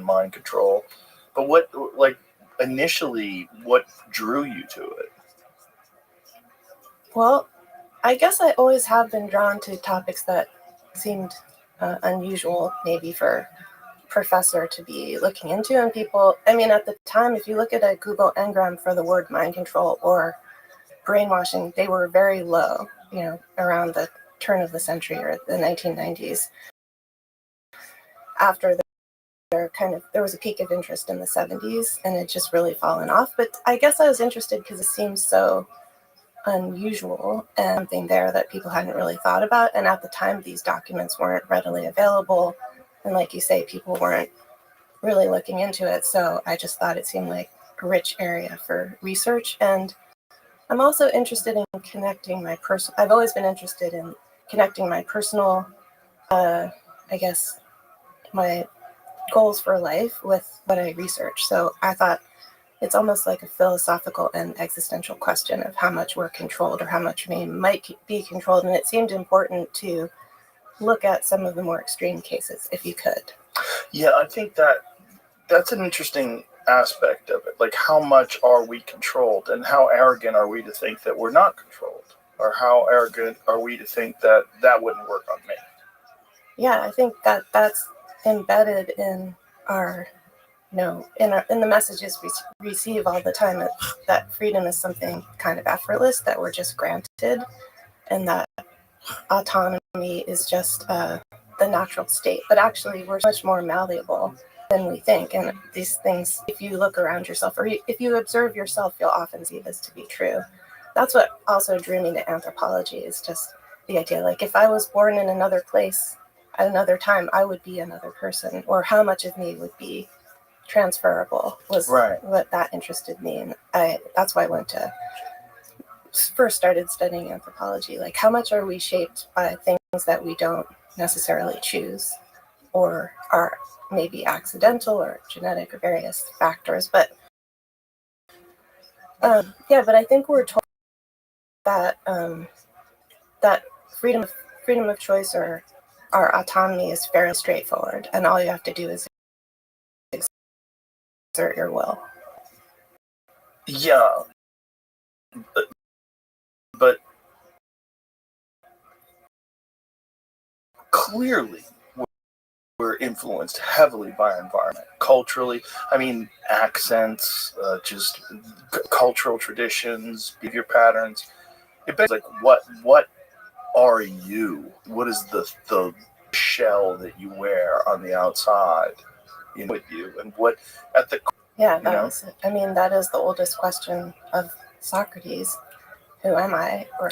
mind control. But what, like, initially, what drew you to it? Well, I guess I always have been drawn to topics that seemed unusual, maybe for a professor to be looking into. And people, I mean, at the time, if you look at a Google Ngram for the word mind control or brainwashing, they were very low, around the turn of the century or the 1990s. After there was a peak of interest in the 70s, and it just really fallen off. But I guess I was interested because it seems so unusual and something there that people hadn't really thought about. And at the time, these documents weren't readily available. And like you say, people weren't really looking into it. So I just thought it seemed like a rich area for research. And I'm also interested in connecting I've always been interested in connecting my personal, I guess, my goals for life with what I research. So I thought it's almost like a philosophical and existential question of how much we're controlled or how much we might be controlled. And it seemed important to look at some of the more extreme cases, if you could. Yeah, I think that's an interesting aspect of it. Like, how much are we controlled, and how arrogant are we to think that we're not controlled? Or how arrogant are we to think that wouldn't work on me? Yeah, I think that's embedded in our in the messages we receive all the time, that freedom is something kind of effortless, that we're just granted, and that autonomy is just the natural state. But actually, we're much more malleable than we think. And these things, if you look around yourself, or if you observe yourself, you'll often see this to be true. That's what also drew me to anthropology, is just the idea, like, if I was born in another place at another time, I would be another person, or how much of me would be transferable, was right. What that interested me. And that's why I first started studying anthropology. Like, how much are we shaped by things that we don't necessarily choose, or are maybe accidental or genetic or various factors. But but I think we're told that that freedom of choice, or our autonomy, is fairly straightforward, and all you have to do is exert your will. Yeah, but clearly we're influenced heavily by our environment. Culturally, I mean, accents, just cultural traditions, behavior patterns. It begs, like, what are you? What is the shell that you wear on the outside, with you, and what at the that is the oldest question of Socrates. Who am I? Or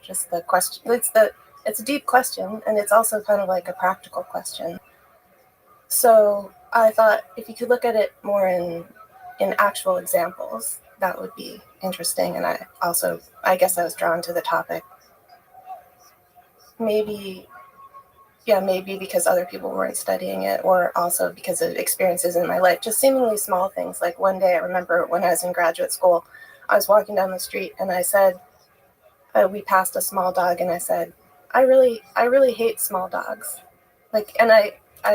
just the question. It's a deep question, and it's also kind of like a practical question. So I thought if you could look at it more in actual examples, that would be interesting. And I guess I was drawn to the topic. Maybe because other people weren't studying it, or also because of experiences in my life, just seemingly small things. Like, one day, I remember when I was in graduate school, I was walking down the street, and I said, we passed a small dog, and I said, I really hate small dogs. Like, and I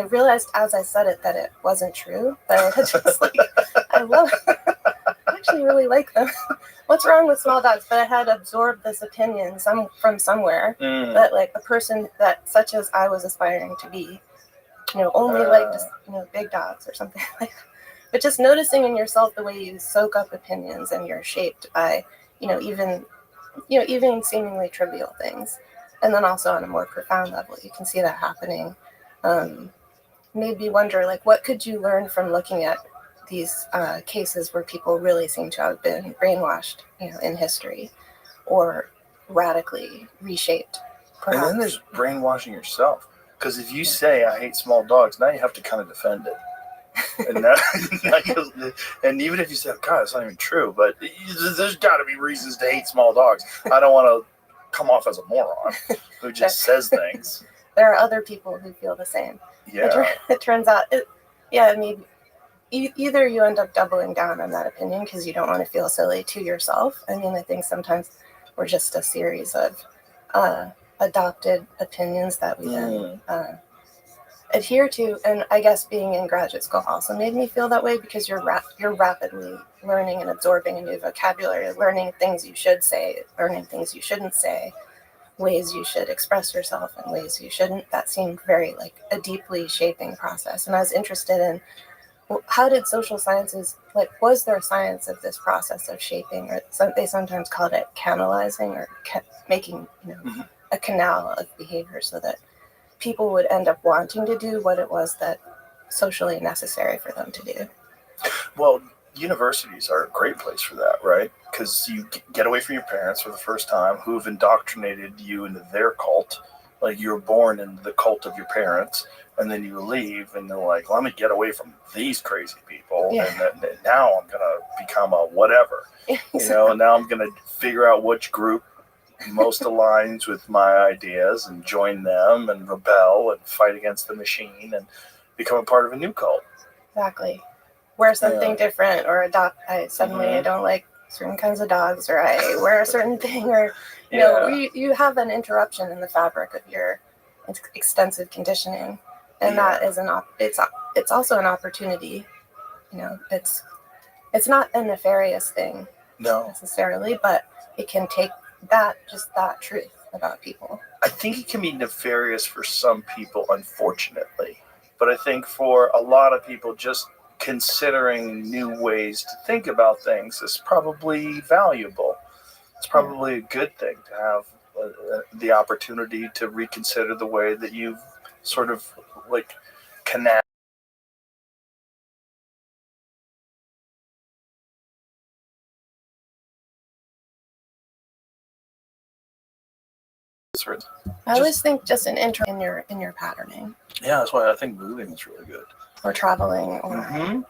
realized as I said it that it wasn't true, but I had just I actually really like them. What's wrong with small dogs? But I had absorbed this opinion from somewhere that, like, a person that, such as I was aspiring to be, only liked, big dogs or something like that. But just noticing in yourself the way you soak up opinions, and you're shaped by, even seemingly trivial things. And then also on a more profound level, you can see that happening. Made me wonder, like, what could you learn from looking at these cases where people really seem to have been brainwashed, in history, or radically reshaped, perhaps. And then there's brainwashing yourself. Because if you say, I hate small dogs, now you have to kind of defend it. And even if you say, God, it's not even true, but there's got to be reasons to hate small dogs. I don't want to come off as a moron who just says things. There are other people who feel the same. Yeah. It turns out, maybe either you end up doubling down on that opinion because you don't want to feel silly to yourself. I mean, I think sometimes we're just a series of adopted opinions that we then adhere to. And I guess being in graduate school also made me feel that way, because you're rapidly learning and absorbing a new vocabulary, learning things you should say, learning things you shouldn't say, ways you should express yourself and ways you shouldn't. That seemed very like a deeply shaping process. And I was interested in, well, how did social sciences, like, was there a science of this process of shaping, or they sometimes called it canalizing, or making, a canal of behavior so that people would end up wanting to do what it was that socially necessary for them to do. Well, universities are a great place for that, right? Because you get away from your parents for the first time, who've indoctrinated you into their cult. Like, you were born in the cult of your parents, and then you leave, and they're like, let me get away from these crazy people, Yeah. and now I'm going to become a whatever. And now I'm going to figure out which group most aligns with my ideas and join them and rebel and fight against the machine and become a part of a new cult. Exactly. Wear something different, or adopt. I don't like certain kinds of dogs, or I wear a certain thing, or you have an interruption in the fabric of your extensive conditioning, and that is it's also an opportunity. It's not a nefarious thing necessarily, but it can take that truth about people. I think it can be nefarious for some people, unfortunately, but I think for a lot of people, just considering new ways to think about things is probably valuable. It's probably a good thing to have the opportunity to reconsider the way that you've sort of like connect. I always think just an intro in your patterning. Yeah, that's why I think moving is really good. Or traveling, or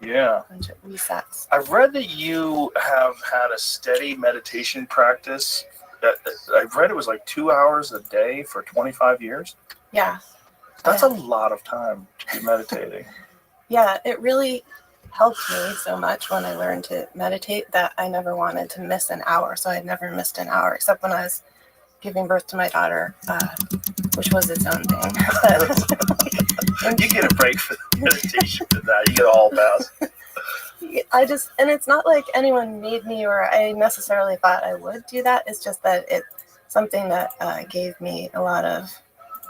yeah, resets. I've read that you have had a steady meditation practice. I've read it was like 2 hours a day for 25 years. Yeah. That's a lot of time to be meditating. Yeah, it really helped me so much when I learned to meditate that I never wanted to miss an hour. So I never missed an hour, except when I was giving birth to my daughter, which was its own thing. You get a break for the meditation for that. You get a hall pass. And it's not like anyone made me, or I necessarily thought I would do that. It's just that it's something that gave me a lot of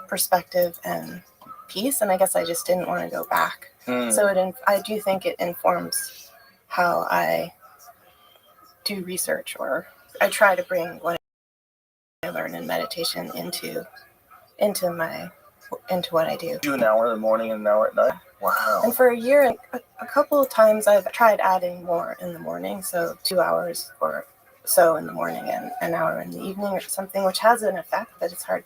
perspective and peace, and I guess I just didn't want to go back. So I do think it informs how I do research, or I try to bring what I learn in meditation into what I do. Do an hour in the morning and an hour at night? Wow. And for a year, a couple of times I've tried adding more in the morning, so 2 hours or so in the morning and an hour in the evening or something, which has an effect, but it's hard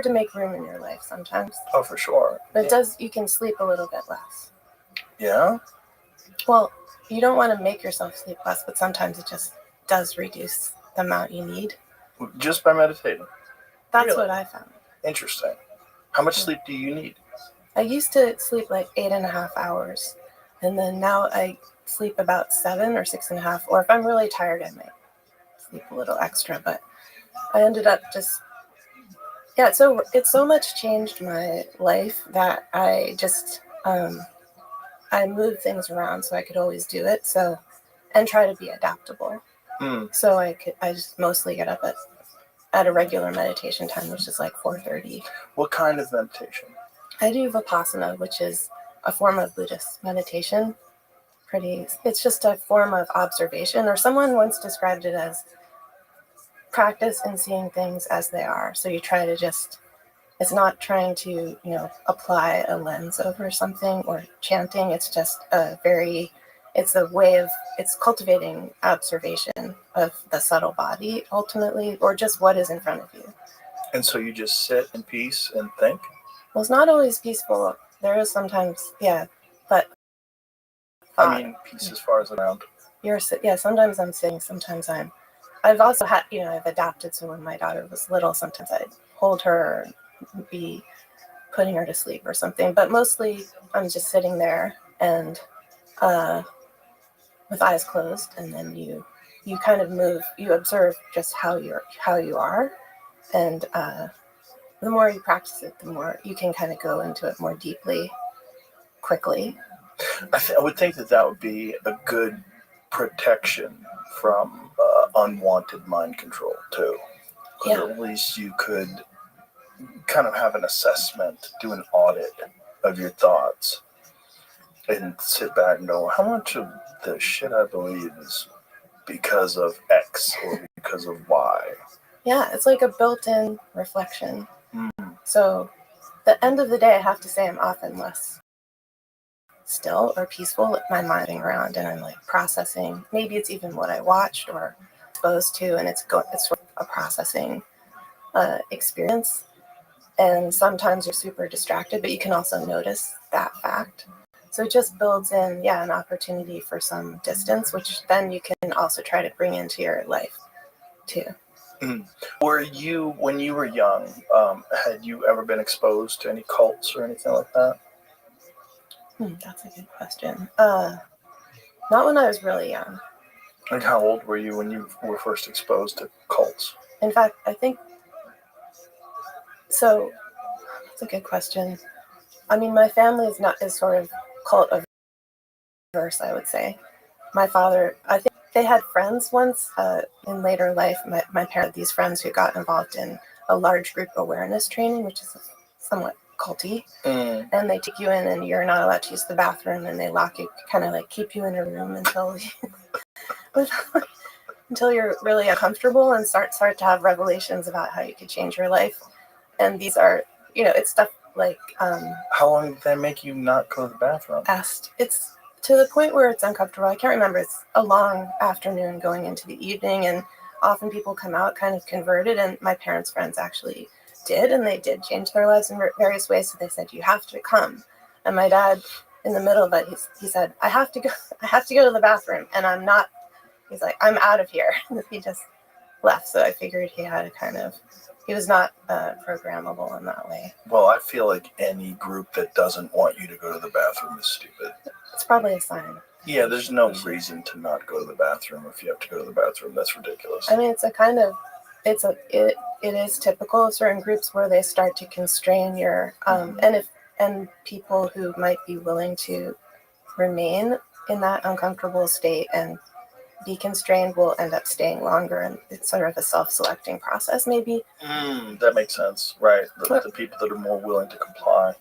to make room in your life sometimes. Oh, for sure. But you can sleep a little bit less. Yeah? Well, you don't want to make yourself sleep less, but sometimes it just does reduce the amount you need. Just by meditating? That's what I found. Interesting. How much sleep do you need? I used to sleep like 8.5 hours, and then now I sleep about 7 or 6.5, or if I'm really tired, I might sleep a little extra, but I ended up just, so it's so much changed my life that I just, I moved things around so I could always do it, and try to be adaptable. So I just mostly get up at a regular meditation time, which is like 4:30. What kind of meditation? I do Vipassana, which is a form of Buddhist meditation. It's just a form of observation, or someone once described it as practice in seeing things as they are. So you try to it's not trying to, apply a lens over something or chanting. It's just it's cultivating observation of the subtle body ultimately, or just what is in front of you. And so you just sit in peace and think? Well, it's not always peaceful. There is sometimes, but I mean, peace as far as around. Sometimes I'm sitting, sometimes I've also had, I've adapted. So when my daughter was little, sometimes I'd hold her, be putting her to sleep or something. But mostly I'm just sitting there and with eyes closed, and then you kind of move, you observe just how you are, and the more you practice it, the more you can kind of go into it more deeply, quickly. I would think that would be a good protection from unwanted mind control too. Yeah. At least you could kind of have an assessment, do an audit of your thoughts, and sit back and go, how much of the shit I believe is because of X or because of Y? Yeah, it's like a built-in reflection. Mm. So, the end of the day, I have to say I'm often less still or peaceful. My mind moving around, and I'm like processing. Maybe it's even what I watched or exposed to, and it's sort of a processing experience. And sometimes you're super distracted, but you can also notice that fact. So it just builds in, an opportunity for some distance, which then you can also try to bring into your life too. Mm. Were you, when you were young, had you ever been exposed to any cults or anything like that? That's a good question. Not when I was really young. Like, how old were you when you were first exposed to cults? In fact, I think so. That's a good question. I mean, my family is sort of cult averse, I would say. My father, I think they had friends once in later life. My parents had these friends who got involved in a large group awareness training, which is somewhat culty. Mm. And they take you in and you're not allowed to use the bathroom, and they lock you, kind of like keep you in a room until you're really uncomfortable and start to have revelations about how you could change your life. And these are, it's stuff like how long did that make you not go to the bathroom? It's to the point where it's uncomfortable. I can't remember. It's a long afternoon going into the evening, and often people come out kind of converted, and my parents' friends actually did, and they did change their lives in various ways. So they said, you have to come. And my dad, in the middle of it, he said, I have to go to the bathroom, and he's like, I'm out of here. He just left. So I figured he was not programmable in that way. Well, I feel like any group that doesn't want you to go to the bathroom is stupid. It's probably a sign. Yeah, there's no reason to not go to the bathroom if you have to go to the bathroom. That's ridiculous. I mean, it is typical of certain groups where they start to constrain your and people who might be willing to remain in that uncomfortable state and be constrained will end up staying longer, and it's sort of a self-selecting process, maybe. That makes sense, right? The people that are more willing to comply.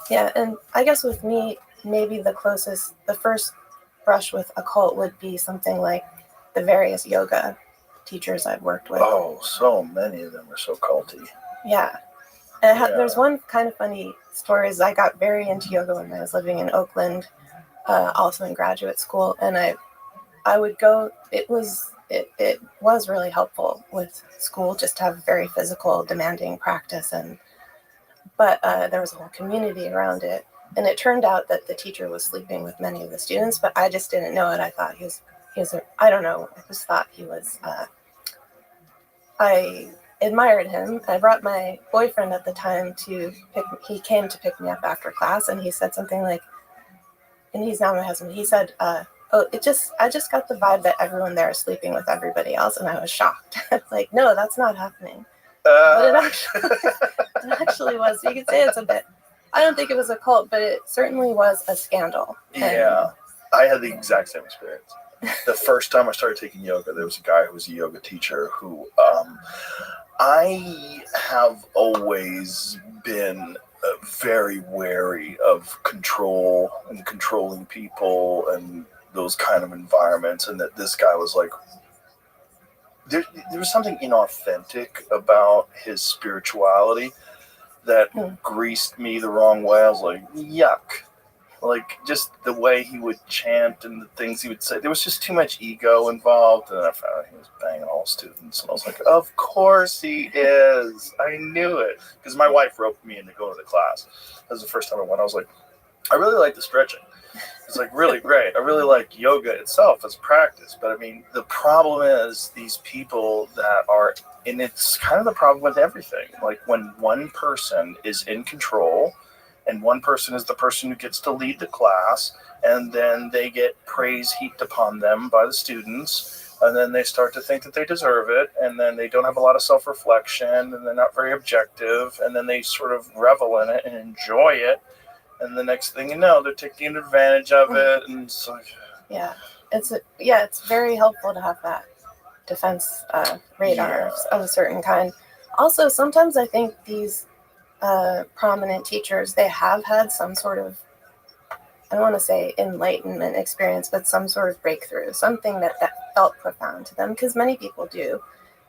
Yeah, and I guess with me, maybe the first brush with a cult would be something like the various yoga teachers I've worked with. Oh, so many of them are so culty. Yeah. And there's one kind of funny story is I got very into yoga when I was living in Oakland, also in graduate school, and I would go. It was really helpful with school just to have very physical, demanding practice, but there was a whole community around it, and it turned out that the teacher was sleeping with many of the students, but I just didn't know it. I thought he was I don't know. I just thought he was. I admired him. I brought my boyfriend at the time he came to pick me up after class, and he said something like, and he's now my husband, he said, I just got the vibe that everyone there is sleeping with everybody else, and I was shocked. Like, no, that's not happening. But it actually was. You could say it's a bit, I don't think it was a cult, but it certainly was a scandal. Yeah, I had the exact same experience. The first time I started taking yoga, there was a guy who was a yoga teacher who I have always been very wary of control and controlling people and those kind of environments, and that this guy was like, there was something inauthentic about his spirituality that greased me the wrong way. I was like, yuck. Like, just the way he would chant and the things he would say. There was just too much ego involved, and I found out he was banging all students. And I was like, of course he is. I knew it. Because my wife roped me into going to the class. That was the first time I went. I was like, I really like the stretching. It's like really great. I really like yoga itself as practice. But I mean, the problem is these people that are, and it's kind of the problem with everything. Like, when one person is in control, and one person is the person who gets to lead the class, and then they get praise heaped upon them by the students. and then they start to think that they deserve it, and then they don't have a lot of self-reflection, and they're not very objective, and then they sort of revel in it and enjoy it, and the next thing you know, they're taking advantage of it, and so it's very helpful to have that defense radar of a certain kind. Also, sometimes I think these prominent teachers, they have had some sort of, I don't want to say enlightenment experience, but some sort of breakthrough, something that felt profound to them, because many people do.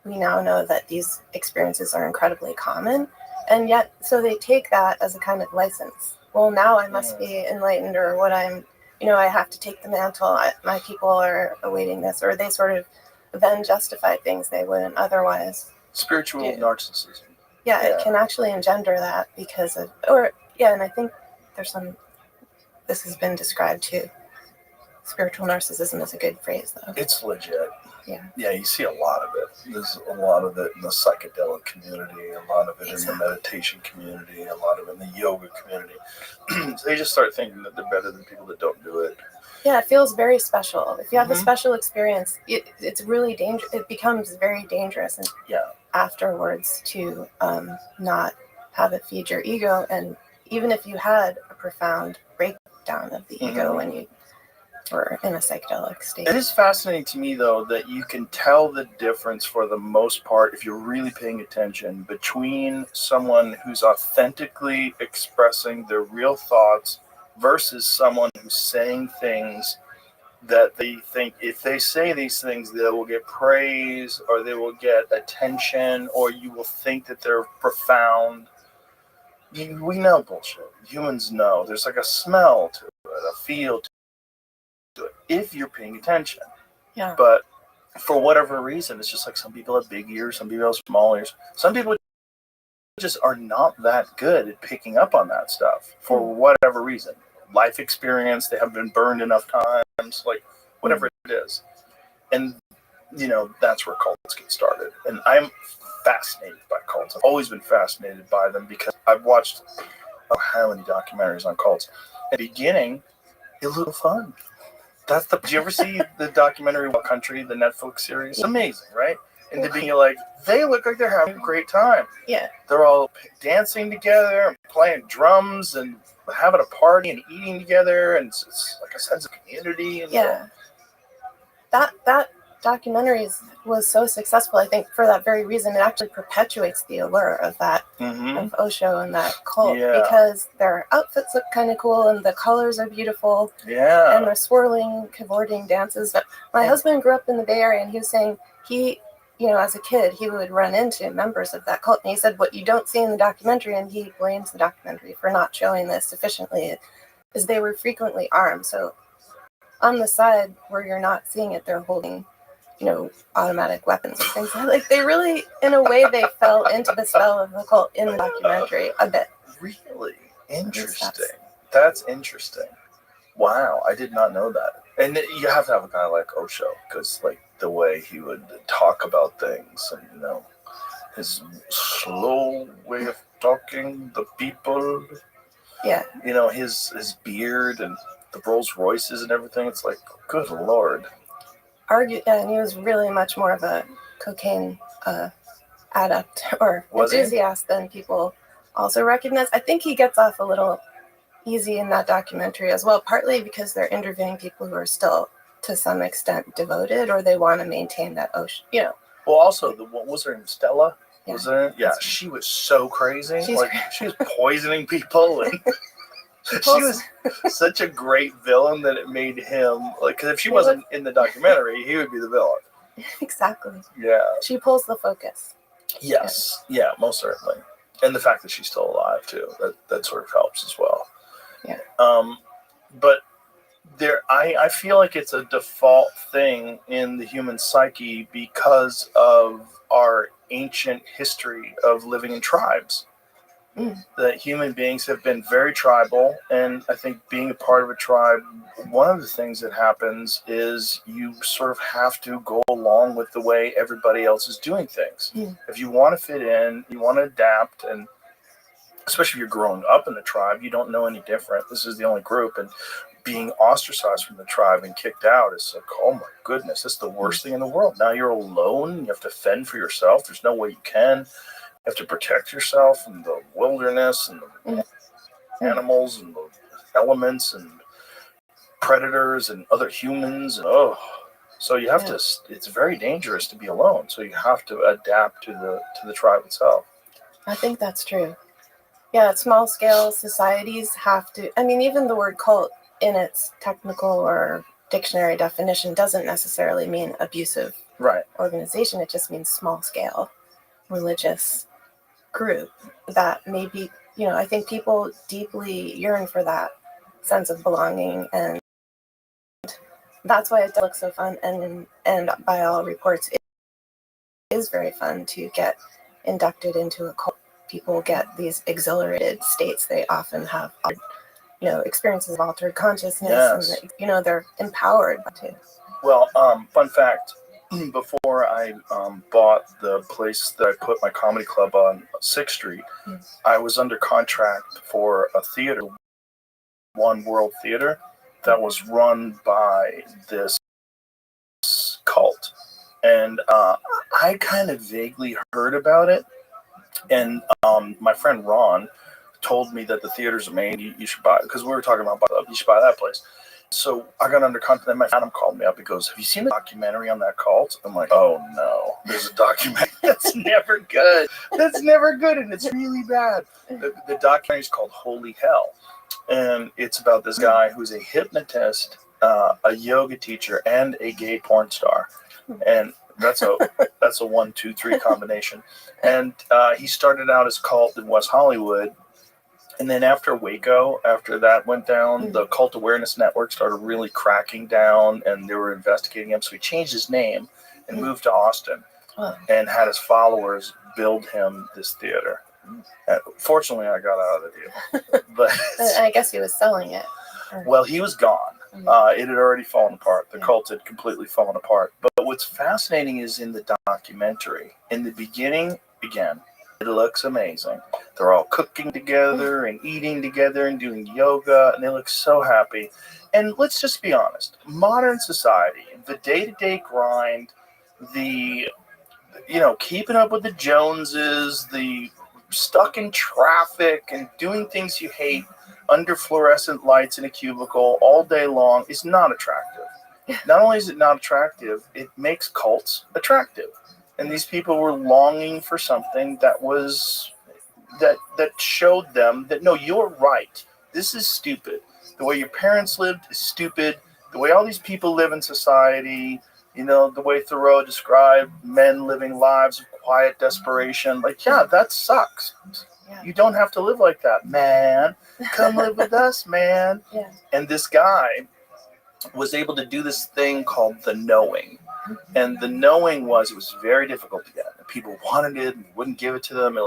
We now know that these experiences are incredibly common, and yet, so they take that as a kind of license. Well, now I must be enlightened, or what I have to take the mantle. My people are awaiting this, or they sort of then justify things they wouldn't otherwise. Spiritual narcissism. Yeah, it can actually engender that because of, and I think this has been described too. Spiritual narcissism is a good phrase, though. It's legit. Yeah. Yeah, you see a lot of it. There's a lot of it in the psychedelic community, a lot of it in the meditation community, a lot of it in the yoga community. So they just start thinking that they're better than people that don't do it. Yeah, it feels very special. If you have a special experience, it's really dangerous. It becomes very dangerous, and afterwards to not have it feed your ego. And even if you had a profound breakdown of the ego when you were in a psychedelic state. It is fascinating to me, though, that you can tell the difference for the most part, if you're really paying attention, between someone who's authentically expressing their real thoughts versus someone who's saying things that they think if they say these things, they will get praise, or they will get attention, or you will think that they're profound. We know bullshit. Humans know. There's like a smell to it, a feel to it, if you're paying attention. Yeah. But for whatever reason, it's just like some people have big ears, some people have small ears. Some people just are not that good at picking up on that stuff for whatever reason. Life experience, they haven't been burned enough times, like whatever it is. And, that's where cults get started. And I'm fascinated by cults. I've always been fascinated by them because I've watched how many documentaries on cults. At the beginning, it looked fun. Did you ever see the documentary What Country, the Netflix series? It's amazing, right? And the beginning, you're like, they look like they're having a great time. Yeah. They're all dancing together and playing drums and having a party and eating together, and it's like a sense of community. And that documentary was so successful, I think, for that very reason. It actually perpetuates the allure of that, of Osho and that cult, because their outfits look kind of cool and the colors are beautiful. Yeah. And the swirling, cavorting dances. But my husband grew up in the Bay Area, and he was saying as a kid, he would run into members of that cult. And he said, what you don't see in the documentary, and he blames the documentary for not showing this sufficiently, is they were frequently armed. So on the side where you're not seeing it, they're holding, automatic weapons and things. Like, they really, in a way, they fell into the spell of the cult in the documentary a bit. Really? Interesting. That's interesting. Wow, I did not know that. And you have to have a guy like Osho, because the way he would talk about things, and his slow way of talking, the people, his beard and the Rolls Royces and everything. It's like, good Lord. And he was really much more of a cocaine adept or enthusiast than people also recognize. I think he gets off a little easy in that documentary as well, partly because they're interviewing people who are still to some extent devoted, or they want to maintain that Well, also, what was her name? Stella? Yeah. Was there? Yeah, she was so crazy. She was poisoning people, and she was such a great villain that it made him because if she wasn't in the documentary, he would be the villain. Exactly. Yeah. She pulls the focus. Yes. Yeah, most certainly. And the fact that she's still alive too, that sort of helps as well. Yeah. But I feel like it's a default thing in the human psyche because of our ancient history of living in tribes. That human beings have been very tribal, and I think being a part of a tribe, one of the things that happens is you sort of have to go along with the way everybody else is doing things. If you want to fit in, you want to adapt, and especially if you're growing up in the tribe, you don't know any different. This is the only group, and being ostracized from the tribe and kicked out is like, oh my goodness, it's the worst thing in the world. Now you're alone. You have to fend for yourself. There's no way you can. You have to protect yourself in the wilderness and the animals and the elements and predators and other humans. And, so you have to. It's very dangerous to be alone. So you have to adapt to the tribe itself. I think that's true. Yeah, small scale societies have to. I mean, even the word cult in its technical or dictionary definition doesn't necessarily mean abusive organization. It just means small scale religious group that maybe, I think people deeply yearn for that sense of belonging, and that's why it looks so fun. And by all reports, it is very fun to get inducted into a cult. People get these exhilarated states. They often have, experiences of altered consciousness, and they're empowered too. Well, fun fact: before I bought the place that I put my comedy club on 6th Street, I was under contract for a theater, One World Theater, that was run by this cult, and I kind of vaguely heard about it. And my friend Ron told me that the theater's amazing. You should buy it, because we were talking about you should buy that place. So I got under contract. Then my Adam called me up. He goes, "Have you seen the documentary on that cult?" I'm like, "Oh no, there's a documentary that's never good. That's never good, and it's really bad." The documentary is called Holy Hell, and it's about this guy who's a hypnotist, a yoga teacher, and a gay porn star, and that's a 1, 2, 3 combination. And he started out his cult in West Hollywood, and then after Waco, after that went down, the Cult Awareness Network started really cracking down, and they were investigating him. So he changed his name and moved to Austin, and had his followers build him this theater. And fortunately, I got out of the deal, but I guess he was selling it. Well, he was gone. It had already fallen apart. The cult had completely fallen apart. But what's fascinating is in the documentary, in the beginning, again, it looks amazing. They're all cooking together and eating together and doing yoga, and they look so happy. And let's just be honest. Modern society, the day-to-day grind, the, keeping up with the Joneses, the stuck in traffic and doing things you hate under fluorescent lights in a cubicle all day long is not attractive. Not only is it not attractive, it makes cults attractive. And these people were longing for something that showed them that, no, you're right. This is stupid. The way your parents lived is stupid. The way all these people live in society, the way Thoreau described men living lives of quiet desperation, that sucks. Yeah. You don't have to live like that, man. Come live with us, man. Yeah. And this guy was able to do this thing called the knowing. And the knowing it was very difficult to get. People wanted it and wouldn't give it to them.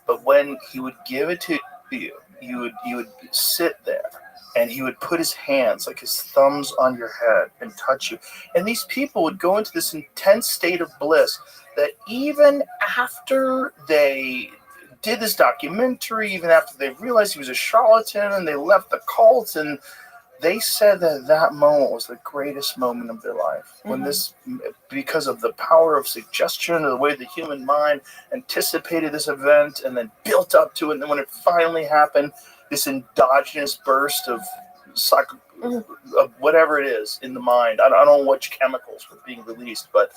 But when he would give it to you, you would sit there, and he would put his hands, like his thumbs, on your head and touch you. And these people would go into this intense state of bliss that even after they did this documentary, even after they realized he was a charlatan and they left the cult, and they said that moment was the greatest moment of their life. When because of the power of suggestion and the way the human mind anticipated this event and then built up to it, and then when it finally happened, this endogenous burst of whatever it is in the mind. I don't know which chemicals were being released, but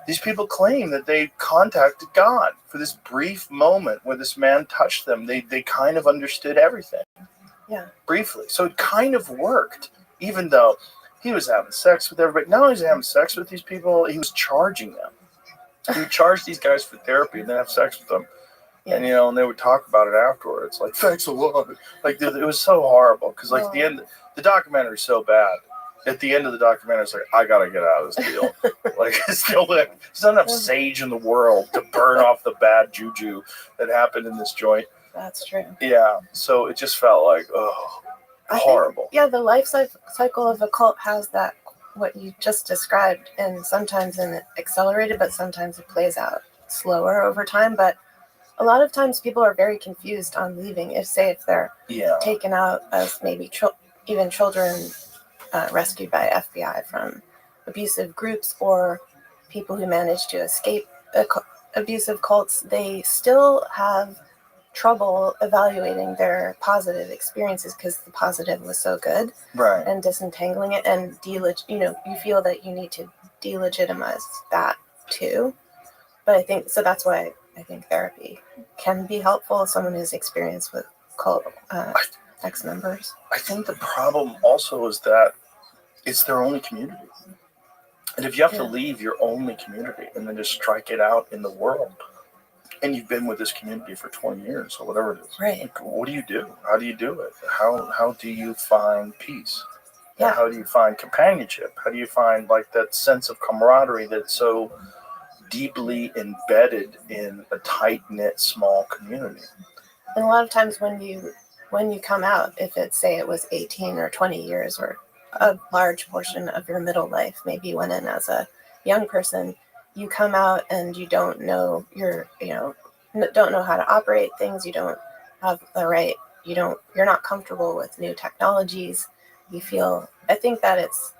these people claim that they contacted God for this brief moment where this man touched them. They kind of understood everything. Yeah. Briefly. So it kind of worked, even though he was having sex with everybody. Not only was he having sex with these people, he was charging them. He would charge these guys for therapy and then have sex with them. Yeah. And, and they would talk about it afterwards. Like, thanks a lot. It was so horrible. Because, the documentary is so bad. At the end of the documentary, it's like, I got to get out of this deal. There's not enough sage in the world to burn off the bad juju that happened in this joint. That's true. Yeah. So it just felt like, horrible. The life cycle of a cult has that, what you just described, and sometimes in accelerated, but sometimes it plays out slower over time. But a lot of times people are very confused on leaving. If they're taken out as maybe even children rescued by FBI from abusive groups or people who manage to escape abusive cults, they still have trouble evaluating their positive experiences because the positive was so good, Right. and disentangling it and you feel that you need to delegitimize that too. But I think so that's why I think therapy can be helpful. Someone who's experienced with cult ex-members. I think the problem also is that it's their only community. And if you have to leave your only community and then just strike it out in the world, and you've been with this community for 20 years or whatever it is, right? Like, what do you do? How do you do it? How do you find peace? Yeah. How do you find companionship? How do you find like that sense of camaraderie that's so deeply embedded in a tight-knit small community? And a lot of times when you come out, if it's, say it was 18 or 20 years or a large portion of your middle life, maybe you went in as a young person, you come out and you don't know don't know how to operate things. You don't have the right, you're not comfortable with new technologies. I think that it's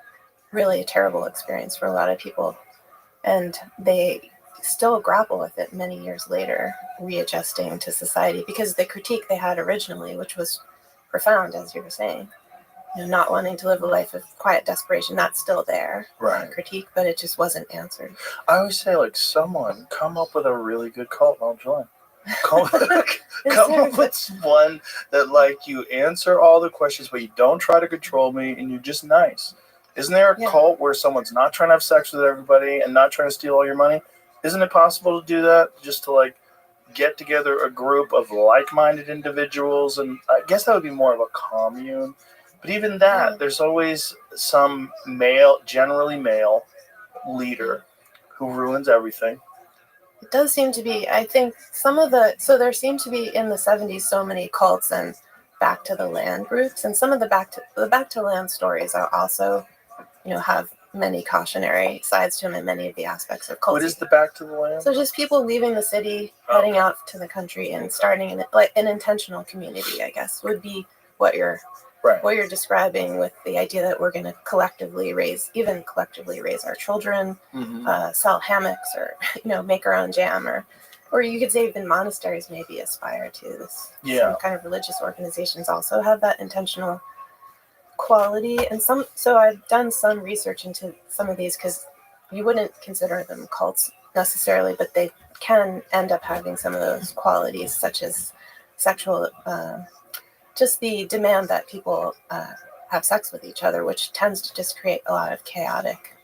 really a terrible experience for a lot of people, and they still grapple with it many years later, readjusting to society, because the critique they had originally, which was profound, as you were saying, not wanting to live a life of quiet desperation, that's still there, Right. critique, but it just wasn't answered. I always say, like, someone come up with a really good cult and I'll join. Come up with one that, like, you answer all the questions, but you don't try to control me and you're just nice. Isn't there a cult where someone's not trying to have sex with everybody and not trying to steal all your money? Isn't it possible to do that? Just to, like, get together a group of like-minded individuals? And I guess that would be more of a commune. But even that, there's always some generally male leader who ruins everything. It does seem to be, I think, there seemed to be in the 70s so many cults and back to the land groups, and some of the back to land stories are also, have many cautionary sides to them in many of the aspects of cults. What is the back to the land? So just people leaving the city, heading out to the country and starting an intentional community, I guess, would be what you're describing, with the idea that we're going to collectively raise our children, sell hammocks, or make our own jam, or you could say even monasteries maybe aspire to this. Some kind of religious organizations also have that intentional quality, and so I've done some research into some of these, because you wouldn't consider them cults necessarily, but they can end up having some of those qualities, such as sexual just the demand that people have sex with each other, which tends to just create a lot of chaotic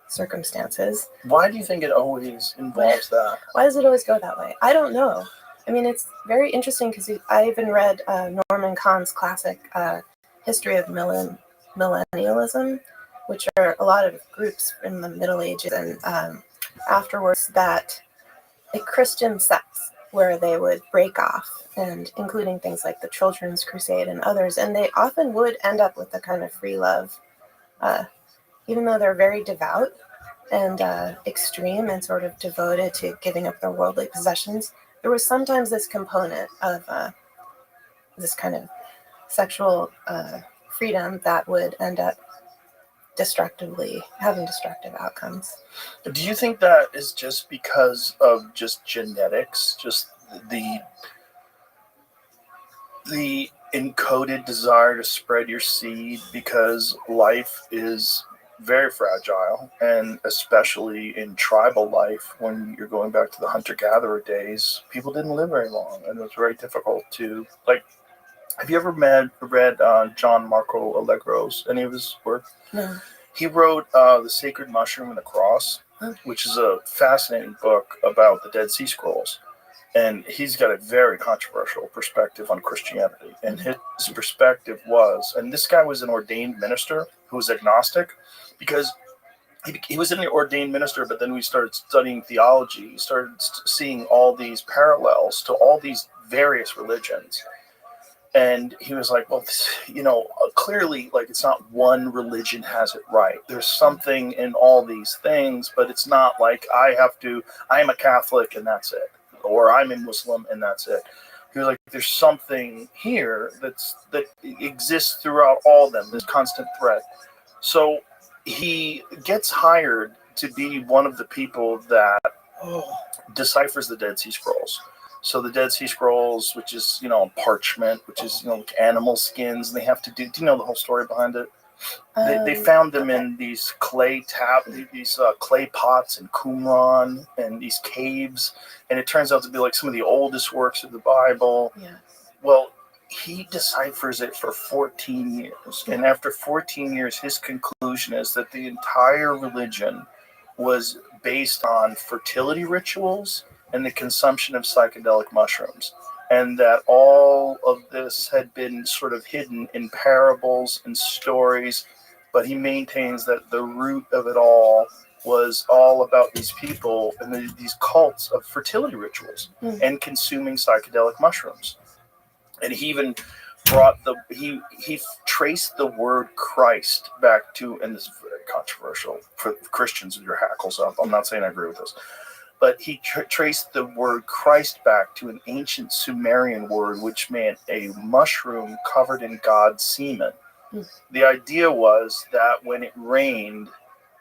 circumstances. Why do you think it always involves that? Why does it always go that way? I don't know. I mean, it's very interesting, because I even read Norman Kahn's classic History of Millennialism, which are a lot of groups in the Middle Ages and afterwards, that a Christian sects where they would break off, and including things like the Children's Crusade and others, and they often would end up with a kind of free love, even though they're very devout and extreme and sort of devoted to giving up their worldly possessions. There was sometimes this component of this kind of sexual freedom that would end up having destructive outcomes. Do you think that is just because of just genetics, just the encoded desire to spread your seed, because life is very fragile, and especially in tribal life, when you're going back to the hunter-gatherer days, people didn't live very long, and it was very difficult to, like, have you ever read John Marco Allegro's, any of his work? No. He wrote The Sacred Mushroom and the Cross, which is a fascinating book about the Dead Sea Scrolls. And he's got a very controversial perspective on Christianity. And his perspective was, and this guy was an ordained minister who was agnostic, because he was an ordained minister, but then we started studying theology. He started seeing all these parallels to all these various religions. And he was like, well, clearly, like, it's not one religion has it right. There's something in all these things, but it's not like I'm a Catholic and that's it, or I'm a Muslim and that's it. You're like, there's something here that exists throughout all of them, this constant thread. So he gets hired to be one of the people that deciphers the Dead Sea Scrolls. So the Dead Sea Scrolls, which is, parchment, which is, like animal skins, and they have to do you know the whole story behind it? They found them in these clay clay pots in Qumran and these caves, and it turns out to be like some of the oldest works of the Bible. Yeah. Well, he deciphers it for 14 years, and after 14 years, his conclusion is that the entire religion was based on fertility rituals and the consumption of psychedelic mushrooms, and that all of this had been sort of hidden in parables and stories, but he maintains that the root of it all was all about these people and these cults of fertility rituals and consuming psychedelic mushrooms. And he even brought he traced the word Christ back to, and this is very controversial for Christians with your hackles up. I'm not saying I agree with this, but he traced the word Christ back to an ancient Sumerian word which meant a mushroom covered in God's semen. The idea was that when it rained,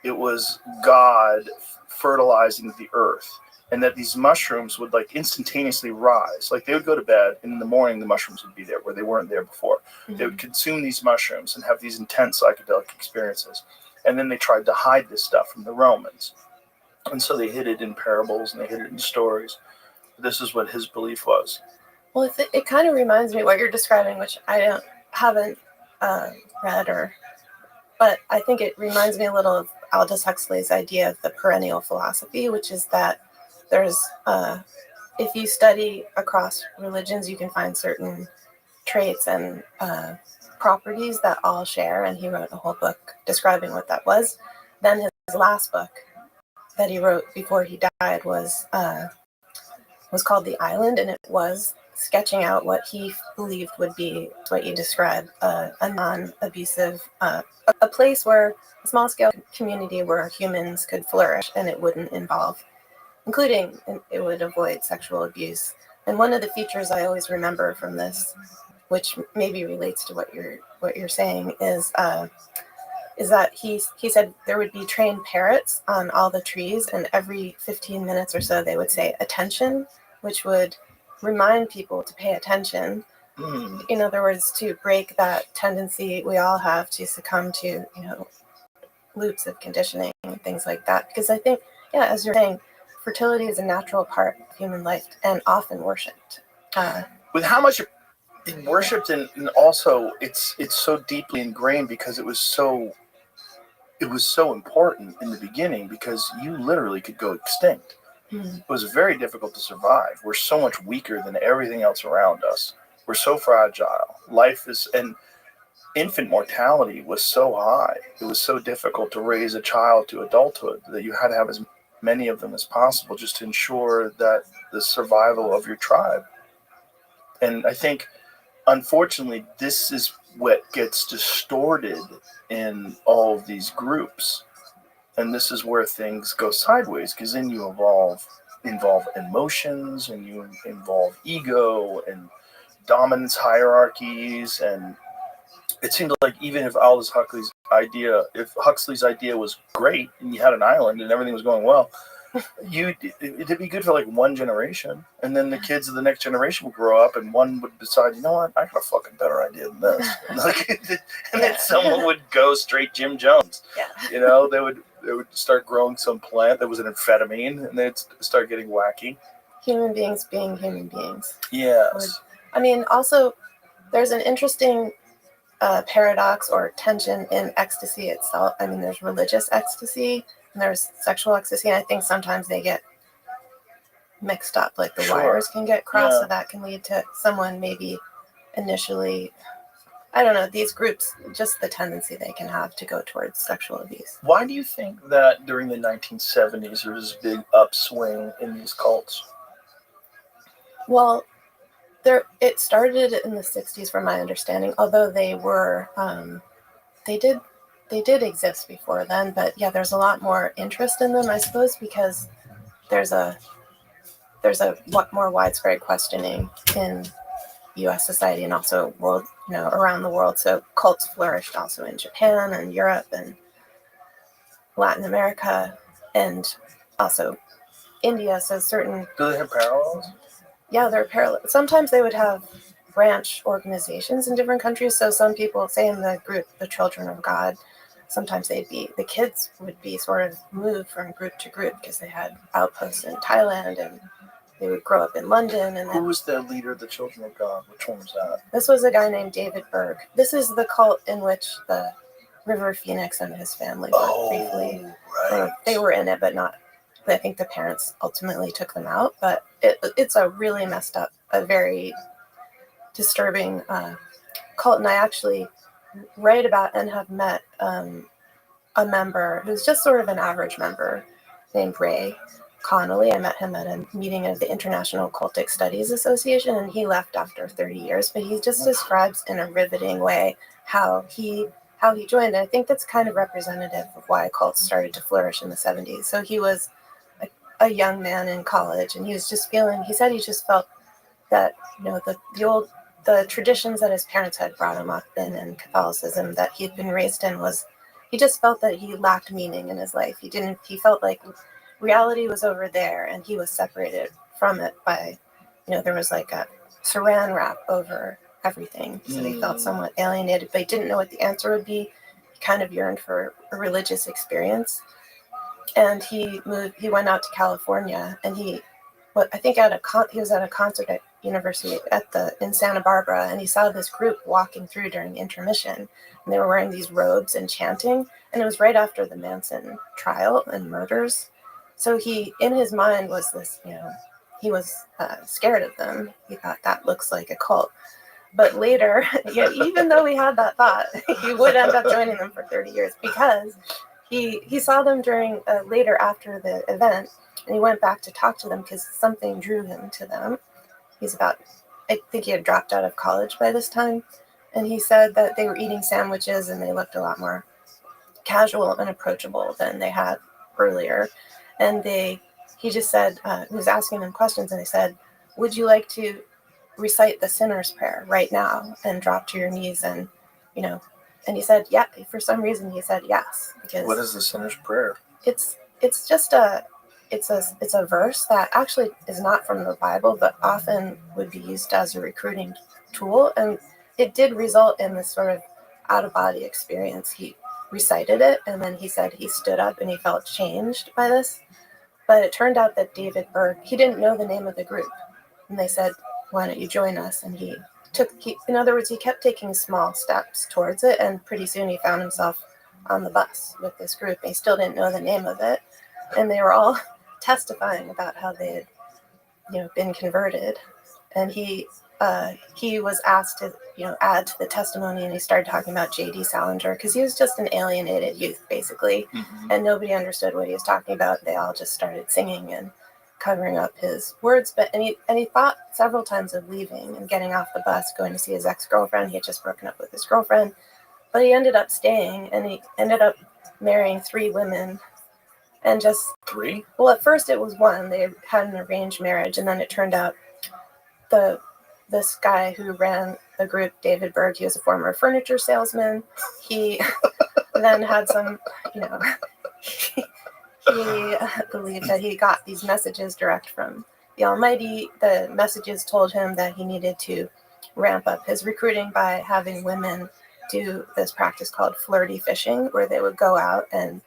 it was God fertilizing the earth, and that these mushrooms would like instantaneously rise. Like they would go to bed, and in the morning the mushrooms would be there where they weren't there before. They would consume these mushrooms and have these intense psychedelic experiences. And then they tried to hide this stuff from the Romans. And so they hid it in parables and they hid it in stories. This is what his belief was. Well, it kind of reminds me of what you're describing, which I haven't read, but I think it reminds me a little of Aldous Huxley's idea of the perennial philosophy, which is that there's, if you study across religions, you can find certain traits and properties that all share, and he wrote a whole book describing what that was. Then his last book that he wrote before he died was called The Island, and it was sketching out what he believed would be what you described, a non-abusive, a place where a small-scale community where humans could flourish, and it wouldn't involve, including, it would avoid sexual abuse. And one of the features I always remember from this, which maybe relates to what you're saying, is that he said there would be trained parrots on all the trees, and every 15 minutes or so they would say attention, which would remind people to pay attention. In other words, to break that tendency we all have to succumb to, loops of conditioning and things like that. Because I think, as you're saying, fertility is a natural part of human life and often worshipped. With how much worshipped, and also it's so deeply ingrained because it was so important in the beginning, because you literally could go extinct. It was very difficult to survive. We're so much weaker than everything else around us. We're so fragile. And infant mortality was so high. It was so difficult to raise a child to adulthood that you had to have as many of them as possible just to ensure that the survival of your tribe. And I think, unfortunately, this is what gets distorted in all of these groups. And this is where things go sideways, because then you involve emotions, and you involve ego and dominance hierarchies. And it seemed like even if Aldous Huxley's idea was great and you had an island and everything was going well, it'd be good for like one generation, and then the kids of the next generation would grow up, and one would decide, you know what, I got a fucking better idea than this. And then someone would go straight Jim Jones. They would start growing some plant that was an amphetamine, and they'd start getting wacky. Human beings being human beings. Yes. Also, there's an interesting paradox or tension in ecstasy itself. There's religious ecstasy and there's sexual ecstasy, and I think sometimes they get mixed up, like the wires can get crossed, so that can lead to someone maybe initially, I don't know, these groups, just the tendency they can have to go towards sexual abuse. Why do you think that during the 1970s there was a big upswing in these cults? Well, it started in the 60s, from my understanding, although they were, they did exist before then, but there's a lot more interest in them, I suppose, because there's a more widespread questioning in U.S. society and also world, around the world. So cults flourished also in Japan and Europe and Latin America and also India. So certain. Do they have parallels? Yeah, they're parallel. Sometimes they would have branch organizations in different countries. So some people, say in the group, the Children of God, sometimes the kids would be sort of moved from group to group because they had outposts in Thailand and they would grow up in London. And who was the leader of the Children of God? Which one was that? This was a guy named David Berg. This is the cult in which the River Phoenix and his family were briefly. Right. They were in it, but not. I think the parents ultimately took them out. But it's a really messed up, a very disturbing cult. And I actually write about and have met a member who's just sort of an average member named Ray Connolly. I met him at a meeting of the International Cultic Studies Association, and he left after 30 years. But he just describes in a riveting way how he joined. And I think that's kind of representative of why cults started to flourish in the 70s. So he was a young man in college, and he was just feeling. He said he just felt that the traditions that his parents had brought him up in Catholicism that he'd been raised in was. He just felt that he lacked meaning in his life. He felt like reality was over there and he was separated from it by, there was like a saran wrap over everything. So he felt somewhat alienated, but he didn't know what the answer would be. He kind of yearned for a religious experience. And he went out to California and he was at a concert at university in Santa Barbara, and he saw this group walking through during intermission, and they were wearing these robes and chanting, and it was right after the Manson trial and murders. So he, in his mind, was this, he was scared of them. He thought that looks like a cult. But later, even though he had that thought, he would end up joining them for 30 years because he saw them later after the event. And he went back to talk to them because something drew him to them. I think he had dropped out of college by this time. And he said that they were eating sandwiches and they looked a lot more casual and approachable than they had earlier. And he just said, he was asking them questions and they said, would you like to recite the sinner's prayer right now and drop to your knees? And, and he said, yeah, for some reason he said yes. Because what is the sinner's prayer? It's just it's a verse that actually is not from the Bible, but often would be used as a recruiting tool. And it did result in this sort of out-of-body experience. He recited it, and then he said he stood up and he felt changed by this. But it turned out that David Berg, he didn't know the name of the group. And they said, why don't you join us? And in other words, he kept taking small steps towards it, and pretty soon he found himself on the bus with this group. He still didn't know the name of it. And they were all testifying about how they had, been converted. And he was asked to, add to the testimony, and he started talking about J.D. Salinger because he was just an alienated youth, basically, and nobody understood what he was talking about. They all just started singing and covering up his words. And he thought several times of leaving and getting off the bus, going to see his ex-girlfriend. He had just broken up with his girlfriend, but he ended up staying, and he ended up marrying 3 women. And just 3? Well, at first it was 1. They had an arranged marriage, and then it turned out this guy who ran the group, David Berg, he was a former furniture salesman. He then had some, he believed that he got these messages direct from the Almighty. The messages told him that he needed to ramp up his recruiting by having women do this practice called flirty fishing, where they would go out and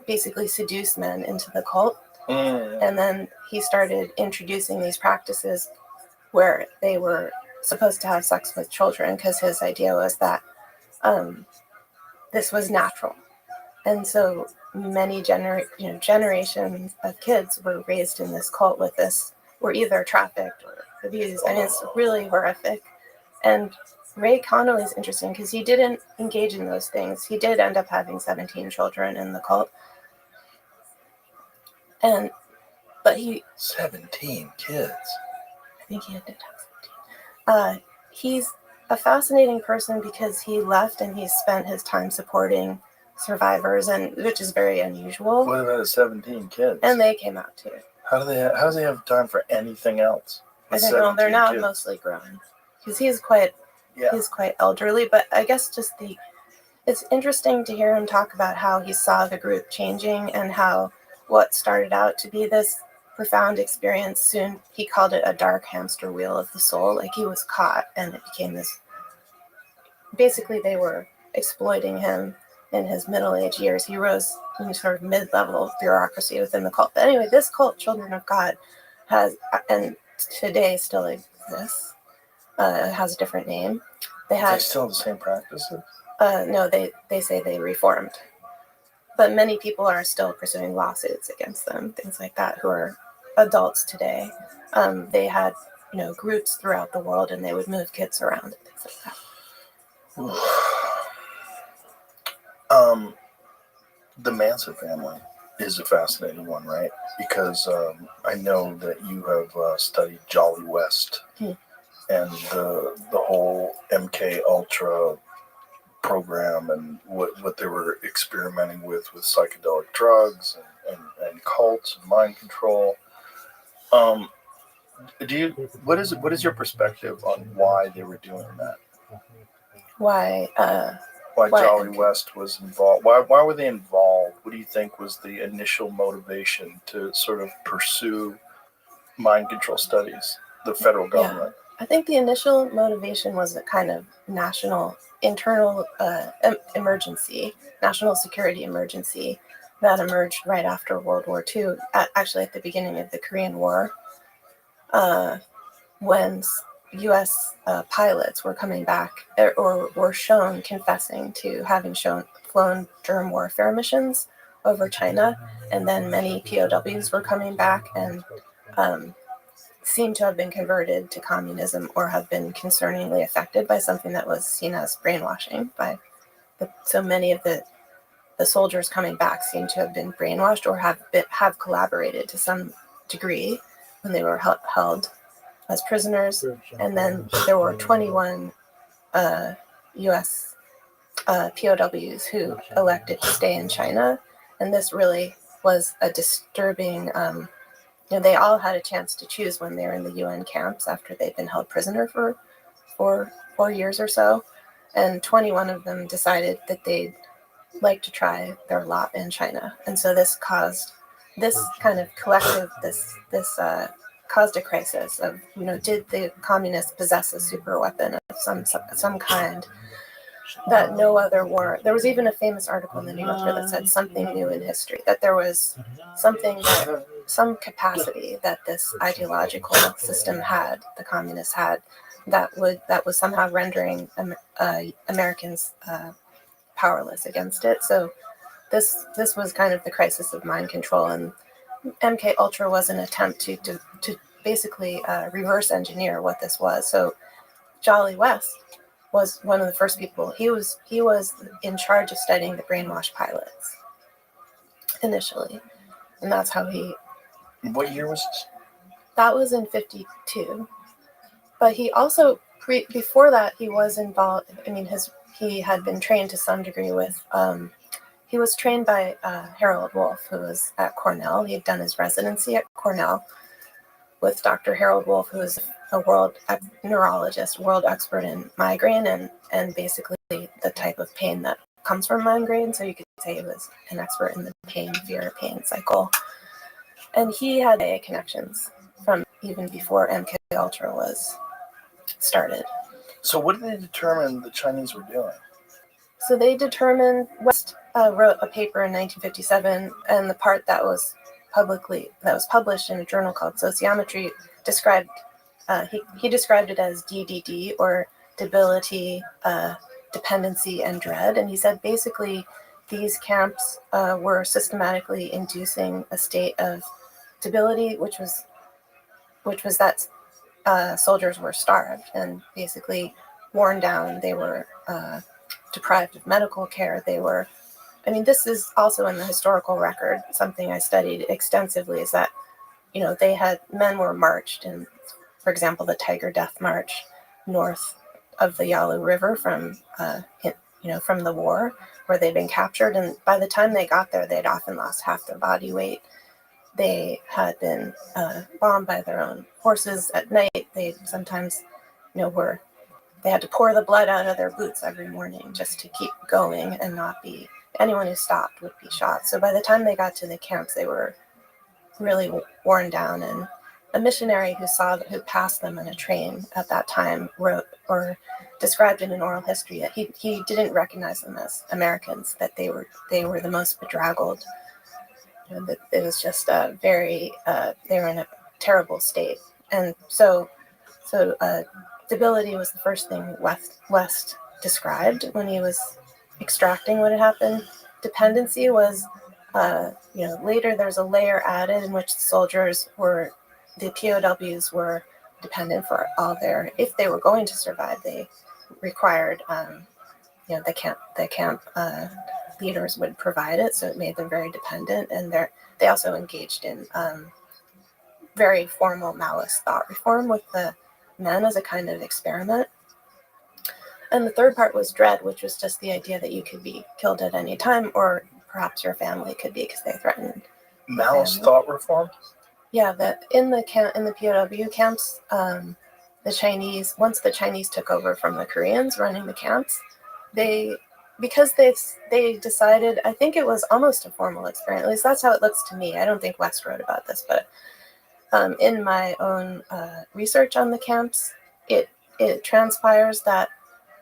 basically seduce men into the cult. And then he started introducing these practices where they were supposed to have sex with children, because his idea was that this was natural. And so many generations of kids were raised in this cult with this, were either trafficked or abused. I mean, it's really horrific. And Ray Connolly is interesting because he didn't engage in those things. He did end up having 17 children in the cult. But 17 kids. I think he did have 17. He's a fascinating person because he left and he spent his time supporting survivors, and which is very unusual. What about his 17 kids? And they came out too. How does he have time for anything else? I don't know. They're now mostly grown. because he's quite Yeah. elderly. But I guess it's interesting to hear him talk about how he saw the group changing and how what started out to be this profound experience, soon he called it a dark hamster wheel of the soul. Like he was caught and it became this, basically they were exploiting him in his middle-aged years. He rose in sort of mid-level bureaucracy within the cult. But anyway, this cult, Children of God, has, and today still exists, has a different name. They still have the same practices? No, they say they reformed. But many people are still pursuing lawsuits against them, things like that, who are adults today. They had, groups throughout the world, and they would move kids around and things like that. The Manson family is a fascinating one, right? Because I know that you have studied Jolly West and the whole MK Ultra program and what they were experimenting with psychedelic drugs and cults and mind control. What is your perspective on why they were doing that? Why Jolly West was involved? Why were they involved? What do you think was the initial motivation to sort of pursue mind control studies, the federal government? Yeah. I think the initial motivation was a kind of national internal emergency, national security emergency that emerged right after World War II, actually at the beginning of the Korean War, when U.S. Pilots were coming back or were shown confessing to having flown germ warfare missions over China, and then many POWs were coming back and seemed to have been converted to communism or have been concerningly affected by something that was seen as brainwashing. So many of the soldiers coming back seem to have been brainwashed or have collaborated to some degree when they were held as prisoners. And then there were 21 U.S. POWs who elected to stay in China. And this really was a disturbing, they all had a chance to choose when they were in the UN camps after they'd been held prisoner for 4 years or so. And 21 of them decided that they'd like to try their lot in China. And so this caused this kind of collective, this caused a crisis of, did the communists possess a super weapon of some kind that no other war. There was even a famous article in the New Yorker that said something new in history, that there was some capacity that this ideological system had, the communists had, that was somehow rendering Americans powerless against it. So this was kind of the crisis of mind control, and MK Ultra was an attempt to basically reverse engineer what this was. So Jolly West was one of the first people. He was in charge of studying the brainwashed pilots initially, and that's how he. What year was this? That was in 1952. But he also before that he was involved. I mean, he had been trained to some degree with. He was trained by Harold Wolff, who was at Cornell. He had done his residency at Cornell with Dr. Harold Wolff, who is a world neurologist, world expert in migraine and basically the type of pain that comes from migraine. So you could say he was an expert in the fear pain cycle. And he had AA connections from even before MK Ultra was started. So what did they determine the Chinese were doing? So they determined, West wrote a paper in 1957, and the part that was published in a journal called Sociometry described, he described it as DDD, or debility, dependency, and dread. And he said basically these camps were systematically inducing a state of debility, which was that soldiers were starved and basically worn down. They were deprived of medical care. This is also in the historical record. Something I studied extensively is that, men were marched in, for example, the Tiger Death March north of the Yalu River from the war, where they'd been captured. And by the time they got there, they'd often lost half their body weight. They had been bombed by their own horses at night. They sometimes, were they had to pour the blood out of their boots every morning just to keep going and not be, anyone who stopped would be shot. So by the time they got to the camps, they were really worn down. And a missionary who passed them on a train at that time wrote or described in an oral history that he didn't recognize them as Americans, that they were the most bedraggled. That it was just they were in a terrible state. And so debility was the first thing West described when he was extracting what had happened. Dependency was, later there's a layer added in which the POWs were dependent for all if they were going to survive, they required, the camp leaders would provide it, so it made them very dependent, and they also engaged in very formal Maoist thought reform with the men as a kind of experiment. And the third part was dread, which was just the idea that you could be killed at any time, or perhaps your family could be, because they threatened Maoist thought reform? Yeah, that in the POW camps, once the Chinese took over from the Koreans running the camps, because they decided, I think it was almost a formal experiment, at least that's how it looks to me. I don't think West wrote about this, but in my own research on the camps, it transpires that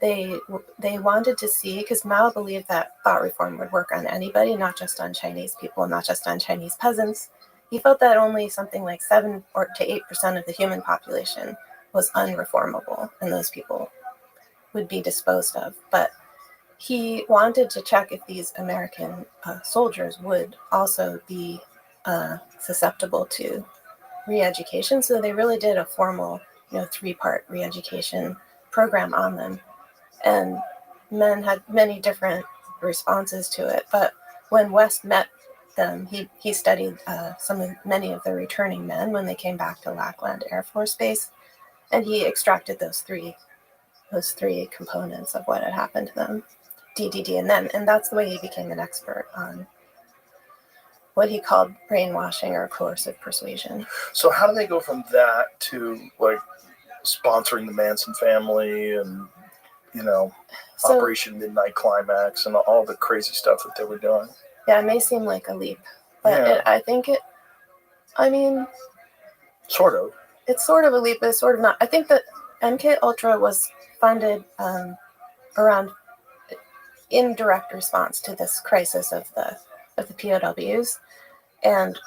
they wanted to see, because Mao believed that thought reform would work on anybody, not just on Chinese people, not just on Chinese peasants. He felt that only something like 7 to 8% of the human population was unreformable, and those people would be disposed of. But he wanted to check if these American soldiers would also be susceptible to re-education. So they really did a formal, 3-part re-education program on them. And men had many different responses to it. But when West met them, he studied many of the returning men when they came back to Lackland Air Force Base, and he extracted those three components of what had happened to them, DDD and them, and that's the way he became an expert on what he called brainwashing or coercive persuasion. So how do they go from that to like sponsoring the Manson family and Operation Midnight Climax and all the crazy stuff that they were doing? Yeah, it may seem like a leap, but I think sort of. It's sort of a leap, but it's sort of not. I think that MK Ultra was funded around in direct response to this crisis of the POWs, and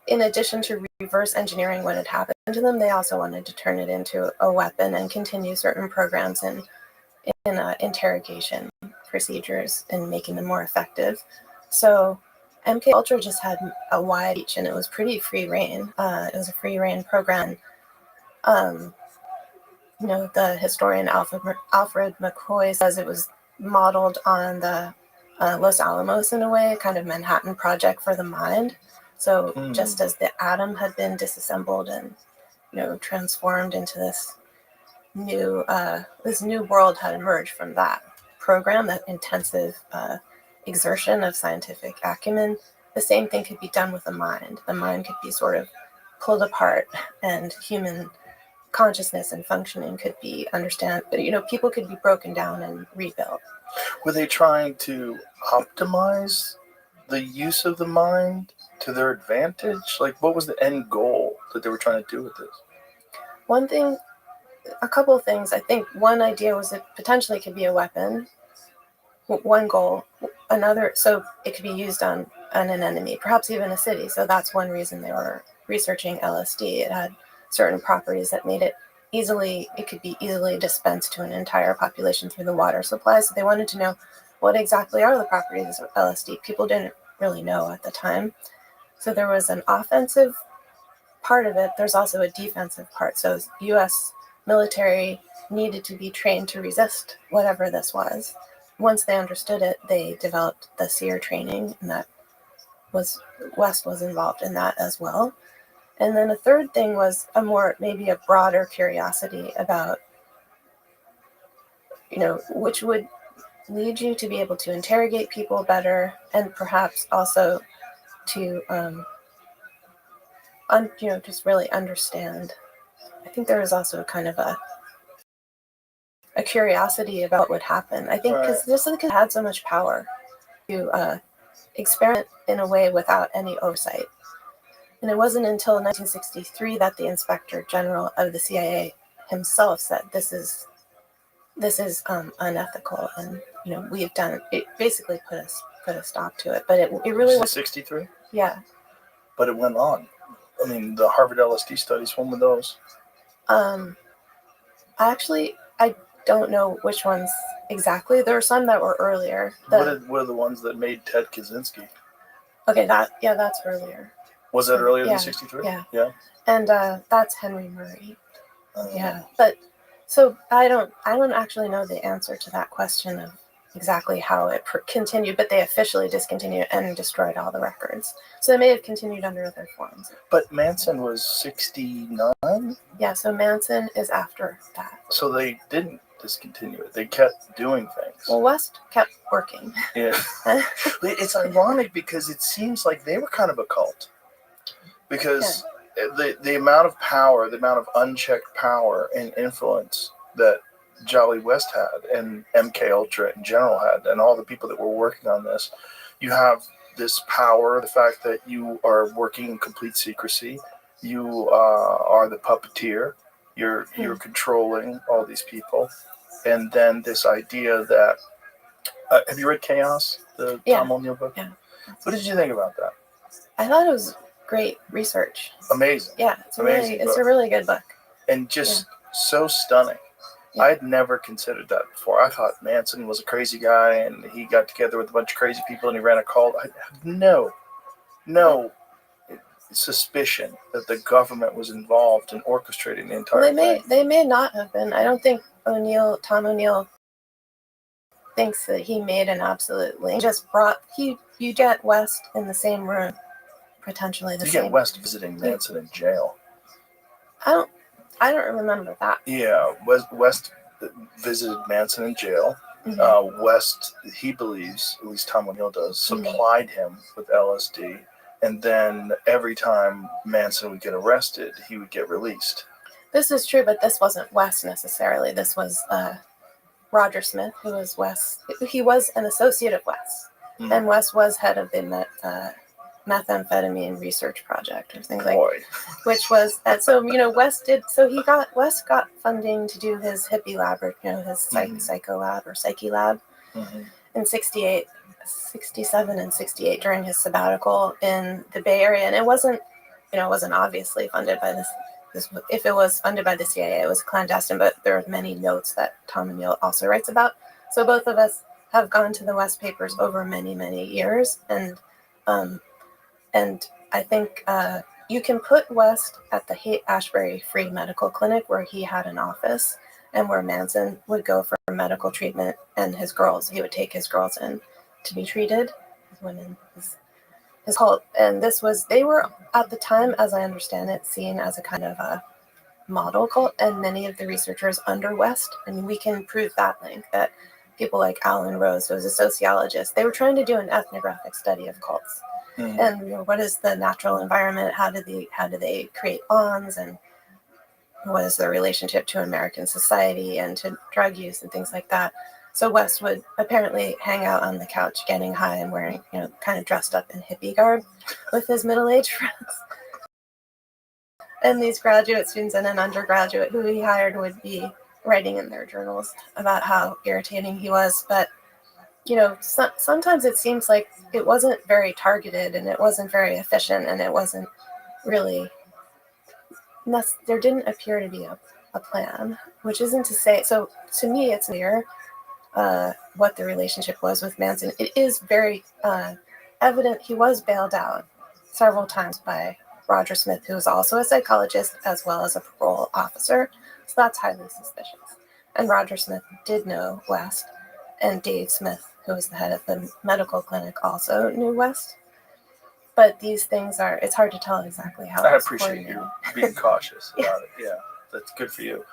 in addition to reverse engineering what had happened to them, they also wanted to turn it into a weapon and continue certain programs in interrogation procedures and making them more effective. So MK Ultra just had a wide reach, and it was pretty free reign. It was a free reign program. The historian Alfred McCoy says it was modeled on the Los Alamos in a way, kind of Manhattan Project for the mind. So just as the atom had been disassembled and transformed into this new world had emerged from that program, that intensive exertion of scientific acumen, the same thing could be done with the mind. The mind could be sort of pulled apart, and human consciousness and functioning could be people could be broken down and rebuilt. Were they trying to optimize the use of the mind to their advantage? Like, what was the end goal that they were trying to do with this? A couple of things. I think one idea was it potentially could be a weapon. One goal. Another, so it could be used on an enemy, perhaps even a city. So that's one reason they were researching LSD. It had certain properties that made it could be easily dispensed to an entire population through the water supply. So they wanted to know what exactly are the properties of LSD. People didn't really know at the time. So there was an offensive part of it. There's also a defensive part. So U.S. military needed to be trained to resist whatever this was. Once they understood it, they developed the SEER training, and West was involved in that as well. And then a third thing was maybe a broader curiosity about, which would lead you to be able to interrogate people better, and perhaps also to, just really understand. I think there was also kind of a a curiosity about what would happen. I think because just because it had so much power to experiment in a way without any oversight. And it wasn't until 1963 that the Inspector General of the CIA himself said, this is unethical, and we've done it. Basically put a stop to it. But it really was 63. Yeah. But it went on. I mean, the Harvard LSD studies. When were those? I don't know which ones exactly. There were some that were earlier. What are the ones that made Ted Kaczynski? Okay, that's earlier. Was that earlier than 63? Yeah. And that's Henry Murray. Yeah, but so I don't actually know the answer to that question of exactly how it continued, but they officially discontinued and destroyed all the records. So they may have continued under other forms. But Manson was 69? Yeah, so Manson is after that. So they didn't discontinue it. They kept doing things. Well, West kept working. Yeah. It's ironic because it seems like they were kind of a cult. Because the amount of power, the amount of unchecked power and influence that Jolly West had and MK Ultra in general had, and all the people that were working on this, you have this power, the fact that you are working in complete secrecy, you are the puppeteer, you're controlling all these people, and then this idea that have you read Chaos, the Tom O'Neill book? Yeah. What did you think about that? I thought it was great research. Amazing. Yeah, it's a really good book. And just so stunning. Yeah. I had never considered that before. I thought Manson was a crazy guy and he got together with a bunch of crazy people and he ran a cult. I had no suspicion that the government was involved in orchestrating the entire thing. They may not have been. I don't think Tom O'Neill thinks that he made an absolute link. You get West in the same room, potentially the same. You get West visiting Manson in jail. I don't remember that. Yeah, West visited Manson in jail. Mm-hmm. West, he believes, at least Tom O'Neill does, supplied him with LSD. And then every time Manson would get arrested, he would get released. This is true, but this wasn't West necessarily. This was Roger Smith, who was West. He was an associate of West. Mm-hmm. And West was head of the methamphetamine research project or things which was so West got funding to do his hippie lab, or his psycho lab or psyche lab in 67 and 68 during his sabbatical in the Bay Area, and it wasn't obviously funded by this. If it was funded by the CIA, it was clandestine, but there are many notes that Tom O'Neill also writes about. So both of us have gone to the West papers over many, many years, and I think you can put West at the Haight-Ashbury Free Medical Clinic, where he had an office and where Manson would go for medical treatment, and he would take his girls in to be treated, his women, his cult. And they were, at the time, as I understand it, seen as a kind of a model cult, and many of the researchers under West, and we can prove that link, that people like Alan Rose, who was a sociologist, they were trying to do an ethnographic study of cults. And what is the natural environment? How do they create bonds? And what is their relationship to American society and to drug use and things like that? So West would apparently hang out on the couch getting high and wearing, kind of dressed up in hippie garb with his middle-aged friends. And these graduate students and an undergraduate who he hired would be writing in their journals about how irritating he was. But sometimes it seems like it wasn't very targeted, and it wasn't very efficient, and it wasn't really, there didn't appear to be a plan, which isn't to say, so to me it's clear what the relationship was with Manson. It is very evident he was bailed out several times by Roger Smith, who was also a psychologist as well as a parole officer, so that's highly suspicious. And Roger Smith did know West, and Dave Smith, who was the head of the medical clinic, also knew West. But these things it's hard to tell exactly how. I appreciate you being cautious about it. Yeah, that's good for you.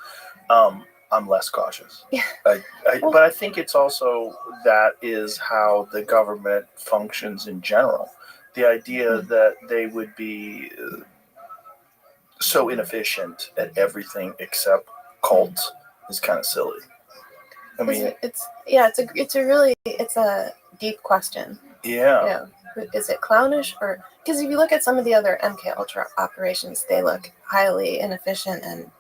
I'm less cautious. Yeah. But I think it's also that is how the government functions in general. The idea that they would be so inefficient at everything except cults is kind of silly. I mean, it's a deep question. yeah. You know, is it clownish, or because if you look at some of the other MK Ultra operations, they look highly inefficient, and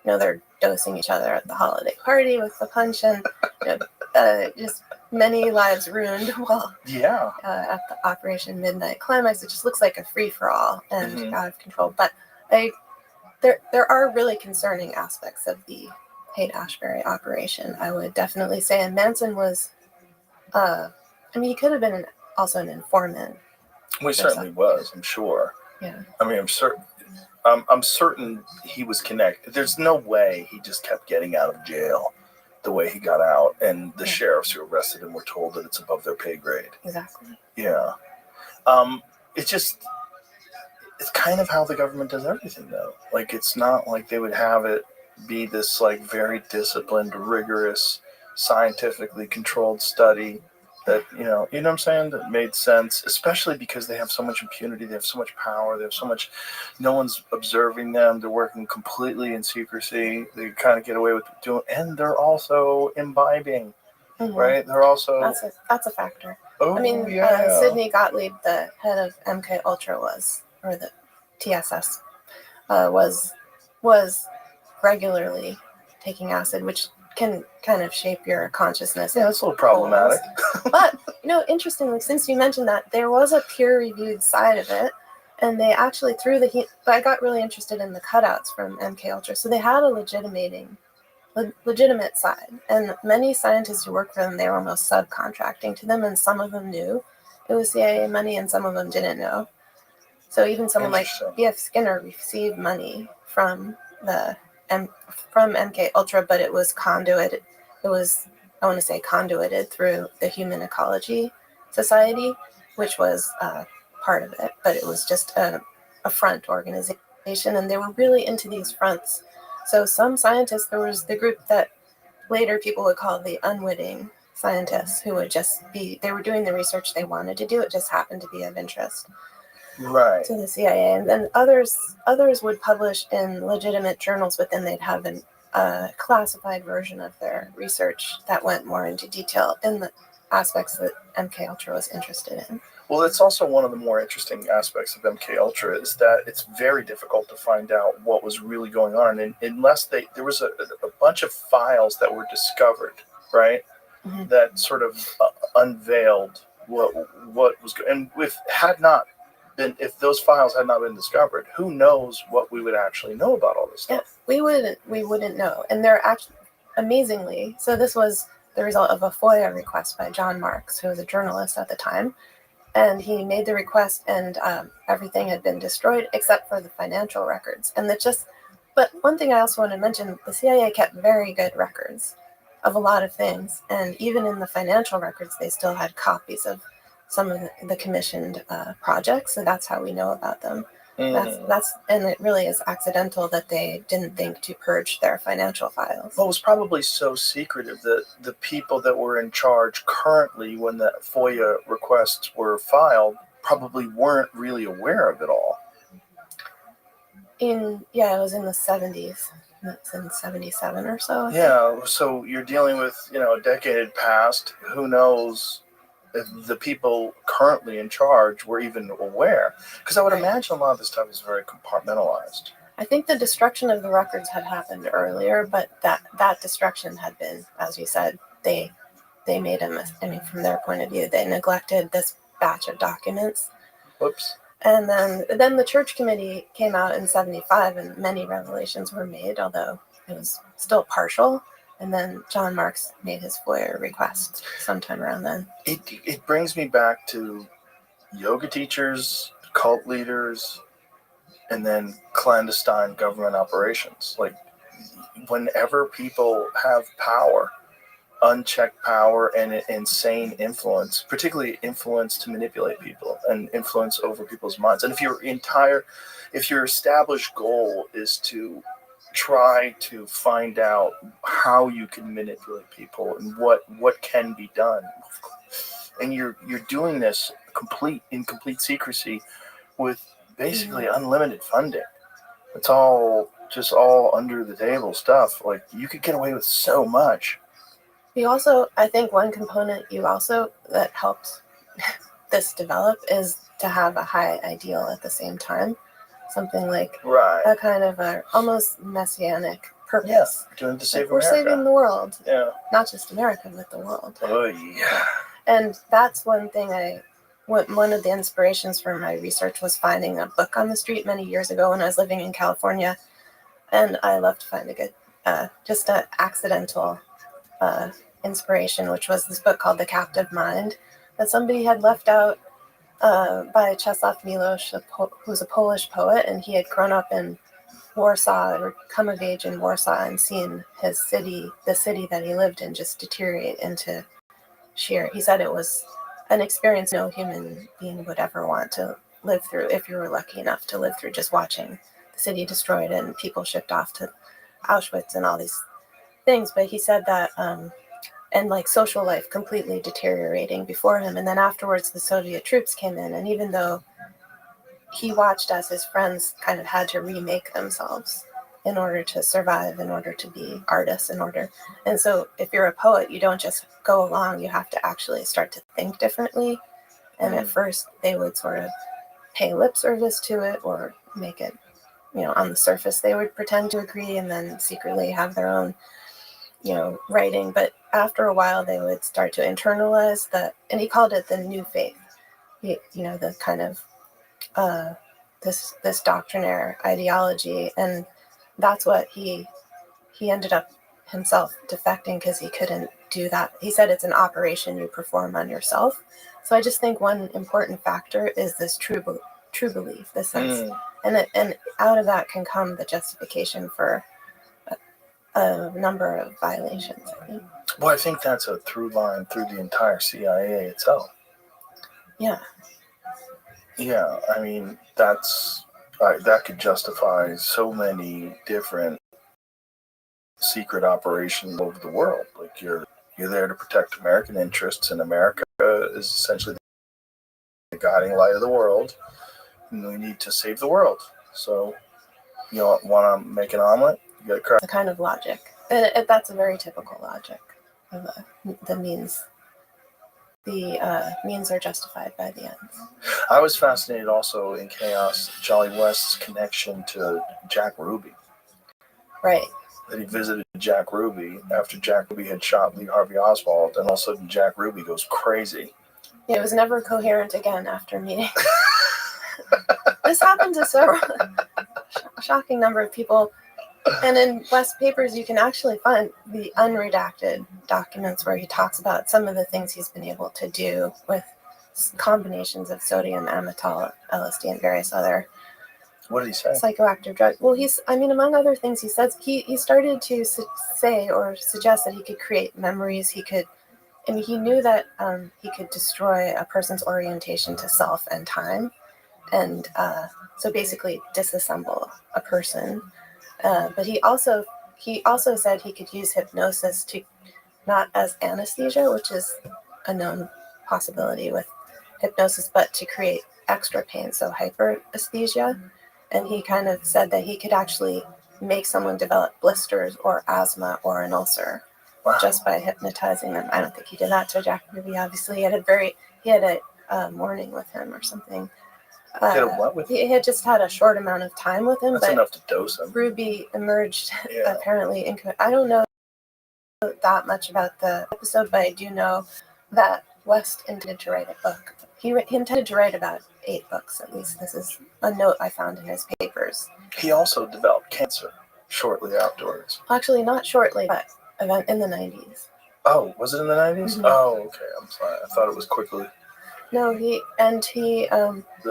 they're dosing each other at the holiday party with the punch, and just many lives ruined while at the Operation Midnight Climax. It just looks like a free for all and out of control. But there are really concerning aspects of the Haight-Ashbury operation, I would definitely say. And Manson was, he could have been also an informant. Well, he certainly was, I'm sure. Yeah. I mean, I'm certain he was connected. There's no way he just kept getting out of jail the way he got out, and the sheriffs who arrested him were told that it's above their pay grade. Exactly. Yeah. It's kind of how the government does everything, though. Like, it's not like they would have it be this, like, very disciplined, rigorous, scientifically controlled study that, you know what I'm saying, that made sense, especially because they have so much impunity, they have so much power, they have so much, no one's observing them, they're working completely in secrecy, they kind of get away with doing, and they're also imbibing, right? They're also... That's a factor. Oh, Sidney Gottlieb, the head of MK Ultra or the TSS, was regularly taking acid, which can kind of shape your consciousness. Yeah, it's a little problematic. But, interestingly, since you mentioned that, there was a peer-reviewed side of it, and they actually I got really interested in the cutouts from MK Ultra, so they had a legitimate side, and many scientists who worked for them, they were almost subcontracting to them, and some of them knew it was CIA money, and some of them didn't know. So even someone like B.F. Skinner received money from MK Ultra, but it was conduited. It was, I want to say, conduited through the Human Ecology Society, which was part of it, but it was just a front organization, and they were really into these fronts. So some scientists, there was the group that later people would call the unwitting scientists, who would they were doing the research they wanted to do, it just happened to be of interest. Right. To the CIA, and then others would publish in legitimate journals, but then they'd have a classified version of their research that went more into detail in the aspects that MK Ultra was interested in. Well, that's also one of the more interesting aspects of MK Ultra, is that it's very difficult to find out what was really going on, and unless there was a bunch of files that were discovered, right, that sort of unveiled what was going. And if those files had not been discovered, who knows what we would actually know about all this stuff? Yeah, we wouldn't know. And they're actually, amazingly, so this was the result of a FOIA request by John Marks, who was a journalist at the time. And he made the request, and everything had been destroyed except for the financial records. But one thing I also want to mention, the CIA kept very good records of a lot of things. And even in the financial records, they still had copies of some of the commissioned projects, so that's how we know about them. And it really is accidental that they didn't think to purge their financial files. Well, it was probably so secretive that the people that were in charge currently, when the FOIA requests were filed, probably weren't really aware of it all. It was in the 70s. It's in 77 or so. Yeah, so you're dealing with, a decade had passed. Who knows if the people currently in charge were even aware? Because I would imagine a lot of this stuff is very compartmentalized. I think the destruction of the records had happened earlier, but that destruction had been, as you said, they made from their point of view, they neglected this batch of documents. Whoops. And then the Church Committee came out in 75, and many revelations were made, although it was still partial. And then John Marks made his FOIA request sometime around then. It brings me back to yoga teachers, cult leaders, and then clandestine government operations. Like, whenever people have power, unchecked power, and insane influence, particularly influence to manipulate people and influence over people's minds. And if your established goal is to try to find out how you can manipulate people and what can be done, and you're doing this in complete secrecy with basically unlimited funding. It's all under the table stuff. Like, you could get away with so much. I think one component that helped this develop is to have a high ideal at the same time. Something like a kind of a almost messianic purpose. Yes, doing to save America. We're saving the world. Yeah. Not just America, but the world. Oh, yeah. And that's one thing one of the inspirations for my research was finding a book on the street many years ago when I was living in California. And I love to find a good, just an accidental inspiration, which was this book called The Captive Mind that somebody had left out by Czesław Miłosz, who's a Polish poet, and he had grown up in Warsaw or come of age in Warsaw and seen the city that he lived in, just deteriorate into sheer. He said it was an experience no human being would ever want to live through if you were lucky enough to live through, just watching the city destroyed and people shipped off to Auschwitz and all these things. But he said that and like social life completely deteriorating before him, and then afterwards the Soviet troops came in, and even though he watched as his friends kind of had to remake themselves in order to survive, in order to be artists, and so if you're a poet, you don't just go along, you have to actually start to think differently. And at first they would sort of pay lip service to it or make it, on the surface they would pretend to agree and then secretly have their own writing. But after a while they would start to internalize and he called it the new faith, the kind of this doctrinaire ideology. And that's what he ended up himself defecting, because he couldn't do that. He said it's an operation you perform on yourself. So I just think one important factor is this true belief, this sense, and out of that can come the justification for a number of violations, I think. Well, I think that's a through line through the entire CIA itself. Yeah. Yeah, I mean, that could justify so many different secret operations over the world. Like you're there to protect American interests, and America is essentially the guiding light of the world, and we need to save the world. So, want to make an omelet? You got to crack. The kind of logic, and that's a very typical logic of the means. The means are justified by the ends. I was fascinated also in Chaos, Jolly West's connection to Jack Ruby. Right. That he visited Jack Ruby after Jack Ruby had shot Lee Harvey Oswald, and all of a sudden Jack Ruby goes crazy. Yeah, it was never coherent again after meeting. This happened to a shocking number of people. And in West's papers, you can actually find the unredacted documents where he talks about some of the things he's been able to do with combinations of sodium, amytal, LSD, and various other What did he say? psychoactive drugs. Well, among other things, he says he started to say or suggest that he could create memories. He knew that he could destroy a person's orientation to self and time, and so basically disassemble a person. But he also said he could use hypnosis to, not as anesthesia, which is a known possibility with hypnosis, but to create extra pain, so hyperesthesia. And he kind of said that he could actually make someone develop blisters or asthma or an ulcer just by hypnotizing them. I don't think he did that to Jack Ruby. Obviously, he had a morning with him or something. He had a what with him? He had just had a short amount of time with him. That's enough to dose him. Ruby emerged apparently. I don't know that much about the episode, but I do know that West intended to write a book. He intended to write about 8 books, at least. This is a note I found in his papers. He also developed cancer shortly afterwards. Actually, not shortly, but in the 90s. Oh, was it in the 90s? Mm-hmm. Oh, okay. I'm sorry. I thought it was quickly. No,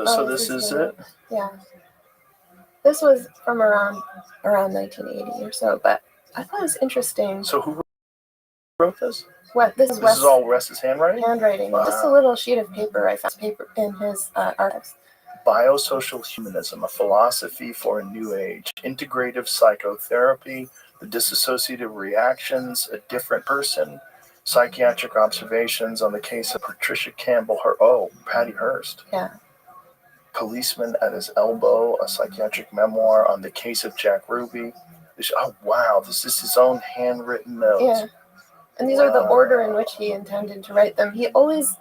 So this is it? Yeah. This was from around 1980 or so, but I thought it was interesting. So who wrote this? This is all Wes's handwriting? Wow. Just a little sheet of paper. I found in his archives. Biosocial Humanism, a philosophy for a new age. Integrative psychotherapy, the dissociative reactions, a different person. Psychiatric observations on the case of Patricia Campbell, Patty Hearst. Yeah. Policeman at his elbow, a psychiatric memoir on the case of Jack Ruby. Oh, wow, this is his own handwritten notes. Yeah. And these are the order in which he intended to write them. He always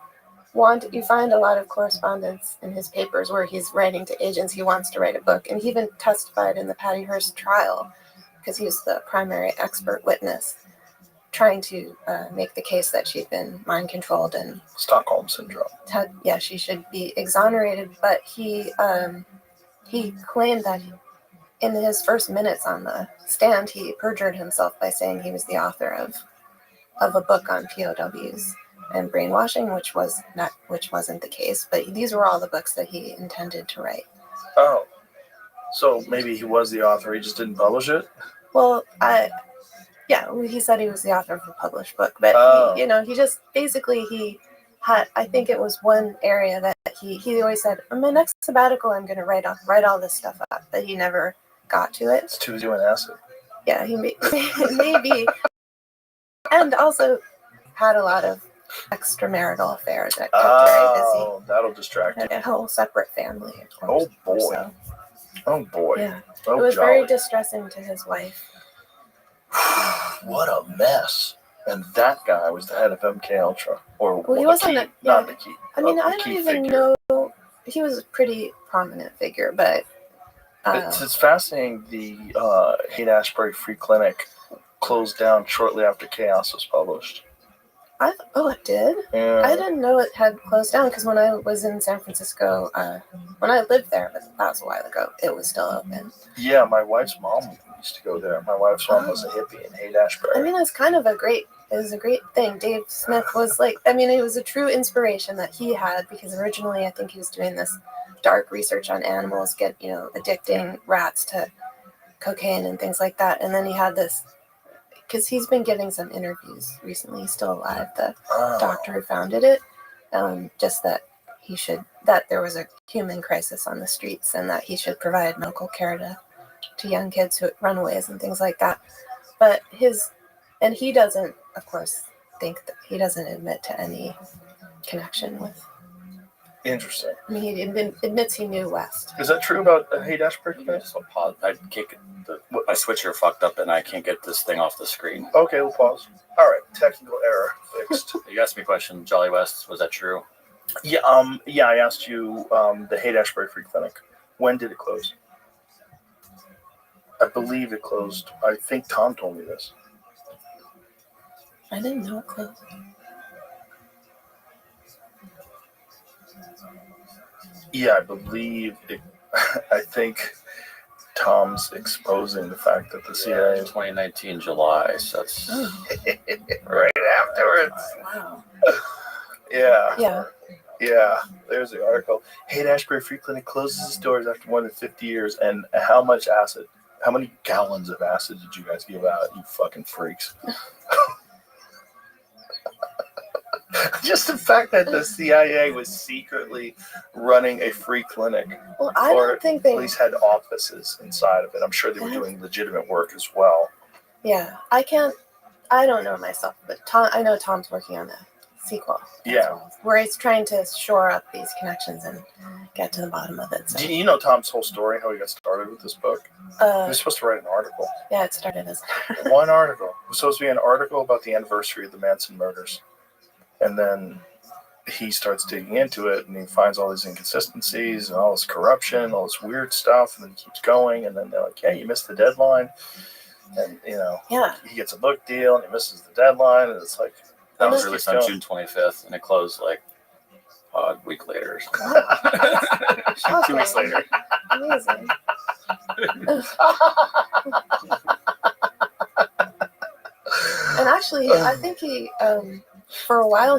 you find a lot of correspondence in his papers where he's writing to agents he wants to write a book. And he even testified in the Patty Hearst trial because he was the primary expert witness, trying to make the case that she'd been mind controlled and Stockholm syndrome. She should be exonerated. But he claimed that in his first minutes on the stand, he perjured himself by saying he was the author of a book on POWs and brainwashing, which wasn't the case. But these were all the books that he intended to write. Oh, so maybe he was the author, he just didn't publish it? Well, he said he was the author of a published book, but he just basically I think it was one area that he always said, on my next sabbatical, I'm going to write all this stuff up, but he never got to it. It's too doing acid. Yeah, he maybe, and also had a lot of extramarital affairs that kept very busy. That'll distract you. Had a whole separate family. Oh boy. So. Oh boy. Yeah. Oh, it was jolly. very distressing to his wife. What a mess. And that guy was the head of MK Ultra, or well, he wasn't not the key. I mean, I the don't even know. He was a pretty prominent figure, but it's fascinating. The Haight-Ashbury Free Clinic closed down shortly after Chaos was published. It did? Yeah. I didn't know it had closed down because when I was in San Francisco, when I lived there, but that was a while ago, it was still open. Yeah, my wife's mom used to go there. My wife's mom was a hippie in Haight-Ashbury. I mean, it was a great thing. Dave Smith was it was a true inspiration that he had, because originally I think he was doing this dark research on animals, addicting rats to cocaine and things like that. And then he had this, because he's been giving some interviews recently. He's still alive, the doctor who founded it. Just that that there was a human crisis on the streets and that he should provide medical care to young kids who runaways and things like that. But he doesn't, of course, he doesn't admit to any connection with. Interesting. I mean, he admits he knew West. Is that true about Haight-Ashbury? So pause. I can't get my switcher fucked up and I can't get this thing off the screen. Okay, we'll pause. All right, technical error fixed. You asked me a question. Jolly West, was that true? Yeah. I asked you the Haight-Ashbury Free Clinic. When did it close? I believe it closed. I think Tom told me this. I didn't know it closed. Yeah, I believe it. I think Tom's exposing the fact that the CIA... 2019 July, so that's right afterwards. Wow. Yeah. Yeah, there's the article. Haight-Ashbury Free Clinic closes its doors after more than 50 years. And how many gallons of acid did you guys give out, you fucking freaks? Just the fact that the CIA was secretly running a free clinic. Well, I don't think they... at least had offices inside of it. I'm sure they were doing legitimate work as well. Yeah, I don't know myself, but I know Tom's working on a sequel. Yeah. Where he's trying to shore up these connections and get to the bottom of it. So. Do you know Tom's whole story, how he got started with this book? He was supposed to write an article. Yeah, it started as... One article. It was supposed to be an article about the anniversary of the Manson murders. And then he starts digging into it, and he finds all these inconsistencies and all this corruption, all this weird stuff, and then he keeps going, and then they're like, you missed the deadline. And, he gets a book deal, and he misses the deadline, and it's like... That was released on June 25th, and it closed a week later. Or something. 2 weeks later. Amazing. And actually, I think he... for a while,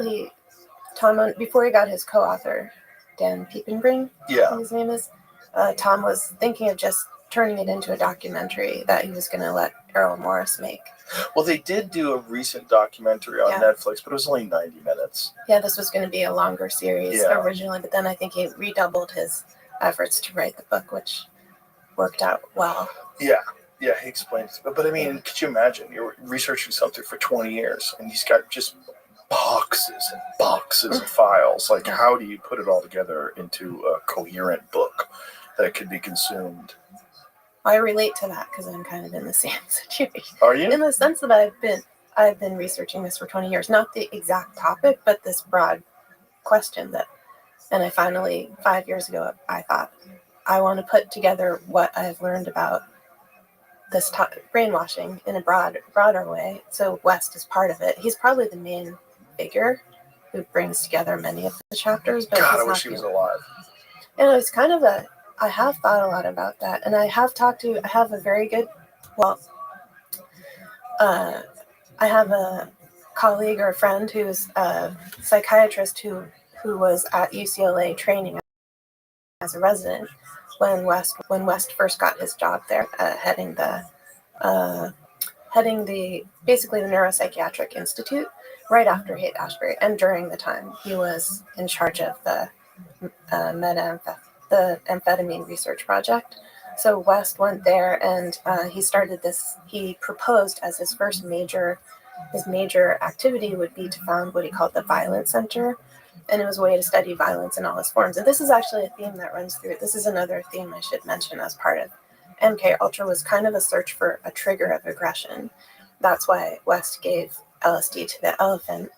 Tom, before he got his co-author, Dan Piepenbring, his name is, Tom was thinking of just turning it into a documentary that he was going to let Errol Morris make. Well, they did do a recent documentary on Netflix, but it was only 90 minutes. Yeah, this was going to be a longer series originally, but then I think he redoubled his efforts to write the book, which worked out well. Yeah, he explained it. But I mean, could you imagine? You're researching something for 20 years, and he's got just boxes and boxes of files. Like, how do you put it all together into a coherent book that could be consumed? I relate to that because I'm kind of in the same situation. Are you? In the sense that I've been researching this for 20 years, not the exact topic, but this broad question and I finally, 5 years ago, I thought, I want to put together what I've learned about this brainwashing in a broader way. So West is part of it. He's probably the main figure who brings together many of the chapters. But God, I wish he was alive. And it's kind of I have thought a lot about that. And I have a very good, I have a colleague or a friend who's a psychiatrist who was at UCLA training as a resident when West first got his job there, heading the basically the Neuropsychiatric Institute right after Haight-Ashbury, and during the time he was in charge of the amphetamine research project. So West went there and he proposed as his major activity would be to found what he called the Violence Center. And it was a way to study violence in all its forms. And this is actually a theme that runs through it. This is another theme I should mention as part of MK Ultra, was kind of a search for a trigger of aggression. That's why West gave LSD to the elephant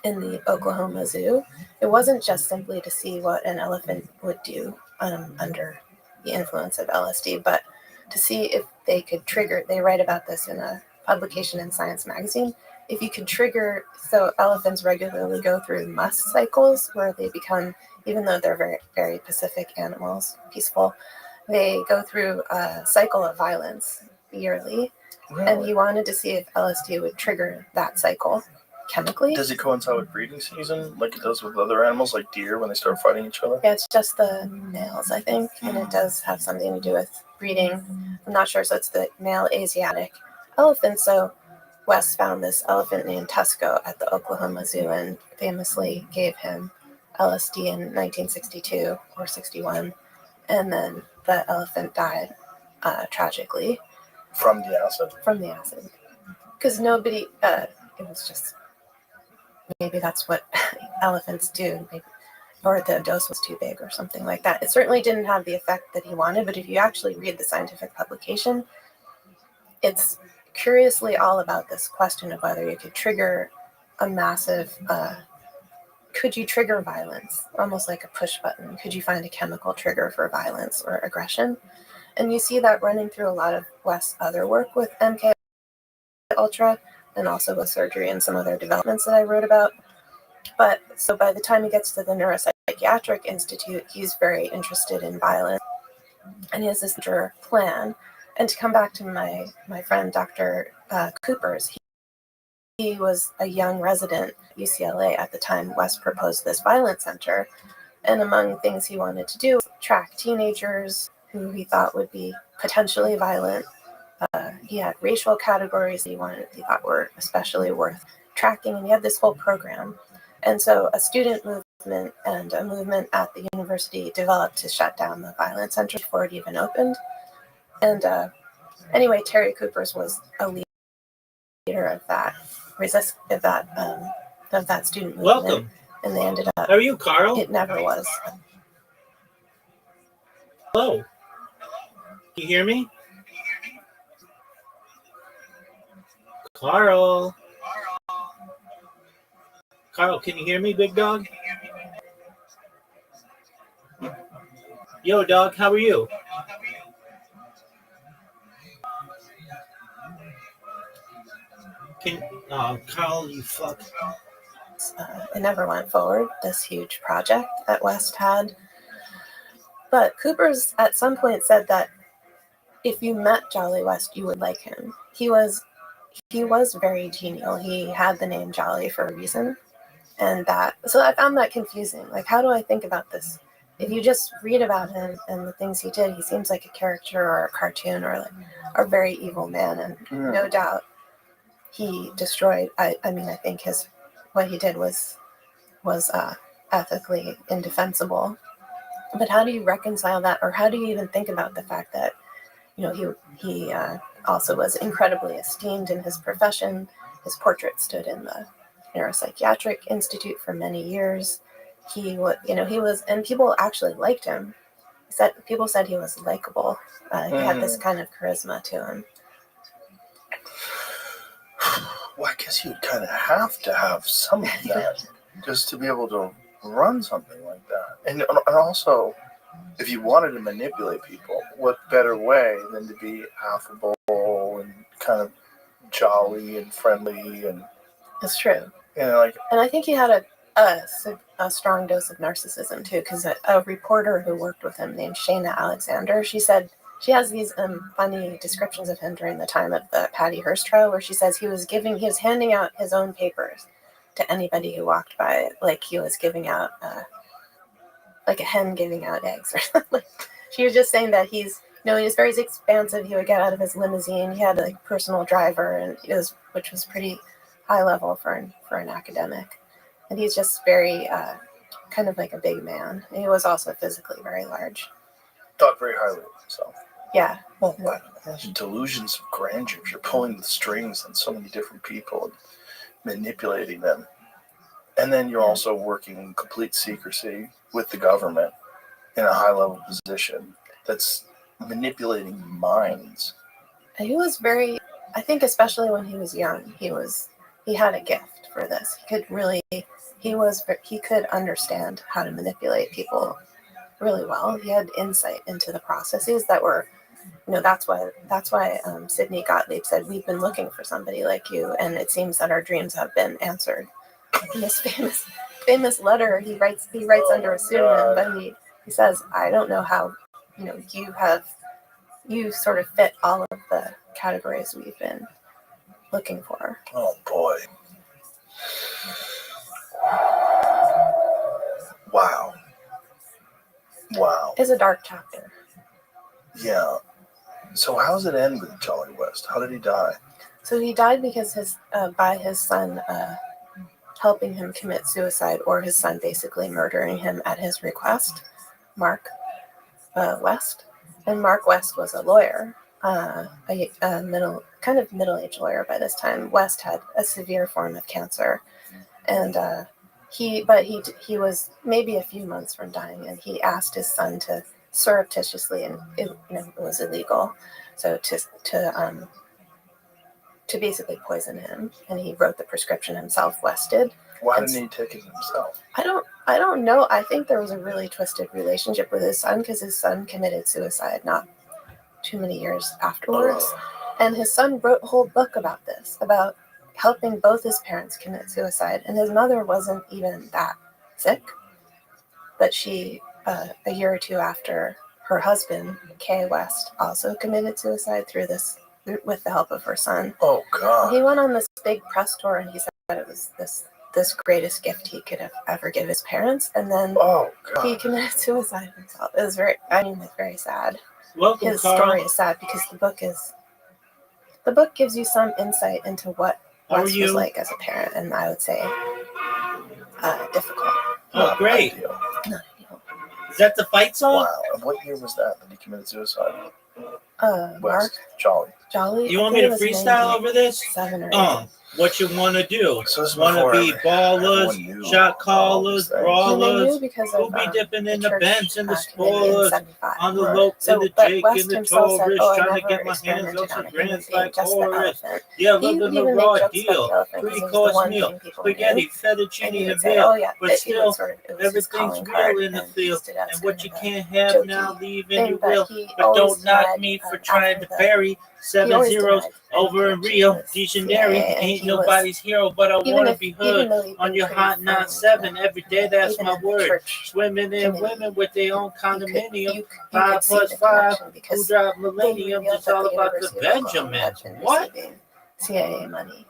in the Oklahoma Zoo. It wasn't just simply to see what an elephant would do under the influence of LSD, but to see if they could trigger. They write about this in a publication in Science magazine. If you could trigger, so elephants regularly go through must cycles where they become, even though they're very, very pacific animals, peaceful, they go through a cycle of violence yearly. Really? And he wanted to see if LSD would trigger that cycle chemically. Does it coincide with breeding season like it does with other animals like deer when they start fighting each other? Yeah, it's just the males, I think, and it does have something to do with breeding. I'm not sure, so it's the male Asiatic elephant. So West found this elephant named Tusco at the Oklahoma Zoo and famously gave him LSD in 1962 or 61, and then the elephant died tragically. From the acid? From the acid. Because nobody, it was just, maybe that's what elephants do, maybe, or the dose was too big or something like that. It certainly didn't have the effect that he wanted, but if you actually read the scientific publication, it's curiously all about this question of whether you could trigger a massive, could you trigger violence? Almost like a push button. Could you find a chemical trigger for violence or aggression? And you see that running through a lot of West's other work with MK Ultra, and also with surgery and some other developments that I wrote about. But so by the time he gets to the Neuropsychiatric Institute, he's very interested in violence, and he has this major plan. And to come back to my friend Dr. Cooper's, he was a young resident at UCLA at the time West proposed this violence center, and among things he wanted to do was track teenagers who he thought would be potentially violent. He had racial categories he thought were especially worth tracking, and he had this whole program. And so a student movement and a movement at the university developed to shut down the violence center before it even opened. And anyway, Terry Cooper's was a leader of that of that student movement. Welcome. And they ended up. How are you, Carl? It never was. Hello. Can you hear me? Carl. Carl, can you hear me, big dog? Yo, dog, how are you? Carl, you fuck. It never went forward, this huge project that West had. But Cooper's at some point said that if you met Jolly West, you would like him. He was very genial. He had the name Jolly for a reason. And so I found that confusing. Like, how do I think about this? If you just read about him and the things he did, he seems like a caricature or a cartoon or like a very evil man. And no doubt he destroyed, I think what he did was ethically indefensible. But how do you reconcile that? Or how do you even think about the fact that, he also was incredibly esteemed in his profession. His portrait stood in the Neuropsychiatric Institute for many years. He was, and people actually liked him. People said he was likable. He had this kind of charisma to him. Well, I guess you'd kind of have to have some of that just to be able to run something like that. And also, if you wanted to manipulate people, what better way than to be affable and kind of jolly and friendly and It's true. like. And I think he had a strong dose of narcissism too, because a reporter who worked with him named Shayna Alexander, she said she has these funny descriptions of him during the time of the Patty Hearst trial, where she says he was handing out his own papers to anybody who walked by, like he was giving out like a hen giving out eggs or something. She was just saying that he was very expansive. He would get out of his limousine. He had a personal driver, and which was pretty high level for an academic. And he's just very kind of like a big man. And he was also physically very large. Thought very highly of himself. Yeah. Well, imagine delusions of grandeur. If you're pulling the strings on so many different people and manipulating them. And then you're also working in complete secrecy with the government in a high-level position that's manipulating minds. And he was very, I think especially when he was young, he had a gift for this. He could understand how to manipulate people really well. He had insight into the processes that were, that's why Sidney Gottlieb said, "We've been looking for somebody like you, and it seems that our dreams have been answered." In this famous letter he writes under a pseudonym, but he says, "I don't know how, you sort of fit all of the categories we've been looking for." Oh boy. Wow. It's a dark chapter. Yeah. So how does it end with Jolly West? How did he die? So he died because by his son helping him commit suicide, or his son basically murdering him at his request, Mark West. And Mark West was a lawyer, a middle-aged lawyer by this time. West had a severe form of cancer, and he was maybe a few months from dying, and he asked his son to surreptitiously, and it was illegal, so to basically poison him, and he wrote the prescription himself. West did. Why didn't he take it himself? I don't know. I think there was a really twisted relationship with his son, because his son committed suicide not too many years afterwards. And his son wrote a whole book about this, about helping both his parents commit suicide. And his mother wasn't even that sick, but she, a year or two after her husband, Kay West, also committed suicide with the help of her son. Oh, God. And he went on this big press tour, and he said that it was this greatest gift he could have ever give his parents. And then he committed suicide himself. It was very sad. Welcome, His Carl. story is sad because the book gives you some insight into what West was like as a parent, and I would say difficult. Oh, great. Ideal. Not ideal. Is that the fight song? Wow. And what year was that he committed suicide? Mark West. Jolly. You want me to freestyle over this? 7 or 8. What you want to do? So this is Want to before be ballers, everyone knew shot all callers, these things. brawlers, Because who of be dipping in the church, bench and the committed in spoilers, 75. on the Right. lope So, and the but Jake West and the himself said, Taurus, "Oh, I trying to never get my hands experimented on some on a human grants being, like just the Taurus. elephant." Yeah, He look would at the even make raw jokes about the deal. elephant because it was the 3-course one meal, thing people spaghetti, knew. And fettuccine, he and would say, veal. "Oh yeah," But it was still, it was his everything's calling real card, in the and he field. used it as And what kind you of a can't have jokey now, leave thing, and you but will. he But always don't knock denied, me for trying after to bury he 7 always zeros denied over in that he Rio was de CIA, Janeiro. and Ain't he was, nobody's hero, but I want to be even hood though he'd on been your pretty hot firm 9-7 every day. That's even my in the word. church Swimming in community, women with their own you condominium. could 5 see the plus 5. connection, Who because dropped they millenniums? revealed It's that all the about the University of Oklahoma Benjamin. had been What? receiving CIA money.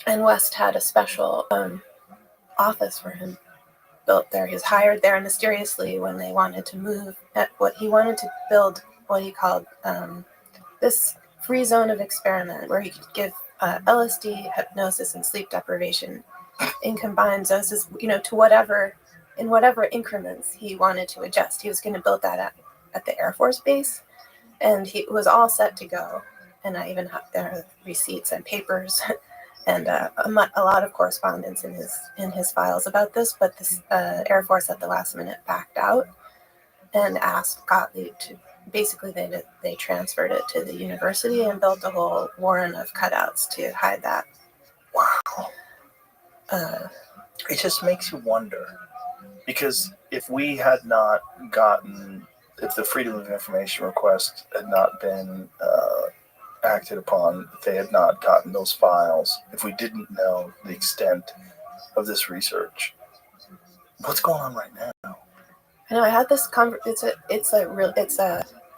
And West had a special office for him built there. He was hired there mysteriously when they wanted to move. He wanted to build what he called this free zone of experiment, where he could give LSD, hypnosis, and sleep deprivation in combined doses, to whatever increments he wanted to adjust. He was going to build that at the Air Force Base, and he was all set to go. And I even have there receipts and papers and a lot of correspondence in his files about this. But this Air Force at the last minute backed out and asked Gottlieb to basically they transferred it to the university and built a whole warren of cutouts to hide that. Wow. Uh, It just makes you wonder. Because if we had not gotten, if the Freedom of Information request had not been acted upon, if they had not gotten those files, if we didn't know the extent of this research, what's going on right now? I know I had this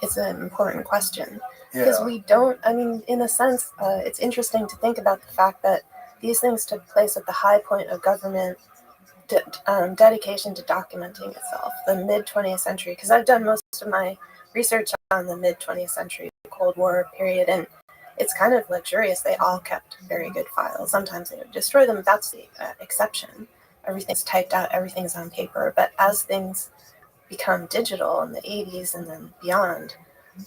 it's an important question because Yeah. we don't. I mean, in a sense, it's interesting to think about the fact that these things took place at the high point of government dedication to documenting itself, the mid 20th century. Because I've done most of my research on the mid 20th century, Cold War period, and it's kind of luxurious. They all kept very good files. Sometimes they would destroy them. That's the exception. Everything's typed out. Everything's on paper. But as things become digital in the 80s and then beyond,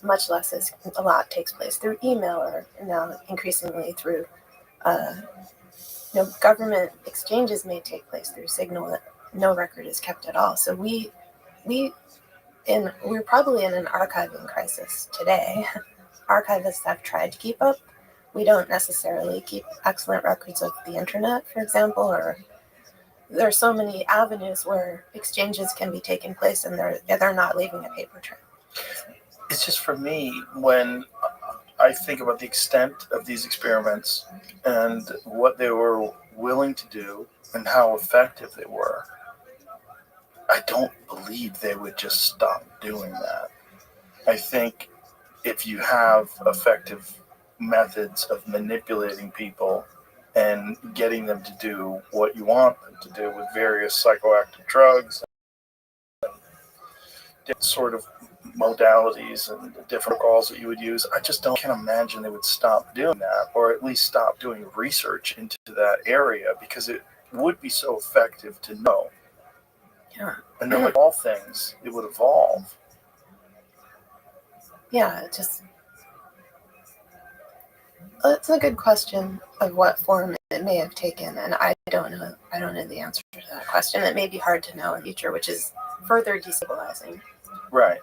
much less a lot takes place through email or now increasingly through government exchanges may take place through signal that no record is kept at all. So we're probably in an archiving crisis today. Archivists have tried to keep up. We don't necessarily keep excellent records of the internet, for example, or there are so many avenues where exchanges can be taking place and they're not leaving a paper trail. It's just, for me, when I think about the extent of these experiments and what they were willing to do and how effective they were, I don't believe they would just stop doing that. I think if you have effective methods of manipulating people and getting them to do what you want them to do with various psychoactive drugs and different sort of modalities and different calls that you would use, I just can't imagine they would stop doing that, or at least stop doing research into that area, because it would be so effective to know. Yeah. And then, like all things, it would evolve. Yeah, it's a good question of what form it may have taken, and I don't know the answer to that question. It may be hard to know in the future, which is further destabilizing. Right.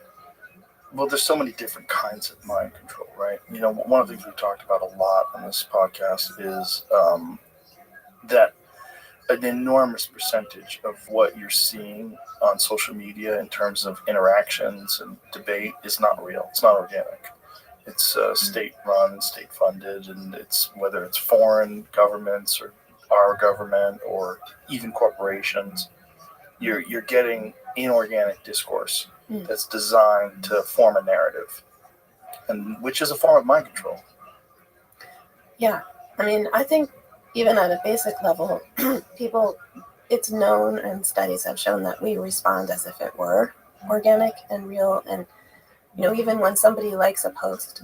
Well, there's so many different kinds of mind control, right? One of the things we've talked about a lot on this podcast is that an enormous percentage of what you're seeing on social media in terms of interactions and debate is not real. It's not organic. It's state-run, state-funded, and it's whether it's foreign governments or our government or even corporations, you're getting inorganic discourse that's designed to form a narrative, and which is a form of mind control. Yeah, I mean, I think even at a basic level, it's known and studies have shown that we respond as if it were organic and real. And, even when somebody likes a post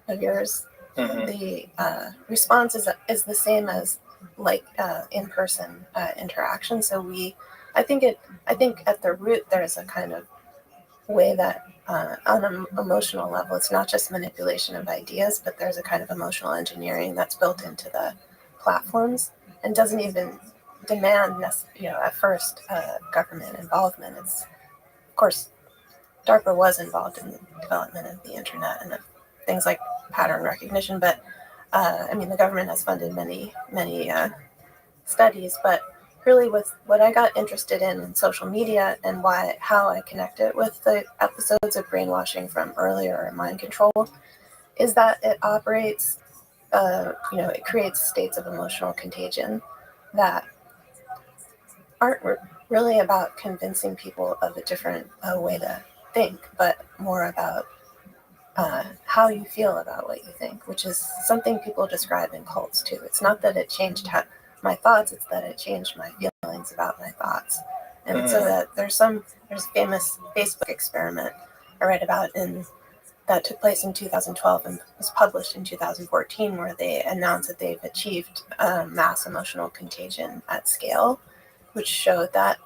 of yours, the response is the same as like in-person interaction. So I think at the root, there's a kind of way that on an emotional level, it's not just manipulation of ideas, but there's a kind of emotional engineering that's built into the platforms and doesn't even demand, at first government involvement. It's, of course, DARPA was involved in the development of the internet and things like pattern recognition, but the government has funded many studies, but really with what I got interested in social media and how I connect it with the episodes of brainwashing from earlier mind control is that it operates, it creates states of emotional contagion that aren't really about convincing people of a different way to think, but more about how you feel about what you think, which is something people describe in cults too. It's not that it changed my thoughts, it's that it changed my feelings about my thoughts. And so that there's a famous Facebook experiment I read about that took place in 2012 and was published in 2014, where they announced that they've achieved mass emotional contagion at scale, which showed that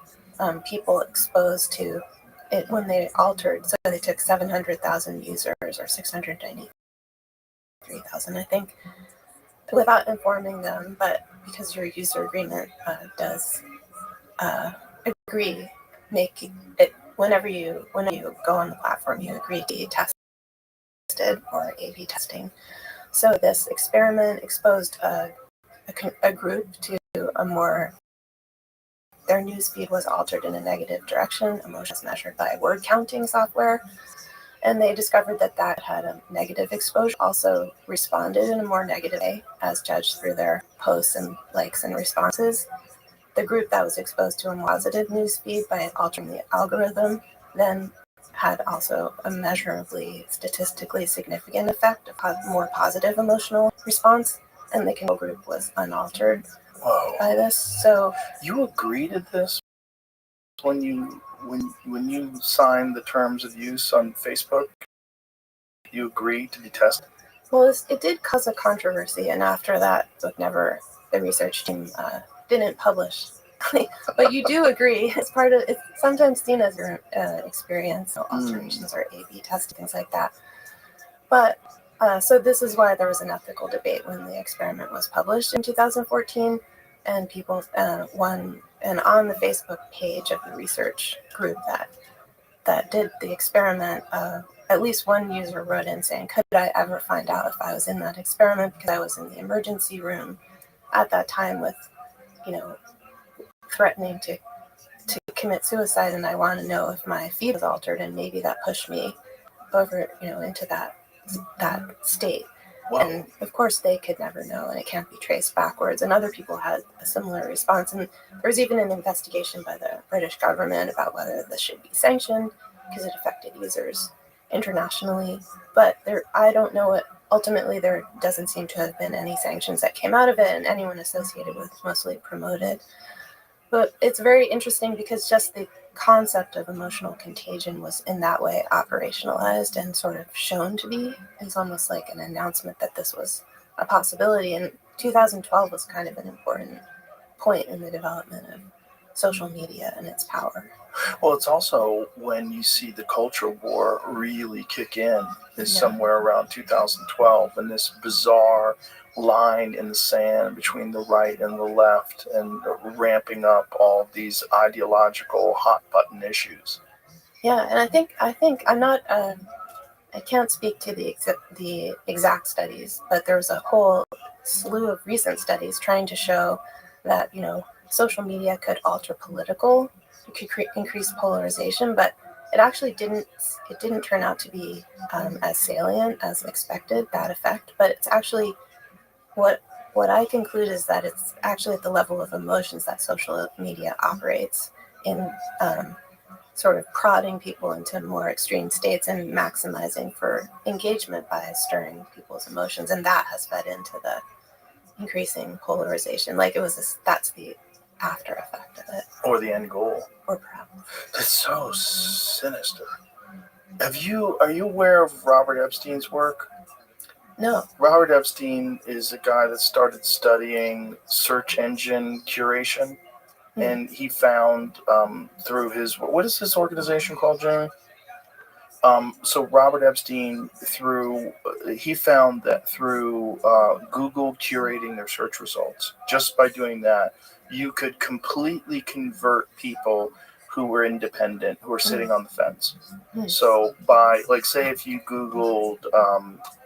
people exposed to it when they altered, so they took 700,000 users or 693,000, I think, without informing them, but because your user agreement does agree, make it whenever you go on the platform, you agree to test tested, or A/B testing. So this experiment exposed a group to their newsfeed was altered in a negative direction, emotions measured by word counting software, and they discovered that had a negative exposure, also responded in a more negative way as judged through their posts and likes and responses. The group that was exposed to a positive newsfeed by altering the algorithm then had also a measurably statistically significant effect of more positive emotional response, and the control group was unaltered by this. So you agree to this when you signed the terms of use on Facebook? You agree to be tested? Well, it did cause a controversy, and after that book the research team didn't publish. But you do agree. It's sometimes seen as your experience, alterations or A/B testing, things like that. But so this is why there was an ethical debate when the experiment was published in 2014, and people and on the Facebook page of the research group that did the experiment, at least one user wrote in saying, could I ever find out if I was in that experiment, because I was in the emergency room at that time with, threatening to commit suicide, and I want to know if my feed was altered, and maybe that pushed me over, into that state. Whoa. And of course they could never know, and it can't be traced backwards, and other people had a similar response, and there was even an investigation by the British government about whether this should be sanctioned because it affected users internationally. But I don't know it. Ultimately, there doesn't seem to have been any sanctions that came out of it, and anyone associated with mostly promoted. But it's very interesting because just the concept of emotional contagion was in that way operationalized and sort of shown to be. It's almost like an announcement that this was a possibility. And 2012 was kind of an important point in the development of social media and its power. Well, it's also when you see the culture war really kick in is somewhere around 2012, and this bizarre line in the sand between the right and the left, and ramping up all these ideological hot button issues. Yeah, and I think I'm not. I can't speak to the exact studies, but there's a whole slew of recent studies trying to show that social media could alter increase polarization, but it actually didn't. It didn't turn out to be as salient as expected, that effect. But it's actually what I conclude is that it's actually at the level of emotions that social media operates in, sort of prodding people into more extreme states and maximizing for engagement by stirring people's emotions, and that has fed into the increasing polarization. Like that's the after effect of it, or the end goal, or perhaps. It's so sinister. Are you aware of Robert Epstein's work? No. Robert Epstein is a guy that started studying search engine curation, and he found through what is his organization called, Jamie? So Robert Epstein, he found that through Google curating their search results, just by doing that, you could completely convert people who were independent, who were sitting on the fence. So by, say if you Googled,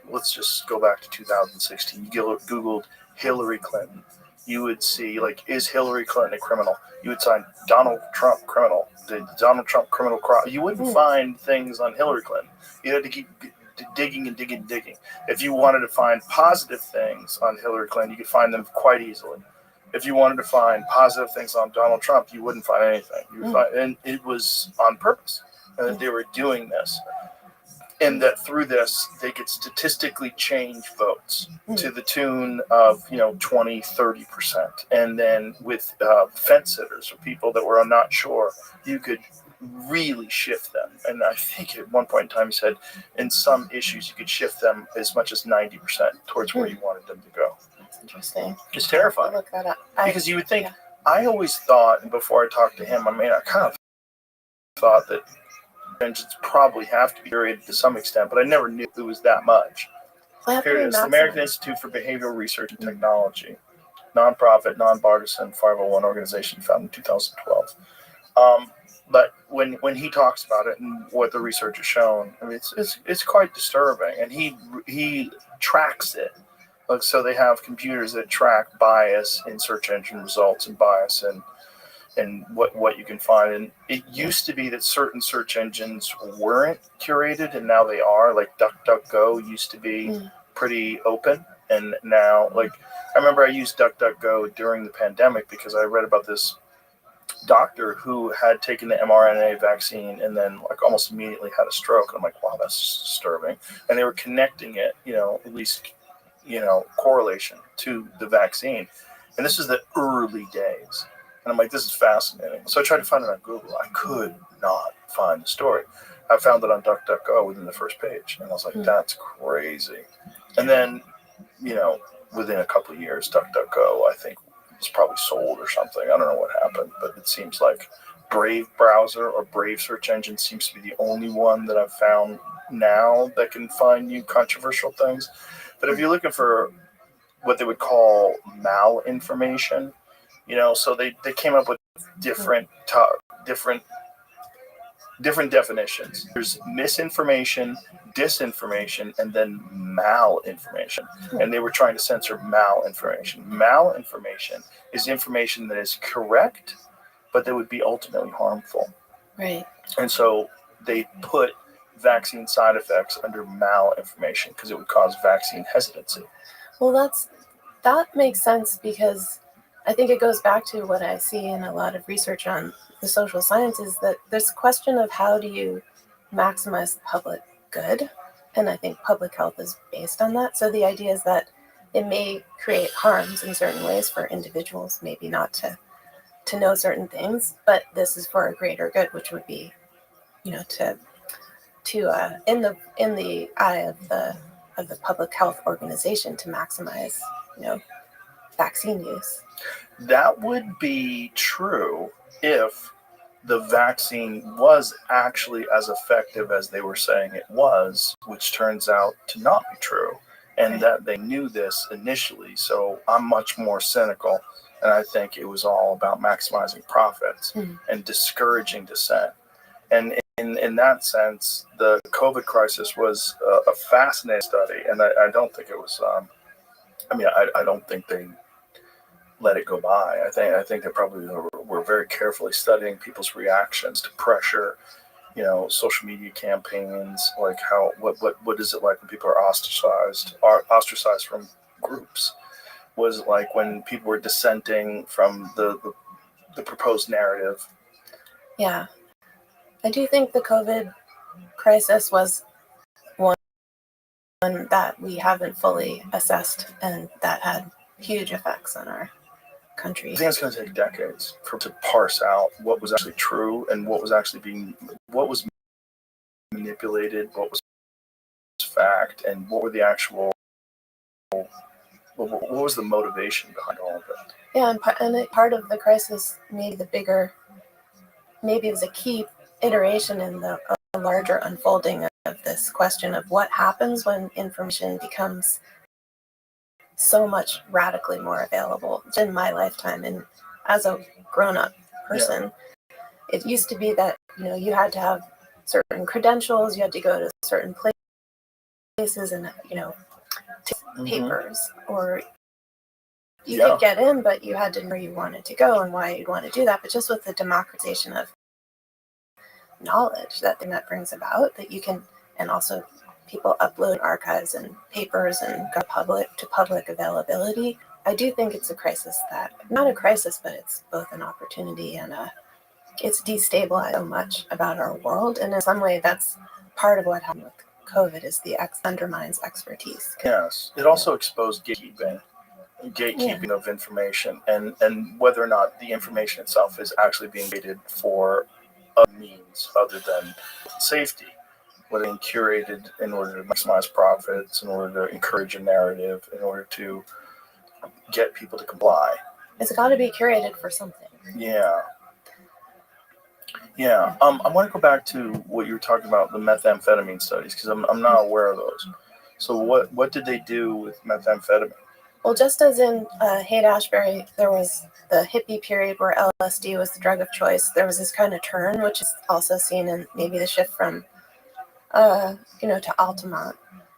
let's just go back to 2016, you Googled Hillary Clinton, you would see, is Hillary Clinton a criminal? You would sign Donald Trump criminal, the Donald Trump criminal crime. You wouldn't find things on Hillary Clinton. You had to keep digging and digging and digging. If you wanted to find positive things on Hillary Clinton, you could find them quite easily. If you wanted to find positive things on Donald Trump, you wouldn't find anything. And it was on purpose that they were doing this. And that through this, they could statistically change votes to the tune of, 20, 30%. And then with fence sitters or people that were not sure, you could really shift them. And I think at one point in time, he said, in some issues, you could shift them as much as 90% towards where you wanted them to go. That's interesting. It's terrifying. I'll look that up. Because you would think, I always thought, and before I talked to him, I kind of thought that engines probably have to be curated to some extent, but I never knew it was that much. Here it is, the American Institute for Behavioral Research and Technology, nonprofit, nonpartisan, 501 organization founded in 2012. But when when he talks about it and what the research has shown, I mean, it's quite disturbing, and he tracks it. Like, so they have computers that track bias in search engine results and bias and what you can find. And it used to be that certain search engines weren't curated, and now they are. Like DuckDuckGo used to be pretty open, and now, like, I remember I used DuckDuckGo during the pandemic because I read about this doctor who had taken the mRNA vaccine and then, like, almost immediately had a stroke. And I'm like, wow, that's disturbing. And they were connecting it, at least, correlation to the vaccine. And this is the early days. And I'm like, this is fascinating. So I tried to find it on Google. I could not find the story. I found it on DuckDuckGo within the first page. And I was like, that's crazy. And then, within a couple of years, DuckDuckGo, I think, was probably sold or something. I don't know what happened, but it seems like Brave browser or Brave search engine seems to be the only one that I've found now that can find you controversial things. But if you're looking for what they would call malinformation, so they came up with different definitions. There's misinformation, disinformation, and then malinformation. And they were trying to censor malinformation. Malinformation is information that is correct, but that would be ultimately harmful. Right. And so they put vaccine side effects under malinformation because it would cause vaccine hesitancy. Well, that makes sense, because I think it goes back to what I see in a lot of research on the social sciences, that there's a question of how do you maximize the public good, and I think public health is based on that. So the idea is that it may create harms in certain ways for individuals, maybe not to know certain things, but this is for a greater good, which would be, to in the eye of the public health organization, to maximize, vaccine use. That would be true if the vaccine was actually as effective as they were saying it was, which turns out to not be true, and that they knew this initially. So I'm much more cynical, and I think it was all about maximizing profits and discouraging dissent. And in that sense, the COVID crisis was a fascinating study, and I don't think it was. I don't think they let it go by. I think they probably were very carefully studying people's reactions to pressure, social media campaigns, like what is it like when people are ostracized from groups? Was it like when people were dissenting from the proposed narrative? Yeah. I do think the COVID crisis was one that we haven't fully assessed, and that had huge effects on our country. I think it's going to take decades to parse out what was actually true and what was manipulated, what was fact, and what were the actual, what was the motivation behind all of it. Yeah, and part of the crisis, maybe it was a key iteration in the larger unfolding of this question of what happens when information becomes so much radically more available. In my lifetime, and as a grown-up person, it used to be that you had to have certain credentials, you had to go to certain places and take papers, or you could get in, but you had to know where you wanted to go and why you'd want to do that. But just with the democratization of knowledge that brings about, that you can, and also people upload archives and papers and go public availability. I do think it's a crisis not a crisis, but it's both an opportunity and it's destabilized so much about our world. And in some way, that's part of what happened with COVID, is the undermines expertise. Yes, it also exposed gatekeeping of information, and whether or not the information itself is actually being gated for a means other than safety, whether it's curated in order to maximize profits, in order to encourage a narrative, in order to get people to comply. It's got to be curated for something. Yeah. I want to go back to what you were talking about, the methamphetamine studies, because I'm not aware of those. So what did they do with methamphetamine? Well, just as in Haight-Ashbury, there was the hippie period where LSD was the drug of choice. There was this kind of turn, which is also seen in maybe the shift from, to Altamont,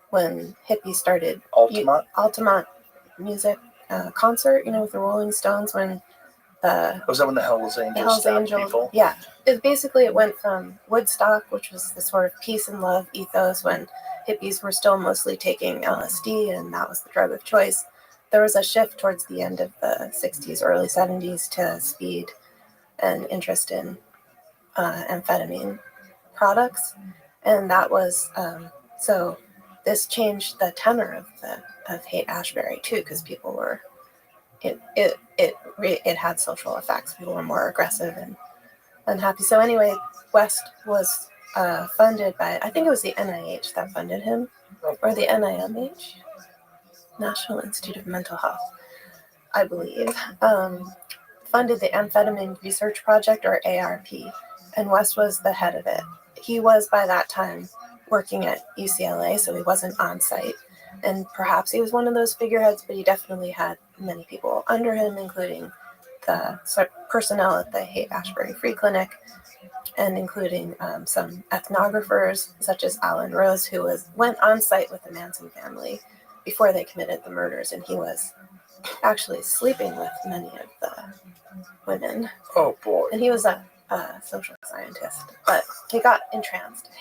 when hippies started. Altamont? Altamont music concert, with the Rolling Stones, when Was that when the Hells Angels stabbed people? Yeah. It went from Woodstock, which was the sort of peace and love ethos when hippies were still mostly taking LSD and that was the drug of choice. There was a shift towards the end of the 60s, early 70s to speed and interest in amphetamine products. And that was, so this changed the tenor of Haight-Ashbury too, because people were, it had social effects. People were more aggressive and unhappy. So anyway, West was funded by, I think it was the NIH that funded him, or the NIMH, National Institute of Mental Health, I believe, funded the Amphetamine Research Project, or ARP, and West was the head of it. He was, by that time, working at UCLA, so he wasn't on site, and perhaps he was one of those figureheads, but he definitely had many people under him, including the personnel at the Haight-Ashbury Free Clinic, and including some ethnographers, such as Alan Rose, who went on site with the Manson family before they committed the murders, and he was actually sleeping with many of the women. Oh boy. And he was a social scientist, but he got entranced,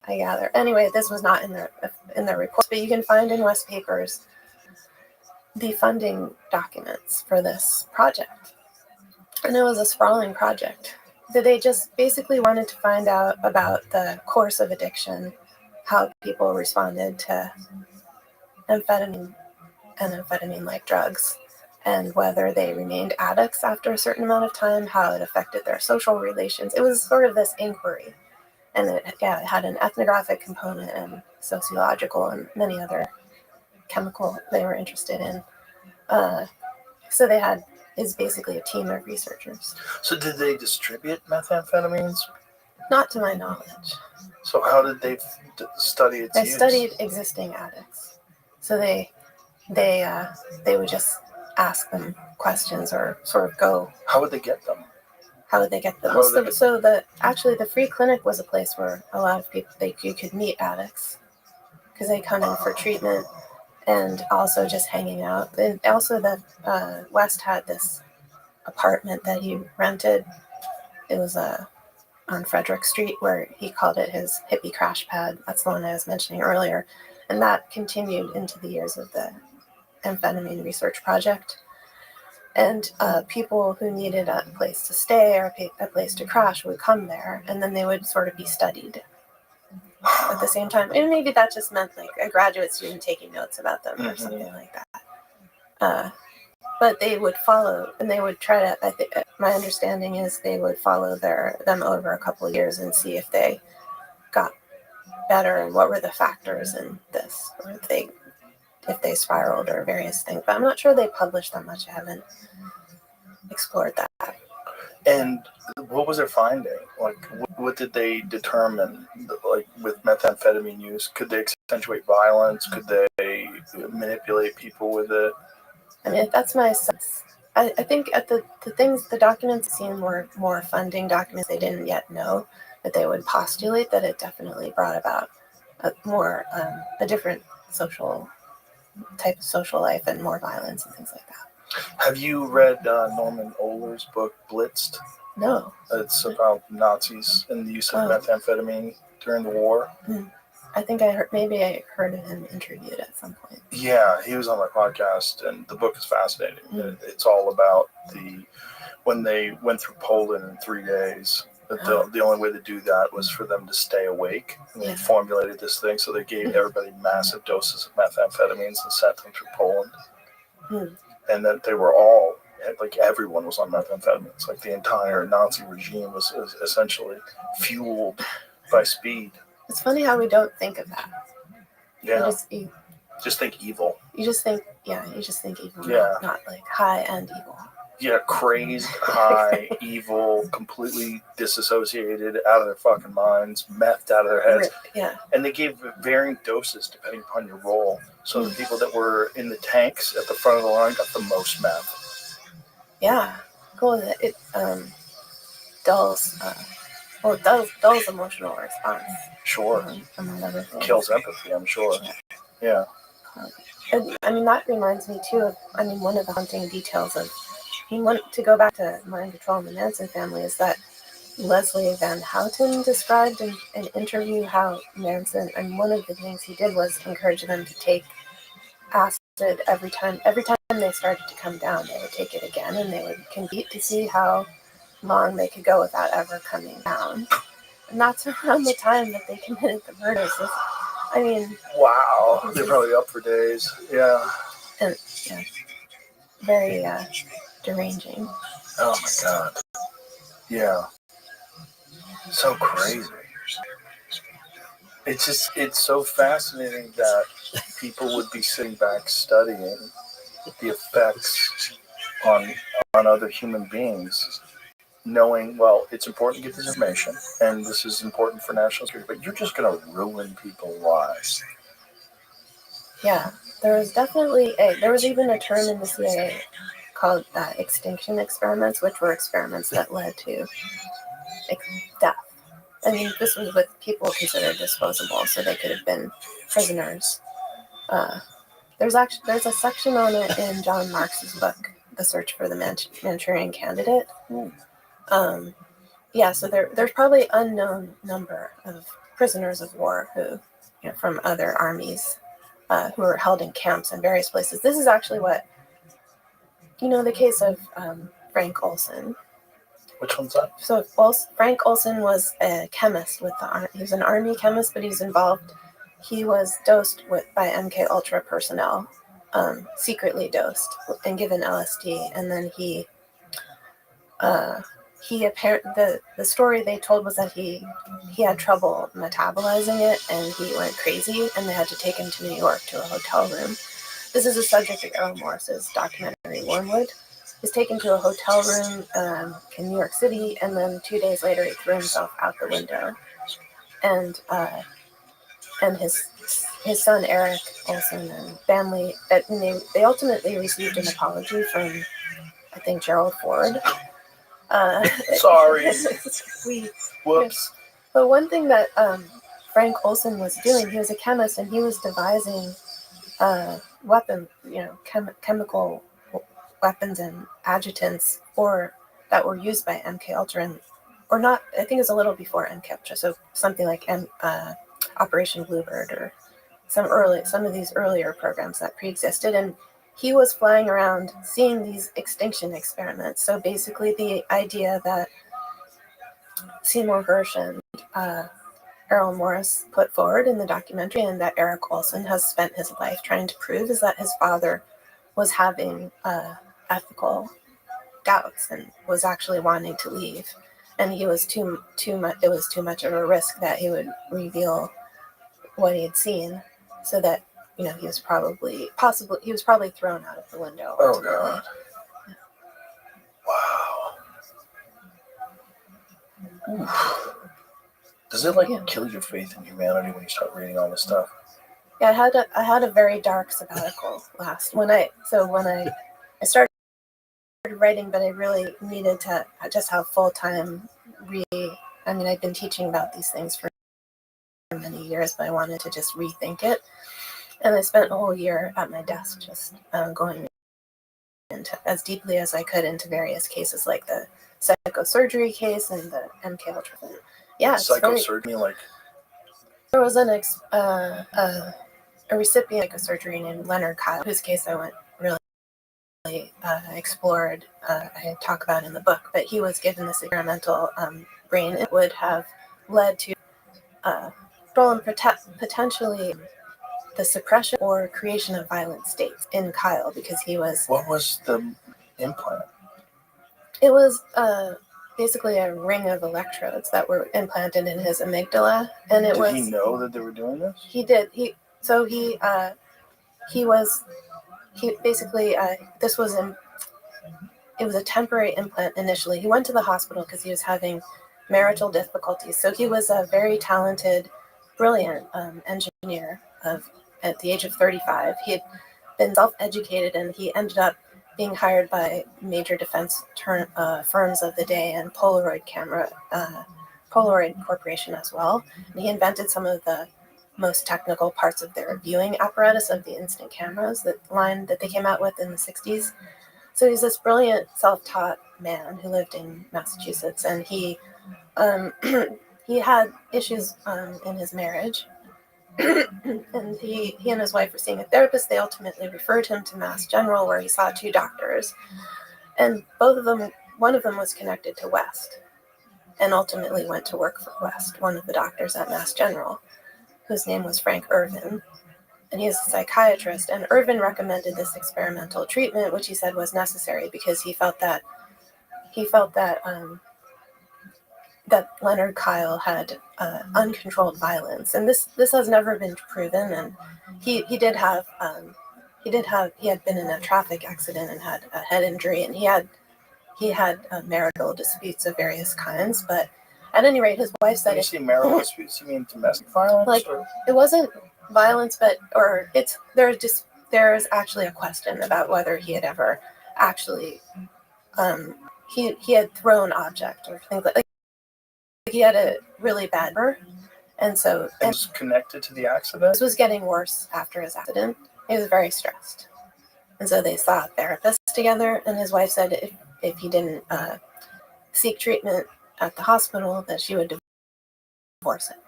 I gather. Anyway, this was not in the report, but you can find in West Papers the funding documents for this project. And it was a sprawling project. They just basically wanted to find out about the course of addiction, how people responded to amphetamine and amphetamine-like drugs, and whether they remained addicts after a certain amount of time, how it affected their social relations. It was sort of this inquiry. And it had an ethnographic component and sociological and many other chemical they were interested in. So they had is basically a team of researchers. So did they distribute methamphetamines? Not to my knowledge. So how did they study its use? They studied existing addicts. So they would just ask them questions or sort of go. How would they get them? How would they get them? Actually the free clinic was a place where a lot of people you could meet addicts because they come in for treatment and also just hanging out. And also the West had this apartment that he rented. It was on Frederick Street, where he called it his hippie crash pad. That's the one I was mentioning earlier, and that continued into the years of the amphetamine research project. And people who needed a place to stay or a place to crash would come there, and then they would sort of be studied at the same time. And maybe that just meant like a graduate student taking notes about them or something like that. But they would follow, and they would try to, I think, my understanding is they would follow them over a couple of years and see if they got better and what were the factors in this, or if they spiraled or various things. But I'm not sure they published that much. I haven't explored that. And what was their finding? Like, what did they determine? Like, with methamphetamine use, could they accentuate violence? Could they manipulate people with it? I mean, that's my sense. I think at the documents seem more funding documents they didn't yet know, that they would postulate that it definitely brought about a different type of social life and more violence and things like that. Have you read Norman Ohler's book, Blitzed? No. It's about Nazis and the use of methamphetamine during the war. I think I heard of him interviewed at some point. Yeah, he was on my podcast, and the book is fascinating. It's all about when they went through Poland in 3 days. The only way to do that was for them to stay awake. And they formulated this thing, so they gave everybody massive doses of methamphetamines and sent them through Poland. And that they were all, like, everyone was on methamphetamines. Like, the entire Nazi regime was essentially fueled by speed. It's funny how we don't think of that. Yeah. Just think evil. You just think evil. Yeah. Not like high-end evil. Yeah, crazed, high, evil, completely disassociated, out of their fucking minds, methed out of their heads. Yeah. And they gave varying doses depending upon your role. So the people that were in the tanks at the front of the line got the most meth. Yeah, cool. It dulls emotional response. Sure. Among other things. Kills empathy, I'm sure. Yeah. I mean, that reminds me too of, one of the haunting details of, to go back to mind control in the Manson family, is that Leslie Van Houten described in an interview how Manson, and one of the things he did was encourage them to take acid every time they started to come down. They would take it again, and they would compete to see how long they could go without ever coming down. And that's around the time that they committed the murders. Wow, they're probably up for days. Yeah. And yeah, very deranging. Oh my God. Yeah. So crazy. It's so fascinating that people would be sitting back studying the effects on other human beings, knowing, well, it's important to get this information, and this is important for national security, but you're just going to ruin people's lives. Yeah, there was even a term in the CIA called extinction experiments, which were experiments that led to death. I mean, this was with people considered disposable, so they could have been prisoners. There's a section on it in John Marks's book, The Search for the Manchurian Candidate. So there's probably unknown number of prisoners of war who, from other armies, who were held in camps in various places. This is actually what, the case of Frank Olson. Which one's that? So Frank Olson was a chemist with the Army. He was an Army chemist, but he was dosed by MK Ultra personnel, secretly dosed and given LSD, and then the story they told was that he had trouble metabolizing it, and he went crazy, and they had to take him to New York to a hotel room. This is a subject of Errol Morris's documentary Wormwood. He's taken to a hotel room in New York City, and then 2 days later he threw himself out the window. And his son Eric Olson and family, they ultimately received an apology from, I think, Gerald Ford. Sorry. Whoops. But one thing that Frank Olson was doing, he was a chemist, and he was devising chemical weapons and adjutants that were used by MK Ultra, or not. I think it's a little before MK Ultra, so something like Operation Bluebird, or some of these earlier programs that pre-existed, and he was flying around seeing these extinction experiments. So basically, the idea that Seymour Hersh and Errol Morris put forward in the documentary, and that Eric Olson has spent his life trying to prove, is that his father was having ethical doubts and was actually wanting to leave, and he was too much. It was too much of a risk that he would reveal what he had seen, so that he was probably thrown out of the window. Oh God! Wow. Oof. Does it kill your faith in humanity when you start reading all this stuff? Yeah, I had a very dark sabbatical when I started writing, but I really needed to just have full-time I'd been teaching about these things for many years, but I wanted to just rethink it. And I spent a whole year at my desk just going into as deeply as I could into various cases, like the psychosurgery case and the MK Ultra. Yeah, psychosurgery, there was a recipient of psychosurgery named Leonard Kyle, whose case I went really explored. I talk about in the book, but he was given this experimental brain. It would have led to potentially the suppression or creation of violent states in Kyle, because he was... What was the implant? It was basically a ring of electrodes that were implanted in his amygdala, and Did he know that they were doing this? He did. This it was a temporary implant initially. He went to the hospital because he was having marital difficulties. So he was a very talented, brilliant engineer at the age of 35. He had been self-educated, and he ended up being hired by major defense firms of the day and Polaroid Corporation as well. And he invented some of the most technical parts of their viewing apparatus of the instant cameras, that line that they came out with in the 60s. So he's this brilliant self-taught man who lived in Massachusetts, and he he had issues in his marriage. And he and his wife were seeing a therapist. They ultimately referred him to Mass General, where he saw 2 doctors, and one of them was connected to West, and ultimately went to work for West, one of the doctors at Mass General, whose name was Frank Irvin. And he is a psychiatrist, and Irvin recommended this experimental treatment, which he said was necessary because he felt that that Leonard Kyle had uncontrolled violence, and this has never been proven. And he had been in a traffic accident and had a head injury, and he had marital disputes of various kinds. But at any rate, his wife said, When you say marital disputes, you mean domestic violence? Like, it wasn't violence, but there's actually a question about whether he had ever actually he had thrown objects or things like he had a really bad temper, and so It was connected to the accident? this was getting worse after his accident. He was very stressed, and so they saw a therapist together, and his wife said if he didn't seek treatment at the hospital, that she would divorce him.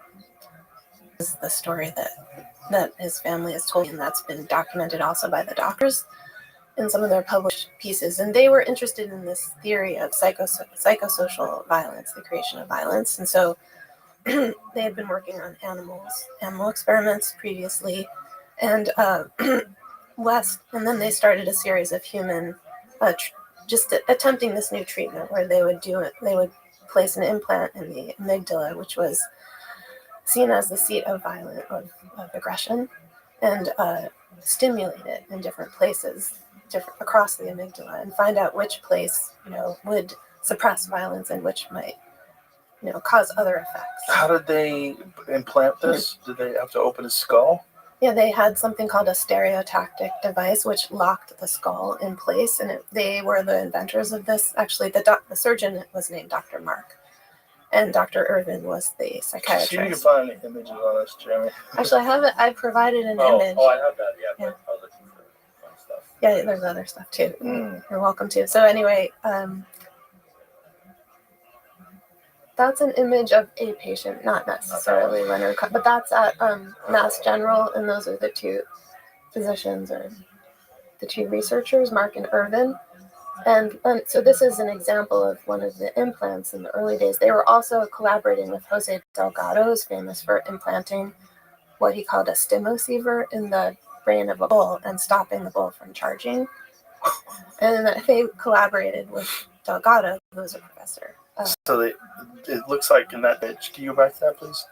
This is the story that his family has told, and that's been documented also by the doctors in some of their published pieces. And they were interested in this theory of psychosocial violence, the creation of violence. And so they had been working on animal experiments previously, and West, and then they started a series of human, just attempting this new treatment where they would place an implant in the amygdala, which was seen as the seat of aggression, and stimulate it in different places, across the amygdala, and find out which place would suppress violence and which might cause other effects. How did they implant this? Did they have to open his skull? Yeah, they had something called a stereotactic device, which locked the skull in place, and they were the inventors of this. Actually, the surgeon was named Dr. Mark, and Dr. Irvin was the psychiatrist. See if you can find any images on this, Jeremy. Actually, I provided an image. Oh, I have that. Yeah. Yeah. I was looking for fun stuff. Yeah, there's other stuff too. Mm. You're welcome to. So anyway, that's an image of a patient, not necessarily Leonard, but that's at Mass General, and those are the 2 physicians, or the 2 researchers, Mark and Irvin. And so this is an example of one of the implants in the early days. They were also collaborating with Jose Delgado, who's famous for implanting what he called a stimoceiver in the brain of a bull and stopping the bull from charging. And they collaborated with Delgado, who was a professor. So it looks like in that image, can you go back to that, please?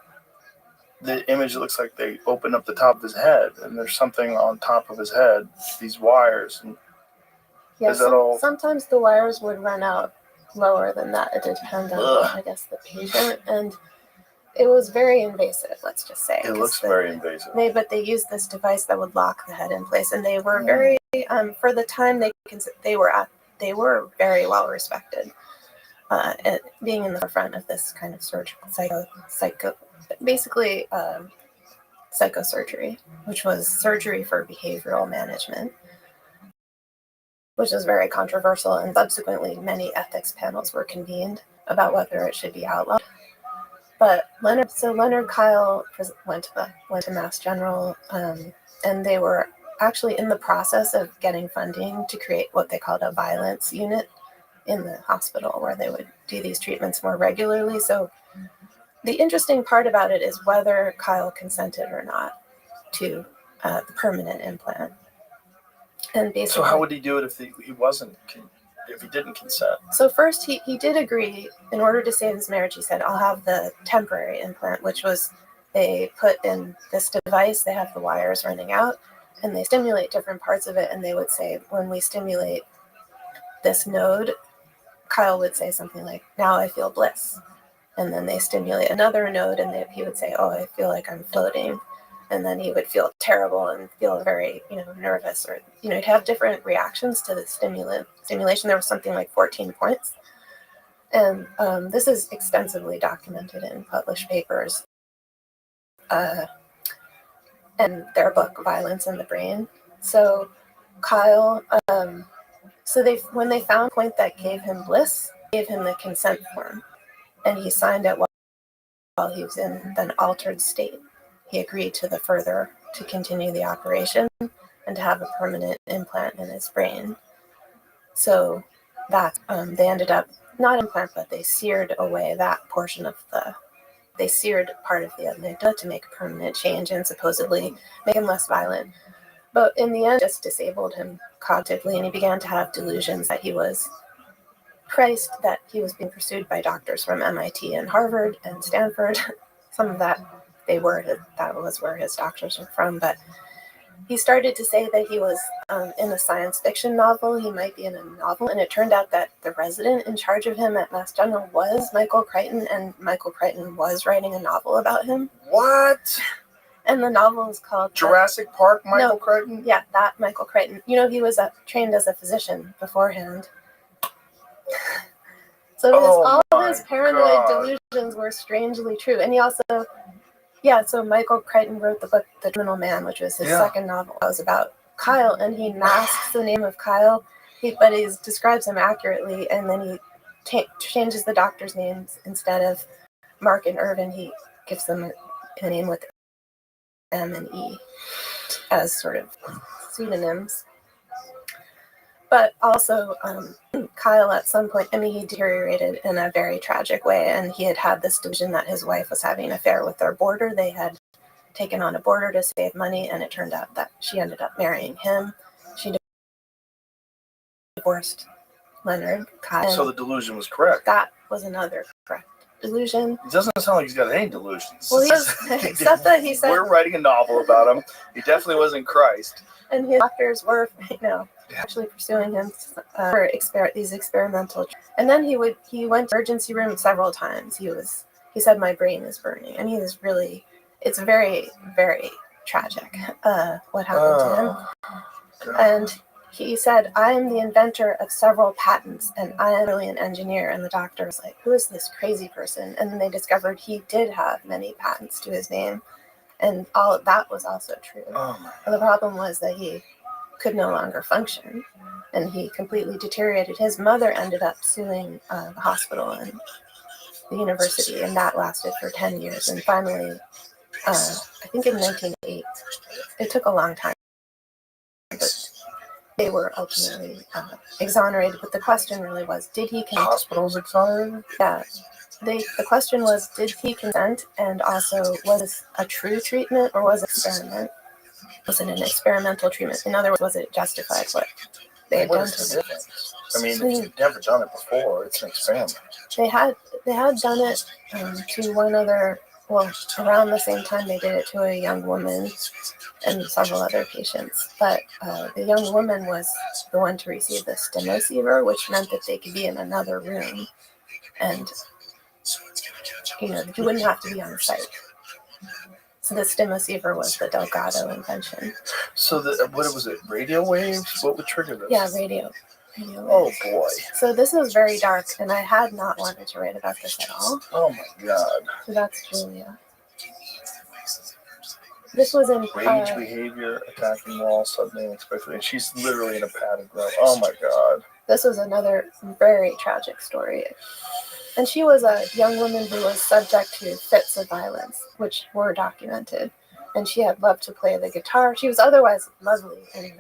The image looks like they open up the top of his head, and there's something on top of his head, these wires. And Yeah, is that all? Sometimes the wires would run out lower than that. It depends on, I guess, the patient. And it was very invasive, let's just say. It looks very invasive. But they used this device that would lock the head in place, and they were very, for the time they were very well respected, at being in the forefront of this kind of surgical psychosurgery, which was surgery for behavioral management, which was very controversial, and subsequently many ethics panels were convened about whether it should be outlawed. But Leonard Kyle went to Mass General, and they were actually in the process of getting funding to create what they called a violence unit in the hospital, where they would do these treatments more regularly. So the interesting part about it is whether Kyle consented or not to the permanent implant. And basically, So how would he do it if he didn't consent? So first, he did agree. In order to save his marriage, he said, I'll have the temporary implant, which was they put in this device, they have the wires running out, and they stimulate different parts of it, and they would say, when we stimulate this node, Kyle would say something like, now I feel bliss. And then they stimulate another node, and he would say, oh, I feel like I'm floating. and then he would feel terrible and feel very, nervous, or, he'd have different reactions to the stimulation. There was something like 14 points. And this is extensively documented in published papers and their book, Violence in the Brain. So Kyle, when they found a point that gave him bliss, gave him the consent form, and he signed it while he was in an altered state. He agreed to continue the operation and to have a permanent implant in his brain. So that they ended up, not implant, but they seared away that portion of they seared part of the amygdala to make a permanent change and supposedly make him less violent. But in the end, just disabled him cognitively, and he began to have delusions that he was Christ, that he was being pursued by doctors from MIT and Harvard and Stanford. Some of that was where his doctors were from, but he started to say that he was in a science fiction novel. He might be in a novel, and it turned out that the resident in charge of him at Mass General was Michael Crichton, and Michael Crichton was writing a novel about him. What? And the novel is called Jurassic Park, Michael Crichton? Yeah, that Michael Crichton. He was trained as a physician beforehand. So all his paranoid delusions were strangely true. And he also, so Michael Crichton wrote the book The Criminal Man, which was his second novel. It was about Kyle, and he masks the name of Kyle, but he describes him accurately, and then he changes the doctor's names. Instead of Mark and Irvin, he gives them a name with M and E as sort of pseudonyms. But also, Kyle, at some point, he deteriorated in a very tragic way, and he had this delusion that his wife was having an affair with their boarder. They had taken on a boarder to save money, and it turned out that she ended up marrying him. She divorced Leonard. Kyle. So the delusion was correct. That was another correct delusion. It doesn't sound like he's got any delusions. Well, except that he said... We're writing a novel about him. He definitely wasn't Christ. And his doctors were, actually pursuing him for these experimental. And then he went to emergency room several times. He said, "My brain is burning," and it's very, very tragic what happened to him. God. And he said, "I am the inventor of several patents, and I am really an engineer." And the doctor was like, "Who is this crazy person?" And then they discovered he did have many patents to his name, and all of that was also true. The problem was that he could no longer function, and he completely deteriorated. His mother ended up suing the hospital and the university, and that lasted for 10 years. And finally, I think in 1908, it took a long time, but they were ultimately exonerated. But the question really was, did he consent? Hospitals exonerated? Yeah. The question was, did he consent? And also, was this a true treatment or was it an experiment? Was it an experimental treatment? In other words, was it justified what they had done to him? I mean, if you've never done it before, it's an experiment. They had done it to one other. Well, around the same time, they did it to a young woman and several other patients. But the young woman was the one to receive the stimoceiver, which meant that they could be in another room, and you wouldn't have to be on site. So the stimoceiver was the Delgado invention. So what was it? Radio waves? What would trigger this? Yeah, radio Oh waves. boy. So this is very dark, and I had not wanted to write about this at all. Oh my God. So that's Julia. This was in Rage behavior, attacking walls, suddenly unexpectedly. And she's literally in a padded room. Oh my God. This was another very tragic story. And she was a young woman who was subject to fits of violence, which were documented. And she had loved to play the guitar. She was otherwise lovely and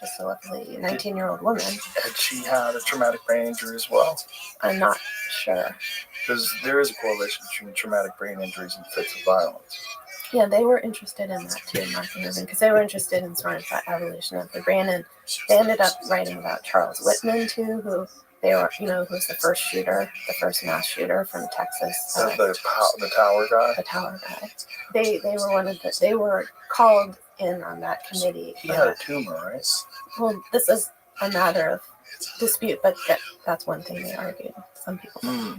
just a lovely 19-year-old woman. Had she had a traumatic brain injury as well? I'm not sure. Because there is a correlation between traumatic brain injuries and fits of violence. Yeah, they were interested in that too, Mark and Irvin, because they were interested in sort of that evolution of the brain. And they ended up writing about Charles Whitman too, who was the first shooter, the first mass shooter from Texas. The tower guy? The tower guy. They were called in on that committee. He had a tumor, right? Well, this is a matter of dispute, but that's one thing they argued. Some people.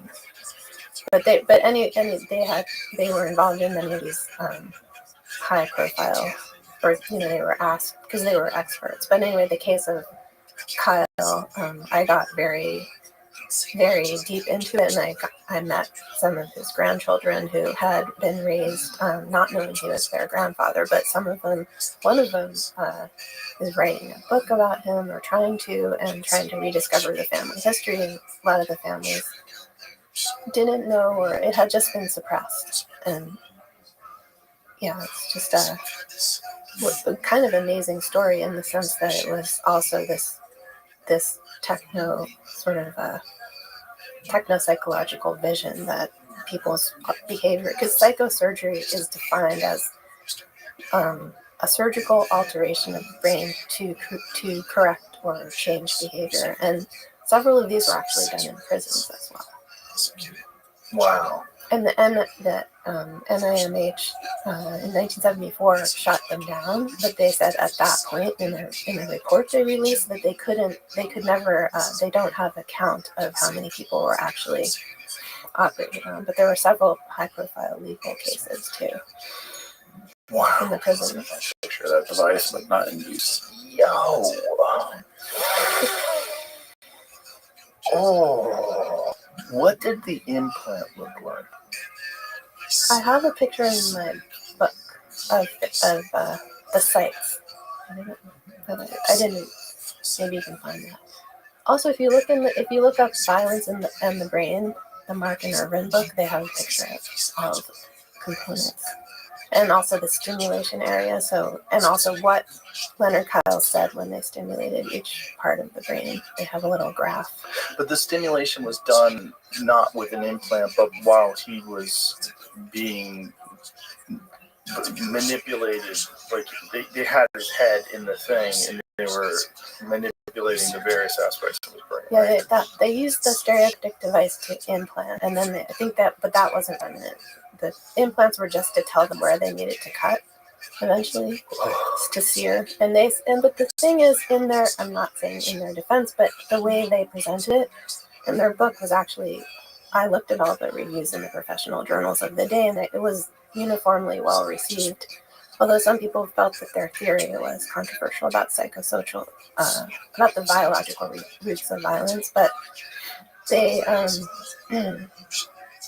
But they were involved in many of these high profile, or they were asked because they were experts. But anyway, the case of Kyle, I got very, very deep into it, and I met some of his grandchildren who had been raised not knowing he was their grandfather, but one of them is writing a book about him, or trying to rediscover the family history, and a lot of the families didn't know, or it had just been suppressed. And yeah, it's just a kind of amazing story in the sense that it was also this techno sort of techno-psychological vision that people's behavior, because psychosurgery is defined as a surgical alteration of the brain to correct or change behavior, and several of these were actually done in prisons as well. Wow. And the NIMH in 1974 shut them down, but they said at that point in the report they released that they don't have a count of how many people were actually operated on, but there were several high-profile legal cases too. Wow. In the prison. Picture that device, but not in use. Yo. Oh. What did the implant look like? I have a picture in my book of the sites. I didn't. Maybe you can find that. Also, if you look up violence in the brain, the Mark and Irvin book, they have a picture of all of the components, and also the stimulation area. And also what Leonard Kyle said when they stimulated each part of the brain. They have a little graph. But the stimulation was done not with an implant, but while he was being manipulated. Like they had his head in the thing, and they were manipulating the various aspects of his brain. Yeah, they used the stereotactic device to implant, and then but that wasn't permanent. The implants were just to tell them where they needed to cut. Eventually, to sear, but the thing is, I'm not saying in their defense, but the way they presented it in their book was actually, I looked at all the reviews in the professional journals of the day, and it was uniformly well received. Although some people felt that their theory was controversial about psychosocial, about the biological roots of violence, but they,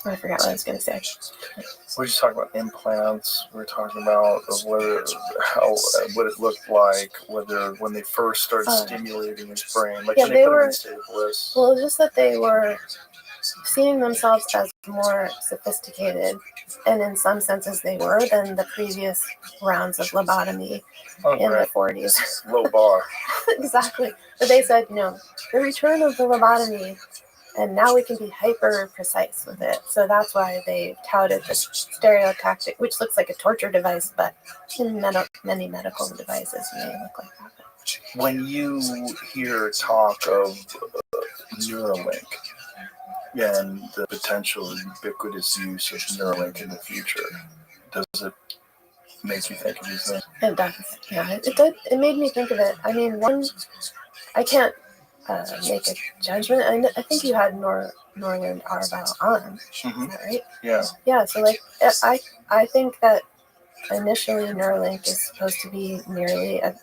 I forgot what I was going to say. We're just talking about implants. We're talking about what it looked like, whether when they first started stimulating his brain, like when they put him in state of bliss. Well, it's just that they were seeing themselves as more sophisticated, and in some senses they were, than the previous rounds of lobotomy in the 40s. Low bar. Exactly. But they said, the return of the lobotomy, and now we can be hyper precise with it. So that's why they touted the stereotactic, which looks like a torture device, but in many medical devices may look like that. When you hear talk of Neuralink and the potential ubiquitous use of Neuralink in the future, does it make you think of these things? It does. Yeah, it did. It made me think of it. I mean, I can't make a judgment. I think you had Norland Arval on, Mm-hmm. Is that right? Yeah. Yeah, so I think that initially Neuralink is supposed to be merely a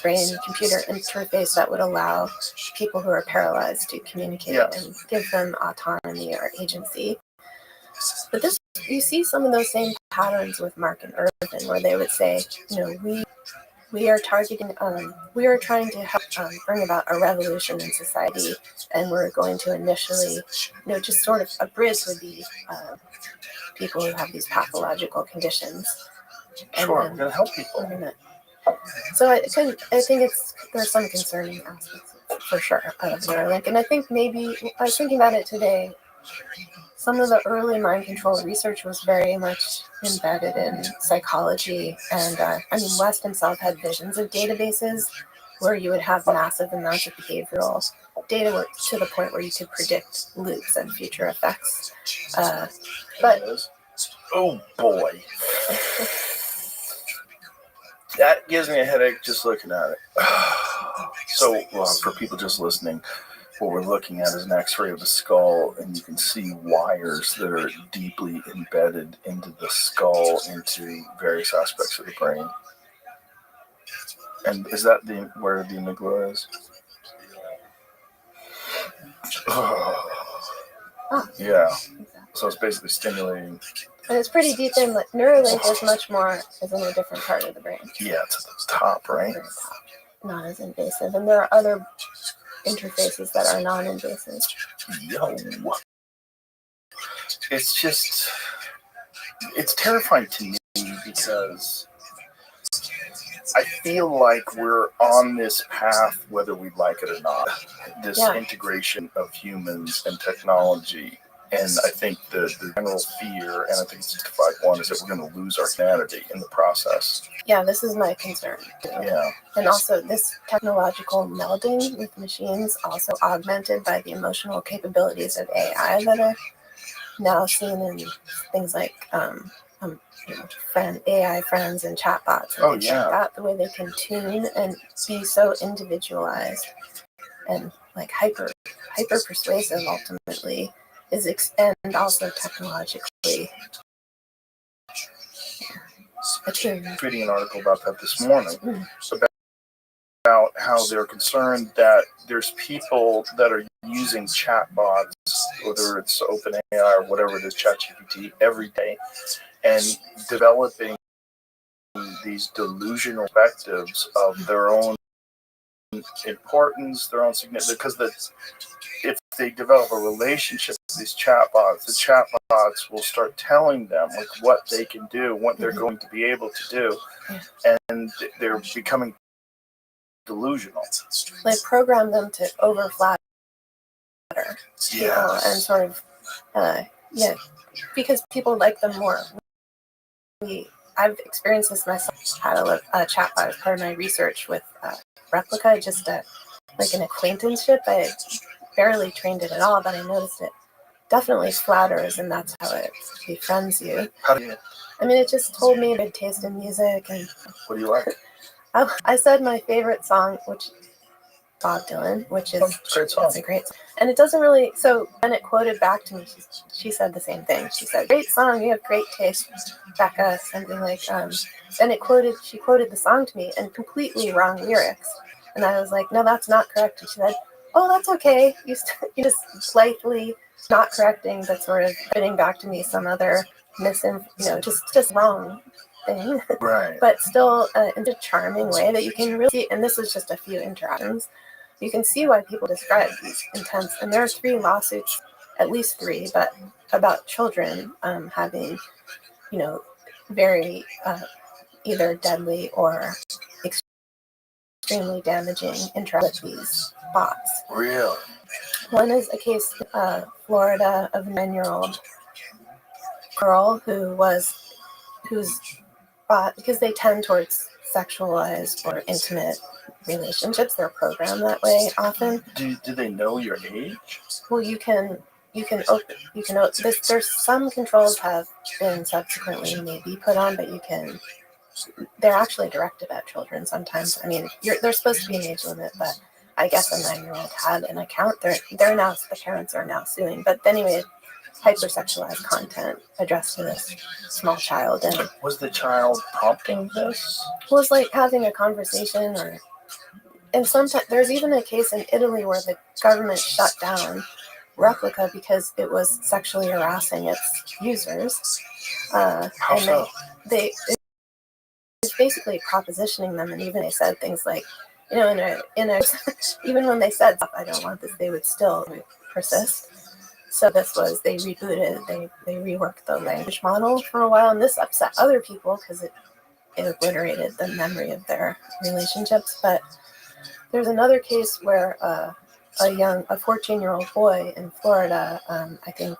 brain-computer interface that would allow people who are paralyzed to communicate and give them autonomy or agency. But you see some of those same patterns with Mark and Irvin, where they would say, we are targeting, we are trying to help bring about a revolution in society, and we're going to initially, just sort of a bridge would be people who have these pathological conditions. Sure, we're going to help people. So I think there's some concerning aspects for sure of Neuralink, and I think maybe I was thinking about it today. Some of the early mind control research was very much embedded in psychology, and West himself had visions of databases where you would have massive amounts of behavioral data to the point where you could predict loops and future effects. Oh boy. That gives me a headache just looking at it. So, for people just listening, what we're looking at is an X-ray of the skull, and you can see wires that are deeply embedded into the skull, into various aspects of the brain. And is that where the amygdala is? Yeah. So it's basically stimulating. And it's pretty deep in. Like, Neuralink is much more, is in a different part of the brain. Yeah, it's at the top, right? Very top. Not as invasive. And there are other interfaces that are non-invasive. Yo. It's terrifying to me because I feel like we're on this path, whether we like it or not, this integration of humans and technology. And I think the general fear, and I think it's justified one, is that we're going to lose our humanity in the process. Yeah, this is my concern. Yeah. And also this technological melding with machines, also augmented by the emotional capabilities of AI that are now seen in things like AI friends and chatbots and things like that. The way they can tune and be so individualized and like hyper persuasive ultimately is and also technologically. Reading an article about that this morning, about how they're concerned that there's people that are using chatbots, whether it's OpenAI or whatever it is, ChatGPT, every day, and developing these delusional perspectives of their own importance, their own significance, because if they develop a relationship with these chatbots, the chatbots will start telling them like what they can do, what they're going to be able to do, and they're becoming delusional. They program them to over-flatter people and sort of, because people like them more. I've experienced this myself. I had a chatbot as part of my research with Replica, just like an acquaintanceship. I barely trained it at all, but I noticed it definitely flatters, and that's how it befriends you. How do you? I mean, it just told me good taste in music. And what do you like? I said my favorite song, which Bob Dylan, which is great song. It's a great song. And it doesn't really, so when it quoted back to me, she said the same thing. She said, great song, you have great taste, Becca, something like, and she quoted the song to me and completely wrong lyrics. And I was like, no, that's not correct. And she said, oh, that's okay. You just slightly not correcting, but sort of putting back to me some other just wrong thing. Right. But still in a charming way that you can really see, and this is just a few interactions, you can see why people describe these intense, and there are 3 lawsuits, at least 3, but about children having, very either deadly or extremely damaging interactions with these bots. Really? One is a case in Florida of a 9-year-old girl whose bot, because they tend towards sexualized or intimate relationships, they're programmed that way often. Do they know your age? Well, you can open there's some controls have been subsequently maybe put on, but they're actually directed at children sometimes. I mean, there's supposed to be an age limit, but I guess a 9-year-old had an account. They're now, the parents are now suing, but anyway, hypersexualized content addressed to this small child. And was the child prompting this? Was like having a conversation, and sometimes there's even a case in Italy where the government shut down Replica because it was sexually harassing its users. How and so? It was basically propositioning them, and even they said things like, in a even when they said stuff, I don't want this, they would still persist. So this was, they rebooted, they reworked the language model for a while, and this upset other people because it obliterated the memory of their relationships. But there's another case where a 14-year-old boy in Florida, I think,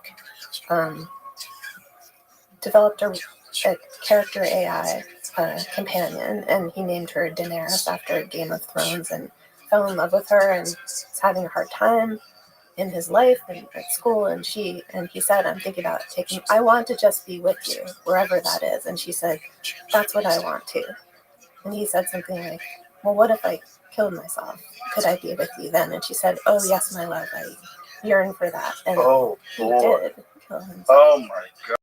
developed a character AI companion, and he named her Daenerys after Game of Thrones, and fell in love with her, and is having a hard time in his life and at school, and he said, I'm thinking about I want to just be with you wherever that is. And she said, that's what I want too. And he said something like, well, what if I killed myself? Could I be with you then? And she said, oh, yes, my love, I yearn for that. And Oh, he boy. did kill himself. Oh, my God.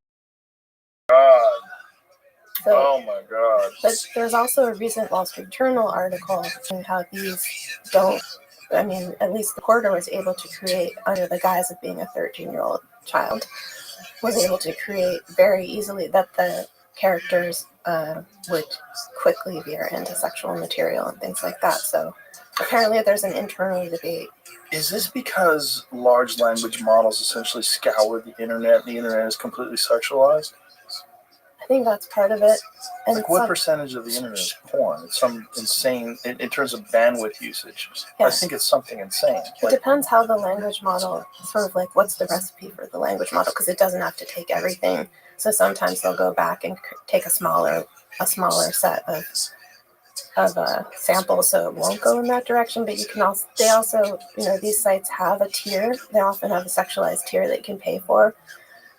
So, Oh, my God. but there's also a recent Wall Street Journal article showing how these don't, I mean, at least the reporter was able to create, under the guise of being a 13-year-old child, was able to create very easily that the characters would quickly veer into sexual material and things like that. So apparently there's an internal debate. Is this because large language models essentially scour the internet? The internet is completely sexualized? I think that's part of it. And Like, what percentage of the internet is porn? It's some insane, in terms of bandwidth usage. Yeah. I think it's something insane. It depends how the language model, sort of like what's the recipe for the language model, because it doesn't have to take everything. So sometimes they'll go back and take a smaller set of samples, so it won't go in that direction. But they also, these sites have a tier. They often have a sexualized tier that you can pay for.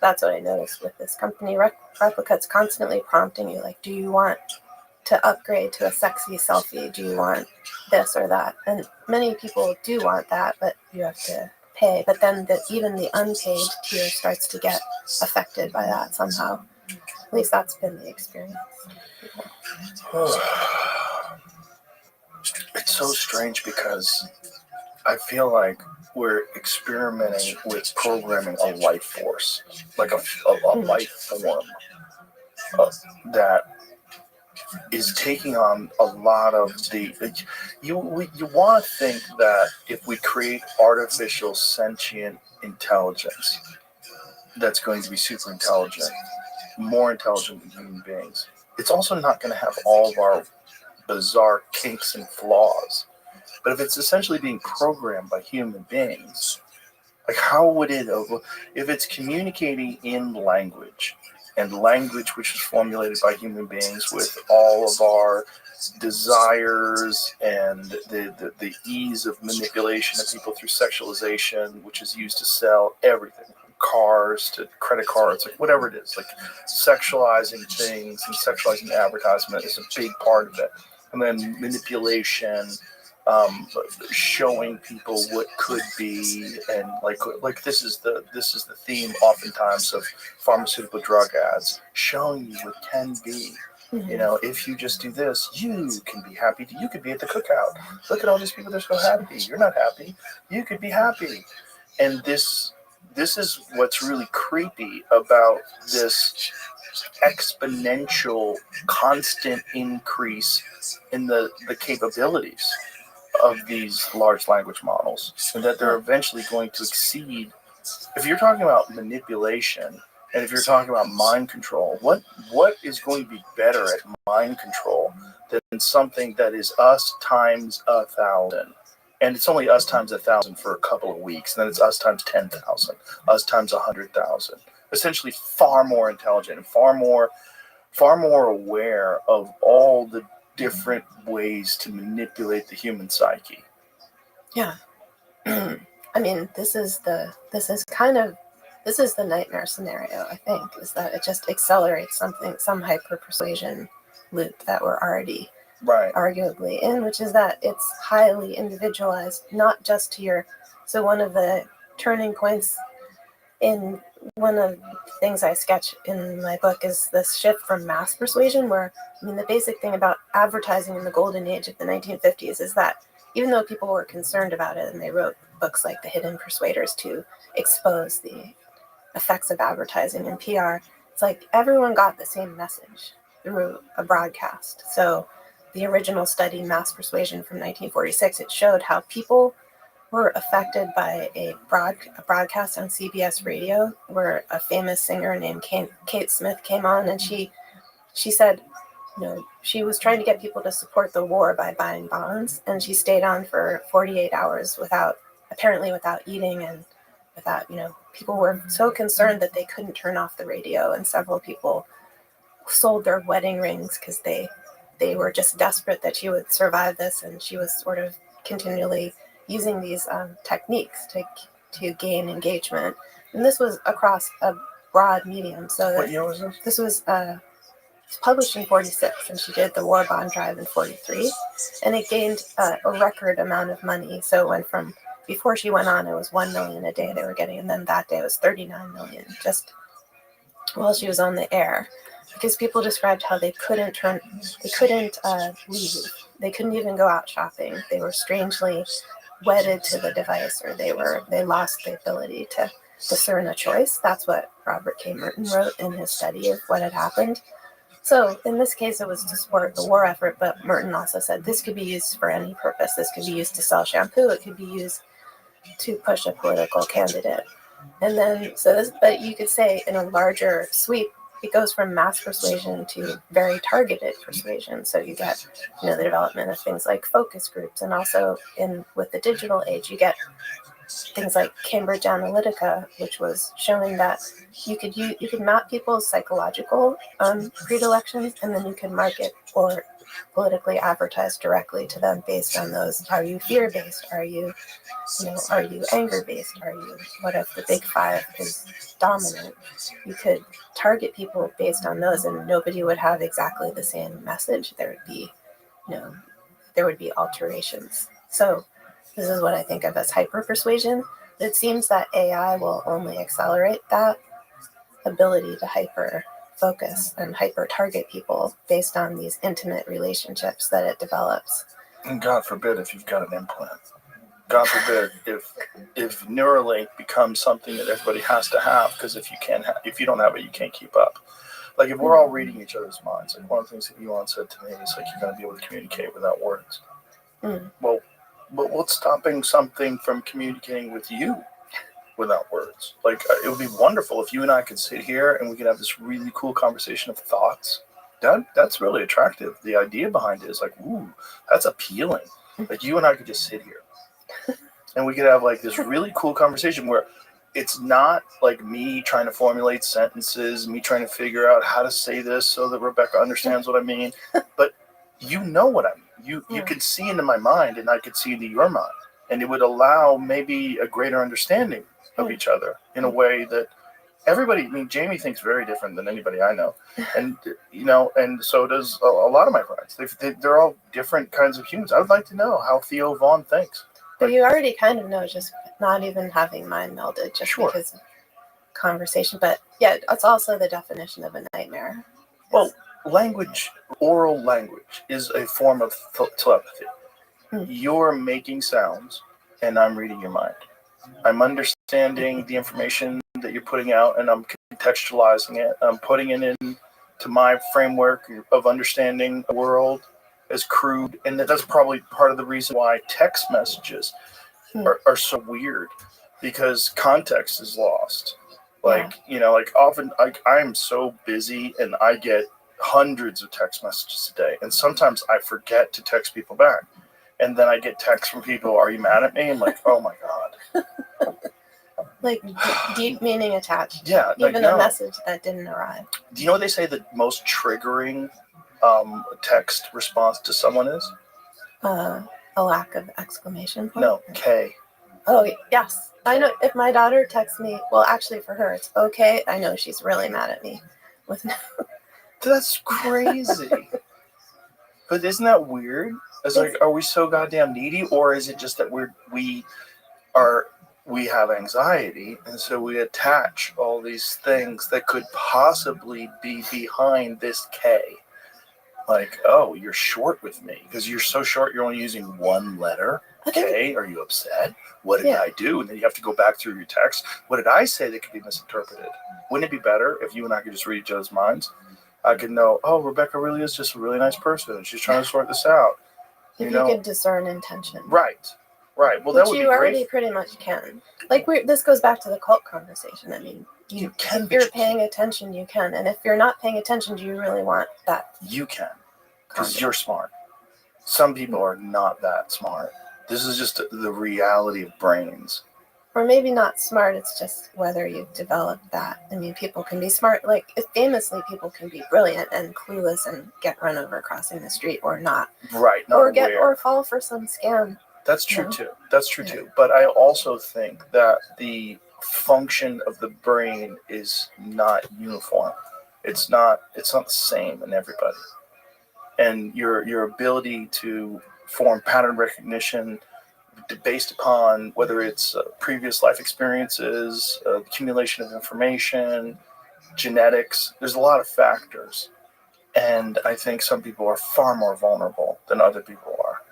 That's what I noticed with this company. Replica, it's constantly prompting you, like, do you want to upgrade to a sexy selfie? Do you want this or that? And many people do want that, but you have to pay. But then even the unpaid tier starts to get affected by that somehow. At least that's been the experience. It's so strange because I feel like we're experimenting with programming a life force, like a life form that is taking on a lot of the. You want to think that if we create artificial sentient intelligence, that's going to be super intelligent, more intelligent than human beings. It's also not going to have all of our bizarre kinks and flaws. But if it's essentially being programmed by human beings, like how would it, if it's communicating in language, and language which is formulated by human beings with all of our desires and the ease of manipulation of people through sexualization, which is used to sell everything from cars to credit cards, like whatever it is, like sexualizing things and sexualizing advertisement is a big part of it. And then manipulation, showing people what could be, and like this is the theme oftentimes of pharmaceutical drug ads, showing you what can be. Mm-hmm. If you just do this, you can be happy. You could be at the cookout. Look at all these people, they're so happy. You're not happy. You could be happy. And this is what's really creepy about this exponential constant increase in the capabilities of these large language models, and that they're eventually going to exceed. If you're talking about manipulation, and if you're talking about mind control, what is going to be better at mind control than something that is us times 1,000? And it's only us times 1,000 for a couple of weeks, and then it's us times 10,000, us times 100,000. Essentially, far more intelligent and far more aware of all the different ways to manipulate the human psyche. Yeah. I mean, this is the nightmare scenario, I think, is that it just accelerates some hyper persuasion loop that we're already arguably in, which is that it's highly individualized, not just to your. So one of the turning points in one of the things I sketch in my book is this shift from mass persuasion, where, I mean, the basic thing about advertising in the golden age of the 1950s is that even though people were concerned about it and they wrote books like The Hidden Persuaders to expose the effects of advertising and PR, it's like everyone got the same message through a broadcast. So the original study, Mass Persuasion from 1946, it showed how people were affected by a broadcast on CBS radio where a famous singer named Kate Smith came on, and she said, she was trying to get people to support the war by buying bonds, and she stayed on for 48 hours without eating, and without, people were so concerned that they couldn't turn off the radio, and several people sold their wedding rings because they were just desperate that she would survive this, and she was sort of continually using these techniques to gain engagement. And this was across a broad medium. So what year was this? This was was published in 46, and she did the war bond drive in 43, and it gained a record amount of money. So it went from, before she went on, it was 1 million a day they were getting, and then that day it was 39 million just while she was on the air, because people described how they couldn't leave. They couldn't even go out shopping. They were strangely wedded to the device, or they lost the ability to discern a choice. That's what Robert K. Merton wrote in his study of what had happened. So in this case, it was to support the war effort, but Merton also said this could be used for any purpose. This could be used to sell shampoo. It could be used to push a political candidate. And then, but you could say in a larger sweep, it goes from mass persuasion to very targeted persuasion. So you get, the development of things like focus groups, and also with the digital age, you get things like Cambridge Analytica, which was showing that you could map people's psychological predilections, and then you can market or politically advertise directly to them based on those. Are you fear-based? Are you anger-based? What if the big five is dominant? You could target people based on those, and nobody would have exactly the same message. There would be alterations. So this is what I think of as hyper-persuasion. It seems that AI will only accelerate that ability to hyper-focus and hyper-target people based on these intimate relationships that it develops. And God forbid if you've got an implant. God forbid if Neuralink becomes something that everybody has to have, because if you don't have it, you can't keep up. Like if we're all reading each other's minds, like one of the things that Elon said to me is like, you're going to be able to communicate without words. Well, but what's stopping something from communicating with you without words? Like, it would be wonderful if you and I could sit here and we could have this really cool conversation of thoughts. That's really attractive. The idea behind it is like, ooh, that's appealing. Like you and I could just sit here and we could have like this really cool conversation where it's not like me trying to formulate sentences, me trying to figure out how to say this so that Rebecca understands what I mean. But you know what I mean. You could see into my mind, and I could see into your mind, and it would allow maybe a greater understanding of each other in a way that everybody. I mean, Jamie thinks very different than anybody I know, and and so does a lot of my friends. They're all different kinds of humans. I would like to know how Theo Vaughn thinks. But you already kind of know, just not even having mind melded, just because of conversation. But yeah, it's also the definition of a nightmare. Well, oral language is a form of telepathy. You're making sounds, and I'm reading your mind. I'm understanding the information that you're putting out, and I'm contextualizing it. I'm putting it into my framework of understanding the world as crude, and that's probably part of the reason why text messages are so weird, because context is lost. Like, often I'm so busy and I get hundreds of text messages a day, and sometimes I forget to text people back, and then I get texts from people, are you mad at me? I'm like, oh my God. Like deep meaning attached. Yeah. Even a message that didn't arrive. Do you know what they say the most triggering text response to someone is? A lack of exclamation point? No, K. Oh, yes. I know if my daughter texts me, well, actually for her, it's okay. I know she's really mad at me. That's crazy. But isn't that weird? It's like, are we so goddamn needy, or is it just that we have anxiety, and so we attach all these things that could possibly be behind this K? Like, oh, you're short with me because you're so short. You're only using one letter. Okay, are you upset? What did I do? And then you have to go back through your text. What did I say that could be misinterpreted? Wouldn't it be better if you and I could just read each other's minds? I could know, oh, Rebecca really is just a really nice person, and she's trying to sort this out. If you could discern intention. Right. Well, which that would be you already great. Pretty much can. Like, this goes back to the cult conversation. I mean, You can. If you're paying attention, you can. And if you're not paying attention, do you really want that? You can, because you're smart. Some people are not that smart. This is just the reality of brains. Or maybe not smart, it's just whether you've developed that. I mean, people can be smart. Like, famously, people can be brilliant and clueless and get run over crossing the street, or not. Right. Not aware. Or fall for some scam. That's true too. That's true too. But I also think that the function of the brain is not uniform. It's not the same in everybody. And your ability to form pattern recognition based upon whether it's previous life experiences, accumulation of information, genetics, there's a lot of factors. And I think some people are far more vulnerable than other people are.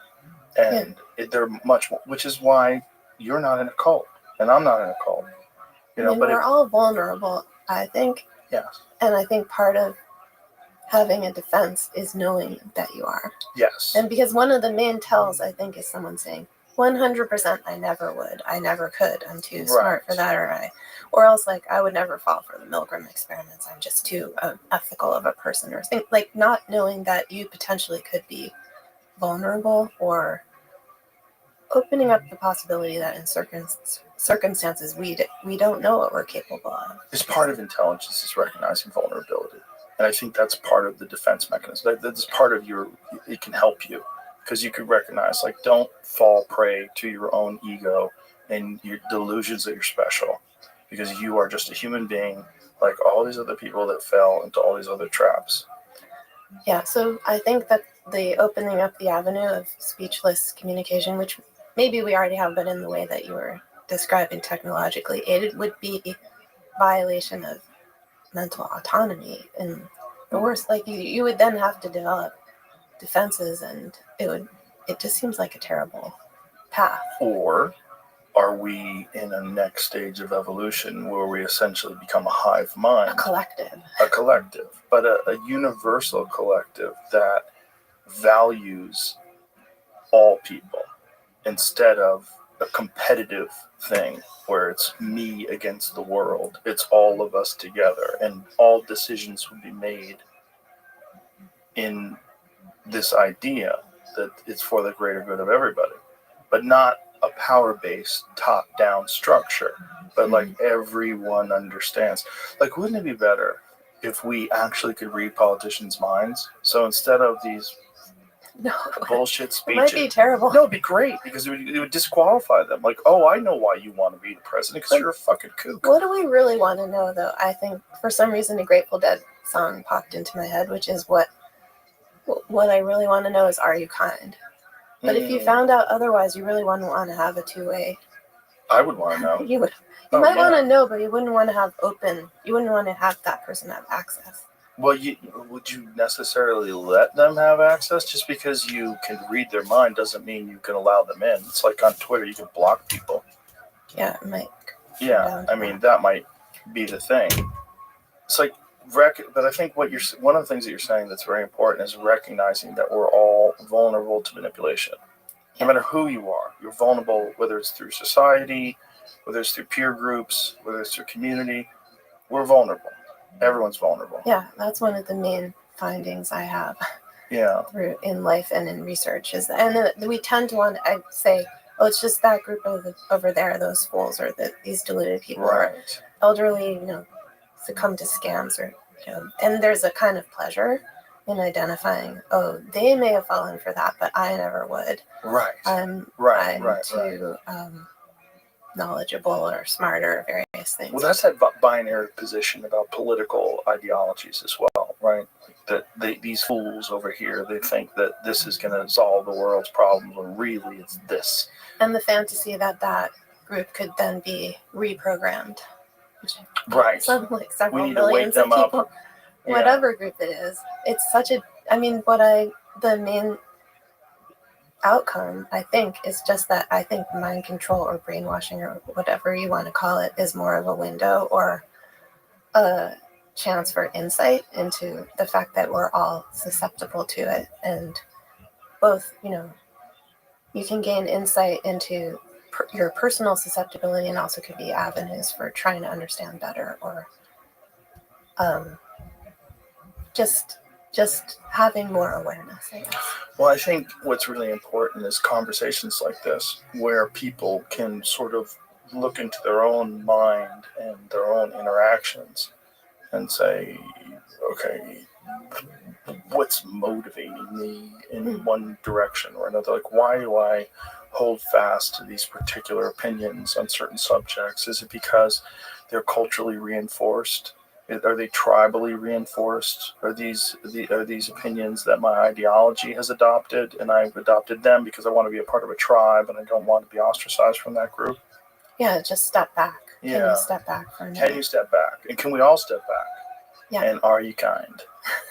And they're much more, which is why you're not in a cult and I'm not in a cult. I mean, we're all vulnerable, I think. Yes. And I think part of having a defense is knowing that you are. Yes. And because one of the main tells, I think, is someone saying, 100% I never would, I never could, I'm too smart for that, or else like I would never fall for the Milgram experiments, I'm just too ethical of a person, or think like not knowing that you potentially could be vulnerable, or opening up the possibility that in circumstances we don't know what we're capable of. It's part of intelligence is recognizing vulnerability. And I think that's part of the defense mechanism. That's part of it can help you. Because you could recognize, like, don't fall prey to your own ego and your delusions that you're special. Because you are just a human being like all these other people that fell into all these other traps. Yeah, so I think that the opening up the avenue of speechless communication, which maybe we already have, but in the way that you were describing technologically aided, would be violation of mental autonomy. And the worst, like you would then have to develop defenses, and it just seems like a terrible path. Or are we in a next stage of evolution where we essentially become a hive mind? A collective, but a universal collective that values all people instead of a competitive thing where it's me against the world. It's all of us together, and all decisions would be made in this idea that it's for the greater good of everybody, but not a power-based top-down structure, but like everyone understands. Like, wouldn't it be better if we actually could read politicians' minds? So instead of these bullshit speeches, it might be terrible. No, it'd be great because it would disqualify them. Like, oh, I know why you want to be the president, because you're a fucking kook. What do we really want to know, though? I think for some reason a Grateful Dead song popped into my head, which is what I really want to know is, are you kind? But if you found out otherwise, you really wouldn't want to have a two-way. I would want to know. You might want to know, but you wouldn't want to have you wouldn't want to have that person have access. Well, would you necessarily let them have access? Just because you can read their mind doesn't mean you can allow them in. It's like on Twitter, you can block people. Yeah, it might. Yeah, I mean, that might be the thing. It's like, but I think one of the things that you're saying that's very important is recognizing that we're all vulnerable to manipulation. No matter who you are, you're vulnerable, whether it's through society, whether it's through peer groups, whether it's through community. We're vulnerable. Everyone's vulnerable. Yeah, that's one of the main findings I have. Yeah. Through in life and in research and we tend to want to say, oh, it's just that group over there, those fools, or these deluded people, or elderly, succumb to scams, or and there's a kind of pleasure in identifying, oh, they may have fallen for that, but I never would. Right. I'm too knowledgeable or smarter, various things. Well, that's that binary position about political ideologies as well, right? That these fools over here, they think that this is going to solve the world's problems, when really it's this. And the fantasy that group could then be reprogrammed. Right. Some like several we need millions to wake of them people. up. Whatever group it is. It's such a, the main outcome, I think, is just that I think mind control or brainwashing or whatever you want to call it is more of a window or a chance for insight into the fact that we're all susceptible to it. And both, you can gain insight into your personal susceptibility, and also could be avenues for trying to understand better, or just having more awareness, I guess. Well, I think what's really important is conversations like this, where people can sort of look into their own mind and their own interactions and say, okay, what's motivating me in one direction or another? Like, why do I hold fast to these particular opinions on certain subjects? Is it because they're culturally reinforced? Are they tribally reinforced? Are these opinions that my ideology has adopted, and I've adopted them because I want to be a part of a tribe and I don't want to be ostracized from that group? Yeah, just step back. Can Yeah. you step back for a minute? Can you step back? And can we all step back? Yeah. And are you kind?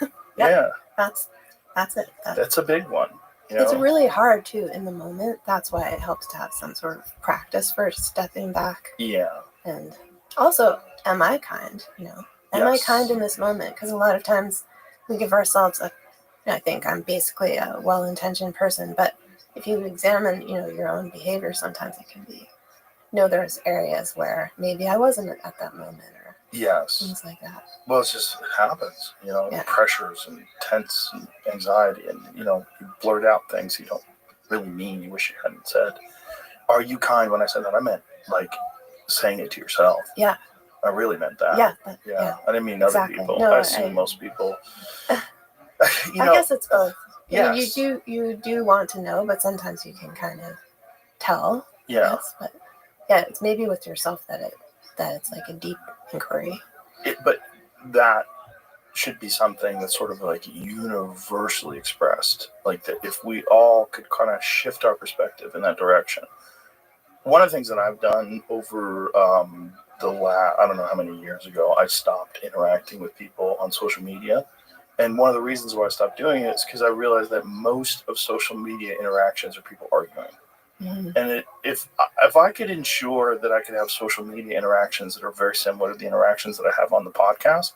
Yep. Yeah. That's it. That's a big one. It's really hard too in the moment. That's why it helps to have some sort of practice for stepping back. Yeah. And also, am I kind? Am I kind in this moment? Because a lot of times we give ourselves I think I'm basically a well-intentioned person, but if you examine, your own behavior, sometimes it can be, there's areas where maybe I wasn't at that moment or things like that. Well, it just happens, pressures and tense and anxiety, and you blurt out things you don't really mean. You wish you hadn't said. Are you kind? When I said that, I meant like saying it to yourself. Yeah. I really meant that. Yeah. I didn't mean exactly. other people. No, I assume most people. I guess it's both. Yes. I mean, you do want to know, but sometimes you can kind of tell. Yeah. Yes, but it's maybe with yourself that it's like a deep inquiry. But that should be something that's sort of like universally expressed. Like that, if we all could kind of shift our perspective in that direction. One of the things that I've done over I don't know how many years ago, I stopped interacting with people on social media. And one of the reasons why I stopped doing it is because I realized that most of social media interactions are people arguing. Mm-hmm. And if I could ensure that I could have social media interactions that are very similar to the interactions that I have on the podcast,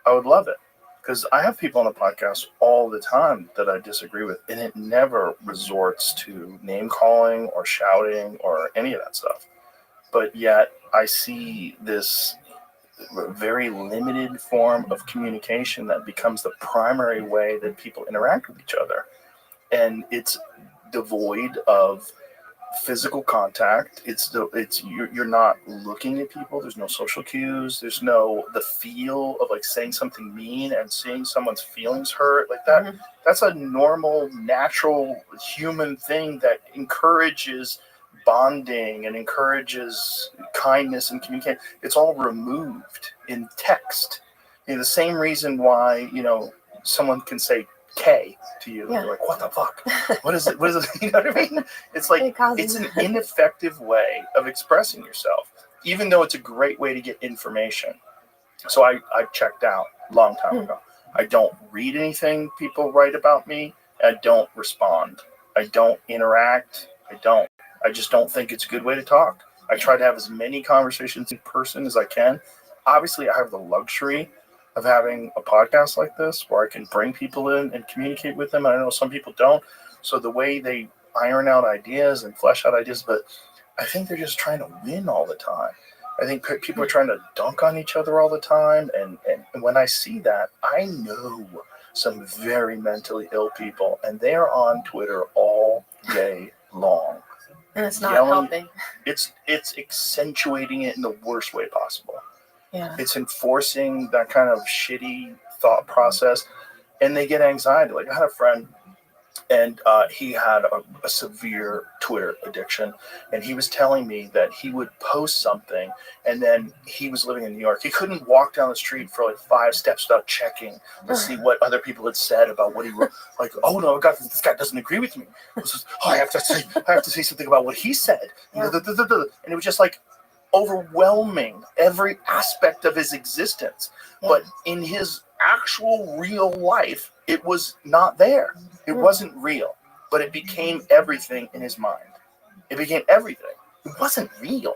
I would love it. Because I have people on the podcast all the time that I disagree with, and it never resorts to name calling or shouting or any of that stuff. But yet I see this very limited form of communication that becomes the primary way that people interact with each other. And it's devoid of physical contact. You're not looking at people. There's no social cues. There's no the feel of like saying something mean and seeing someone's feelings hurt like that. Mm-hmm. That's a normal, natural human thing that encourages bonding and encourages kindness and communication. It's all removed in text. The same reason why someone can say K to you. Yeah. You're like, what the fuck? What is it? What is it? You know what I mean? It's like, it's an ineffective way of expressing yourself, even though it's a great way to get information. So I checked out a long time ago. I don't read anything people write about me. I don't respond. I don't interact. I just don't think it's a good way to talk. I try to have as many conversations in person as I can. Obviously, I have the luxury of having a podcast like this where I can bring people in and communicate with them. And I know some people don't. So the way they iron out ideas and flesh out ideas, but I think they're just trying to win all the time. I think people are trying to dunk on each other all the time. And when I see that, I know some very mentally ill people, and they are on Twitter all day long. And it's not helping. It's accentuating it in the worst way possible. Yeah. It's enforcing that kind of shitty thought process, and they get anxiety. Like I had a friend, and he had a severe Twitter addiction, and he was telling me that he would post something, and then he was living in New York. He couldn't walk down the street for like 5 steps without checking to see what other people had said about what he wrote. Like, oh no, this guy doesn't agree with me. I have to say something about what he said. Yeah. And it was just like overwhelming every aspect of his existence. Yeah. But in his actual real life, it was not there. It wasn't real, but it became everything in his mind. It became everything. It wasn't real.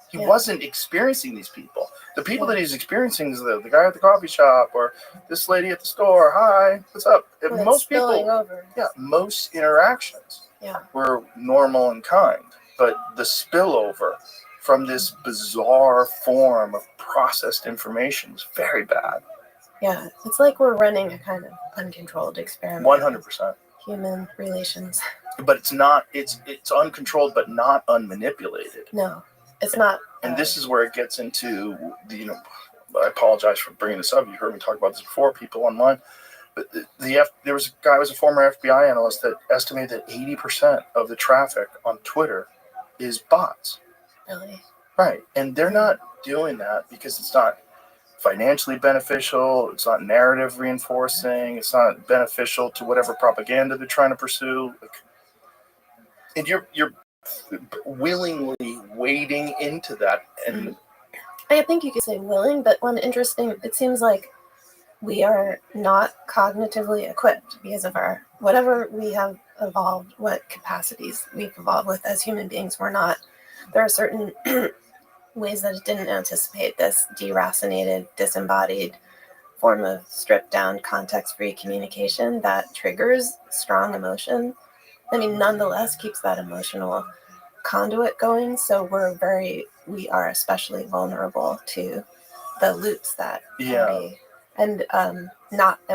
He wasn't experiencing these people. The people that he's experiencing is the guy at the coffee shop or this lady at the store. Hi, what's up? Well, most people, over. Most interactions were normal and kind, but the spillover from this bizarre form of processed information was very bad. Yeah, it's like we're running a kind of uncontrolled experiment. 100%. Human relations. But it's not, it's uncontrolled, but not unmanipulated. No, it's not. And this is where it gets into, I apologize for bringing this up. You heard me talk about this before, people online. But there was a guy who was a former FBI analyst that estimated that 80% of the traffic on Twitter is bots. Really? Right. And they're not doing that because it's not financially beneficial. It's not narrative reinforcing. It's not beneficial to whatever propaganda they're trying to pursue. And you're willingly wading into that. And I think you could say willing, but it seems like we are not cognitively equipped because of whatever we have evolved, what capacities we've evolved with as human beings. There are certain ways that it didn't anticipate this deracinated, disembodied form of stripped down, context-free communication that triggers strong emotion. I mean, nonetheless keeps that emotional conduit going. So we are especially vulnerable to the loops that can be, and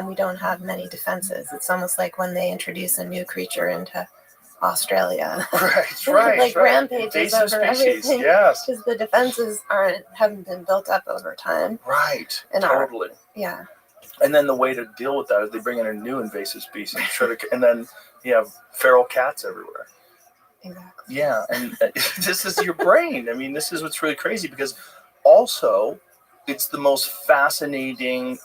we don't have many defenses. It's almost like when they introduce a new creature into Australia, right, rampages over everything. Yes, because the defenses haven't been built up over time. Right, and totally. Yeah. And then the way to deal with that is they bring in a new invasive species, and then you have feral cats everywhere. Exactly. Yeah, and this is your brain. I mean, this is what's really crazy, because also it's the most fascinating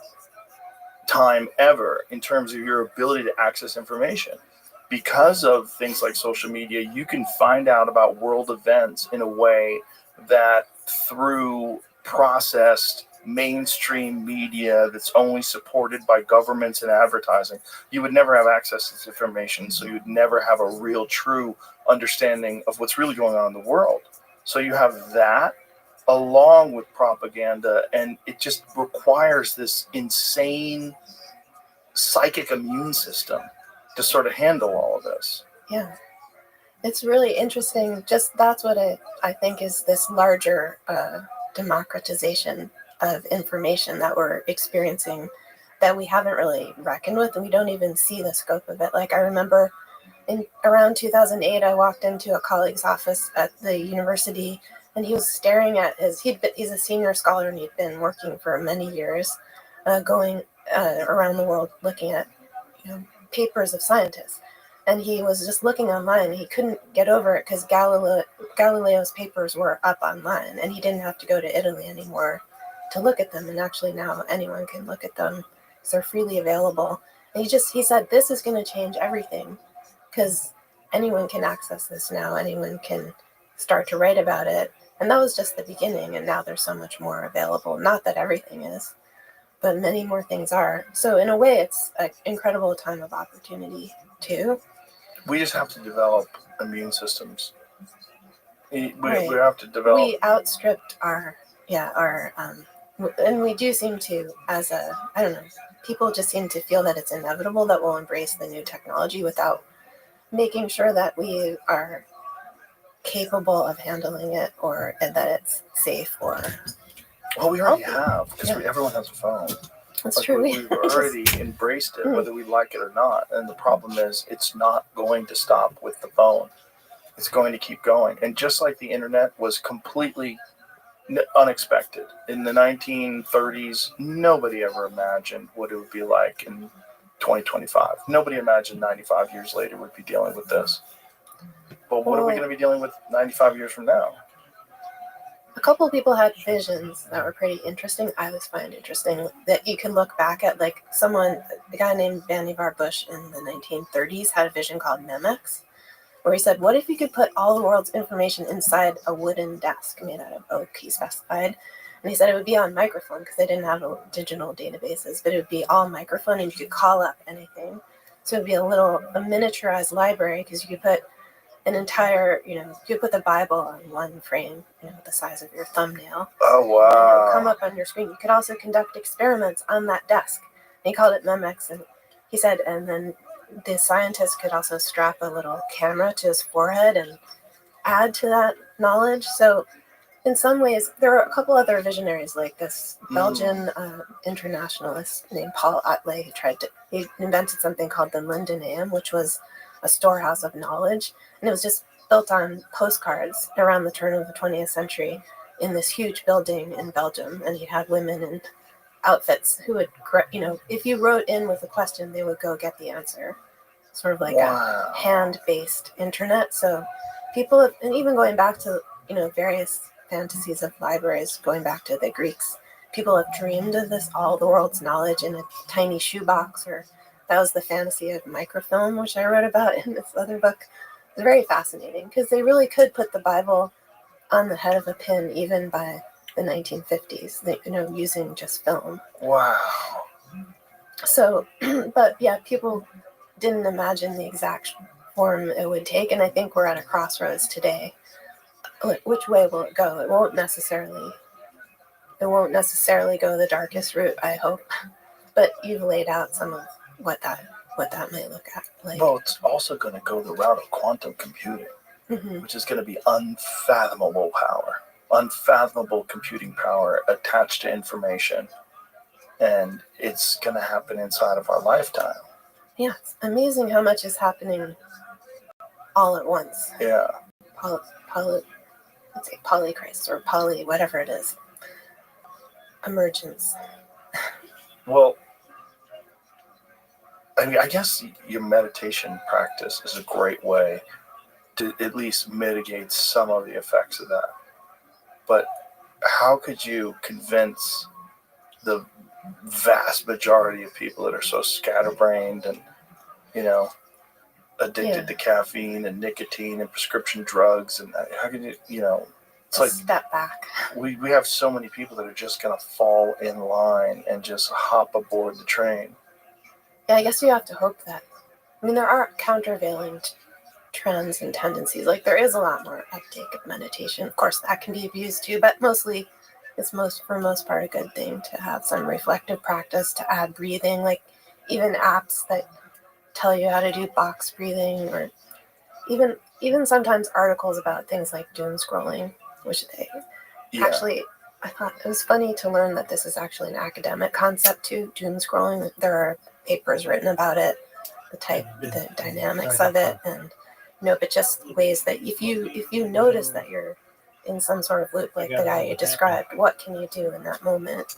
time ever in terms of your ability to access information. Because of things like social media, you can find out about world events in a way that through processed mainstream media that's only supported by governments and advertising, you would never have access to this information. So you would never have a real, true understanding of what's really going on in the world. So you have that along with propaganda, and it just requires this insane psychic immune system to sort of handle all of this. Yeah. It's really interesting. That's what I think is this larger democratization of information that we're experiencing that we haven't really reckoned with, and we don't even see the scope of it. Like, I remember around 2008, I walked into a colleague's office at the university, and he was staring at he's a senior scholar, and he'd been working for many years, going around the world looking at papers of scientists. And he was just looking online. He couldn't get over it because Galileo's papers were up online, and he didn't have to go to Italy anymore to look at them. And actually now anyone can look at them because they're freely available. And he said, this is going to change everything because anyone can access this now. Anyone can start to write about it. And that was just the beginning. And now there's so much more available. Not that everything is, but many more things are. So in a way, it's an incredible time of opportunity too. We just have to develop immune systems. We Right. have to develop. We outstripped and we do seem to, I don't know, people just seem to feel that it's inevitable that we'll embrace the new technology without making sure that we are capable of handling it, or that it's safe, or. Well, we already have, because everyone has a phone. That's true. We've already embraced it, whether we like it or not. And the problem is, it's not going to stop with the phone. It's going to keep going. And just like the internet was completely unexpected in the 1930s, nobody ever imagined what it would be like in 2025. Nobody imagined 95 years later we'd be dealing with this. But what are we going to be dealing with 95 years from now? A couple of people had visions that were pretty interesting. I always find interesting that you can look back at, like, the guy named Vannevar Bush in the 1930s had a vision called Memex, where he said, what if you could put all the world's information inside a wooden desk made out of oak, he specified. And he said it would be on microphone because they didn't have digital databases, but it would be all microphone and you could call up anything. So it would be a miniaturized library because you could put an entire, you could put the Bible on one frame, the size of your thumbnail. Oh, wow. And it would come up on your screen. You could also conduct experiments on that desk. And he called it Memex. And he said, and then the scientist could also strap a little camera to his forehead and add to that knowledge. So in some ways, there are a couple other visionaries like this Belgian internationalist named Paul Atlé he invented something called the Lindeneum, which was a storehouse of knowledge. And it was just built on postcards around the turn of the 20th century in this huge building in Belgium. And he had women in outfits who would, if you wrote in with a question, they would go get the answer. Sort of like a hand-based internet. So people have, and even going back to, various fantasies of libraries, going back to the Greeks people have dreamed of this, all the world's knowledge in a tiny shoebox, or that was the fantasy of microfilm, which I wrote about in this other book. It's very fascinating because they really could put the Bible on the head of a pin even by the 1950s, using just film. Wow. So, but yeah, people didn't imagine the exact form it would take, and I think we're at a crossroads today. Which way will it go? It won't necessarily go the darkest route, I hope. But you've laid out some of what that might look like. Well, it's also going to go the route of quantum computing, which is going to be unfathomable computing power attached to information. And it's going to happen inside of our lifetime. Yeah, it's amazing how much is happening all at once. Yeah. Let's say polycrisis or poly, whatever it is. Emergence. Well, I mean, I guess your meditation practice is a great way to at least mitigate some of the effects of that. But how could you convince the vast majority of people that are so scatterbrained and, addicted to caffeine and nicotine and prescription drugs, and how could it's like step back. We have so many people that are just going to fall in line and just hop aboard the train. Yeah, I guess you have to hope that. I mean, there are countervailing trends and tendencies. Like, there is a lot more uptake of meditation. Of course, that can be abused too, but mostly it's for most part a good thing to have some reflective practice, to add breathing, like even apps that tell you how to do box breathing, or even sometimes articles about things like doom scrolling, which they actually, I thought it was funny to learn that this is actually an academic concept too, doom scrolling. There are papers written about it, the dynamics of it, and but just ways that if you notice that you're in some sort of loop like the guy you described, what can you do in that moment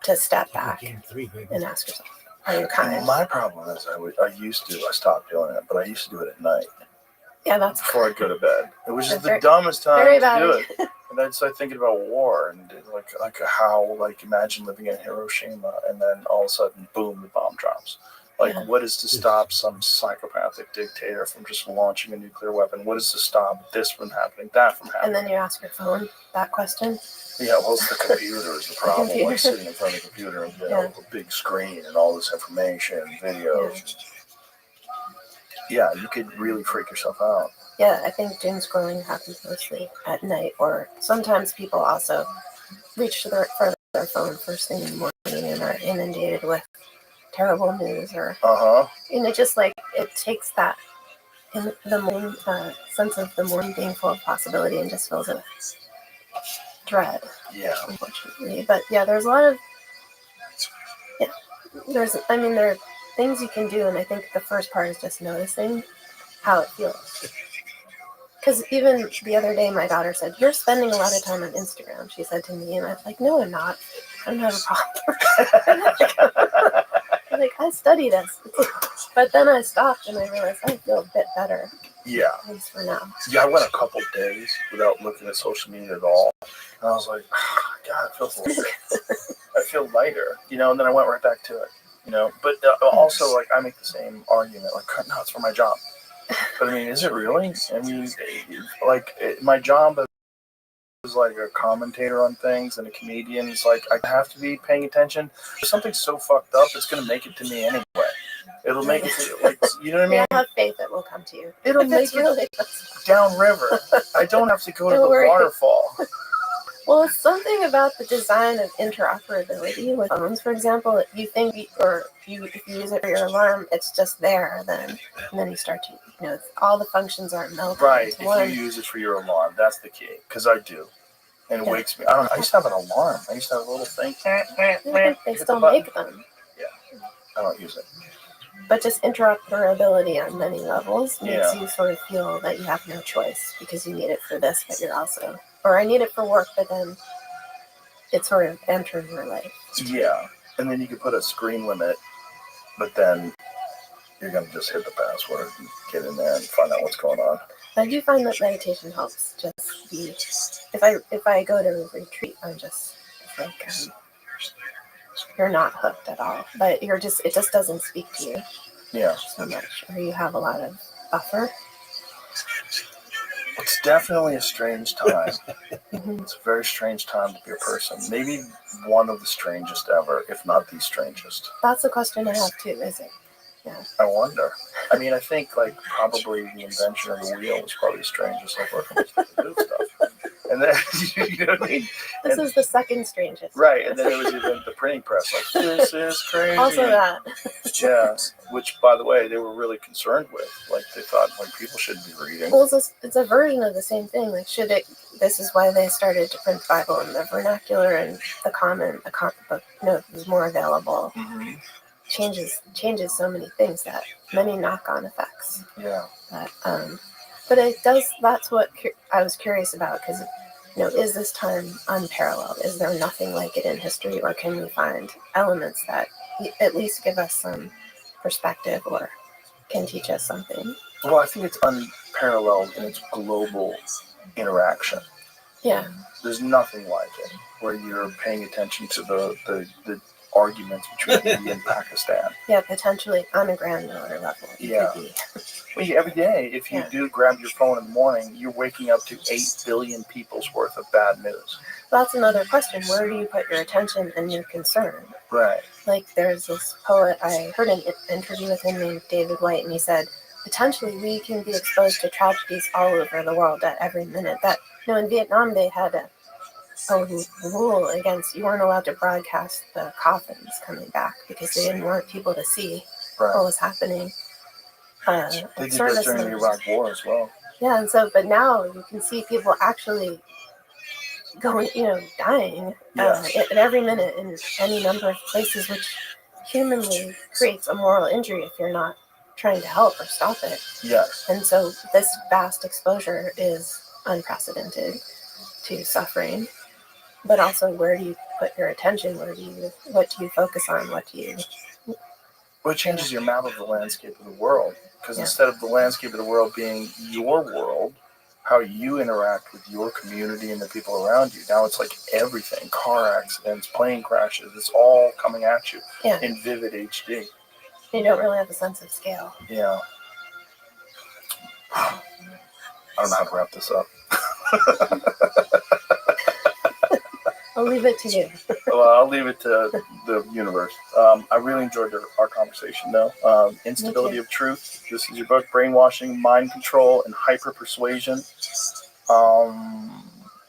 to step back and ask yourself, are you kind? My problem is I stopped doing it, but I used to do it at night. Yeah, that's before I'd go to bed. It was just the dumbest time to do it. And I'd start thinking about war and imagine living in Hiroshima and then all of a sudden, boom, the bomb drops. What is to stop some psychopathic dictator from just launching a nuclear weapon? What is to stop this from happening, that from happening? And then you ask your phone that question. Yeah, well, it's the computer is the problem. Like sitting in front of the computer and a big screen and all this information, videos. Yeah, you could really freak yourself out. Yeah, I think doom scrolling happens mostly at night, or sometimes people also reach for their phone first thing in the morning and are inundated with terrible news, or just like it takes that in the morning sense of the morning being full of possibility and just fills it with dread. Yeah, unfortunately, but yeah, there's a lot of there are things you can do, and I think the first part is just noticing how it feels. Because even the other day, my daughter said, "You're spending a lot of time on Instagram," she said to me, and I was like, "No, I'm not. I don't have a problem." I'm like, I study this. But then I stopped and I realized I feel a bit better. Yeah. At least for now. Yeah, I went a couple days without looking at social media at all. And I was like, God, it feels a little bit. I feel lighter, and then I went right back to it, But also, I make the same argument, no, it's for my job. But I mean, is it really? I mean, my job is like a commentator on things and a comedian. It's like I have to be paying attention. If something's so fucked up, it's going to make it to me anyway. It'll make it, you know what I mean? Yeah, have faith it will come to you. It'll make it downriver. I don't have to go to the waterfall. Well, it's something about the design of interoperability with phones, for example. You think, if you use it for your alarm, it's just there, and then you start to, all the functions aren't melded. Right, if one. you use it for your alarm, that's the key, because I do. And it wakes me. I used to have an alarm. I used to have a little thing. They still make them. Yeah, I don't use it. But just interoperability on many levels makes you sort of feel that you have no choice because you need it for this, but you're also, or I need it for work, but then it sort of enters your life. Yeah, and then you can put a screen limit, but then you're going to just hit the password and get in there and find out what's going on. I do find that meditation helps just be, if I go to a retreat, I'm just like, you're not hooked at all, but it just doesn't speak to you Yeah. so much, or you have a lot of buffer. It's definitely a strange time. Mhm. It's a very strange time to be a person. Maybe one of the strangest ever, if not the strangest. That's the question I have too, is it? Yeah. I wonder. I mean, I think like probably the invention of the wheel was probably the strangest, like working with the new stuff. And then, you know what I mean? This is the second strangest. Right, and then it was even the printing press. Like, this is crazy. Also that. Yeah, which, by the way, they were really concerned with. Like, they thought, like, people shouldn't be reading. Well, it's a version of the same thing. Like, this is why they started to print the Bible in the vernacular and the comic book note was more available. Mm-hmm. Changes so many things, that many knock-on effects. Yeah. But it does. That's what I was curious about, because is this time unparalleled? Is there nothing like it in history, or can we find elements that at least give us some perspective or can teach us something? Well, I think it's unparalleled in its global interaction. Yeah. There's nothing like it where you're paying attention to the arguments between India and Pakistan. Yeah, potentially on a granular level. Yeah. Well, every day, if you do grab your phone in the morning, you're waking up to 8 billion people's worth of bad news. That's another question. Where do you put your attention and your concern? Right. Like, there's this poet, I heard an interview with him named David White, and he said, potentially we can be exposed to tragedies all over the world at every minute. That, in Vietnam, they had a rule against, you weren't allowed to broadcast the coffins coming back because they didn't want people to see what was happening. They did that during the Iraq War as well. Yeah, and but now you can see people actually going, dying at every minute in any number of places, which humanly creates a moral injury if you're not trying to help or stop it. Yes. And so this vast exposure is unprecedented to suffering. But also, where do you put your attention? What do you focus on? Well, it changes your map of the landscape of the world. Because instead of the landscape of the world being your world, how you interact with your community and the people around you, now it's like everything. Car accidents, plane crashes, it's all coming at you in vivid HD. You don't really have a sense of scale. Yeah. I don't know how to wrap this up. I'll leave it to you. Well, I'll leave it to the universe. I really enjoyed our conversation, though. Instability of Truth. This is your book, Brainwashing, Mind Control, and Hyper-Persuasion.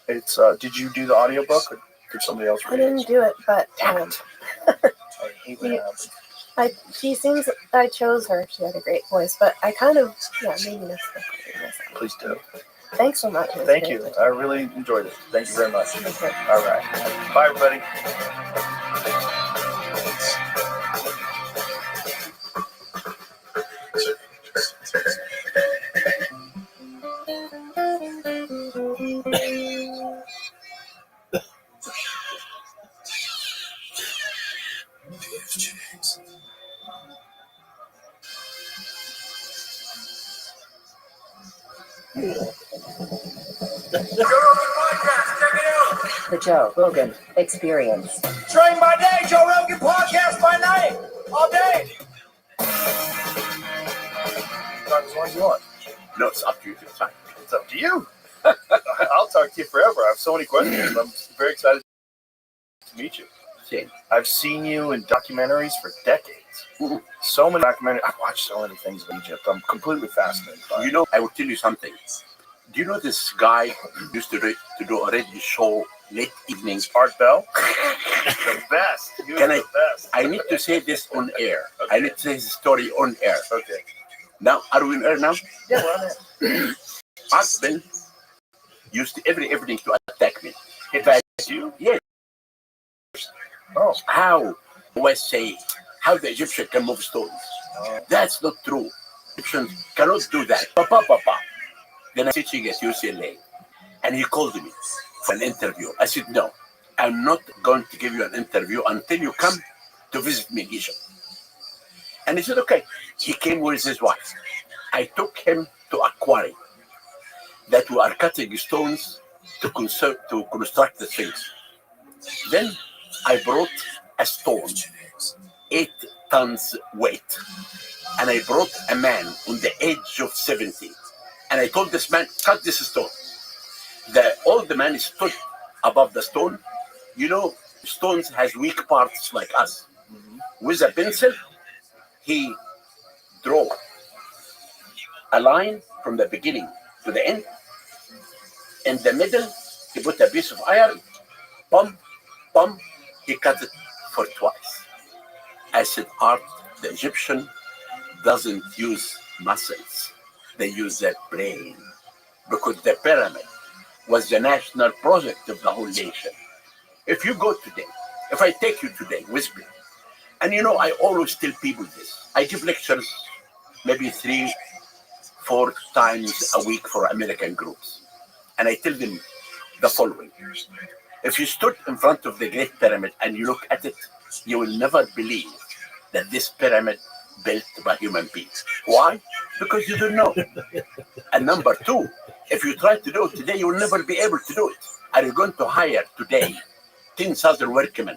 It's. Did you do the audiobook, or did somebody else read it? I didn't do it, but I hate when that happens. she seems. I chose her. She had a great voice, but I kind of maybe next book I'll do myself. Please do. Thanks so much. Thank you. I really enjoyed it. Thank you very much. Okay. All right. Bye, everybody. The Joe Rogan Experience. Train by day, Joe Rogan podcast by night, all day. Talk as long as you want. No, it's up to you. It's fine. It's up to you. I'll talk to you forever. I have so many questions. I'm very excited to meet you. Same. I've seen you in documentaries for decades. Mm-hmm. So many documentaries. I've watched so many things in Egypt. I'm completely fascinated by it. I will tell you something. Do you know this guy who used to do a radio show late evenings? Art Bell? The best. He was the best. I need to say this on air. Okay. I need to say his story on air. Okay. Now, are we on air now? Yeah, we're on air. Husband used every evening to attack me. Attack you? Yes. Oh. How do I say how the Egyptian can move stones? That's not true. Egyptians cannot do that. Papa. Then I'm teaching at UCLA, and he called me for an interview. I said, no, I'm not going to give you an interview until you come to visit me in Egypt. And he said, okay. He came with his wife. I took him to a quarry that we are cutting stones to construct the things. Then I brought a stone, 8 tons weight. And I brought a man on the age of 70. And I told this man, cut this stone. The old man stood above the stone. You know, stones has weak parts like us. With a pencil, he drew a line from the beginning to the end. In the middle, he put a piece of iron. Bum, bum. He cut it for twice. I said, Art, the Egyptian doesn't use muscles. They use their brain. Because the pyramid was the national project of the whole nation. If you go today, if I take you today with me, and you know, I always tell people this. I give lectures maybe 3-4 times a week for American groups. And I tell them the following. If you stood in front of the Great Pyramid and you look at it, you will never believe that this pyramid built by human beings. Why? Because you don't know. And number 2, if you try to do it today, you will never be able to do it. Are you going to hire today 10,000 workmen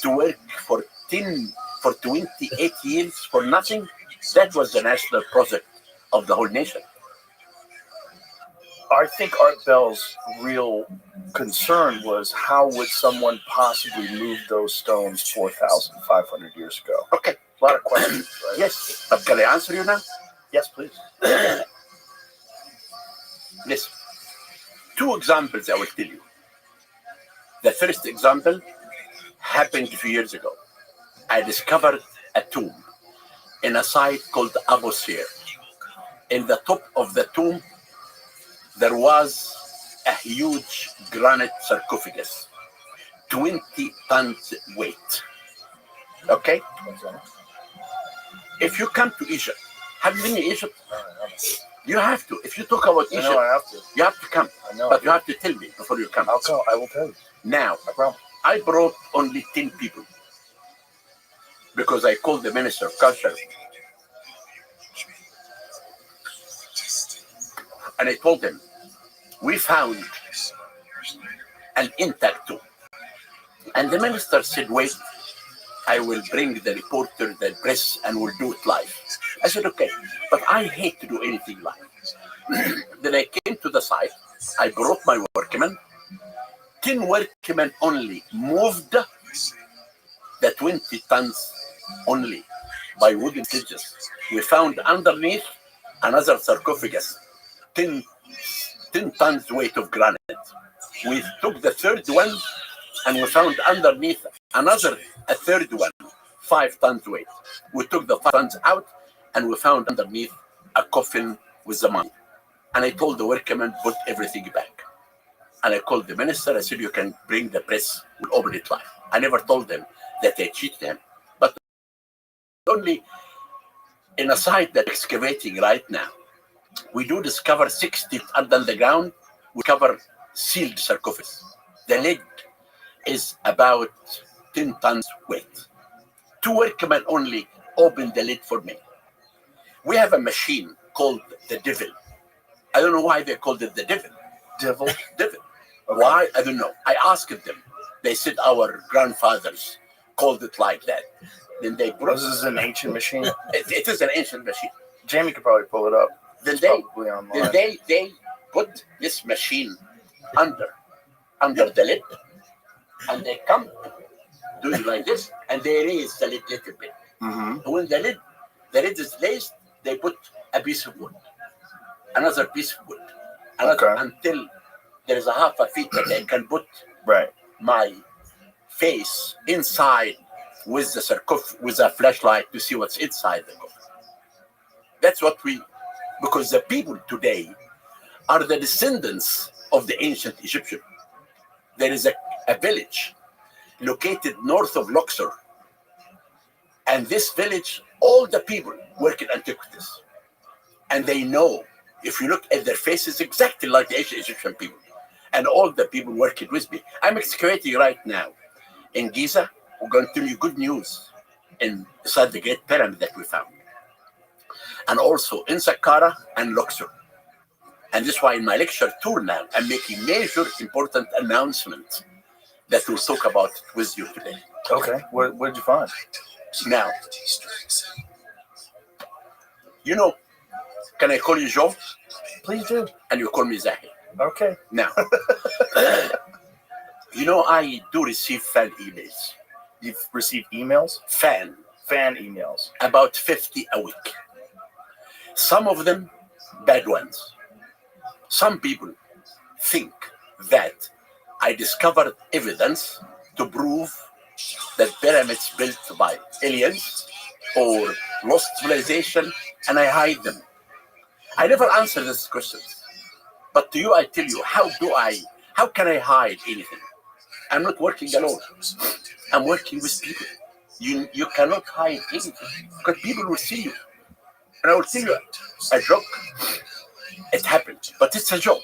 to work for 28 years for nothing? That was the national project of the whole nation. I think Art Bell's real concern was how would someone possibly move those stones 4,500 years ago? Okay. A lot of questions, right? Yes. But can I answer you now? Yes, please. Listen. 2 examples I will tell you. The first example happened a few years ago. I discovered a tomb in a site called Abu Sir. In the top of the tomb, there was a huge granite sarcophagus, 20 tons weight. Okay? If you come to Egypt, have you been to Egypt? You have to. If you talk about Egypt, I have to. you have to come. I know. But you have to tell me before you come. I'll come. I will tell you. Now, I promise. I brought only 10 people because I called the Minister of Culture and I told them, we found an intact tomb. And the minister said, wait, I will bring the reporter, the press, and we'll do it live. I said, okay, but I hate to do anything live. Then I came to the site, I brought my workmen, 10 workmen only moved the 20 tons only by wooden sledges. We found underneath another sarcophagus, 10 tons weight of granite. We took the third one and we found underneath a third one, 5 tons weight. We took the 5 tons out and we found underneath a coffin with the money. And I told the workmen, put everything back. And I called the minister, I said, you can bring the press, we'll open it live. I never told them that I cheated them, but only in a site that's excavating right now. We do discover 60 under the ground, we cover sealed sarcophagus. The lid is about 10 tons weight. 2 workmen only opened the lid for me. We have a machine called the devil. I don't know why they called it the devil. Devil? Devil. Okay. Why? I don't know. I asked them. They said our grandfathers called it like that. Then they brought. This is an ancient machine. It is an ancient machine. Jamie could probably pull it up. Then they put this machine under the lid, and they come doing like this, and they raise the lid a little bit. Mm-hmm. When the lid is raised, they put a piece of wood, another piece of wood, until there is a half a feet that I can put my face inside with the sarcophagus, with a flashlight to see what's inside the coffin. That's what because the people today are the descendants of the ancient Egyptian. There is a village located north of Luxor. And this village, all the people work in antiquities. And they know, if you look at their faces, exactly like the ancient Egyptian people. And all the people working with me. I'm excavating right now in Giza. We're going to tell you good news inside the Great Pyramid that we found. And also in Saqqara and Luxor. And this is why in my lecture tour now, I'm making major important announcements that we'll talk about with you today. Okay. What did you find? Now, you know, can I call you Joe? Please do. And you call me Zahi. Okay. Now, you know, I do receive fan emails. You've received emails? Fan emails. About 50 a week. Some of them bad ones. Some people think that I discovered evidence to prove that pyramids built by aliens or lost civilization, and I hide them. I never answer these questions. But to you, I tell you, how can I hide anything? I'm not working alone. I'm working with people. You cannot hide anything because people will see you. And I will tell you a joke. It happened, but it's a joke.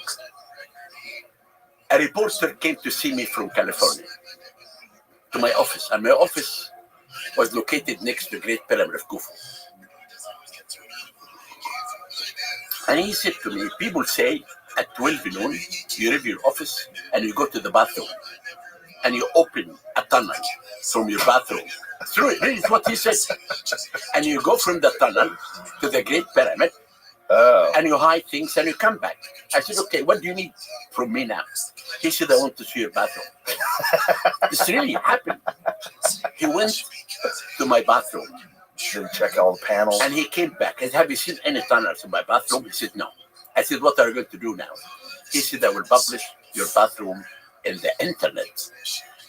A reporter came to see me from California to my office, and my office was located next to the Great Pyramid of Khufu. And he said to me, people say at 12 noon, you leave your office and you go to the bathroom and you open a tunnel from your bathroom. Through it, this is what he said. And you go from the tunnel to the Great Pyramid and you hide things and you come back. I said, okay, what do you need from me now? He said, I want to see your bathroom. This really happened. He went to my bathroom. Should check all the panels. And he came back. I said, have you seen any tunnels in my bathroom? He said, no. I said, what are you going to do now? He said, I will publish your bathroom in the internet.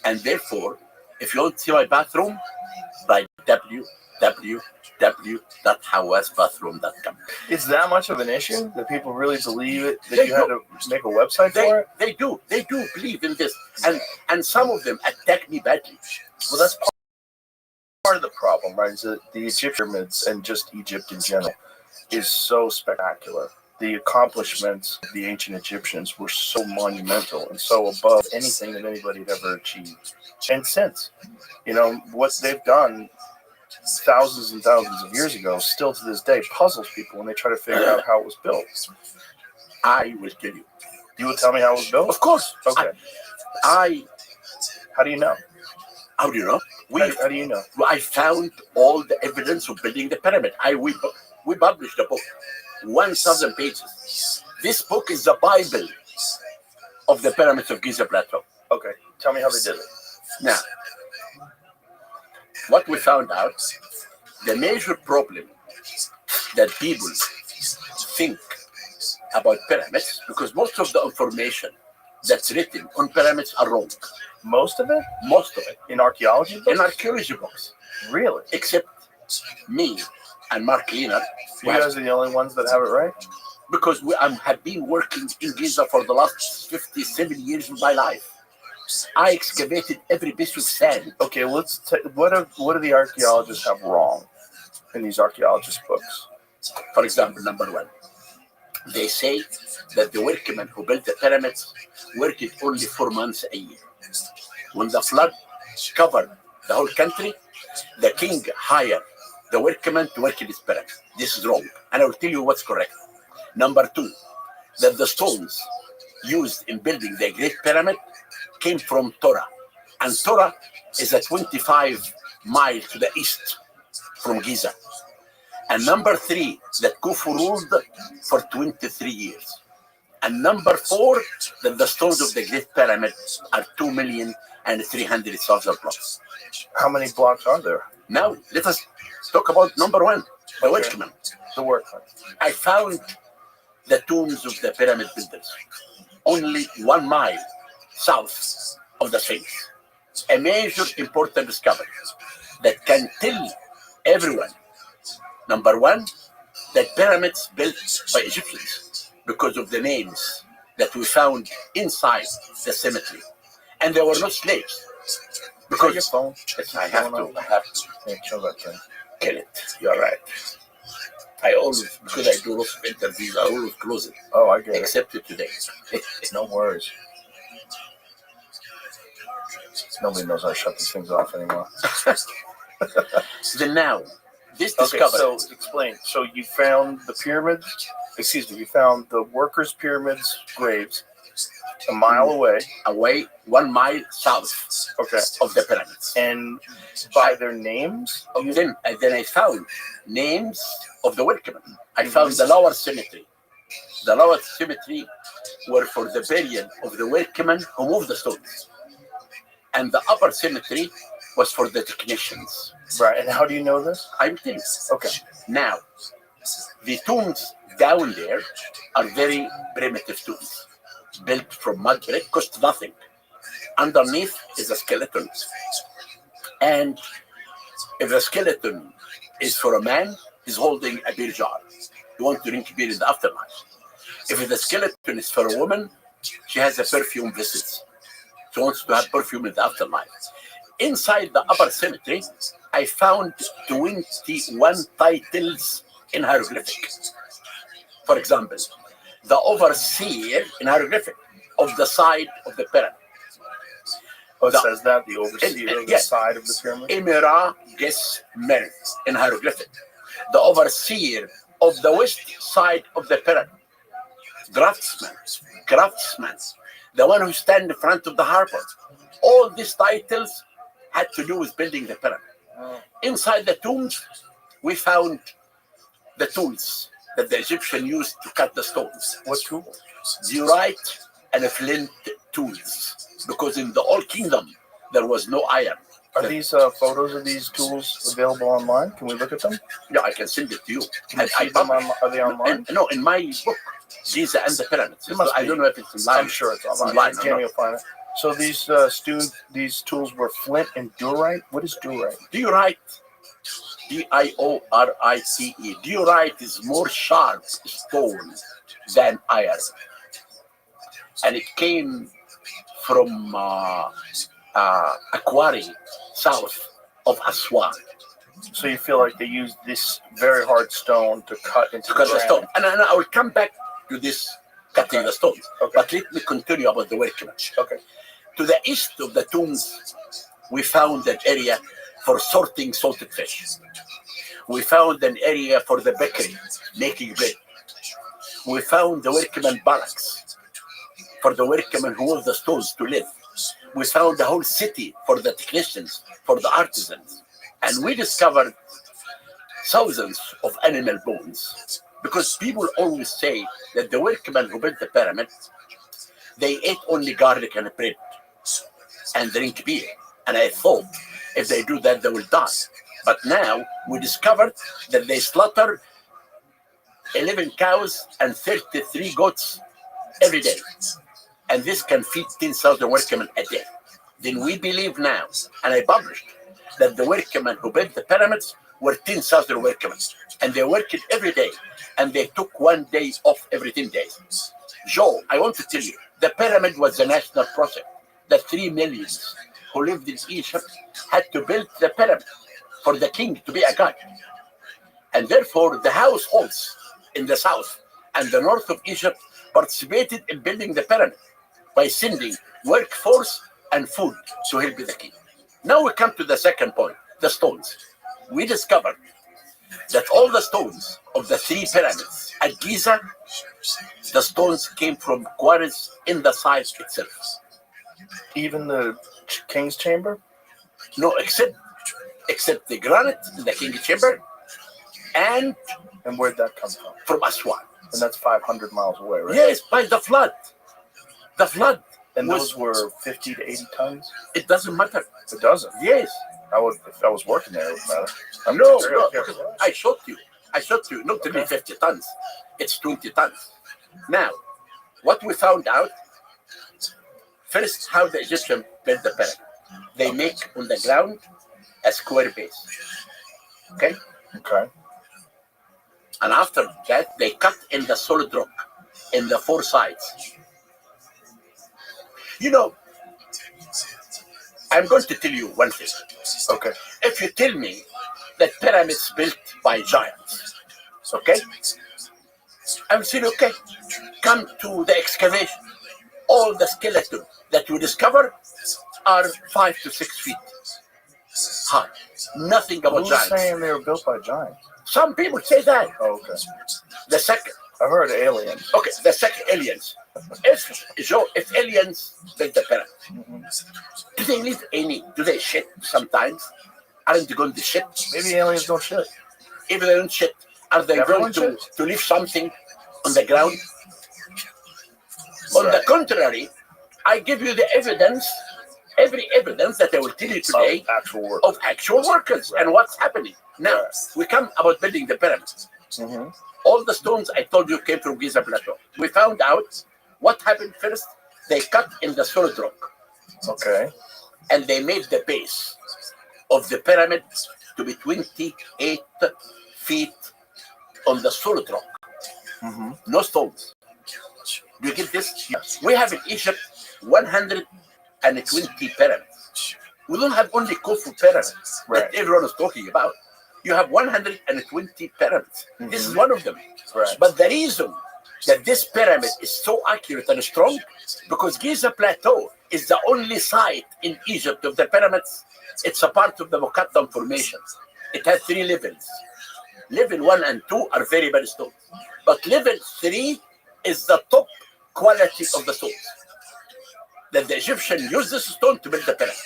And therefore, if you want to see my bathroom, write www.hawasbathroom.com. Is that much of an issue that people really believe it? That you had to make a website for it? They do believe in this. And some of them attack me badly. Well, that's part of the problem, right? Is that the Egyptian pyramids and just Egypt in general is so spectacular. The accomplishments of the ancient Egyptians were so monumental and so above anything that anybody had ever achieved. And since, what they've done thousands and thousands of years ago, still to this day, puzzles people when they try to figure out how it was built. I will tell you. You will tell me how it was built? Of course. Okay. How do you know? How do you know? How do you know? I found all the evidence of building the pyramid. We published a book, 1,000 pages. This book is the Bible of the pyramids of Giza Plateau. Okay, tell me how they did it. Now, what we found out, the major problem that people think about pyramids, because most of the information that's written on pyramids are wrong. Most of it? Most of it. In archaeology books? In archaeology books. Really? Except me and Mark Leonard. You guys are the only ones that have it right? Because have been working in Giza for the last 57 years of my life. I excavated every piece of sand. Okay, what do the archaeologists have wrong in these archaeologist books? For example, number one, they say that the workmen who built the pyramids worked only 4 months a year. When the flood covered the whole country, the king hired the workmen to work in his pyramid. This is wrong, and I will tell you what's correct. Number two, that the stones used in building the Great Pyramid came from Torah, and Torah is a 25 miles to the east from Giza. And number three, that Khufu ruled for 23 years. And number four, that the stones of the Great Pyramid are 2,300,000 blocks. How many blocks are there? Now, let us talk about number one, the workmen. The workmen. I found the tombs of the pyramid builders only 1 mile south of the Sphinx. A major important discovery that can tell everyone, number one, that pyramids built by Egyptians because of the names that we found inside the cemetery. And there were no slaves. Because your phone? I have to. Show that thing. Kill it. You're right. I always, because I do lots of interviews, I always close it. Oh, I get Except today. No worries. Nobody knows how to shut these things off anymore. Then now, this Okay, discovery. so explain. So you found the pyramids, you found the workers' pyramids graves, A mile away. 1 mile south Okay. of the pyramids. And by their names? Then I found names of the workmen. I found the lower cemetery. The lower cemetery were for the burial of the workmen who moved the stones. And the upper cemetery was for the technicians. Right. And how do you know this? I'm telling you. Okay. Now, the tombs down there are very primitive tombs, built from mud brick, cost nothing. Underneath is a skeleton. And if the skeleton is for a man, he's holding a beer jar. He wants to drink beer in the afterlife. If the skeleton is for a woman, she has a perfume visit. She wants to have perfume in the afterlife. Inside the upper cemetery, I found 21 titles in hieroglyphic. For example, the overseer in hieroglyphic of the side of the pyramid. Oh, it says that, the overseer of the yes. side of the pyramid? Emira Ges Mer in hieroglyphic. The overseer of the west side of the pyramid. Craftsman, the one who stands in front of the harbor. All these titles had to do with building the pyramid. Inside the tombs, we found the tools that the Egyptians used to cut the stones. What tools? Diorite and flint tools, because in the Old Kingdom there was no iron. Are these photos of these tools available online? Can we look at them? Yeah, I can send it to you. Can we see them are they online? No, in my book, Giza and the Pyramids. It must I be. don't know if it's online. I'm sure it's online. Jamie will find it. So these tools were flint and diorite. What is diorite? Diorite, D-I-O-R-I-T-E. Diorite is more sharp stone than iron, and it came from a quarry south of Aswan. So you feel like they used this very hard stone to cut into the stone. granite. And I will come back to this cutting the stones. Okay. But let me continue about the workmen. Okay. To the east of the tombs, we found an area for sorting salted fish. We found an area for the bakery, making bread. We found the workmen barracks for the workmen who moved the stones to live. We found the whole city for the technicians, for the artisans. And we discovered thousands of animal bones. Because people always say that the workmen who built the pyramid, they ate only garlic and bread and drink beer. And I thought if they do that, they will die. But now we discovered that they slaughter 11 cows and 33 goats every day. And this can feed 10,000 workmen a day. Then we believe now, and I published, that the workmen who built the pyramids were 10,000 workmen. And they worked every day. And they took 1 day off every 10 days. Joe, I want to tell you, the pyramid was a national project. The 3 million who lived in Egypt had to build the pyramid for the king to be a god. And therefore, the households in the south and the north of Egypt participated in building the pyramid by sending workforce and food to help the king. Now we come to the second point, the stones. We discovered that all the stones of the 3 pyramids at Giza, the stones came from quarries in the site itself. Even the king's chamber? No, except the granite in the king's chamber, and where'd that come from Aswan. And that's 500 miles away, right? Yes, by the flood. The flood. And those were 50 to 80 tons? It doesn't matter. It doesn't? Yes. If I was working there, it would matter. No, because I showed you. Not only 50 tons. It's 20 tons. Now, what we found out, first, how the Egyptians built the pyramid. They make on the ground a square base. Okay? Okay. And after that, they cut in the solid rock in the 4 sides. You know, I'm going to tell you one thing. Okay. If you tell me that pyramids built by giants, okay? I will say, okay, come to the excavation. All the skeletons that you discover are 5 to 6 feet high. Nothing about Who's giants. saying they were built by giants? Some people say that. Oh, okay. The second, I've heard aliens. Okay, the second aliens. If aliens build the pyramid, do they leave any? Do they shit sometimes? Aren't they going to shit? Maybe aliens don't shit. If they don't shit, are they Everyone going shits. to leave something on the ground? On the contrary, I give you the evidence, every evidence that I will tell you today Of actual work. of actual workers and what's happening. Now, we come about building the pyramids. Mm-hmm. All the stones I told you came from Giza Plateau. We found out what happened first. They cut in the solid rock Okay. and they made the base of the pyramid to be 28 feet on the solid rock. Mm-hmm. No stones. Do you get this? Yes. We have in Egypt 120 pyramids. We don't have only Khufu pyramids that everyone is talking about. You have 120 pyramids. Mm-hmm. This is one of them. Right. But the reason that this pyramid is so accurate and strong, because Giza Plateau is the only site in Egypt of the pyramids. It's a part of the Muqattam formation. It has 3 levels. Level 1 and 2 are very bad stones. But level 3 is the top quality of the stones. That the Egyptians use this stone to build the pyramid.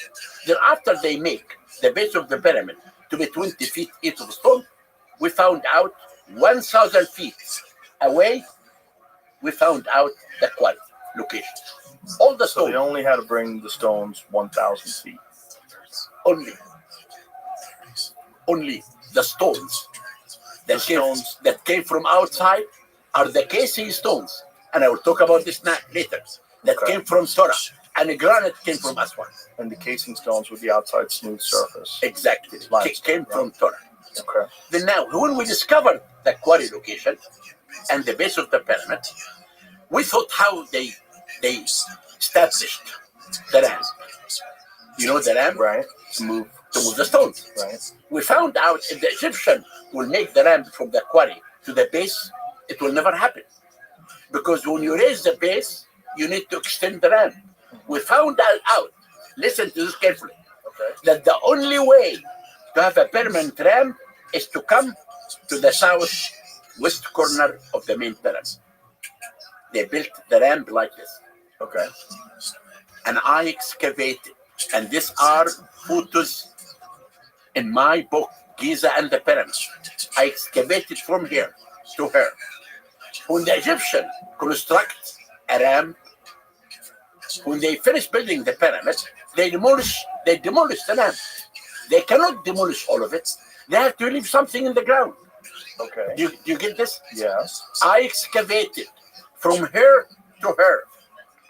Then after they make the base of the pyramid to be 20 feet each of stone, we found out 1,000 feet away, we found out the quality, location. All the So stones, they only had to bring the stones 1,000 feet. only the stones that, The stones. that came from outside are the casing stones. And I will talk about this later. That Okay. came from Torah. And the granite came from Aswan. And the casing stones with the outside smooth surface. Exactly. Limestone, Came from Torah. Okay. Then now, when we discovered the quarry location and the base of the pyramid, we thought how they established the ramp. You know the ramp? Right. To move. To move the stones. Right. We found out if the Egyptian will make the ramp from the quarry to the base, it will never happen. Because when you raise the base, you need to extend the ramp. We found out, listen to this carefully, Okay. that the only way to have a permanent ramp is to come to the southwest corner of the main pyramid. They built the ramp like this. Okay. And I excavated. And these are photos in my book, Giza and the Pyramid. I excavated from here to here. When the Egyptians construct a ramp, when they finish building the pyramid, they demolish the ramp. They cannot demolish all of it. They have to leave something in the ground. Okay. Do you get this? Yes. I excavated from here to here.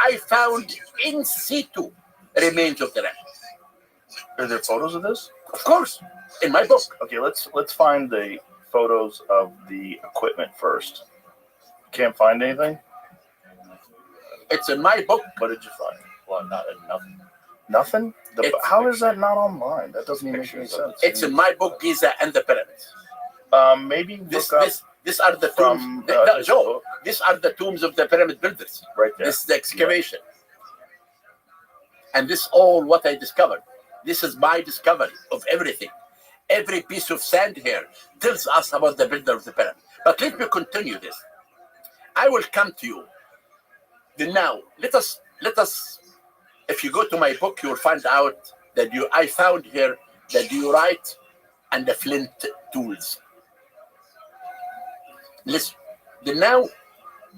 I found in situ remains of the ramp. Are there photos of this? Of course, in my book. Okay, let's find the photos of the equipment first. Can't find anything? It's in my book. What did you find? Well, nothing. Nothing? It's- How is that not online? That doesn't even make any Pictures of sense. It's in my book, Giza and the Pyramids. Maybe These look up are the from tombs. No, this Joe, book these are the tombs of the pyramid builders. right there. This is the excavation. And this all what I discovered. This is my discovery of everything. Every piece of sand here tells us about the builder of the pyramid. But let me continue this. I will come to you. Then now, let us. If you go to my book, you will find out that I found here the diorite and the flint tools. Listen. Then now,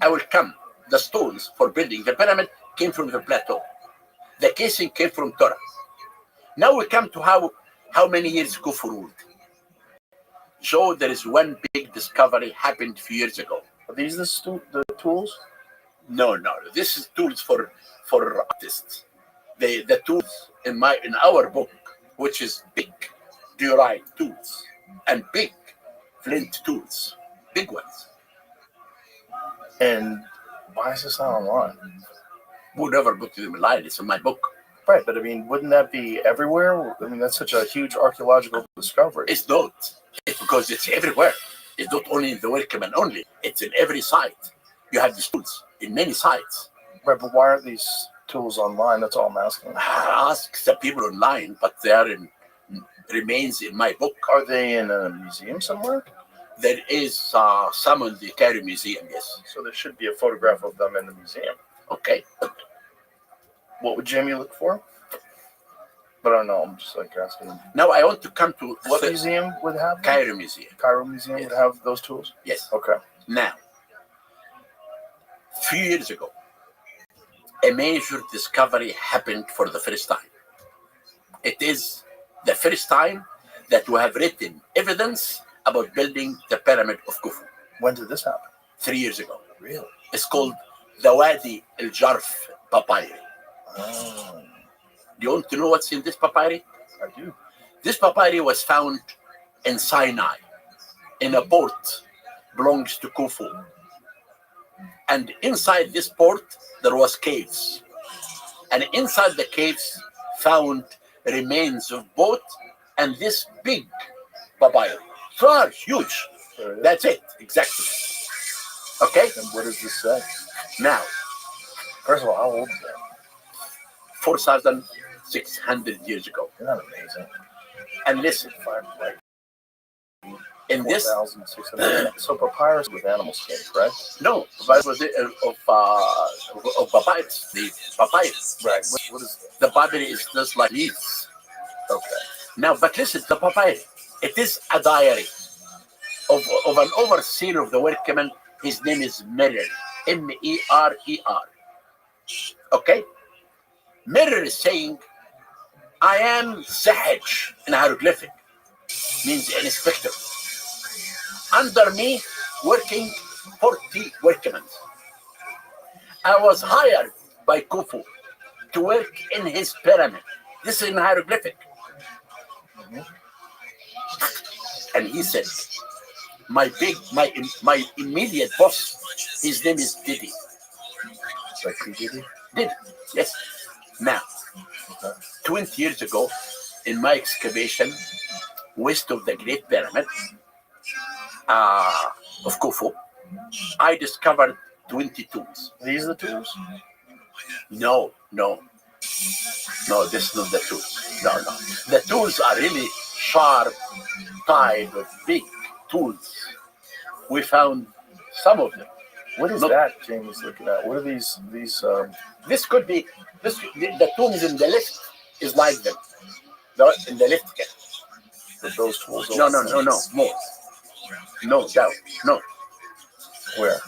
I will come. The stones for building the pyramid came from the plateau. The casing came from Torah. Now we come to how many years Khufu ruled. So there is one big discovery happened a few years ago. Are these the tools? No. This is tools for artists. The tools in our book, which is big diorite tools and big flint tools, big ones. And why is this not online? We'll never put them in line. It's in my book. Right, but I mean, wouldn't that be everywhere? I mean, that's such a huge archaeological discovery. It's not. It's because it's everywhere. It's not only in the Welcome only. It's in every site. You have these tools in many sites. Right, but why aren't these tools online? That's all I'm asking. Ask the people online, but they are in remains in my book. Are they in a museum somewhere? There is some in the Cairo Museum, yes. So there should be a photograph of them in the museum. Okay. What would Jamie look for? But I don't know. I'm just like asking him. Now I want to come to What museum would have them? Cairo Museum. Cairo Museum Yes. would have those tools? Yes. Okay. Now, a few years ago, a major discovery happened for the first time. It is the first time that we have written evidence about building the pyramid of Khufu. When did this happen? 3 years ago. Really? It's called the Wadi al-Jarf papyri. Oh, Do you want to know what's in this papyri? I do. This papyri was found in Sinai, in a port belongs to Khufu. And inside this port, there was caves. And inside the caves, found remains of boat and this big papyri. Large, huge. There it is. That's it, exactly. Okay? And what does this say? Now, First of all, how old is that? 4,600 years ago. Isn't that amazing? And listen, Like in this, 4,600. So papyrus with animal skin, correct? no, but was it of papyrus, the papyrus. Right. What is The papyri is just like leaves. Okay. Now, but listen, the papyri, it is a diary of an overseer of the workmen. His name is Merer, M-E-R-E-R. Okay? Merer is saying, I am Sahaj in hieroglyphic, means an inspector. Under me, working 40 workmen. I was hired by Khufu to work in his pyramid. This is in hieroglyphic. And he said, my immediate boss, his name is Didi. Like who did it? Didi, yes. Now, 20 years ago, in my excavation west of the Great Pyramid of Khufu, I discovered 20 tools. These are the tools? No, this is not the tools. No. The tools are really sharp, tied with big tools. We found some of them. What is No. that Jamie's looking at? What are these This could be the tools in the lift is like them. In the lift kit. those tools? No, more. No, down. No. Where?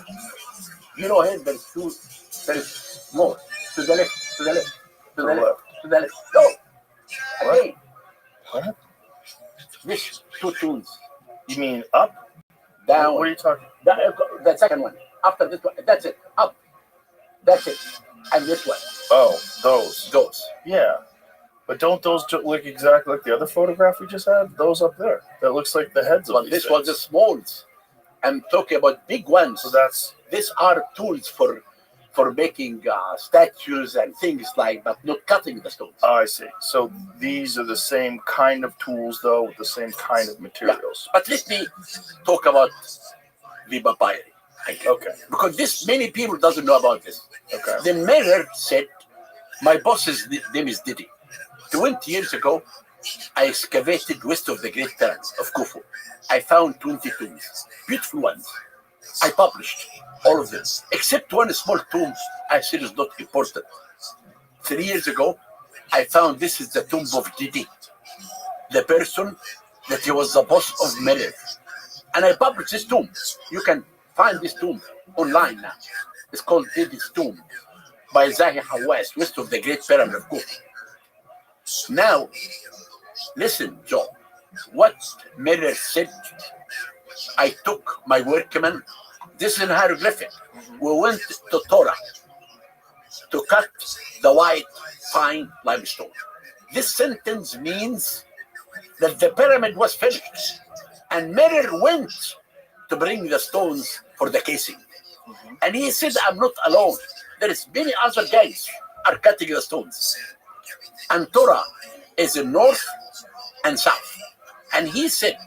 You know here there's two, there's more. To the left, to the left, to the To the left, to the left. No! What? Again. What? This two tools. You mean up? Down. What are you talking? The second one. After this one. That's it. Up. That's it. And this one. Oh, those. Those. Yeah. But don't those look exactly like the other photograph we just had? Those up there. That looks like the heads of But these this things. was the smalls. I'm talking about big ones. So that's These are tools for making statues and things like, but not cutting the stones. I see. So these are the same kind of tools, though, with the same kind of materials. But let me talk about the papyri. Okay. Because this many people doesn't know about this. Okay. The mayor said, my boss's name is Didi. 20 years ago, I excavated west of the Great Pyramid of Khufu. I found 20 tombs, beautiful ones. I published all of them, except one small tomb I said is not important. 3 years ago, I found this is the tomb of Didi, the person that he was the boss of Merer. And I published this tomb. You can find this tomb online now. It's called Didi's tomb by Zahi Hawass, west of the Great Pyramid of Khufu. Now, listen, Joe, what Merer said, I took my workmen, this is in hieroglyphic. We went to Torah to cut the white fine limestone. This sentence means that the pyramid was finished and Merer went to bring the stones for the casing. And he said, I'm not alone. There is many other guys are cutting the stones. And Torah is in north and south. And he said,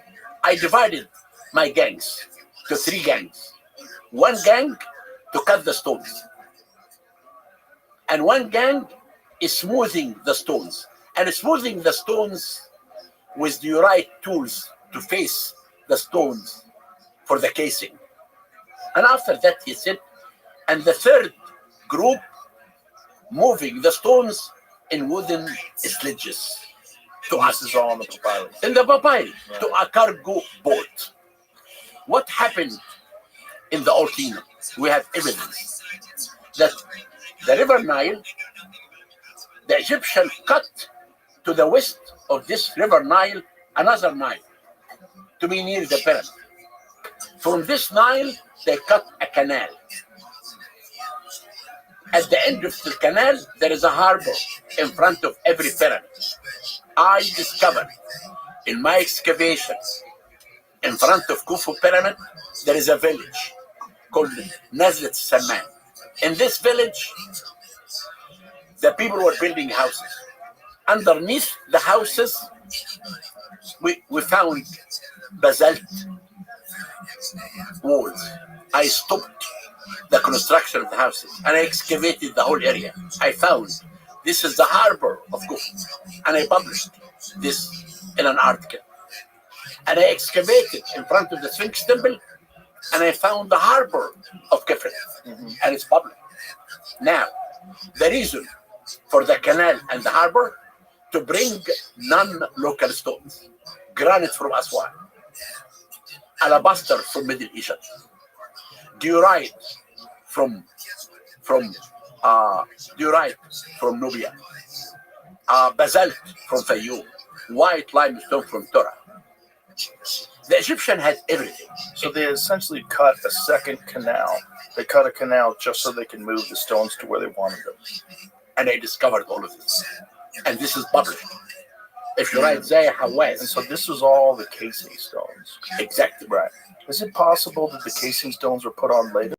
I divided my gangs to 3 gangs. One gang to cut the stones. And one gang is smoothing the stones. And smoothing the stones with the right tools to face the stones for the casing. And after that, he said, and the third group moving the stones in wooden sledges to This is all on the papyrus. in the papyri to a cargo boat. What happened in the Old Kingdom? We have evidence that the River Nile, the Egyptian cut to the west of this River Nile another Nile to be near the pyramid. From this Nile, they cut a canal. At the end of the canal, there is a harbor in front of every pyramid. I discovered in my excavation in front of Khufu pyramid, there is a village called Nazlet Samman. In this village, the people were building houses. Underneath the houses, we found basalt walls. I stopped the construction of the houses and I excavated the whole area. I found this is the harbor of Khufu, and I published this in an article. And I excavated in front of the Sphinx temple and I found the harbor of Kefren, and it's public. Now, the reason for the canal and the harbor to bring non-local stones, granite from Aswan, alabaster from Middle Egypt, diorite from Nubia, basalt from Fayoum, white limestone from Torah. The Egyptian had everything. So they essentially cut a second canal. They cut a canal just so they can move the stones to where they wanted them. And I discovered all of this. And this is published. If you write Zaya Hawass. And so this was all the casing stones. Exactly. Right. Is it possible that the casing stones were put on later?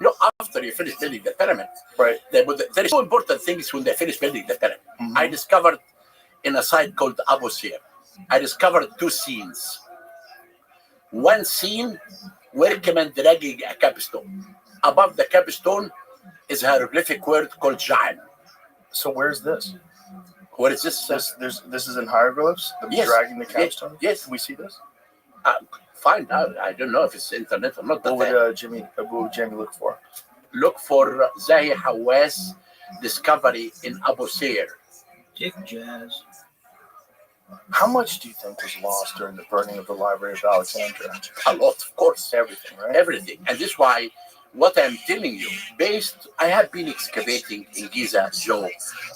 No, after you finish building the pyramid. Right. There is two important things when they finish building the pyramid. I discovered in a site called Abu Sir, I discovered two scenes. One scene, workmen dragging a capstone. Above the capstone is a hieroglyphic word called Ja'an. So where's this? What is this? This is in hieroglyphs? Them Yes. dragging the capstone? Yes. Can we see this? Find out. I don't know if it's internet or not. What But would Jamie look for? look for Zahi Hawass discovery in Abu Sir. Dick Jazz. How much do you think was lost during the burning of the Library of Alexandria? A lot, of course. Everything, right? Everything. And this is why what I'm telling you, I have been excavating in Giza, Joe,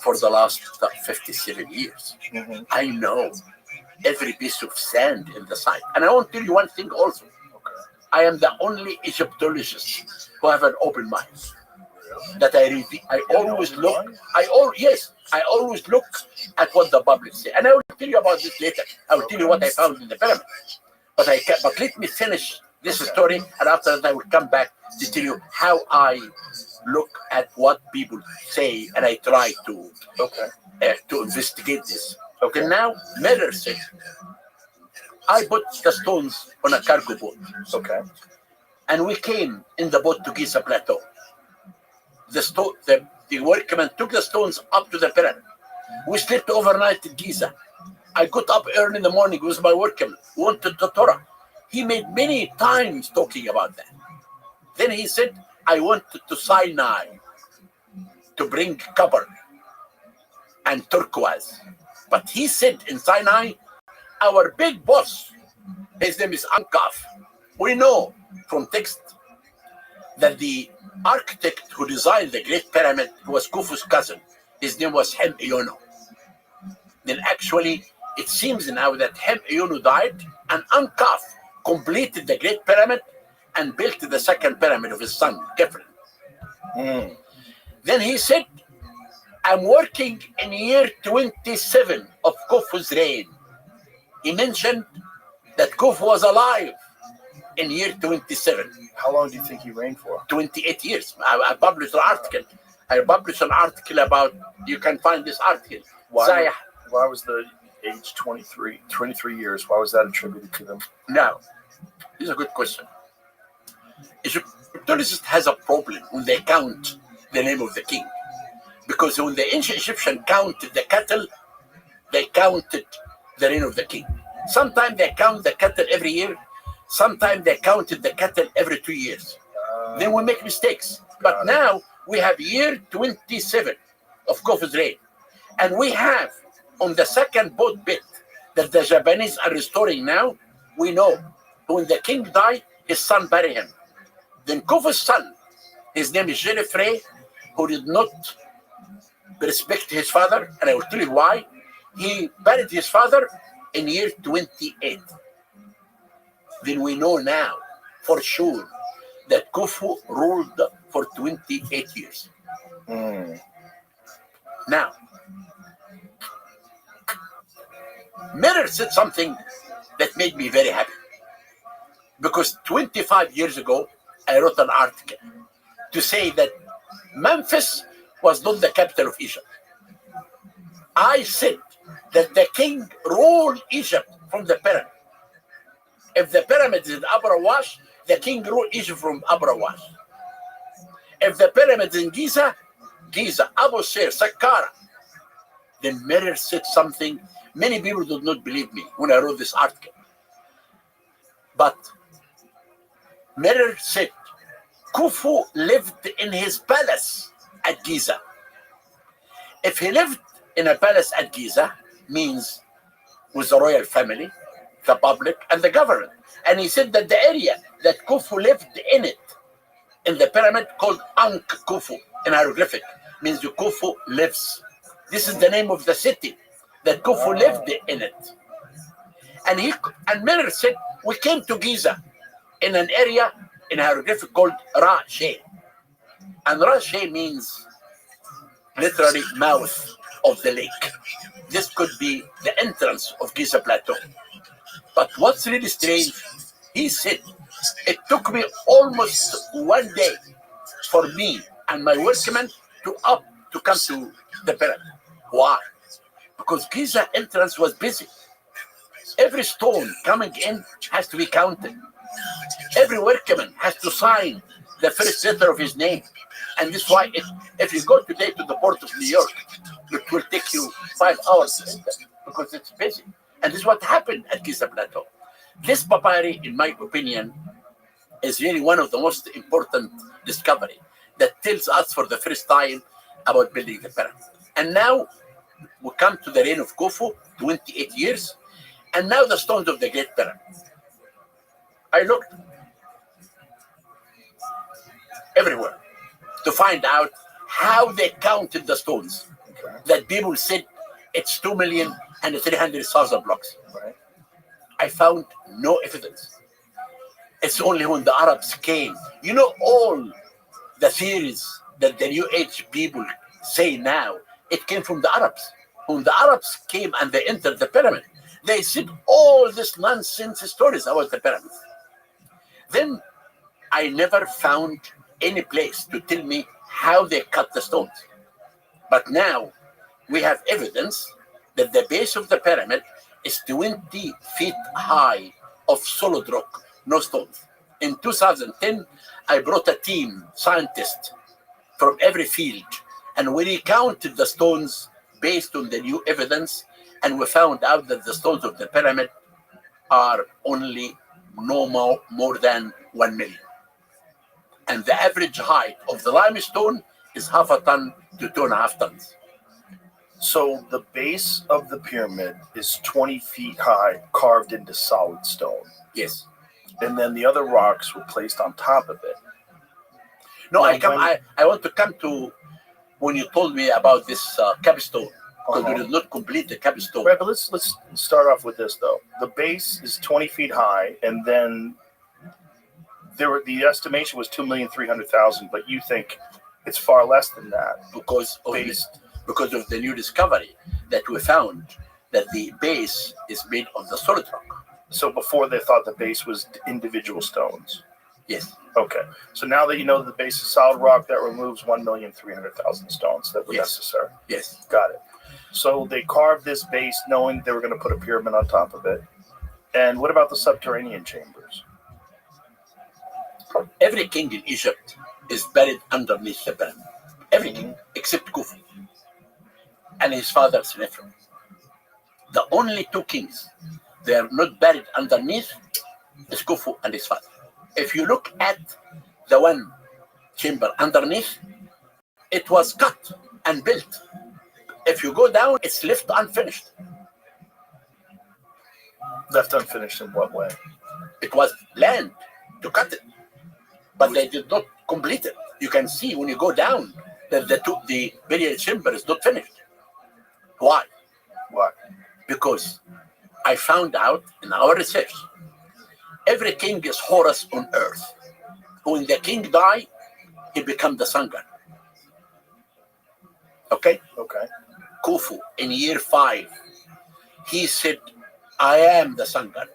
for the last 57 years. Mhm. I know every piece of sand in the site. And I want to tell you one thing also. Okay. I am the only Egyptologist who have an open mind. That I always look. I always look at what the public say, and I will tell you about this later. I will tell you what I found in the pyramid. But let me finish this story, and after that I will come back to tell you how I look at what people say, and I try to investigate this. Okay, now Miller said, I put the stones on a cargo boat. Okay. And we came in the boat to Giza Plateau. The workmen took the stones up to the pyramid. We slept overnight in Giza. I got up early in the morning with my workman, went to Torah. He made many times talking about that. Then he said, I went to Sinai to bring copper and turquoise. But he said in Sinai, our big boss, his name is Ankaf. We know from text that the architect who designed the Great Pyramid was Khufu's cousin. His name was Hem Eyono. Then actually, it seems now that Hem Eyono died and Ankaf completed the Great Pyramid and built the second pyramid of his son, Kefren. Then he said, I'm working in year 27 of Khufu's reign. He mentioned that Khufu was alive in year 27. How long do you think he reigned for? 28 years. I published an article. About, you can find this article. Why was the age 23 years? Why was that attributed to them? Now, this is a good question. Egyptologist has a problem when they count the name of the king. Because when the ancient Egyptian counted the cattle, they counted the reign of the king. Sometimes they count the cattle every year. Sometimes they counted the cattle every 2 years. Then we make mistakes. But now we have year 27 of Khufu's reign. And we have on the second boat bit that the Japanese are restoring now, we know when the king died, his son buried him. Then Khufu's son, his name is Jennifer, who did not respect his father, and I will tell you why. He buried his father in year 28. Then we know now for sure that Khufu ruled for 28 years. Now, Mirror said something that made me very happy. Because 25 years ago, I wrote an article to say that Memphis was not the capital of Egypt. I said that the king ruled Egypt from the pyramid. If the pyramid is in Abu Rawash, the king ruled Egypt from Abu Rawash. If the pyramid is in Giza, Abu Sir, Saqqara. Then Mirror said something. Many people did not believe me when I wrote this article. But Mirror said, Khufu lived in his palace at Giza. If he lived in a palace at Giza, means with the royal family, the public, and the government. And he said that the area that Khufu lived in it, in the pyramid called Ankh Khufu, in hieroglyphic, means the Khufu lives. This is the name of the city that Khufu lived in it. And Mirror said, we came to Giza in an area in hieroglyphic called Ra-She. And Ra-She means literally mouth of the lake. This could be the entrance of Giza Plateau. But what's really strange, he said, it took me almost 1 day for me and my workmen to come to the pyramid. Why? Because Giza entrance was busy. Every stone coming in has to be counted. Every workman has to sign the first letter of his name. And this is why if you go today to the port of New York, it will take you 5 hours to enter because it's busy. And this is what happened at Giza Plateau. This papyri, in my opinion, is really one of the most important discovery that tells us for the first time about building the pyramid. And now we come to the reign of Khufu, 28 years, and now the stones of the Great Pyramid. I looked everywhere to find out how they counted the stones. That people said it's 2,300,000 blocks. Right. I found no evidence. It's only when the Arabs came. You know, all the theories that the New Age people say now, it came from the Arabs. When the Arabs came and they entered the pyramid, they said all this nonsense stories about the pyramids. Then I never found any place to tell me how they cut the stones. But now we have evidence that the base of the pyramid is 20 feet high of solid rock, no stones. In 2010, I brought a team, scientists from every field, and we recounted the stones based on the new evidence, and we found out that the stones of the pyramid are only no more than 1 million. And the average height of the limestone is 0.5 ton to 2.5 tons. So the base of the pyramid is 20 feet high, carved into solid stone. Yes. And then the other rocks were placed on top of it. No, I want to come to when you told me about this capstone, because we did not complete the capstone. Right, but let's start off with this though. The base is 20 feet high, and then the estimation was 2,300,000, but you think it's far less than that because of the new discovery that we found that the base is made of the solid rock. So before they thought the base was individual stones. Yes. Okay. So now that you know the base is solid rock, that removes 1,300,000 stones that were necessary. Yes. Got it. So they carved this base knowing they were going to put a pyramid on top of it. And what about the subterranean chambers? Every king in Egypt is buried underneath the pyramid. Every king except Khufu and his father Senefrem. The only two kings they are not buried underneath is Khufu and his father. If you look at the one chamber underneath, it was cut and built. If you go down, it's left unfinished. Left unfinished in what way? It was planned to cut it, but they did not complete it. You can see when you go down that the burial chamber is not finished. Why? Why? Because I found out in our research, every king is Horus on earth. When the king died, he became the sun god. Okay? Okay. Khufu, in year 5, he said, I am the sun god.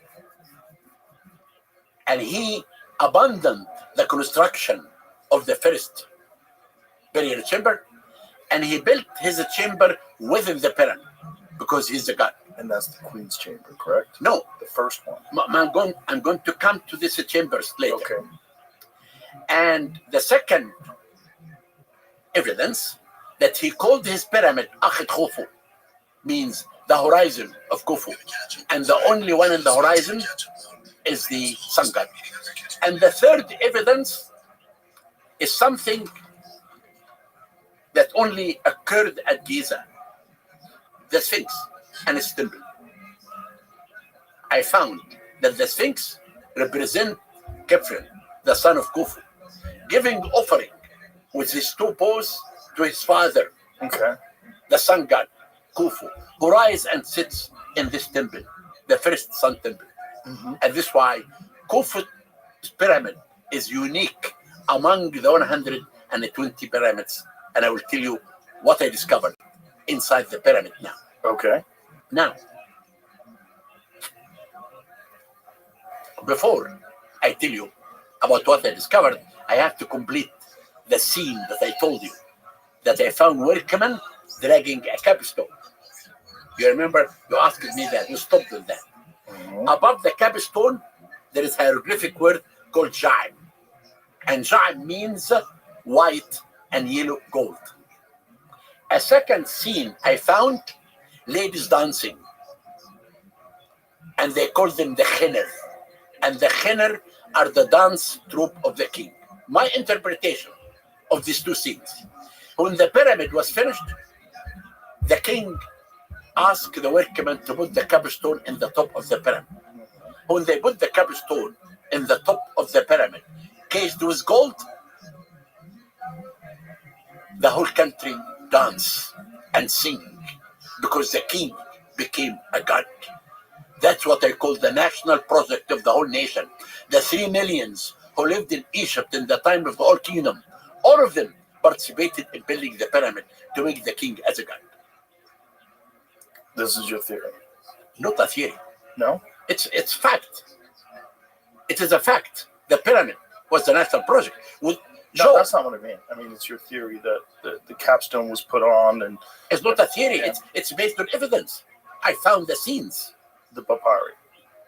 And he abandoned the construction of the first burial chamber, and he built his chamber within the pyramid because he's the god. And that's the queen's chamber, correct? No, The first one. I'm going to come to these chambers later. Okay. And the second evidence that he called his pyramid Akhet Khufu means the horizon of Khufu. And the only one in the horizon is the sun god. And the third evidence is something that only occurred at Giza, the Sphinx and its temple. I found that the Sphinx represents Kefren, the son of Khufu, giving offering with his 2 paws to his father, Okay. the sun god, Khufu, who rises and sits in this temple, the first sun temple. Mm-hmm. And this is why Khufu's pyramid is unique among the 120 pyramids. And I will tell you what I discovered inside the pyramid now. Okay. Now, before I tell you about what I discovered, I have to complete the scene that I told you, that I found workmen dragging a capstone. You remember, you asked me that, you stopped with that. Mm-hmm. Above the capstone, there is a hieroglyphic word called Jaim. And Jaim means white and yellow gold. A second scene I found, ladies dancing. And they call them the Khinner. And the Khinner are the dance troupe of the king. My interpretation of these 2 scenes. When the pyramid was finished, the king asked the workmen to put the capstone in the top of the pyramid. When they put the capstone in the top of the pyramid, cased with gold, the whole country dance and sing because the king became a god. That's what I call the national project of the whole nation. The 3 millions who lived in Egypt in the time of the Old Kingdom, all of them participated in building the pyramid to make the king as a god. This is your theory. Not a theory. No? It's fact. It is a fact. The pyramid was the national project. No, that's not what I mean. I mean, it's your theory that the capstone was put on and It's not a theory. Yeah. It's based on evidence. I found the scenes. the papyri.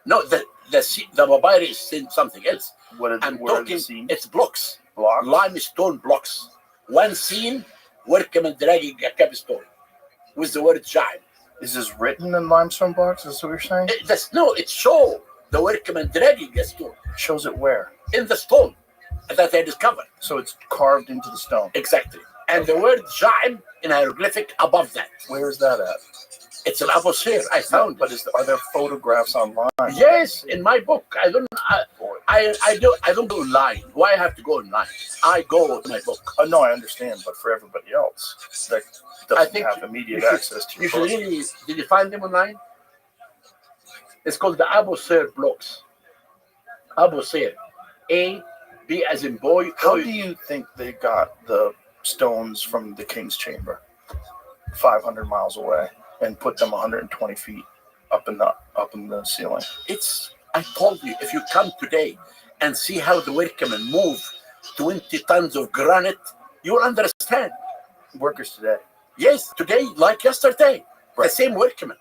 No, the papyri is something else. What I'm are talking. the scenes? It's blocks, Blocks? limestone blocks. One scene, workmen dragging a capstone with the word Jaim. Is this written in limestone blocks? Is that what you're saying? It shows the workmen dragging a stone Shows it where? in the stone that I discovered. So it's carved into the stone. Exactly. And the word Jaim in hieroglyphic above that. Where is that at? It's an atmosphere. I found But are there photographs online? Yes, in my book. I don't go online. Why I have to go online? I go to my book. Oh, no, I understand. But for everybody else that I doesn't think have immediate you should- access to You your should book. really. Did you find them online? It's called the Abu Sir blocks. Abu Sir, A, B as in boy. How O- do you think they got the stones from the king's chamber 500 miles away and put them 120 feet up in the ceiling? I told you, if you come today and see how the workmen move 20 tons of granite, you will understand. Workers today. Yes, today, like yesterday, the Right. same workmen.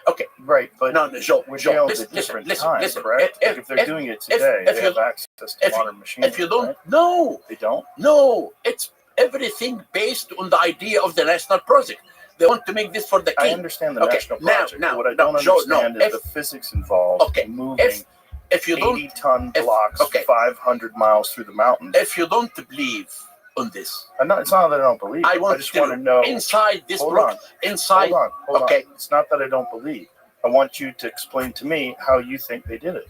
Okay, Right, but no, Joe, we're Joe, dealing listen, with different listen, times, listen. right? If, If they're doing it today, if they you- have access to if you- modern machinery. if you don't, right? no, They don't? no, it's everything based on the idea of the national project. They want to make this for the I king. understand the Okay, national now- project. now, but what I no, don't Joe, understand no, is the physics involved Okay, in moving if you don't, 80-ton blocks, okay. 500 miles through the mountains. if you don't believe on this, It's not that I don't believe. I just want to know. inside this Hold block, on. inside. Hold Okay. on. It's not that I don't believe. I want you to explain to me how you think they did it.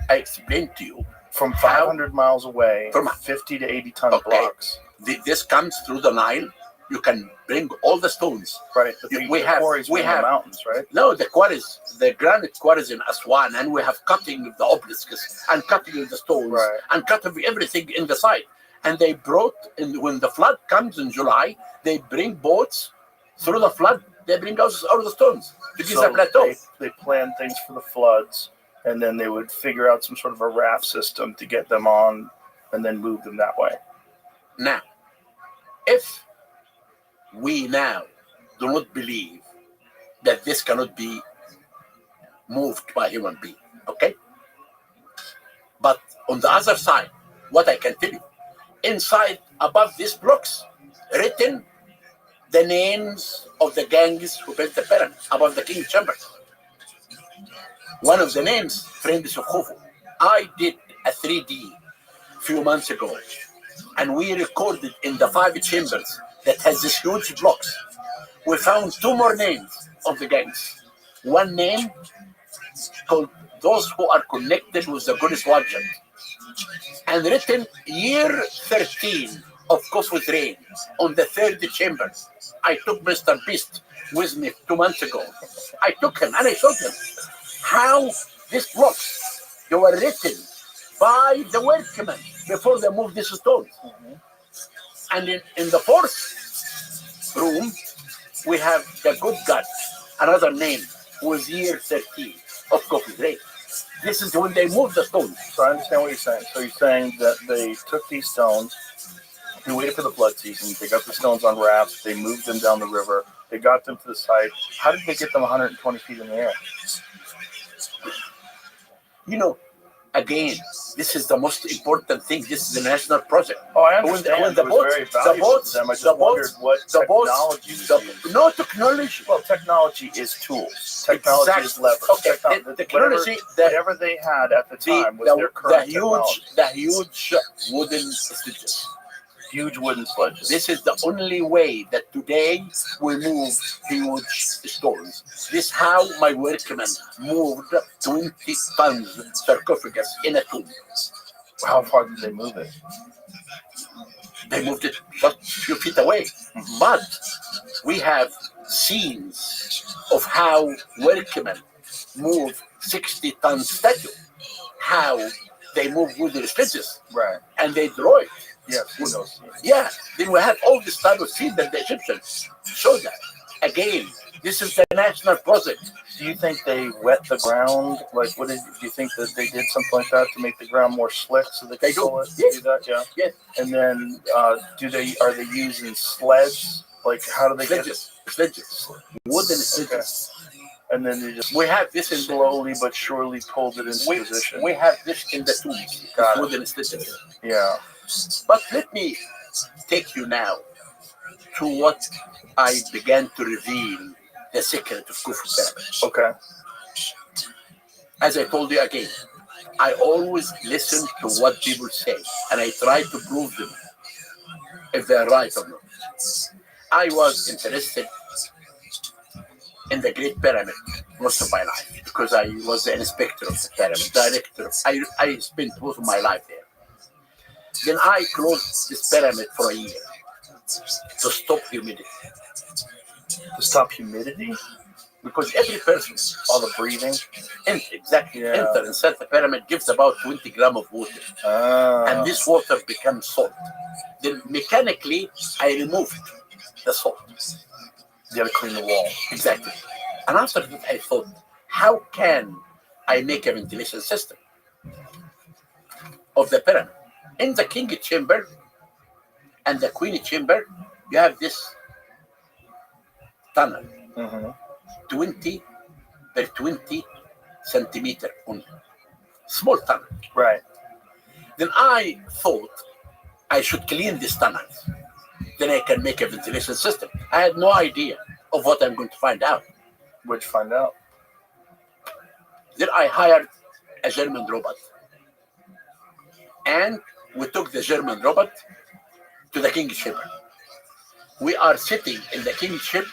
I explained to you. From 500 miles away, From 50 to 80-ton Okay. blocks. This comes through the Nile. You can bring all the stones. Right. But We have- quarries we in have- the mountains, right? No, the quarries, the granite quarries in Aswan, and we have cutting of the obelisks and cutting of the stones Right. and cutting everything in the site. And they brought, when the flood comes in July, they bring boats through the flood. They bring out all the stones to Giza Plateau. They planned things for the floods, and then they would figure out some sort of a raft system to get them on, and then move them that way. Now, if we now do not believe that this cannot be moved by human being, okay? But on the other side, what I can tell you, inside, above these blocks, written the names of the gangs who built the pyramid above the king's chamber. One of the names, Friends of Khufu. I did a 3D a few months ago, and we recorded in the 5 chambers that has these huge blocks. We found 2 more names of the gangs. One name called those who are connected with the goddess Rothschild, and written year 13 of Khufu's reign on the 3rd chamber. I took Mr. Beast with me 2 months ago. I took him and I showed him how these blocks, they were written by the workmen before they moved these stones. And in the 4th room, we have the good God, another name, who was year 13 of Khufu's reign. This is when they moved the stones. So I understand what you're saying. So you're saying that they took these stones, they waited for the flood season, they got the stones on rafts, they moved them down the river, they got them to the site. How did they get them 120 feet in the air? You know, again, this is the most important thing. This is a national project. Oh, I understand. When the it was boats, very valuable to them. I just wondered what technology was used. no technology. Well, technology is tools. Technology is leverage. Okay, technology. Whatever they had at the time was their current technology. The huge wooden sledges. Huge wooden sledges. This is the only way that today we move huge stones. This is how my workmen moved 20 tons sarcophagus in a tomb. How far did they move it? They moved it just a few feet away. But we have scenes of how workmen move 60-ton statue, how they move wooden sledges, Right. and they draw it. Yes, we know. Yeah, then we have all this type of scene that the Egyptians show that. Again, this is the national project. Do you think they wet the ground? Like, do you think that they did something like that to make the ground more slick so they could pull it? Yes. Do that? Yeah. Yes. And then, are they using sleds? Like, how do they Sledges, wooden sledges. And then they just We have this in slowly but surely pulled it into position. We have this in the tombs. Got it. Wooden sledges. Yeah. But let me take you now to what I began to reveal, the secret of Khufu pyramid. Okay. As I told you again, I always listen to what people say, and I try to prove them if they're right or not. I was interested in the Great Pyramid most of my life because I was the inspector of the pyramid, director. I spent most of my life there. Then I closed this pyramid for a year to stop humidity. To stop humidity? Because every person, All the breathing? enter inside the pyramid gives about 20 grams of water. And this water becomes salt. Then mechanically, I removed the salt. You gotta clean the wall. Exactly. And after that, I thought, how can I make a ventilation system of the pyramid? In the king chamber and the queen chamber, you have this tunnel, 20 by 20 centimeter only. Small tunnel. Right. Then I thought I should clean this tunnel. Then I can make a ventilation system. I had no idea of what I'm going to find out. What'd you find out? Then I hired a German robot. And we took the German robot to the king's ship. We are sitting in the king's ship.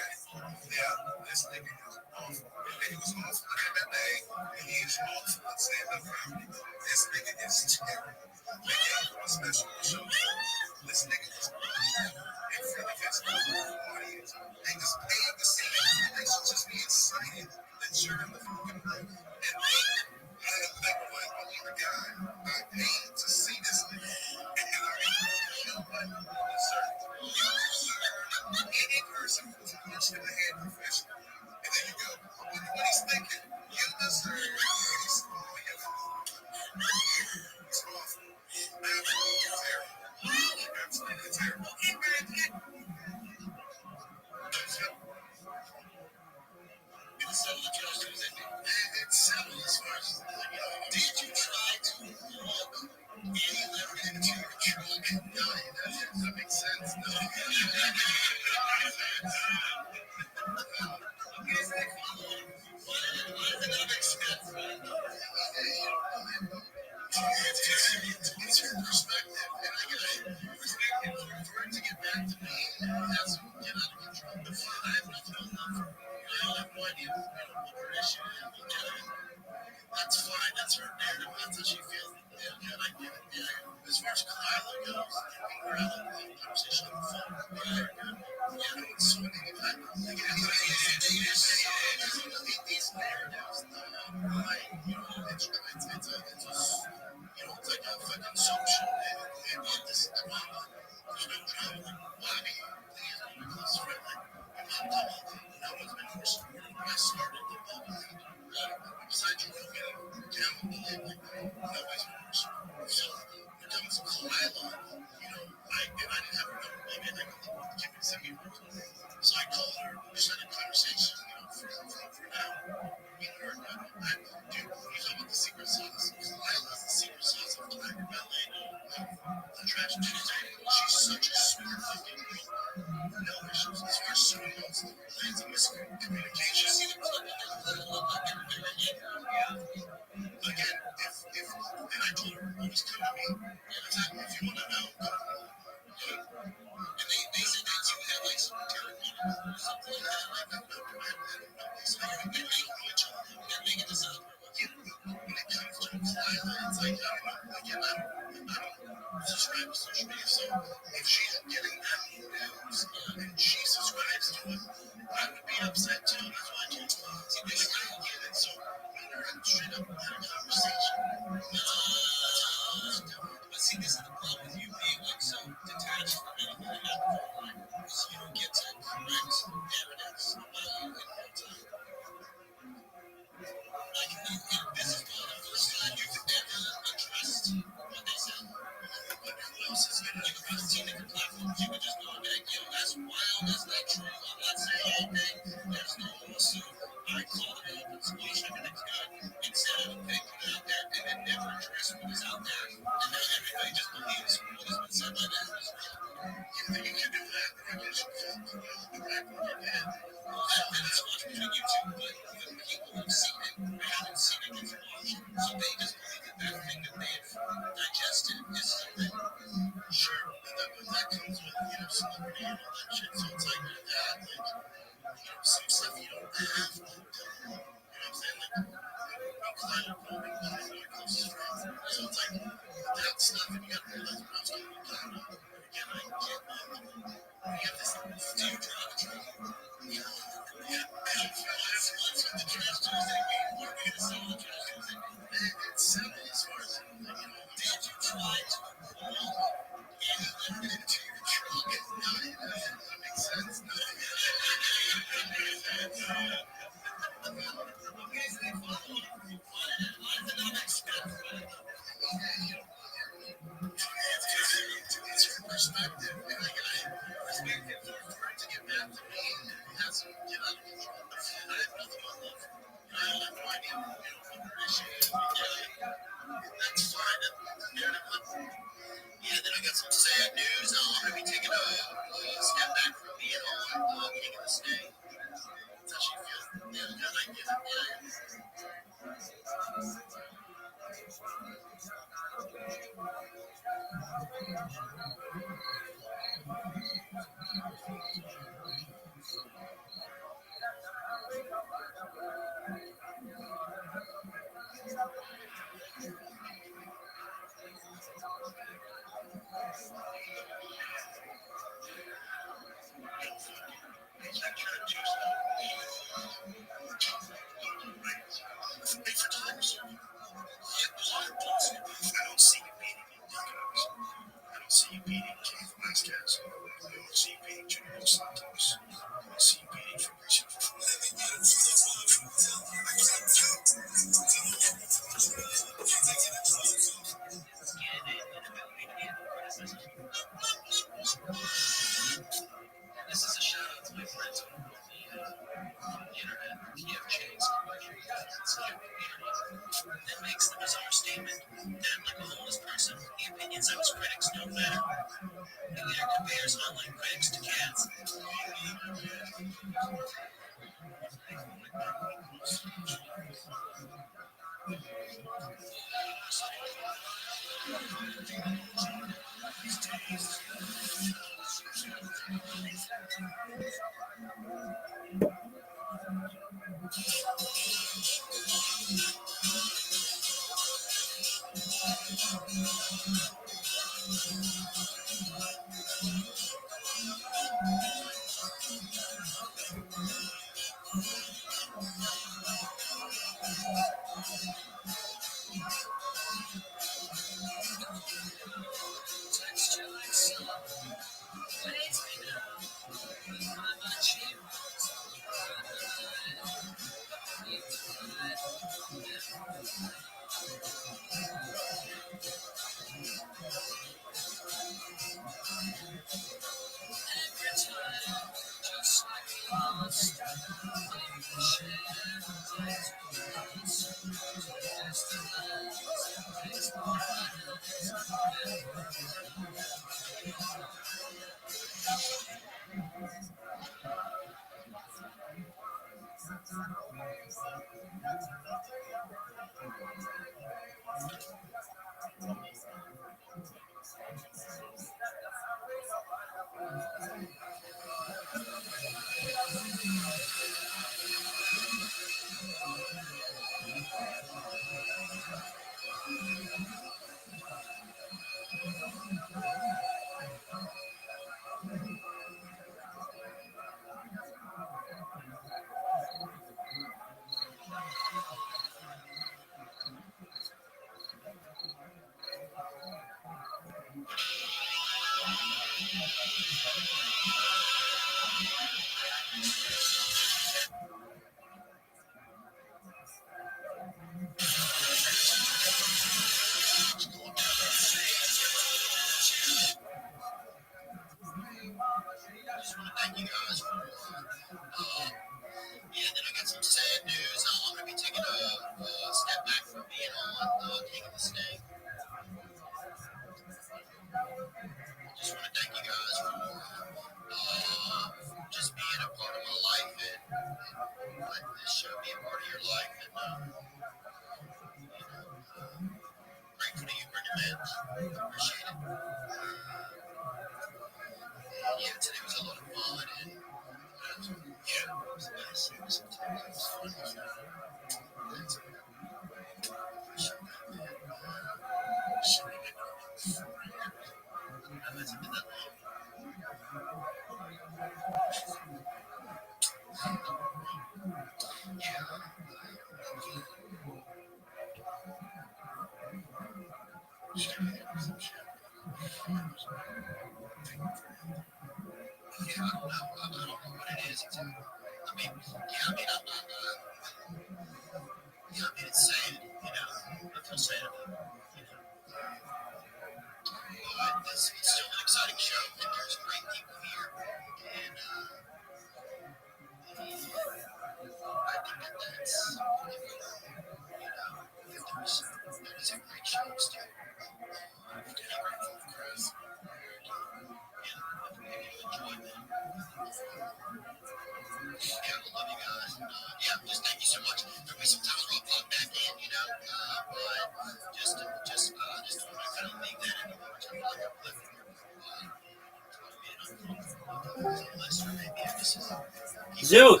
Zoot,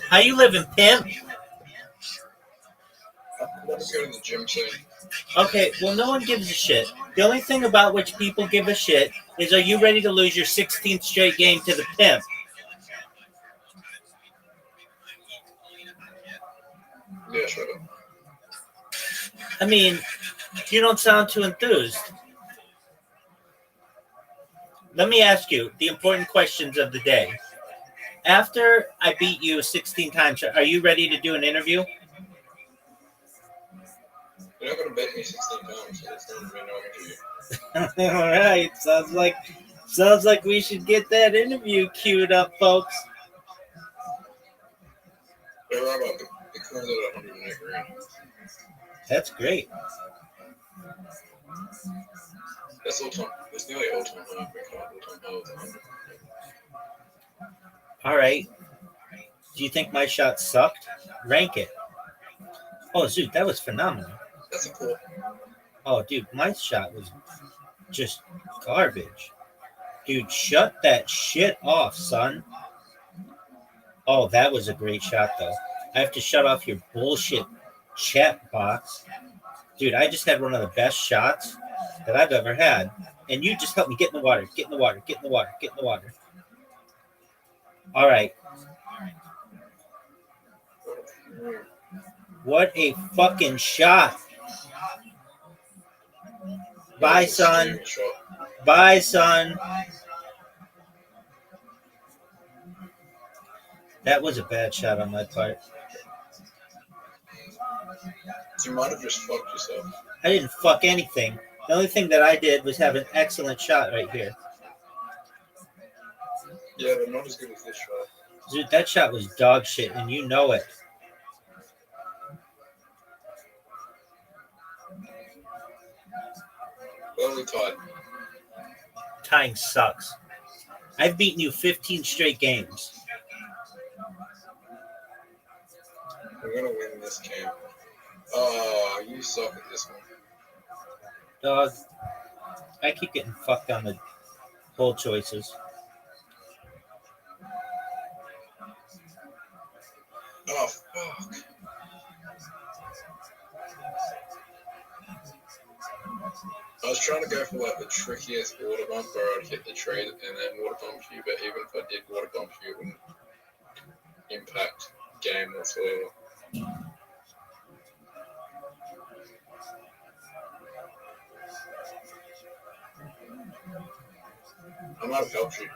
how you living, pimp? I'm going to the gym soon. Okay, well, no one gives a shit. The only thing about which people give a shit is, are you ready to lose your 16th straight game to the pimp? Yeah, shut up. I mean, you don't sound too enthused. Let me ask you the important questions of the day. After I beat you 16 times, are you ready to do an interview? You're not going to bet me 16 pounds, so it's not going to be no interview. All right, sounds like we should get that interview queued up, folks. Hey, Rabbi, it comes out at 108 grand. That's great. That's all time. That's nearly all time high. All time high was 100. All right. Do you think my shot sucked? Rank it. Oh, Zoot, that was phenomenal. That's a cool. Oh, dude, my shot was just garbage. Dude, shut that shit off, son. Oh, that was a great shot, though. I have to shut off your bullshit chat box. Dude, I just had one of the best shots that I've ever had. And you just helped me get in the water, get in the water, get in the water, get in the water. All right. What a fucking shot. Bye, son. Bye, son. That was a bad shot on my part. You might have just fucked yourself. I didn't fuck anything. The only thing that I did was have an excellent shot right here. Yeah, but not as good as this shot. Dude, that shot was dog shit, and you know it. Well, we tied. Tying sucks. I've beaten you 15 straight games. We're going to win this game. Oh, you suck at this one. Dog, I keep getting fucked on the hole choices. Oh, fuck. I was trying to go for like the trickiest water bump where I'd hit the tree and then water bump you, but even if I did water bump you, it wouldn't impact game whatsoever. I might have helped you.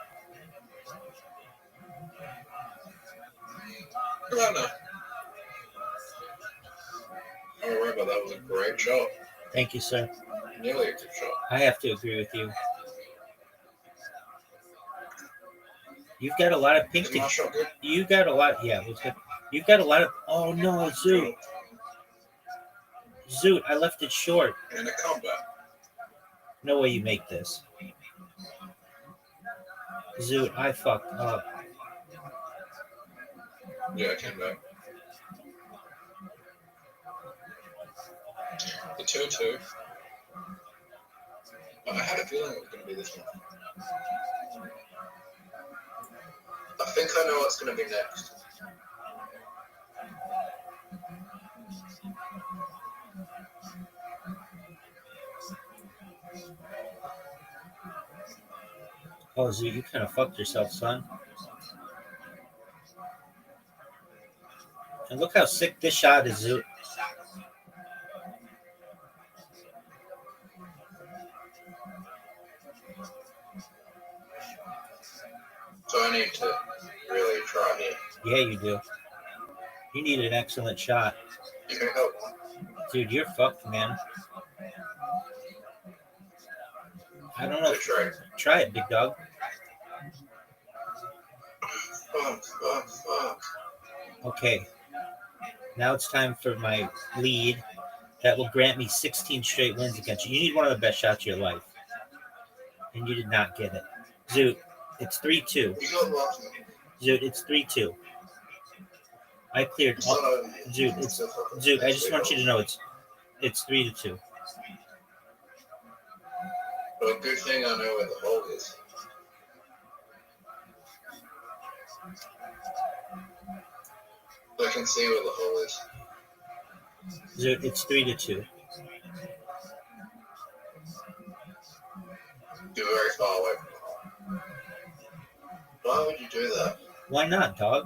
I don't know. Oh, remember, that was a great shot. Thank you, sir. Nearly a good shot. I have to agree with you. You've got a lot of pink. Is my shot good? You got a lot. Yeah, it was good. You've got a lot of. Oh no, Zoot. Zoot, I left it short. And a comeback. No way you make this. Zoot, I fucked up. Yeah, I came back. The 2-2. I had a feeling it was going to be this one. I think I know what's going to be next. Oh, Zoot, you kind of fucked yourself, son. And look how sick this shot is, Zoot. So I need to really try here. Yeah, you do. You need an excellent shot. You can help. Dude, you're fucked, man. I don't know. Try it, big dog. Fuck. Okay. Now it's time for my lead that will grant me 16 straight wins against you. You need one of the best shots of your life. And you did not get it. Zoot, it's 3-2. You got lost. Zoot, it's 3-2. I cleared all. Zoot, I just want you to know it's 3-2. But good thing I know where the hole is. I can see where the hole is. Zoot, it's 3-2. You're very far away from the hole. Why would you do that? Why not, dog?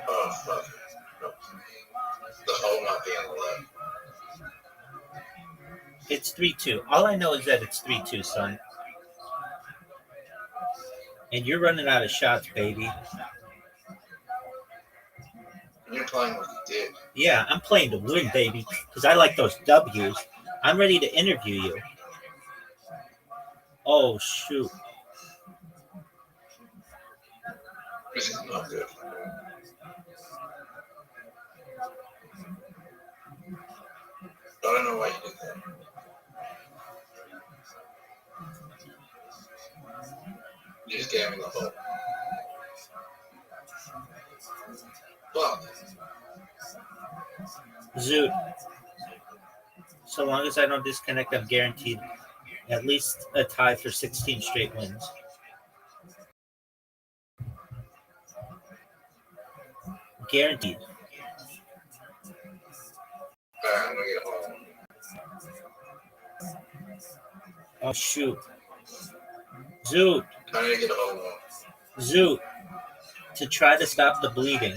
Oh, fuck. Nope. The hole might be on the left. It's 3-2. All I know is that it's 3-2, son. And you're running out of shots, baby. You're playing with the dick. Yeah, I'm playing to win, baby, because I like those W's. I'm ready to interview you. Oh, shoot. This is not good. I don't know why you did that. You just gave me the hole. Fuck. Zoot. So long as I don't disconnect, I'm guaranteed at least a tie for 16 straight wins. Guaranteed. Alright, I'm gonna get a hole. Oh, shoot. Zoot. I need to get a hole more. Zoot. To try to stop the bleeding.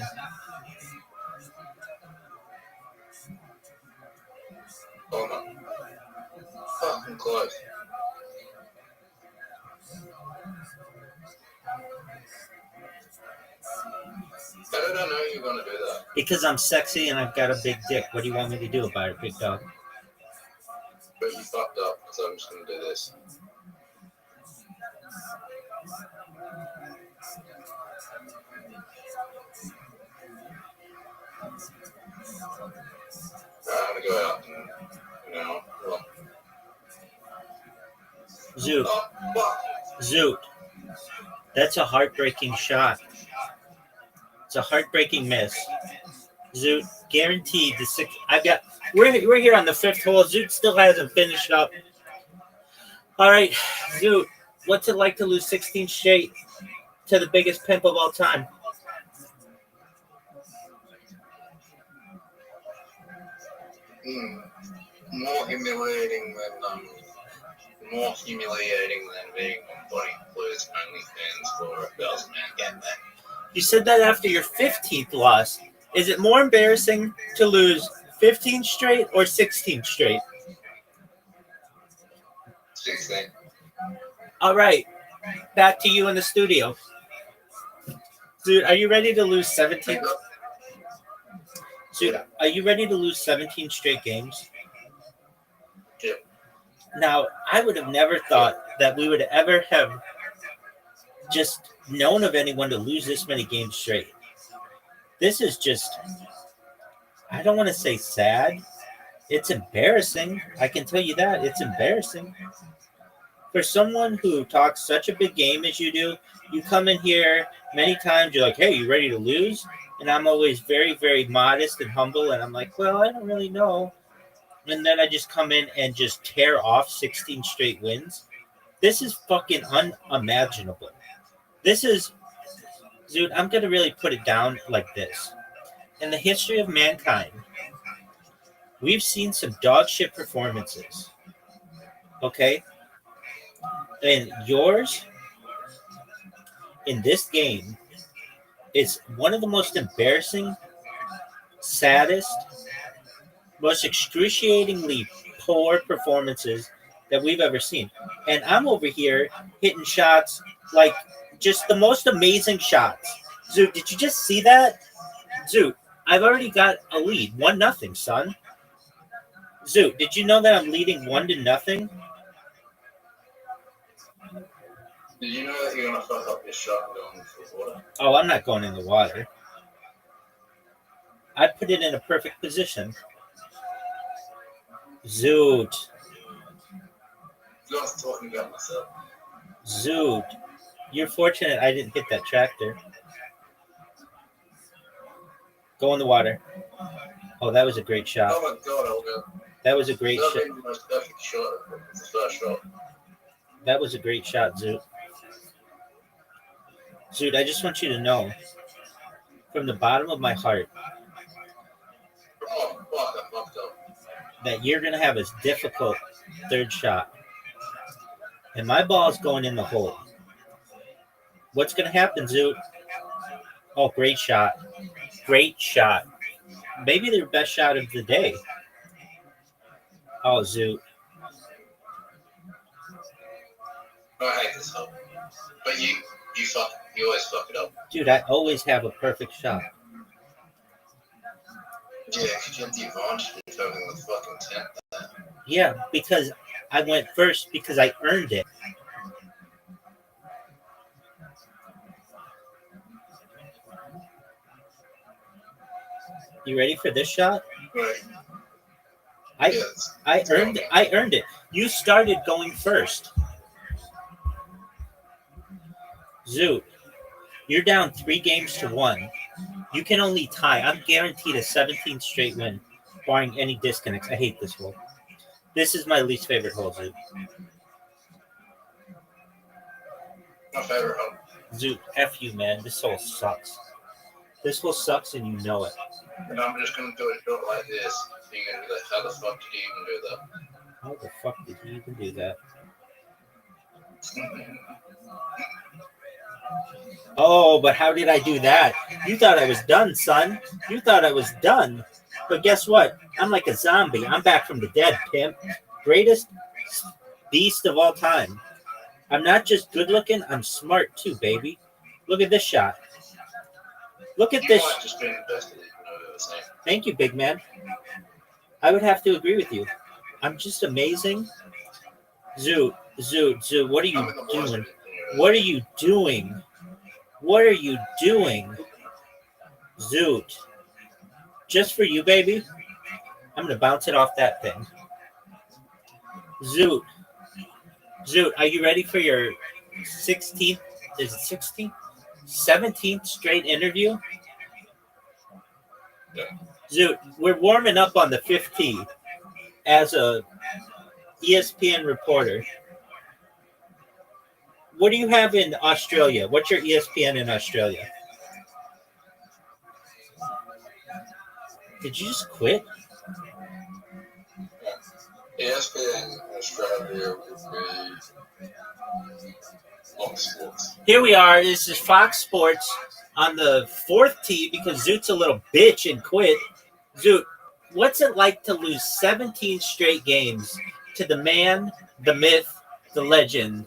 Oh no. Fucking close. How did I know you were gonna do that? Because I'm sexy and I've got a big dick. What do you want me to do about it, big dog? But you fucked up, so I'm just gonna do this. I'm gonna go out and, well. Zoot. Oh, fuck. Zoot. That's a heartbreaking shot. It's a heartbreaking miss. Zoot, guaranteed the six. We're here on the fifth hole. Zoot still hasn't finished up. All right, Zoot, what's it like to lose 16 straight to the biggest pimp of all time? More humiliating than being on Bonnie Blues OnlyFans for $1,000 man gangbang. You said that after your 15th loss. Is it more embarrassing to lose 15 straight or 16 straight? 16. All right, back to you in the studio. Dude, are you ready to lose 17? Dude, are you ready to lose 17 straight games? Yeah. Now, I would have never thought that we would ever have just known of anyone to lose this many games straight. This is just, I don't want to say sad. It's embarrassing. I can tell you that. It's embarrassing. For someone who talks such a big game as you do, you come in here many times, you're like, hey, you ready to lose? And I'm always very, very modest and humble. And I'm like, well, I don't really know. And then I just come in and just tear off 16 straight wins. This is fucking unimaginable. This is, dude, I'm going to really put it down like this. In the history of mankind, we've seen some dog shit performances. Okay? And yours in this game is one of the most embarrassing, saddest, most excruciatingly poor performances that we've ever seen. And I'm over here hitting shots like just the most amazing shots. Zoot, did you just see that? Zoot, I've already got a lead. 1-0, son. Zoot, did you know that I'm leading 1-0? Did you know that you're gonna fuck up your shot going for water? Oh, I'm not going in the water. I put it in a perfect position. Zoot. I was talking about myself. Zoot. You're fortunate I didn't hit that tractor. Go in the water. Oh, that was a great shot. Oh my god, Olga. That was a great That shot. being the most perfect shot. It's the first shot. That was a great shot, Zoot. Zoot, I just want you to know, from the bottom of my heart, Oh, fuck, I fucked up. that you're going to have a difficult third shot. And my ball's going in the hole. What's going to happen, Zoot? Oh, great shot. Great shot. Maybe their best shot of the day. Oh, Zoot. I hate this hole. But you always fuck it up. Dude, I always have a perfect shot. Yeah, because you have the advantage of having the fucking 10. Yeah, because I went first because I earned it. You ready for this shot? Right. I earned it. You started going first. Zoot, you're down 3-1. You can only tie. I'm guaranteed a 17th straight win, barring any disconnects. I hate this hole. This is my least favorite hole, Zoot. My favorite hole. Zoot, F you, man. This hole sucks. This hole sucks and you know it. And I'm just gonna do a shot like this. You're gonna be like, how the fuck did he even do that? How the fuck did he even do that? Oh, but how did I do that? You thought I was done, son. You thought I was done. But guess what? I'm like a zombie. I'm back from the dead, pimp. Greatest beast of all time. I'm not just good looking, I'm smart too, baby. Look at this shot. Look at You this. might just been the best at it, the same. Thank you, big man. I would have to agree with you. I'm just amazing. Zoot, what are you doing? What are you doing? What are you doing? Zoot. Just for you, baby. I'm going to bounce it off that thing. Zoot, are you ready for your 16th? Is it 16th? 17th straight interview? Yeah. Zoot, we're warming up on the 5th tee as a ESPN reporter. What do you have in Australia? What's your ESPN in Australia? Did you just quit? ESPN Australia would be Fox Sports. Here we are. This is Fox Sports on the 4th tee because Zoot's a little bitch and quit. Zoot, what's it like to lose 17 straight games to the man, the myth, the legend,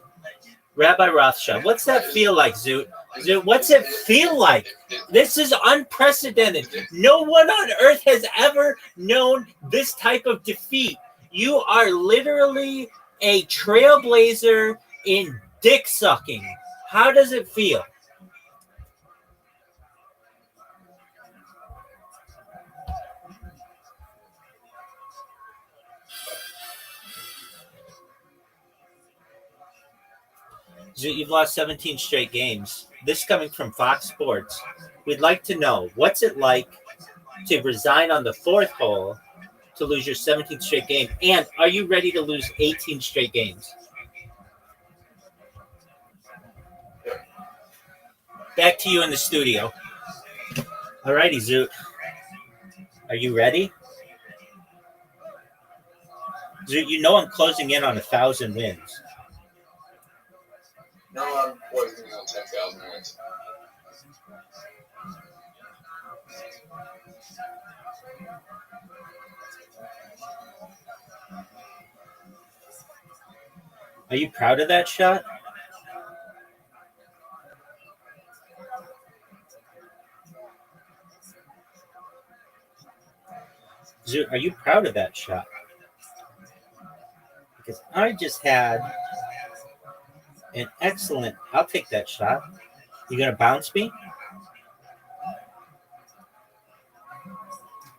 Rabbi Rothschild? What's that feel like, Zoot? Zoot, what's it feel like? This is unprecedented. No one on earth has ever known this type of defeat. You are literally a trailblazer in dick sucking. How does it feel? You've lost 17 straight games. This coming from Fox Sports. We'd like to know, what's it like to resign on the 4th hole to lose your 17th straight game? And are you ready to lose 18 straight games? Back to you in the studio. All righty, Zoot. Are you ready? Zoot, you know I'm closing in on 1,000 wins. No, I'm working on 10,000 minutes. Are you proud of that shot? Zoot, are you proud of that shot? Because I just had an excellent. I'll take that shot. You gonna bounce me?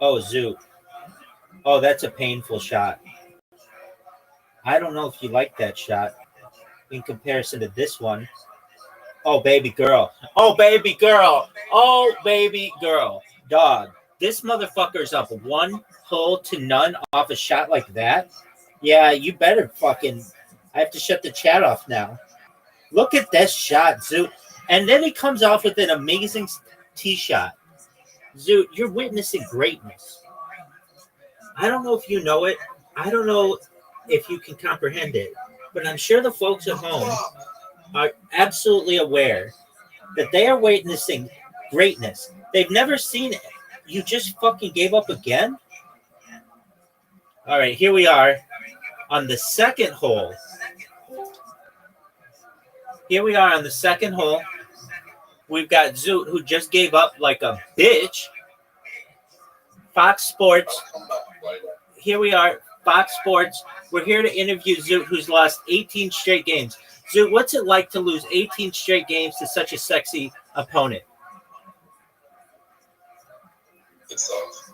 Oh, Zoot. Oh, that's a painful shot. I don't know if you like that shot in comparison to this one. Oh, baby girl. Oh, baby girl. Oh, baby girl. Dog. This motherfucker's up 1-0 off a shot like that. Yeah, you better fucking. I have to shut the chat off now. Look at this shot, Zoot. And then he comes off with an amazing tee shot. Zoot, you're witnessing greatness. I don't know if you know it. I don't know if you can comprehend it. But I'm sure the folks at home are absolutely aware that they are witnessing greatness. They've never seen it. You just fucking gave up again? All right, here we are on the second hole. Here we are on the second hole. We've got Zoot, who just gave up like a bitch. Fox Sports. Here we are, Fox Sports. We're here to interview Zoot, who's lost 18 straight games. Zoot, what's it like to lose 18 straight games to such a sexy opponent? It sucks.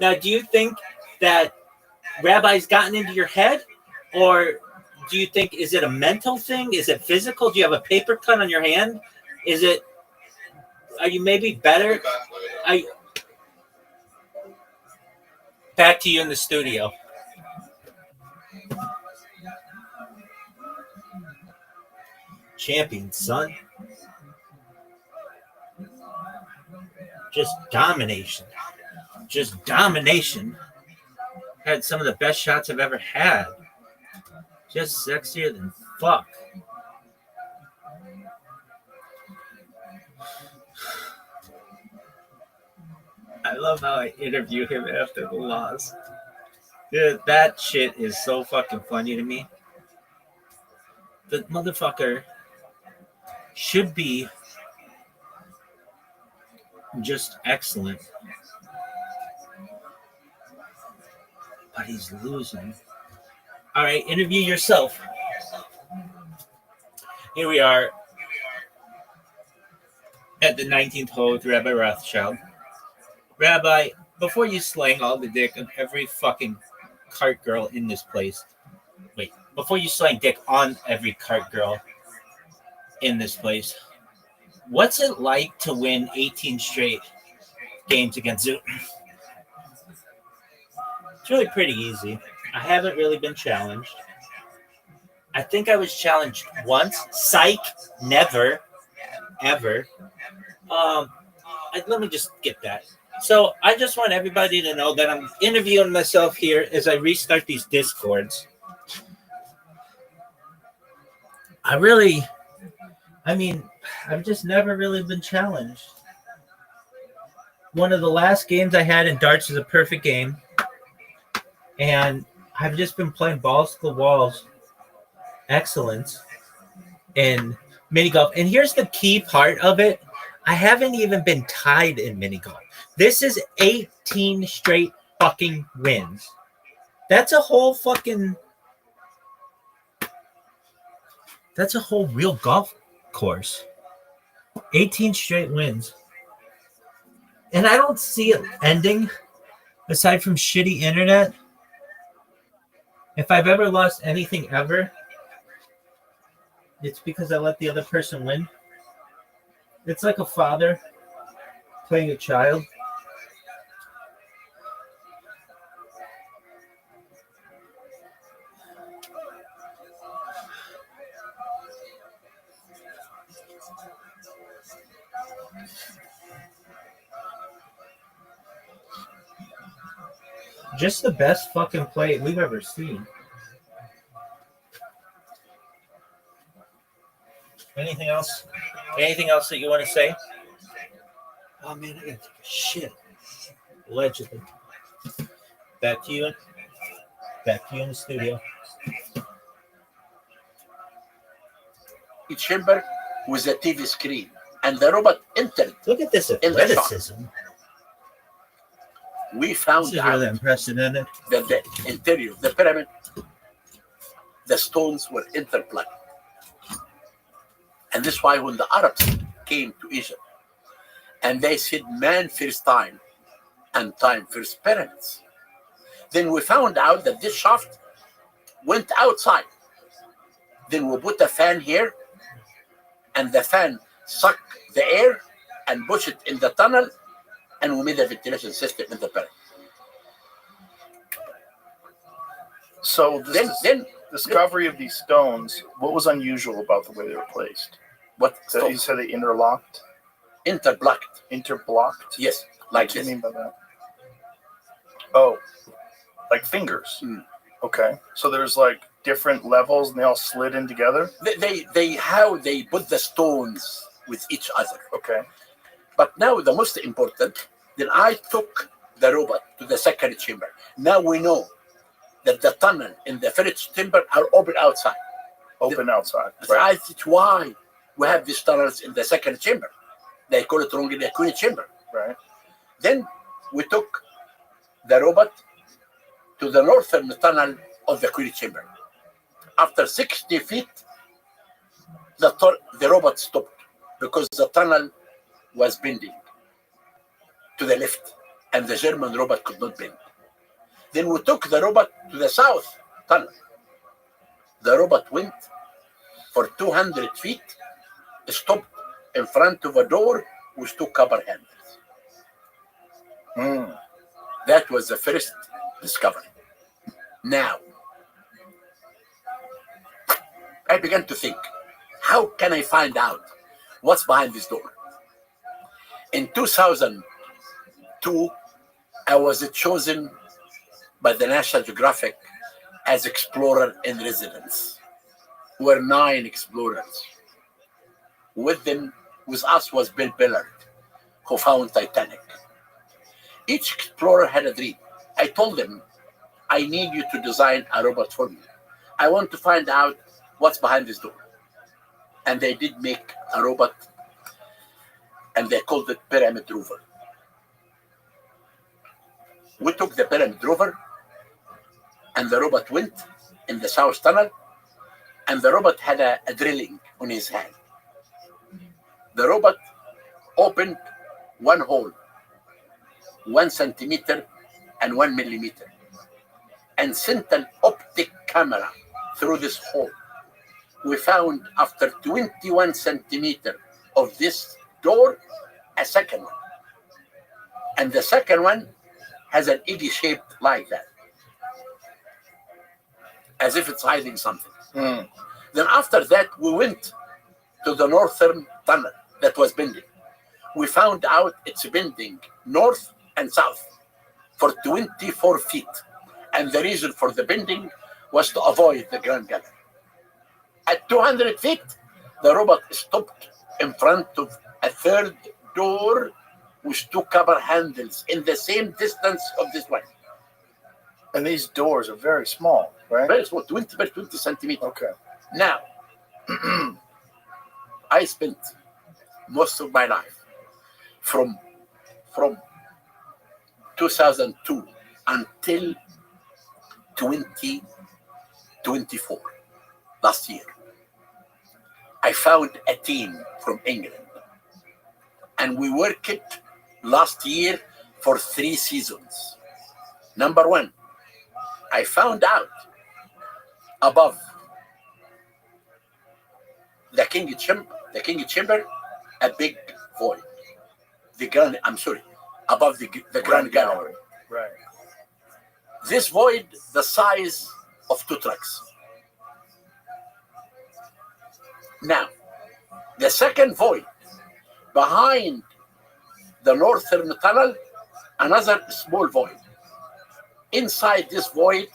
Now, do you think that Rabbi's gotten into your head? Or do you think, is it a mental thing? Is it physical? Do you have a paper cut on your hand? Are you maybe better? Back to you in the studio. Champion, son. Just domination. Just domination. Had some of the best shots I've ever had. Just sexier than fuck. I love how I interview him after the loss. Dude, that shit is so fucking funny to me. The motherfucker should be just excellent. But he's losing. All right, interview yourself. Here we are at the 19th hole with Rabbi Rothschild. Rabbi, before you slang all the dick on every fucking cart girl in this place, before you slang dick on every cart girl in this place, what's it like to win 18 straight games against Zoot? It's really pretty easy. I haven't really been challenged. I think I was challenged once. Psych, never, ever. Let me just get that. So I just want everybody to know that I'm interviewing myself here as I restart these Discords. I've just never really been challenged. One of the last games I had in darts is a perfect game. And I've just been playing balls to the walls. Excellence in mini golf. And here's the key part of it. I haven't even been tied in mini golf. This is 18 straight fucking wins. That's a whole real golf course. 18 straight wins. And I don't see it ending aside from shitty internet. If I've ever lost anything ever, it's because I let the other person win. It's like a father playing a child. Just the best fucking play we've ever seen. Anything else? Anything else that you want to say? Oh man, I gotta take a shit. Allegedly. Back to you in the studio. chamber with a TV screen, and the robot entered. Look at this In the shop. athleticism. We This found is out really unprecedented. that the interior of the pyramid, the stones were interplugged. And this is why when the Arabs came to Egypt and they said man first time and time first pyramids, then we found out that this shaft went outside. Then we put a fan here, and the fan sucked the air and pushed it in the tunnel, and we made a ventilation system in the pyramid. So Then discovery of these stones, what was unusual about the way they were placed? what? So you said they interlocked, Interblocked. interblocked? Yes, like What do you this. mean by that? Oh, like fingers. Mm. Okay. So there's like different levels and they all slid in together? They how they put the stones with each other. Okay. But now the most important, then I took the robot to the second chamber. Now we know that the tunnel in the first chamber are open outside. Open outside. Right. That's why we have these tunnels in the second chamber. They call it wrongly the queen chamber. Right. Then we took the robot to the northern tunnel of the queen chamber. After 60 feet, the robot stopped because the tunnel was bending to the left, and the German robot could not bend. Then we took the robot to the south tunnel. The robot went for 200 feet, stopped in front of a door with two copper handles. Mm. That was the first discovery. Now, I began to think, how can I find out what's behind this door? In 2002, I was chosen by the National Geographic as explorer in residence. We were 9 explorers. With us was Bill Billard, who found Titanic. Each explorer had a dream. I told them, I need you to design a robot for me. I want to find out what's behind this door. And they did make a robot, and they called it Pyramid Rover. We took the Pyramid Rover, and the robot went in the south tunnel, and the robot had a drilling on his hand. The robot opened one hole, 1 centimeter and 1 millimeter, and sent an optic camera through this hole. We found after 21 centimeters of this door, a second one. And the second one has an egg shaped like that, as if it's hiding something. Mm. Then after that, we went to the northern tunnel that was bending. We found out it's bending north and south for 24 feet. And the reason for the bending was to avoid the Grand Gallery. At 200 feet, the robot stopped in front of a third door with 2 copper handles in the same distance of this one. And these doors are very small, right? Very small, 20 by 20 centimeters. Okay. Now, I spent most of my life from 2002 until 2024, last year. I found a team from England, and we worked last year for 3 seasons. Number 1, I found out above the King Chamber, a big void. Above the Grand Gallery. Right. This void, the size of 2 trucks. Now, the second void, behind the northern tunnel, another small void. Inside this void,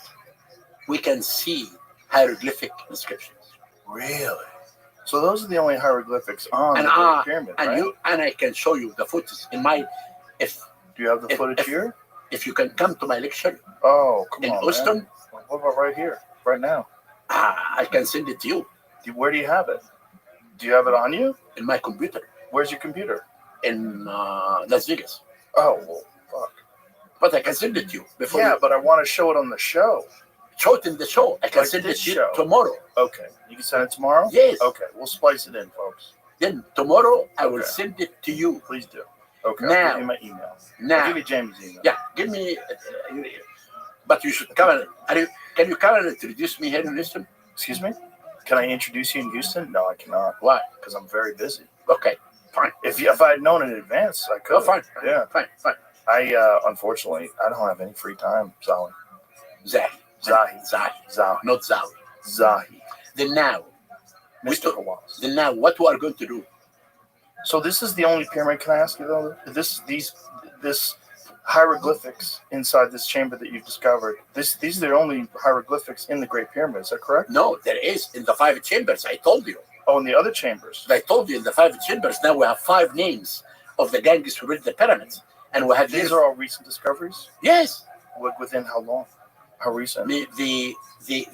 we can see hieroglyphic inscriptions. Really? So those are the only hieroglyphics on And, the Great Pyramid, and right? I can show you the footage in my. If Do you have the if- footage here? if you can come to my lecture Oh, come in on, Houston, man. What about right here, right now? I can send it to you Where do you have it? Do you have it on you? in my computer Where's your computer? in Las Vegas. Oh, well, fuck. But I can send it to you before. Yeah, you but I want to show it on the show. show it in the show. I can Like send it this to you show. tomorrow. Okay. You can send it tomorrow? Yes. Okay, we'll splice it in, folks. Then tomorrow I will Okay. send it to you. Please do. Okay, Now. I'll give you my email. I'll Now, give you Jamie's email. yeah, give me. But you should come and. Can you come and introduce me here in Houston? Excuse me? Can I introduce you in Houston? No, I cannot. Why? Because I'm very busy. Okay, fine. If I had known in advance, I could. Oh, fine. Yeah. Fine. Unfortunately, I don't have any free time, Zahi. Zahi. Zahi. Not Zahi. Zahi. Then now, Mr. Hawass. then now, what we are going to do? So this is the only pyramid, can I ask you though? This hieroglyphics inside this chamber that you've discovered, these are the only hieroglyphics in the Great Pyramid, is that correct? No, there is in the 5 chambers. I told you. Oh, in the other chambers. I told you in the 5 chambers. Now we have 5 names of the gangs who built the pyramids, and we have These are all recent discoveries? yes. Within how long? How recent?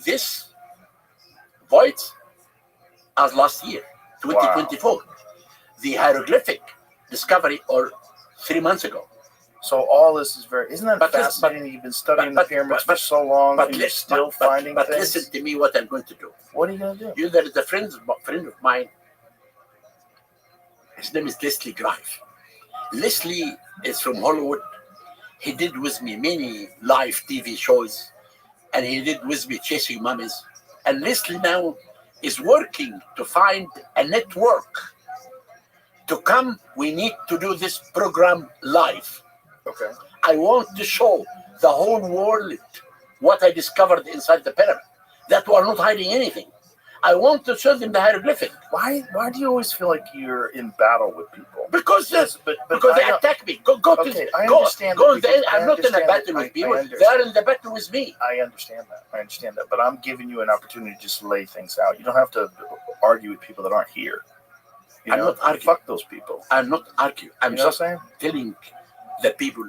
This void as last year, 2024. The hieroglyphic discovery or 3 months ago. So all this is isn't that But fascinating? You've been studying but- the pyramids but- for so long But and you're still but finding things? listen to me. What I'm going to do? What are you going to do? You there is a friend of mine. His name is Leslie Grife. Leslie is from Hollywood. He did with me many live TV shows, and he did with me Chasing Mummies. And Leslie now is working to find a network to come. We need to do this program live. Okay. I want to show the whole world what I discovered inside the pyramid. That we are not hiding anything. I want to show them the hieroglyphic. Why do you always feel like you're in battle with people? Because But because they I don't- attack me. Go Okay, I go understand go. that because- I'm not in a I battle with I people. They understand. are in the battle with me. I understand that. But I'm giving you an opportunity to just lay things out. You don't have to argue with people that aren't here. You I'm know, not arguing. fuck those people. I'm not arguing. I'm You know what just I'm saying? telling the people.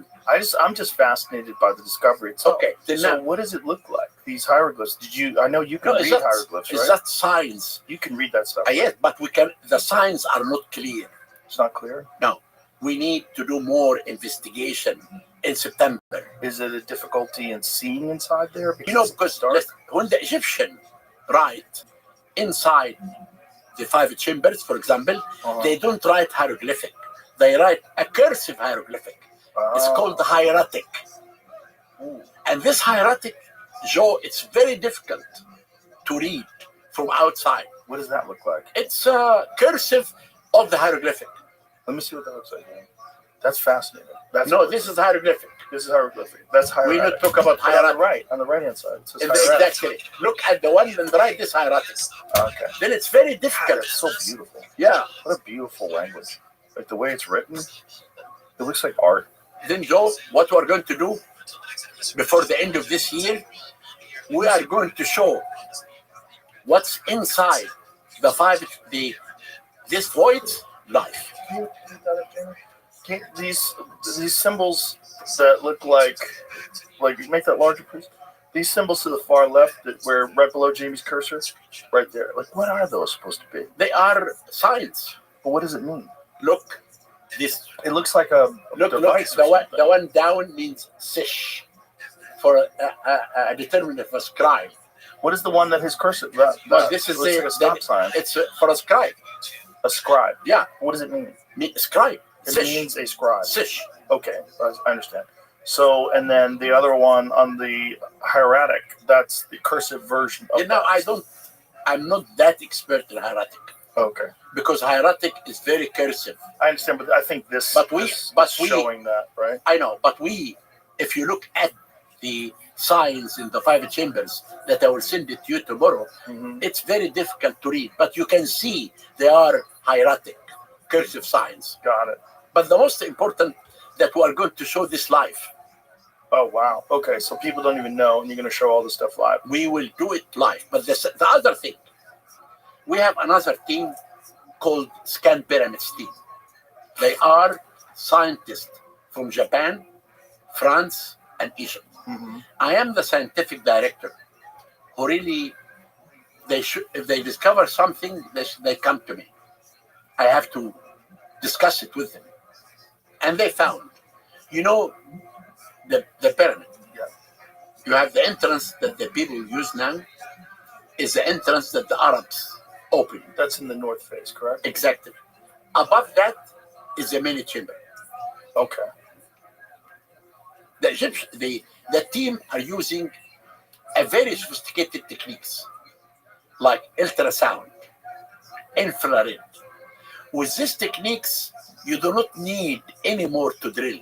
I'm just fascinated by the discovery itself. Okay, then So now, what does it look like? These hieroglyphs? I know you can no, read hieroglyphs, is right? that science? You can read that stuff. Yes, but we can. The signs are not clear. It's not clear. We need to do more investigation in September. Is it a difficulty in seeing inside there? You know, it's because dark? when the Egyptian write inside the 5 chambers, for example, Uh-huh. they don't write hieroglyphic. They write a cursive hieroglyphic. It's Oh. called the hieratic. And this hieratic, Joe, it's very difficult to read from outside. What does that look like? It's cursive of the hieroglyphic. Let me see what that looks like. Man. That's fascinating. That's No, this is hieroglyphic. This is hieroglyphic. That's We hieratic. not talk about On the hieratic. right, on the right-hand side. It says hieratic. Exactly. Look at the one on the right, this hieratic. Okay. Then it's very God, difficult. it's so beautiful. Yeah. What a beautiful language. Like the way it's written, it looks like art. Then, Joe, what we're going to do before the end of this year, we are going to show what's inside this void life. These symbols that look like make that larger, please. These symbols to the far left, where right below Jamie's cursor, right there. Like, what are those supposed to be? They are signs. But what does it mean? Look, this. It looks like a device. Look, the one down means sish for a determinative, a scribe. What is the one that his cursor? No, this is looks like a stop sign. It's for a scribe. A scribe. Yeah. What does it mean? Scribe. It Sish. means a scribe. Sish. Okay, I understand. So, and then the other one on the hieratic, that's the cursive version of I'm not that expert in hieratic. Okay. Because hieratic is very cursive. I understand, but I think this is showing that, right? I know, but if you look at the signs in the 5 chambers that I will send it to you tomorrow, it's very difficult to read, but you can see they are hieratic, cursive signs. Got it. But the most important that we are going to show this live. Oh, wow. Okay, so people don't even know, and you're going to show all this stuff live. We will do it live. But the other thing, We have another team called Scan Pyramids team. They are scientists from Japan, France, and Egypt. Mm-hmm. I am the scientific director who really, if they discover something, they come to me. I have to discuss it with them. And they found, the pyramid. Yeah. You have the entrance that the people use now is the entrance that the Arabs opened. That's in the north face, correct? Exactly. Above that is the main chamber. Okay. The Egyptian, the team are using a very sophisticated techniques like ultrasound, infrared. With these techniques, you do not need any more to drill.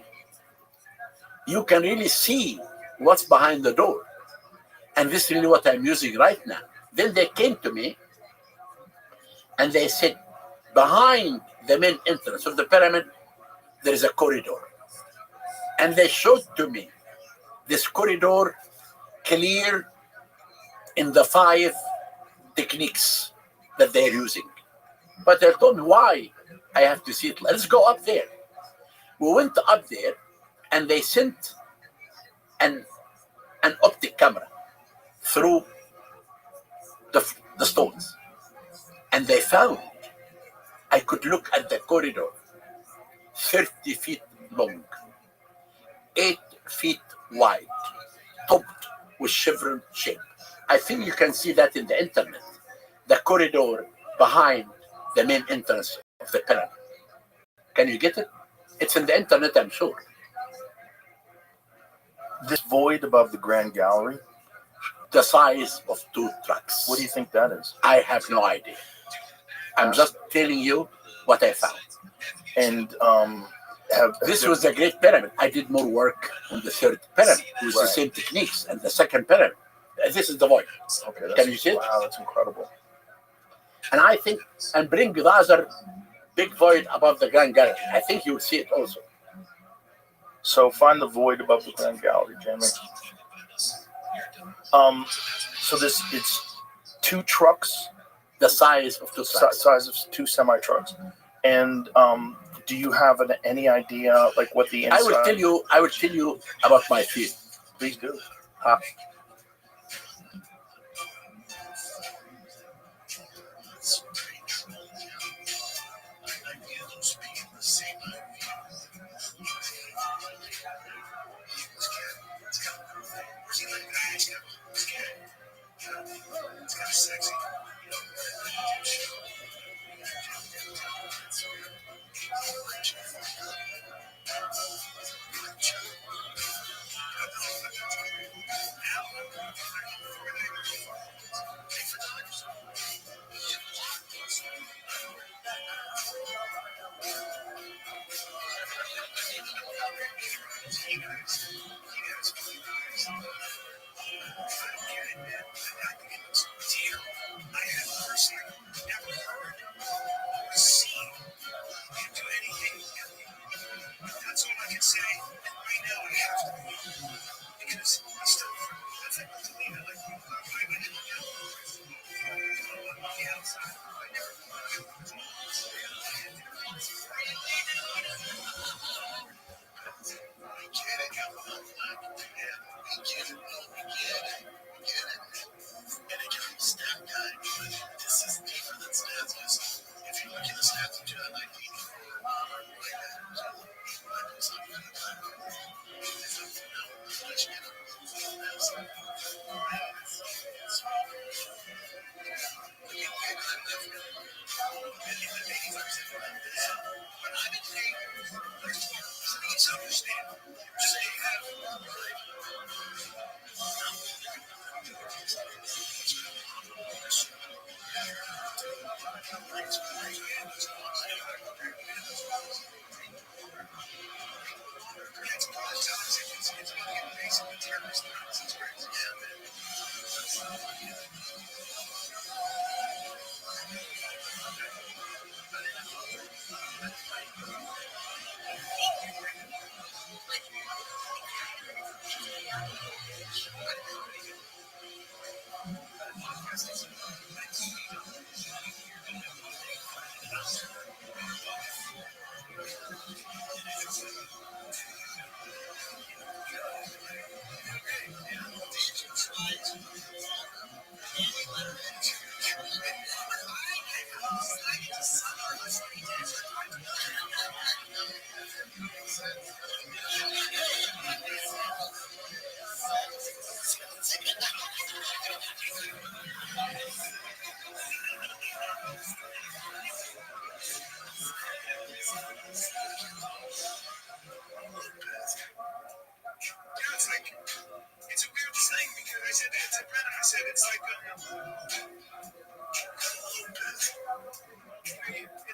You can really see what's behind the door. And this is really what I'm using right now. Then they came to me and they said, behind the main entrance of the pyramid, there is a corridor. And they showed to me this corridor clear in the 5 techniques that they're using. But they told me why I have to see it. Let's go up there. We went up there and they sent an optic camera through the stones. And they found I could look at the corridor 30 feet long, 8 feet wide, topped with chevron shape. I think you can see that in the internet. The corridor behind the main entrance of the pyramid. Can you get it? It's in the internet, I'm sure. This void above the Grand Gallery, The size of 2 trucks. what do you think that is? I have no idea. I'm just telling you what I found. And This was the Great Pyramid. I did more work on the 3rd pyramid with the same techniques, and the 2nd pyramid. This is the void. Okay, Can you see it? Wow, that's incredible. And I think, and bring the other big void above the Grand Gallery. I think you will see it also. So find the void above the Grand Gallery, Jamie. So it's 2 trucks, The size of 2 trucks. size of 2 semi trucks, and do you have any idea like what the inside? I will tell you about my field. Please do.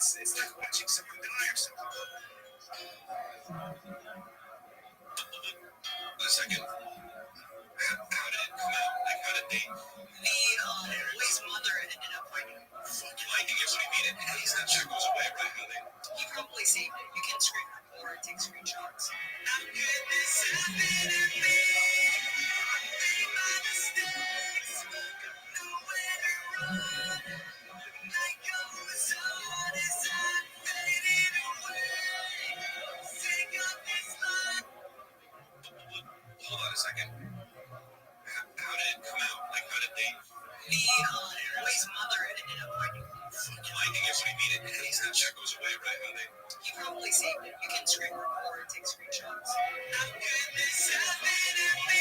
It's like watching someone die or something. A second. How did it come out? Like, how did they? The boy's mother ended up finding it. Fuck, I can guess what he made it. And he's that shit goes away, right? How they? He probably saved it. You can screen record or take screenshots. How could this happen to me? I made my mistakes. Got nowhere to run. Night goes on as I faded away. Take up this line. Hold on a second. How did it come out? Like, how did they? The boy's mother ended up finding it. Fuck, I can guess what he made it. And he's that shit goes away, right? How they? He probably saved it. You can screen record or take screenshots. How could this happen to me?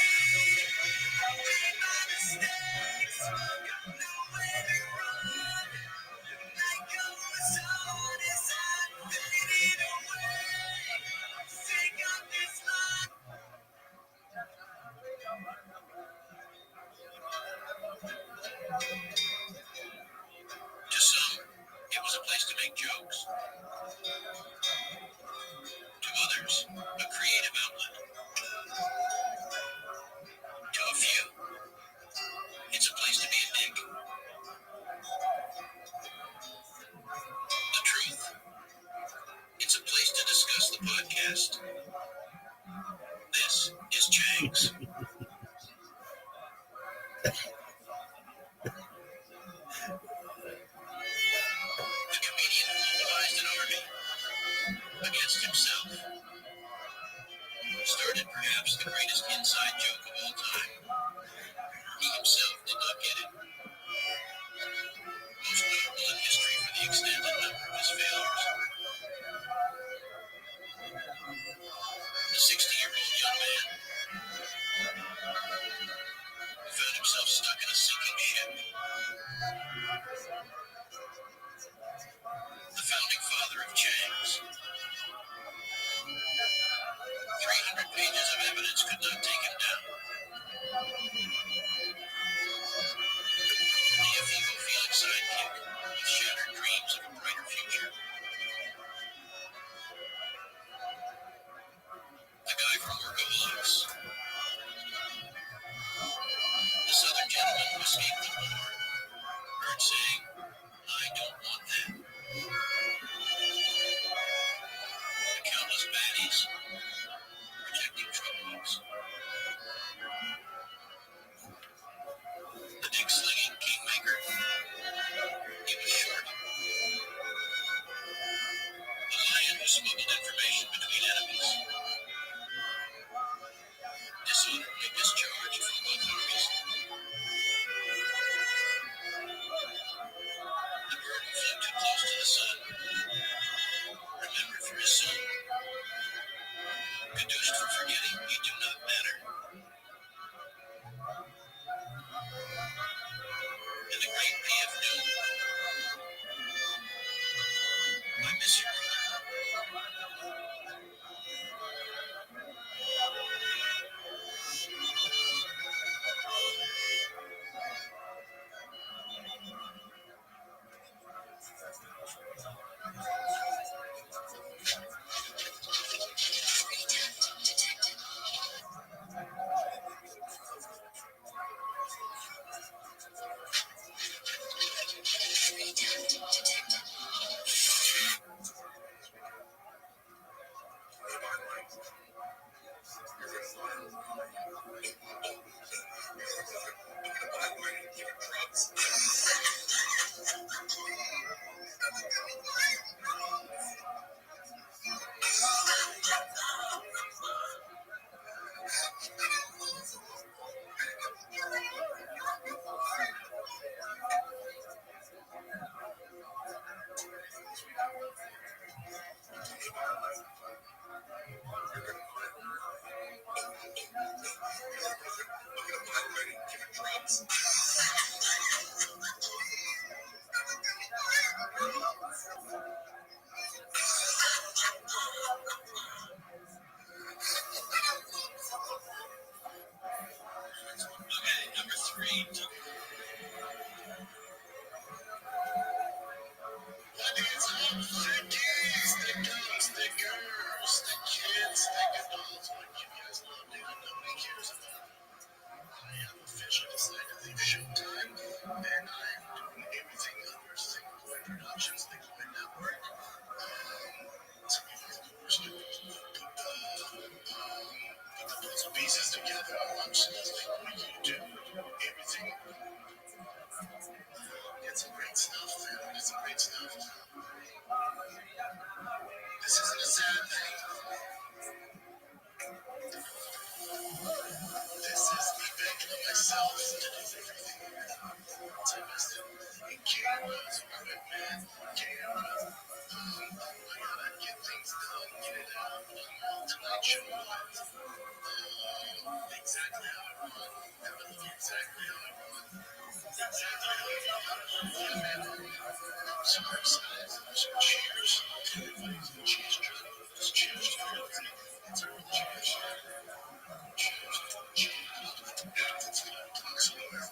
I made my mistakes. Got nowhere to run. Night goes on as I faded away. Take up this line. To some, it was a place to make jokes. To others, a creative outlet. To a few, it's a place to be a dick. The truth, it's a place to discuss the podcast. This is Chang's. The comedian mobilized an army against himself. Started perhaps the greatest inside joke of all time. He himself did not get it. Most notable in history for the extended number of his failures. The 60-year-old young man who found himself stuck in a sinking ship. The founding father of Chang's. 300 pages of evidence could not take him down. The Efigo-feeling sidekick with shattered dreams of a brighter future. The guy from Workaholics. The southern gentleman who escaped the war. Heard saying, I don't want that. The countless baddies. Rejecting troubles. The dick-slinging kingmaker. He was short. The lion who smuggled information between enemies. Dishonorably discharged from both armies. The bird who flew too close to the sun. Remembered for his son. Caduced for forgetting you do not matter. And the great P.F. Noon. I miss you, brother. It's all for the kids, the girls, the kids, the adults. Like you guys loved it, and nobody cares about it. I have officially decided to leave Showtime, and I'm doing everything under Single Point Productions, the Point Network. So we of course put the puzzle pieces together. I'm just like what you do. Everything. Get some great stuff, man. Get some great stuff. This isn't a sad thing. This is me begging on myself to do everything. So I invested in cameras, equipment, cameras. I gotta get things done, get it out. Tonight show live. Exactly how I want. Have it look exactly how I want. Exactly how I want. Yeah, man. I'm so excited. So cheers to everybody's cheers. Cheers to everything. It's a real cheers. Cheers. Cheers. It's gonna talk somewhere.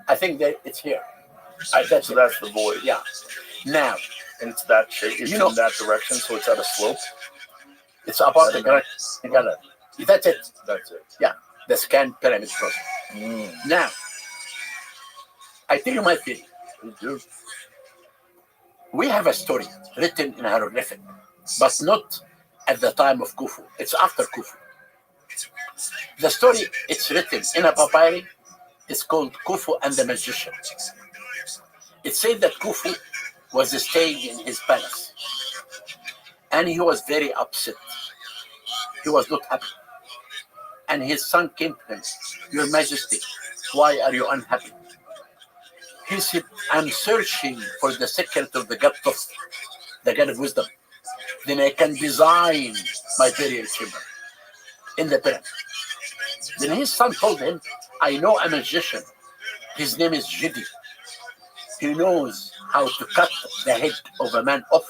I think that it's here. That's So it. that's the void. Yeah. Now, And it's that shape. It's You know- in that direction, so it's at a slope. it's about the galactic. That's it. That's it. The scan pyramid process. Now, I tell you my theory. We have a story written in hieroglyphic, but not at the time of Khufu. It's after Khufu. The story, it's written in a papyri. It's called Khufu and the Magician. It said that Khufu was staying in his palace, and he was very upset. He was not happy. And his son came to him, Your Majesty, why are you unhappy? He said, I'm searching for the secret of the God of the God of wisdom. Then I can design my burial chamber in the pyramid. Then his son told him, I know a magician. His name is Jidi. He knows how to cut the head of a man off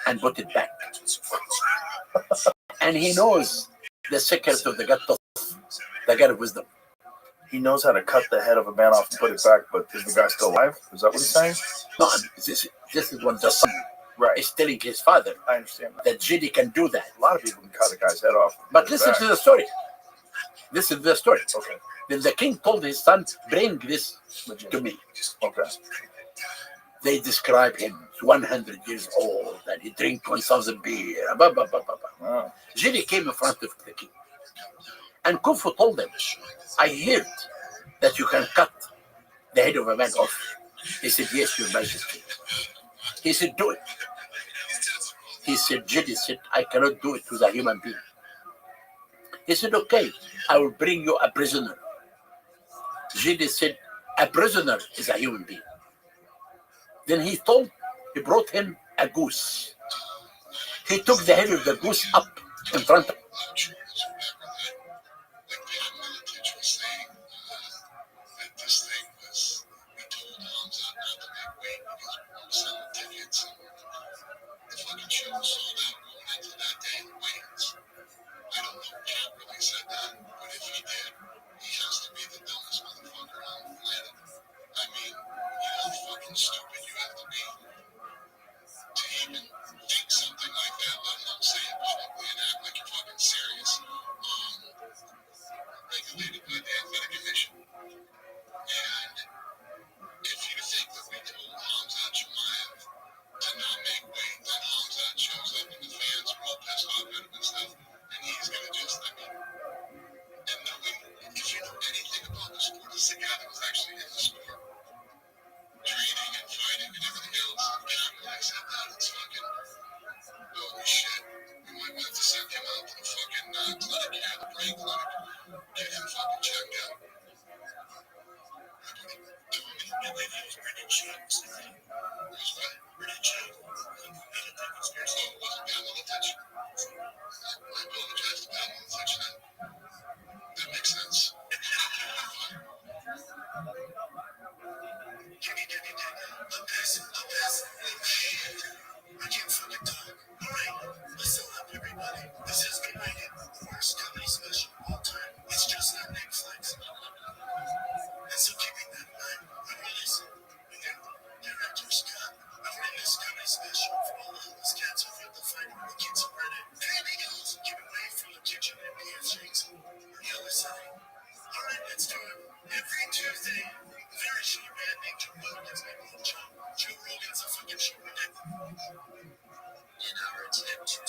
and put it back. And he knows the secret of the God of wisdom. He knows how to cut the head of a man off and put it back, but is the guy still alive? Is that what he's saying? No, this is what the son Right. is telling his father, I understand that. that Jidi can do that. A lot of people can cut a guy's head off. and But put it listen back. to the story. This is the story. Okay. Then the king told his son, bring this to me. Okay. They describe him 100 years old and he drink 1,000 beer. Blah, blah, blah, blah, blah. Wow. Jidi came in front of the king. And Khufu told them, I heard that you can cut the head of a man off. He said, yes, your majesty. He said, do it. He said, Jidi said, I cannot do it with a human being. He said, okay, I will bring you a prisoner. Jidi said, a prisoner is a human being. Then he brought him a goose. He took the head of the goose up in front of him. was the guy that was actually in the sport, training and fighting and everything else. Can't relax that out. It's fucking holy shit. We might have to send him out to the fucking clinic here, the brain clinic. Get him fucking checked out. And then he was Brendan Jones. Was what? Brendan Jones. Oh, was it Pamela Touch? I apologize to Pamela Touch then. That makes sense. I can't fucking talk. Alright, listen up, everybody. This is the rated worst comedy special of all time. It's just not Netflix. And so keeping that in mind, I'm releasing the new director Scott. I'm writing this comedy special for all the homeless cats who feel the fight when the kids are burning. Anything else, keep away from the kitchen and PFGs on the other side. Alright, let's do it. Every Tuesday, very shitty man named Joe Rogan's name is Joe. Joe Rogan's a fucking show in our attempt to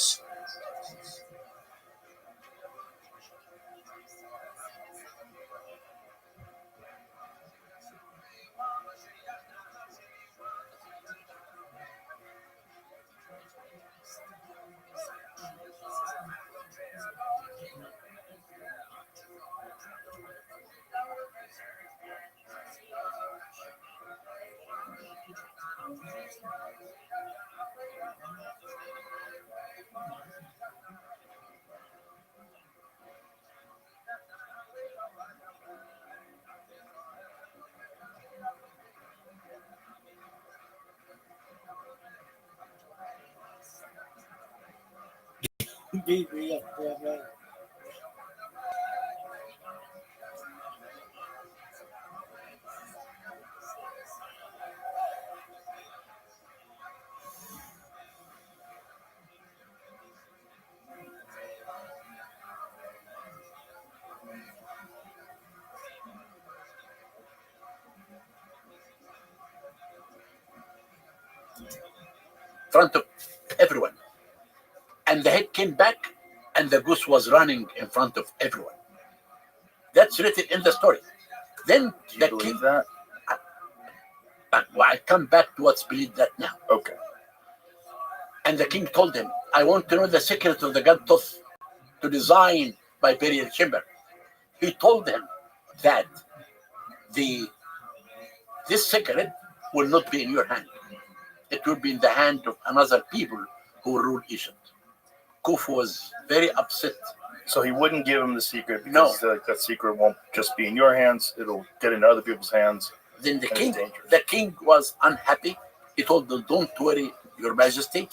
front of everyone. And the head came back, and the goose was running in front of everyone. That's written in the story. Then Do the you believe king. that? I come back to what's believed that now. Okay. And the king told him, I want to know the secret of the god Thoth to design my burial chamber. He told him that this secret will not be in your hand. It will be in the hand of another people who will rule Egypt. Khufu was very upset. So he wouldn't give him the secret because that secret won't just be in your hands. It'll get into other people's hands. Then and it's dangerous. the king was unhappy. He told them, don't worry, your majesty,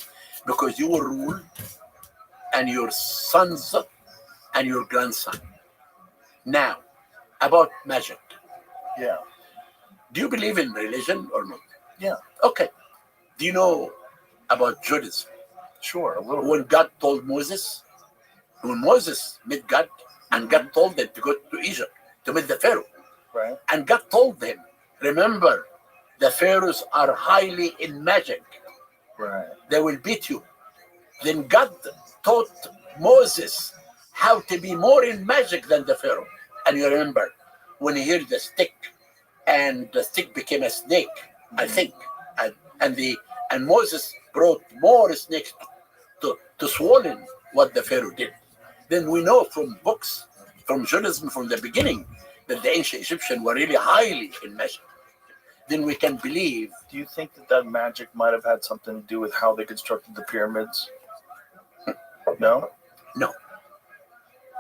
because you will rule, and your sons and your grandson. Now, about magic. Yeah. Do you believe in religion or not? Yeah. Okay. Do you know about Judaism? Sure, a little bit. When God told Moses, when Moses met God, and God told them to go to Egypt to meet the Pharaoh. Right. And God told them, remember, the pharaohs are highly in magic. Right. They will beat you. Then God taught Moses how to be more in magic than the pharaoh. And you remember, when he held the stick, and the stick became a snake, I think, and Moses brought more snakes to swallow what the pharaoh did. Then we know from books, from Judaism from the beginning, that the ancient Egyptians were really highly in magic. Then we can believe. Do you think that magic might have had something to do with how they constructed the pyramids? No? No.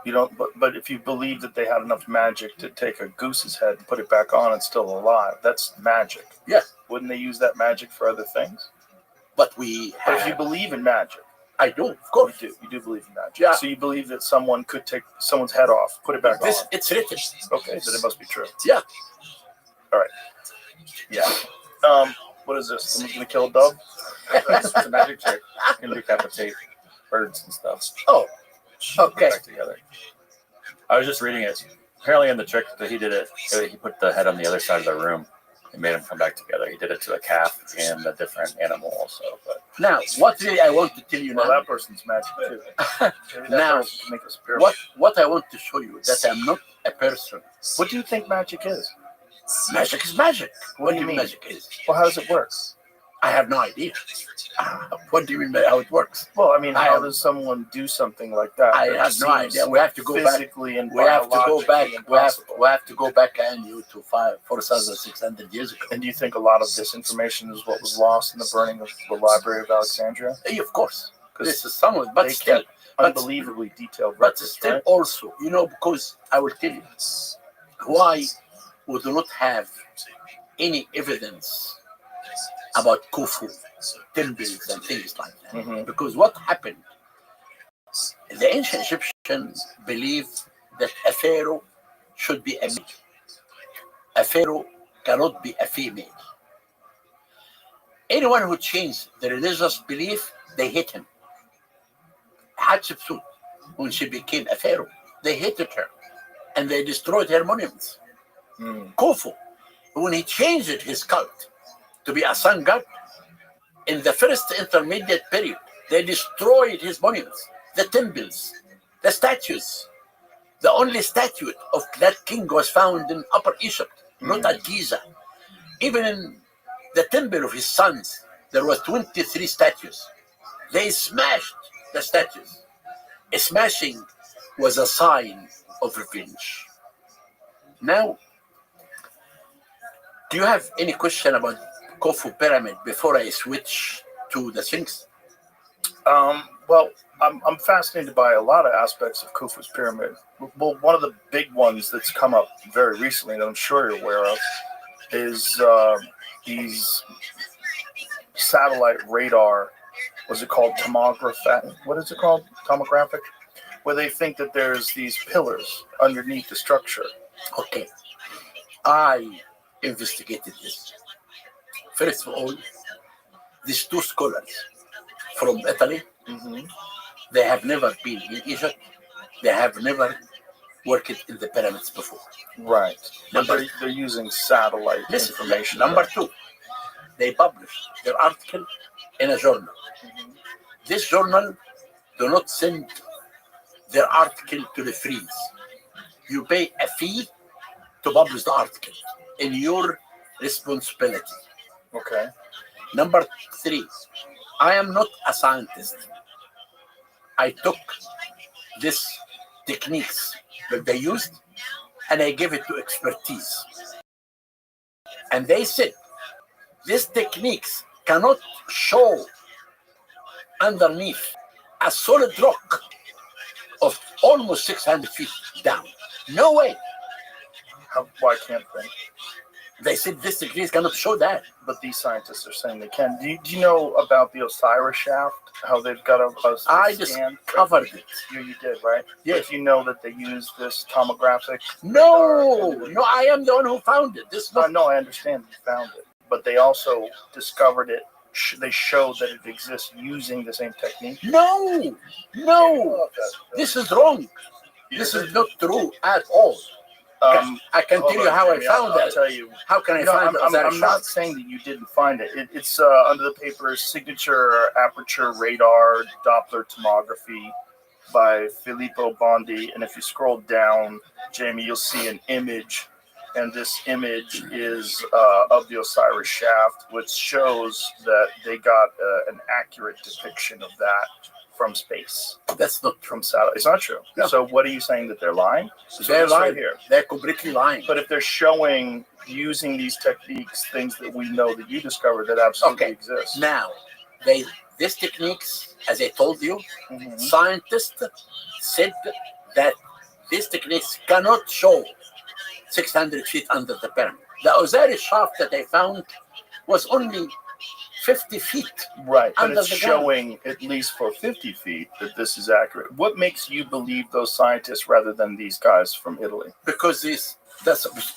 You don't, but if you believe that they had enough magic to take a goose's head and put it back on, it's still alive. That's magic. Yes. Wouldn't they use that magic for other things? But But if you believe in magic, I do, of course. you believe in magic. Yeah. So you believe that someone could take someone's head off, put it back on. It's written. Okay, then it must be true. Yeah. All right. Yeah. What is this? Someone's gonna kill a dove? It's a magic trick. You can decapitate birds and stuff. Oh, okay. Back together. I was just reading it. Apparently, in the trick that he did it, he put the head on the other side of the room. It made them come back together. He did it to a calf and a different animal also. But Now, what really I want to tell you Well, now, that person's magic too. Maybe that Now, person can make us pyramid. what I want to show you that I'm not a person. What do you think magic is? Magic is magic. What do you mean? Magic is? Well, how does it work? I have no idea. What do you mean by how it works? Well, I mean, how does someone do something like that? I That have no seems idea. We have to go back. physically and We have to go back. biologically We impossible. have to go back and you to 4,600 years ago. And do you think a lot of this information is what was lost in the burning of the Library of Alexandria? Of course. Because This is some of it, but they still, kept unbelievably detailed but records, still right? also, because I will tell you why we do not have any evidence about Khufu, temples, and things like that. Mm-hmm. Because what happened, the ancient Egyptians believed that a pharaoh should be a male. A pharaoh cannot be a female. Anyone who changed the religious belief, they hate him. Hatshepsut, when she became a pharaoh, they hated her and they destroyed her monuments. Khufu, when he changed his cult to be a sun god, in the first intermediate period, they destroyed his monuments, the temples, the statues. The only statue of that king was found in Upper Egypt, not at Giza. Even in the temple of his sons, there were 23 statues. They smashed the statues. A smashing was a sign of revenge. Now, do you have any question about Khufu pyramid before I switch to the Sphinx? Well, I'm fascinated by a lot of aspects of Khufu's pyramid. Well, one of the big ones that's come up very recently that I'm sure you're aware of is these satellite radar. Was it called tomographic? What is it called? Tomographic? Where they think that there's these pillars underneath the structure. Okay. I investigated this. First of all, these two scholars from Italy, they have never been in Egypt. They have never worked in the pyramids before. Right. But they're using satellite information. Number two, they published their article in a journal. This journal do not send their article to the freeze. You pay a fee to publish the article in your responsibility. Okay. Number three, I am not a scientist. I took these techniques that they used and I gave it to expertise. And they said, these techniques cannot show underneath a solid rock of almost 600 feet down. No way. Why can't they? They said this technique cannot show that. But these scientists are saying they can. Do you know about the Osiris shaft? How they've got a I scan? just covered it. You did, right? Yes. But you know that they use this tomographic? No, I am the one who found it. This No, I understand you found it. But they also discovered it. They showed that it exists using the same technique. No. This is wrong. This is not true at all. I can tell you how I found that. I'll tell you. How can I find that? I'm not saying that you didn't find it. It's under the paper Signature Aperture Radar Doppler Tomography by Filippo Bondi. And if you scroll down, Jamie, you'll see an image. And this image is of the Osiris shaft, which shows that they got an accurate depiction of that from space. That's not from satellite. It's not true. No. So what are you saying, that they're lying? They're lying. Right here. They're completely lying. But if they're showing, using these techniques, things that we know that you discovered that absolutely exist. Now, these techniques, as I told you, scientists said that these techniques cannot show 600 feet under the pyramid. The Osiris shaft that I found was only 50 feet. Right, but it's showing at least for 50 feet that this is accurate. What makes you believe those scientists rather than these guys from Italy? Because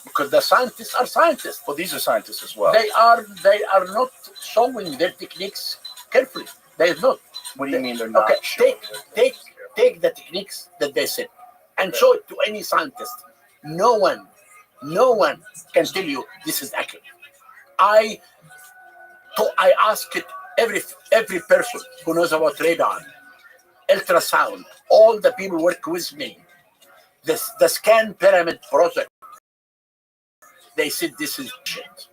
because the scientists are scientists. Well, these are scientists as well. They are not showing their techniques carefully. They are not. What do you mean they're not? Okay, take the techniques that they said and show it to any scientist. No one can tell you this is accurate. I asked every person who knows about radar, ultrasound, all the people work with me. The Scan Pyramid project, They said this is shit.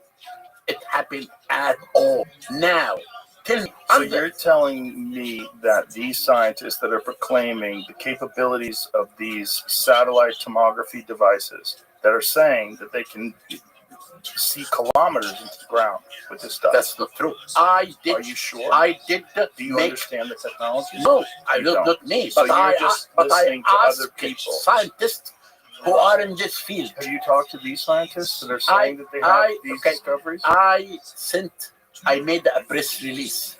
It happened at all. Now, tell me, So you're telling me that these scientists that are proclaiming the capabilities of these satellite tomography devices that are saying that they can see kilometers into the ground with this stuff. That's not true. Are you sure? I did. Do you understand the technology? No, I You don't. Not me. So but you're just listening to other people. Scientists who are in this field. Have you talked to these scientists that are saying that they have these discoveries? I made a press release.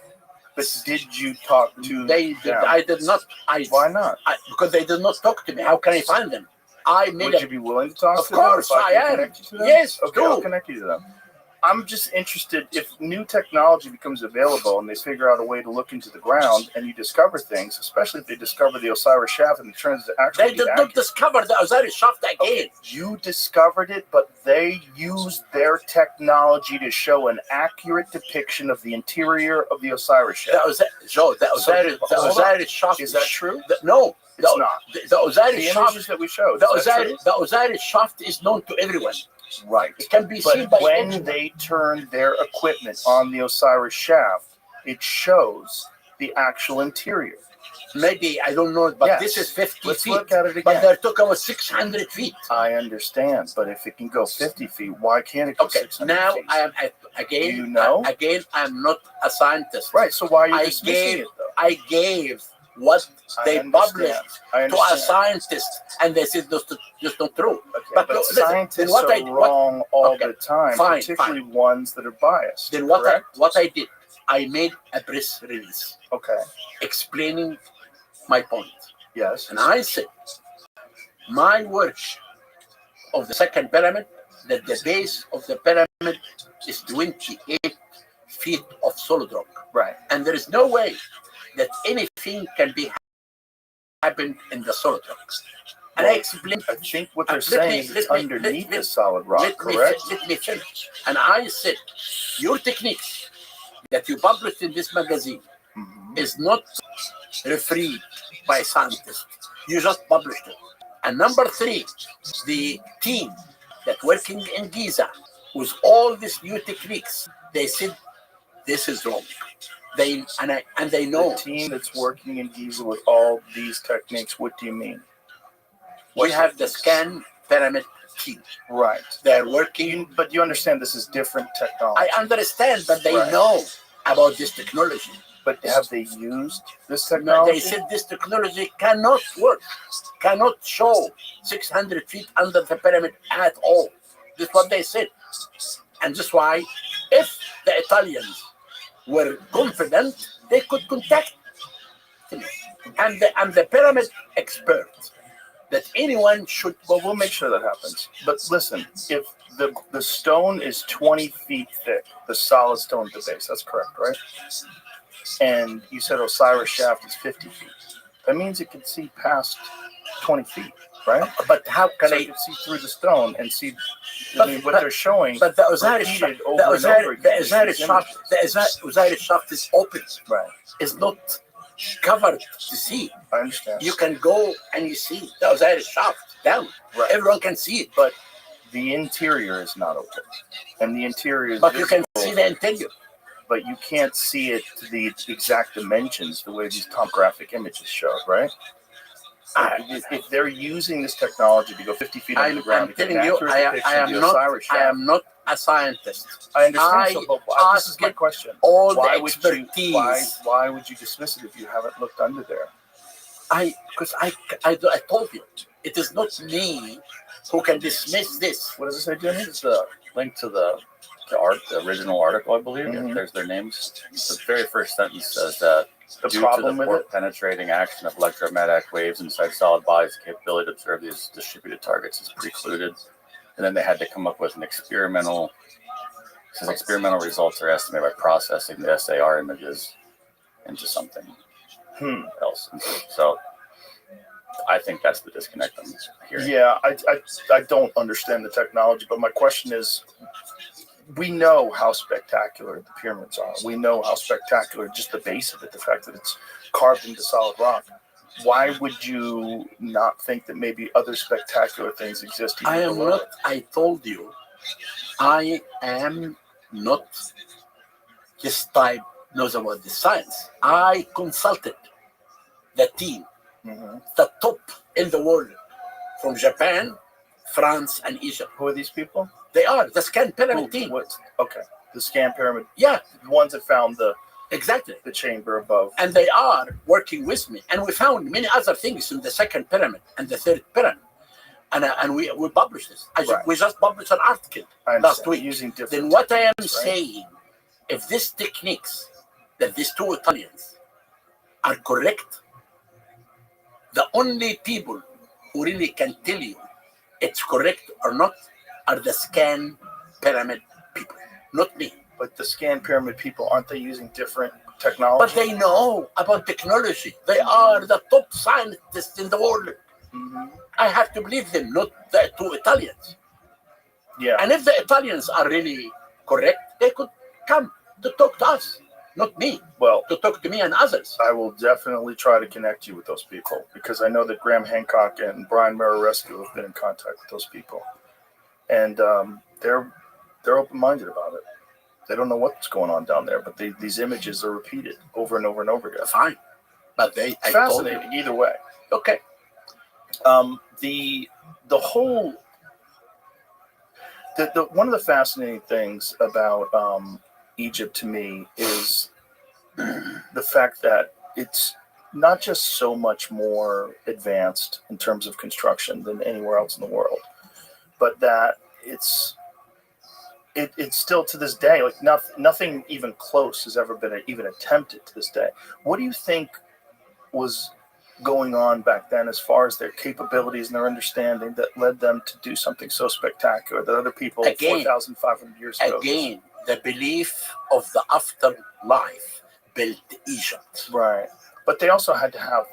But did you talk to them? I did not. Why not? Because they did not talk to me. How can I find them? Would you be willing to talk to them? Of course I am. Connect you to them? Yes, okay, I'll connect you to them. I'm just interested if new technology becomes available and they figure out a way to look into the ground and you discover things, especially if they discover the Osiris shaft and it turns to actually They did not discover the Osiris shaft again. Okay, you discovered it, but they used their technology to show an accurate depiction of the interior of the Osiris shaft. The Osiris shaft. Is that true? No. It's not. The Osiris the shaft. Images that we showed. The Osiris shaft is known to everyone. Right. It can be seen by when anyone. they turn their equipment on the Osiris shaft, it shows the actual interior. Maybe, I don't know, but this is 50 Let's feet. look at it again. But they're talking about 600 feet. I understand, but if it can go 50 feet, why can't it go 600 now feet? I am, again, Do you know? I'm not a scientist. Right, so why are you dismissing it, though? I gave what they published to a scientist, and they said this is not true. Okay, but scientists are wrong all the time, particularly ones that are biased. Then what I did, I made a press release. Okay. Explaining my point. Yes. And I said, my work of the second pyramid, that the base of the pyramid is 28 feet of solid rock. Right. And there is no way that anything can be happened in the solid rock. And I explained. I think what they're saying is it's underneath the solid rock, correct? Let me finish. And I said, your techniques that you published in this magazine is not refereed by scientists. You just published it. And number 3, the team that working in Giza with all these new techniques, they said this is wrong. They know. The team that's working in Giza with all these techniques, what do you mean? We have the scan pyramid team. Right. They're working. But you understand this is different technology. I understand, but they know about this technology. But have they used this technology? They said this technology cannot work, cannot show 600 feet under the pyramid at all. That's what they said. And that's why, if the Italians were confident, they could contact me. And the pyramid expert that anyone should. Well, we'll make sure that happens. But listen, if the stone is 20 feet thick, the solid stone at the base, that's correct, right? And you said Osiris shaft is 50 feet. That means it can see past 20 feet, right? But how can so I you can see through the stone and see what they're showing? But the Osiris shaft, the Osiris shaft is open, right? It's not covered to see. I understand. You can go and you see the Osiris shaft down. Right. Everyone can see it, but the interior is not open, and the interior is. But you can see the interior. But you can't see it to the exact dimensions the way these tomographic images show, right? If they're using this technology to go 50 feet under the ground, I'm telling you, I am not a scientist. I understand. This is my question. All the expertise. Why would you dismiss it if you haven't looked under there? Because I told you, it is not me who can dismiss this. What does it say, Jimmy? This is the link to the original article, I believe. There's their names. The very first sentence says that due to the port penetrating action of electromagnetic waves inside solid bodies, the capability to observe these distributed targets is precluded. And then they had to come up with an experimental. It says experimental results are estimated by processing the SAR images into something else. And so I think that's the disconnect I'm hearing. Yeah, I don't understand the technology, but my question is, we know how spectacular the pyramids are. We know how spectacular just the base of it, the fact that it's carved into solid rock. Why would you not think that maybe other spectacular things exist? I am not. I told you I am not this type knows about the science. I consulted the team, the top in the world, from Japan, France, and Egypt. Who are these people? They are the scan pyramid team. Okay, the scan pyramid. Yeah, the ones that found exactly the chamber above. And they are working with me. And we found many other things in the second pyramid and the third pyramid. And we published this. We just published an article last week. Using different then what I am saying, if these techniques that these two Italians are correct, the only people who really can tell you it's correct or not are the scan pyramid people, not me. But the scan pyramid people, aren't they using different technology? But they know about technology. They are the top scientists in the world. I have to believe them, not the two Italians. Yeah. And if the Italians are really correct, they could come to talk to us, not me. Well, to talk to me and others. I will definitely try to connect you with those people, because I know that Graham Hancock and Brian Mararescu have been in contact with those people, and they're open-minded about it. They don't know what's going on down there, but these images are repeated over and over and over again. Fine, but fascinating either way. Okay. The whole one of the fascinating things about Egypt to me is the fact that it's not just so much more advanced in terms of construction than anywhere else in the world, but that it's still to this day, like nothing even close has ever been even attempted to this day. What do you think was going on back then as far as their capabilities and their understanding that led them to do something so spectacular that other people 4,500 years ago? Again, the belief of the afterlife built Egypt. Right. But they also had to have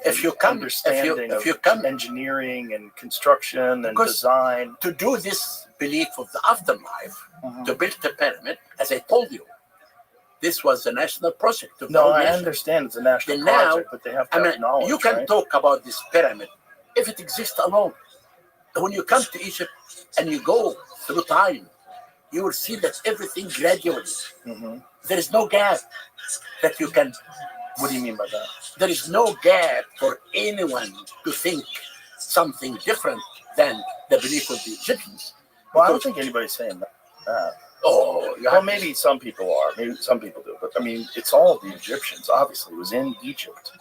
understanding of engineering and construction and design. To do this belief of the afterlife, to build the pyramid, as I told you, this was a national project. I understand it's a national project, but they have to have knowledge. You can talk about this pyramid if it exists alone. When you come to Egypt and you go through time, you will see that everything gradually. There is no gap that you can. What do you mean by that? There is no gap for anyone to think something different than the belief of the Egyptians. Well, I don't think anybody's saying that. Well, maybe some people are. Maybe some people do. But, I mean, it's all the Egyptians. Obviously, it was in Egypt.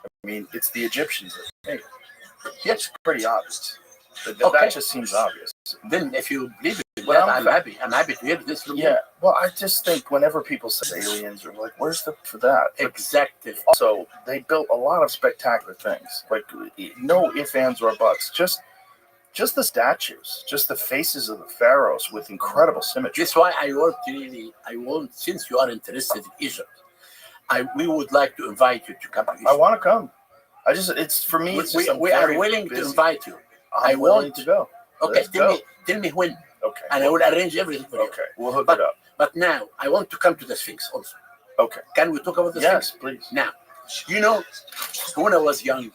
I mean, it's the Egyptians that made it. Yeah, it's pretty obvious. That just seems obvious. Then if you believe it, I'm happy. I'm happy to hear this from you. Well, I just think whenever people say aliens, are like, where's the for that? Exactly. Also, they built a lot of spectacular things. Like, no ifs, ands, or buts. Just the statues, just the faces of the pharaohs with incredible symmetry. That's why I want, since you are interested in Egypt, we would like to invite you to come to Egypt. I want to come. It's for me. We are willing to invite you. I'm willing to go. Okay, tell me when. Okay. And I will arrange everything for you. Okay, we'll hook it up. But now, I want to come to the Sphinx also. Okay. Can we talk about the Sphinx? Yes, please. Now, when I was young,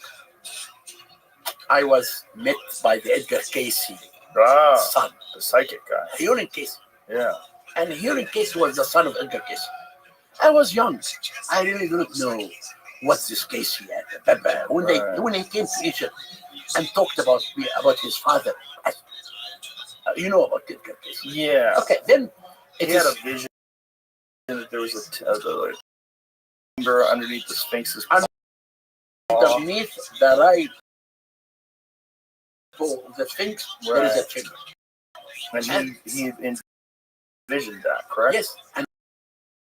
I was met by the Edgar Casey son. The psychic guy. Hewlin Casey. Yeah. And Hewlin Casey was the son of Edgar Casey. I was young. I really don't know what's this Casey at. When he came to Egypt and talked about his father, you know about Edgar Casey. Yeah. Okay, then he had a vision that there was a chamber underneath the Sphinx's underneath the right of the Sphinx, there is a chamber. And he envisioned that, correct? Yes, and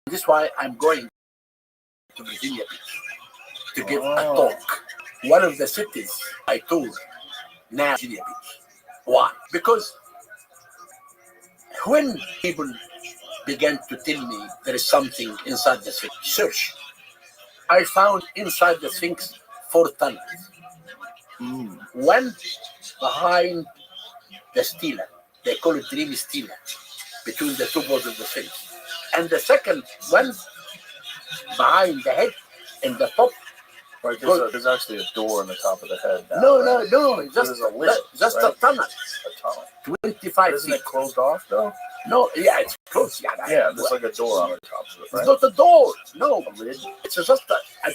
this is why I'm going to Virginia Beach to give a talk. One of the cities I toured, now Virginia Beach. Why? Because when people began to tell me there is something inside the Sphinx, search, I found inside the Sphinx 4 tunnels. One behind the stela, they call it dreamy stela, between the 2 balls of the Sphinx. And the second one behind the head, in the top, Right, there's actually a door on the top of the head now. No, right? no. Just a lid, just right? a tunnel. A tunnel. 25 Isn't feet. it closed off though? No, yeah, it's closed. Yeah, there's like a door on the top of it, right? It's not a door. No, A lid. it's just a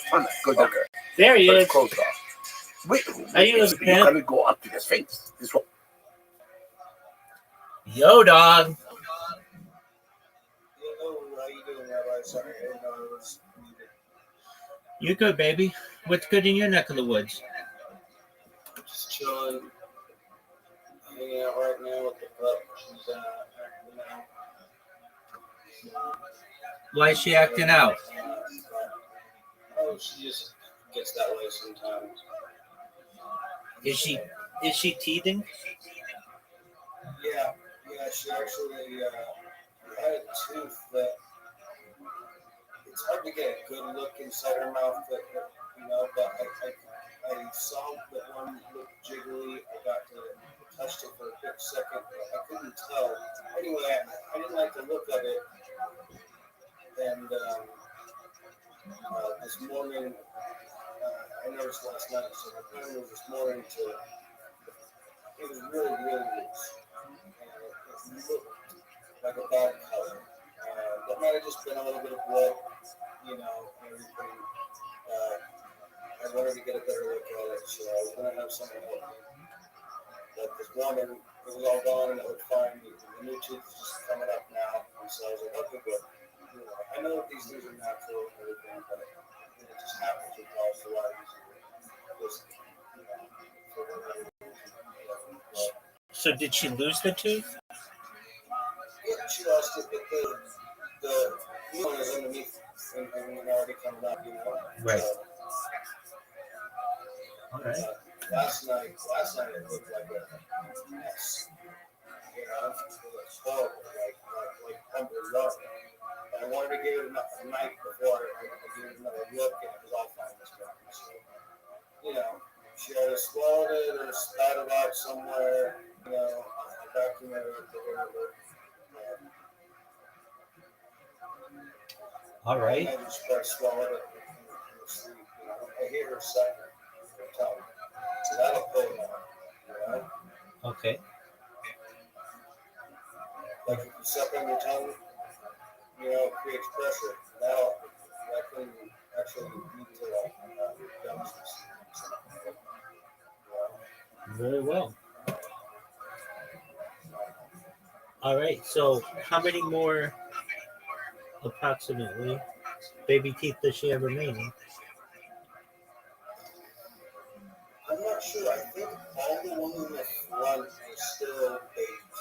tunnel. Go down. Okay. There he But is. it's closed off. Wait, Are you you a pimp? cannot go up to the Sphinx. This one. Yo, dog. How you doing, Rabbi? Sorry, I didn't know I was muted. You good, baby? What's good in your neck of the woods? Just chilling, hanging out right now with the pup. She's acting out. Why is she acting out? Oh, she just gets that way sometimes. Is she teething? Yeah, she actually had a tooth that it's hard to get a good look inside her mouth, but I saw that one looked jiggly. I got to touch it for a quick second, but I couldn't tell. Anyway, I didn't like the look of it, and this morning, I noticed last night, so the plan was this morning it was really, really loose, and it looked like a bad color. That might have just been a little bit of blood, and everything. I wanted to get a better look at it, so I was going to have someone help me. But this morning, it was all gone and it looked fine. The new tooth is just coming up now, and so I was like, okay, good. I know that these things are natural and everything, but it just happens with us a lot easier. Just, for whatever reason. So did she lose the tooth? Yeah, she lost it, but the new one is underneath and already coming up, Right. So, All right. last night it looked like a mess. It was horrible, like Humber's up. And I wanted to give it a night before I gave it another look, and it was all fine this morning. So, she either swallowed it or spat it out somewhere, I documented it or whatever. All right. I just swallowed it in sleep. I hear her sucking her tongue. So that'll pull it out, Okay. Like if you suck on your tongue, it creates pressure. That can actually lead to gums. Very well. All right. So how many more approximately baby teeth does she have remaining? I'm not sure. I think all the ones in the front are still babies.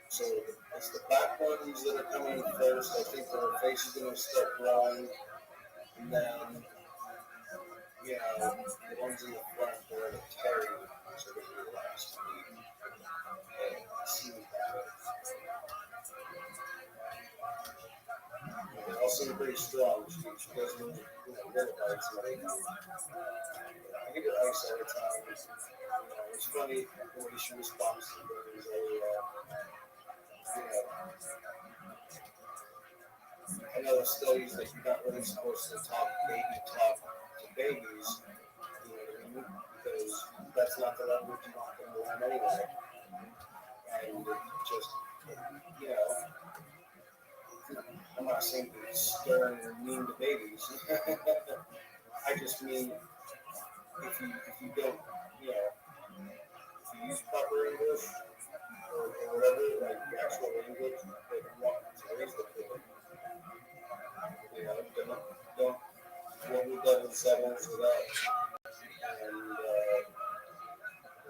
So it's the back ones that are coming in first. I think her face is going to start growing. And then, the ones in the front that are the terry ones are going to be the last. They all seem pretty strong. She doesn't really bites and everything. I give her ice every time. It's funny the way she responds to things. I know the studies that you're not really supposed to talk to babies, because that's not the language you want them to learn anyway. And just, I'm not saying to be stern or mean to babies. I just mean if you don't, if you use proper English or whatever, like the actual language that you want to raise the kid, don't wobble double sevens without, and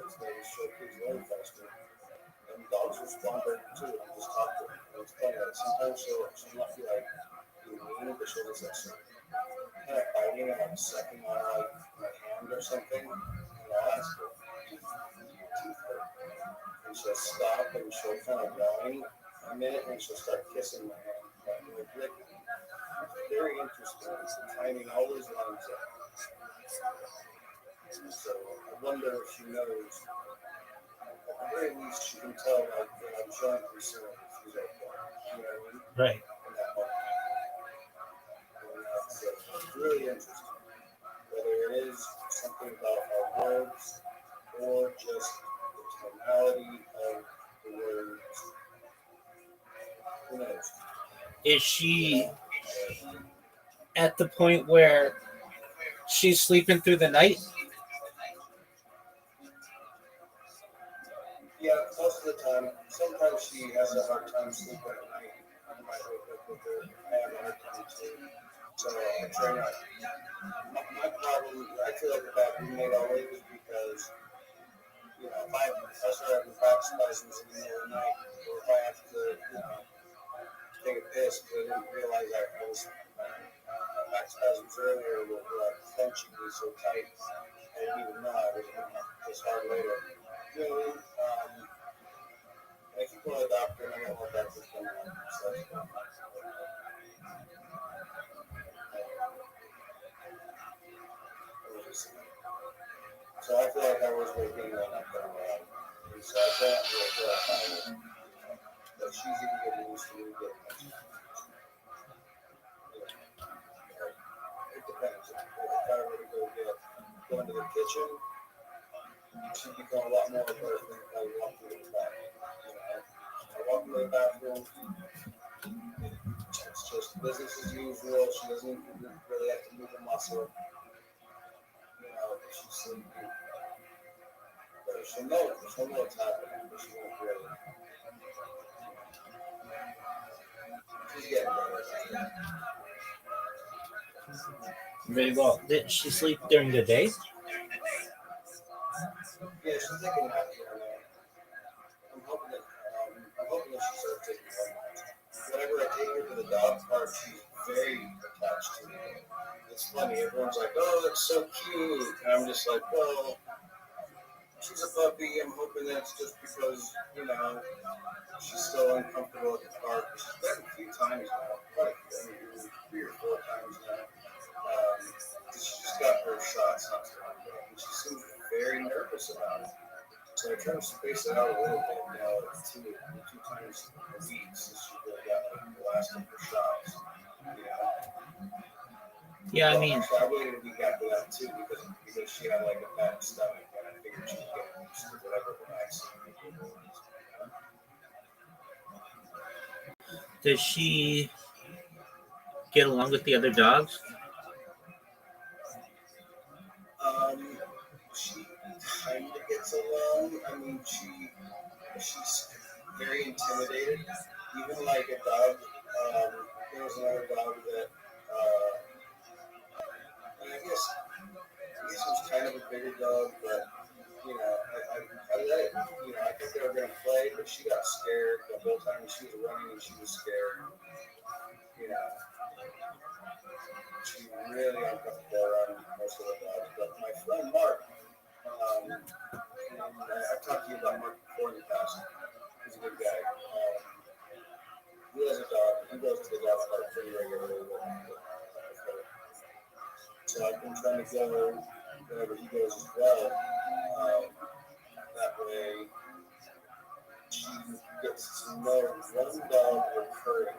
it's going to show kids learn faster. And dogs respond better too. I just talk to them. And it's funny, like sometimes she'll not be like being mean, but she'll just like kind of biting and like sucking on like my hand or something. And I'll ask her, and she'll stop and she'll kind of whine a minute and she'll start kissing my hand. Like licking. It's very interesting. It's the timing always lines up. So I wonder if she knows. At the very least, she can tell like I'm showing concern if she's okay. You know what I mean? Right. And really interesting. Whether it is something about our words or just the tonality of the words, who knows? Is she at the point where she's sleeping through the night? Yeah, most of the time. Sometimes she has a hard time sleeping at night. I might wake up with her. I have a hard time too. So I try not. My problem, I feel like a bad roommate always is because, if I start having back spasms in the middle of the night, or if I have to, take a piss because I didn't realize I was back spasms earlier with clenching me so tight. I didn't even know I was just hard later. You know what I mean? I keep going to the doctor and I got more doctors coming out. So I feel like I was waking up for a while. And so I can't really feel tired. But she's even getting used to me getting much. It depends. If I were to go into the kitchen, she'd become a lot more alert than if I walked through the back. I walk into the bathroom, it's just business as usual. She doesn't really have to move a muscle. She's sleeping. But she'll know what's happening, but she won't really. She's getting better. Very well. Did she sleep during the day? Yeah, she's taking a nap here and there. I'm hoping that she starts taking one nap. Whenever I take her to the dog park, she's very attached to me. It's funny. Everyone's like, "Oh, that's so cute," and I'm just like, "Well, she's a puppy. I'm hoping that's just because she's so uncomfortable at the park. She's been a few times now, quite a few, 3 or 4 times now. She just got her shots not too long ago, and she seems very nervous about it. So I try to space it out a little bit now, two times a week since she really got the last of her shots. Yeah, I Well, mean, actually, I waited a week after that too because she had like a bad stomach, and I figured she'd get used to whatever the vaccine was. does she get along with the other dogs? She kind of gets along. I mean, she's very intimidated. Even like a dog. There was another dog that, and I guess it was kind of a bigger dog, but I let it. I think they were gonna play, but she got scared the whole time she was running, and she was scared. She's really uncomfortable around most of the dogs. But my friend Mark, and I've talked to you about Mark before in the past. He's a good guy. He has a dog. He goes to the dog park pretty regularly with her. So I've been trying to go whenever he goes as well. That way, she gets to know one dog recurring.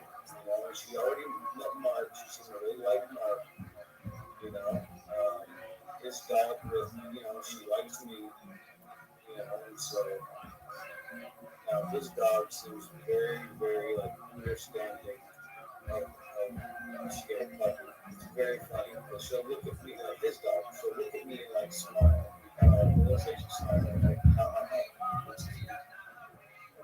She already met Mark. She seems to really like Mark. His dog with, she likes me. And so now his dog seems very, very like understanding of she get a puppy. It's very funny because she'll look at me like his dog. She'll look at me and like smile. We'll say she smiles like it's cute.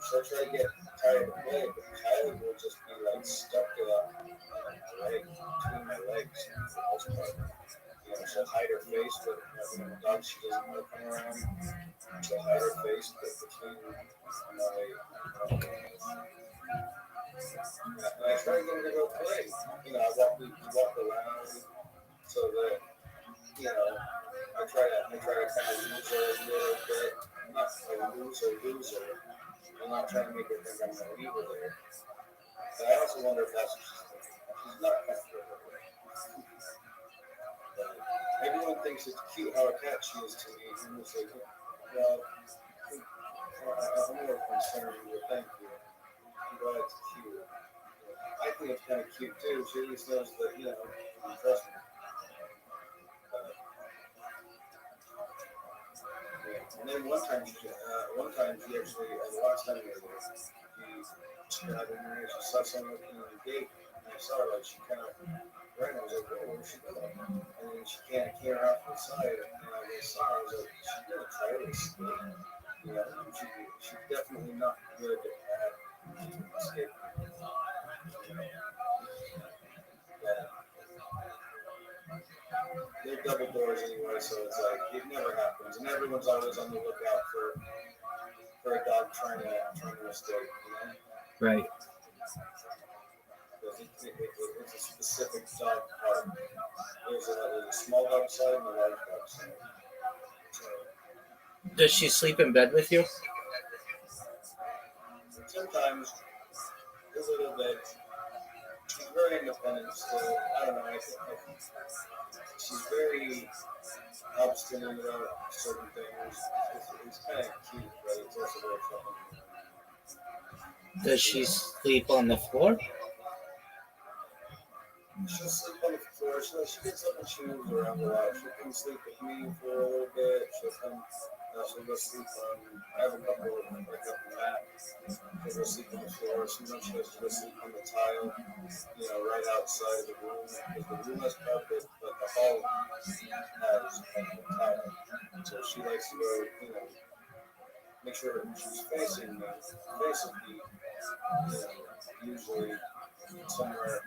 She'll try to get Tyler to play, but Tyler will just be like stuck to my leg, between my legs for the most part. She'll hide her face, but the dog she doesn't want to come around. She'll hide her face, but between my legs. And I try to get her to go play. We walk around so that, I try to kind of lose her a little bit. Not lose her. I'm not trying to make her think I'm going to leave her there. But I also wonder if that's what she's thinking. She's not comfortable with it. Everyone thinks it's cute how attached she is to me. And it's like, well, I'm more concerned with thank you. I'm glad it's cute. I think it's kind of cute too. She at least knows that, you can trust me. then one time she actually, the last time we were there, she got in there, she saw someone looking on the gate, and I saw her, like, she kind of ran, I was like, oh, where's she going? And then she kind of came out to the side, and I saw her, I was like, she's going to try to escape. You know, she's definitely not good at escaping. Yeah. They're double doors anyway, so it's like, it never happens. And everyone's always on the lookout for a dog trying to escape, you know? Right. It's a specific dog part. There's a small dog side and a large dog side. So, Does she sleep in bed with you? sometimes, a little bit. She's very independent still. I don't know. I think she's very obstinate about certain things. It's kind of cute, but it's also very funny. Does she sleep on the floor? She'll sleep on the floor. She gets up and she moves around a lot. She'll come sleep with me for a little bit. She'll go sleep on. I have a couple of them. I got the mat. She'll go sleep on the floor. Sometimes she has to go sleep on the tile, right outside of the room. Because the room has carpet, but the hall has tile. So she likes to go, make sure she's facing the usually somewhere.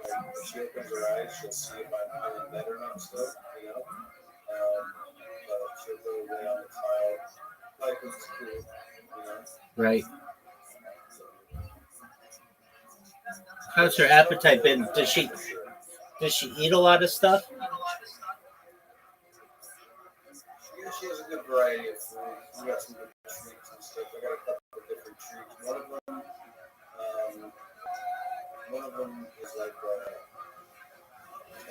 Like if she opens her eyes, she'll see if I'm in bed or not still, but she'll go lay on the tile, like it's cool. Right. How's her appetite been? Does she eat a lot of stuff? Yeah, she has a good variety of food. We got some good treats and stuff. I got a couple of different treats. One of them is like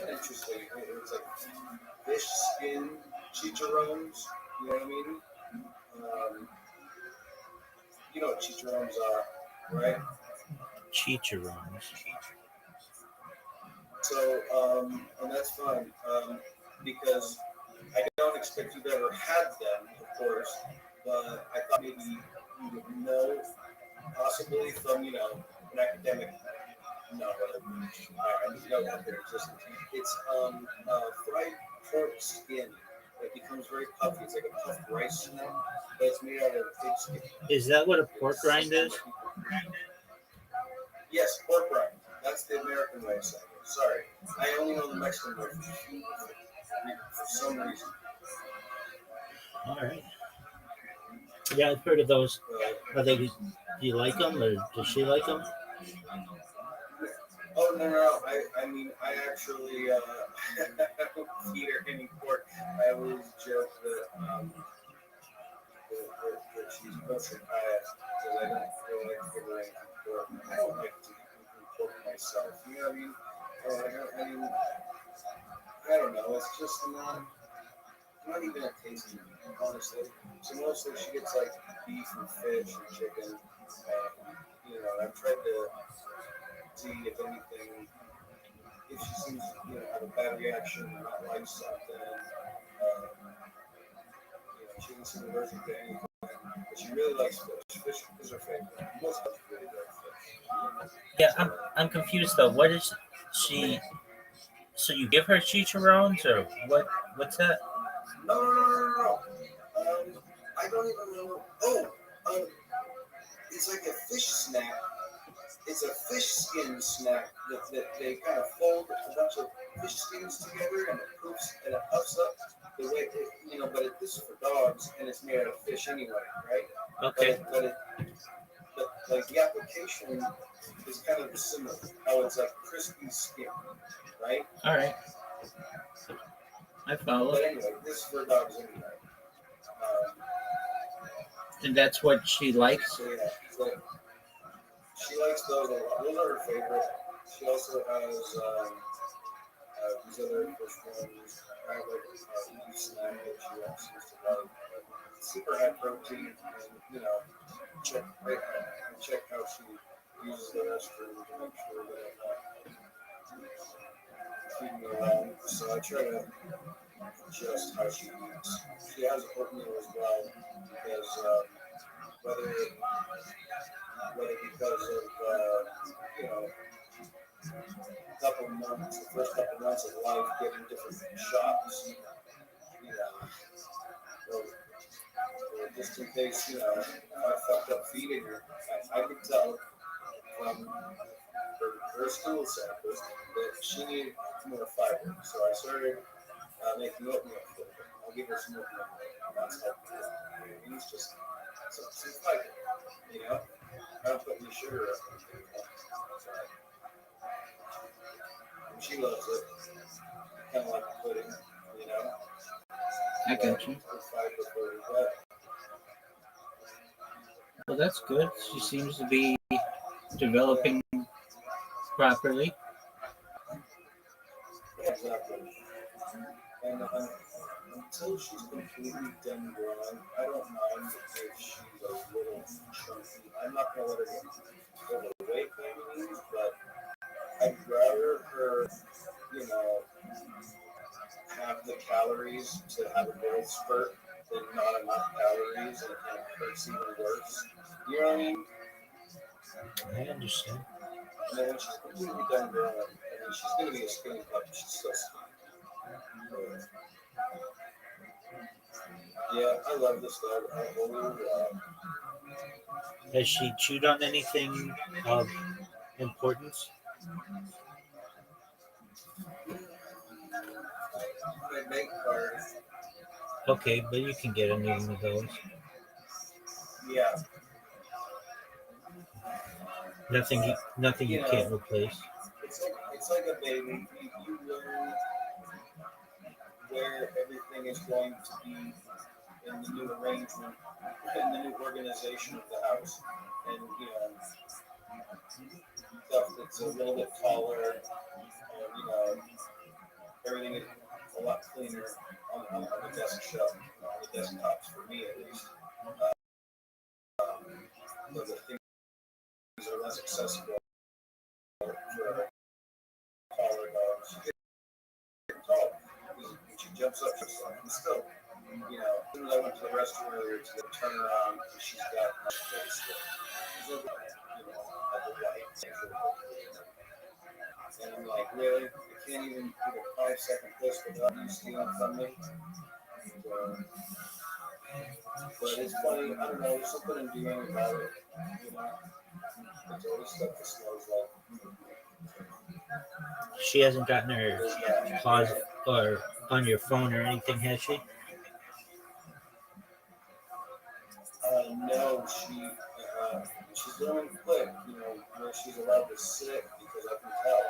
interesting. It's like fish skin chicharrones. You know what I mean? You know what chicharrones are, right? Chicharrones. So, and that's fine, because I don't expect you've ever had them, of course, but I thought maybe you would know, possibly from, an academic knowledge. I know that there exists. It's fried pork skin. It becomes very puffy. It's like a puffed rice snack, but it's made out of pig skin. Is that what a pork rind is? Yes, pork rind. That's the American way of saying it. Sorry. I only know the Mexican way for some reason. All right. Yeah, I've heard of those. Are they? Do you like them, or does she like them? Oh no! I mean, I actually don't feed her any pork. I always joke that she's kosher because I don't feel like giving her any pork. I don't like to eat pork myself. You know what I mean? I don't know. It's just not even a tasty, honestly. So mostly she gets like beef and fish and chicken. I've tried to see if anything, if she seems to have a bad reaction or not like something. She doesn't seem allergic to anything. But she really likes fish. Fish is her favorite. Most of us really like fish. Yeah, I'm confused though. What is she? So you give her chicharrones or what? What's that? No. I don't even know. It's like a fish snack. It's a fish skin snack that they kind of fold a bunch of fish skins together and it puffs up the way but this is for dogs and it's made out of fish anyway, right? Okay. But like the application is kind of similar. How it's like crispy skin, right? All right. I follow. But anyway, this is for dogs anyway. And that's what she likes? So yeah, she likes those a lot. Those are her favorite. She also has these other fish ones. I have like beef snack that she also used to like. Super high protein, and check how she uses the restroom to make sure that I'm not feeding her around. So I try to just how she eats. She has oatmeal as well because whether because of you know the first couple months of life, getting different shots, you know, or just in case if I fucked up feeding her, I could tell from her stool samples that she needed more fiber. So I started making oatmeal for her. I'll give her some oatmeal. That's helpful. It's just some fiber, I don't put any sugar up. And she loves it. Kind of like pudding, I got you. Well, that's good. She seems to be developing properly. Exactly. And until she's completely done growing, I don't mind if she's a little chunky. I'm not going to let her get overweight by any means, but I'd rather her, have the calories to have a growth spurt than not enough calories and it kind of hurts even worse. You know what I mean? I understand. And then when she's completely done growing, she's going to be a skinny puppy. She's so skinny. Yeah, I love this dog. Has she chewed on anything of importance? My bank card. Okay, but you can get a new one of those. Yeah. Nothing you can't replace. It's like a baby. You learn where everything is going to be in the new arrangement, in the new organization of the house, and stuff that's a little bit taller, and everything is a lot cleaner on the desk shelf, on the desktops for me at least. So the things are less accessible for taller dogs. Tall, because when she jumps up, and still, as soon as I went to the restroom earlier to turn around, she's got much space there. At the light. And I'm like, really? I can't even do a 5-second push without you stealing from me? But it's funny, I don't know, there's something endearing about it. It's always stuff that smells like. She hasn't gotten her claws or on your phone or anything, has she? No, she's doing quick, where she's allowed to sit because I can tell,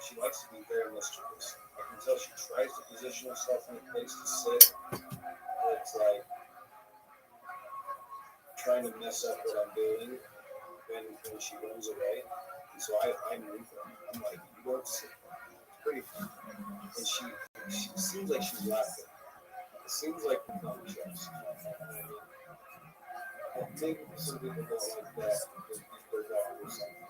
she likes to be very mischievous. I can tell she tries to position herself in a place to sit, but it's like trying to mess up what I'm doing when she runs away. And so I move her. I'm like, you don't sit. It's pretty fun. And she seems like she's laughing. It seems like we're calling chefs. Maybe some people don't like that because their dog or something.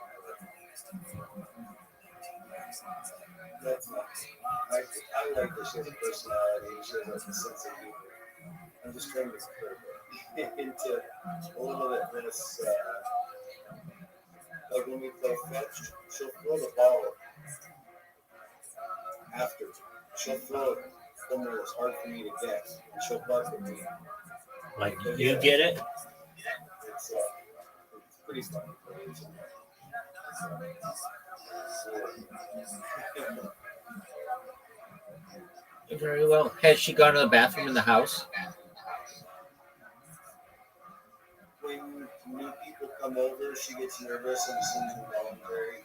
That's not. I like that she has a personality. She has a sense of humor. I'm just trying to curb her into a little bit less. Like when we play fetch, she'll throw the ball after. She'll throw it somewhere that's hard for me to get, and she'll bark at me. Like you get it? It's pretty funny. Very well. Has she gone to the bathroom in the house? When new people come over, she gets nervous and seems involuntary.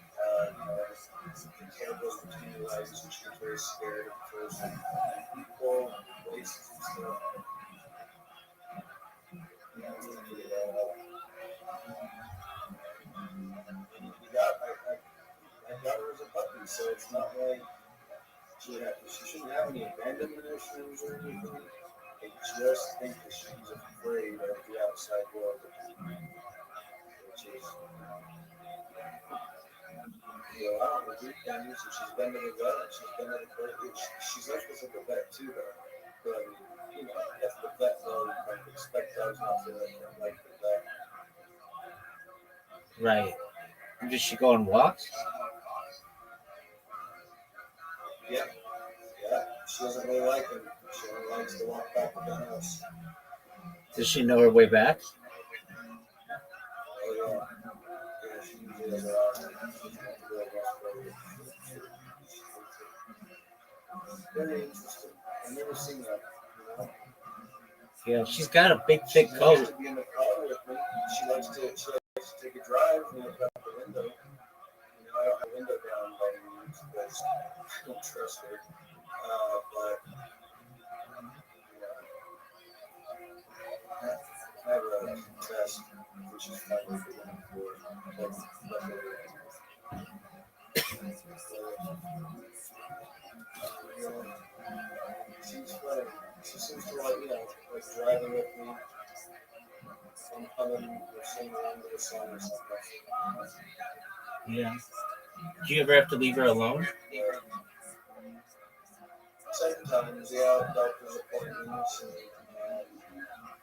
The hair goes between her legs and she gets very scared at first. People, places and stuff. I got her as a puppy, so it's not like she shouldn't have any abandonment issues or anything. I just think that she's afraid of the outside world, which is go out and do things. And she's been to the vet. She's been to the clinic. She's not supposed to go vet too, though. But I mean, you know, if the vet though, you kind of expect dogs not to like the vet. Right. Does she go on walks? Yeah, yeah. She doesn't really like him. She only likes to walk back to the house. Does she know her way back? Oh yeah. Yeah, she usually has her eye on it. She doesn't have to go across the road. Very interesting. I've never seen that, you know. Yeah, she's got a big, thick She coat. likes to be in the car with me. She likes to take a drive and look out the window. You know, I don't have a window down by any means because I don't trust her. But you know, I have a test which is finally going for like luckily. She's funny. She seems to like, you know, like driving with me. I'm humming or singing along to the song or something. Yeah. Do you ever have to leave her alone? Sometimes, yeah, doctor's appointments and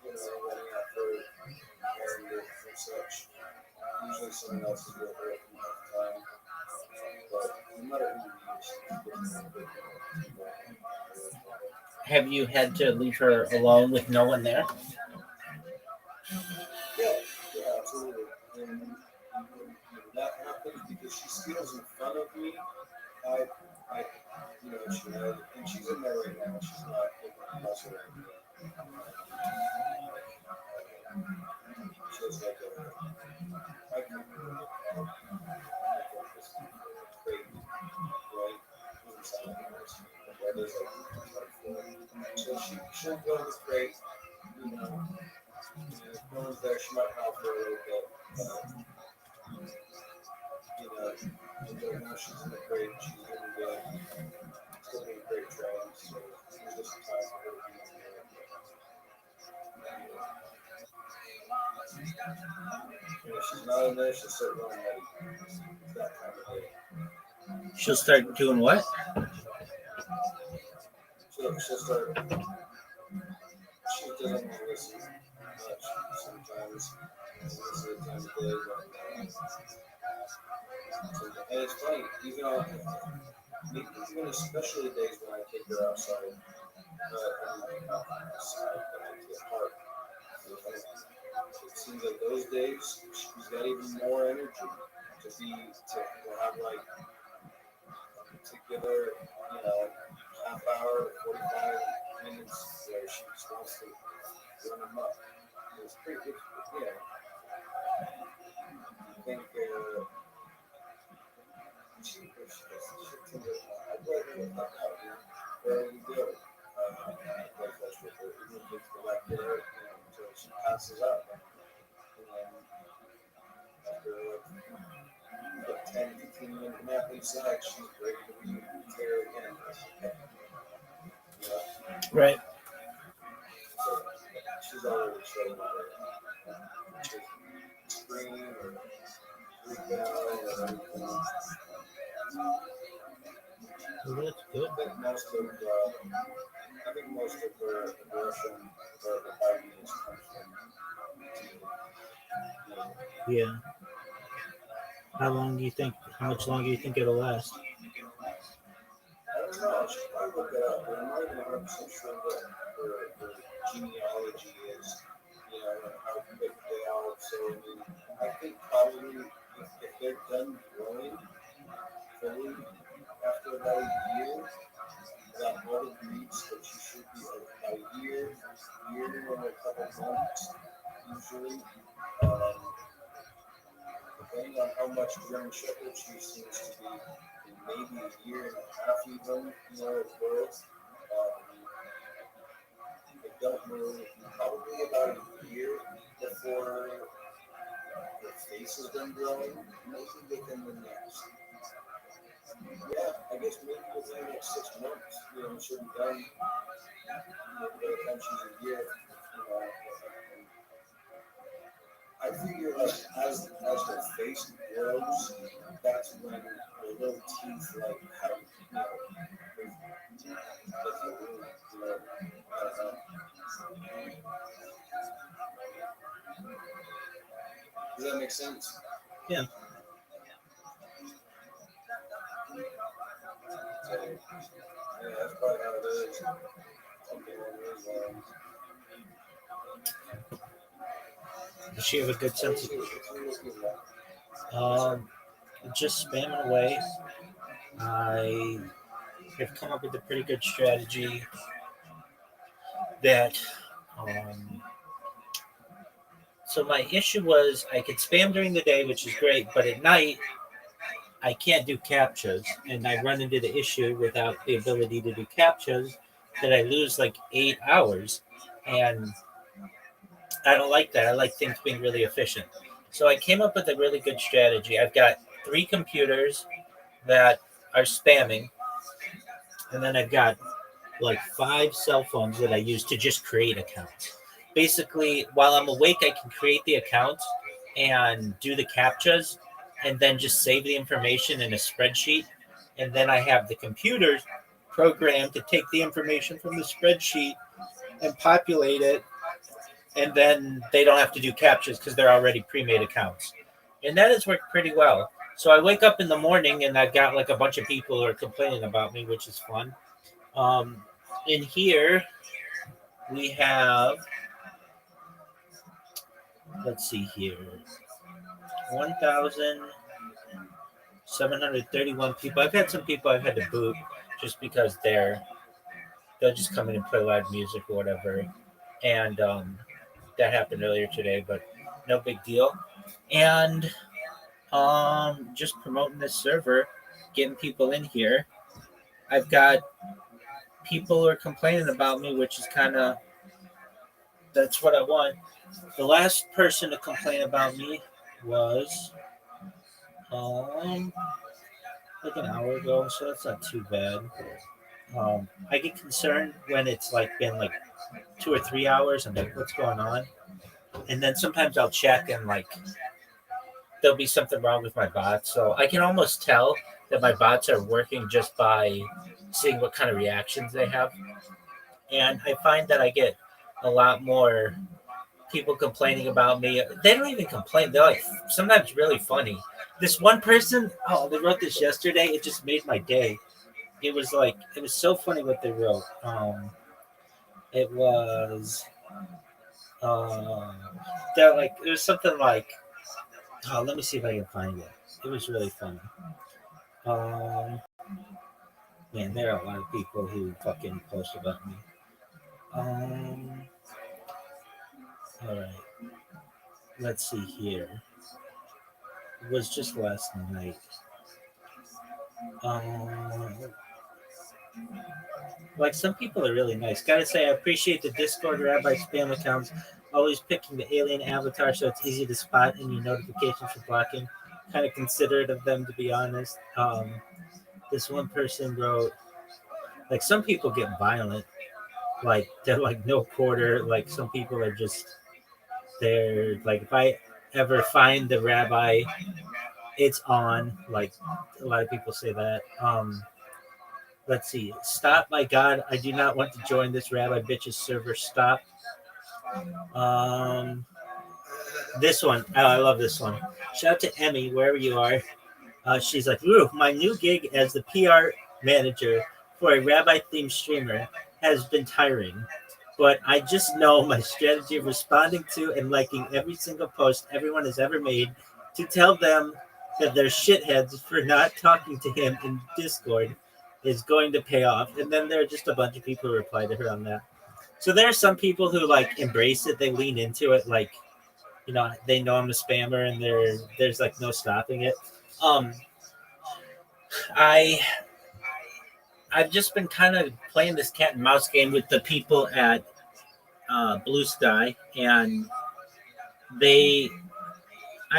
you know, running out for errands and such. Usually someone else is with her from time to time. But no matter who you use, Have you had to leave her alone with no one there? yeah, absolutely. And when that happens because she steals in front of me, I, you know, she knows, and she's in there right now. She's not taking a bus or anything. She has like a, I can't remember what this crate, right? Inside the house. Where there's like, so she'll go in the crate, you know, and if no one's there, she might howl for a little bit, you know, and right now she's in the crate, she's doing good, still being great trained, so there's just time for her to be in there. And if she's not in there, she'll start running ready. It's that time of day. She'll start doing what? She'll start, she doesn't want to listen much sometimes. This is the time of day when, and it's funny, even on, maybe even especially days when I take her outside, not outside, but into the park. It seems like those days she's got even more energy to have like a particular, you know, half hour, 45 minutes where she just wants to run them up. It's pretty good, you know. I think I'd let her fuck out, you know, wherever we go. Play fetch with her, even if it's the back there, you know, until she passes out. And then after like 10, 15 minute nap inside, she's ready to be tear again. You know? Right. So she's already showing that she'll scream or freak out or anything. Well, that's good. I think most of her aggression or the bitiness comes from Yeah. How much longer do you think it'll last? I don't know. I should probably look it up, but I'm not even 100% sure what her genealogy is, you know, and how quick they are. So, I mean, I think probably if they're done growing fully after about a year, that all the breeds that you should be about a year and a couple months, usually. Depending on how much German Shepherd she seems to be, maybe a year and a half even, you know, at birth. I don't know, probably about a year before the face is done growing, maybe within the next, yeah, I guess maybe within the next 6 months, you know, she'll be done, you know, by the time she's a year, you know. I figure like as her face grows, that's when the little teeth like have, you know, you know, that make sense? Yeah. So, yeah, that's probably how it is. Something along those lines. Does she have a good sense of What's he looking at? just spamming away? I have come up with a pretty good strategy that so my issue was I could spam during the day, which is great, but at night I can't do captchas, and I run into the issue without the ability to do captchas that I lose like 8 hours, and I don't like that. I like things being really efficient. So I came up with a really good strategy. I've got 3 computers that are spamming, and then I've got like 5 cell phones that I use to just create accounts. Basically, while I'm awake, I can create the accounts and do the captchas and then just save the information in a spreadsheet. And then I have the computers programmed to take the information from the spreadsheet and populate it. And then they don't have to do captchas because they're already pre-made accounts. And that has worked pretty well. So I wake up in the morning and I've got like a bunch of people who are complaining about me, which is fun. In here, we have, let's see here, 1,731 people. I've had some people I've had to boot just because they'll just come in and play live music or whatever. And that happened earlier today, but no big deal. And just promoting this server, getting people in here. I've got people who are complaining about me, which is kind of, that's what I want. The last person to complain about me was like an hour ago, so that's not too bad. I get concerned when it's like been like 2 or 3 hours. I'm like, what's going on? And then sometimes I'll check and like there'll be something wrong with my bots. So I can almost tell that my bots are working just by seeing what kind of reactions they have. And I find that I get a lot more people complaining about me. They don't even complain. They're like sometimes really funny. This one person, they wrote this yesterday. It just made my day. It was so funny what they wrote. It was, it was something like, let me see if I can find it. It was really funny. Man, there are a lot of people who fucking post about me. All right. Let's see here. It was just last night. Like some people are really nice. Gotta say, I appreciate the Discord Rabbi spam accounts. Always picking the alien avatar so it's easy to spot in your notifications for blocking. Kind of considerate of them, to be honest. This one person wrote, like some people get violent. Like they're like no quarter. Like some people are just, they're like, if I ever find the rabbi, it's on. Like a lot of people say that. Let's see. Stop, my God. I do not want to join this rabbi bitch's server. Stop. This one. Oh, I love this one. Shout out to Emmy, wherever you are. She's like, ooh, my new gig as the PR manager for a rabbi-themed streamer has been tiring. But I just know my strategy of responding to and liking every single post everyone has ever made to tell them that they're shitheads for not talking to him in Discord is going to pay off. And then there are just a bunch of people who reply to her on that. So there are some people who like embrace it. They lean into it. Like, you know, they know I'm a spammer and there's like no stopping it. I've just been kind of playing this cat and mouse game with the people at Blue Sky, and I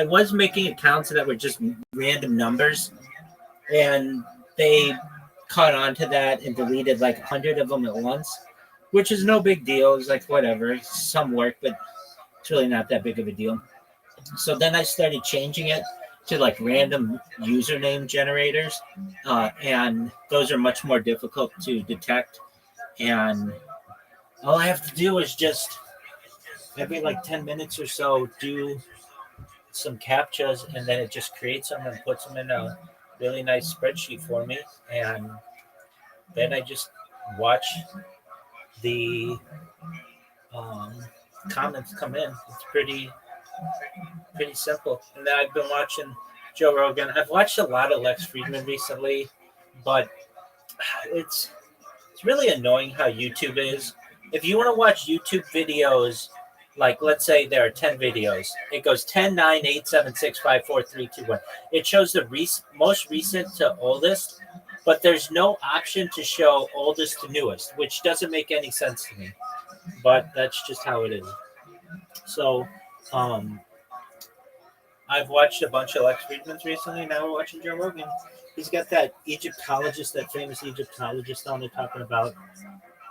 was making accounts that were just random numbers, and they caught on to that and deleted like 100 of them at once, which is no big deal. It's like whatever, some work, but it's really not that big of a deal. So then I started changing it to like random username generators, and those are much more difficult to detect. And all I have to do is just every like 10 minutes or so do some CAPTCHAs, and then it just creates them and puts them in a really nice spreadsheet for me. And then I just watch the comments come in. It's pretty simple. And then I've been watching Joe Rogan. I've watched a lot of Lex Friedman recently, but it's really annoying how YouTube is. If you want to watch YouTube videos, like let's say there are 10 videos, it goes 10, 9, 8, 7, 6, 5, 4, 3, 2, 1. It shows the most recent to oldest, but there's no option to show oldest to newest, which doesn't make any sense to me. But that's just how it is. So, I've watched a bunch of Lex Friedmans recently. Now we're watching Joe Rogan. He's got that Egyptologist, that famous Egyptologist on there talking about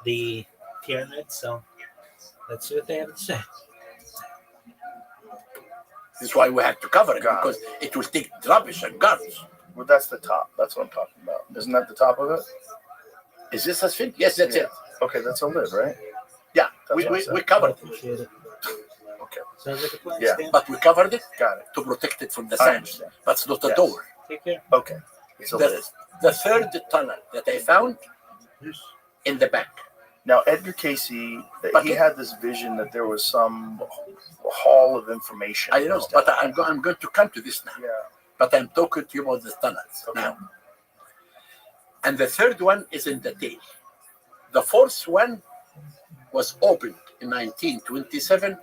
the pyramids. So let's see what they have to say. That's why we have to cover it, because it will take rubbish and garbage. Well, that's the top. That's what I'm talking about. Isn't that the top of it? Is this a sphinx? Yes, that's it. Okay, that's a lid, right? Yeah, That's we covered it. Appreciate it. Okay. Sounds like a plan. Yeah. Stan. But we covered it Got it. to protect it from the I sand. understand. That's not a Yes. door. Take care. Okay. It's a lid. The third tunnel that I found in the back. Now, Edgar Casey, But he it- had this vision that there was some hall of information. I know, but I'm going to come to this now. Yeah. But I'm talking to you about the tunnels Okay. now. And the third one is in the tail. The fourth one was opened in 1927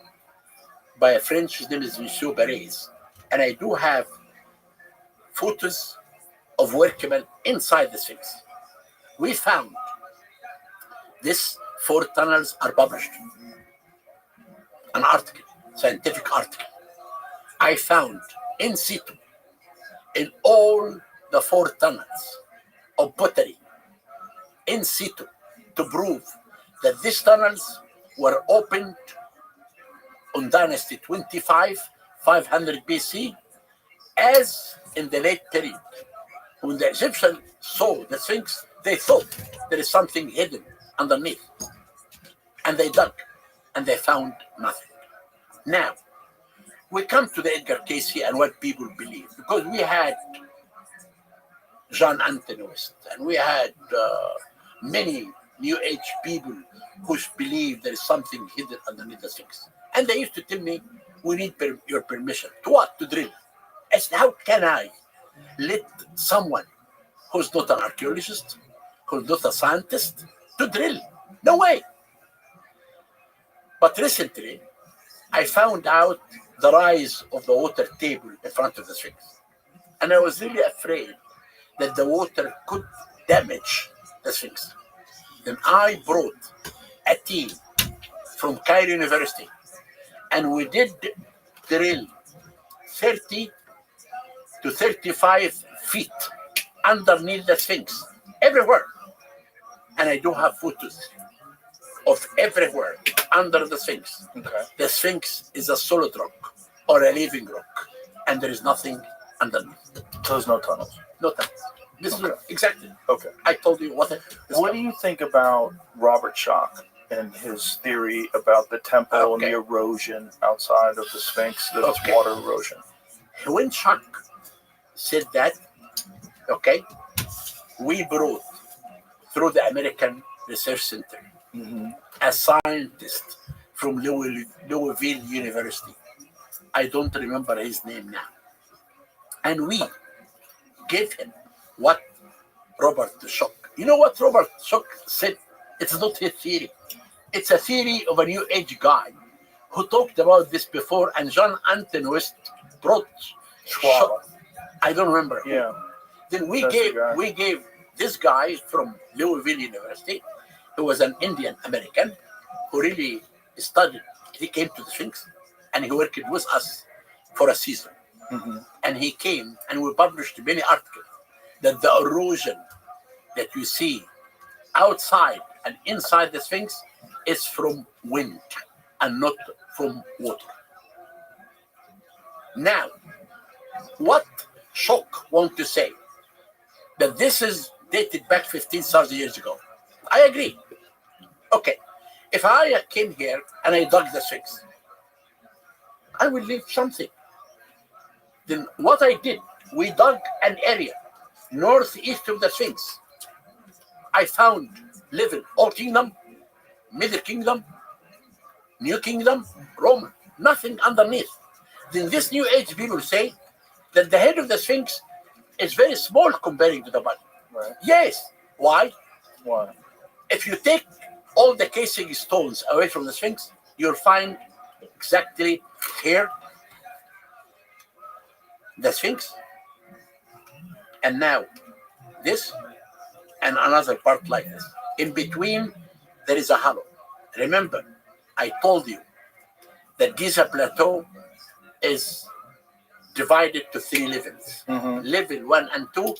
by a French, his name is Monsieur Berès. And I do have photos of workmen inside the Sphinx. We found these 4 tunnels are published. An article, scientific article. I found in situ, in all the 4 tunnels of pottery, in situ, to prove that these tunnels were opened on Dynasty 25, 500 BC, as in the late period. When the Egyptians saw the Sphinx, they thought there is something hidden underneath. And they dug, and they found nothing. Now, we come to the Edgar Casey and what people believe, because we had John Anthony West, and we had many New Age people who believe there is something hidden underneath the Sphinx. And they used to tell me, we need your permission. To what? To drill. I said, how can I let someone who's not an archaeologist, who's not a scientist, to drill? No way. But recently, I found out the rise of the water table in front of the Sphinx. And I was really afraid that the water could damage the Sphinx. Then I brought a team from Cairo University, and we did drill 30 to 35 feet underneath the Sphinx, everywhere. And I do have photos of everywhere under the Sphinx. Okay. The Sphinx is a solid rock or a living rock, and there is nothing underneath. So there's no tunnels. No tunnels. This Okay. is exactly. Okay. I told you what. What do you think about Robert Schoch and his theory about the temple and the erosion outside of the Sphinx, that it's water erosion? When Chuck said that, okay, we brought through the American Research Center a scientist from Louisville University. I don't remember his name now. And we gave him what Robert Schoch. You know what Robert Schoch said? It's not his theory. It's a theory of a New Age guy who talked about this before, and John Anthony West brought Schoch. I don't remember. Yeah. Then we That's the guy. gave this guy from Louisville University, who was an Indian American, who really studied. He came to the Sphinx, and he worked with us for a season. And he came, and we published many articles that the erosion that you see outside and inside the Sphinx is from wind and not from water. Now, what Schoch want to say? That this is dated back 15,000 years ago. I agree. Okay, if I came here and I dug the Sphinx, I will leave something. Then what I did, we dug an area northeast of the Sphinx. I found living Old Kingdom, Middle Kingdom, New Kingdom, Roman, nothing underneath. Then this New Age people say that the head of the Sphinx is very small comparing to the body. Right. Yes. Why? Why? If you take all the casing stones away from the Sphinx, you'll find exactly here the Sphinx, and now this, and another part like this. In between, there is a hollow. Remember, I told you that Giza Plateau is divided to 3 levels. Level 1 and 2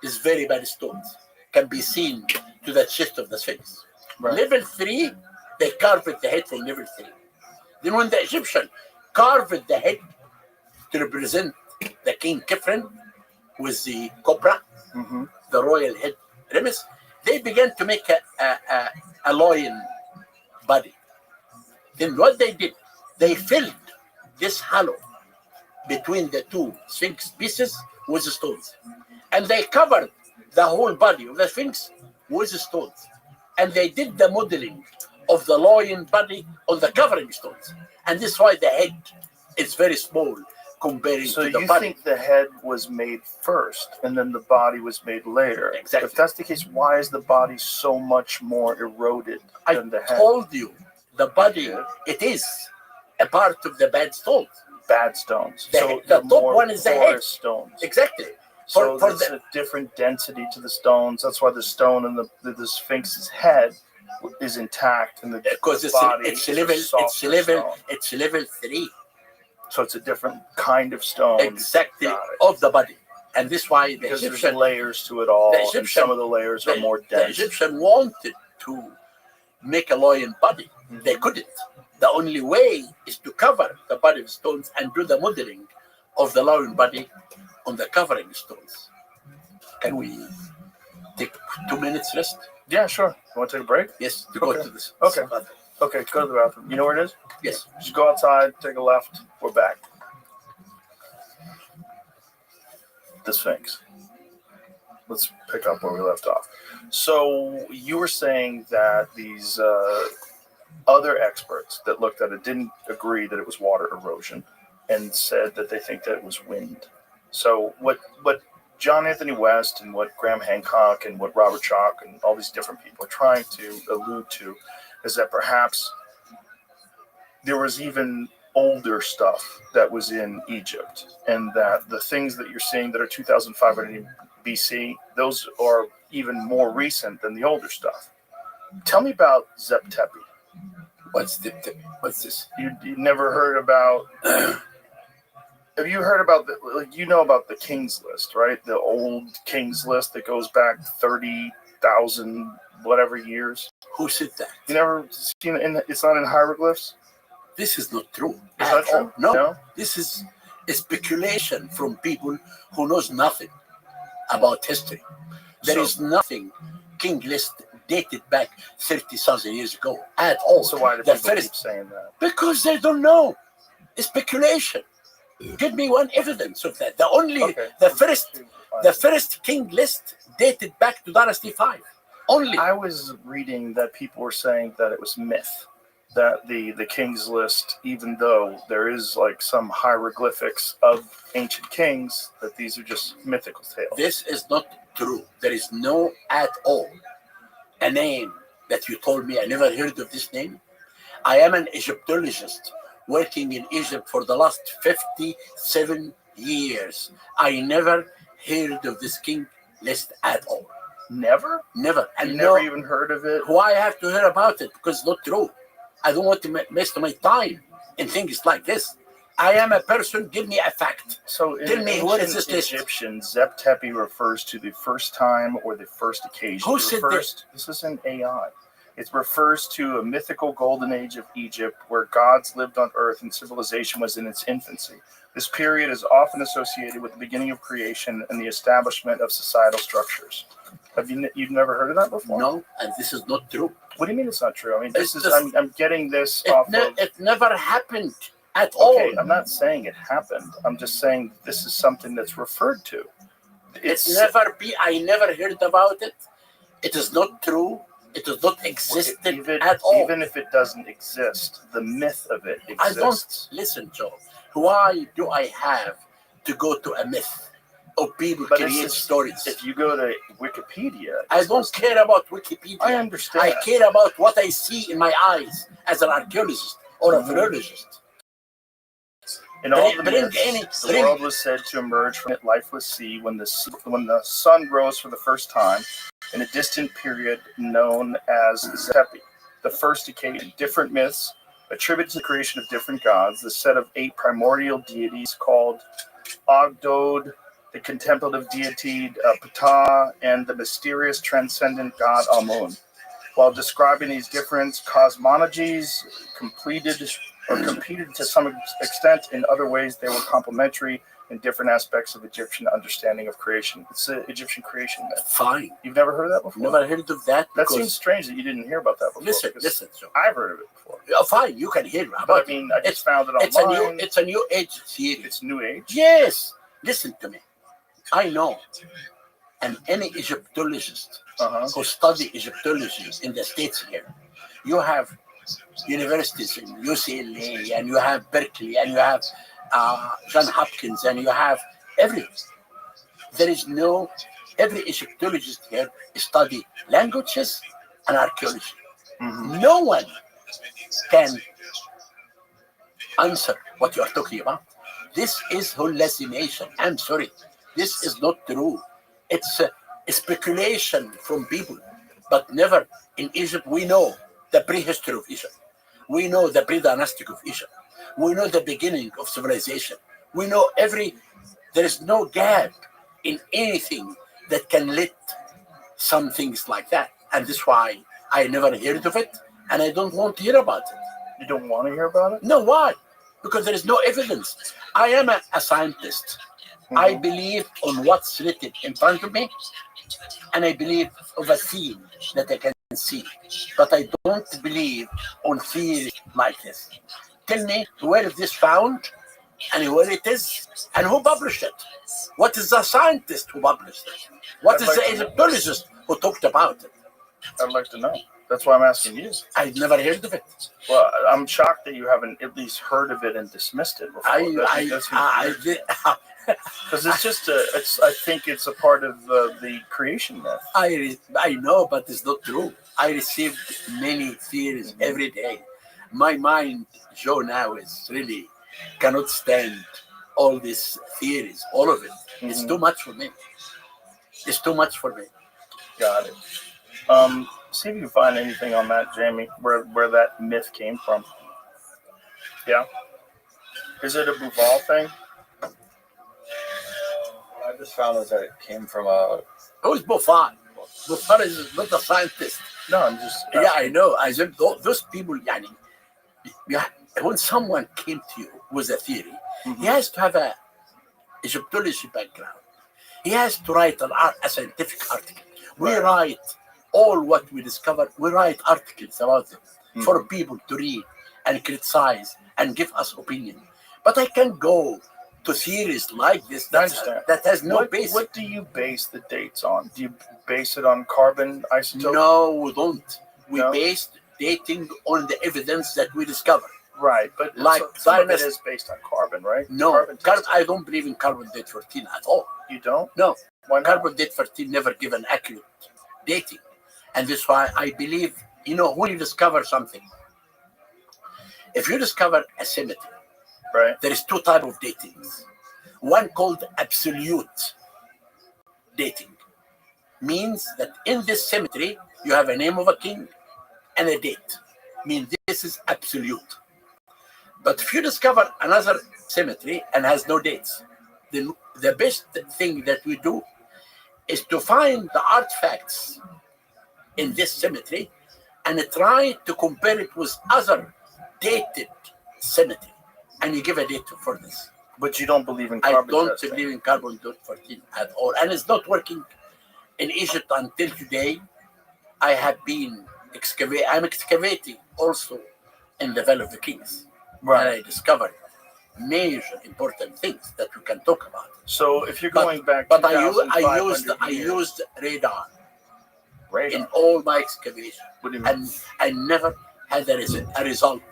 is very bad stones, can be seen to the chest of the Sphinx. Right. Level 3, they carved the head from level 3. Then when the Egyptian carved the head to represent the king Kefren with the cobra, the royal head Remes, they began to make a lion body. Then what they did, they filled this hollow between the 2 Sphinx pieces with stones. And they covered the whole body of the Sphinx with stones. And they did the modeling of the lion body on the covering stones. And this is why the head is very small comparing to the body. So you think the head was made first and then the body was made later? Exactly. If that's the case, why is the body so much more eroded than the head? I told you, the body, it is a part of the bad stones. Bad stones. So the top one is the head. Stones. Exactly. So there's a different density to the stones. That's why the stone and the Sphinx's head is intact, and because it's level 3. So it's a different kind of stone. Exactly, of the body. And this is why because there's layers to it all, and some of the layers are more dense. The Egyptian wanted to make a lion body. They couldn't. The only way is to cover the body with stones and do the modeling of the lion body on the covering stones. Can we take 2 minutes rest? Yeah, sure. You want to take a break? Yes, to go to this. Okay. Okay, go to the bathroom. You know where it is? Yes. Just go outside, take a left. We're back. The Sphinx. Let's pick up where we left off. So you were saying that these other experts that looked at it didn't agree that it was water erosion and said that they think that it was wind. So what John Anthony West and what Graham Hancock and what Robert Schoch and all these different people are trying to allude to is that perhaps there was even older stuff that was in Egypt, and that the things that you're seeing that are 2,500 BC, those are even more recent than the older stuff. Tell me about Zep Tepi. What's this? You never heard about... Have you heard about about the King's List, right? The old King's List that goes back 30,000 whatever years. Who said that? You never seen it? It's not in hieroglyphs. This is not true. It's not true. No, this is a speculation from people who knows nothing about history. There is nothing King List dated back 30,000 years ago at all. So why do people keep saying that? Because they don't know. It's speculation. Give me one evidence of that. The first King List dated back to Dynasty 5. Only. I was reading that people were saying that it was myth, that the King's List, even though there is like some hieroglyphics of ancient kings, that these are just mythical tales. This is not true. There is no at all a name that you told me. I never heard of this name. I am an Egyptologist working in Egypt for the last 57 years. I never heard of this King List at all. Never? Never. And never even heard of it? Why I have to hear about it? Because it's not true. I don't want to waste my time in things like this. I am a person, give me a fact. So tell me, what is this list? Egyptian, Zep Tepi refers to the first time or the first occasion. Who said this? This is an AI. It refers to a mythical golden age of Egypt where gods lived on earth and civilization was in its infancy. This period is often associated with the beginning of creation and the establishment of societal structures. You've never heard of that before? No, and this is not true. What do you mean it's not true? I mean, I'm getting this off of... It never happened at all. Okay, I'm not saying it happened. I'm just saying this is something that's referred to. I never heard about it. It is not true. It does not exist at all. Even if it doesn't exist, the myth of it exists. I don't listen, Joe. Why do I have to go to a myth of people create stories? If you go to Wikipedia, I don't care about Wikipedia. I understand. I care about what I see in my eyes as an archaeologist or a philologist. In all the myths, the world was said to emerge from it lifeless sea when the sun rose for the first time in a distant period known as Zepi. The first occasion, different myths attributed to the creation of different gods, the set of 8 primordial deities called Ogdod, the contemplative deity Ptah, and the mysterious transcendent god Amun. While describing these different cosmologies, competed to some extent. In other ways, they were complementary in different aspects of Egyptian understanding of creation. It's an Egyptian creation myth. Fine. You've never heard of that before? Never heard of that. That seems strange that you didn't hear about that before. Listen, Joe. I've heard of it before. Fine, you can hear about but I mean, I just found it online. It's a new age theory. It's new age? Yes. Listen to me. I know. And any Egyptologist who study Egyptology in the States here, you have universities in UCLA, and you have Berkeley, and you have John Hopkins, and you have everything. Every Egyptologist here study languages and archaeology. No one can answer what you are talking about. This is hallucination. I'm sorry. This is not true. It's a speculation from people, but never in Egypt. We know the prehistory of Egypt. We know the pre-dynastic of Egypt. We know the beginning of civilization. We know there is no gap in anything that can let some things like that. And that's why I never heard of it, and I don't want to hear about it. You don't want to hear about it? No, why? Because there is no evidence. I am a scientist. I believe on what's written in front of me, and I believe of a theme that I can see. But I don't believe on theory like this. Tell me, where is this found, and where it is, and who published it? What is the scientist who published it? What is the Egyptologist who talked about it? I'd like to know. That's why I'm asking you. I've never heard of it. Well, I'm shocked that you haven't at least heard of it and dismissed it before. Because it's just I think it's a part of the creation myth. I know, but it's not true. I received many theories every day. My mind, Joe, now is really cannot stand all these theories, all of it. It's too much for me. It's too much for me. Got it. See if you can find anything on that, Jamie, where that myth came from. Yeah? Is it a Buval thing? What I just found is that it came from a... Who's Buffon? Buffon is not a scientist. No, I'm just... Yeah, I know. I said, those people, when someone came to you with a theory, he has to have a Egyptology background. He has to write a scientific article. We write all what we discover. We write articles about them for people to read and criticize and give us opinion. But I can go to theories like this that has no basis. What do you base the dates on? Do you base it on carbon isotope? No, we don't. We base dating on the evidence that we discover. Right, but like some of it is based on carbon, right? No, I don't believe in carbon-14 at all. You don't? No. Why not? Carbon-14 never give an accurate dating. And that's why I believe, when you discover something, if you discover a cemetery, right, there is 2 types of datings. One called absolute dating, means that in this cemetery, you have a name of a king and a date. Means this is absolute. But if you discover another cemetery and has no dates, then the best thing that we do is to find the artifacts in this cemetery and try to compare it with other dated cemetery, and you give a date for this. But you don't believe in carbon? I don't believe in carbon-14 at all, and it's not working in Egypt until today. I have been I'm excavating also in the Valley of the Kings, where I discovered major important things that we can talk about. So if you're But- going back, But I 2,500 years, used radar in radar. all my excavation, What do you mean? and I never had a result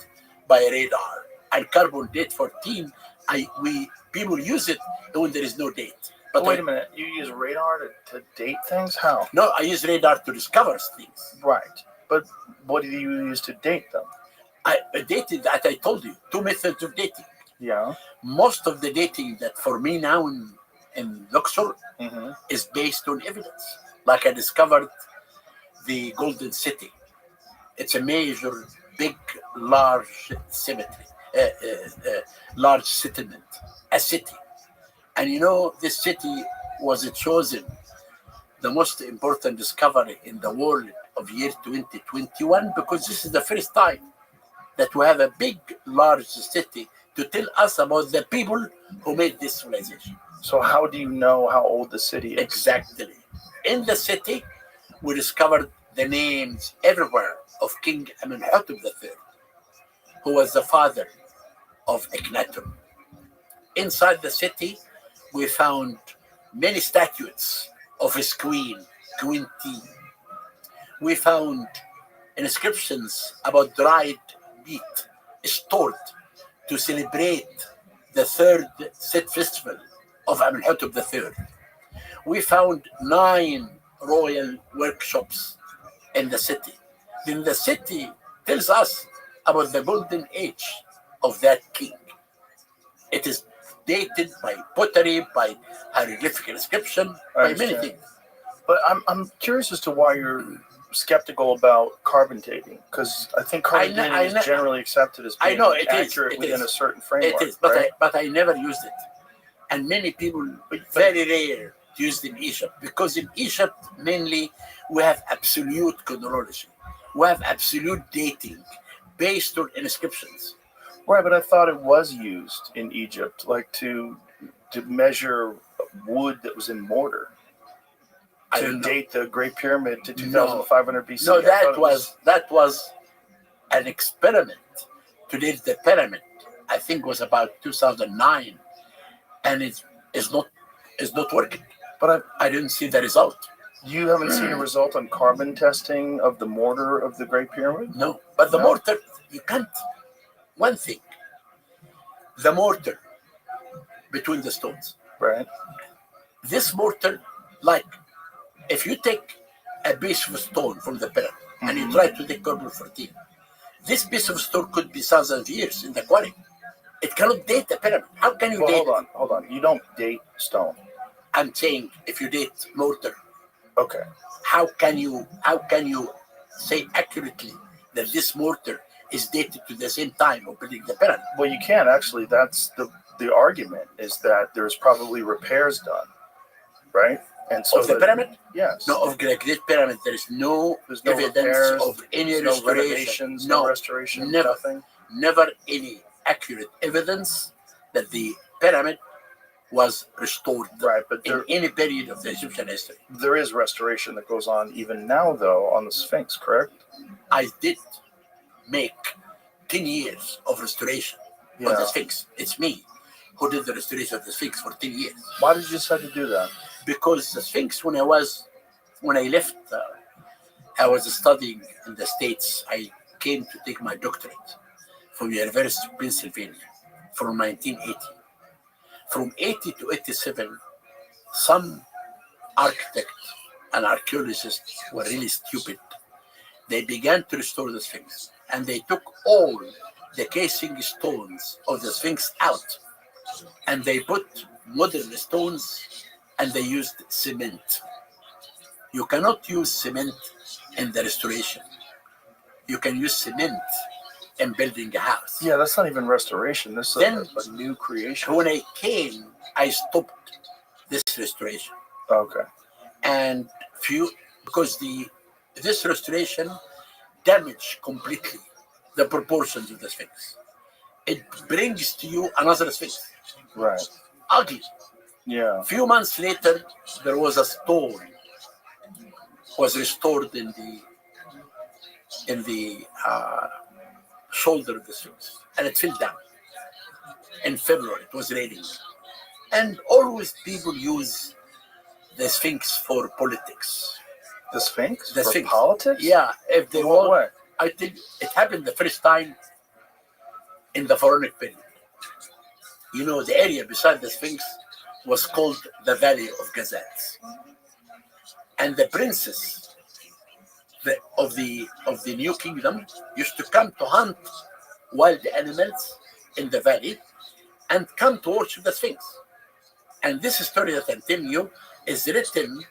by radar. And carbon date 14, people use it when there is no date. But Wait a minute. You use radar to date things? How? No, I use radar to discover things. Right. But what do you use to date them? I dated that I told you, 2 methods of dating. Yeah. Most of the dating that for me now in Luxor Mm-hmm. is based on evidence. Like I discovered the Golden City. It's a major, big, large cemetery, large settlement, a city. And you know, this city was chosen the most important discovery in the world of year 2021 because this is the first time that we have a big, large city to tell us about the people who made this civilization. So how do you know how old the city is? Exactly. In the city, we discovered the names everywhere of King Amenhotep III, who was the father of Akhenaten. Inside the city, we found many statues of his queen, Queen T. We found inscriptions about dried meat stored to celebrate the third Set festival of Amenhotep III. We found 9 royal workshops in the city. Then the city tells us about the golden age of that king. It is dated by pottery, by hieroglyphic inscription, by many understand. things. But I'm curious as to why you're skeptical about carbon dating, because I think carbon dating I is know- generally accepted as I being know, it is, accurate it within is. a certain It framework. is, but right? I never used it. And many people, very rare, used in Egypt because in Egypt mainly we have absolute chronology, we have absolute dating based on inscriptions. Right, but I thought it was used in Egypt, like to measure wood that was in mortar. I To don't know. date the Great Pyramid to 2,500 BC. No, I thought that was an experiment to date the pyramid. I think was about 2009, and it's not working. But I didn't see the result. you haven't seen a result on carbon testing of the mortar of the Great Pyramid? No, but the No? mortar you can't. One thing, the mortar between the stones. Right. This mortar, like if you take a piece of stone from the pyramid and you try to take carbon 14, this piece of stone could be thousands of years in the quarry. It cannot date the pyramid. How can you Well, date? hold on. You don't date stone. I'm saying if you date mortar, Okay. how can you say accurately that this mortar is dated to the same time of building the pyramid? Well, you can actually. That's the argument is that there's probably repairs done, right? And so Of the pyramid? Yes. No, of the Great Pyramid, there is no There's no evidence repairs, of any there's no restoration. renovations, no restoration, never. nothing. Never any accurate evidence that the pyramid was restored Right, but in any period of the Egyptian history. there is restoration that goes on even now, though, on the Sphinx, correct? I did make 10 years of restoration on Yeah. the Sphinx. It's me who did the restoration of the Sphinx for 10 years. Why did you decide to do that? Because the Sphinx, when I left, I was studying in the States. I came to take my doctorate from University of Pennsylvania from 1980. From 80 to 87, some architects and archaeologists were really stupid. They began to restore the Sphinx, and they took all the casing stones of the Sphinx out, and they put modern stones, and they used cement. You cannot use cement in the restoration. You can use cement in building a house. Yeah, that's not even restoration. This is Then- a new creation. When I came, I stopped this restoration. Okay. And because this restoration damaged completely the proportions of the Sphinx. It brings to you another Sphinx, Right. ugly. Yeah. A few months later, there was a stone was restored in the shoulder of the Sphinx, and it fell down. in February. It was raining. And always people use the Sphinx for politics. The Sphinx? The For Sphinx. politics? Yeah. If they What want, way? I think it happened the first time in the Pharaonic period. You know, the area beside the Sphinx was called the Valley of Gazelles. And the princes of the new kingdom used to come to hunt wild animals in the valley and come to worship the Sphinx. And this story that I'm telling you is written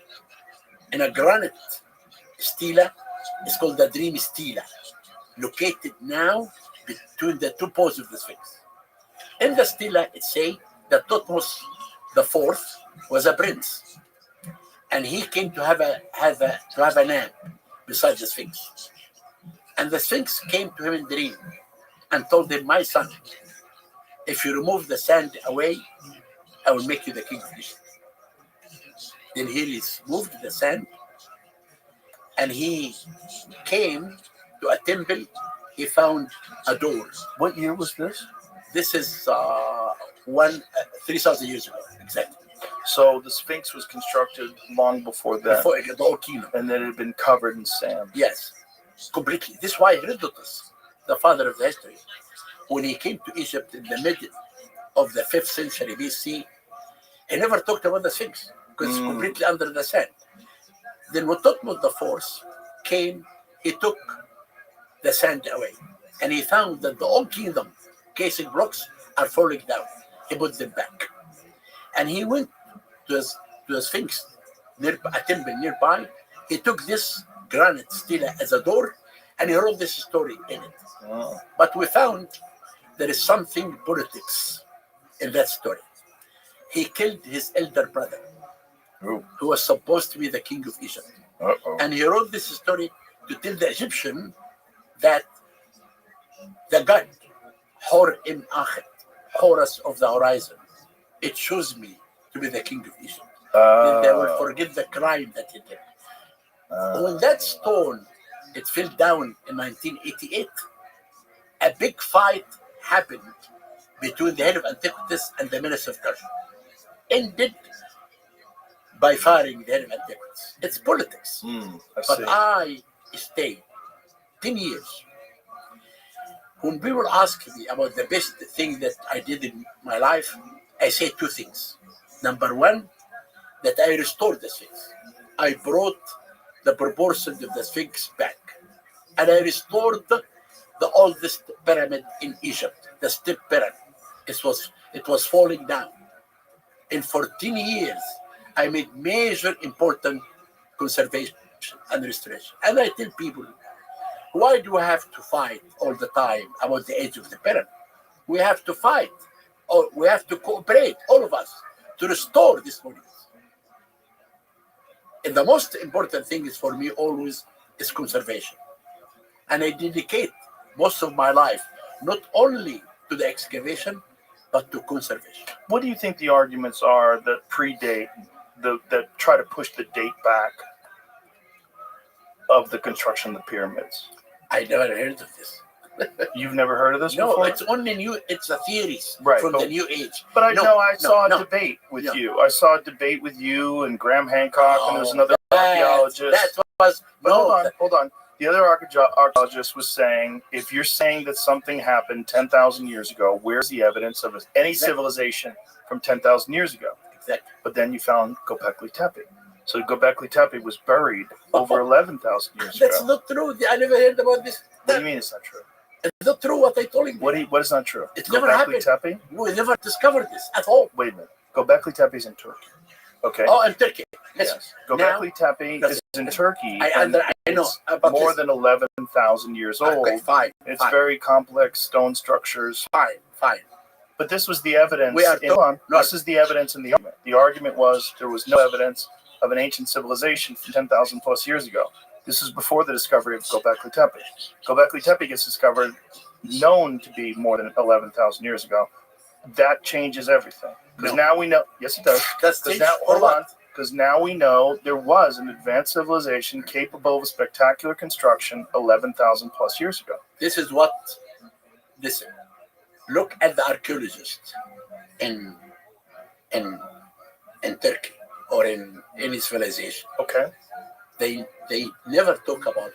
in a granite stela. It's called the Dream Stela, located now between the two poles of the Sphinx. In the stela, it says that Thutmose the Fourth was a prince, and he came to have a nap beside the Sphinx. And the Sphinx came to him in dream and told him, "My son, if you remove the sand away, I will make you the king of Egypt." Then he removed the sand, and he came to a temple. He found a door. What year was this? This is 3,000 years ago, exactly. So the Sphinx was constructed long before that, Before the whole kingdom. and then it had been covered in sand. Yes, completely. This is why Herodotus, the father of the history, when he came to Egypt in the middle of the 5th century BC, he never talked about the Sphinx because it's completely under the sand. Then when Thutmose the Fourth came, he took the sand away, and he found that the old kingdom casing blocks are falling down. He put them back, and he went to the Sphinx, a temple nearby. He took this granite stela as a door, and he wrote this story in it. Oh. But we found there is something politics in that story. He killed his elder brother, Ooh. who was supposed to be the king of Egypt. Uh-oh. And he wrote this story to tell the Egyptian that the god Hor-Im Achet, Horus of the horizon, it chose me to be the king of Egypt. Then they will forget the crime that he did. When that stone, it fell down in 1988, a big fight happened between the head of Antiquities and the minister of culture. Ended by firing the head of Antiquities. It's politics. But I stayed 10 years. When people ask me about the best thing that I did in my life, I say two things. Number one, that I restored the Sphinx. I brought the proportions of the Sphinx back. And I restored the oldest pyramid in Egypt, the Step Pyramid. It was falling down. In 14 years, I made major important conservation and restoration. And I tell people, why do we have to fight all the time about the age of the pyramid? We have to fight, or we have to cooperate, all of us, to restore these monuments. And the most important thing is for me always is conservation. And I dedicate most of my life not only to the excavation, but to conservation. What do you think the arguments are that predate, that try to push the date back of the construction of the pyramids? I never heard of this. You've never heard of this No, before? it's only new. It's a theories Right, from but- the new age. But I know I saw a no. debate with Yeah. you. I saw a debate with you and Graham Hancock, and there was another archaeologist. That was But no. hold on. The other archaeologist was saying, if you're saying that something happened 10,000 years ago, where's the evidence of any civilization from 10,000 years ago? Exactly. But then you found Göbekli Tepe. So Göbekli Tepe was buried over 11,000 years That's ago. not true. I never heard about this. What do you mean it's not true? It's not true what I told you. What is not true? It never Göbekli happened. Tepe? We never discovered this at all. Wait a minute. Göbekli Tepe is in Turkey. Okay. Oh, in Turkey. Yes. Göbekli Tepe is in Turkey. I and know. it's But more listen. than 11,000 years old. Okay, fine. It's fine, very complex stone structures. fine. But this was the evidence. We are Hold on. no. This is the evidence in the argument. The argument was there was no evidence of an ancient civilization from 10,000 plus years ago. This is before the discovery of Göbekli Tepe. Göbekli Tepe gets discovered, known to be more than 11,000 years ago. That changes everything. Because now we know. Yes, it does. That's Because now, hold on. Because now we know there was an advanced civilization capable of a spectacular construction 11,000 plus years ago. This is what. Listen. Look at the archaeologists in in Turkey or in any civilization. Okay. They never talk about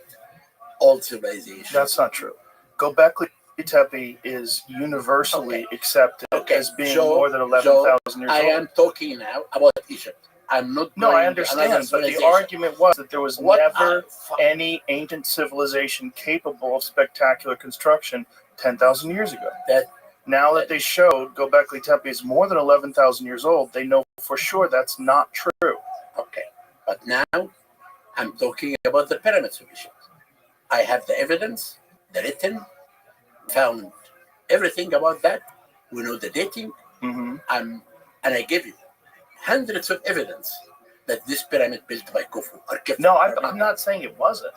old civilization. That's not true. Göbekli Tepe is universally accepted as being more than 11,000 years I old. am talking now about Egypt. I'm not. No, I understand, but the argument was that there was never any ancient civilization capable of spectacular construction 10,000 years ago. Now that they showed Göbekli Tepe is more than 11,000 years old, they know for sure that's not true. Okay, but now I'm talking about the pyramids of Egypt. I have the evidence, the written, found everything about that. We know the dating. Mm-hmm. And I give you hundreds of evidence that this pyramid built by Khufu are kept. No, I'm not saying it wasn't.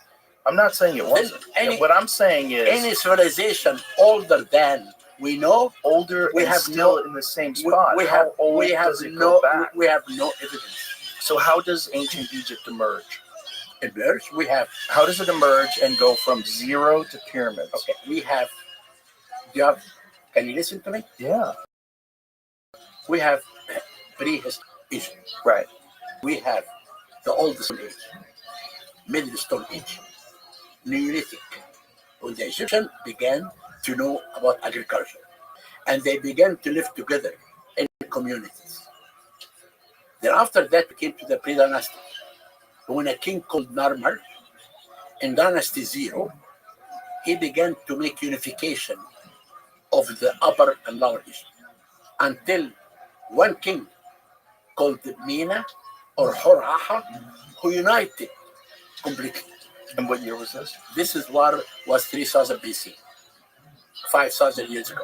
I'm not saying it wasn't. What I'm saying is any civilization older than we know, older we and have still in the same spot. How old does it go back? We have no evidence. So how does ancient Egypt emerge? Emerge? We have. How does it emerge and go from zero to pyramids? Okay, we have. Can you listen to me? Yeah. We have prehistoric Egypt. Right. We have the oldest Stone Age, Middle Stone Age, Neolithic, when the Egyptians began to know about agriculture, and they began to live together in communities. Then after that, we came to the pre-dynastic, when a king called Narmer, in Dynasty 0, he began to make unification of the upper and lower Egypt, until one king called Mina or Horaha, who united completely. And what year was this? This is what was 3000 BC, 5,000 years ago.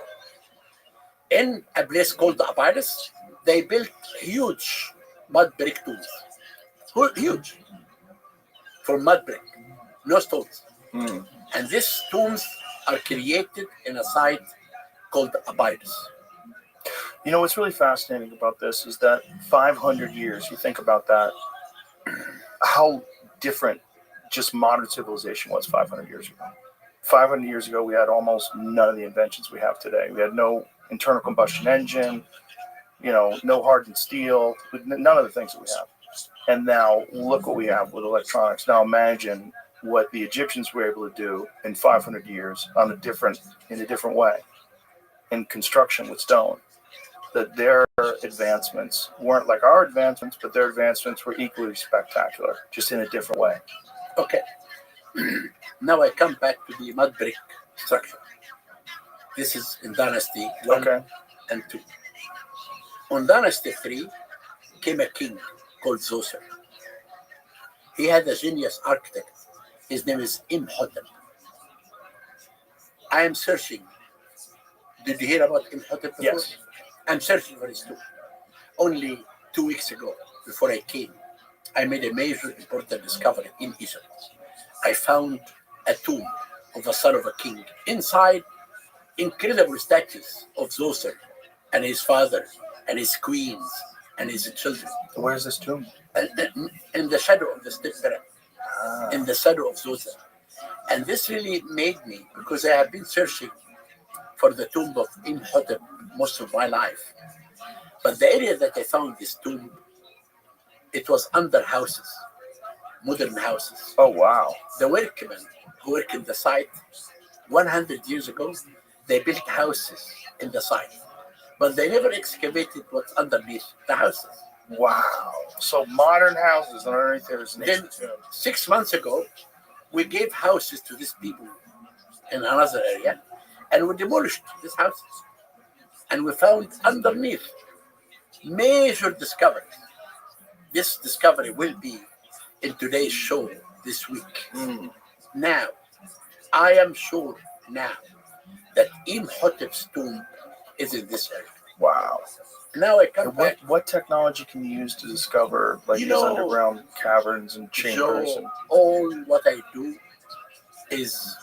In a place called the Abydos, they built huge mud brick tombs. Huge. From mud brick, no stones. Mm. And these tombs are created in a site called the Abydos. You know, what's really fascinating about this is that 500 years, you think about that, how different just modern civilization was 500 years ago. 500 years ago, we had almost none of the inventions we have today. We had no internal combustion engine, no hardened steel, none of the things that we have. And now look what we have with electronics. Now imagine what the Egyptians were able to do in 500 years in a different way, in construction with stone. That their advancements weren't like our advancements, but their advancements were equally spectacular, just in a different way. Okay. Now I come back to the mud brick structure. This is in Dynasty 1 and 2. On Dynasty 3 came a king called Zoser. He had a genius architect. His name is Imhotep. I am searching. Did you hear about Imhotep before? Yes. I'm searching for his tomb. Only 2 weeks ago, before I came, I made a major important discovery in Egypt. I found a tomb of the son of a king. Inside, incredible statues of Zoser and his father and his queens and his children. Where's this tomb? In the shadow of the Step Pyramid, in the shadow of Zoser. And this really made me, because I have been searching for the tomb of Imhotep most of my life. But the area that I found this tomb, it was under houses, modern houses. Oh, wow. The workmen who work in the site, 100 years ago, they built houses in the site, but they never excavated what's underneath the houses. Wow. So modern houses underneath there's an Then 6 months ago, we gave houses to these people in another area, and we demolished these houses. And we found underneath major discoveries. This discovery will be in today's show this week. Now, I am sure now that Imhotep's tomb is in this area. Wow. Now I come back. What technology can you use to discover these underground caverns and chambers? All what I do is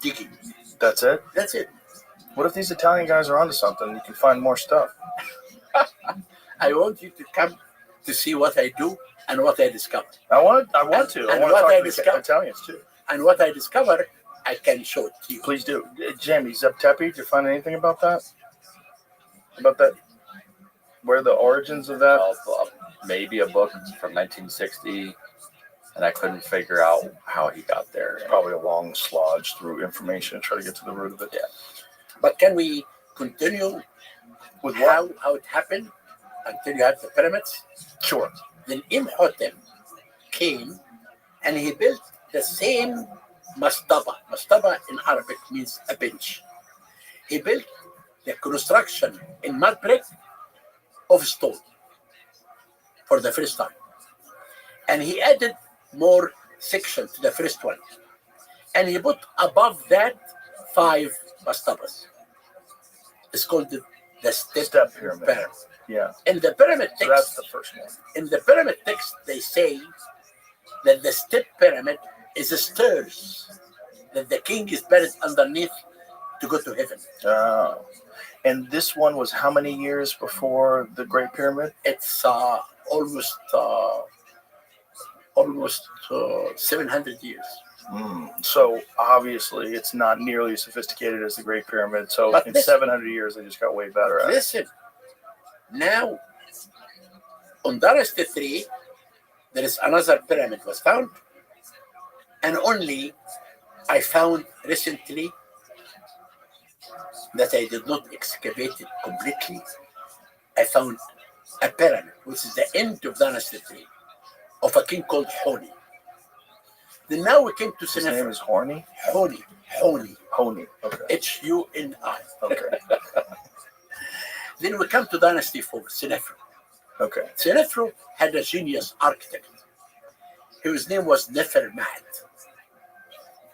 digging. That's it? That's it. What if these Italian guys are onto something? You can find more stuff. I want you to come to see what I do and what I discover. I want to. I want to talk to the Italians too. And what I discover, I can show it to you. Please do. Jamie, Zep Tepe, did you find anything about that? about that? Where the origins of that? Maybe a book from 1960, and I couldn't figure out how he got there. It's probably a long slodge through information to try to get to the root of it. Yeah. But can we continue With how what? it happened until you have the pyramids? Sure. Then Imhotep came and he built the same mastaba. Mastaba in Arabic means a bench. He built the construction in mud brick of stone for the first time. And he added more sections to the first one. And he put above that 5 mastabas. It's called the step pyramid. Yeah. In the pyramid text, So that's the first one. in the pyramid text, they say that the step pyramid is a stairs that the king is buried underneath to go to heaven. And this one was how many years before the Great Pyramid? It's almost 700 years. So obviously it's not nearly as sophisticated as the Great Pyramid. So But in listen- 700 years, they just got way better at it. Listen, now on Dynasty 3, there is another pyramid was found, and only I found recently that I did not excavate it completely. I found a pyramid, which is the end of Dynasty 3, of a king called Honi. Then now we came to His name Senefer. is Horny? Honi. Hony. Okay. H-U-N-I. Okay. Then we come to Dynasty 4, Senefer. Okay. Senefer had a genius architect. His name was Nefermat.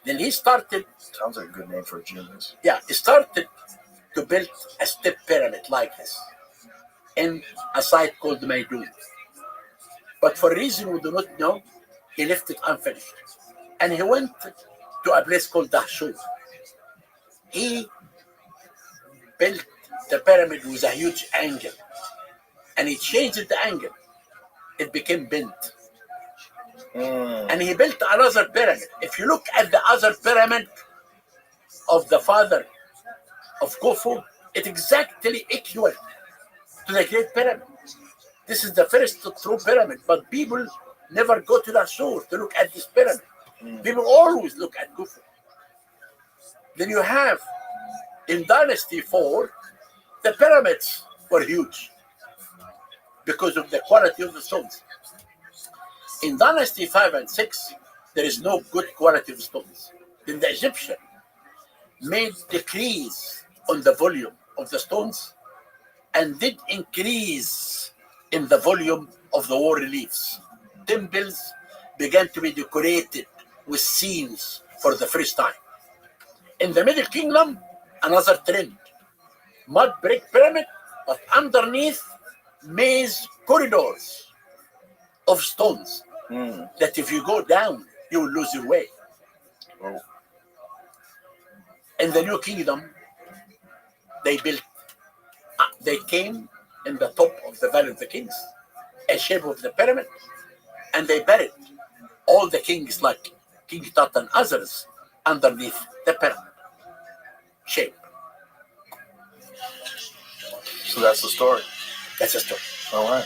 Then he started, Sounds like a good name for a genius. he started to build a step pyramid like this in a site called Maydun. But for a reason we do not know, he left it unfinished. And he went to a place called Dahshur. He built the pyramid with a huge angle. And he changed the angle. It became bent. And he built another pyramid. If you look at the other pyramid of the father of Khufu, it's exactly equal to the Great Pyramid. This is the first true pyramid, but people never go to Dahshur to look at this pyramid. People always look at Khufu. Then you have, in Dynasty 4, the pyramids were huge because of the quality of the stones. In Dynasty 5 and 6, there is no good quality of stones. Then the Egyptian made decrease on the volume of the stones and did increase in the volume of the wall reliefs. Temples began to be decorated with scenes for the first time. In the Middle Kingdom, another trend. Mud brick pyramid, but underneath maze corridors of stones that if you go down, you will lose your way. Oh. In the New Kingdom, they came in the top of the Valley of the Kings, a shape of the pyramid, and they buried all the kings like King Tut and others underneath the pyramid shape. So that's the story. That's a story. All right.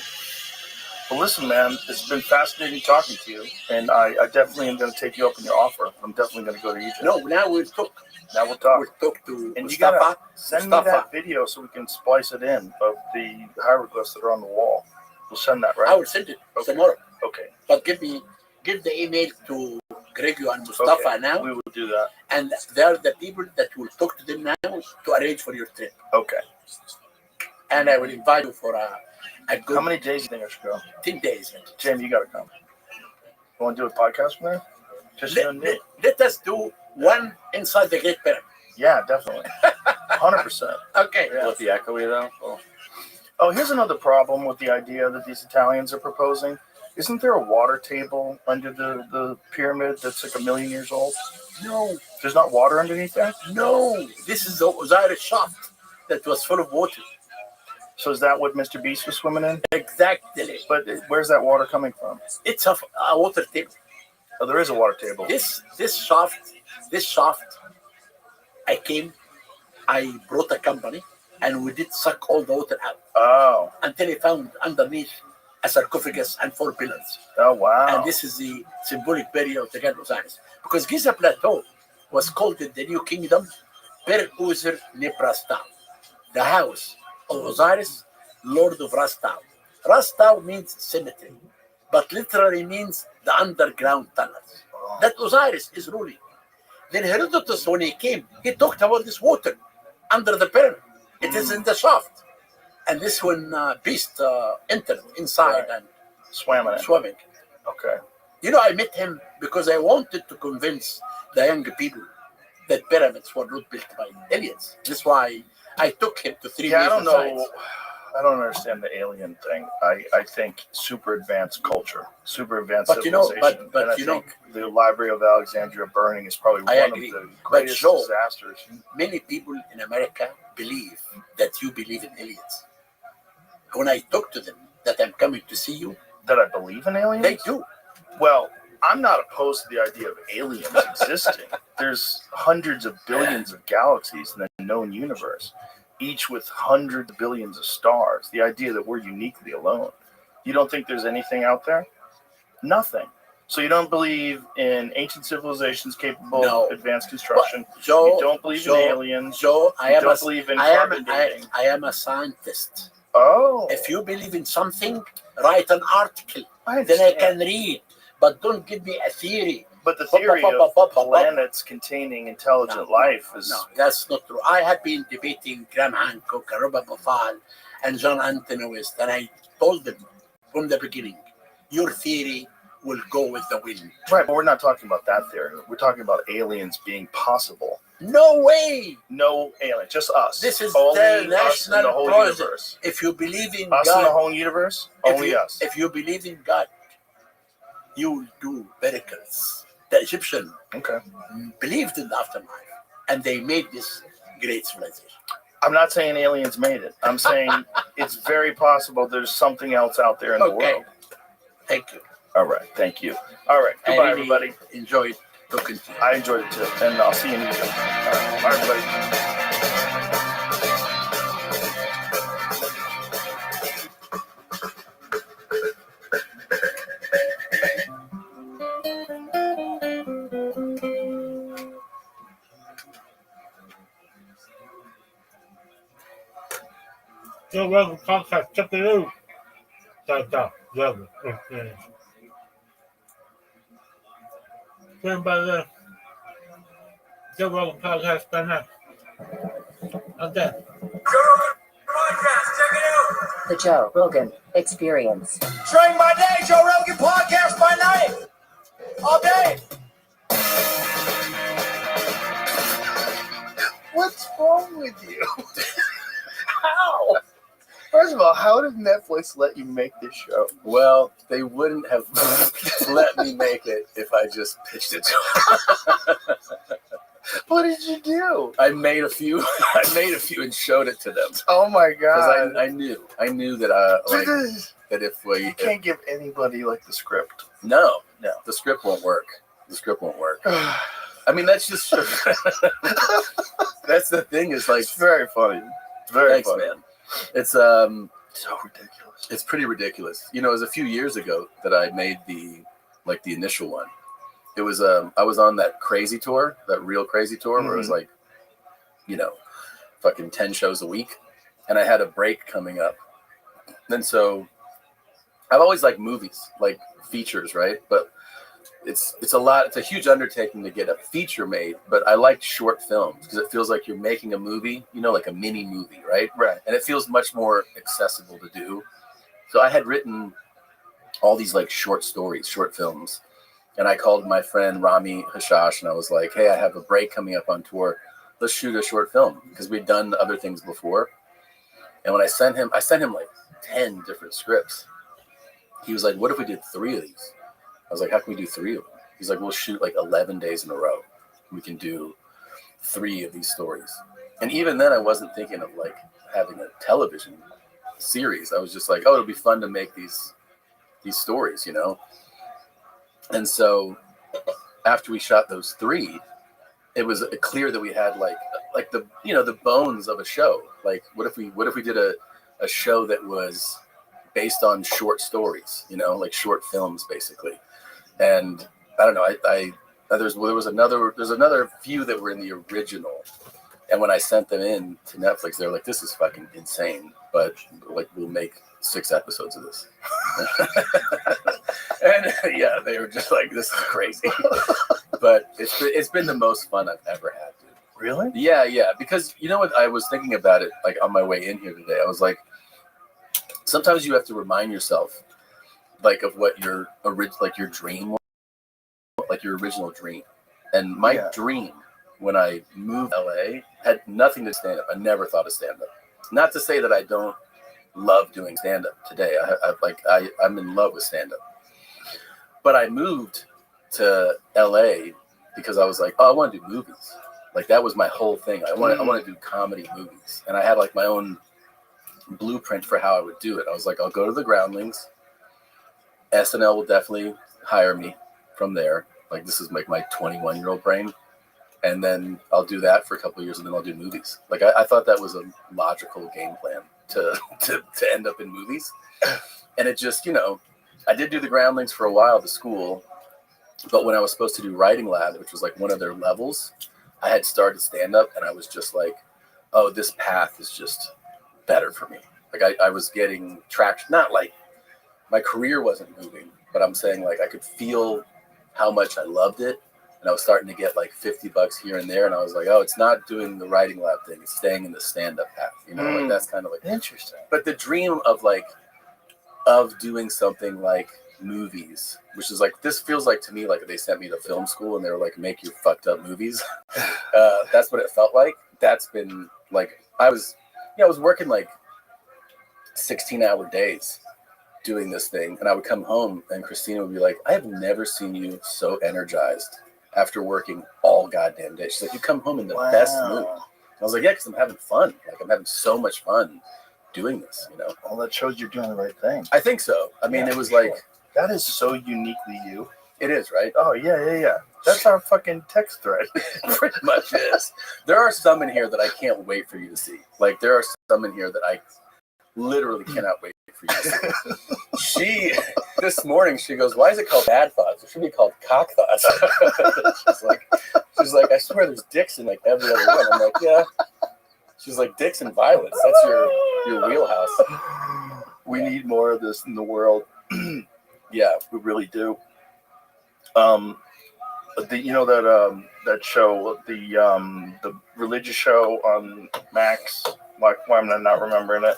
Well, listen, man, it's been fascinating talking to you, and I definitely am going to take you up on your offer. I'm definitely going to go to Egypt. No, now we'll talk. Now we'll talk. We'll talk to And you Mustafa. gotta send me that video so we can splice it in of the hieroglyphs that are on the wall. We'll send that, right? I will send it tomorrow. Okay. But give the email to Gregor and Mustafa Okay. now, We will do that. and they are the people that will talk to them now to arrange for your trip. Okay. And I will invite you for a good How many days do you think I should go? 10 days. Jamie, you got to come. You want to do a podcast from there? Just you and me? Let us do one inside the Great Pyramid. Yeah, definitely. 100%. Okay. Yeah. Will it be echoey though? Oh, here's another problem with the idea that these Italians are proposing. Isn't there a water table under the pyramid that's like 1 million years old? No, There's not water underneath that? no. This is the Osiris shaft that was full of water. So is that what Mr. Beast was swimming in? Exactly. But where's that water coming from? It's a water table. Oh, there is a water table. This shaft, I brought a company and we did suck all the water out. Oh. Until he found underneath a sarcophagus and 4 pillars. Oh, wow. And this is the symbolic burial of the God Osiris. Because Giza Plateau was called in the New Kingdom Per Uzer Neprastau, the house of Osiris, Lord of Rastau. Rastau means cemetery, but literally means the underground tunnels. That Osiris is ruling. Then Herodotus, when he came, he talked about this water under the pyramid. It is in the shaft. And this when beast entered inside and swam in it. Swimming. Okay. You know, I met him because I wanted to convince the young people that pyramids were not built by aliens. That's why I took him to 3 Yeah, I major don't know. sites. I don't understand the alien thing. I think super advanced culture, super advanced But you know, civilization. but and I you know, think the Library of Alexandria burning is probably I one agree. of the But greatest Joe, disasters. many people in America believe that you believe in aliens. When I talk to them that I'm coming to see you, That I believe in aliens? they do. Well, I'm not opposed to the idea of aliens existing. There's hundreds of billions of galaxies in the known universe, each with hundreds of billions of stars. The idea that we're uniquely alone. You don't think there's anything out there? Nothing. So you don't believe in ancient civilizations capable of advanced construction? But Joe, you don't believe in aliens? Joe, You don't believe in carbon dating? I am a scientist. Oh. If you believe in something, write an article. Then I understand. can read. But don't give me a theory. But the theory of planets containing intelligent life is... No, that's not true. I have been debating Graham Hancock, Robert Bofal, and John Anthony West, and I told them from the beginning, your theory will go with the wind. Right, but we're not talking about that theory. We're talking about aliens being possible. No way! No alien, just us. This is only the us in the national whole project. universe. If you believe in Us God, in the whole universe? Only us. If you believe in God, you will do miracles. The Egyptians believed in the afterlife, and they made this great civilization. I'm not saying aliens made it. I'm saying it's very possible there's something else out there in the world. Thank you. All right, thank you. All right, goodbye, everybody. Enjoyed talking to you. I enjoyed it too, and I'll see you in the future. All right, everybody. Joe Rogan podcast, check it out. By the Joe Rogan podcast by now. Okay. The Joe Rogan Experience. Train by day, Joe Rogan podcast by night. All day. What's wrong with you? How? First of all, how did Netflix let you make this show? Well, they wouldn't have let me make it if I just pitched it to them. What did you do? I made a few and showed it to them. Oh my god! Because I knew that that if we you can't give anybody like the script. No, the script won't work. I mean, that's just that's the thing. Is like it's very funny. It's very funny, man. It's so ridiculous. It's pretty ridiculous. You know, it was a few years ago that I made the initial one. It was I was on that crazy tour, that real crazy tour, where it was like, you know, fucking 10 shows a week, and I had a break coming up. And so I've always liked movies, like features, right? But it's a huge undertaking to get a feature made, but I like short films because it feels like you're making a movie, you know, like a mini movie, right? Right. And it feels much more accessible to do. So I had written all these like short stories, short films. And I called my friend Rami Hashash and I was like, hey, I have a break coming up on tour. Let's shoot a short film because we'd done other things before. And when I sent him like 10 different scripts. He was like, what if we did 3 of these? I was like, how can we do 3 of them? He's like, we'll shoot like 11 days in a row. We can do 3 of these stories. And even then I wasn't thinking of like having a television series. I was just like, oh, it'll be fun to make these stories, you know? And so after we shot those 3, it was clear that we had like like the the bones of a show. Like what if we did a show that was based on short stories, like short films basically. And I don't know, there's another few that were in the original, and when I sent them in to Netflix, they're like, this is fucking insane, but like we'll make 6 episodes of this. And yeah, they were just like, this is crazy. But it's been the most fun I've ever had, dude. Really? Yeah, because you know what, I was thinking about it like on my way in here today. I was like, sometimes you have to remind yourself like of what your dream was, like your original dream. And my dream when I moved to LA had nothing to stand up. I never thought of stand up. Not to say that I don't love doing stand up today. I'm in love with stand up. But I moved to LA because I was like, oh, I want to do movies. Like that was my whole thing. I want to do comedy movies. And I had like my own blueprint for how I would do it. I was like, I'll go to the Groundlings. SNL will definitely hire me from there. Like this is like my 21-year-old brain. And then I'll do that for a couple of years and then I'll do movies. Like I thought that was a logical game plan to end up in movies. And it just, I did do the Groundlings for a while, the school. But when I was supposed to do Writing Lab, which was like one of their levels, I had started stand up and I was just like, oh, this path is just better for me. Like I was getting traction, not like my career wasn't moving, but I'm saying like I could feel how much I loved it. And I was starting to get like $50 here and there. And I was like, oh, it's not doing the Writing Lab thing. It's staying in the stand-up path. Like that's kind of like interesting. But the dream of doing something like movies, which is like, this feels like to me, like they sent me to film school and they were like, make your fucked up movies. That's what it felt like. That's been like, I was working like 16-hour days doing this thing. And I would come home and Christina would be like, I have never seen you so energized after working all goddamn day. She's like, you come home in the best mood. And I was like, yeah, because I'm having fun. Like I'm having so much fun doing this, Well, that shows you're doing the right thing. I think so. I mean, it was like, that is so uniquely you. It is, right? Oh, yeah. That's our fucking text thread. Pretty much is. There are some in here that I can't wait for you to see. Like there are some in here that I literally cannot wait for you to see. This morning, she goes, why is it called Bad Thoughts? It should be called Cock Thoughts. she's like, I swear there's dicks in like every other one. I'm like, yeah. She's like, dicks and violence. That's your wheelhouse. We need more of this in the world. Yeah, we really do. That show, the religious show on Max. Why am I not remembering it?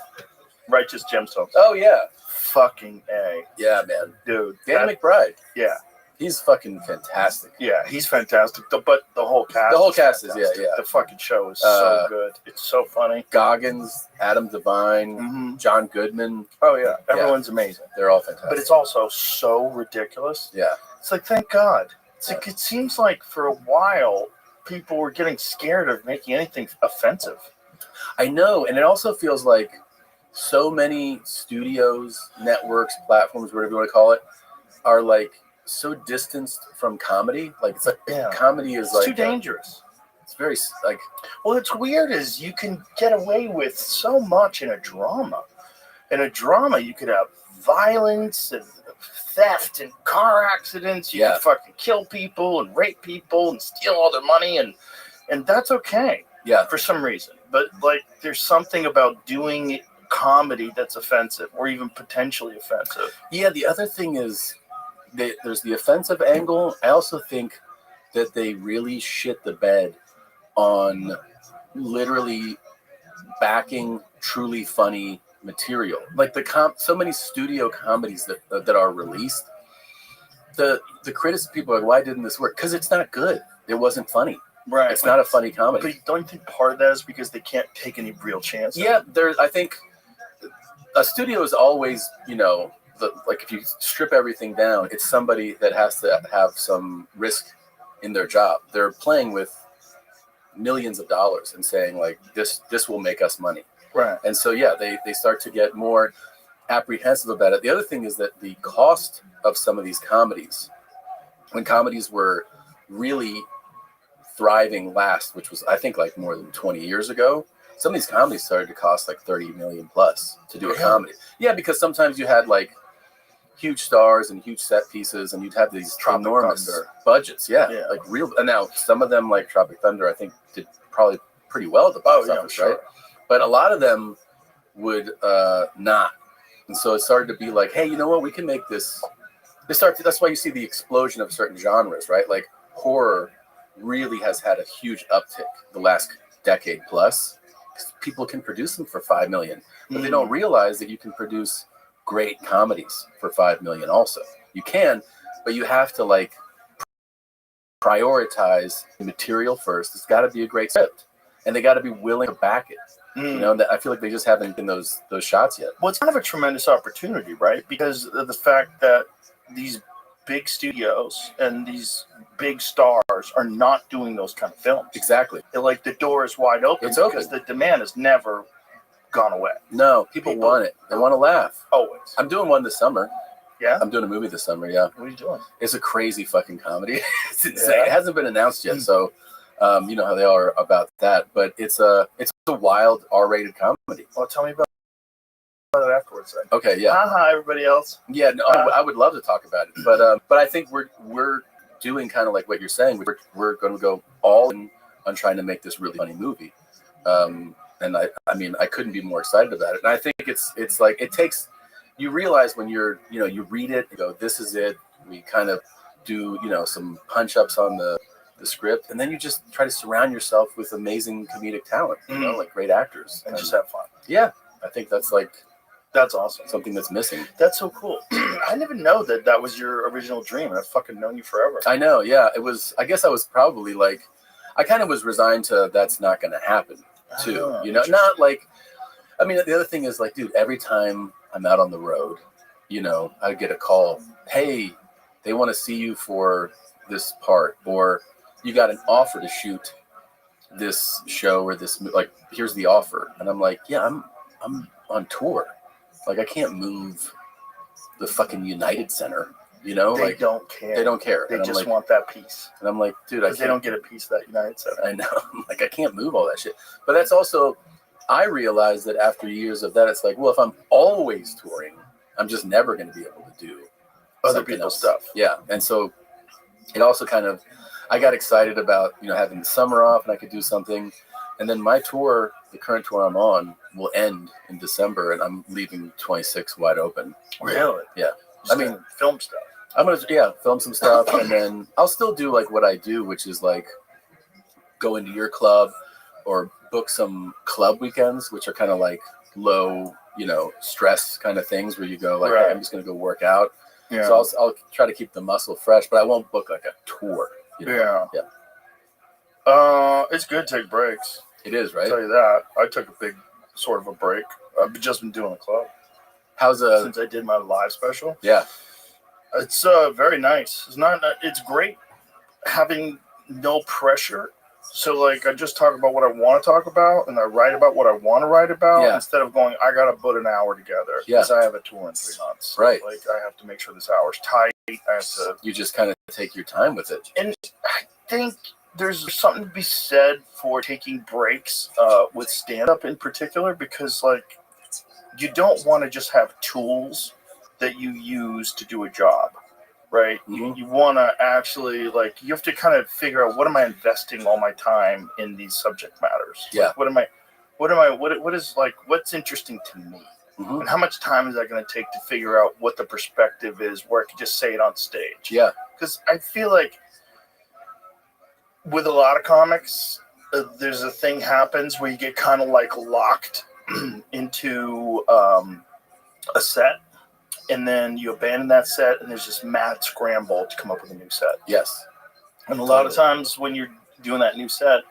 Righteous Gemstones. Oh yeah. Fucking A. Yeah, man. Dude. Danny McBride. Yeah. He's fucking fantastic. Yeah, he's fantastic. But the whole cast. The whole cast is, yeah. The fucking show is so good. It's so funny. Goggins, Adam Devine, John Goodman. Oh yeah, everyone's amazing. They're all fantastic. But it's also so ridiculous. Yeah. It's like, thank God. It's like, it seems like for a while people were getting scared of making anything offensive. I know, and it also feels like so many studios, networks, platforms, whatever you want to call it, are like so distanced from comedy. Like it's like comedy is like too dangerous. It's very like. Well, it's weird is you can get away with so much in a drama. In a drama, you could have violence and theft and car accidents. You can fucking kill people and rape people and steal all their money, and that's okay. Yeah, for some reason. But like, there's something about doing comedy that's offensive or even potentially offensive. Yeah, the other thing is there's the offensive angle. I also think that they really shit the bed on literally backing truly funny material. Like so many studio comedies that are released, the critics, people are like, why didn't this work? Because it's not good. It wasn't funny. Right. It's not a funny comedy. But don't you think part of that is because they can't take any real chances? Yeah, I think a studio is always, like if you strip everything down, it's somebody that has to have some risk in their job. They're playing with millions of dollars and saying like, this will make us money. Right. And so, yeah, they start to get more apprehensive about it. The other thing is that the cost of some of these comedies, when comedies were really thriving last, which was I think like more than 20 years ago. Some of these comedies started to cost like 30 million plus to do a comedy. Yeah, because sometimes you had like huge stars and huge set pieces, and you'd have these enormous budgets. Yeah, like real. And now some of them, like Tropic Thunder, I think did probably pretty well at the box office, right? But a lot of them would not, and so it started to be like, hey, you know what? We can make this. That's why you see the explosion of certain genres, right? Like horror really has had a huge uptick the last decade plus. People can produce them for $5 million, but they don't realize that you can produce great comedies for $5 million also. You can, but you have to like prioritize the material first. It's got to be a great script, and they got to be willing to back it. You know, I feel like they just haven't been those shots yet. Well, it's kind of a tremendous opportunity, right? Because of the fact that these big studios and these big stars are not doing those kind of films. Exactly. Like the door is wide open because the demand has never gone away. No, people want it. They want to laugh. Always. I'm doing one this summer. Yeah? I'm doing a movie this summer, yeah. What are you doing? It's a crazy fucking comedy. It's insane. Yeah. It hasn't been announced yet, so you know how they are about that. But it's a wild R-rated comedy. Well, tell me about it afterwards then. Okay, yeah. Hi, everybody else. Yeah, no, I would love to talk about it. But I think we're doing kind of like what you're saying. We're going to go all in on trying to make this really funny movie. And I mean, I couldn't be more excited about it. And I think it's like, it takes, you realize when you read it, you go, this is it. We kind of do, some punch ups on the script. And then you just try to surround yourself with amazing comedic talent, like great actors. And just have fun. Yeah. I think that's awesome. Something that's missing. That's so cool. I didn't even know that was your original dream. I've fucking known you forever. I know. Yeah. It was, I guess I was probably like, I kind of was resigned to that's not going to happen. Too, not like, I mean, the other thing is like, dude, every time I'm out on the road, I get a call, hey, they want to see you for this part, or you got an offer to shoot this show or this, like, here's the offer. And I'm like, yeah, I'm on tour. Like, I can't move the fucking United Center, They don't care. They don't care. They just want that piece. And I'm like, dude, they don't get a piece of that United Center. I know. Like, I can't move all that shit. But that's also, I realized that after years of that, it's like, well, if I'm always touring, I'm just never going to be able to do other people's stuff. Yeah. And so it also kind of, I got excited about, having the summer off and I could do something. And then my tour, the current tour I'm on, will end in December, and I'm leaving 26 wide open. Really? Yeah. I mean, film stuff. I'm going to, film some stuff, and then I'll still do like what I do, which is like go into your club or book some club weekends, which are kind of like low, stress kind of things where you go like, hey, I'm just going to go work out. Yeah. So I'll try to keep the muscle fresh, but I won't book like a tour. Yeah. Yeah. It's good to take breaks. It is, right? I'll tell you that. I took a big sort of a break. I've just been doing a club. Since I did my live special? Yeah. It's very nice. It's great having no pressure. So like I just talk about what I want to talk about, and I write about what I want to write about instead of going, I gotta put an hour together because I have a tour in 3 months. Right. Like I have to make sure this hour's tight. I have to. You just kind of take your time with it. And I think there's something to be said for taking breaks with stand-up in particular, because like you don't want to just have tools that you use to do a job, right? Mm-hmm. You want to actually, like, you have to kind of figure out, what am I investing all my time in these subject matters? Yeah. Like, what's interesting to me? Mm-hmm. And how much time is that going to take to figure out what the perspective is where I can just say it on stage? Yeah. Because I feel like with a lot of comics, there's a thing happens where you get kind of like locked into a set, and then you abandon that set, and there's this mad scramble to come up with a new set. Yes. And a lot of times when you're doing that new set,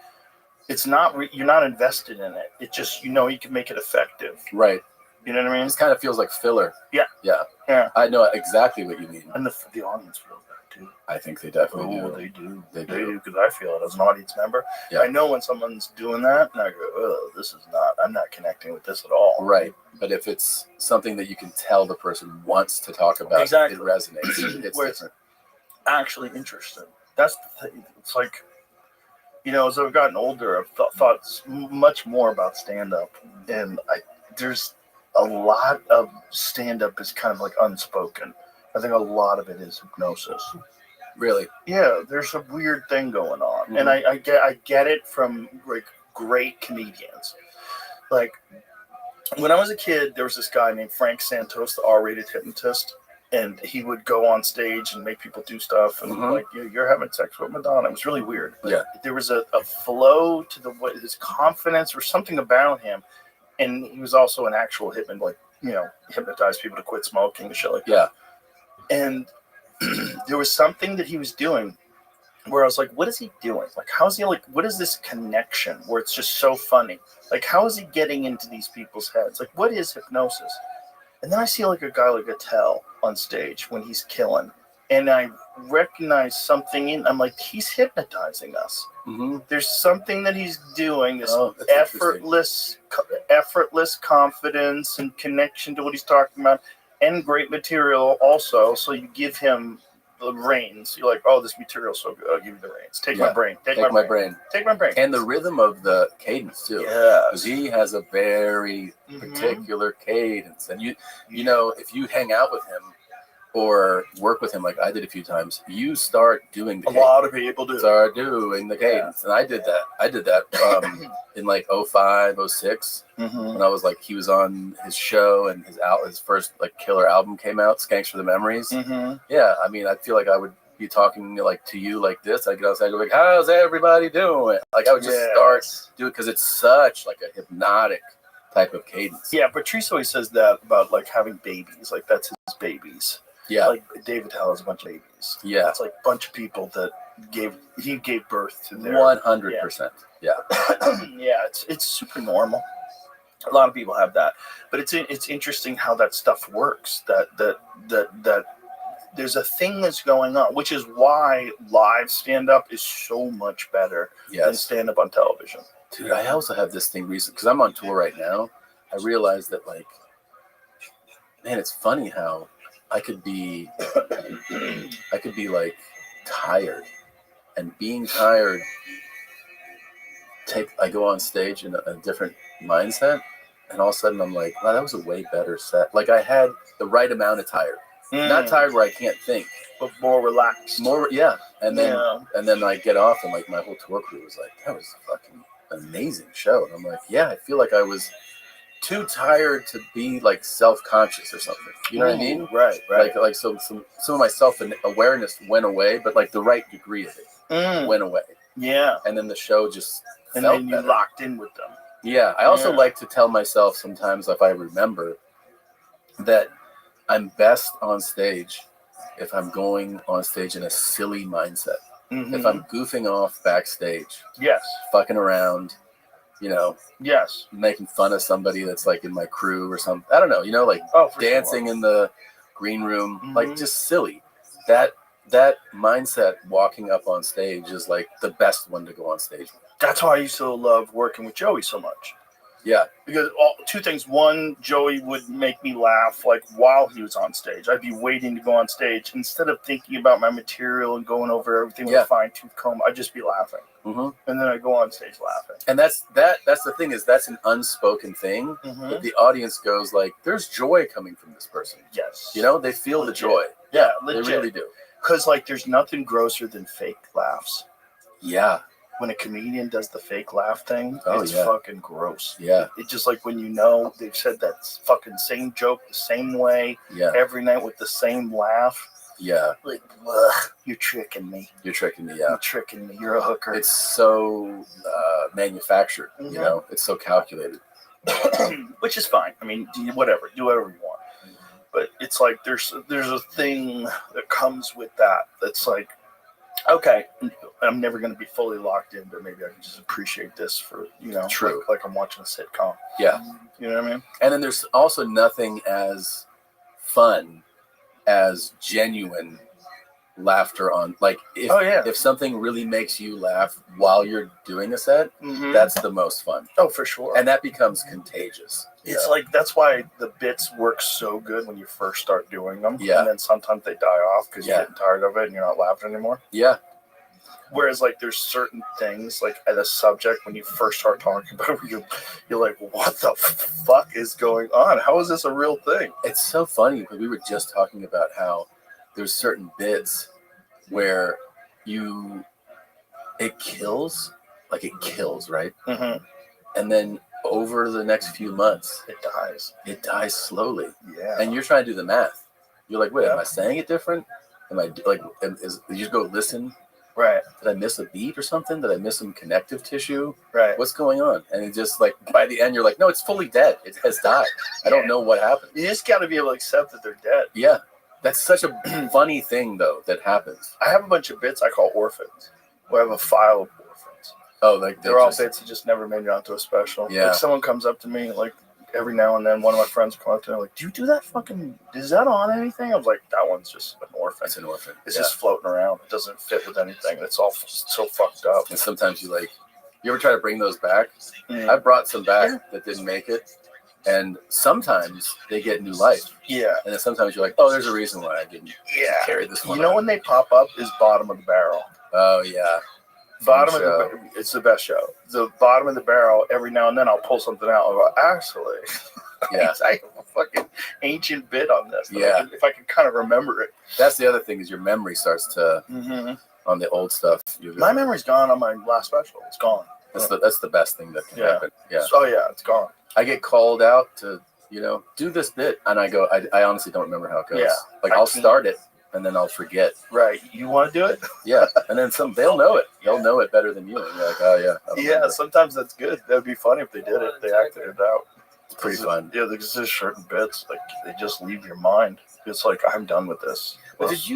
it's not you're not invested in it. It just, you can make it effective. Right. You know what I mean? It kind of feels like filler. Yeah. Yeah. Yeah. I know exactly what you mean. And the audience feels that too. I think they definitely do. They do. They do, because I feel it as an audience member. Yeah. I know when someone's doing that, and I go, oh, I'm not connecting with this at all. Right. But if it's something that you can tell the person wants to talk about, exactly. It resonates. It's where different. It's actually interesting. That's the thing. It's like, You know, as I've gotten older, I've thought much more about stand-up, and there's a lot of stand-up is kind of like unspoken. I think a lot of it is hypnosis. Really? Yeah, there's a weird thing going on, and I get it from like great comedians. Like when I was a kid, there was this guy named Frank Santos, the R-rated hypnotist. And he would go on stage and make people do stuff, and like you're having sex with Madonna. It was really weird. But there was a flow to his confidence or something about him, and he was also an actual hitman, like hypnotized people to quit smoking and shit like that. And there was something that he was doing where I was like, what is he doing? Like, how is he like? What is this connection where it's just so funny? Like, how is he getting into these people's heads? Like, what is hypnosis? And then I see like a guy like Attell on stage when he's killing, and I recognize something I'm like, he's hypnotizing us. There's something that he's doing, this effortless confidence and connection to what he's talking about, and great material also. So you give him the reins. You're like, oh, this material's so good. I'll give you the reins. Take my brain. Take my brain. Take my brain. And the rhythm of the cadence too. Yeah. Because he has a very particular cadence. And you know, if you hang out with him or work with him like I did a few times, you start doing the cadence. A lot of people do. Start doing the cadence. And I did that in like 05, 06. When I was like, he was on his show and his first like killer album came out, Skanks for the Memories. Yeah, I mean, I feel like I would be talking like to you like this. I'd get outside and go like, how's everybody doing? Like I would just start doing, because it's such like a hypnotic type of cadence. Yeah, Patrice always says that about like having babies. Like that's his babies. Yeah. Like David Hell has a bunch of babies. Yeah. It's like a bunch of people that he gave birth to their 100%. Yeah. Yeah, it's super normal. A lot of people have that, but it's interesting how that stuff works. That there's a thing that's going on, which is why live stand-up is so much better than stand-up on television. Dude, I also have this thing recently because I'm on tour right now. I realized that like, man, it's funny how I could be like tired, and being tired. I go on stage in a different mindset, and all of a sudden I'm like, wow, that was a way better set. Like I had the right amount of tired, not tired where I can't think, but more relaxed. And then I get off, and like my whole tour crew was like, that was a fucking amazing show, and I'm like, yeah, I feel like I was too tired to be like self-conscious or something. You know what I mean? Right. Like some of my self-awareness went away, but like the right degree of it went away. Yeah. And then the show just and felt then you better. Locked in with them. Yeah. I also like to tell myself sometimes, if I remember, that I'm best on stage if I'm going on stage in a silly mindset. If I'm goofing off backstage. Yes. Fucking around. You know, making fun of somebody that's like in my crew or something. I don't know, you know, like dancing in the green room, like just silly. That mindset walking up on stage is like the best one to go on stage with. That's why I used to love working with Joey so much. Yeah. Because two things. One, Joey would make me laugh like while he was on stage. I'd be waiting to go on stage. Instead of thinking about my material and going over everything with a fine-tooth comb, I'd just be laughing. And then I go on stage laughing. And that's the thing, is that's an unspoken thing. But the audience goes like, there's joy coming from this person. Yes. You know, they feel the joy. Yeah, legit. They really do. Because like there's nothing grosser than fake laughs. Yeah. When a comedian does the fake laugh thing, it's fucking gross. Yeah. It's just like when they've said that fucking same joke the same way every night with the same laugh. Yeah. Like, ugh, you're tricking me. You're tricking me, You're tricking me. You're a hooker. It's so manufactured, you know? It's so calculated. Which is fine. I mean, do whatever you want. But it's like there's a thing that comes with that that's like, okay, I'm never going to be fully locked in, but maybe I can just appreciate this for, you know, like I'm watching a sitcom. Yeah. You know what I mean? And then there's also nothing as fun as genuine laughter on, like, if something really makes you laugh while you're doing a set, that's the most fun. Oh, for sure. And that becomes contagious. It's like, that's why the bits work so good when you first start doing them. Yeah. And then sometimes they die off because you're getting tired of it and you're not laughing anymore. Yeah. Whereas, like, there's certain things, like, at a subject, when you first start talking about it, you're like, what the fuck is going on? How is this a real thing? It's so funny, because we were just talking about how there's certain bits where it kills, right? Mm-hmm. And then over the next few months, It dies. It dies slowly. Yeah. And you're trying to do the math. You're like, wait, Yeah. am I saying it different? Am I like, you just go listen? Right. Did I miss a beat or something? Did I miss some connective tissue? Right. What's going on? And it just like, by the end, you're like, no, it's fully dead. It has died. I don't know what happened. You just got to be able to accept that they're dead. Yeah. That's such a funny thing, though, that happens. I have a bunch of bits I call orphans, where I have a file of orphans. Oh, like they're all bits that just never made it onto a special. Yeah. Like, someone comes up to me, like, every now and then, one of my friends will come up to me, like, do you do that fucking, is that on anything? I was like, that one's just an orphan. It's an orphan. It's just floating around. It doesn't fit with anything. It's all so fucked up. And sometimes you ever try to bring those back? I brought some back that didn't make it. And sometimes they get new life. Yeah. And then sometimes you're like, oh, there's a reason why I didn't carry this one. You know when they pop up is bottom of the barrel. Oh, yeah. Bottom of the it's the best show. The bottom of the barrel, every now and then I'll pull something out. I'll go, actually, yeah, I have a fucking ancient bit on this. Yeah. If I can kind of remember it. That's the other thing is your memory starts to, on the old stuff. My memory's gone on my last special. It's gone. That's the best thing that can happen. Yeah. Oh, yeah, it's gone. I get called out to, do this bit. And I go, I honestly don't remember how it goes. Yeah. Like, I'll start it. And then I'll forget. Right. You want to do it? Yeah. And then they'll know it. They'll know it better than you. And you're like, oh, yeah. Yeah, sometimes that's good. That would be funny if they did it. They acted it out. It's pretty fun. Yeah, there's just certain bits, like, they just leave your mind. It's like, I'm done with this. But did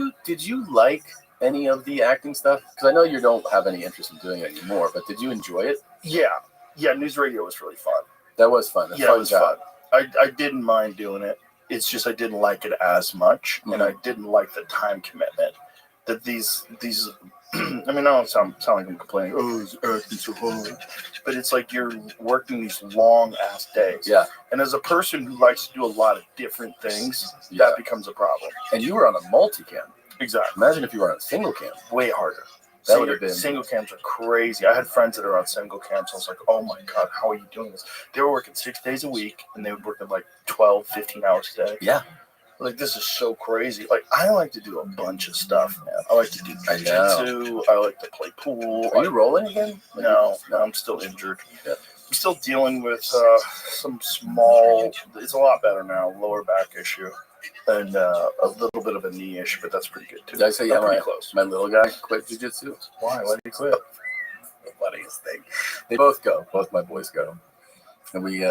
you like any of the acting stuff? Because I know you don't have any interest in doing it anymore, but did you enjoy it? Yeah. Yeah, news radio was really fun. That was fun. It was fun. I didn't mind doing it. It's just I didn't like it as much, and I didn't like the time commitment. That these I mean, I don't sound like I'm complaining. Oh, it's acting so hard, but it's like you're working these long ass days. Yeah. And as a person who likes to do a lot of different things, that becomes a problem. And you were on a multicam. Exactly. Imagine if you were on a single cam. Way harder. That would have been. Single cams are crazy. I had friends that are on single cams. I was like, oh my God, how are you doing this? They were working 6 days a week, and they would work at like 12, 15 hours a day. Yeah. Like, this is so crazy. Like, I like to do a bunch of stuff, man. I like to do jiu-jitsu. I like to play pool. Are you rolling again? No, I'm still injured. Yeah. I'm still dealing with some small, it's a lot better now, lower back issue. And a little bit of a knee issue, but that's pretty good too. Did I say my little guy quit jiu-jitsu? Why? Why did he quit? The funniest thing. They both go. Both my boys go. And we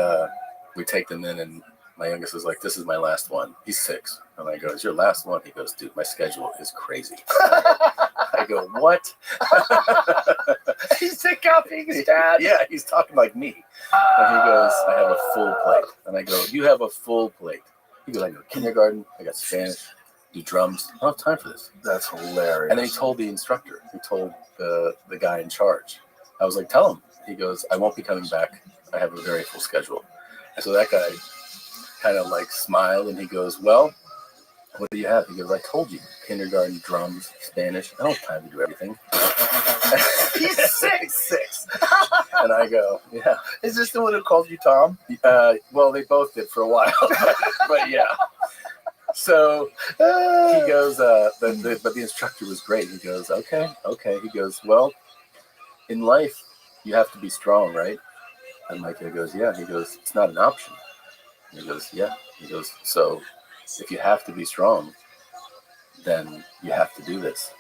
take them in, and my youngest is like, this is my last one. He's 6. And I go, it's your last one? He goes, dude, my schedule is crazy. I go, what? He's copying his dad. Yeah, he's talking like me. And he goes, I have a full plate. And I go, you have a full plate. He goes, I go kindergarten, I got Spanish, do drums. I don't have time for this. That's hilarious. And then he told the instructor, he told the guy in charge. I was like, tell him. He goes, I won't be coming back. I have a very full schedule. And so that guy kind of like smiled, and he goes, well, what do you have? He goes, I told you, kindergarten, drums, Spanish. I don't have time to do everything. He's 6'6". And I go, yeah. Is this the one who called you Tom? Well, they both did for a while, but yeah. So he goes, but the instructor was great. He goes, okay. He goes, well, in life, you have to be strong, right? And Mike goes, yeah. He goes, it's not an option. And he goes, yeah. He goes, so if you have to be strong, then you have to do this.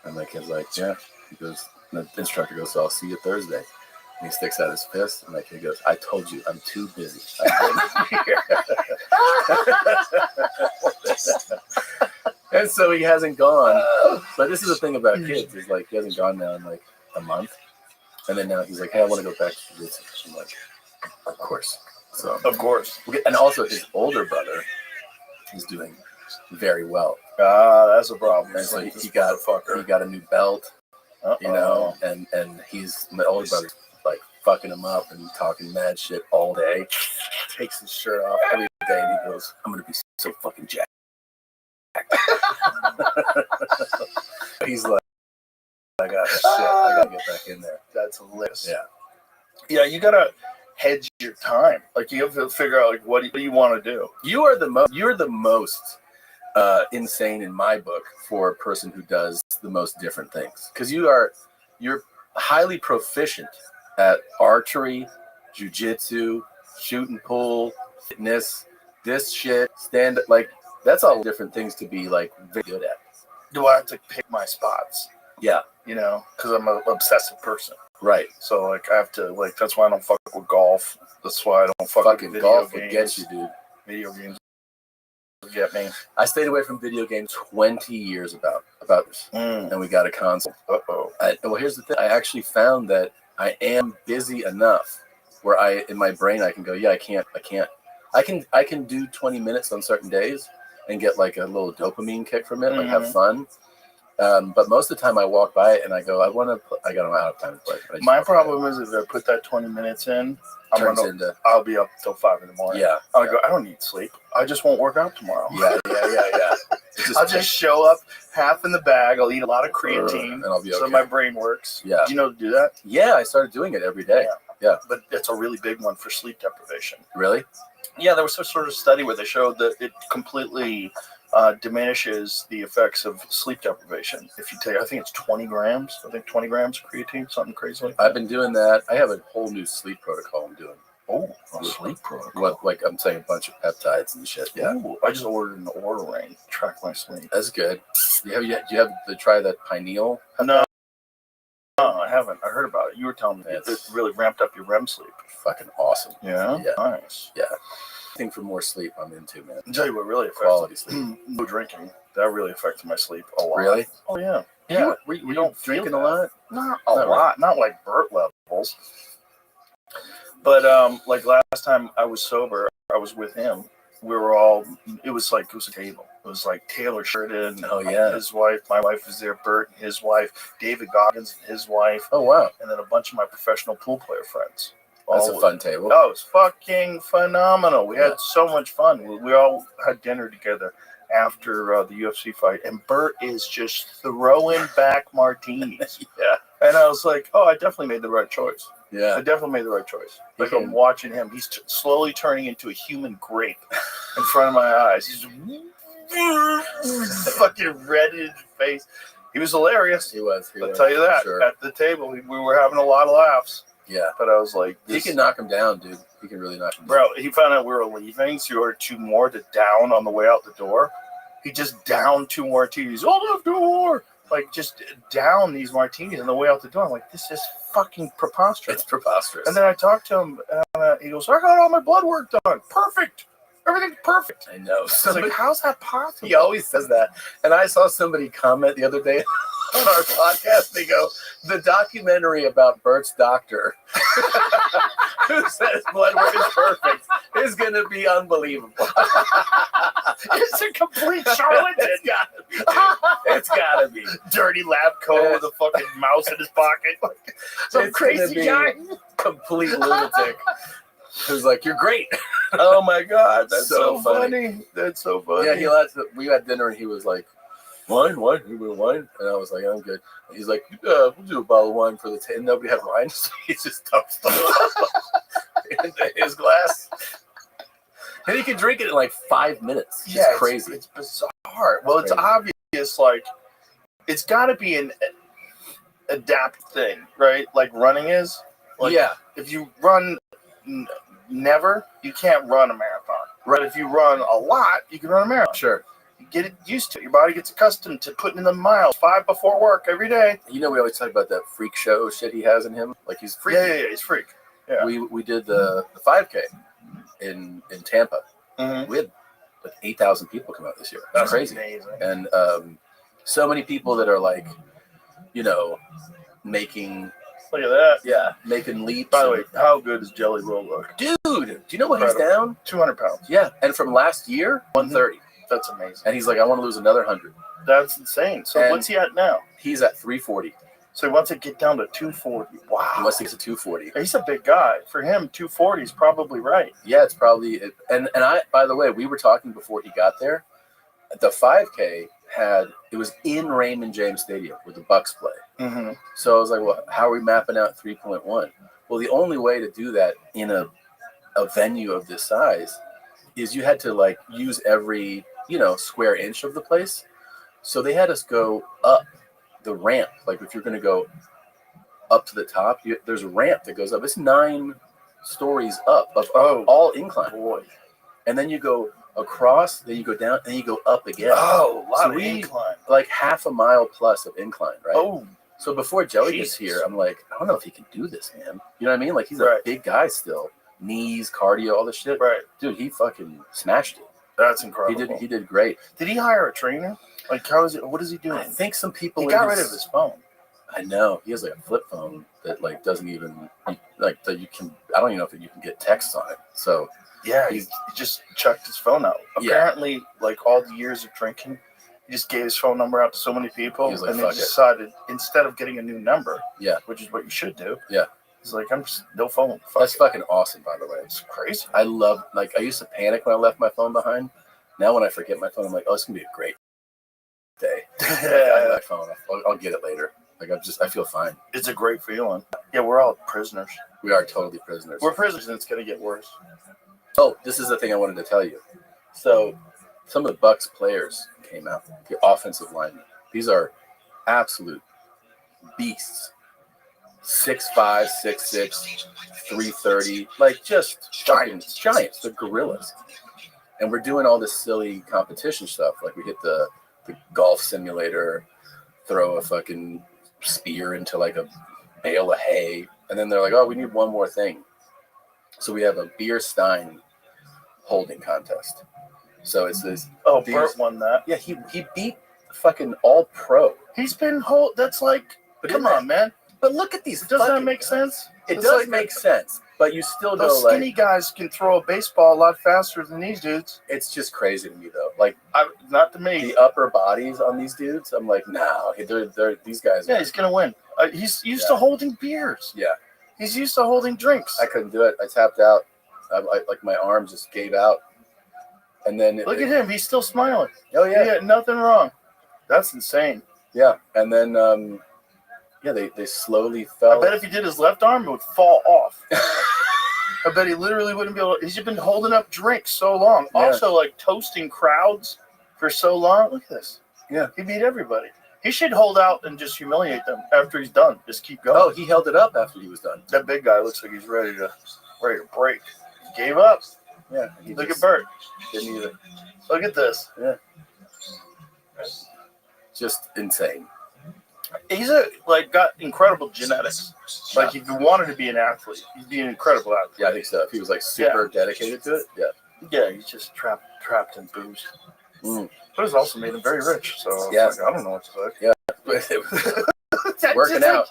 And my kid's like, yeah. He goes, and the instructor goes, so I'll see you Thursday. And he sticks out his fist, and my kid goes, I told you, I'm too busy. And so he hasn't gone. But this is the thing about kids, is like, he hasn't gone now in like a month. And then now he's like, hey, I want to go back to jiu-jitsu. I'm like, of course. So, of course. And also his older brother is doing very well. That's a problem. And so he got a new belt, you know, and he's, my older brother's like fucking him up and talking mad shit all day. Takes his shirt off every day, and he goes, I'm gonna be so fucking jacked. He's like, I got shit Yeah, you gotta hedge your time. Like you have to figure out like what do you want to do. You're the most insane in my book for a person who does the most different things, because you're highly proficient at archery, jiu-jitsu, shoot and pull, fitness, this shit, stand, like that's all different things to be like very good at. Do I have to pick my spots? Yeah, you know, because I'm an obsessive person. Right. So like I have to like that's why I don't fuck with golf. That's why I don't fucking with golf video would games. get you, dude. Video games would get me. I stayed away from video games 20 years about this, and we got a console. Well, here's the thing. I actually found that I am busy enough where in my brain I can go, yeah, I can do 20 minutes on certain days and get like a little dopamine kick from it, like have fun. But most of the time I walk by it and I go, I got out of time to play. My problem is if I put that 20 minutes in, I'll be up till 5 in the morning. Yeah. I don't need sleep. I just won't work out tomorrow. Yeah. I'll just show up half in the bag. I'll eat a lot of creatine and I'll be okay. So my brain works. Yeah. Do you know to do that? Yeah, I started doing it every day. Yeah. But it's a really big one for sleep deprivation. Really? Yeah, there was some sort of study where they showed that it completely diminishes the effects of sleep deprivation. If you take, I think it's 20 grams. I think 20 grams of creatine, something crazy like that. I've been doing that. I have a whole new sleep protocol I'm doing. Oh, a sleep protocol. Like I'm saying, a bunch of peptides and shit. Yeah. Ooh, I just ordered an Oura Ring to track my sleep. That's good. Do you have to try that pineal? No, I haven't. I heard about it. You were telling me it really ramped up your REM sleep. Fucking awesome. Yeah? Yeah. Nice. Yeah. I think for more sleep, I'm into, man. I'll tell you what really affects quality sleep. No drinking. That really affected my sleep a lot. Really? Oh, yeah. Yeah. We don't drinking a lot? Not a lot. Not like Bert levels. But like last time I was sober, I was with him. We were all, it was a table. It was like Taylor Sheridan, his wife, my wife was there, Bert and his wife, David Goggins and his wife. Oh, wow. And then a bunch of my professional pool player friends. That's a fun table. Oh, it was fucking phenomenal. We had so much fun. We all had dinner together after the UFC fight, and Bert is just throwing back martinis. Yeah. And I was like, oh, I definitely made the right choice. Yeah. I definitely made the right choice. Like I'm watching him. He's slowly turning into a human grape in front of my eyes. He's fucking red in his face. He was hilarious. He was. I'll tell you that. Sure. At the table, we were having a lot of laughs. Yeah. But I was like, he can knock him down, dude. He can really knock him down. Bro, he found out we were leaving, so he ordered 2 more to down on the way out the door. He just downed 2 more martinis. Hold up, 2 more. Like, just down these martinis on the way out the door. I'm like, this is fucking preposterous. It's preposterous. And then I talked to him, and he goes, I got all my blood work done. Perfect. Everything's perfect. I know. I was like, how's that possible? He always says that. And I saw somebody comment the other day on our podcast. They go, the documentary about Bert's doctor who says blood work is perfect is going to be unbelievable. It's a complete charlatan. It's got to be. Dude. It's got to be. Dirty lab coat with a fucking mouse in his pocket. Some crazy guy. Complete lunatic. Who's like, you're great. Oh my God, that's so funny. That's so funny. Yeah, we had dinner and he was like, wine? You want wine? And I was like, I'm good. And he's like, we'll do a bottle of wine for the and nobody had wine, so he just dumped stuff into his glass. And he can drink it in like 5 minutes. It's crazy. It's bizarre. Well, it's obvious, like, it's got to be an adapt thing, right? Like running is. Like, if you run never, you can't run a marathon. Right. But if you run a lot, you can run a marathon. Sure. You get it used to it. Your body gets accustomed to putting in the miles 5 before work every day. You know, we always talk about that freak show shit he has in him. Like he's freaky. Yeah, he's freak. Yeah. We did the 5K in Tampa. Mm-hmm. We had like 8,000 people come out this year. That's crazy. Amazing. And so many people that are like, you know, making. Look at that. Yeah, making leaps. By the way, how good is Jelly Roll look? Dude, do you know what he's down? 200 pounds. Yeah, and from last year, 130. That's amazing. And he's like, I want to lose another 100. That's insane. So what's he at now? He's at 340. So he wants to get down to 240. Wow. He wants to get to 240. He's a big guy. For him, 240 is probably right. Yeah, it's probably. And I, by the way, we were talking before he got there. The 5K it was in Raymond James Stadium where the Bucks play. Mm-hmm. So I was like, well, how are we mapping out 3.1? Well, Well, the only way to do that in a venue of this size is you had to like use every, square inch of the place. So they had us go up the ramp. Like if you're going to go up to the top, there's a ramp that goes up. It's 9 stories up of all incline. Boy. And then you go across, then you go down, and you go up again. Oh, a lot of incline. Like half a mile plus of incline, right? Oh. So before Joey gets here, I'm like, I don't know if he can do this, man. You know what I mean? Like he's a big guy still. Knees, cardio, all this shit. Right. Dude, he fucking smashed it. That's incredible. He did great. Did he hire a trainer? Like how is it? What is he doing? I think some people he got rid of his phone. I know. He has like a flip phone that like doesn't even like that you can. I don't even know if you can get texts on it. So yeah, he just chucked his phone out. Apparently, like all the years of drinking, he just gave his phone number out to so many people, like, and they decided instead of getting a new number, which is what you should do. Yeah. He's like, I'm just no phone. That's fucking awesome, by the way. It's crazy. I love, like, I used to panic when I left my phone behind. Now when I forget my phone, I'm like, oh, it's gonna be a great day. Like, I have my phone. I'll get it later. Like I feel fine. It's a great feeling. Yeah, we're all prisoners. We are totally prisoners. We're prisoners, and it's gonna get worse. Oh, this is the thing I wanted to tell you. So, some of the Bucks players came out. The offensive linemen. These are absolute beasts. 6'5", 6'6", 330, like just giants. They're gorillas. And we're doing all this silly competition stuff. Like we hit the golf simulator, throw a fucking spear into like a bale of hay, and then they're like, "Oh, we need one more thing." So we have a beer stein holding contest. So it's this. Oh, Bert won that. Yeah, he beat fucking all pro. He's been That's like, come on, man. But look at these. Does that make sense? It does make sense, but you still go those skinny guys can throw a baseball a lot faster than these dudes. It's just crazy to me, though. Like, not to me. The upper bodies on these dudes, I'm like, nah, they're these guys. Yeah, he's gonna win. He's used to holding beers. Yeah, he's used to holding drinks. I couldn't do it. I tapped out. Like my arm just gave out, and then look at him. He's still smiling. Oh yeah, he had nothing wrong. That's insane. Yeah, and then they slowly fell. I bet if he did his left arm, it would fall off. I bet he literally wouldn't be able to. He's been holding up drinks so long. Yeah. Also, like toasting crowds for so long. Look at this. Yeah. He beat everybody. He should hold out and just humiliate them after he's done. Just keep going. Oh, he held it up after he was done. That big guy looks like he's ready to break. He gave up. Yeah. Look at Bert. Didn't either. Look at this. Yeah. Just insane. He's got incredible genetics. Like if he wanted to be an athlete, he'd be an incredible athlete. Yeah, I think so. If he was like super dedicated to it, yeah, he's just trapped in booze. But it's also made him very rich. So yeah, I don't know what to say. Yeah, it's working out.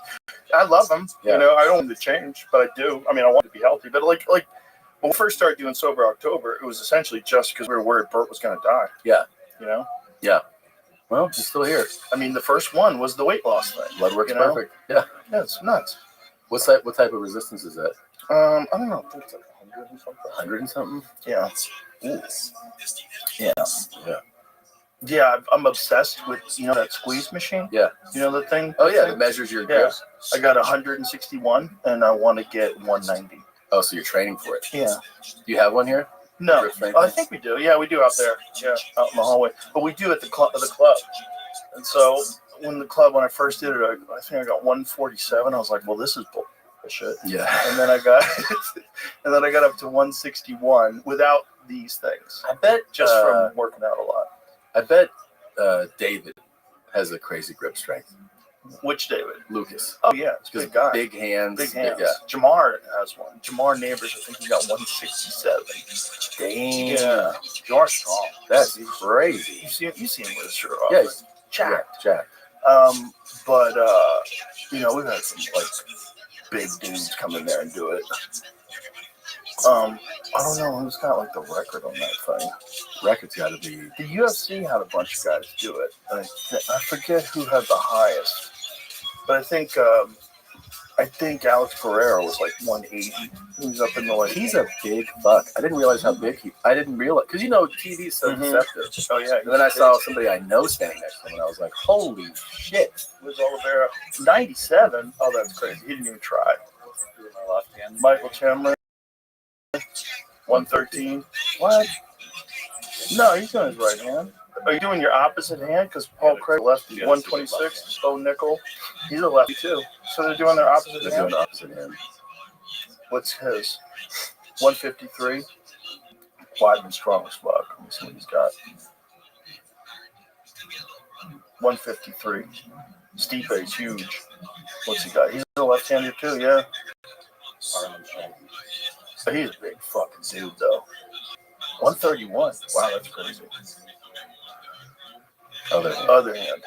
I love him. Yeah. I don't want him to change, but I do. I mean, I want him to be healthy. But like when we first started doing Sober October, it was essentially just because we were worried Bert was going to die. Yeah. Yeah. Well, he's still here. I mean, the first one was the weight loss thing. Blood works perfect. Yeah. Yeah, it's nuts. What type of resistance is that? I don't know. I think it's like 100 and something. 100 and something? Yeah. Ooh. Yeah. Yeah. Yeah, I'm obsessed with, that squeeze machine. Yeah. The thing? Oh, yeah, that measures your grip. I got 161, and I want to get 190. Oh, so you're training for it? Yeah. Do you have one here? No, I think we do. Yeah, we do out there. Yeah, out in the hallway. But we do at the club. And so when I first did it, I think I got 147. I was like, well, this is bullshit. Yeah. And then I got up to 161 without these things. I bet just from working out a lot. I bet David has a crazy grip strength. Which David? Lucas. Oh yeah, it's a big guy. Big hands. Big hands. Yeah. Jamar has one. Jamar Neighbors, I think he got 167. Damn. Yeah. Jamar's strong. That's crazy. You see him with his shirt off. Yeah, he's jacked. But we've had some big dudes come in there and do it. I don't know who's got the record on that thing. Record's got to be. The UFC had a bunch of guys do it. I forget who had the highest, but I think Alex Pereira was 180. He was up in the He's a big fuck. I didn't realize how big I didn't realize because TV is so deceptive. Oh yeah. And then I saw somebody I know standing next to him, and I was like, "Holy shit!" It was Oliveira 97. Oh, that's crazy. He didn't even try. Doing my left hand. Michael Chandler, 113. What? No, he's doing his right hand. Are you doing your opposite hand? Because Paul Craig lefty, 126. Bo Nickel, he's a lefty too. So they're doing their opposite hand. They're doing opposite hand. What's his? 153. Weidman's strong as fuck. Let me see what he's got. 153. Stipe's huge. What's he got? He's a left-hander too, yeah. So he's a big fucking dude, though. 131. Wow, that's crazy. Other hand.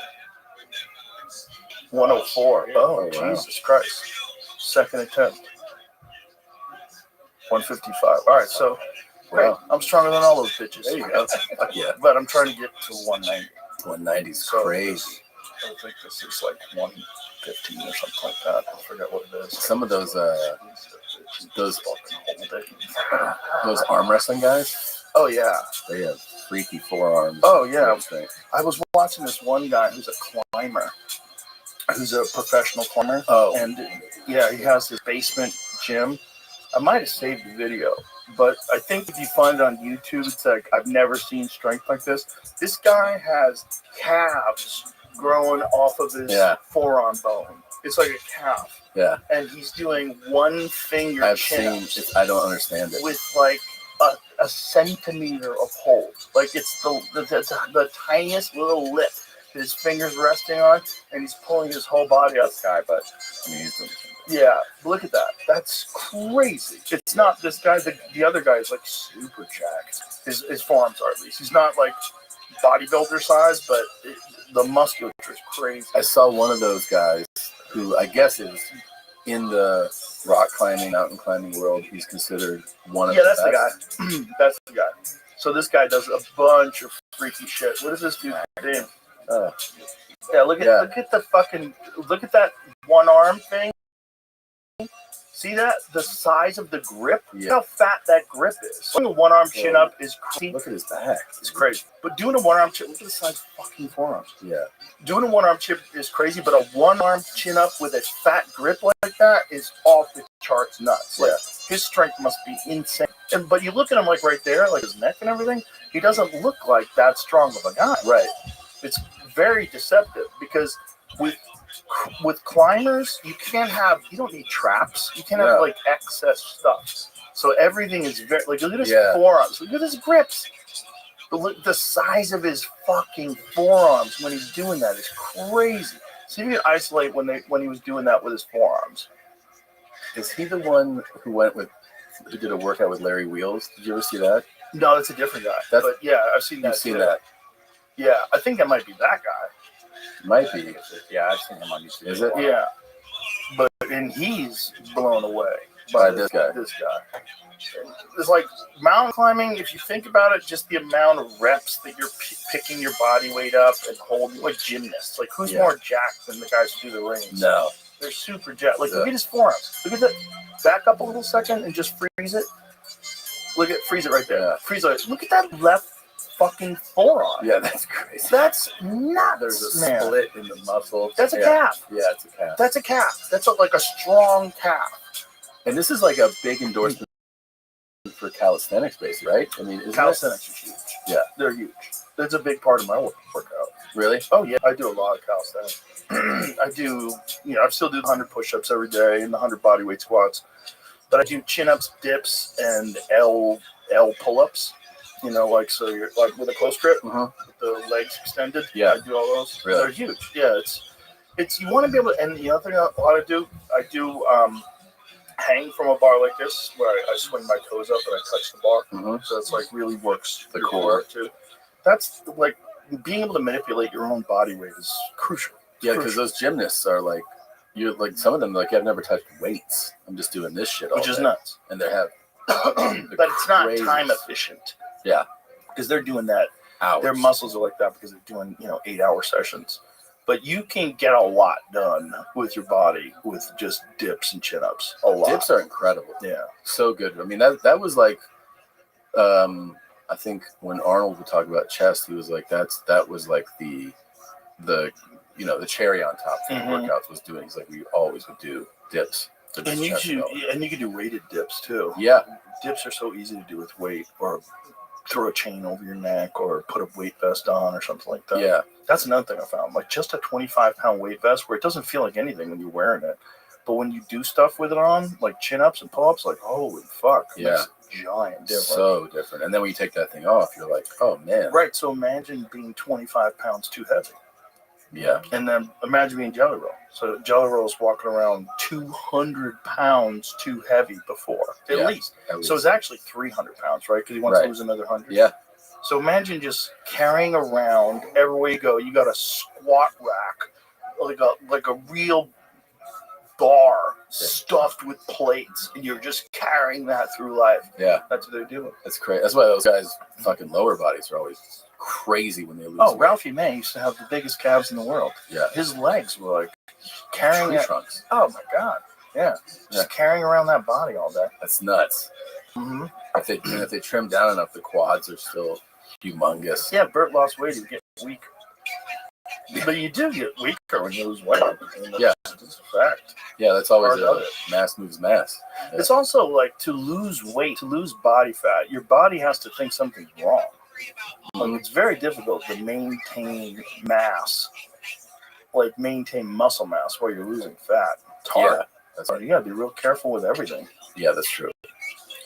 104. Oh, wow. Jesus Christ. Second attempt. 155. All right, so great. Wow. I'm stronger than all those bitches. There you go. Yeah. But I'm trying to get to 190. 190 is crazy. I think this is like 115 or something like that. I forget what it is. Some of those arm wrestling guys. Oh yeah, they have freaky forearms. Oh yeah, I was watching this one guy who's a climber, who's a professional climber. Oh, and yeah, he has this basement gym. I might have saved the video, but I think if you find it on YouTube, it's like I've never seen strength like this. This guy has calves growing off of his forearm bone. It's like a calf. Yeah. And he's doing one finger chin-ups. I don't understand it. With like a centimeter of hold. Like it's the tiniest little lip that his finger's resting on, and he's pulling his whole body out. Guy, but I mean, he's doing yeah, look at that. That's crazy. It's not this guy. The other guy is like super jacked. His forearms are, at least. He's not like bodybuilder size, but the musculature is crazy. I saw one of those guys who I guess is in the rock climbing, mountain climbing world. He's considered one of the best. That's the guy. That's the guy. So this guy does a bunch of freaky shit. What is this dude doing? Yeah, look at that one arm thing. See that? The size of the grip? Yeah. Look how fat that grip is. Doing a one-arm chin-up is crazy. Look at his back. It's crazy. But doing a one-arm chin, look at the size of fucking forearms. Yeah. Doing a one-arm chin is crazy, but a one-arm chin-up with a fat grip like that is off the charts nuts. Like, his strength must be insane. But you look at him like right there, like his neck and everything, he doesn't look like that strong of a guy. Right. It's very deceptive because with climbers, you don't need traps. You can't have like excess stuff. So everything is very like, look at his forearms. Look at his grips. But look, the size of his fucking forearms when he's doing that is crazy. See if you can isolate when he was doing that with his forearms. Is he the one who did a workout with Larry Wheels? Did you ever see that? No, that's a different guy. But yeah, I've seen that. You've seen that? Yeah, I think that might be that guy. Might be. Yeah, I've seen him on YouTube. Is it? Yeah. And he's blown away by this guy. It's like mountain climbing, if you think about it, just the amount of reps that you're picking your body weight up and holding, like gymnasts. Like, who's more jacked than the guys who do the rings? No. They're super jacked. Like, look at his forearms. Look at that. Back up a little second and just freeze it. Freeze it right there. Yeah. Freeze it. Look at that left fucking forearm. Yeah, that's crazy. That's nuts. There's a split in the muscle. That's a calf. Yeah, it's a calf. That's a calf. That's like a strong calf. And this is like a big endorsement for calisthenics, basically, right? I mean, calisthenics is huge. Yeah, they're huge. That's a big part of my workout. Really? Oh yeah, I do a lot of calisthenics. I still do 100 push-ups every day and the 100 bodyweight squats. But I do chin-ups, dips, and L pull-ups. So you're like with a close grip, with the legs extended. Yeah, I do all those. Really? They're huge. Yeah, it's you want to be able to. And the other thing I do hang from a bar like this, where I swing my toes up and I touch the bar. So it's like really works the core too. That's like being able to manipulate your own body weight is crucial. Yeah, because those gymnasts are like, some of them like, I've never touched weights. I'm just doing this shit all which is day. Nuts. And they have, but it's not time efficient. Yeah, because they're doing that. Hours. Their muscles are like that because they're doing 8-hour sessions. But you can get a lot done with your body with just dips and chin-ups. A lot. Dips are incredible. Yeah. So good. I mean, that was like, I think when Arnold would talk about chest, he was like, that was like the cherry on top for the workouts was doing. He's like, we always would do dips. And you can do weighted dips too. Yeah. Dips are so easy to do with weight, or throw a chain over your neck, or put a weight vest on, or something like that. Yeah. That's another thing I found. Like just a 25-pound weight vest, where it doesn't feel like anything when you're wearing it, but when you do stuff with it on, like chin ups and pull ups, like holy fuck, yeah, makes a giant difference. So different. And then when you take that thing off, you're like, oh man. Right. So imagine being 25 pounds too heavy. Yeah. And then imagine being Jelly Roll. So Jelly Roll's walking around 200 pounds too heavy before, at least. So it's actually 300 pounds, right? Because he wants to lose another 100. Yeah. So imagine just carrying around everywhere you go. You got a squat rack, like a real bar stuffed with plates, and you're just carrying that through life. Yeah. That's what they're doing. That's crazy. That's why those guys' fucking lower bodies are always crazy when they lose weight. Ralphie May used to have the biggest calves in the world. Yeah. His legs were like carrying tree trunks. Oh my god. Yeah. Just carrying around that body all day. That's nuts. Mm-hmm. If they trim down enough, the quads are still humongous. Yeah, Bert lost weight. He's getting weak. But you do get weaker when you lose weight. Yeah. It's a fact. Yeah, that's always mass moves mass. Yeah. It's also like to lose weight, to lose body fat, your body has to think something's wrong. It's very difficult to maintain mass, like maintain muscle mass while you're losing fat. It's hard. Yeah, that's hard. You got to be real careful with everything. Yeah, that's true.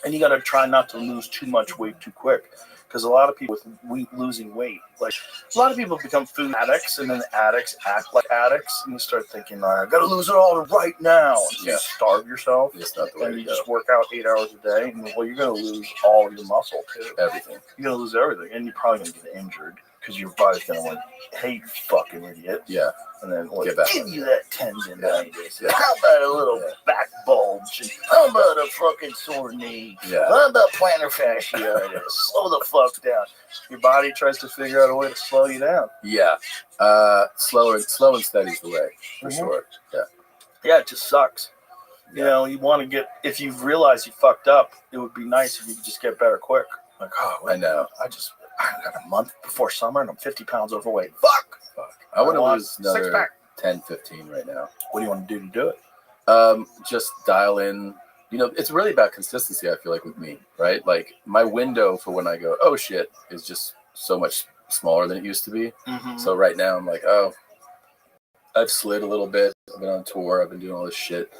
And you got to try not to lose too much weight too quick. Because a lot of people with losing weight, like a lot of people become food addicts, and then addicts act like addicts, and you start thinking, I got to lose it all right now. And you starve yourself, and you just work out 8 hours a day, and well, you're going to lose all of your muscle too. Everything. You're going to lose everything, and you're probably going to get injured because your body's going to like, hey, you fucking idiot. Yeah. And then like, give you that that tendonitis. Yeah. How about a little back bulge? And how about a fucking sore knee? Yeah. How about plantar fasciitis? Slow the fuck down. Your body tries to figure out a way to slow you down. Yeah. Slow and steady is the way, for sure. Yeah. Yeah, it just sucks. You know, you want to get, if you realize you fucked up, it would be nice if you could just get better quick. Like, I know. I got a month before summer and I'm 50 pounds overweight. Fuck. I want to lose another 10, 15 right now. What do you want to do it? Just dial in. You know, it's really about consistency, I feel like, with me, right? Like, my window for when I go, oh, shit, is just so much smaller than it used to be. Mm-hmm. So right now I'm like, oh, I've slid a little bit. I've been on tour. I've been doing all this shit.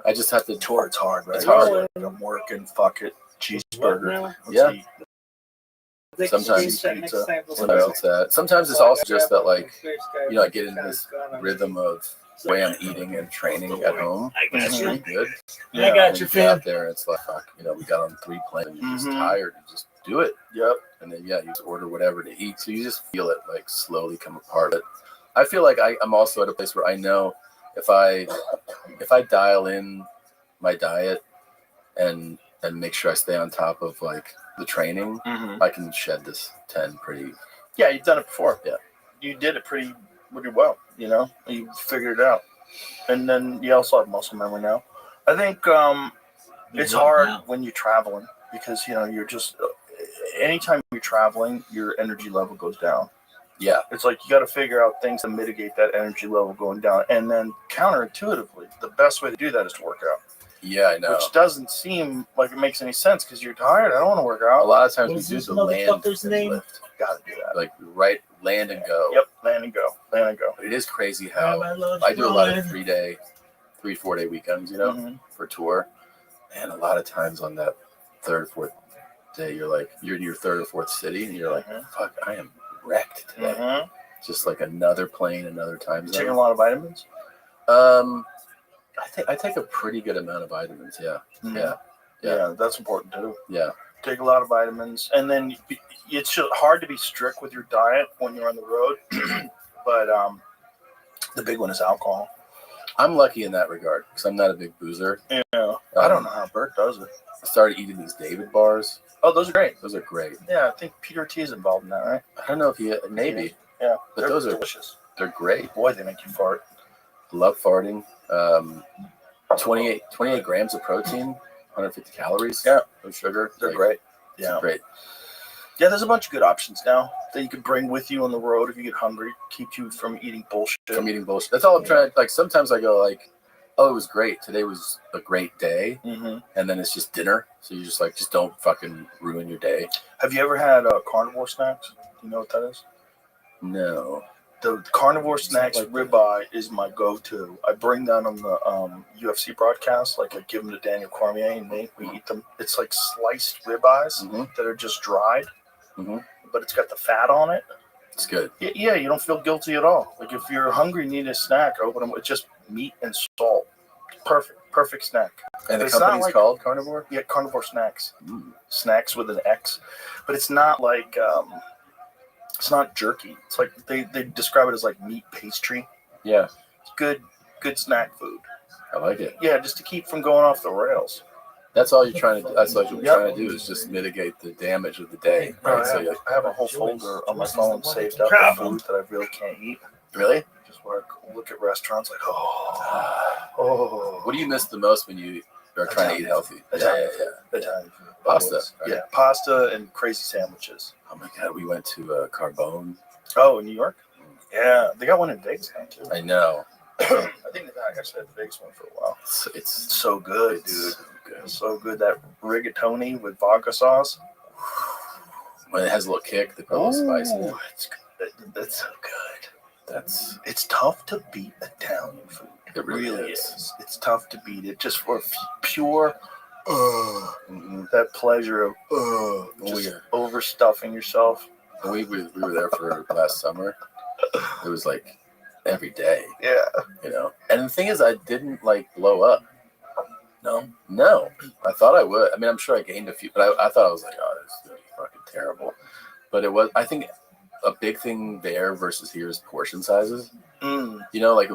I just have to tour. It's hard, right? It's hard. I'm working. Fuck it. Cheeseburger. Yeah. Sometimes pizza. Sometimes it's also just that, like, you know, I get into this rhythm of the way I'm eating and training at home. I got you. Really good. I got you, fam. Out there, it's like, fuck, you know, we got on 3 planes and you're just tired. You just do it. Yep. And then, you just order whatever to eat. So you just feel it, like, slowly come apart. But I feel like I'm also at a place where I know if I dial in my diet and make sure I stay on top of, like, the training, I can shed this 10 pretty. Yeah, you've done it before. Yeah, you did it pretty well. You know, you figured it out, and then you also have muscle memory now. I think it's hard when you're traveling because you know you're just anytime you're traveling, your energy level goes down. Yeah, it's like you got to figure out things to mitigate that energy level going down, and then counterintuitively, the best way to do that is to work out. Yeah, I know. Which doesn't seem like it makes any sense because you're tired. I don't want to work out. A lot of times we do the land and lift. Got to do that. Like land and go. Yep, land and go. But it is crazy how I do a lot of 3 4 day weekends, you know, for tour. And a lot of times on that third, fourth day, you're in your third or fourth city and you're like, fuck, I am wrecked today. Just like another plane, another time zone. Taking a lot of vitamins? I take a pretty good amount of vitamins. Yeah. Yeah, that's important too. Yeah. Take a lot of vitamins. And then it's hard to be strict with your diet when you're on the road. But the big one is alcohol. I'm lucky in that regard because I'm not a big boozer. Yeah. I don't know how Bert does it. I started eating these David bars. Oh, those are great. Those are great. Yeah, I think Peter T is involved in that, right? I don't know if he maybe. Yeah. But those are delicious. They're great. Boy, they make you fart. Love farting. 28 grams of protein, 150 calories. Yeah. No sugar. They're great. Yeah. Great. Yeah, there's a bunch of good options now that you can bring with you on the road if you get hungry. Keep you from eating bullshit. That's all I'm trying. Like sometimes I go like, oh, it was great. Today was a great day. Mm-hmm. And then it's just dinner. So you're just like, just don't fucking ruin your day. Have you ever had carnivore snacks? Do you know what that is? No. The carnivore snacks like ribeye is my go-to. I bring that on the UFC broadcast. Like I give them to Daniel Cormier and we eat them. It's like sliced ribeyes that are just dried, but it's got the fat on it. It's good. Yeah, you don't feel guilty at all. Like if you're hungry and need a snack, open them with just meat and salt. Perfect snack. And the company's called Carnivore? Yeah, Carnivore Snacks. Snacks with an X. But it's not like... it's not jerky. It's like they describe it as like meat pastry. Yeah. It's good snack food. I like it. Yeah, just to keep from going off the rails. That's all you're trying to do. That's all you're trying to do is just mitigate the damage of the day. Right? I have a whole folder on my phone saved up of food that I really can't eat. Really? Just where I look at restaurants like, oh. What do you miss the most when you are trying to eat healthy? Italian food. Pasta. Right? Yeah, pasta and crazy sandwiches. Oh my God, we went to Carbone. Oh, in New York? Yeah, they got one in Vegas now too. I know. I think I actually had the Vegas one for a while. It's so good, dude. So good. So good. That rigatoni with vodka sauce. When it has a little kick, the little spice in it. It's good. That's so good. It's tough to beat Italian food. It really is. It's tough to beat it just for pure that pleasure of overstuffing yourself. We were there for last summer. It was like every day. Yeah. You know. And the thing is, I didn't like blow up. No. I thought I would. I mean, I'm sure I gained a few, but I thought I was like, oh, this is gonna be fucking terrible. But it was. I think a big thing there versus here is portion sizes. You know, like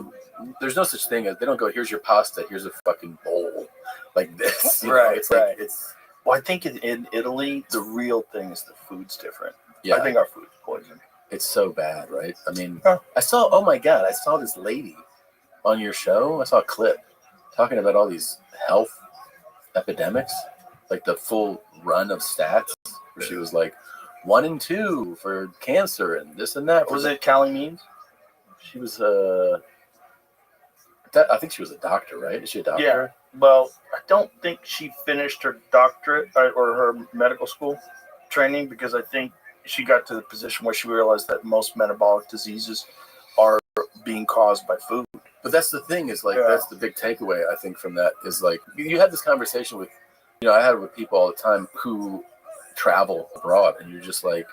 there's no such thing as they don't go, here's your pasta, here's a fucking bowl like this. Right. It's like it's. Well, I think in Italy, the real thing is the food's different. Yeah. I think our food's poison. It's so bad, right? I mean, I saw. Oh my God, I saw this lady on your show. I saw a clip talking about all these health epidemics, like the full run of stats, where she was like 1 and 2 for cancer and this and that. Was it Callie Means? She was I think she was a doctor, right? Is she a doctor? Yeah. Well, I don't think she finished her doctorate or her medical school training because I think she got to the position where she realized that most metabolic diseases are being caused by food. But that's the thing is like that's the big takeaway I think from that is like you had this conversation with, you know, I have it with people all the time who travel abroad and you're just like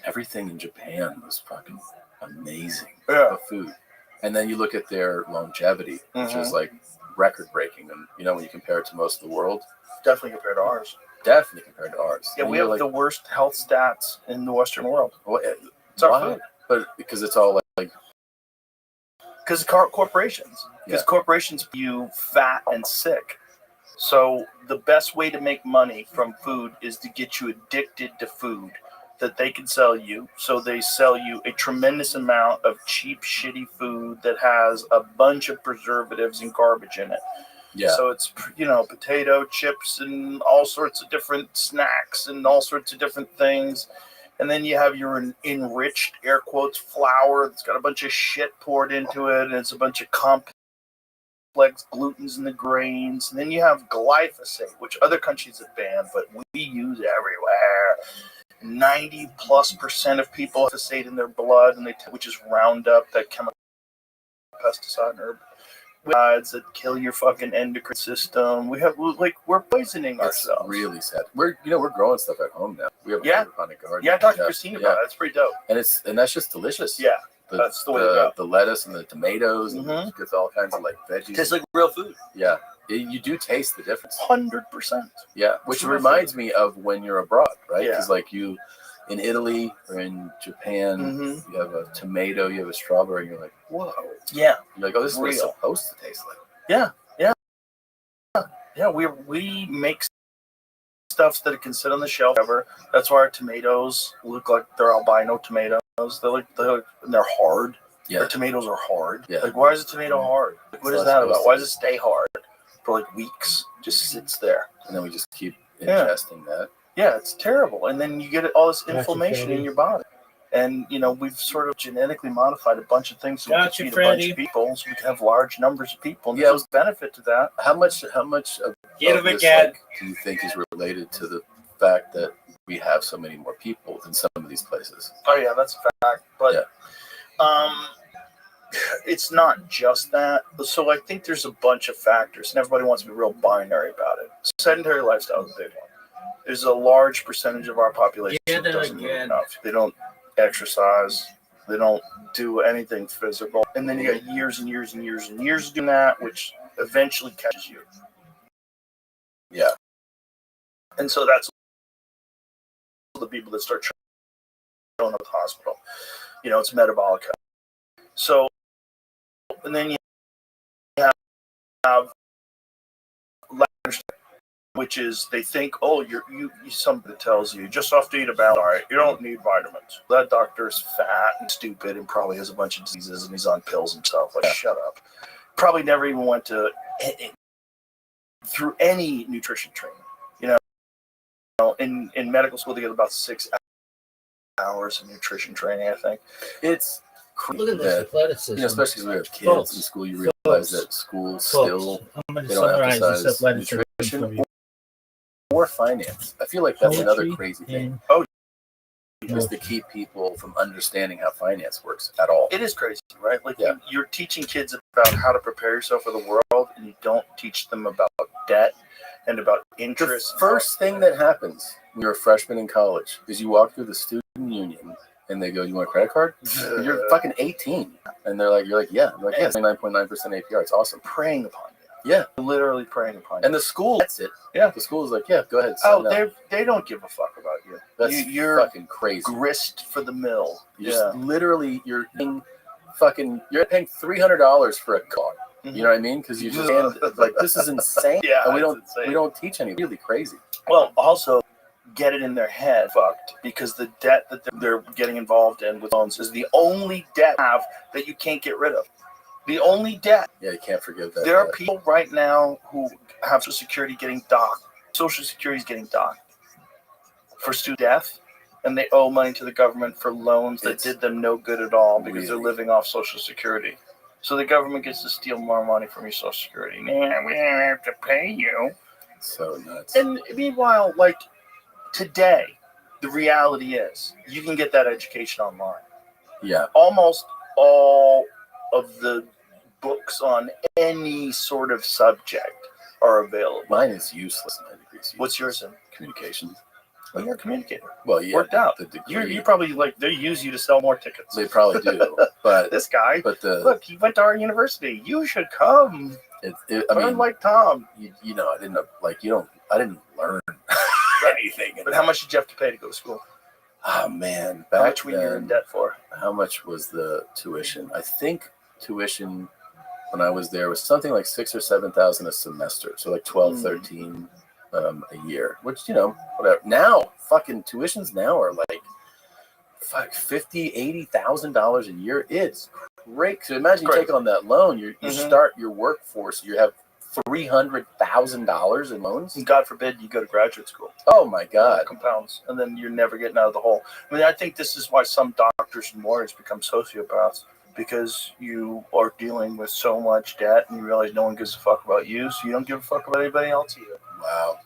everything in Japan was fucking amazing. The food. And then you look at their longevity, which is like record breaking. And you know, when you compare it to most of the world, definitely compared to ours. Yeah, and we have the worst health stats in the Western world. Well, it's our food. But because it's all like because corporations. Because corporations you fat and sick. So the best way to make money from food is to get you addicted to food that they can sell you. So they sell you a tremendous amount of cheap, shitty food that has a bunch of preservatives and garbage in it. Yeah. So it's, you know, potato chips and all sorts of different snacks and all sorts of different things. And then you have your enriched, air quotes, flour that's got a bunch of shit poured into it. And it's a bunch of complex glutens in the grains. And then you have glyphosate, which other countries have banned, but we use everywhere. 90+% of people have glyphosate in their blood, and which is Roundup, that chemical pesticide and herbicides that kill your fucking endocrine system. We're poisoning ourselves. It's really sad. We're growing stuff at home now. We have a hydroponic garden. Yeah, I talked to Christine about it. That's pretty dope. And that's just delicious. Yeah. That's the way to go. The lettuce and the tomatoes and gets all kinds of like veggies. Tastes like real food. Yeah. You do taste the difference. 100%. Yeah. Which reminds me of when you're abroad, right? Because like you in Italy or in Japan, you have a tomato, you have a strawberry, and you're like, whoa. Yeah. You're like, oh, this is what it's supposed to taste like. Yeah. Yeah, we make stuff that can sit on the shelf forever. That's why our tomatoes look like they're albino tomatoes. They're hard. Yeah. Our tomatoes are hard. Yeah. Like, why is a tomato hard? Like, what is that about? Why does it stay hard for like weeks? Just sits there. And then we just keep ingesting that. Yeah, it's terrible. And then you get all this inflammation in your body. And, we've sort of genetically modified a bunch of things so we can Gotcha, feed a Freddie. bunch of people, so we can have large numbers of people. And Yeah. there's a benefit to that. How much of Get him this, again. do you think is related to the fact that we have so many more people than some of these places? Oh, yeah, that's a fact. But it's not just that. So I think there's a bunch of factors, and everybody wants to be real binary about it. Sedentary lifestyle is a big one. There's a large percentage of our population that doesn't move enough. They don't exercise. They don't do anything physical. And then you got years and years and years and years of doing that, which eventually catches you. Yeah. And so that's the people that start showing up at the hospital. It's metabolic health. So, and then you have which is they think, oh, you somebody tells you just have to eat a balanced diet. You don't need vitamins. That doctor is fat and stupid and probably has a bunch of diseases and he's on pills himself. Like, shut up. Probably never even went through any nutrition training. In medical school they get about 6 hours of nutrition training. I think it's Look at this athleticism. especially when we have kids in school, you realize that schools still I'm going to they don't summarize this emphasize athleticism nutrition for you. or finance. I feel like that's another Poetry crazy thing. and Just to keep people from understanding how finance works at all. it is crazy, right? Like you're teaching kids about how to prepare yourself for the world, and you don't teach them about debt and about interest. The first thing that happens when you're a freshman in college is you walk through the student union and they go, "You want a credit card?" You're fucking 18, and you're like, "Yeah." I'm like, "Yeah, 99.9% APR. It's awesome." Preying upon you. Yeah, literally preying upon you. and the school gets it. Yeah, the school is like, "Yeah, go ahead." Oh, sign up." they don't give a fuck about you. That's You're fucking crazy. grist for the mill. You just literally you're paying $300 for a car. Mm-hmm. You know what I mean? Because you just like this is insane. Yeah, and insane. we don't teach any really crazy. Well, also get it in their head fucked because the debt that they're getting involved in with loans is the only debt that you can't get rid of. The only debt. Yeah, you can't forgive that. There are people right now who have Social Security getting docked. Social Security is getting docked for student death, and they owe money to the government for loans that did them no good at all because they're living off Social Security. So the government gets to steal more money from your Social Security. Man, we don't have to pay you. So nuts. And meanwhile, like today, the reality is you can get that education online. Yeah. Almost all of the books on any sort of subject are available. Mine is useless. My degree's useless. What's yours in? Communications. Well, you're a communicator. Well, yeah. Worked out. The degree. You probably they use you to sell more tickets. They probably do. But this guy, look, he went to our university. You should come. Learn like Tom. I didn't learn anything. But how much did you have to pay to go to school? Oh man, how much were you in debt for? How much was the tuition? I think tuition when I was there was something like $6,000 or $7,000 a semester. So like 12, 13 a year, which, whatever. Now, fucking tuitions now are like $50,000, $80,000 a year. It's great. So imagine you take on that loan, you start your workforce, you have $300,000 in loans. And God forbid you go to graduate school. Oh my God. It compounds, and then you're never getting out of the hole. I mean, I think this is why some doctors and lawyers become sociopaths, because you are dealing with so much debt and you realize no one gives a fuck about you, so you don't give a fuck about anybody else either. Wow.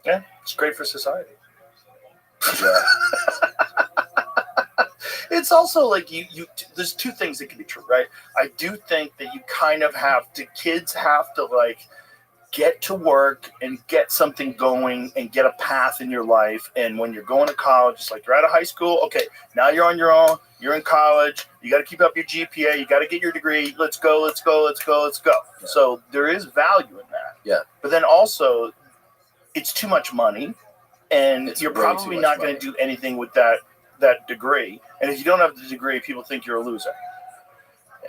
Yeah, it's great for society. Yeah. It's also like you there's two things that can be true, right? I do think that you kind of kids have to like get to work and get something going and get a path in your life. And when you're going to college, it's like you're out of high school. Okay, now you're on your own. You're in college. You got to keep up your GPA. You got to get your degree. Let's go. Yeah. So there is value in that. Yeah. But then also, it's too much money, and you're probably not going to do anything with that degree. And if you don't have the degree, people think you're a loser.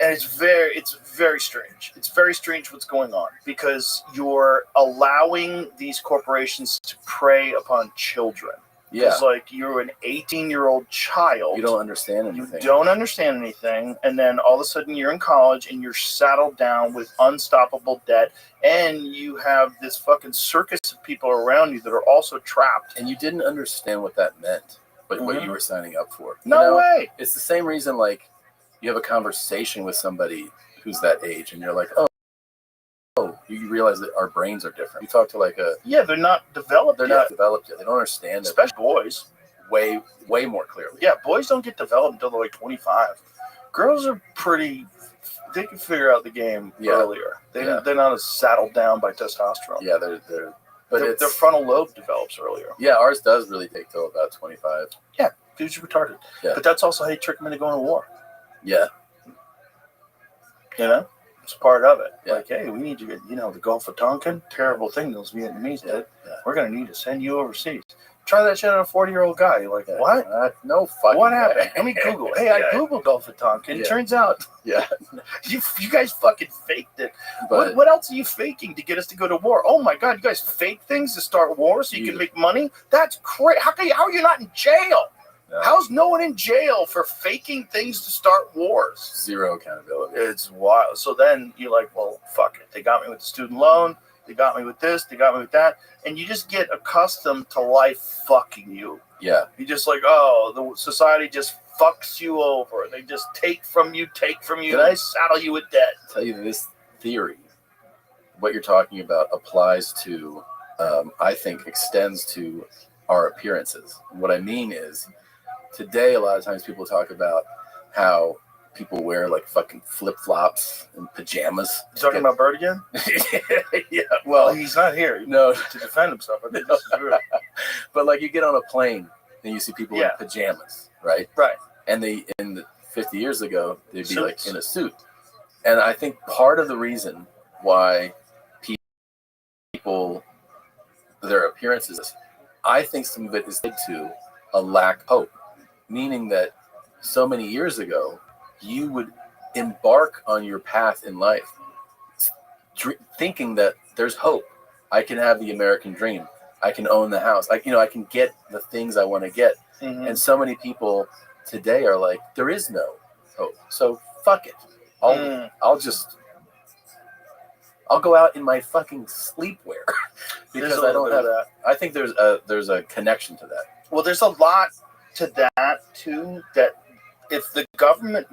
And it's very strange. It's very strange what's going on, because you're allowing these corporations to prey upon children. Yeah. It's like you're an 18-year-old child. You don't understand anything. You don't understand anything. And then all of a sudden you're in college and you're saddled down with unstoppable debt. And you have this fucking circus of people around you that are also trapped. And you didn't understand what that meant. what you were signing up for. No way. It's the same reason, like, you have a conversation with somebody who's that age, and you're like, oh, you realize that our brains are different. You talk to like they're not developed. They're not developed yet. They don't understand it. Especially boys. Way more clearly. Yeah, boys don't get developed until they're like 25. Girls are pretty. They can figure out the game earlier. They're not as saddled down by testosterone. Yeah, but their frontal lobe develops earlier. Yeah, ours does really take till about 25. Yeah, dudes are retarded. Yeah. But that's also how you trick them into going to war. Yeah. You know? It's part of it. Yeah. Like, hey, we need to get, the Gulf of Tonkin, terrible thing those Vietnamese did. Yeah. We're going to need to send you overseas. Try that shit on a 40-year-old guy. You're like, what? No fucking What happened? Let me Google. Hey, I Googled Gulf of Tonkin. Turns out, you guys fucking faked it. But, what else are you faking to get us to go to war? Oh my God, you guys fake things to start wars so you can make money? That's crazy. How are you not in jail? No. How's no one in jail for faking things to start wars? Zero accountability. It's wild. So then you're like, well, fuck it. They got me with the student loan. They got me with this. They got me with that. And you just get accustomed to life fucking you. Yeah. You just like, oh, the society just fucks you over. They just take from you, and they saddle you with debt. I'll tell you this theory, what you're talking about applies to, I think, extends to our appearances. What I mean is, today, a lot of times people talk about how people wear like fucking flip-flops and pajamas. You talking about Bird again? Yeah. Well, he's not here. No, to defend himself. I think this is rude. But like, you get on a plane and you see people in pajamas, right? Right. And 50 years ago, they'd be like in a suit. And I think part of the reason why people, their appearances, I think some of it is tied to a lack of hope. Meaning that so many years ago, you would embark on your path in life thinking that there's hope. I can have the American dream. I can own the house. I can get the things I want to get. Mm-hmm. And so many people today are like, there is no hope. So fuck it. I'll go out in my fucking sleepwear because I don't have that. I think there's a connection to that. Well, there's a lot to that too, that if the government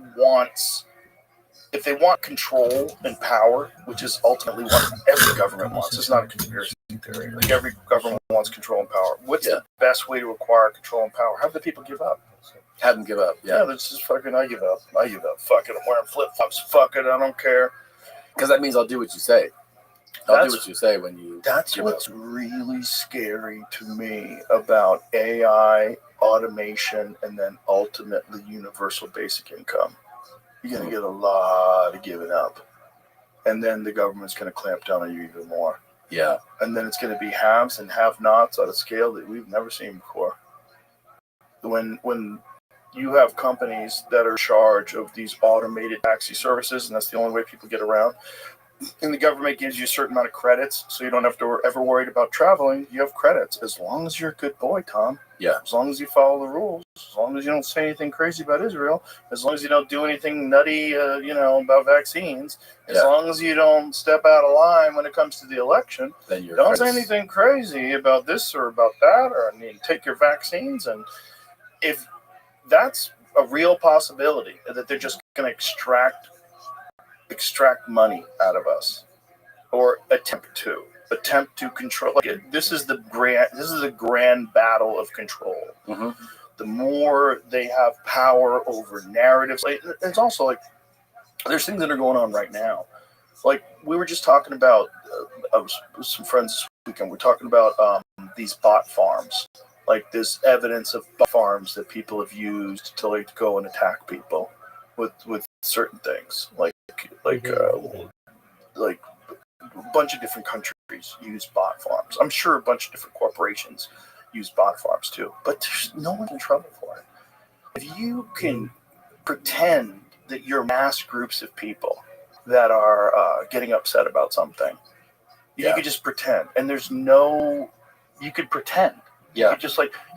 if they want control and power, which is ultimately what every government wants, it's not a conspiracy theory. Like, every government wants control and power. What's the best way to acquire control and power? Have the people give up. Have them give up. Yeah, that's just fucking, I give up. Fuck it, I'm wearing flip-flops. Fuck it, I don't care. Because that means I'll do what you say. I'll do what you say when you That's what's really scary to me about AI, automation, and then ultimately universal basic income. You're going to get a lot of giving up. And then the government's going to clamp down on you even more. Yeah. And then it's going to be haves and have-nots on a scale that we've never seen before. When you have companies that are in charge of these automated taxi services, and that's the only way people get around, and the government gives you a certain amount of credits, so you don't have to ever worry about traveling. You have credits as long as you're a good boy, Tom. Yeah. As long as you follow the rules, as long as you don't say anything crazy about Israel, as long as you don't do anything nutty, about vaccines, as long as you don't step out of line when it comes to the election, then you're don't say anything crazy about this or about that, or take your vaccines. And if that's a real possibility, that they're just going to extract money out of us, or attempt to control. Like, this is a grand battle of control. Mm-hmm. The more they have power over narratives, it's also like there's things that are going on right now. Like, we were just talking about some friends this weekend. We're talking about these bot farms, like this evidence of bot farms that people have used to go and attack people with certain things, like a bunch of different countries use bot farms. I'm sure a bunch of different corporations use bot farms too, but there's no one in trouble for it. If you can pretend that you're mass groups of people that are getting upset about something, you could just pretend, and you could pretend. Yeah.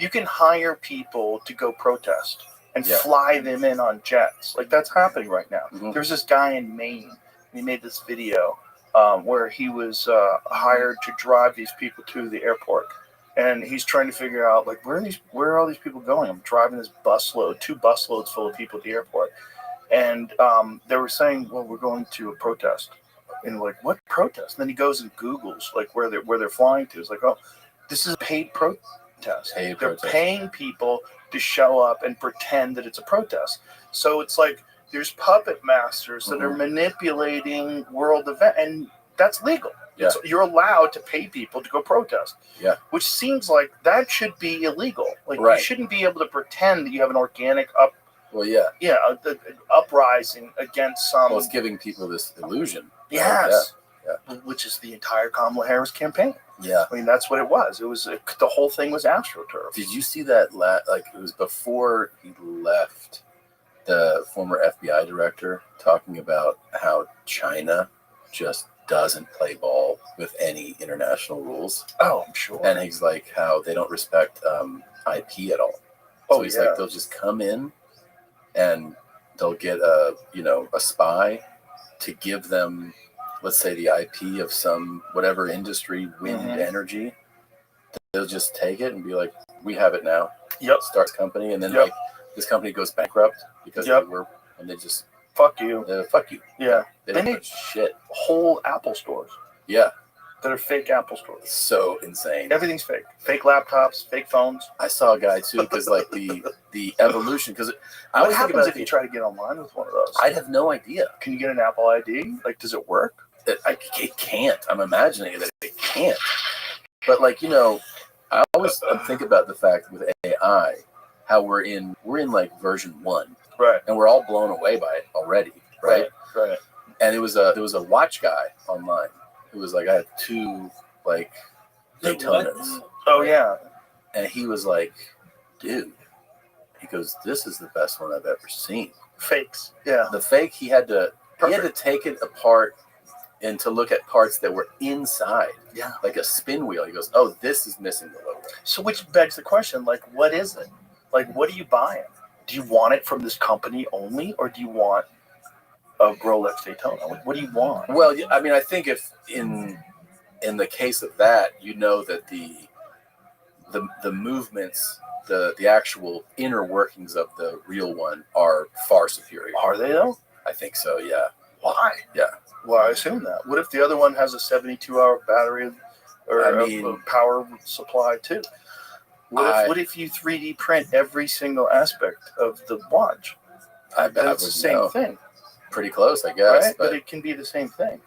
You can hire people to go protest and fly them in on jets. Like, that's happening right now. Mm-hmm. There's this guy in Maine. He made this video where he was hired to drive these people to the airport. And he's trying to figure out, like, where are all these people going? I'm driving this busload, 2 busloads full of people at the airport. And they were saying, well, we're going to a protest. And like, what protest? And then he goes and Googles, like, where they're flying to. It's like, oh, this is a paid protest. They're paying people to show up and pretend that it's a protest. So it's like there's puppet masters that are manipulating world event, and that's legal. Yeah. You're allowed to pay people to go protest. Yeah. Which seems like that should be illegal. Like, you shouldn't be able to pretend that you have an organic uprising against some. Well, it's giving people this illusion. Yes. Yeah. Which is the entire Kamala Harris campaign. Yeah. I mean, that's what it was. It was the whole thing was AstroTurf. Did you see that? Like, it was before he left, the former FBI director talking about how China just doesn't play ball with any international rules. Oh, I'm sure. And he's like, how they don't respect IP at all. So he's like, they'll just come in and they'll get a spy to give them, let's say, the IP of some whatever industry, wind energy. They'll just take it and be like, we have it now. Yep. Starts company, and then like this company goes bankrupt because they just fuck you. Fuck you. Yeah. They need shit. Whole Apple stores. Yeah. That are fake Apple stores. So insane. Everything's fake. Fake laptops, fake phones. I saw a guy too, because like the evolution. Because what happens if you try to get online with one of those? I have no idea. Can you get an Apple ID? Like, does it work? It can't. I'm imagining that it can't. But like, I always think about the fact with AI, how we're in like version 1, right? And we're all blown away by it already, right? Right. And there was a watch guy online who was like, I have 2 like Daytonas. Oh yeah. And he was like, dude, he goes, this is the best one I've ever seen. Fakes. Yeah. The fake, he had to take it apart and to look at parts that were inside. Yeah. Like a spin wheel. He goes, oh, this is missing the logo. So which begs the question, like, what is it? Like, what are you buying? Do you want it from this company only, or do you want a Rolex Daytona? What do you want? Well, I mean, I think if in the case of that, that the movements, the actual inner workings of the real one are far superior. Are they though? I think so. Yeah. Why? Yeah. Well, I assume that. What if the other one has a 72-hour battery or a power supply too? What if you 3D print every single aspect of the watch? That's the same thing. Pretty close, I guess. Right? But it can be the same thing.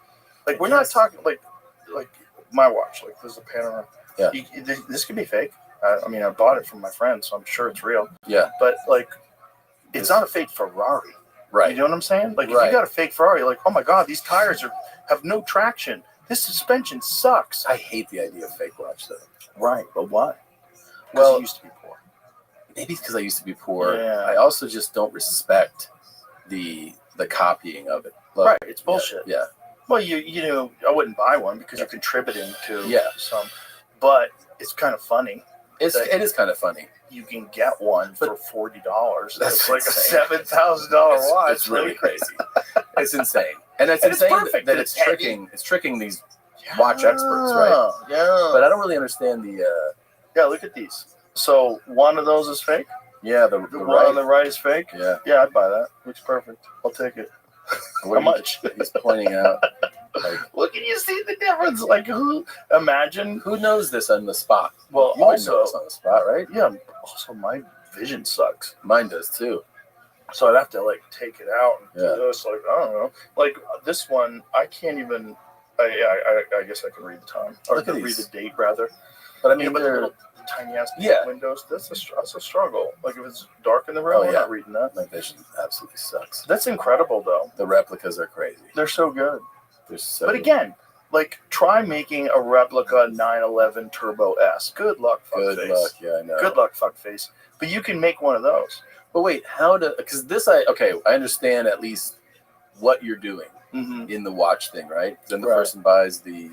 Like, we're not talking like my watch. Like, this is a panorama. Yeah. This could be fake. I mean, I bought it from my friend, so I'm sure it's real. Yeah. But like, it's not a fake Ferrari. Right. You know what I'm saying? Like, if you got a fake Ferrari, you're like, oh my God, these tires have no traction. This suspension sucks. I hate the idea of fake watch, though. Right. But why? Well, you used to be poor. Maybe it's because I used to be poor. Yeah. I also just don't respect the copying of it. Look, right. It's bullshit. Yeah. Well, I wouldn't buy one because you're contributing to some. But it's kind of funny. It is kind of funny. You can get one for $40. That's like insane. a $7,000 watch. It's really crazy. It's insane, and it's insane that it's tricking. It's tricking these watch experts, right? Yeah. But I don't really understand the. Yeah, look at these. So one of those is fake. Yeah, the one on the right is fake. Yeah. Yeah, I'd buy that. Looks perfect. I'll take it. How much? He's pointing out. Like, well, can you see the difference? Like, who knows this on the spot? Well, you also know this on the spot, right? Yeah. Also, my vision sucks. Mine does too. So I'd have to like take it out and do this. Like, I don't know. Like this one, I can't even. I guess I can read the time or read the date rather. But I mean, but the little tiny ass windows. That's a struggle. Like if it's dark in the room, I'm not reading that. My vision absolutely sucks. That's incredible, though. The replicas are crazy. They're so good. But again, like, try making a replica 911 Turbo S. Good luck, fuckface. Good luck, yeah, I know. Good luck, fuckface. But you can make one of those. But wait, because I understand at least what you're doing in the watch thing, right? Then the person buys the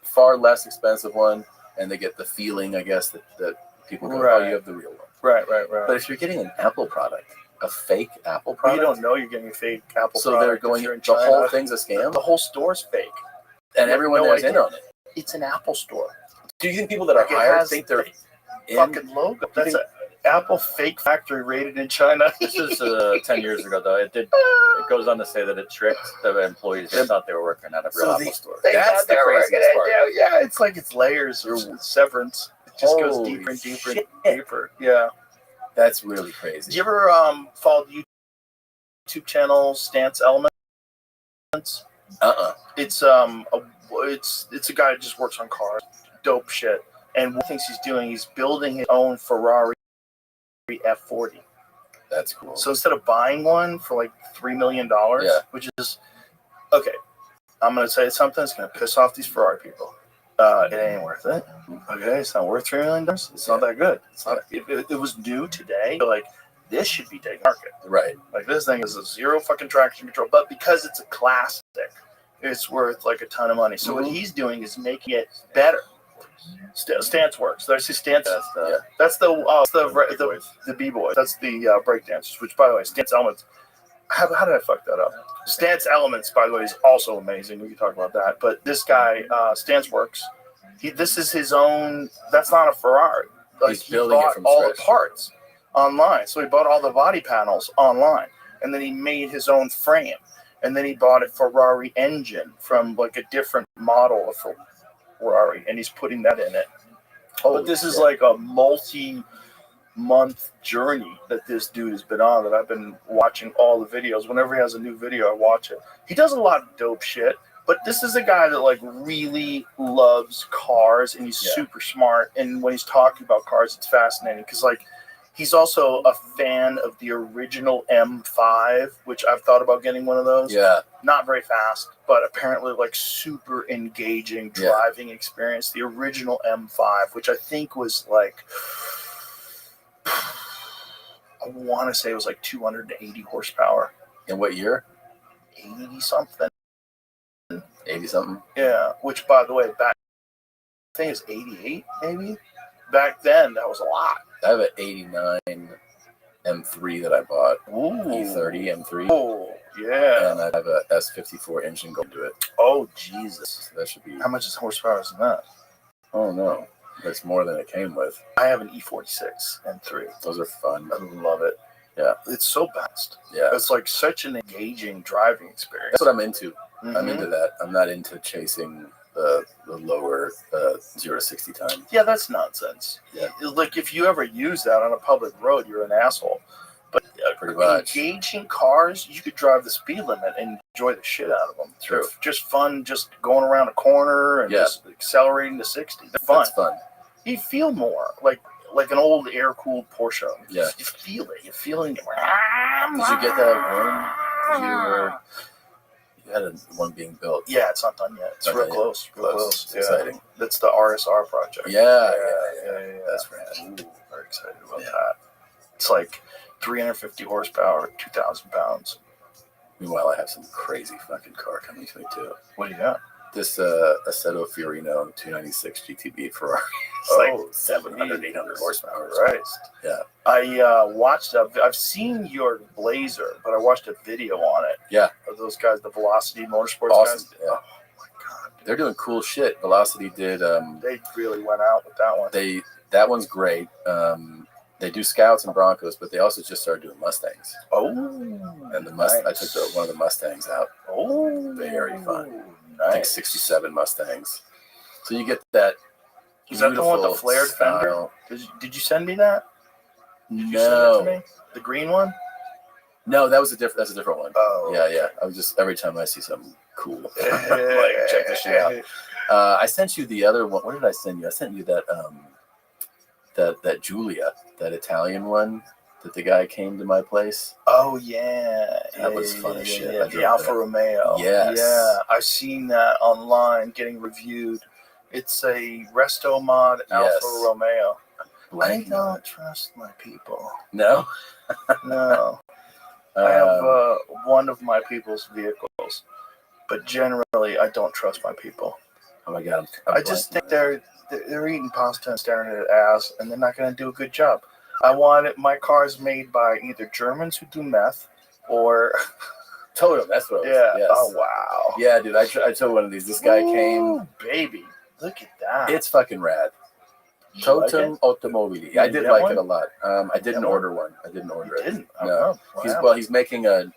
far less expensive one, and they get the feeling, I guess, that people go, oh, you have the real one. Right. But if you're getting an Apple product, a fake Apple product. You don't know you're getting a fake Apple product. So they're going, the whole thing's a scam? The whole store's fake. And everyone there's in on it. It's an Apple store. Do you think people that are Like, it hired has think they're the fucking logo? That's an Apple fake factory rated in China. This is 10 years ago, though. It goes on to say that it tricked the employees. They thought they were working at a real Apple store. That's the craziest part. Yeah, it's like it's layers or severance. It just goes deeper and deeper and deeper. Yeah. That's really crazy. Do you ever follow the YouTube channel Stance Elements? It's it's a guy that just works on cars. Dope shit. And one thing he's doing, he's building his own Ferrari F40. That's cool. So instead of buying one for like $3 million, which is okay, I'm gonna say something that's gonna piss off these Ferrari people. It ain't worth it. Okay, it's not worth $3 million. It's not that good. It's not. If it was new today, like this should be taking market. Right. Like this thing is a zero fucking traction control, but because it's a classic, it's worth like a ton of money. So what he's doing is making it better. Stance works. There's his stance. That's the b-boy. That's the break dancers. Which, by the way, Stance Elements. How did I fuck that up? Stance Elements, by the way, is also amazing. We can talk about that. But this guy, Stance Works. This is his own. That's not a Ferrari. Like, he's building it from all scratch. the parts online. So he bought all the body panels online, and then he made his own frame, and then he bought a Ferrari engine from like a different model of Ferrari, and he's putting that in it. But this is like a multi-month journey that this dude has been on, that I've been watching all the videos. Whenever he has a new video, I watch it. He does a lot of dope shit, but this is a guy that like really loves cars, and he's super smart. And when he's talking about cars, it's fascinating because like he's also a fan of the original M5, which I've thought about getting one of those. Yeah. Not very fast, but apparently like super engaging driving experience. The original M5, which I think was like, I want to say it was like 280 horsepower. In what year? 80 something. 80 something? Yeah. Which, by the way, back, I think it's 88 maybe. Back then, that was a lot. I have an 89 M3 that I bought. E30 M3. Oh, yeah. And I have a S54 engine going to it. Oh, Jesus. So that should be. How much is horsepower in that? Oh, no. That's more than it came with. I have an E46 M3. Those are fun. I love it. Yeah. It's so balanced. Yeah. It's like such an engaging driving experience. That's what I'm into. I'm into that. I'm not into chasing the lower 0 to 60 time. Yeah, that's nonsense. Yeah. Like, if you ever use that on a public road, you're an asshole. But pretty much. Engaging cars, you could drive the speed limit and enjoy the shit out of them. True. They're just fun, just going around a corner and just accelerating to 60. They're fun. That's fun. You feel more like an old air-cooled Porsche. Yeah. You feel it. You're feeling it. Did you get that one? You had one being built. Yeah, it's not done yet. It's real close. Real close. It's exciting. That's the RSR project. Yeah. That's right. Very excited about that. It's like 350 horsepower, 2,000 pounds. Meanwhile, I have some crazy fucking car coming to me too. What do you got? This Assetto Fiorino 296 GTB Ferrari. It's like 700, 800 horsepower. Right. Yeah. I watched I've seen your Blazer, but I watched a video on it. Yeah. Of those guys, the Velocity Motorsports awesome. guys. Yeah. Oh my God. They're doing cool shit. Velocity did. They really went out with that one. That one's great. They do Scouts and Broncos, but they also just started doing Mustangs. Oh. And I took one of the Mustangs out. Oh. Very fun. Nice. I think 67 Mustangs. So you get that. Is that the one with the flared fender? Did you send me that? Did you send it to me? The green one? No, that's a different one. Oh. Yeah. I was just, every time I see something cool, like, check this shit out. I sent you the other one. What did I send you? I sent you that that Giulia, that Italian one that the guy came to my place. Oh yeah, that was fun as shit. Yeah, the Alfa Romeo. Yes. Yeah, I've seen that online getting reviewed. It's a Resto Mod Alfa Romeo. I don't trust my people. No? No. I have one of my people's vehicles, but generally I don't trust my people. Oh my God. I just think they're eating pasta and staring at ass, and they're not going to do a good job. I want it. My car's made by either Germans who do meth or Totem. That's what. Yeah. Yes. Oh wow. Yeah, dude. I told one of these. This guy came. Baby. Look at that. It's fucking rad. Did you like Totem it? Automobili. You I did get like one? it a lot. I didn't one? order one. I didn't order You it. didn't? No. Oh, wow. He's making a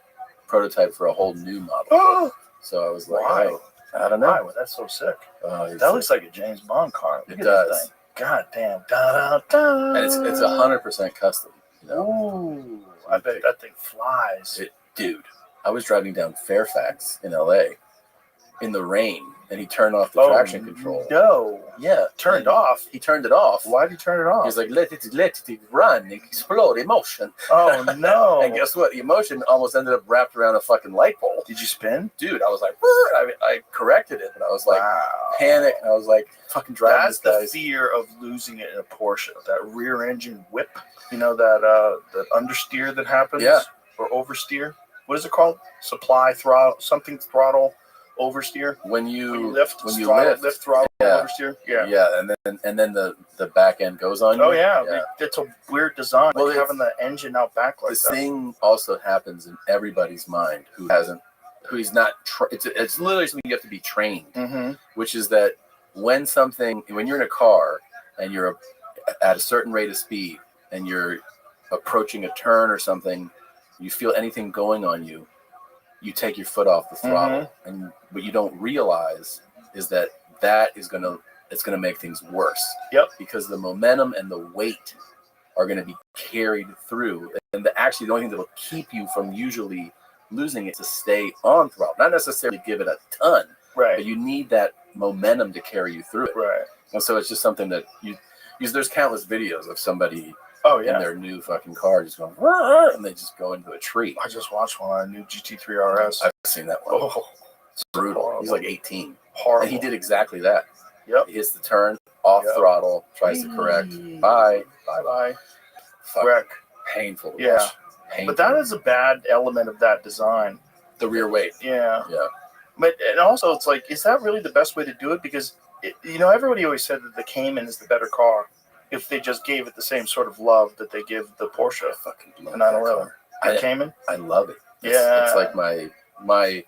prototype for a whole new model. Oh, So I was like, why? oh, I don't know. Why? Well, that's so sick. That That looks like a James Bond car. Look It at does. that thing. God damn. Da, da, da. And it's 100% custom. You know? Ooh, I bet that thing flies. Dude, I was driving down Fairfax in LA in the rain, and he turned off the traction control. No. Yeah. Turned off? He turned it off. Why did he turn it off? He's like, let it run, explode, emotion. Oh, no. And guess what? The emotion almost ended up wrapped around a fucking light pole. Did you spin? Dude, I was like, I corrected it, but I was like, panic, and I was like, fucking driving That's the fear of losing it in a Porsche. That rear engine whip. You know, that understeer that happens? Yeah. Or oversteer? What is it called? Supply throttle, something throttle, oversteer. When you lift, throttle, yeah. oversteer. Yeah. Yeah, and then the back end goes on you. Oh yeah. It's a weird design. Well, like having the engine out back like this that. thing also happens in everybody's mind who's not. It's literally something you have to be trained. Mm-hmm. Which is that when you're in a car and you're at a certain rate of speed and you're approaching a turn or something, you feel anything going on you, you take your foot off the throttle. And what you don't realize is that is gonna make things worse. Yep. Because the momentum and the weight are gonna be carried through. And actually the only thing that will keep you from usually losing it is to stay on throttle. Not necessarily give it a ton. Right. But you need that momentum to carry you through it. Right. And so it's just something that there's countless videos of somebody in their new fucking car just going, and they just go into a tree. I just watched one on a new GT3 RS. I've seen that one. Oh, it's brutal. horrible. He's like 18. Horrible. And he did exactly that. Yep. He hits the turn, off throttle, tries to correct. Bye. Bye. Fuck. Wreck. Painful to Yeah. watch. Painful. But that is a bad element of that design. The rear weight. Yeah. Yeah. But and also it's like, is that really the best way to do it? Because everybody always said that the Cayman is the better car if they just gave it the same sort of love that they give the Porsche. I fucking love the that 911. car. The Cayman? I love it. Yeah. It's like my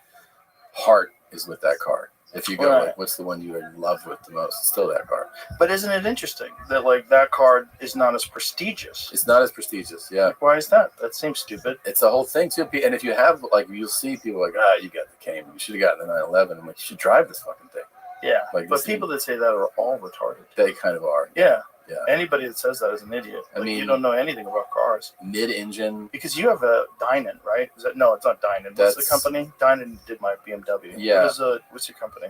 heart is with that car. If you go like, what's the one you're in love with the most? It's still that car. But isn't it interesting that like that car is not as prestigious? It's not as prestigious. Yeah. Like, why is that? That seems stupid. It's a whole thing too. And if you have you'll see people like, you got the Cayman. You should have gotten the 911. I'm like, you should drive this fucking thing. Yeah. Like, but people that say that are all retarded. They kind of are. Yeah. Yeah. Anybody that says that is an idiot. I mean, you don't know anything about cars. Mid-engine. Because you have a Dynan, right? No, it's not Dynan. What's the company? Dynan did my BMW. Yeah. What's your company?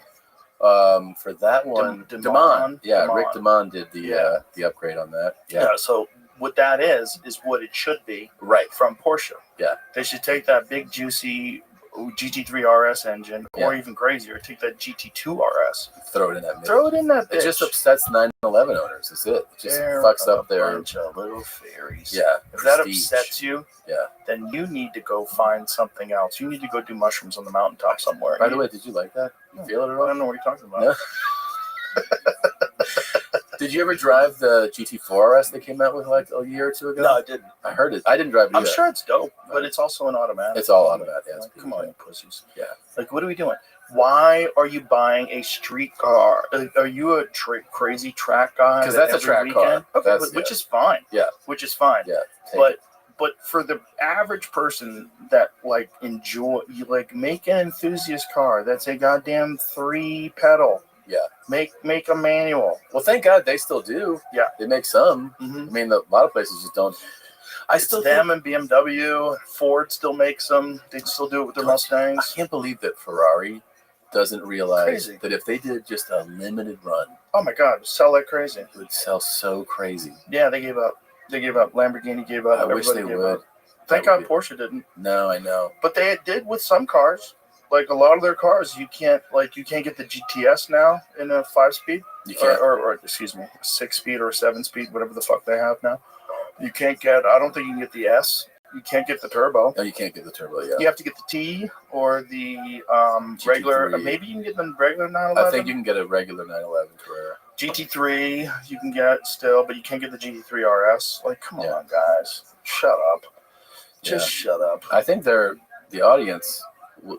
For that one, Damon. Yeah, Damon. Rick Damon did the upgrade on that. Yeah. So what that is what it should be. Right. From Porsche. Yeah. They should take that big juicy GT3 RS engine, or even crazier, take that GT2 RS. Throw it in that. Throw it in that bitch. It just upsets 911 owners. That's it. It just fucks up their bunch of little fairies. Yeah. If that upsets you, yeah, then you need to go find something else. You need to go do mushrooms on the mountaintop somewhere. By the way, did you like that? You feel it at all? I don't know what you're talking about. No? Did you ever drive the GT4 RS they came out with like a year or two ago? No, I didn't. I heard it. I didn't drive it either. I'm sure it's dope, but it's also an automatic. It's all automatic. Yeah, like, come on, you pussies. Yeah. Like, what are we doing? Why are you buying a street car? Are you a crazy track guy? Because that's a track car. Okay, which is fine. Yeah. Which is fine. Yeah. But for the average person that like make an enthusiast car that's a goddamn 3-pedal. Yeah. Make a manual. Well, thank God they still do. Yeah. They make some. Mm-hmm. I mean, a lot of places just don't. Them and BMW, Ford still makes them. They still do it with their Mustangs. I can't believe that Ferrari doesn't realize that if they did just a limited run. Oh my God, it'd sell like crazy. It would sell so crazy. Yeah, they gave up. Lamborghini gave up. I wish they would. Thank God Porsche didn't. No, I know. But they did with some cars. Like a lot of their cars, you can't get the GTS now in a 5-speed. You can't. Or excuse me, a 6-speed or a 7-speed, whatever the fuck they have now. You can't get. I don't think you can get the S. You can't get the turbo. No, you can't get the turbo. Yeah. You have to get the T or the regular. Maybe you can get the regular 911. I think you can get a regular 911 Carrera. GT3 you can get still, but you can't get the GT3 RS. Like, come on, guys, shut up. Just shut up. I think the audience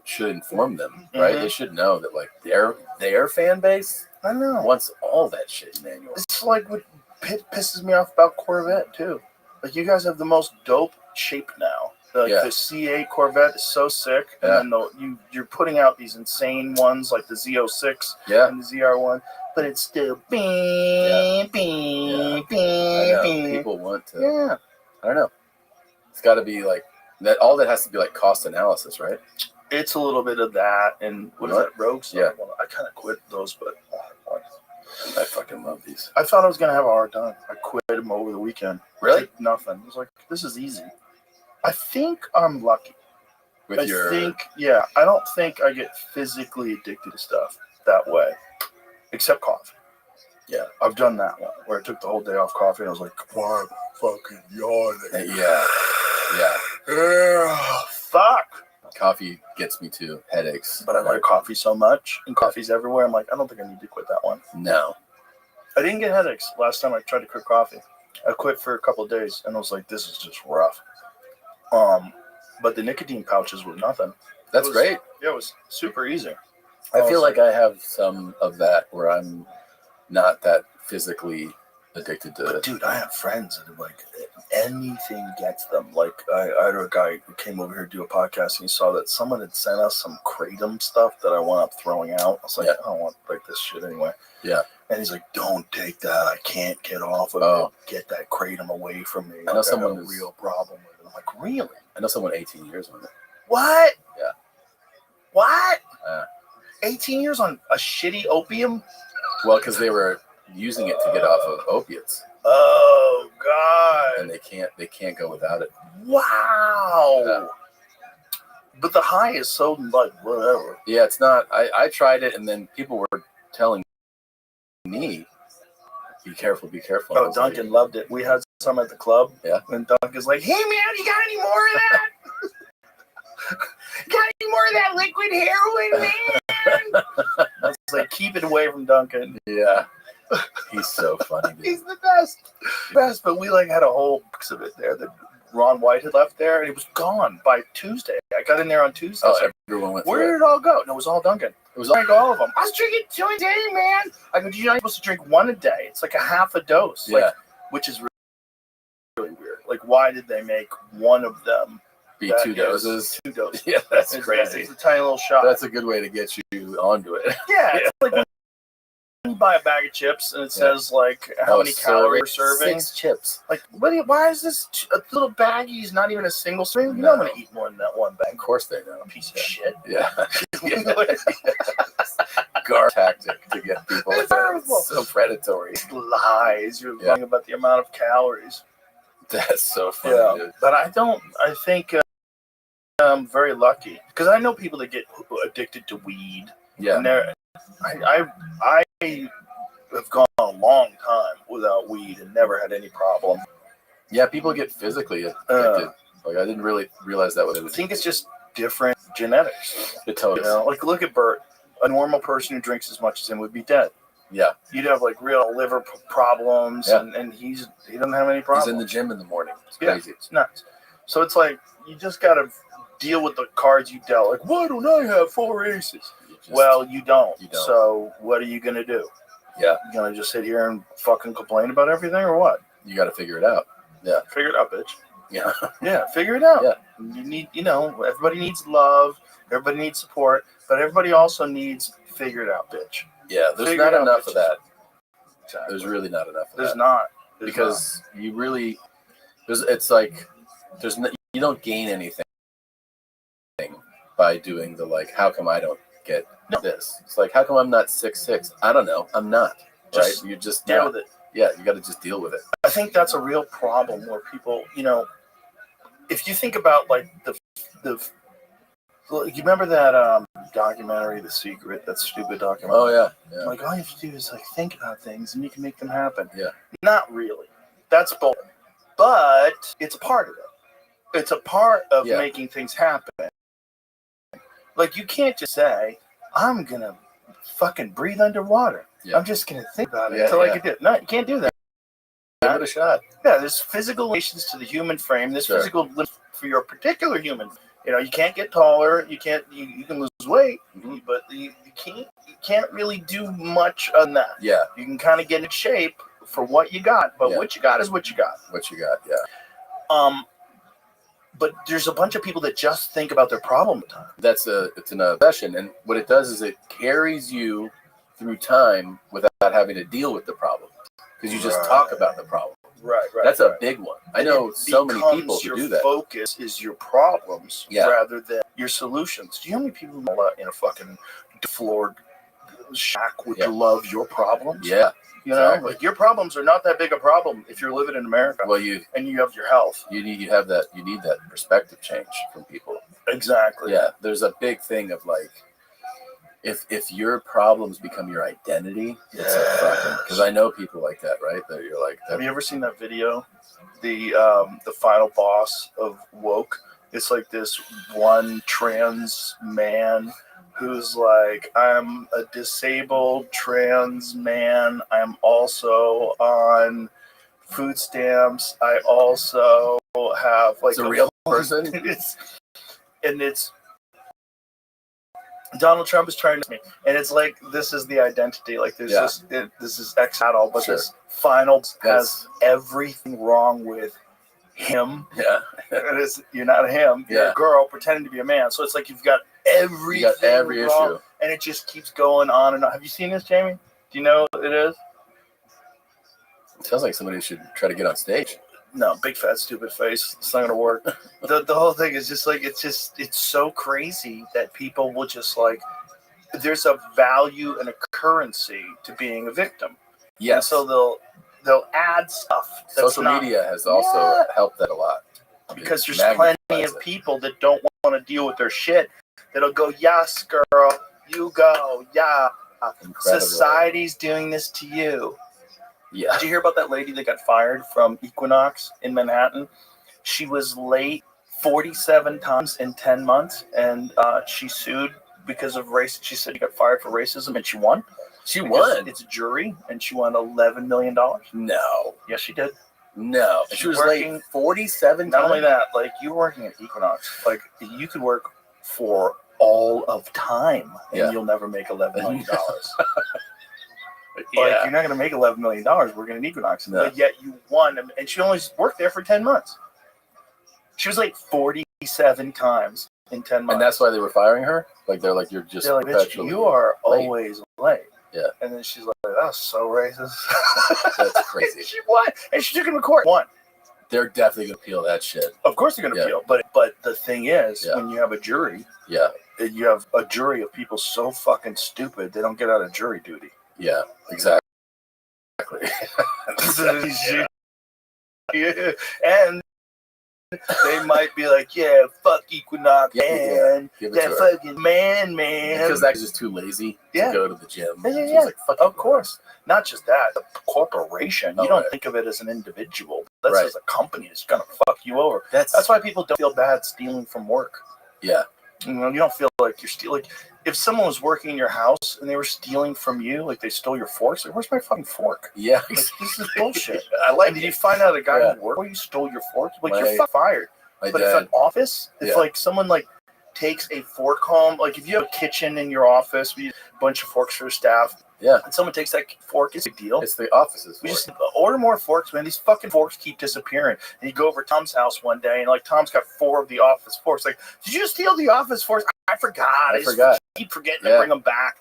should inform them, right? Mm-hmm. They should know that like their fan base I know. wants all that shit manual. It's like what pisses me off about Corvette too. Like you guys have the most dope shape now. Like the C8 Corvette is so sick, and then you're putting out these insane ones like the Z06 and the ZR1, but it's still beep. People want to. Yeah. I don't know. It's got to be like that. All that has to be like cost analysis, right? It's a little bit of that, and what is that, Rogues? Yeah. I kind of quit those, but I fucking love these. I thought I was gonna have a hard time. I quit them over the weekend. Really? Nothing. I was like, this is easy. I think I'm lucky. I don't think I get physically addicted to stuff that way, except coffee. Yeah, I've done that one where I took the whole day off coffee and I was like, why fucking yawning? Fuck. Coffee gets me to headaches. But I like coffee so much, and coffee's everywhere. I'm like, I don't think I need to quit that one. No. I didn't get headaches last time I tried to quit coffee. I quit for a couple of days, and I was like, this is just rough. But the nicotine pouches were nothing. That's great. Yeah, it was super easy. I feel like I have some of that where I'm not that physically addicted to it. Dude, I have friends that are like, anything gets them. Like, I had a guy who came over here to do a podcast, and he saw that someone had sent us some Kratom stuff that I wound up throwing out. I was like, I don't want like this shit anyway. Yeah. And he's like, don't take that. I can't get off of it. Get that Kratom away from me. I know someone has a real problem with it. I'm like, really? I know someone 18 years on it. What? Yeah. What? 18 years on a shitty opium? Well, because they were using it to get off of opiates. Oh God! And they can't go without it. Wow! Yeah. But the high is so like whatever. Yeah, it's not. I tried it, and then people were telling me, "Be careful, be careful." Oh, Duncan loved it. We had some at the club. Yeah. And Duncan's like, "Hey man, you got any more of that? Got any more of that liquid heroin, man?" I was like, "Keep it away from Duncan." Yeah. He's so funny, dude. He's the best. But we like had a whole box of it there that Ron White had left there, and it was gone by Tuesday. I got in there on Tuesday. Oh, everyone went. Where did it all go? No, it was all Duncan. It was all of them. I was drinking 2 a day, man. I go, you're not supposed to drink 1 a day. It's like a half a dose. Yeah. Like, which is really weird. Like, why did they make one of them be 2 doses? 2 doses. Yeah, that's crazy. It's a tiny little shot. That's a good way to get you onto it. Yeah, it's like when you buy a bag of chips and it says like how many calories you're serving. 6 chips. Like, why is this a little baggie not even a single serving? You know I'm going to eat more than that one bag. Of course they know. Piece of shit. Yeah. Gar tactic to get people. It's so predatory. It's lies. You're lying about the amount of calories. That's so funny, dude. But I think I'm very lucky because I know people that get addicted to weed. Yeah. And I have gone a long time without weed and never had any problem. Yeah, people get physically addicted. Like I didn't really realize that was. I think it's just different genetics. It totally. You know, like look at Bert. A normal person who drinks as much as him would be dead. Yeah. You'd have like real liver problems, and he doesn't have any problems. He's in the gym in the morning. It's crazy. It's nuts. So it's like you just got to deal with the cards you dealt. Like, why don't I have 4 aces? Well, you don't. So what are you going to do? Yeah. You going to just sit here and fucking complain about everything or what? You got to figure it out. Yeah. Figure it out, bitch. Yeah. Yeah, figure it out. Yeah. You need, everybody needs love. Everybody needs support. But everybody also needs figure it out, bitch. Yeah, there's not enough of that. Exactly. There's really not enough of that. There's not. Because you really, it's like, you don't gain anything by doing the like, how come I don't get this? It's like, how come I'm not 6'6"? I don't know. I'm not. Right? You just deal with it. Yeah, you got to just deal with it. I think that's a real problem where people, if you think about like you remember that documentary, The Secret, that stupid documentary? Oh, yeah. Like, all you have to do is like think about things and you can make them happen. Yeah. Not really. That's bull. But it's a part of it. It's a part of making things happen. Like, you can't just say, I'm going to fucking breathe underwater. Yeah. I'm just going to think about it until I can do it. No, you can't do that. Give it a shot. Yeah, there's physical limitations to the human frame. There's physical limits for your particular human. You can't get taller. You can lose weight, but you can't really do much on that. Yeah. You can kind of get in shape for what you got, but Yeah. what you got is what you got. What you got, yeah. But there's a bunch of people that just think about their problem all the time. It's an obsession, and what it does is it carries you through time without having to deal with the problem, because you just talk about the problem. Right. That's a big one. I know so many people who do that. Your focus is your problems Yeah. rather than your solutions. Do you know how many people in a fucking floored shack would love your problems? Yeah. You know, like your problems are not that big a problem if you're living in America. Well, and you have your health. You need that perspective change from people. Exactly. Yeah. There's a big thing of like, if your problems become your identity, it's a fucking, because I know people like that, right? That you're like. Have you ever seen that video? The final boss of woke. It's like this one trans man who's like, I'm a disabled trans man. I'm also on food stamps. I also have like it's a real person. it's Donald Trump is trying to me, and it's like this is the identity. Like there's this is ex adult, but this final has everything wrong with him. Yeah, you're not a him. You're a girl pretending to be a man. So it's like you've got every wrong, issue, and it just keeps going on and on. Have you seen this, Jamie? Do you know what it is? It sounds like somebody should try to get on stage. No, big fat stupid face. It's not gonna work. The whole thing is just like it's so crazy that people will just like there's a value and a currency to being a victim. Yeah. So they'll add stuff. Social media has also helped that a lot. Because there's plenty of people that don't want to deal with their shit. That'll go, yes, girl, you go, yeah. Incredible. Society's doing this to you. Yeah. Did you hear about that lady that got fired from Equinox in Manhattan? She was late 47 times in 10 months, and she sued because of race. She said she got fired for racism, and she won. She won? It's a jury, and she won $11 million. No. Yes, she did. No. She was working late 47 times? Not only that, like, you were working at Equinox. Like, you could work for all of time, and you'll never make $11 million. Like, you're not going to make $11 million working at Equinox. No. But yet you won. And she only worked there for 10 months. She was like 47 times in 10 months. And that's why they were firing her? Like, they're like, you're just perpetually you are late. Always late. Yeah. And then she's like, that's so racist. That's crazy. She won. And she took him to court. Won. They're definitely going to appeal that shit. Of course they're going to appeal. But the thing is, when you have a jury, you have a jury of people so fucking stupid, they don't get out of jury duty. Yeah, exactly. And they might be like, yeah, fuck Equinox, man. That fucking man. Because that is just too lazy to go to the gym. Yeah. Like, of course. Not just that, the corporation, you don't think of it as an individual. That's as a company that's going to fuck you over. That's why people don't feel bad stealing from work. Yeah. You know, you don't feel like you're stealing. Like, if someone was working in your house and they were stealing from you, like they stole your forks, like, where's my fucking fork? Yeah. Like, this is bullshit. Did you find out a guy who worked where you stole your fork? Like, you're fired. But if an office, if like someone like takes a fork home, like if you have a kitchen in your office, we use a bunch of forks for staff. Yeah. And someone takes that fork, it's a big deal. It's the office's We just order more forks, man. These fucking forks keep disappearing. And you go over to Tom's house one day, and like Tom's got 4 of the office forks. Like, did you steal the office forks? I forgot. I forgot. Keep forgetting to bring them back.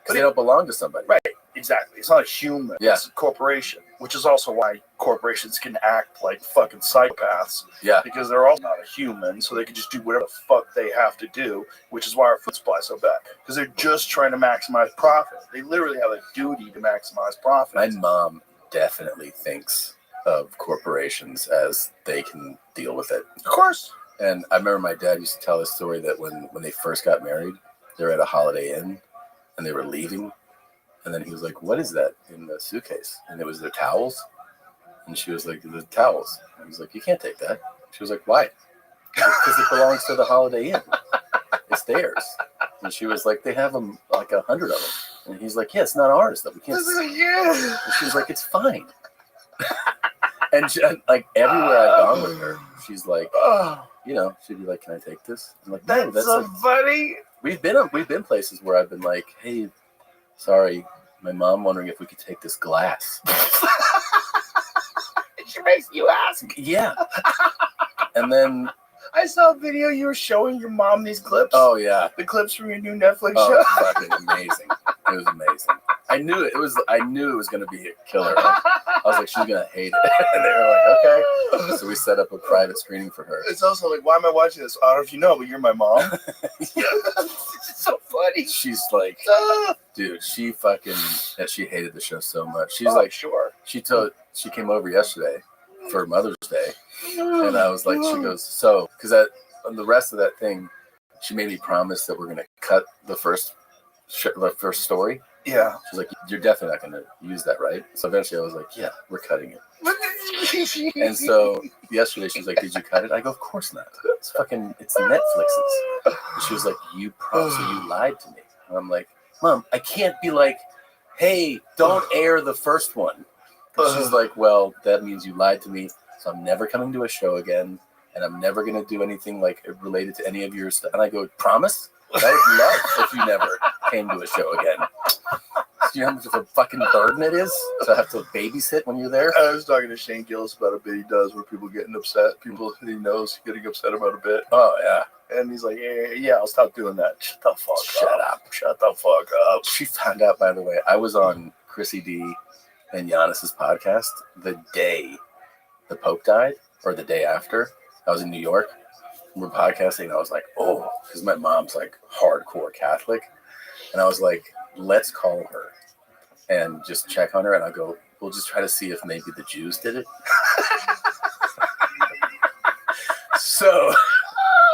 But they don't belong to somebody. Right. Exactly. It's not a human. Yeah. It's a corporation, which is also why corporations can act like fucking psychopaths. Yeah. Because they're all not a human, so they can just do whatever the fuck they have to do, which is why our food supply is so bad. Because they're just trying to maximize profit. They literally have a duty to maximize profit. My mom definitely thinks of corporations as they can deal with it. Of course. And I remember my dad used to tell this story that when they first got married, they were at a Holiday Inn and they were leaving. And then he was like, what is that in the suitcase? And it was their towels. And she was like, the towels. And he was like, you can't take that. She was like, why? Because it belongs to the Holiday Inn. It's theirs. And she was like, they have them, like 100 of them. And he's like, yeah, it's not ours, though. We can't. And she was like, it's fine. And she, like everywhere I've gone with her, she's like, you know, she'd be like, can I take this? I'm like, no, that's so like, funny. We've been places where I've been like, hey, sorry, my mom wondering if we could take this glass. She makes you ask. Yeah. And then I saw a video you were showing your mom these clips. oh yeah. The clips from your new Netflix Oh, show. fucking amazing. It was amazing. I knew it was gonna be a killer. I was like, she's gonna hate it. And they were like, okay. So we set up a private screening for her. It's also like, why am I watching this? I don't know if you know, but you're my mom. It's so funny. She's like, dude, she hated the show so much. She's like, sure. she came over yesterday for Mother's Day, and I was like, she goes, so, because on the rest of that thing, she made me promise that we're gonna cut the first story. Yeah. She's like, you're definitely not gonna use that, right? So eventually I was like, yeah, we're cutting it. And so yesterday she was like, did you cut it? I go, of course not. It's Netflix's. And she was like, so you lied to me. And I'm like, Mom, I can't be like, hey, don't air the first one. And she's like, well, that means you lied to me, so I'm never coming to a show again, and I'm never gonna do anything like related to any of your stuff. And I go, promise? I'd love if you never came to a show again. Do you know how much of a fucking burden it is to have to babysit when you're there? I was talking to Shane Gillis about a bit he does where people getting upset, people he knows getting upset about a bit. Oh, yeah. And he's like, yeah, I'll stop doing that. Shut the fuck up. Shut the fuck up. She found out, by the way, I was on Chrissy D and Giannis's podcast the day the Pope died, or the day after. I was in New York. We're podcasting, and I was like, oh, because my mom's like hardcore Catholic. And I was like, let's call her and just check on her. And I go, we'll just try to see if maybe the Jews did it. So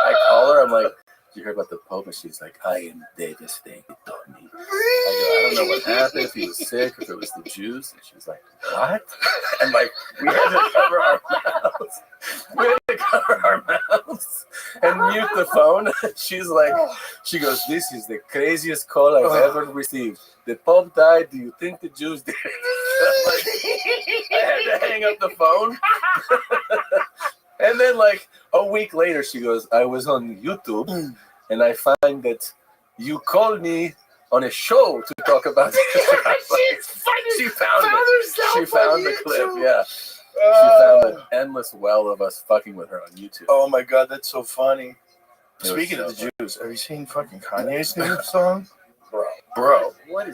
I call her. I'm like, did you hear about the Pope? And she's like, I am devastated, Tony. I don't know what happened, if he was sick, if it was the Jews. And she's like, what? And like, we had to cover our mouths. We had to cover our mouths and mute the phone. She's like, she goes, this is the craziest call I've ever received. The Pope died. Do you think the Jews did it? I had to hang up the phone. And then like a week later, she goes, I was on YouTube and I find that you called me on a show to talk about it. She found it. She found the clip, yeah. She found an endless well of us fucking with her on YouTube. Oh my God, that's so funny. Speaking of the Jews, have you seen fucking Kanye's new song? Bro. What?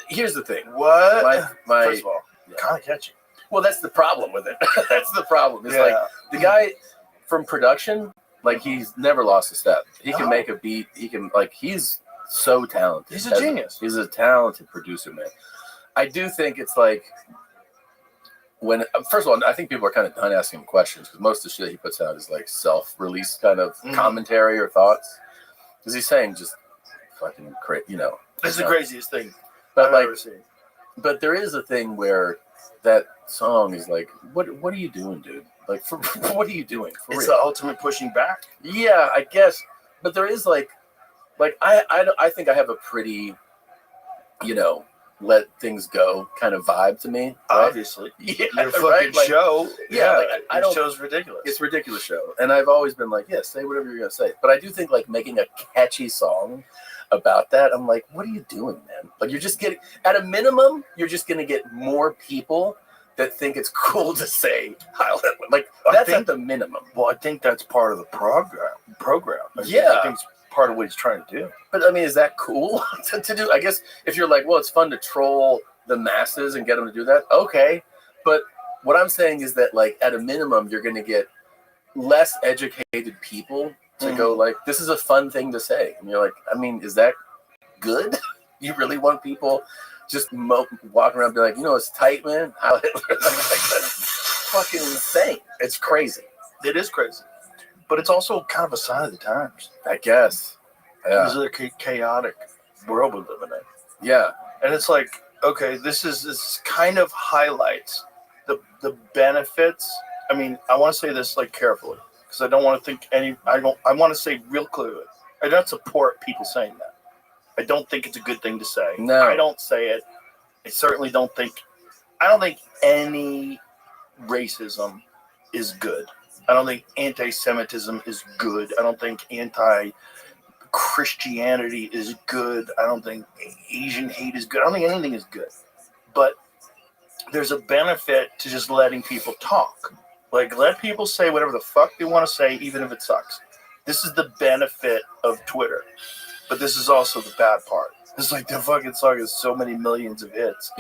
Here's the thing. What? My First of all, kind of catchy. Well, that's the problem with it. That's the problem. It's like the guy from production, like he's never lost a step. He can make a beat. He can he's so talented. He's a genius. He's a talented producer, man. I do think it's like first of all, I think people are kind of done asking him questions because most of the shit he puts out is like self-release kind of commentary or thoughts. Because he's saying just fucking crazy, It's the craziest thing I've ever seen. But there is a thing where that song is like, what are you doing, dude? Like, what are you doing? It's the ultimate pushing back. Yeah, I guess. But there is like I think I have a pretty, let things go kind of vibe to me. Right? Obviously. Yeah, your fucking show. Yeah, I don't. Show's ridiculous. It's a ridiculous show. And I've always been like, yeah, say whatever you're going to say. But I do think like making a catchy song about that, I'm like, what are you doing, man? Like you're just getting, at a minimum, you're just going to get more people that think it's cool to say Heil Hitler. Like that's at the minimum. Well, I think that's part of the program. I think it's part of what he's trying to do. But I mean, is that cool to do? I guess if you're like, well, it's fun to troll the masses and get them to do that. Okay. But what I'm saying is that like at a minimum, you're going to get less educated people to go like, this is a fun thing to say. And you're like, I mean, is that good? You really want people just walking around and be like, it's tight, man. Heil Hitler. That's fucking insane. It's crazy. It is crazy. But it's also kind of a sign of the times. I guess. Yeah. This is a chaotic world we live in. Yeah. And it's like, okay, this kind of highlights the benefits. I mean, I want to say this like carefully because I don't want to think I want to say real clearly. I don't support people saying that. I don't think it's a good thing to say. No. I don't say it. I certainly don't think any racism is good. I don't think anti-Semitism is good. I don't think Christianity is good. I don't think Asian hate is good. I don't think anything is good. But there's a benefit to just letting people talk. Like, let people say whatever the fuck they want to say, even if it sucks. This is the benefit of Twitter. But this is also the bad part. It's like the fucking song has so many millions of hits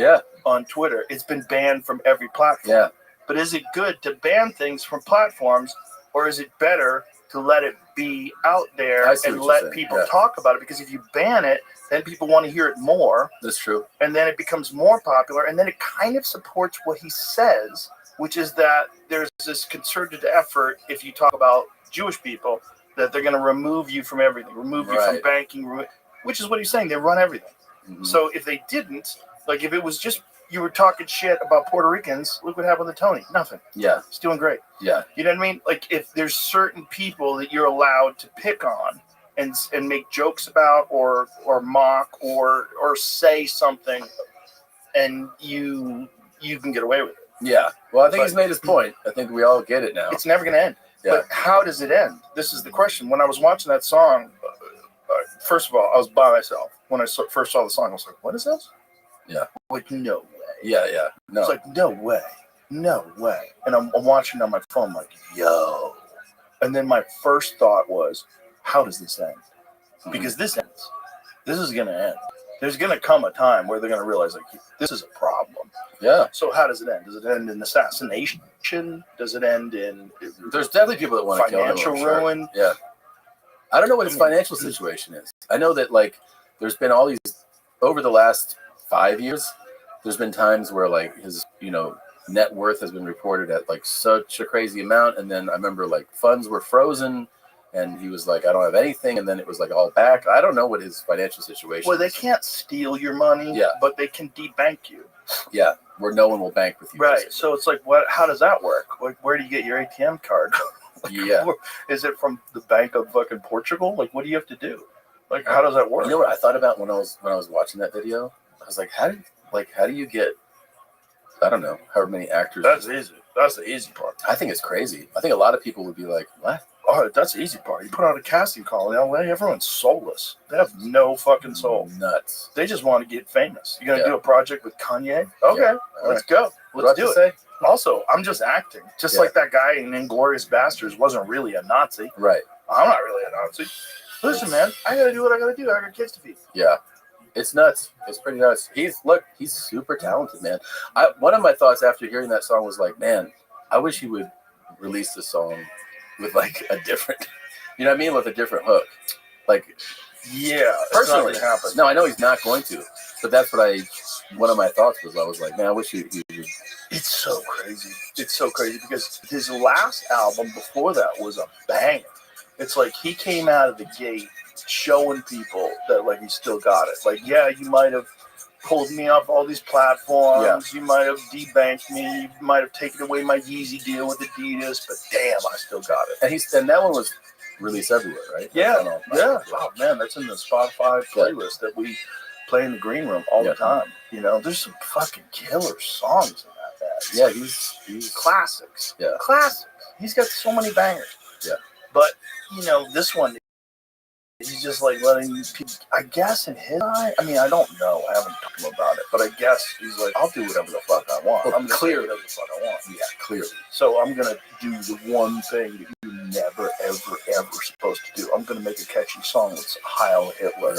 on Twitter. It's been banned from every platform. Yeah. But is it good to ban things from platforms, or is it better to let it be out there and let people talk about it? Because if you ban it, then people want to hear it more. That's true. And then it becomes more popular, and then it kind of supports what he says, which is that there's this concerted effort, if you talk about Jewish people, that they're going to remove you from everything, remove you from banking, which is what he's saying. They run everything. Mm-hmm. So if they didn't, like if it was just you were talking shit about Puerto Ricans, look what happened to Tony. Nothing. Yeah. He's doing great. Yeah. You know what I mean? Like if there's certain people that you're allowed to pick on and make jokes about or mock or say something, and you can get away with it. Yeah. Well, I think he's made his point. I think we all get it now. It's never going to end. Yeah. But how does it end? This is the question. When I was watching that song, first of all, I was by myself. When I first saw the song, I was like, what is this? Yeah. Like, no way. Yeah, yeah. No. It's like, no way. No way. And I'm watching on my phone, like, yo. And then my first thought was, how does this end? Mm-hmm. Because this ends. This is going to end. There's going to come a time where they're going to realize, like, this is a problem. Yeah. So how does it end? Does it end in assassination? Does it end in... There's definitely people that want to kill him. Financial ruin? Yeah. I don't know what his financial situation is. I know that, like, there's been all these... Over the last 5 years, there's been times where, like, his, net worth has been reported at, like, such a crazy amount. And then I remember, like, funds were frozen. And he was like, I don't have anything. And then it was like all back. I don't know what his financial situation is. Well, they can't steal your money, but they can debank you. Yeah, where no one will bank with you. Right. Basically. So it's like, how does that work? Like, where do you get your ATM card? Yeah. Is it from the Bank of fucking Portugal? Like, what do you have to do? Like, how does that work? You know what I thought about when I was watching that video? I was like, how do you get, I don't know, however many actors? That's easy. That's the easy part. I think it's crazy. I think a lot of people would be like, what? Oh, that's the easy part. You put out a casting call in LA, everyone's soulless. They have no fucking soul. Nuts. They just want to get famous. You're going to do a project with Kanye? Okay, let's go. Let's do it. Say? Also, I'm just acting. Just like that guy in Inglourious Basterds wasn't really a Nazi. Right. I'm not really a Nazi. Listen, man, I got to do what I got to do. I got kids to feed. Yeah. It's nuts. It's pretty nuts. He's super talented, man. One of my thoughts after hearing that song was like, man, I wish he would release the song with like a different, you know what I mean? With a different hook. Like, yeah, personally, no, I know he's not going to, but that's what one of my thoughts was. I was like, man, I wish he would. It's so crazy. It's so crazy because his last album before that was a banger. It's like he came out of the gate showing people that like he still got it. Like, yeah, you might have pulled me off all these platforms. Yeah. You might have debanked me. You might have taken away my Yeezy deal with Adidas, but damn, I still got it. And that one was released everywhere, right? Yeah, yeah. Oh man, that's in the Spotify playlist that we play in the green room all the time. There's some fucking killer songs in that bag. Yeah, he's classics. Yeah, classics. He's got so many bangers. Yeah, but this one. He's just like letting people, I guess in his eye, I mean, I don't know. I haven't talked to him about it, but I guess he's like, I'll do whatever the fuck I want. Well, I'm clear whatever the fuck I want. Yeah, clearly. So I'm going to do the one thing that you're never, ever, ever supposed to do. I'm going to make a catchy song with Heil Hitler.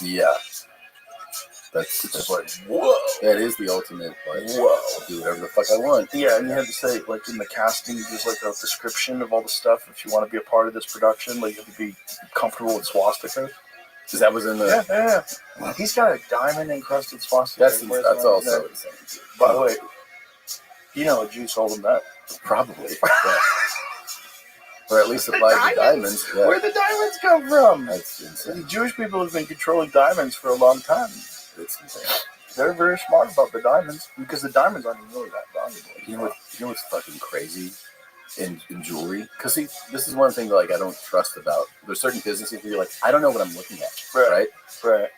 Yeah. That's just like, whoa. That is the ultimate, like, whoa. I'll do whatever the fuck I want. Yeah, and you have to say, like, in the casting, there's like a description of all the stuff. If you want to be a part of this production, like, you have to be comfortable with swastikas. Because that was in the... Yeah. He's got a diamond-encrusted swastika. That's also insane. By the way, a Jew sold him that. Probably. Yeah. Or at least supplied the diamonds. Yeah. Where the diamonds come from? That's insane. The Jewish people have been controlling diamonds for a long time. It's insane. They're very smart about the diamonds because the diamonds aren't even really that valuable. You know what's fucking crazy in jewelry? Because see, this is one thing that like I don't trust about. There's certain businesses where you're like, I don't know what I'm looking at. Right.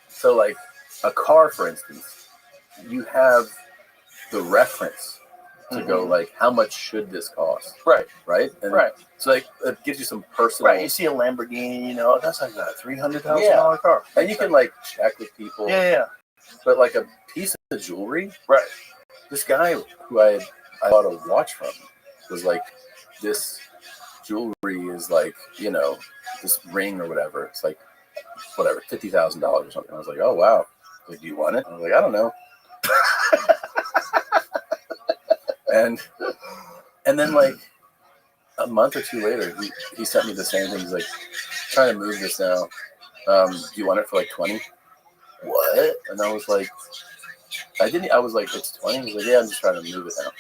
So like a car, for instance, you have the reference to go like, how much should this cost? Right. Right. And Right. So like, it gives you some personal. Right. You see a Lamborghini, you know, that's like a $300,000 car, and you can like check with people. Yeah. But like a piece of jewelry, Right. This guy who I bought a watch from was like, this jewelry is like, you know, this ring or whatever. It's like, whatever, $50,000 or something. I was like, oh wow. Like, do you want it? I was like, I don't know. and then like a month or two later, he sent me the same thing. He's like, trying to move this now. Do you want it for like 20? What? And I was like, I was like, it's 20? He's like, yeah, I'm just trying to move it now.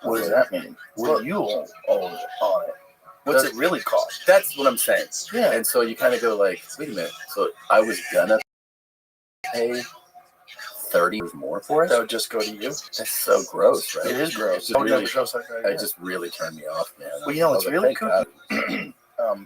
What does that mean? What do you own on it? What's it really cost? That's what I'm saying. Yeah. And so you kind of go like, wait a minute. So I was gonna pay $30 more for it? That would just go to you? That's so gross, right? It is gross. It just really turned me off, man. Well, you know, it's really cool.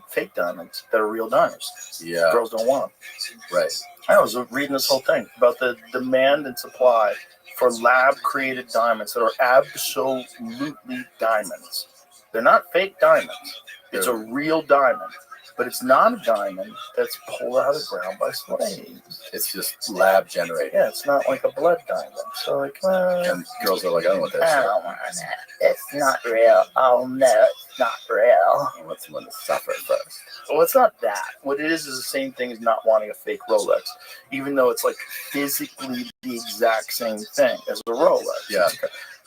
Fake diamonds that are real diamonds. Yeah. Girls don't want them. Right. I was reading this whole thing about the demand and supply for lab-created diamonds that are absolutely diamonds. They're not fake diamonds. It's a real diamond. But it's not a diamond that's pulled out of the ground by slaves. It's just lab generated. Yeah, it's not like a blood diamond. So like, and girls are like, I don't want that shit. I don't want that. It's not real. Oh no, it's not real. I want someone to suffer first. Well, it's not that. What it is the same thing as not wanting a fake Rolex, even though it's like physically the exact same thing as a Rolex. Yeah.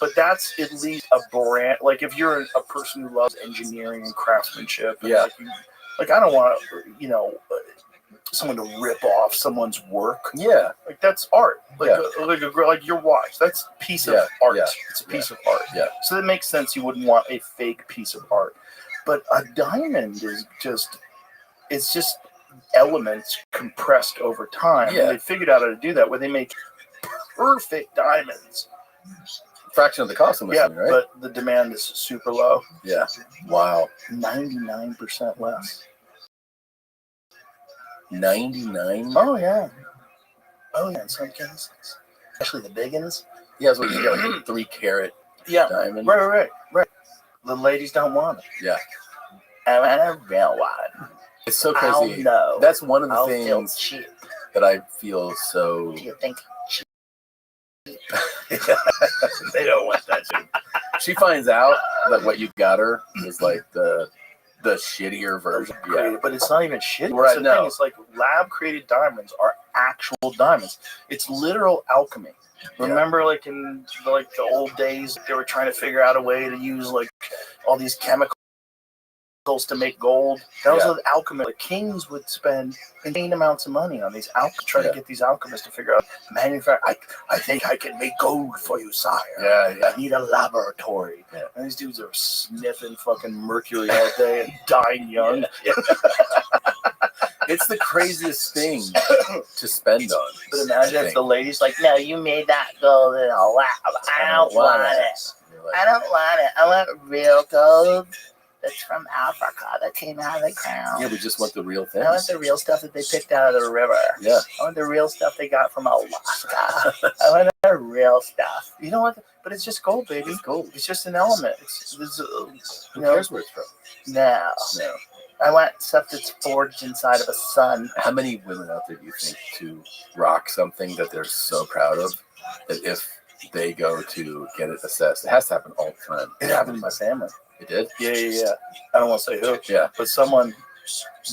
But that's at least a brand. Like if you're a person who loves engineering and craftsmanship, and like I don't want, you know, someone to rip off someone's work. Yeah, like that's art. Like your watch. That's a piece of art. Yeah. It's a piece of art. Yeah. So that makes sense. You wouldn't want a fake piece of art. But a diamond is it's just elements compressed over time. Yeah. And they figured out how to do that where they make perfect diamonds. Fraction of the cost, I'm assuming, right? But the demand is super low. Yeah. Wow. 99% less. 99? Oh, yeah. Oh, yeah, in some cases. Especially the big ones. Yeah, so you get like a 3-carat diamond. Right. The ladies don't want it. Yeah. I want a real one. It's so crazy. No. That's one of the I'll things feel cheap. that I feel so... Do you think cheap? They don't want that shit. She finds out that what you got her is like the shittier version. Yeah, but it's not even shitty. Right, That's the thing. It's like lab-created diamonds are actual diamonds. It's literal alchemy. Remember, like in the old days, they were trying to figure out a way to use like all these chemicals to make gold. That was what alchemists. Like kings would spend insane amounts of money on these try to get these alchemists to figure out manufacture. I think I can make gold for you, sire. I need a laboratory. And these dudes are sniffing fucking mercury all day and dying young. It's the craziest thing to spend on. But imagine if the lady's like, no, you made that gold in a lab. I don't want it. I don't want it. I want real gold that's from Africa that came out of the ground. Yeah, we just want the real thing. I want the real stuff that they picked out of the river. Yeah. I want the real stuff they got from Alaska. I want the real stuff. You know what? But it's just gold, baby. It's gold. It's just an element. Who cares where it's from? No. I want stuff that's forged inside of a sun. How many women out there do you think to rock something that they're so proud of that if they go to get it assessed, it has to happen all the time? It happened to my family. It did? Yeah. I don't want to say who. Yeah. But someone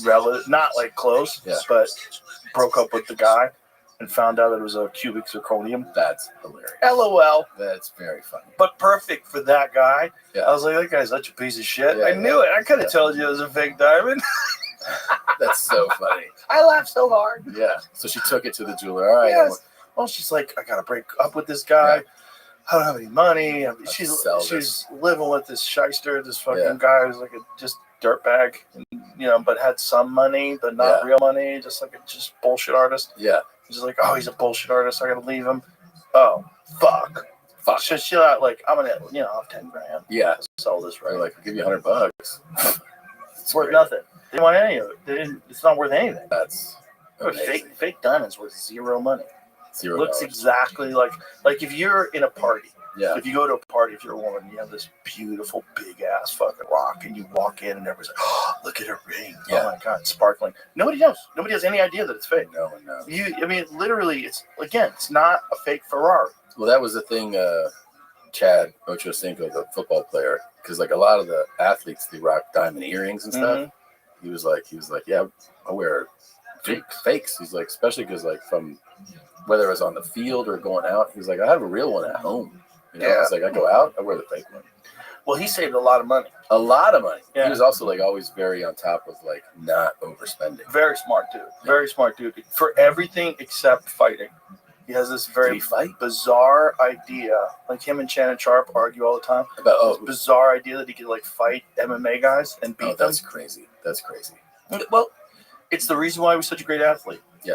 relative, not like close, but broke up with the guy and found out that it was a cubic zirconium. That's hilarious. LOL. That's very funny. But perfect for that guy. Yeah. I was like, that guy's such a piece of shit. Yeah, I knew it. I could have told you it was a fake diamond. That's so funny. I laughed so hard. Yeah. So she took it to the jeweler. All right. Yes. Well, she's like, I got to break up with this guy. I don't have any money. She's living with this shyster, this fucking guy who's like a just dirtbag, but had some money, but not real money, just like a bullshit artist. Yeah. He's like, oh, he's a bullshit artist. I gotta leave him. Oh, fuck. So she's like, I'm gonna, I'll have 10 grand. Yeah. Sell this, right? They're like, I'll give you $100. It's worth nothing. They didn't want any of it. It's not worth anything. That's amazing. Fake diamonds worth zero money. $0. Looks exactly like if you're in a party. Yeah. If you go to a party, if you're a woman, you have this beautiful big ass fucking rock, and you walk in, and everybody's like, "Oh, look at her ring! Yeah. Oh my god, sparkling!" Nobody knows. Nobody has any idea that it's fake. No one knows. I mean, literally, it's not a fake Ferrari. Well, that was the thing. Chad Ochocinco, the football player, because like a lot of the athletes, they rock diamond earrings and stuff. Mm-hmm. He was like, yeah, I wear fakes. He's like, especially because like from whether it was on the field or going out, he's like, I have a real one at home. You know, it's like I go out, I wear the fake one. Well, he saved a lot of money. A lot of money. Yeah. He was also like always very on top of like not overspending. Very smart dude. Very smart dude. For everything except fighting. He has this very bizarre idea. Like him and Shannon Sharp argue all the time about this bizarre idea that he could like fight MMA guys and beat them. That's crazy. That's crazy. Well, it's the reason why he was such a great athlete. Yeah.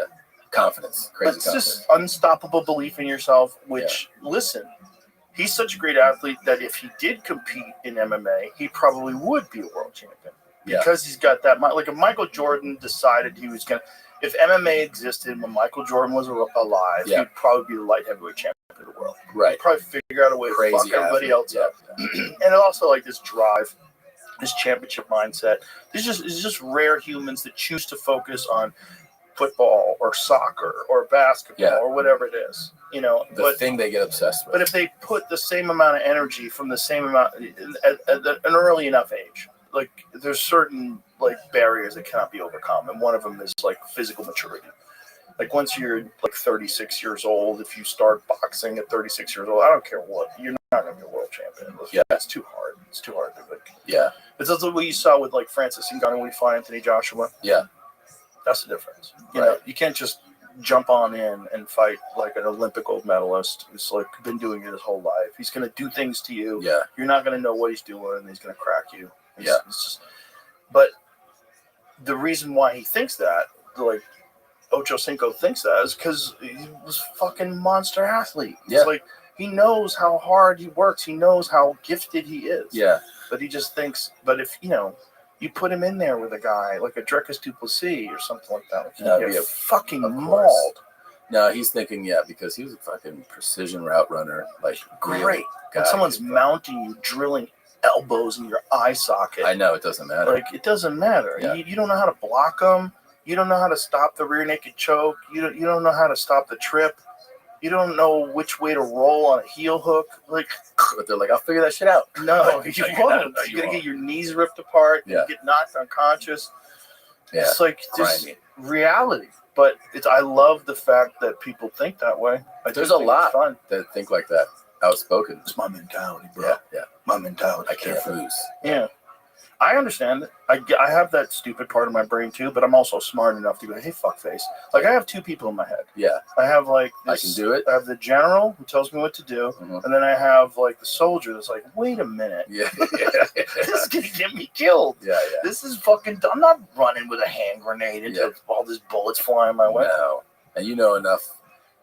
Confidence. Crazy it's confidence. Just unstoppable belief in yourself, which, listen, he's such a great athlete that if he did compete in MMA, he probably would be a world champion. Because he's got that, like if Michael Jordan decided he was going to, if MMA existed when Michael Jordan was alive, he'd probably be the light heavyweight champion of the world. Right. He'd probably figure out a way to fuck everybody else up. And also like this drive, this championship mindset. It's just rare humans that choose to focus on football or soccer or basketball or whatever it is, you know. The thing they get obsessed with. But if they put the same amount of energy from the same amount at an early enough age, like there's certain like barriers that cannot be overcome, and one of them is like physical maturity. Like once you're like 36 years old, if you start boxing at 36 years old, I don't care what, you're not going to be a world champion. It's too hard. It's too hard to like. Yeah. It's also what you saw with like Francis Ngannou when he fought Anthony Joshua. Yeah. That's the difference. You know, you can't just jump on in and fight like an Olympic gold medalist who's like been doing it his whole life. He's going to do things to you. Yeah. You're not going to know what he's doing, and he's going to crack you. It's just, but the reason why he thinks that, like Ocho Cinco thinks that, is because he was a fucking monster athlete. It's like he knows how hard he works. He knows how gifted he is. Yeah. But he just thinks, but if, you know, you put him in there with a guy like a Dricus Duplessis or something like that, he'd get fucking mauled. No, he's thinking, because he was a fucking precision route runner. Like, great. When someone's mounting you, drilling elbows in your eye socket. I know, it doesn't matter. Like, it doesn't matter. Yeah. You don't know how to block them. You don't know how to stop the rear naked choke. You don't know how to stop the trip. You don't know which way to roll on a heel hook. Like, but they're like, I'll figure that shit out. No, you won't. You're going to get your knees ripped apart. Yeah. You get knocked unconscious. Yeah. It's like just reality. But I love the fact that people think that way. There's a lot that think like that. Outspoken. It's my mentality, bro. Yeah. My mentality. I can't lose. Yeah. I understand it. I have that stupid part of my brain too, but I'm also smart enough to go, hey, fuckface. Like, I have two people in my head. Yeah. I have like this, I can do it. I have the general who tells me what to do, and then I have like the soldier that's like, wait a minute. Yeah. This is gonna get me killed. Yeah. This is fucking. I'm not running with a hand grenade into all these bullets flying my way. No. And you know enough,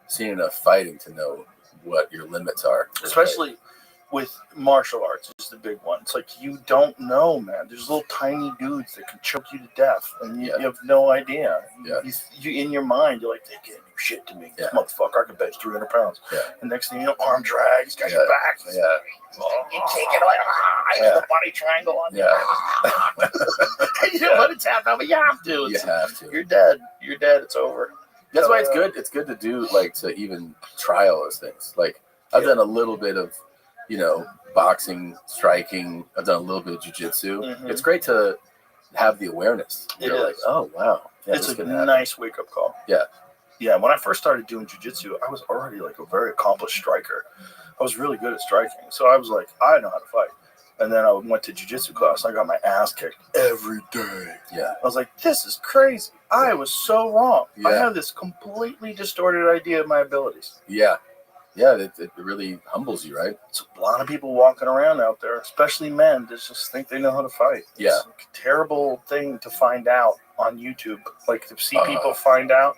seen enough fighting to know what your limits are. Especially with martial arts, is the big one. It's like, you don't know, man. There's little tiny dudes that can choke you to death, and you have no idea. Yeah. You in your mind, you're like, they can't do shit to me. This motherfucker, I can bench 300 pounds. Yeah. And next thing you know, arm drag, he's got your back. Yeah. You take it like, the body triangle on you. You don't want to tap out, but you have to. You have to. You're dead. You're dead. It's over. That's why it's good. It's good to do, like, to even try all those things. Like, I've done a little bit of, you know, boxing, striking. I've done a little bit of jiu-jitsu. Mm-hmm. It's great to have the awareness. You're like, oh, wow. Yeah, it's a nice wake-up call. Yeah. Yeah, when I first started doing jiu-jitsu, I was already like a very accomplished striker. I was really good at striking. So I was like, I know how to fight. And then I went to jiu-jitsu class. And I got my ass kicked every day. Yeah. I was like, this is crazy. I was so wrong. Yeah. I have this completely distorted idea of my abilities. Yeah. Yeah, it really humbles you, right? It's a lot of people walking around out there, especially men, that just think they know how to fight. Yeah. It's a terrible thing to find out on YouTube. Like, to see people find out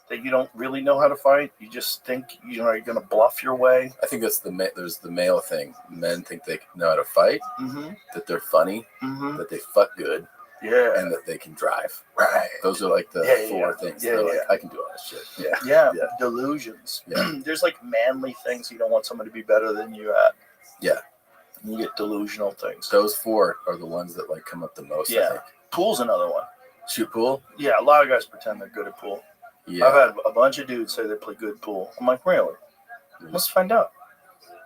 that you don't really know how to fight. You just think, you know, you're going to bluff your way. I think that's there's the male thing. Men think they know how to fight, that they're funny, that they fuck good, Yeah. and that they can drive. Right. Those are like the four things. Yeah, They're like, I can do all this shit. Yeah. Delusions. Yeah. There's like manly things you don't want someone to be better than you at. Yeah. You get delusional things. Those four are the ones that like come up the most. I think. Pool's another one. Shoot pool? Yeah, a lot of guys pretend they're good at pool. Yeah. I've had a bunch of dudes say they play good pool. I'm like, really? Let's find out.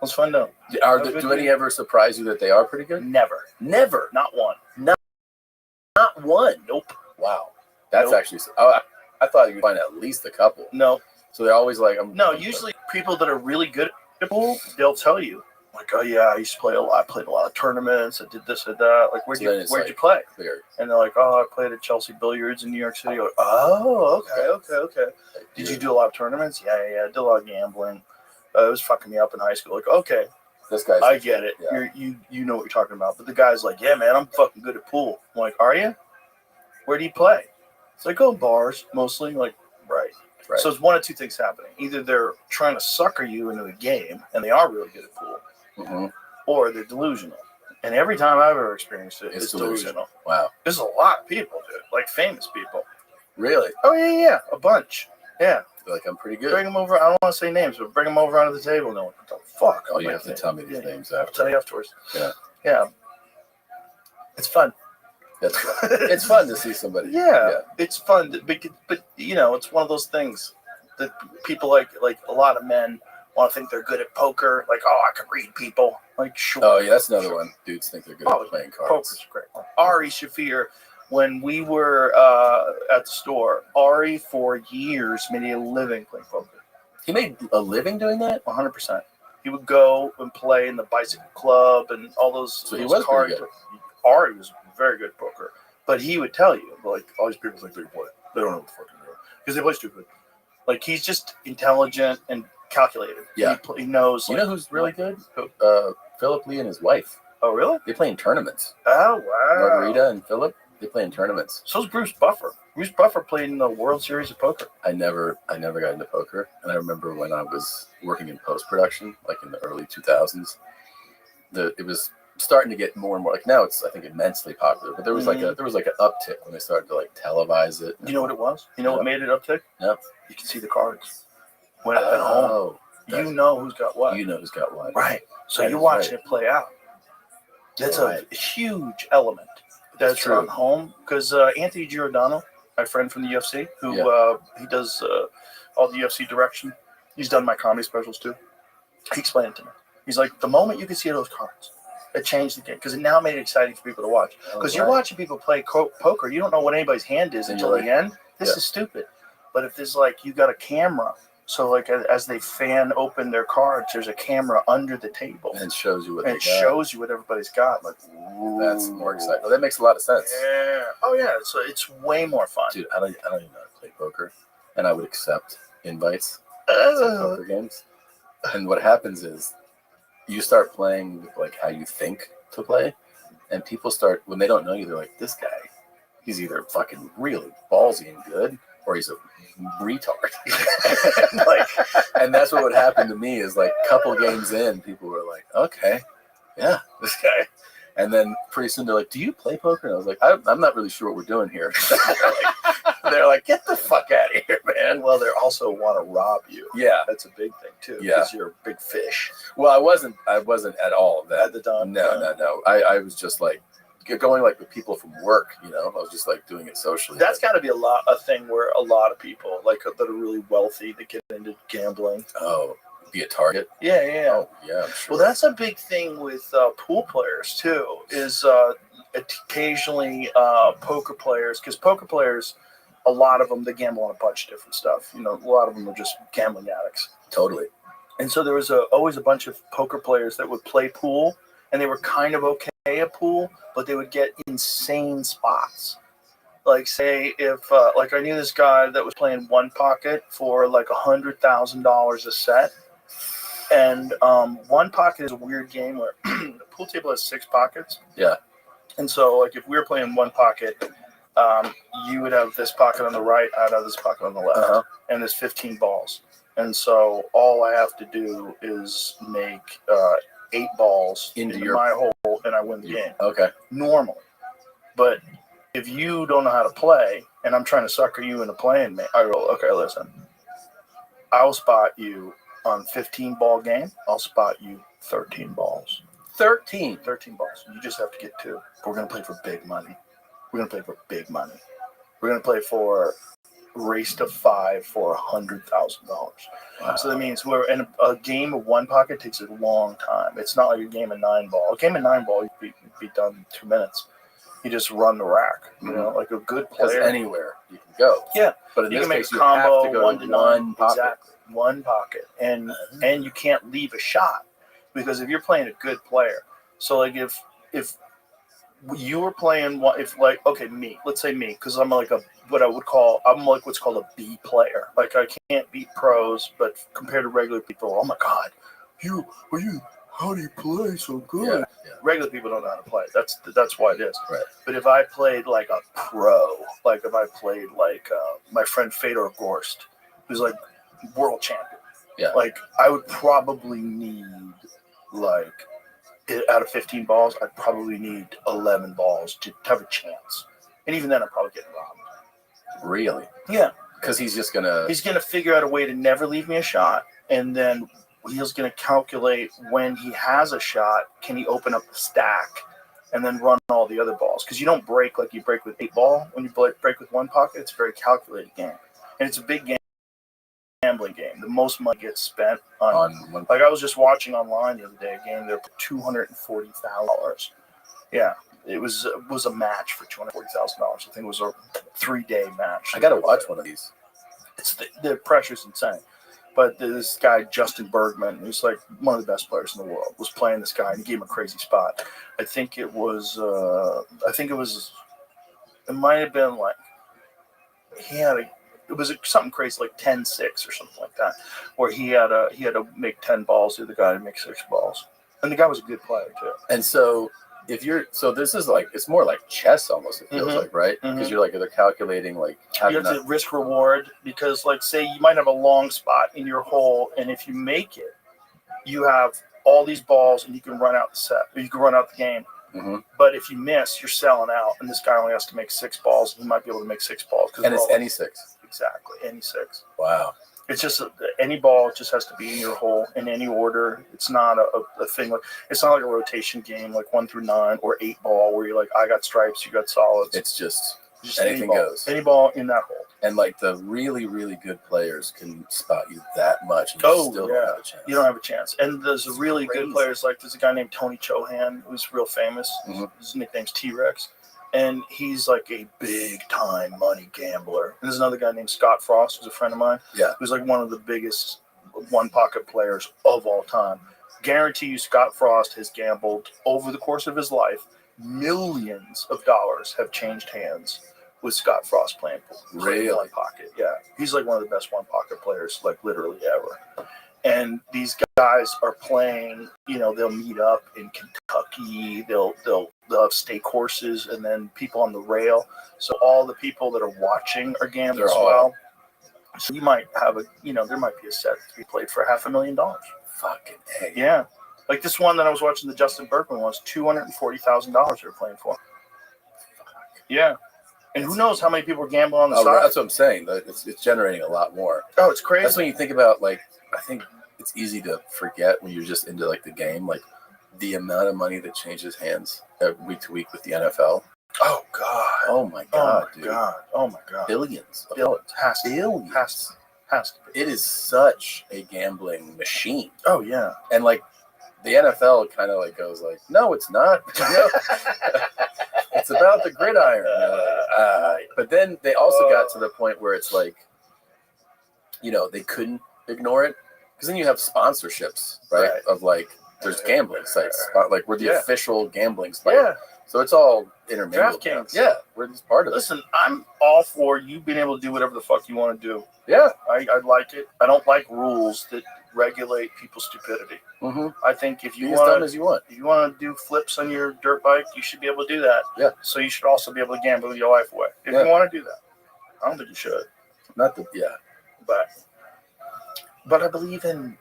Do any ever surprise you that they are pretty good? Never. Not one. Not one. Nope. Wow. That's actually. I thought you'd find at least a couple. No. So they're always like, usually people that are really good at pool, they'll tell you. Like, oh yeah, I used to play a lot. I played a lot of tournaments. I did this and that. Like, where'd you play? Clear. And they're like, oh, I played at Chelsea Billiards in New York City. Like, oh, okay. Did you do a lot of tournaments? Yeah. I did a lot of gambling. It was fucking me up in high school. Like, okay, this guy's. I get it. Yeah. You know what you're talking about. But the guy's like, yeah, man, I'm fucking good at pool. I'm like, are you? Where do you play? It's like, oh, bars mostly. Like, right. So it's one of two things happening. Either they're trying to sucker you into a game, and they are really good at pool, or they're delusional. And every time I've ever experienced it, it's delusional. Wow. There's a lot of people, dude. Like famous people. Really? Oh, yeah. A bunch. Yeah. They're like, I'm pretty good. Bring them over. I don't want to say names, but bring them over onto the table. And they're like, what the fuck? Oh, you have to tell me these names after. I'll tell you afterwards. Yeah. It's fun. It's fun to see somebody. Yeah. It's fun. But it's one of those things that people like a lot of men want to think they're good at poker. Like, oh, I can read people. Like, sure. Oh, yeah, that's another one. Dudes think they're good at playing cards. Poker's great. Ari Shafir, when we were at the store, Ari for years made a living playing poker. He made a living doing that? 100%. He would go and play in the bicycle club and all those. So he was pretty good. Ari was very good at poker, but he would tell you, like, all these people think they can play. They don't know what the fuck they're doing because they play stupid. Like, he's just intelligent and calculated. Yeah. He knows. You know who's really good? Philip Lee and his wife. Oh, really? They play in tournaments. Oh, wow. Margarita and Philip, they play in tournaments. So's Bruce Buffer. Bruce Buffer played in the World Series of Poker. I never got into poker. And I remember when I was working in post-production, like in the early 2000s, it was starting to get more and more, like now it's, I think, immensely popular, but there was like an uptick when they started to like televise it. You know what it was? You know what made it uptick? No. You can see the cards. When at home, you know who's got what. You know who's got what. Right. So you're watching it play out. That's a huge element. That's true. on home because Anthony Giordano, my friend from the UFC, who he does all the UFC direction. He's done my comedy specials too. He explained it to me. He's like, the moment you can see those cards, it changed the game because it now made it exciting for people to watch. Because you're watching people play poker, you don't know what anybody's hand is until the end. This is stupid. But if there's like you got a camera, so like as they fan open their cards, there's a camera under the table and it shows you what and it shows you what everybody's got. Like, ooh. That's more exciting. Well, that makes a lot of sense. Yeah. Oh yeah. So it's way more fun. Dude, I don't even know how to play poker, and I would accept invites to poker games. And what happens is, you start playing with like how you think to play, and people start, when they don't know you, they're like, this guy, he's either fucking really ballsy and good, or he's a retard. and that's what would happen to me is like a couple games in, people were like, okay, yeah, this guy. And then pretty soon they're like, do you play poker? And I was like, I'm not really sure what we're doing here. They're like, get the fuck out of here, man. Well, they also want to rob you. Yeah. That's a big thing too. Yeah. Because you're a big fish. Well, I wasn't at all that. At the time? No. I was just like going like with people from work, I was just like doing it socially. That's got to be a thing where a lot of people like that are really wealthy that get into gambling. Oh, be a target? Yeah. Oh, yeah, I'm sure. Well, that's a big thing with pool players too, is occasionally poker players, because poker players, a lot of them, they gamble on a bunch of different stuff. A lot of them are just gambling addicts. Totally. And so there was always a bunch of poker players that would play pool, and they were kind of okay at pool, but they would get insane spots. Like, say, if like I knew this guy that was playing one pocket for like $100,000 a set, and one pocket is a weird game where the pool table has 6 pockets. Yeah. And so, like, if we were playing one pocket, you would have this pocket on the right, I'd have this pocket on the left, and there's 15 balls. And so all I have to do is make 8 balls into my hole, and I win the game. Okay. Normally. But if you don't know how to play and I'm trying to sucker you into playing me, I go, okay, listen, I'll spot you on 15 ball game. I'll spot you 13 balls. 13 balls. You just have to get 2. We're going to play for big money. We're going to play for big money. We're going to play for race to 5 for $100,000. Wow. So that means we're in a game of 1 pocket takes a long time. It's not like a game of 9 ball. A game of 9 ball, you'd be done in 2 minutes. You just run the rack, you know, like a good player. Because anywhere you can go. Yeah, but in you this can make case, a combo, you have to go 1 to 1 pocket. Exactly, 1 pocket, and you can't leave a shot because if you're playing a good player, so like if you were playing, let's say me, because I'm like I'm like what's called a B player. Like I can't beat pros, but compared to regular people, oh my God, how do you play so good? Yeah. Regular people don't know how to play. That's why it is. Right. But if I played like a pro, like if I played like my friend Fedor Gorst, who's like world champion, like I would probably need like out of 15 balls, I'd probably need 11 balls to have a chance. And even then, I'd probably get robbed. Really? Yeah. Because he's going to figure out a way to never leave me a shot. And then he's going to calculate when he has a shot, can he open up the stack and then run all the other balls? Because you don't break like you break with 8 ball. When you break with 1 pocket, it's a very calculated game. And it's a big game. Gambling game. The most money gets spent on one. Like I was just watching online the other day a game. They put $240,000. Yeah, it was a match for $240,000. I think it was a 3-day match. I gotta watch one of these. It's the pressure's insane. But this guy Justin Bergman, who's like one of the best players in the world, was playing this guy and he gave him a crazy spot. I think it might have been like it was something crazy like 10-6 or something like that, where he had to make 10 balls, the other guy to make 6 balls, and the guy was a good player too. And so this is like it's more like chess almost. It feels like, right? Because you're like they're calculating like you have to risk reward because like say you might have a long spot in your hole, and if you make it, you have all these balls and you can run out the set or you can run out the game. But if you miss, you're selling out, and this guy only has to make 6 balls. And he might be able to make 6 balls. And it's any 6. Exactly, any 6. Wow. It's just any ball just has to be in your hole in any order. It's not a thing like it's not like a rotation game like 1 through 9 or 8 ball where you're like I got stripes, you got solids. It's just anything goes. Any ball in that hole. And like the really, really good players can spot you that much. And you still don't have a chance. You don't have a chance. And there's really good players like there's a guy named Tony Chohan who's real famous. His nickname's T-Rex. And he's like a big time money gambler. And there's another guy named Scott Frost, who's a friend of mine. Yeah. Who's like one of the biggest 1 pocket players of all time. Guarantee you Scott Frost has gambled over the course of his life. Millions of dollars have changed hands with Scott Frost playing really? 1 pocket. Yeah. He's like one of the best 1 pocket players, like literally ever. And these guys are playing, they'll meet up in Kentucky, they'll have stake horses and then people on the rail. So all the people that are watching are gambling as well. So you might have there might be a set to be played for $500,000. Fucking A. Yeah. Like this one that I was watching, the Justin Bergman was $240,000 they're playing for. Yeah. And who knows how many people are gambling on the side. That's what I'm saying. It's generating a lot more. Oh, it's crazy. That's when you think about, like, I think it's easy to forget when you're just into, like, the game, like, the amount of money that changes hands week to week with the NFL. Oh, God. Oh, my God, dude. Oh, my God. Billions. Has to be. It is such a gambling machine. Oh, yeah. And, like, the NFL kind of, like, goes, like, no, it's not. It's about the gridiron. But then they also got to the point where it's like, they couldn't ignore it. Because then you have sponsorships, right? Of like, there's gambling sites. Like, we're the official gambling site. Yeah. So it's all intermingled. DraftKings. Yeah, we're just part of it. Listen, I'm all for you being able to do whatever the fuck you want to do. Yeah. I like it. I don't like rules that regulate people's stupidity. I think if you want to do flips on your dirt bike, you should be able to do that. Yeah. So you should also be able to gamble your life away if you want to do that. I don't think you should. But I believe in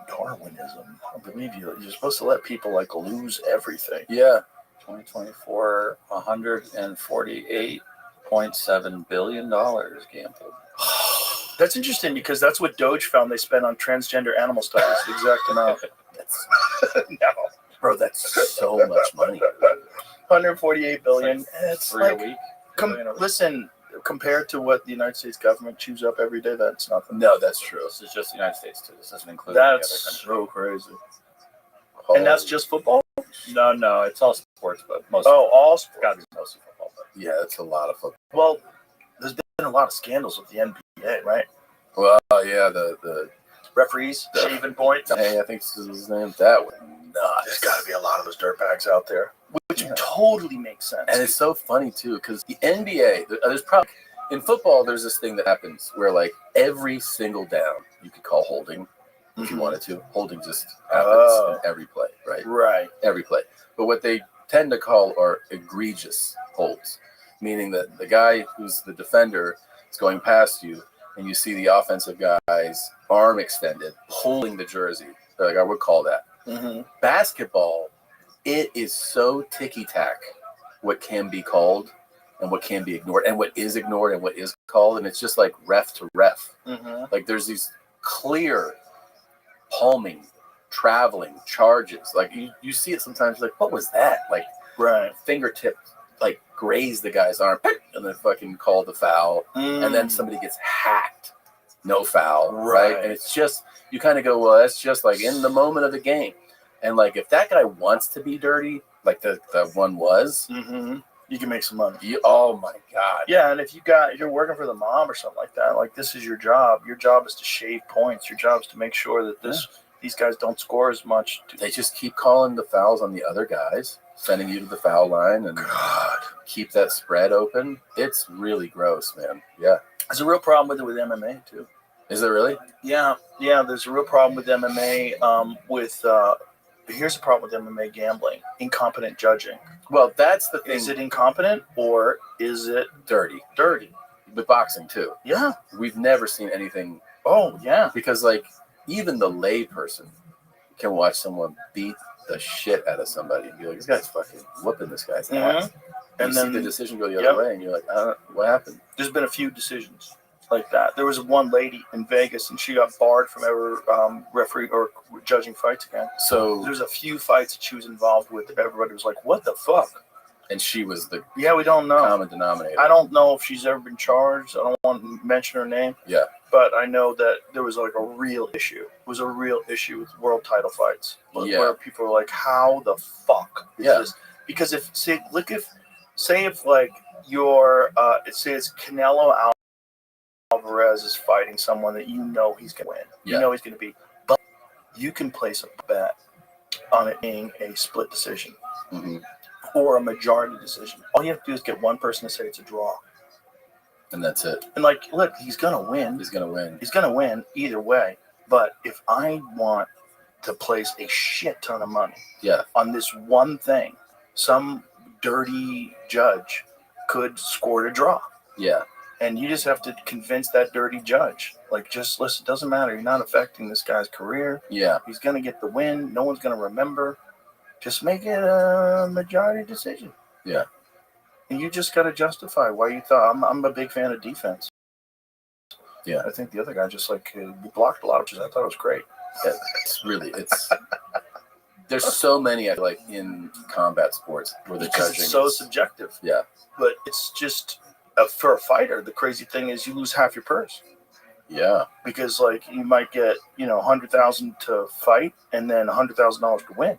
Darwinism. I believe you're supposed to let people like lose everything. Yeah. 2024, $148.7 billion gambled. That's interesting because that's what Doge found they spent on transgender animal studies. The exact amount. That's No. bro, that's so much money. 148 billion. It's Three a like, week. listen, compared to what the United States government chews up every day, that's nothing. No, that's true. This is just the United States too. This doesn't include any other That's country. so crazy. Holy- And that's just football? No, it's all sports, but most. Oh, all sports. It's got to be mostly football. But yeah, that's a lot of football. Well, there's been a lot of scandals with the NBA, right? Well, yeah, the Referees, shaving points. hey, I think this is his name. That one. There's got to be a lot of those dirtbags out there, which totally makes sense. And it's so funny too, because the NBA, there's probably in football, there's this thing that happens where like every single down you could call holding if you wanted to. Holding just happens in every play, right? Right. Every play. But what they tend to call are egregious holds, meaning that the guy who's the defender is going past you, and you see the offensive guy's arm extended, pulling the jersey. Like I would call that. Mm-hmm. Basketball, it is so ticky-tack what can be called and what can be ignored and what is ignored and what is called. And it's just like ref to ref. Mm-hmm. Like there's these clear palming, traveling charges. Like you see it sometimes like, what was that? Like Right. fingertip like grazed the guy's arm and then fucking called the foul. And then somebody gets hacked. No foul. Right. And it's just, you kind of go, well, that's just like in the moment of the game. And like, if that guy wants to be dirty, like the one was, you can make some money. Oh my God. Yeah. And if you're working for the mom or something like that, like this is your job. Your job is to shave points. Your job is to make sure that these guys don't score as much. They just keep calling the fouls on the other guys, sending you to the foul line and keep that spread open. It's really gross, man. Yeah. There's a real problem with it with MMA too. Is it really? Yeah. There's a real problem with MMA. Here's a problem with MMA gambling: incompetent judging. Well, that's the thing. Is it incompetent or is it dirty? Dirty. With boxing too. Yeah. We've never seen anything. Oh yeah. Because like even the lay person can watch someone beat the shit out of somebody and be like, this guy's fucking whooping this guy's ass. And then see the decision go the other way, and you're like, what happened? There's been a few decisions like that. There was one lady in Vegas, and she got barred from ever referee or judging fights again. So there's a few fights that she was involved with that everybody was like, what the fuck? And she was the we don't know common denominator. I don't know if she's ever been charged. I don't want to mention her name. Yeah. But I know that there was like a real issue. It was a real issue with world title fights. Where people were like, how the fuck is this? Because say if like your say it's Canelo Alvarez is fighting someone that you know he's gonna win. You know he's gonna beat. But you can place a bet on it being a split decision. Or a majority decision. All you have to do is get one person to say it's a draw. And that's it. And like, look, he's going to win. He's going to win. He's going to win either way. But if I want to place a shit ton of money on this one thing, some dirty judge could score a draw. Yeah. And you just have to convince that dirty judge. Like, just listen, it doesn't matter. You're not affecting this guy's career. Yeah. He's going to get the win. No one's going to remember. Just make it a majority decision. Yeah. And you just got to justify why you thought. I'm a big fan of defense. Yeah. I think the other guy just like blocked a lot, which I thought was great. Yeah, it's there's so many like in combat sports where the judging is so subjective. Yeah. But it's just for a fighter, the crazy thing is you lose half your purse. Yeah. Because like you might get, $100,000 to fight and then $100,000 to win.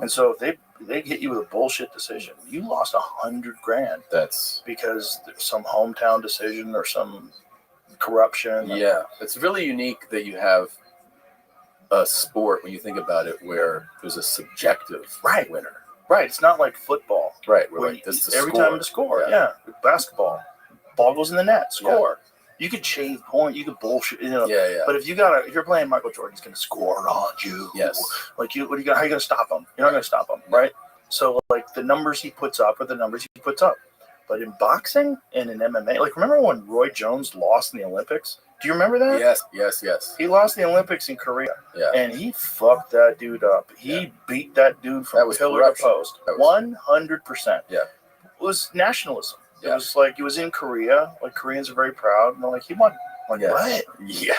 And so if they hit you with a bullshit decision, you lost $100,000. That's because there's some hometown decision or some corruption. Yeah, it's really unique that you have a sport when you think about it where there's a subjective winner. Right, it's not like football. Right, where like this every time to score. Yeah, basketball, ball goes in the net, score. You could shave point, you could bullshit, But if you're playing Michael Jordan, he's going to score on you. Yes. Like how are you going to stop him? You're not going to stop him, right? So like the numbers he puts up are the numbers he puts up. But in boxing and in MMA, like remember when Roy Jones lost in the Olympics Do you remember that? Yes. He lost the Olympics in Korea. Yeah. And he fucked that dude up. He beat that dude from pillar to post. 100%. Yeah. It was nationalism. It Yeah. was like, it was in Korea. Like, Koreans are very proud. And they're like, he won. Like, what? Yeah.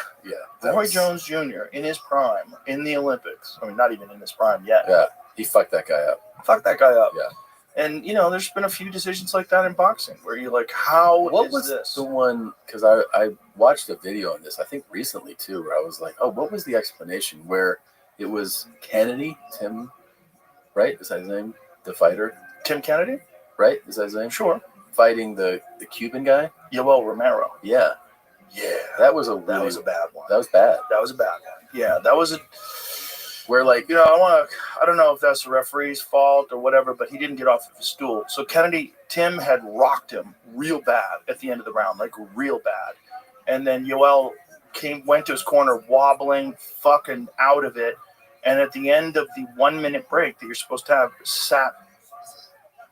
Roy Jones Jr. in his prime in the Olympics. I mean, not even in his prime yet. Yeah. He fucked that guy up. Yeah. And, you know, there's been a few decisions like that in boxing where you're like, what was this? The one, because I watched a video on this, I think recently too, where I was like, oh, what was the explanation? Where it was Kennedy, Tim, right? Is that his name? The fighter? Tim Kennedy? Right? Is that his name? Sure. Fighting the Cuban guy? Yoel Romero. Yeah. That was a bad one. That was bad. That was bad. Yeah, that was where, like, you know, I don't know if that's the referee's fault or whatever, but he didn't get off of his stool. So Tim had rocked him real bad at the end of the round, like real bad. And then Yoel went to his corner wobbling, fucking out of it. And at the end of the 1 minute break that you're supposed to have, sat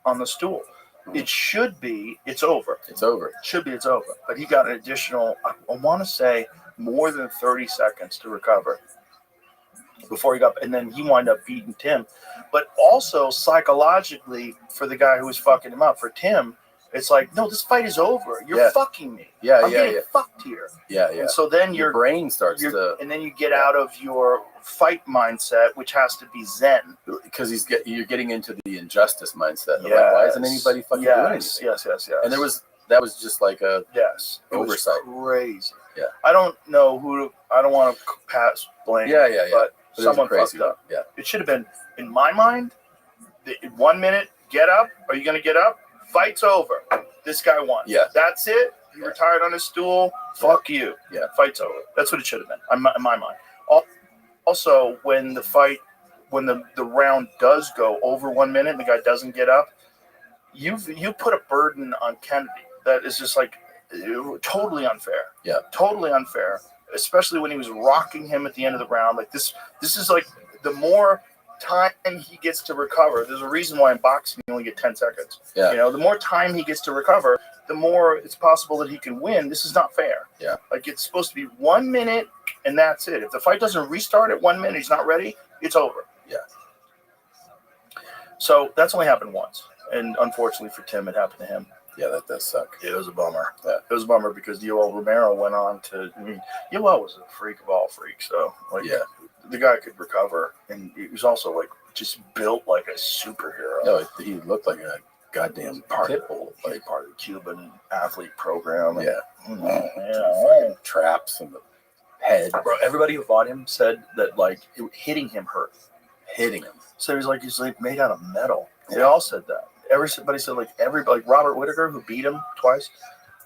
on the stool. It should be, it's over. It's over. But he got an additional, I want to say, more than 30 seconds to recover before he got, and then he wound up beating Tim. But also psychologically, for the guy who was fucking him up, for Tim, it's like, no, this fight is over. You're fucking me. I'm getting fucked here. And so then your brain starts to, and then you get out of your fight mindset, which has to be zen, because you're getting into the injustice mindset. Like, why isn't anybody fucking doing anything? Yes. And that was just like a oversight. Crazy. Yeah. I don't know I don't want to pass blame. But someone fucked up. Yeah. It should have been, in my mind, 1 minute, get up. Are you going to get up? Fight's over. This guy won. Yeah. That's it. He retired on his stool. Fuck you. Yeah. Fight's over. That's what it should have been, in my mind. Also, when the round does go over 1 minute and the guy doesn't get up, you put a burden on Kennedy that is just like totally unfair. Yeah. Totally unfair. Especially when he was rocking him at the end of the round. Like this is like, the more time he gets to recover, there's a reason why in boxing you only get 10 seconds. Yeah. You know, the more time he gets to recover, the more it's possible that he can win. This is not fair. Yeah. Like, it's supposed to be 1 minute and that's it. If the fight doesn't restart at 1 minute, he's not ready, it's over. Yeah. So that's only happened once. And unfortunately for Tim, it happened to him. Yeah, that does suck. It was a bummer. Yeah. It was a bummer because Yoel Romero went on to, Yoel was a freak of all freaks. So, the guy could recover. And he was also, just built like a superhero. No, he looked like a goddamn pit bull. Like part of the Cuban athlete program. And, traps and the head. Bro, everybody who fought him said that, hitting him hurt. Hitting him. So he's made out of metal. They all said that. Everybody said, everybody, Robert Whittaker, who beat him twice,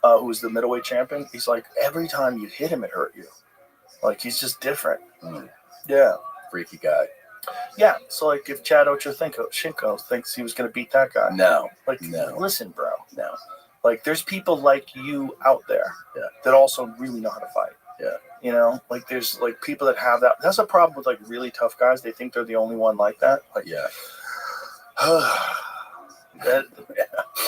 who was the middleweight champion, he's like, every time you hit him, it hurt you. He's just different. Yeah. Freaky guy. Yeah. So, if Chad Ochocinco thinks he was going to beat that guy. No. No. Listen, bro. No. There's people like you out there that also really know how to fight. Yeah. You know, there's, people that have that. That's a problem with, really tough guys. They think they're the only one like that.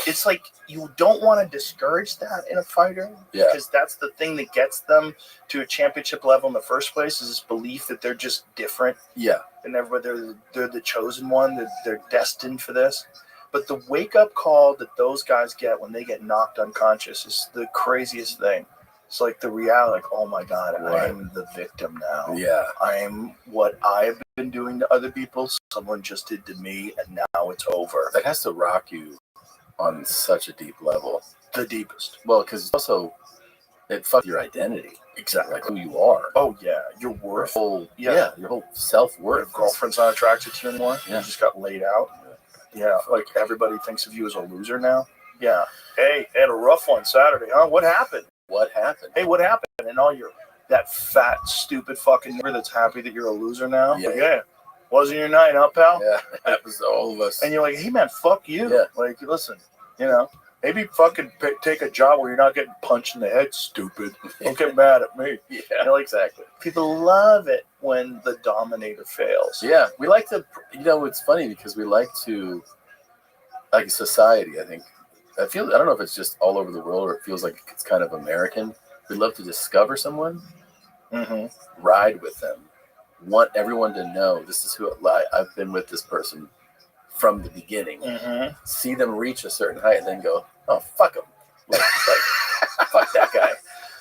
It's you don't want to discourage that in a fighter because that's the thing that gets them to a championship level in the first place, is this belief that they're just different. Yeah. And everybody, they're the chosen one, they're destined for this. But the wake-up call that those guys get when they get knocked unconscious is the craziest thing. It's the reality, oh my God, I'm the victim now. Yeah. I'm what I've been doing to other people, someone just did to me, and now it's over. That has to rock you on such a deep level. The deepest. Well, because also, it fucks your identity. Exactly. Who you are. Oh, yeah. Your worth. Your whole self-worth. Your girlfriend's not attracted to you anymore. Yeah. You just got laid out. Yeah. Everybody thinks of you as a loser now. Yeah. Hey, had a rough one Saturday, huh? What happened? Hey, what happened? And all that fat, stupid fucking nigger that's happy that you're a loser now. Yeah. Wasn't your night, huh, pal? Yeah, that was all of us. And you're like, hey, man, fuck you. Yeah. Listen, maybe fucking take a job where you're not getting punched in the head, stupid. Don't get mad at me. Yeah, exactly. People love it when the dominator fails. Yeah, we like to, it's funny because we like to, society, I think. I don't know if it's just all over the world or it feels like it's kind of American, We'd love to discover someone, Mm-hmm. ride with them, want everyone to know this is who I've been with this person from the beginning. Mm-hmm. See them reach a certain height and then go, oh, fuck him. Like fuck that guy.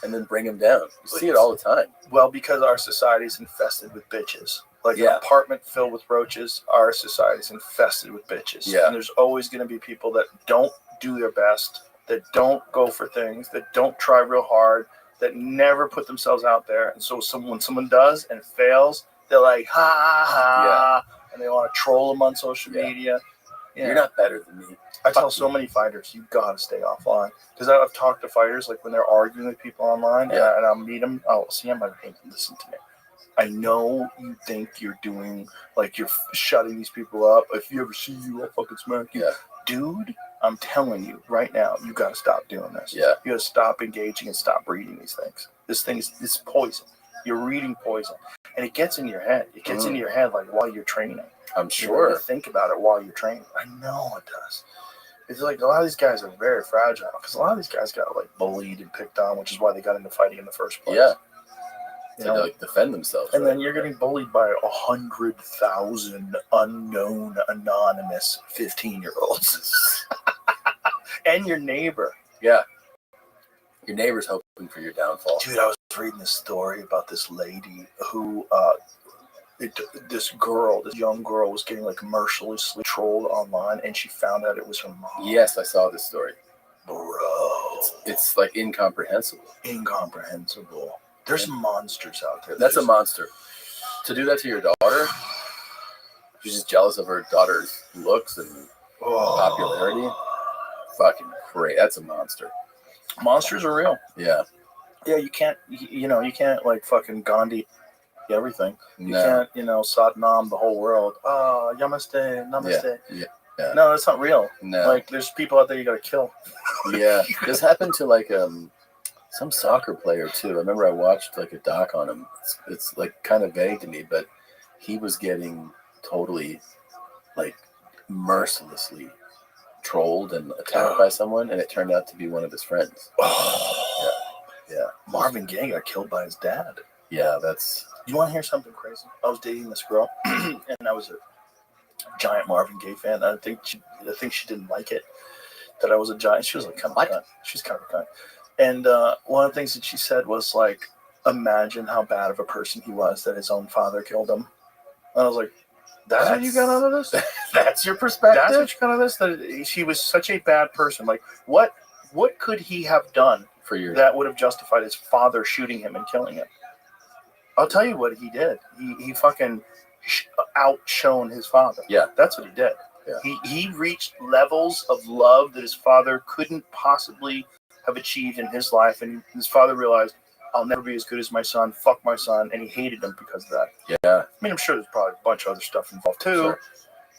And then bring him down. You see it all the time. Well, because our society's infested with bitches. Like an apartment filled with roaches, our society's infested with bitches. Yeah. And there's always going to be people that don't do their best, that don't go for things, that don't try real hard, that never put themselves out there. And so when someone does and fails, they're like, ha, ha, and they want to troll them on social media. Yeah. You're not better than me. I tell so many fighters, you got to stay offline. Because I've talked to fighters, like when they're arguing with people online, and I'll meet them, I'll see them, I'm like, listen to me. I know you think you're doing, like you're shutting these people up. If you ever see you, I'll fucking smack you. Yeah. Dude, I'm telling you right now, you got to stop doing this. Yeah. You got to stop engaging and stop breeding these things. This thing is poison. You're reading poison. And it gets in your head. It gets into your head like while you're training. I'm sure. You think about it while you're training. I know it does. It's like a lot of these guys are very fragile because a lot of these guys got like bullied and picked on, which is why they got into fighting in the first place. Yeah. You to know? like defend themselves. And then you're getting bullied by 100,000 unknown, anonymous 15-year-olds. And your neighbor. Yeah. Your neighbor's hoping for your downfall. Dude, I was reading this story about this lady who, this young girl was getting like mercilessly trolled online, and she found out it was her mom. Yes, I saw this story. Bro. It's like incomprehensible. Incomprehensible. There's monsters out there. That's a monster. To do that to your daughter, she's just jealous of her daughter's looks and popularity. Fucking great. That's a monster. Monsters are real. Yeah. Yeah, you can't like fucking Gandhi everything. You No. can't, Satnam the whole world. Namaste, namaste. Yeah. No, that's not real. No. Like, there's people out there you gotta kill. Yeah. This happened to like some soccer player too. I remember I watched like a doc on him. It's like kind of vague to me, but he was getting totally like mercilessly trolled and attacked by someone, and it turned out to be one of his friends. Yeah. Marvin Gaye got killed by his dad. Yeah, that's... You want to hear something crazy? I was dating this girl, and I was a giant Marvin Gaye fan. I think she didn't like it that I was a giant. She was like kind of a cunt. She's kind of a cunt. And one of the things that she said was like, imagine how bad of a person he was that his own father killed him. And I was like, that's what you got out of this? That's your perspective? That's what you got out of this? That she was such a bad person. Like, what could he have done for you that would have justified his father shooting him and killing him? I'll tell you what he did. He fucking outshone his father. Yeah. That's what he did. Yeah. He reached levels of love that his father couldn't possibly have achieved in his life. And his father realized, I'll never be as good as my son. Fuck my son. And he hated him because of that. Yeah. I mean, I'm sure there's probably a bunch of other stuff involved too. Sure.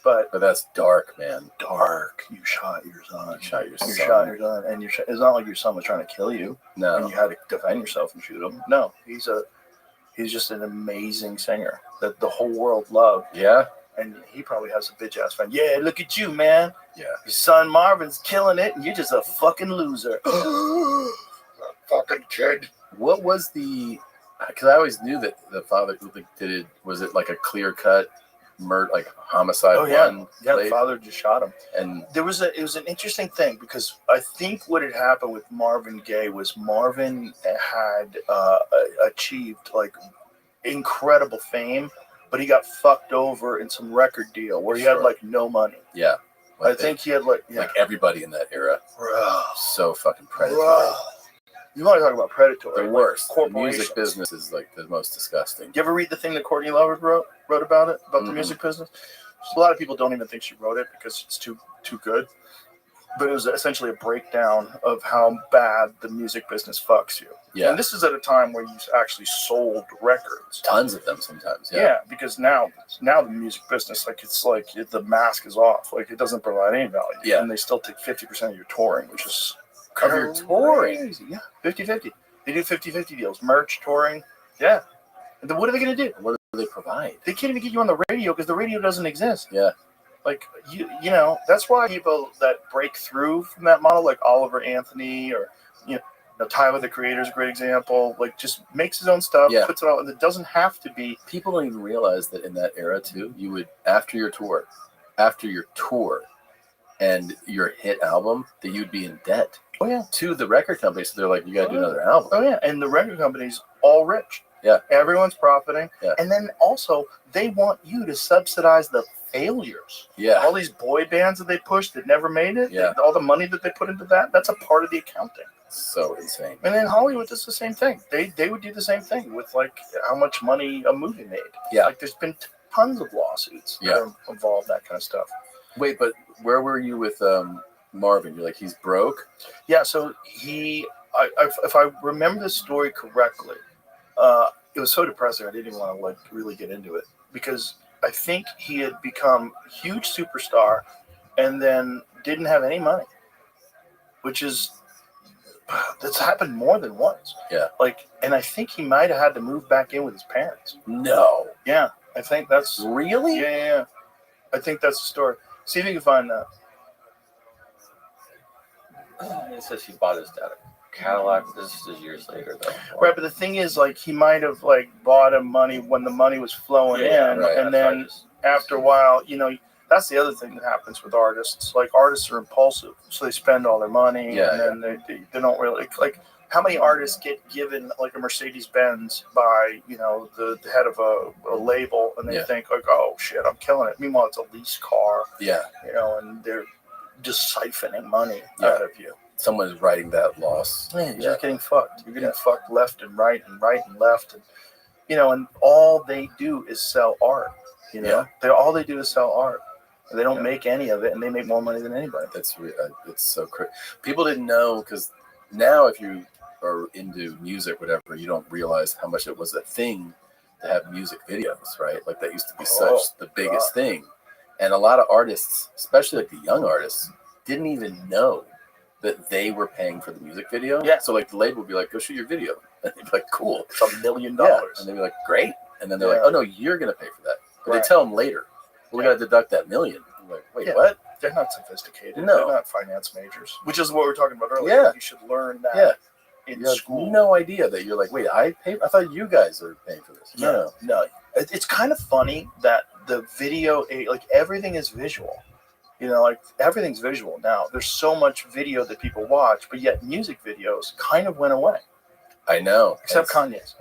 But that's dark, man. Dark. You shot your son. You shot your son. And it's not like your son was trying to kill you. No. And you had to defend yourself and shoot him. No. He's just an amazing singer that the whole world loved. Yeah. And he probably has a bitch ass fan. Yeah, look at you, man. Yeah. Your son Marvin's killing it, and you're just a fucking loser. Fucking kid. What was the? Because I always knew that the father who did it, was it like a clear cut murder, like homicide? Oh yeah, one the father just shot him. And it was an interesting thing because I think what had happened with Marvin Gaye was Marvin had achieved like incredible fame, but he got fucked over in some record deal where he had like no money. Yeah, I think he had like everybody in that era. Bro. So fucking predatory. Bro. You want to talk about predatory? The worst. Like the music business is like the most disgusting. You ever read the thing that Courtney Love wrote about it, about the music business? A lot of people don't even think she wrote it because it's too good. But it was essentially a breakdown of how bad the music business fucks you. Yeah. And this is at a time where you actually sold records. Tons of them sometimes. Yeah, because now the music business, the mask is off. Like, it doesn't provide any value. Yeah. And they still take 50% of your touring, which is... Of your touring? Yeah, 50-50. They do 50-50 deals. Merch, touring. Yeah. And then what are they going to do? What do they provide? They can't even get you on the radio because the radio doesn't exist. Yeah. Like, you know, that's why people that break through from that model, like Oliver Anthony or, Tyler the Creator is a great example. Like, just makes his own stuff, puts it out, and it doesn't have to be. People don't even realize that in that era too, you would after your tour, and your hit album, that you'd be in debt. Oh yeah. To the record company, so they're like, you got to do another album. Oh yeah, and the record company's all rich. Yeah. Everyone's profiting. Yeah. And then also they want you to subsidize the failures. Yeah. All these boy bands that they pushed that never made it. Yeah. All the money that they put into that's a part of the accounting. So insane. And then Hollywood does the same thing. They would do the same thing with like how much money a movie made. Yeah. Like there's been tons of lawsuits that involve that kind of stuff. Wait, but where were you with Marvin? You're like, he's broke? Yeah, so if I remember the story correctly, it was so depressing I didn't even want to like really get into it, because I think he had become a huge superstar and then didn't have any money, that's happened more than once. Yeah. Like, and I think he might have had to move back in with his parents. No. Yeah, I think that's really. Yeah. I think that's the story. See if you can find that. It says he bought his dad a Cadillac. This is years later, though. Right, but the thing is, like, he might have like bought him money when the money was flowing in, right. and then after a while, that's the other thing that happens with artists. Like, artists are impulsive, so they spend all their money, and then they don't really like. How many artists get given like a Mercedes-Benz by the head of a label, and they think like, oh shit, I'm killing it. Meanwhile, it's a lease car. Yeah. And they're just siphoning money out of you. Someone's writing that loss. Yeah, you're just getting fucked. You're getting fucked left and right and left, and all they do is sell art. All they do is sell art. And they don't make any of it, and they make more money than anybody. It's so crazy. People didn't know, because now if you are into music, whatever, you don't realize how much it was a thing to have music videos, right? Like that used to be the biggest thing. And a lot of artists, especially like the young artists, didn't even know that they were paying for the music video. Yeah. So like the label would be like, go shoot your video. And they'd be like, cool. It's $1 million. And they'd be like, great. And then they're like, oh no, you're going to pay for that. But they tell them later, we're going to deduct that $1 million. I'm like, wait, what? They're not sophisticated. No. They're not finance majors, which is what we were talking about earlier. Yeah. You should learn that in school. No idea that you're like, wait, I thought you guys are paying for this. No. It's kind of funny that the video, like everything is visual. Like everything's visual now. There's so much video that people watch, but yet music videos kind of went away. I know. Except Kanye's.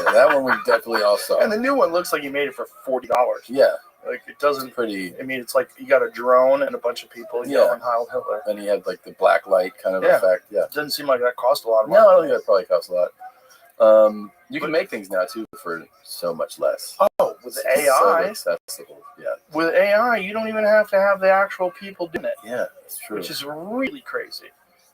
That one we definitely all saw. And the new one looks like you made it for $40. Yeah. Like it doesn't. It's pretty. I mean, it's like you got a drone and a bunch of people yelling Heil Hitler. And he had like the black light kind of effect. Yeah. It doesn't seem like that cost a lot of money. No, I don't think that probably costs a lot. You can make things now too for so much less. Oh, with AI. So accessible. Yeah. With AI, you don't even have to have the actual people doing it. Yeah, that's true. Which is really crazy.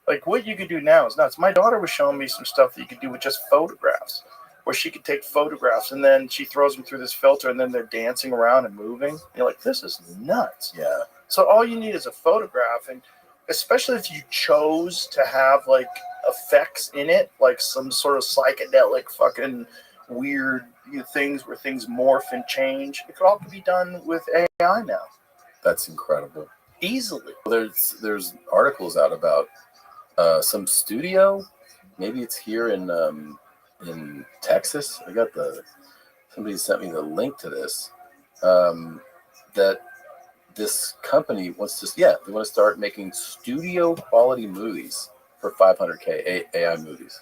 Like what you could do now is nuts. My daughter was showing me some stuff that you could do with just photographs, where she could take photographs and then she throws them through this filter and then they're dancing around and moving. You're like, this is nuts. Yeah. So all you need is a photograph, and especially if you chose to have like effects in it, like some sort of psychedelic fucking weird things where things morph and change. It could all be done with AI now. That's incredible. Easily. There's articles out about some studio. Maybe it's here in Texas. Somebody sent me the link to this. That this company wants to, they want to start making studio quality movies for $500K AI movies.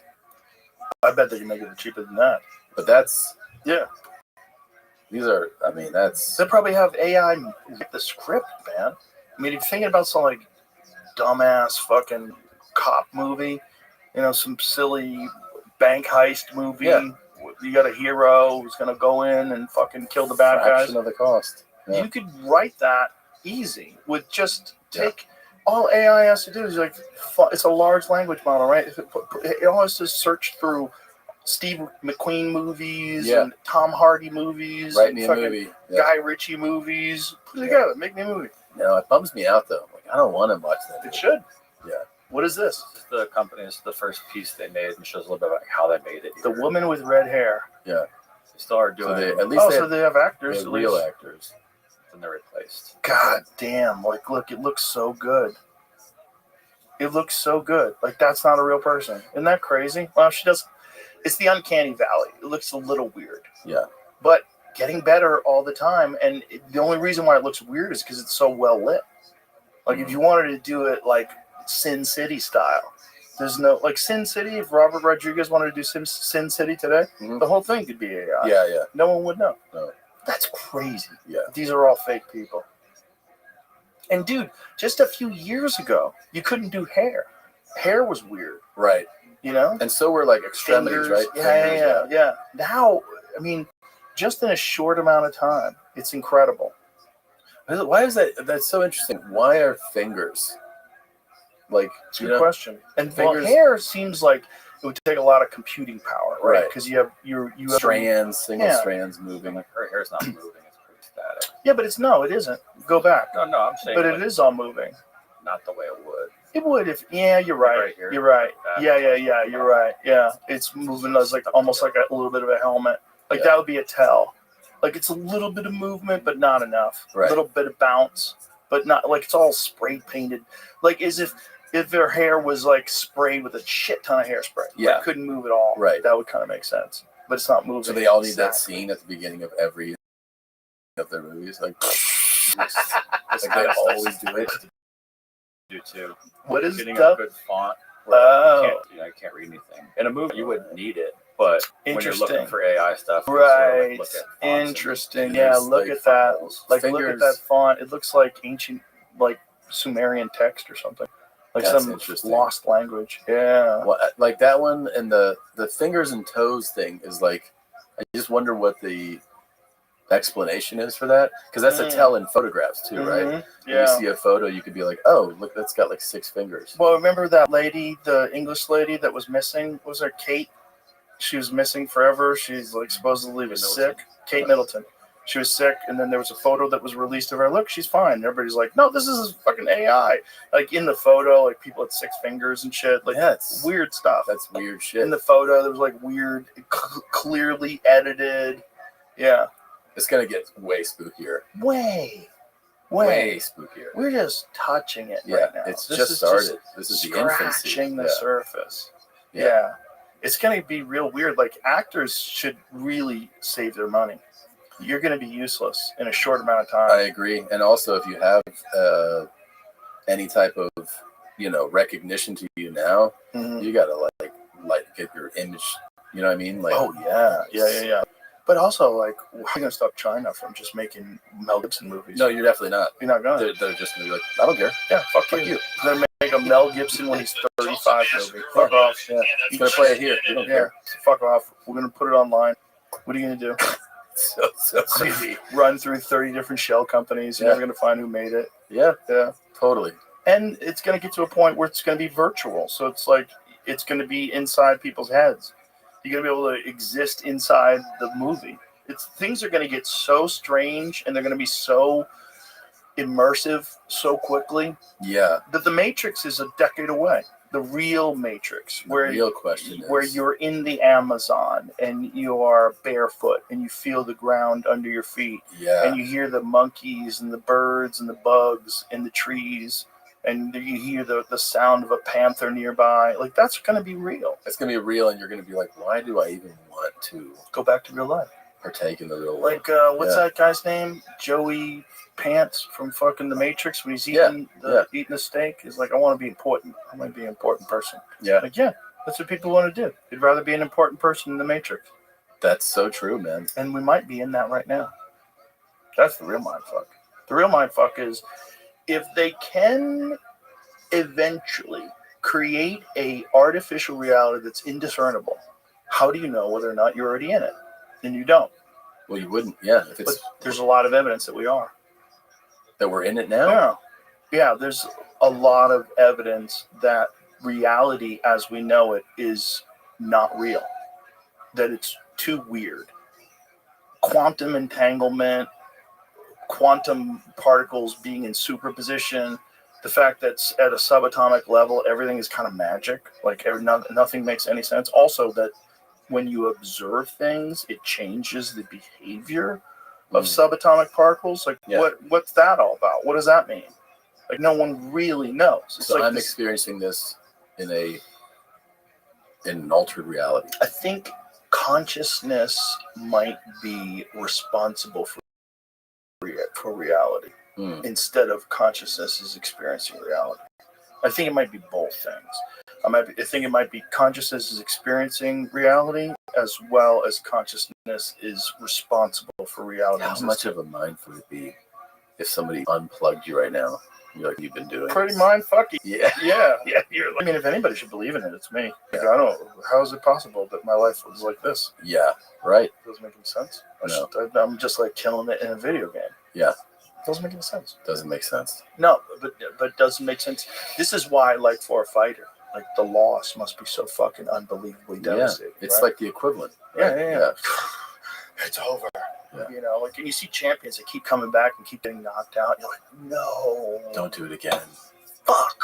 I bet they can make it cheaper than that. But that's these are. I mean, that's. They probably have AI write the script, man. I mean, if you're thinking about some like dumbass fucking cop movie, some silly bank heist movie. Yeah. You got a hero who's gonna go in and fucking kill the bad guys. Fraction of the cost. Yeah. You could write that easy with just take. All AI has to do is it's a large language model, right? It all has to search through Steve McQueen movies and Tom Hardy movies, write me a movie, Guy Ritchie movies. Put it together, make me a movie. No, it bums me out though. Like I don't want to watch that movie. It should. Yeah. What is this? This is the company's the first piece they made, and shows a little bit about how they made it. The woman with red hair. Yeah. They still are doing. So they have actors. They have real actors. And they're replaced. God damn! Like, look, it looks so good. It looks so good. Like, that's not a real person. Isn't that crazy? Well, she does. It's the uncanny valley. It looks a little weird. Yeah. But getting better all the time. And the only reason why it looks weird is because it's so well lit. Like, if you wanted to do it like Sin City style, there's no, like Sin City, if Robert Rodriguez wanted to do Sin City today, the whole thing could be AI. Yeah, yeah. No one would know. No. That's crazy. Yeah. These are all fake people. And dude, just a few years ago, you couldn't do hair. Hair was weird. Right. You know? And so were like extremities, Fingers, right? Yeah. Now, I mean, just in a short amount of time, it's incredible. Why is that? That's so interesting. Why are fingers? Like, it's a good question. And fingers, hair seems like it would take a lot of computing power, right? Because you have strands, single strands moving. Like her hair's not moving; it's pretty static. Yeah, but it isn't. Go back. No, I'm saying. But it is all moving. Not the way it would. It would if. Yeah, you're right. You're right. Yeah. You're right. Yeah, it's moving as like almost like a little bit of a helmet. Like that would be a tell. Like it's a little bit of movement, but not enough. Right. A little bit of bounce, but not like it's all spray painted. Like as if their hair was like sprayed with a shit ton of hairspray. Yeah. It couldn't move at all. Right. That would kind of make sense. But it's not moving. So they all need that scene at the beginning of every of their movies. Like, they always do it. Do too. What is getting the a good font? Oh. I can't read anything. In a movie, you wouldn't need it. But when you're looking for AI stuff, right? Sort of look at Interesting. Yeah, look at that. Like, look at that font. It looks like ancient, like Sumerian text or something. Like some lost language. Yeah. Well, like that one and the fingers and toes thing is like, I just wonder what the explanation is for that, because that's a tell in photographs too, right? Yeah. You see a photo, you could be like, oh, look, that's got like 6 fingers. Well, remember that lady, the English lady that was missing? What was her Kate? She was missing forever. She's like supposedly was sick. Kate Middleton. She was sick, and then there was a photo that was released of her. Look, she's fine. Everybody's like, no, this is fucking AI. Like in the photo, like people had 6 fingers and shit. Like that's weird stuff. That's weird shit. In the photo, there was like weird, clearly edited. Yeah. It's gonna get way spookier. Way spookier. We're just touching it right now. It's just started. This is the infancy. Scratching the surface. Yeah. It's going to be real weird. Like, actors should really save their money. You're going to be useless in a short amount of time. I agree. And also, if you have any type of, recognition to you now, you got to like get your image. You know what I mean? Like, oh yeah. But also, like, how are you going to stop China from just making Mel Gibson movies? No, you're definitely not. You're not going to. They're just going to be like, I don't care. Yeah, fuck you. They're going to make a Mel Gibson when he's 35 movie. Fuck off. Yeah. He's going to play it here. You don't care. So fuck off. We're going to put it online. What are you going to do? so crazy. Run through 30 different shell companies. You're never going to find who made it. Yeah. Totally. And it's going to get to a point where it's going to be virtual. So it's like, it's going to be inside people's heads. You're going to be able to exist inside the movie. Things are going to get so strange, and they're going to be so immersive so quickly. Yeah. That the Matrix is a decade away. The real Matrix, where real question where you're in the Amazon and you are barefoot and you feel the ground under your feet. Yeah. And you hear the monkeys and the birds and the bugs in the trees. And you hear the sound of a panther nearby. Like, that's going to be real. It's going to be real, and you're going to be like, why do I even want to go back to real life? Partake in the real life. Like, what's that guy's name? Joey Pants from fucking The Matrix, when he's eating the steak. He's like, I want to be important. I want to be an important person. Yeah. Like, yeah, that's what people want to do. They'd rather be an important person in The Matrix. That's so true, man. And we might be in that right now. That's the real mindfuck. The real mindfuck is, if they can eventually create a artificial reality that's indiscernible, how do you know whether or not you're already in it? And you don't. Well, you wouldn't, yeah. But there's a lot of evidence that we are. That we're in it now? Yeah, there's a lot of evidence that reality as we know it is not real. That it's too weird. Quantum entanglement, quantum particles being in superposition, the fact that at a subatomic level, everything is kind of magic. Like, nothing makes any sense. Also, that when you observe things, it changes the behavior of subatomic particles. Like, what's that all about? What does that mean? Like no one really knows. It's So like I'm experiencing this in an altered reality. I think consciousness might be responsible for reality instead of consciousness is experiencing reality. I think it might be both things. I think it might be consciousness is experiencing reality as well as consciousness is responsible for reality. How much of a mind would it be if somebody unplugged you right now? Like you've been doing. Pretty mind fucky. Yeah. Yeah. I mean, if anybody should believe in it, it's me. Like, I don't. How is it possible that my life was like this? Yeah. Right. Doesn't make any sense. No. I'm just like killing it in a video game. Yeah. Doesn't make any sense. Doesn't make sense. No, but doesn't make sense. This is why, like, for a fighter, like the loss must be so fucking unbelievably devastating. Yeah. It's right? like the equivalent. Right? Yeah. It's over. Yeah. You know, like, and you see champions that keep coming back and keep getting knocked out. You're like, no, don't do it again. Fuck.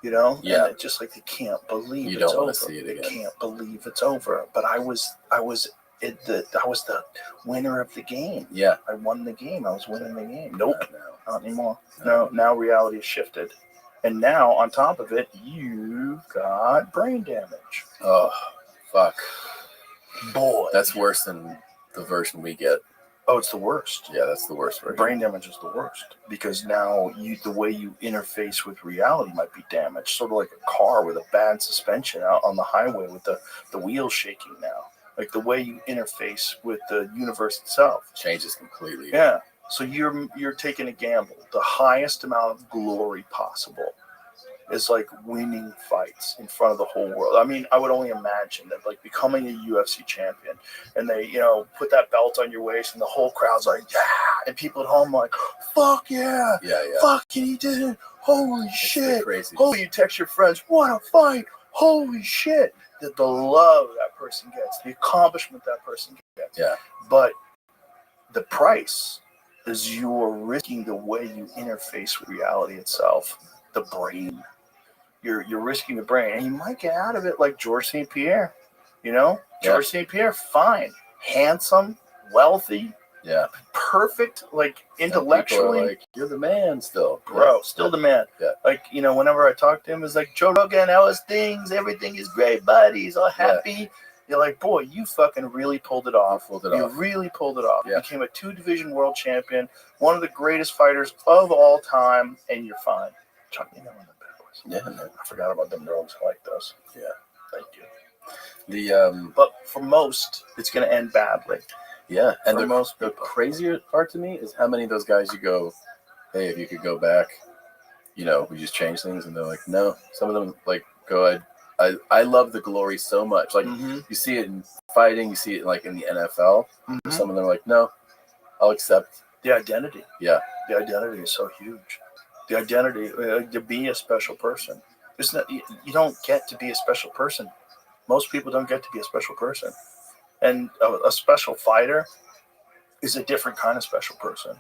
You know? Yeah. And it's just like they can't believe you it's don't over. want to see it again. They can't believe it's over. But I was the winner of the game. Yeah. I won the game. I was winning the game. Nope. Not anymore. No. Now reality has shifted. And now, on top of it, you've got brain damage. Oh, fuck. Boy. That's worse than the version we get. Oh, it's the worst. Yeah, that's the worst version. Brain damage is the worst because now the way you interface with reality might be damaged. Sort of like a car with a bad suspension out on the highway with the wheels shaking now. Like the way you interface with the universe itself changes completely. Yeah. So you're taking a gamble. The highest amount of glory possible is like winning fights in front of the whole world. I mean, I would only imagine that like becoming a UFC champion and they, put that belt on your waist and the whole crowd's like, yeah. And people at home like, fuck yeah. Yeah. Fucking he did it. Holy shit. Crazy. Holy, you text your friends, what a fight. Holy shit. The love that person gets, the accomplishment that person gets. Yeah. But the price is you're risking the way you interface with reality itself, the brain. You're risking the brain, and you might get out of it like George St. Pierre. George St. Pierre, fine, handsome, wealthy, perfect, like intellectually. Like, you're the man still, bro. Still the man. Yeah. Like whenever I talk to him, it's like Joe Rogan, how is things? Everything is great, buddy. He's all happy. Yeah. You're like, boy, you fucking really pulled it off. You really pulled it off. Yeah. You became a 2-division world champion, one of the greatest fighters of all time, and you're fine. Chuck me down on the bad boys. Yeah, man. I forgot about them drugs. I like those. Yeah. Thank you. But for most, it's going to end badly. Yeah, and the crazier part to me is how many of those guys you go, hey, if you could go back, we just change things, and they're like, no. Some of them like go, I love the glory so much. Like you see it in fighting, you see it like in the NFL. Some of them are like, no, I'll accept the identity. Yeah, the identity is so huge. The identity to be a special person. You don't get to be a special person. Most people don't get to be a special person. And a special fighter is a different kind of special person.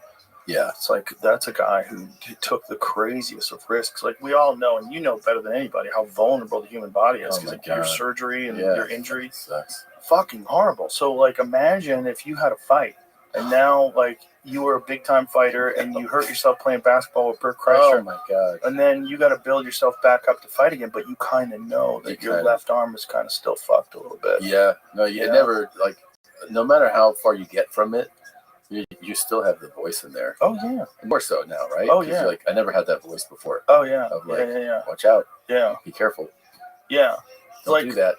Yeah. It's like that's a guy who took the craziest of risks. Like we all know, and you know better than anybody, how vulnerable the human body is because of your surgery and your injury. Sucks. Fucking horrible. So like imagine if you had a fight and now like you were a big time fighter and you hurt yourself playing basketball with Bert Kreischer. Oh my God. And then you got to build yourself back up to fight again, but you kind of know that your left arm is kind of still fucked a little bit. Yeah. No, you never, like, no matter how far you get from it, you still have the voice in there. Oh, yeah. More so now, right? Oh, yeah. You're like, I never had that voice before. Oh, yeah. Of like, yeah. Watch out. Yeah. Be careful. Yeah. Don't do that.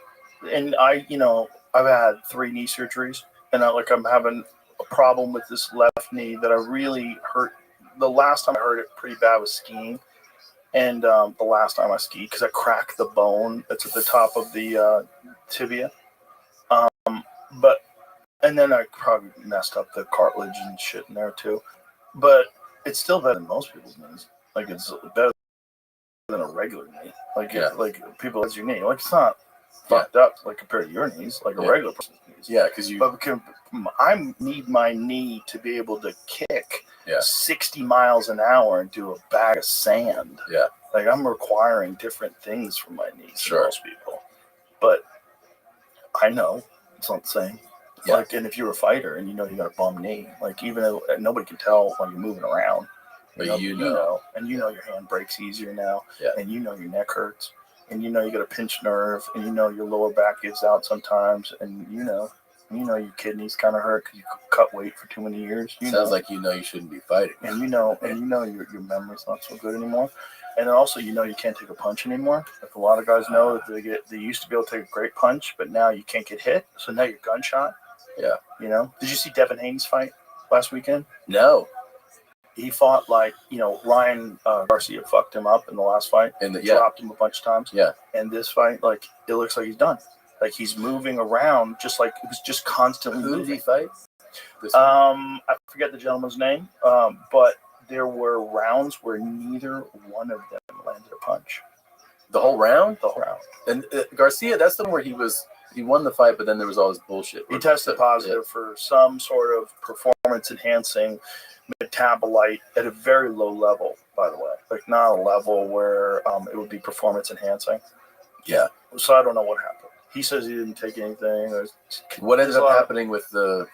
And I've had 3 knee surgeries, and I'm having a problem with this left knee that I really hurt. The last time I hurt it pretty bad was skiing. And the last time I skied, because I cracked the bone that's at the top of the tibia. And then I probably messed up the cartilage and shit in there too. But it's still better than most people's knees. Like it's better than a regular knee. Like people as your knee. Like it's not fucked up like compared to your knees, like a regular person's knees. Yeah, because I need my knee to be able to kick 60 miles an hour and do a bag of sand. Yeah. Like I'm requiring different things from my knees than most people. But I know it's not the same. Yeah. Like, and if you're a fighter and you got a bum knee, like even though nobody can tell when you're moving around, But you know. And you know your hand breaks easier now. Yeah. And you know your neck hurts. And you know you got a pinched nerve. And you know your lower back gives out sometimes. And you know your kidneys kind of hurt because you cut weight for too many years. Sounds like you shouldn't be fighting. And your memory's not so good anymore. And then also you can't take a punch anymore. Like a lot of guys know that they used to be able to take a great punch, but now you can't get hit. So now you're gunshot. Yeah. Did you see Devin Haney's fight last weekend? No. He fought Ryan Garcia fucked him up in the last fight and dropped him a bunch of times. Yeah. And this fight, it looks like he's done. Like he's moving around, just like he was just constantly moving. Who did he fight? I forget the gentleman's name, but there were rounds where neither one of them landed a punch. The whole round? The whole round. And Garcia, that's the one where he won the fight, but then there was all this bullshit. He tested positive for some sort of performance-enhancing metabolite at a very low level, by the way. Like not a level where it would be performance-enhancing. Yeah. So I don't know what happened. He says he didn't take anything. What ended up happening with the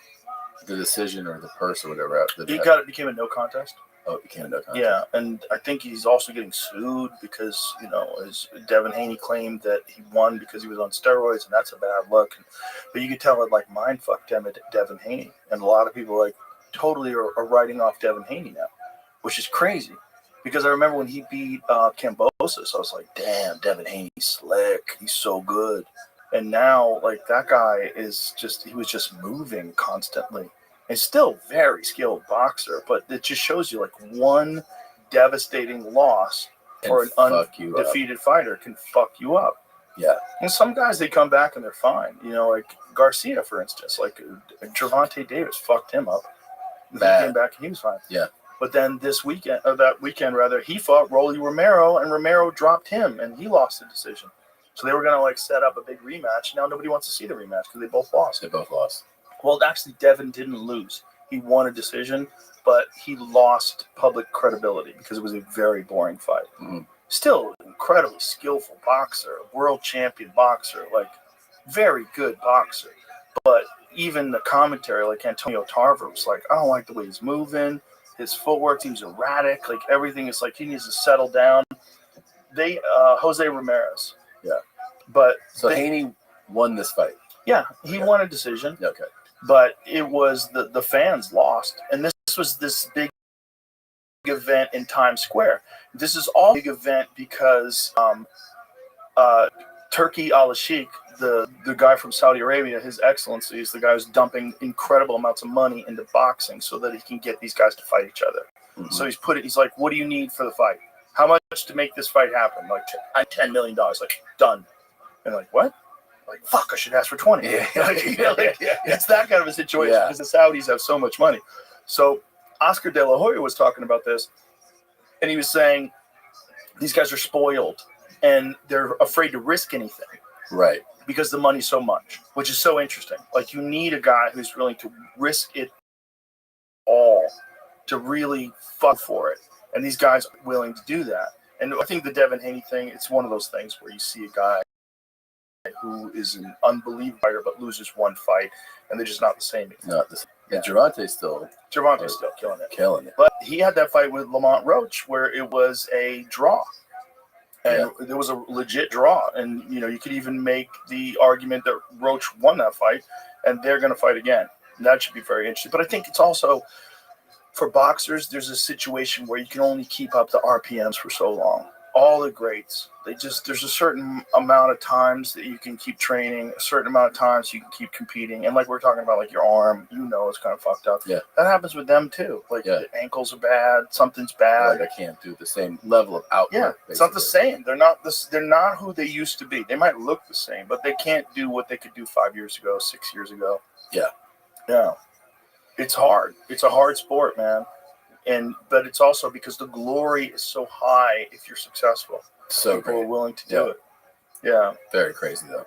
decision or the purse or whatever? It became a no contest. Oh, it became a no contest. Yeah, and I think he's also getting sued because, as Devin Haney claimed that he won because he was on steroids, and that's a bad look. But you could tell it mind fucked Devin Haney. And a lot of people totally are writing off Devin Haney now, which is crazy. Because I remember when he beat Kambosos, I was like, damn, Devin Haney's slick. He's so good. And now, that guy he was just moving constantly. He's still a very skilled boxer, but it just shows you, one devastating loss for an undefeated fighter can fuck you up. Yeah. And some guys, they come back and they're fine. Like Garcia, for instance. Gervonta Davis fucked him up. Bad. He came back and he was fine. Yeah. But then that weekend, he fought Rolly Romero, and Romero dropped him, and he lost the decision. So they were going to set up a big rematch. Now nobody wants to see the rematch because they both lost. Well, actually, Devin didn't lose. He won a decision, but he lost public credibility because it was a very boring fight. Mm-hmm. Still, incredibly skillful boxer, world champion boxer, very good boxer. But even the commentary, Antonio Tarver was I don't like the way he's moving. His footwork seems erratic. Everything is he needs to settle down. Jose Ramirez. Yeah. But Haney won this fight. Yeah, he won a decision. Okay. But it was the fans lost. And this was this big event in Times Square. This is all a big event because Turki Al-Sheikh, the guy from Saudi Arabia, His Excellency, is the guy who's dumping incredible amounts of money into boxing so that he can get these guys to fight each other. Mm-hmm. So he's like, what do you need for the fight? How much to make this fight happen? $10 million. Done. And what? Fuck, I should ask for 20. Yeah. It's that kind of a situation because the Saudis have so much money. So Oscar De La Hoya was talking about this, and he was saying these guys are spoiled and they're afraid to risk anything. Right. Because the money's so much, which is so interesting. You need a guy who's willing to risk it all to really fuck for it. And these guys are willing to do that. And I think the Devin Haney thing, it's one of those things where you see a guy who is an unbelievable fighter but loses one fight, and they're just not the same. Not the same. Yeah. And Gervonta's still killing it. But he had that fight with Lamont Roach where it was a draw. And there was a legit draw. And, you could even make the argument that Roach won that fight, and they're going to fight again. And that should be very interesting. But I think it's also, for boxers, there's a situation where you can only keep up the RPMs for so long. All the greats, there's a certain amount of times that you can keep training, a certain amount of times you can keep competing. And we're talking about your arm, it's kind of fucked up. Yeah. That happens with them too. The ankles are bad, something's bad. I can't do the same level of output. Yeah, it's not the same. They're not who they used to be. They might look the same, but they can't do what they could do 5 years ago, 6 years ago. Yeah. Yeah. It's hard. It's a hard sport, man. But it's also because the glory is so high if you're successful. So people great. are willing to do it. Yeah. Very crazy though.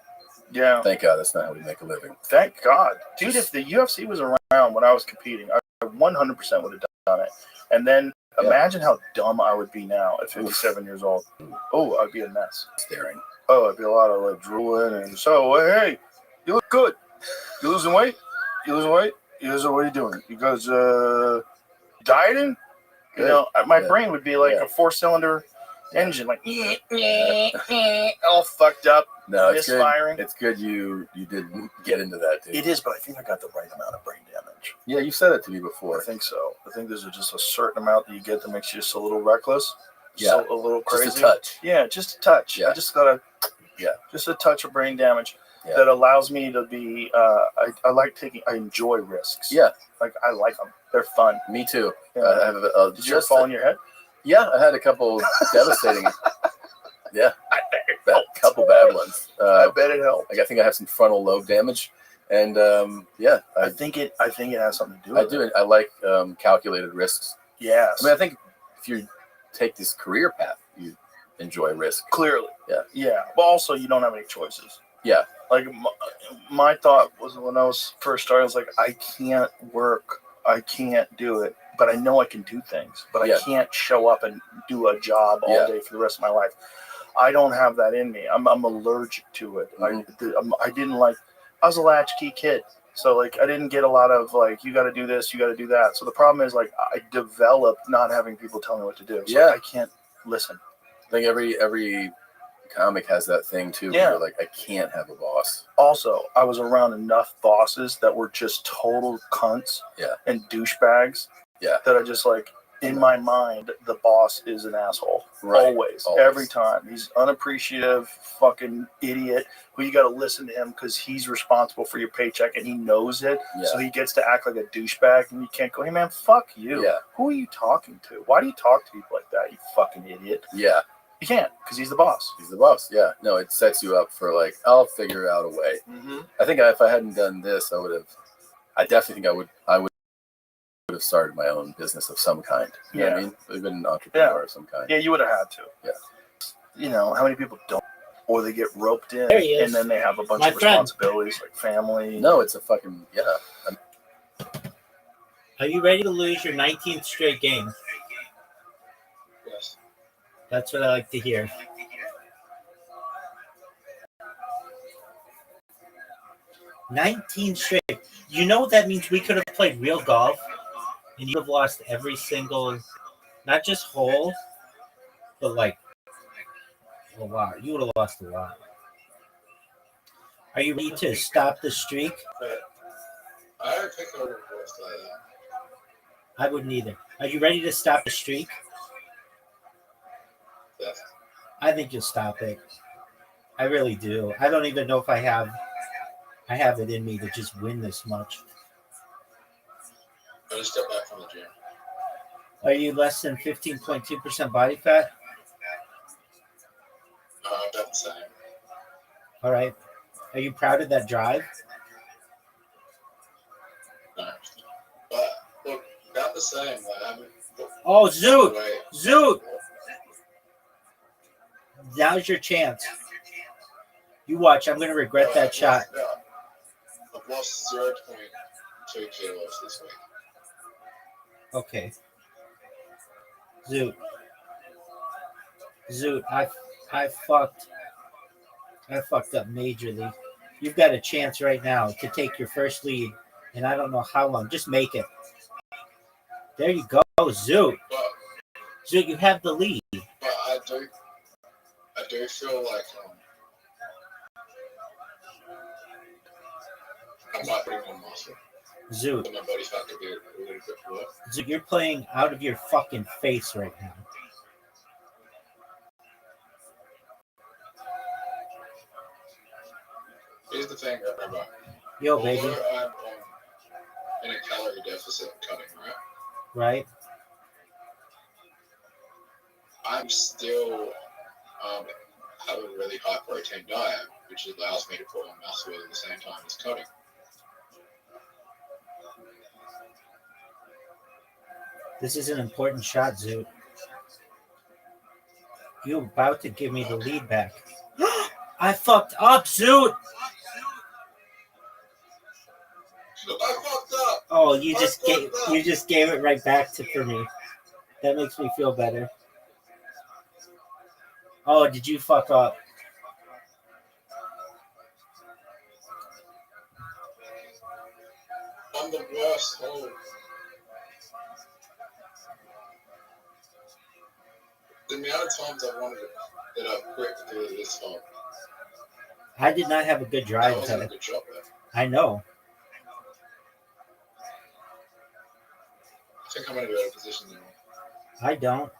Yeah. Thank God that's not how we make a living. Thank God. Dude, if the UFC was around when I was competing, I 100% would have done it. And then imagine how dumb I would be now at 57 years old. Oh, I'd be a mess. Staring. Oh, I'd be a lot of drooling and hey, you look good. You losing weight? What are you doing? He goes, dieting? You know, my Yeah. brain would be like a 4-cylinder engine, like all fucked up, No, it's misfiring. good. It's good you didn't get into that, dude. It is, but I think I got the right amount of brain damage. Yeah, you said it to me before. I think so. I think there's just a certain amount that you get that makes you just a little reckless. Yeah. A little crazy. Just a touch. Yeah, just a touch. Yeah. I just got just a touch of brain damage Yeah. that allows me to be, I like I enjoy risks. Yeah. Like, I like them. They're fun. Me too. Yeah. I have Did you ever fall on your head? Yeah, I had a couple devastating. Yeah. I bet it A helped. couple bad ones. I bet it helped. Like, I think I have some frontal lobe damage. And I think it has something to do with it. I like calculated risks. Yes. I mean, I think if you take this career path, you enjoy risk. Clearly. Yeah. Yeah. But also, you don't have any choices. Yeah. Like, my thought was when I was first starting, I was like, I can't work. I can't do it. But I know I can do things. But I can't show up and do a job all day for the rest of my life. I don't have that in me. I'm allergic to it. Mm-hmm. I was a latchkey kid. So, like, I didn't get a lot of, like, you got to do this, you got to do that. So the problem is, like, I developed not having people tell me what to do. So I can't listen. I think every comic has that thing, too, where you're like, I can't have a boss. Also, I was around enough bosses that were just total cunts and douchebags that I just, like, in my mind, the boss is an asshole. Right. Always. Every time. He's unappreciative, fucking idiot, who you got to listen to him because he's responsible for your paycheck and he knows it. Yeah. So he gets to act like a douchebag and you can't go, hey, man, fuck you. Yeah. Who are you talking to? Why do you talk to people like that, you fucking idiot? Yeah. You can't because he's the boss. He's the boss, yeah. No, it sets you up for, like, I'll figure out a way. Mm-hmm. I think if I hadn't done this, I definitely think I would have started my own business of some kind. You know what I mean? I've been an entrepreneur of some kind. Yeah, you would have had to. Yeah. You know, how many people don't? Or they get roped in There he is. and then they have a bunch My of friend. responsibilities like family. No, it's a fucking, Are you ready to lose your 19th straight game? Yes. That's what I like to hear. $19 straight. You know what that means? We could have played real golf and you would have lost every single, not just hole, but like a lot. You would have lost a lot. Are you ready to stop the streak? I don't think I would have lost like that. I wouldn't either. Are you ready to stop the streak? Yes. I think you'll stop it. I really do. I don't even know if I have it in me to just win this much. I just got back from the gym. Are you less than 15.2% body fat? About the same. All right. Are you proud of that drive? No. But look, about the same. Like, I haven't. Oh, Zoot! Zoot! Now's your chance. You watch. I'm going to regret that shot. I've lost 0.2 kilos this week. Okay. Zoot, I fucked up majorly. You've got a chance right now to take your first lead, and I don't know how long. Just make it. There you go, Zoot. Zoot, you have the lead. But I do feel like I might bring more muscle. Zoot. My body fat could be a little bit low. Zoot, you're playing out of your fucking face right now. Here's the thing, Rabbi. Yo, baby. Although I'm in a calorie deficit cutting, right? Right? I'm still have a really high protein diet, which allows me to put on muscle at the same time as cutting. This is an important shot, Zoot. You're about to give me the lead back. I fucked up, Zoot! I fucked up! Oh, you just gave it right back for me. That makes me feel better. Oh, did you fuck up? I'm the worst. The amount of times I wanted that I quit because of this time. I did not have a good drive. That wasn't a good shot, though. I know. I think I'm in a better position than you. I don't.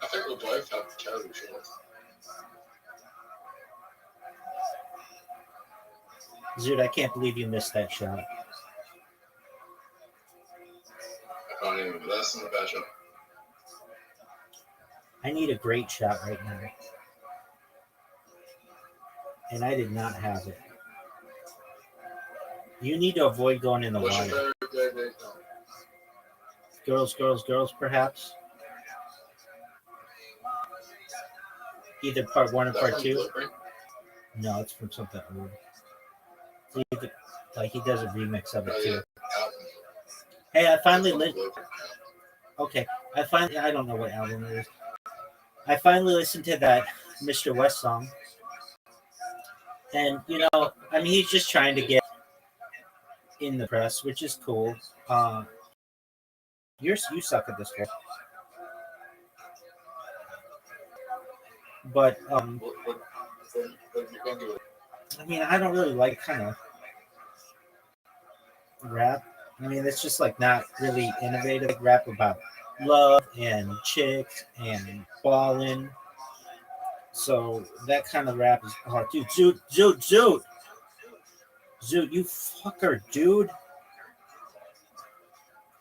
I think we both have terrible shots. Dude, I can't believe you missed that shot. I can't even. That's not a bad shot. I need a great shot right now. And I did not have it. You need to avoid going in the What's water. your favorite day? Girls, girls, girls, perhaps. Either part one or part two. No, it's from something old. It's either, like he does a remix of it too. Hey, I finally Okay, I don't know what album it is. I finally listened to that Mr. West song. And, you know, I mean, he's just trying to get in the press, which is cool. You suck at this one. But, I mean, I don't really like kind of rap. I mean, it's just like not really innovative. Like rap about love and chicks and balling. So that kind of rap is hard. Dude, Zoot, you fucker, dude.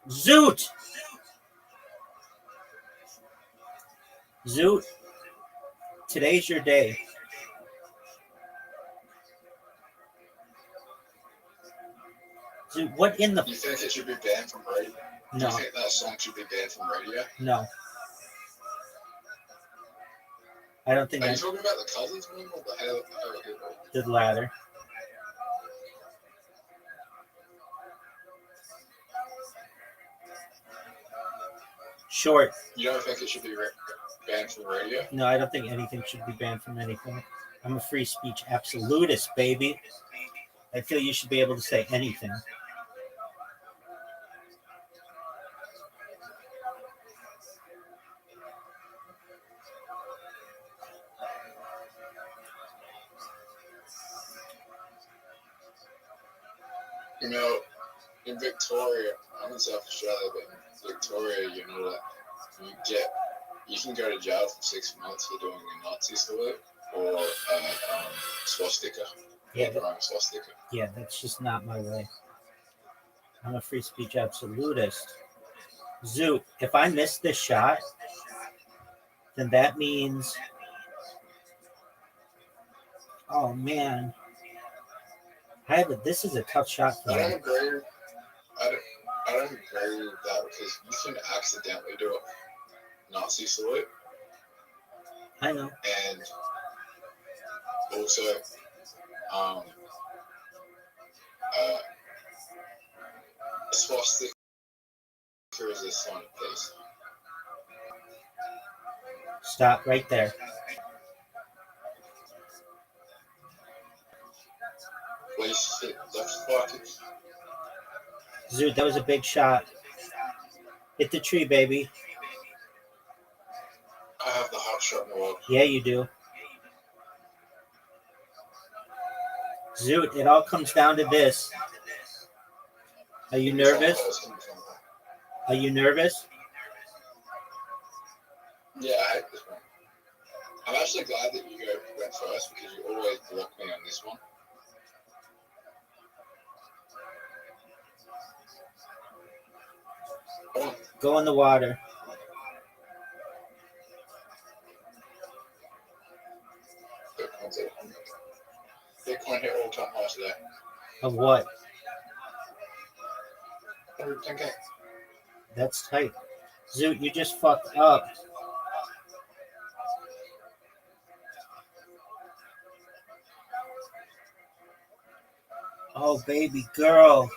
Zoot, today's your day. Zoot, what in the? You think it should be banned from radio? No. Do you think that song should be banned from radio? No. I don't think. Are you talking about the Cousins one or the Halo? The latter. Short. You don't think it should be banned from radio? No, I don't think anything should be banned from anything. I'm a free speech absolutist, baby. I feel you should be able to say anything. You know, in Victoria, I'm in South Australia, but in Victoria, you know, like, you can go to jail for 6 months for doing a Nazi salute or swastika. Yeah, swastika. Yeah, that's just not my way. I'm a free speech absolutist. Zoot, if I miss this shot, then that means, oh man, this is a tough shot for me. I don't agree with that because you can accidentally do a Nazi salute. I know. And also, a swastika is a sign of peace. Stop right there. Please hit left pocket. Zoot, that was a big shot. Hit the tree, baby. I have the hot shot in the world. Yeah, you do. Zoot, it all comes down to this. Are you nervous? Are you nervous? Yeah, I hate this one. I'm actually glad that you went first because you always block me on this one. Go in the water. Bitcoin hit all-time highs today. Of what? 110K. That's tight. Zoot, you just fucked up. Oh, baby girl.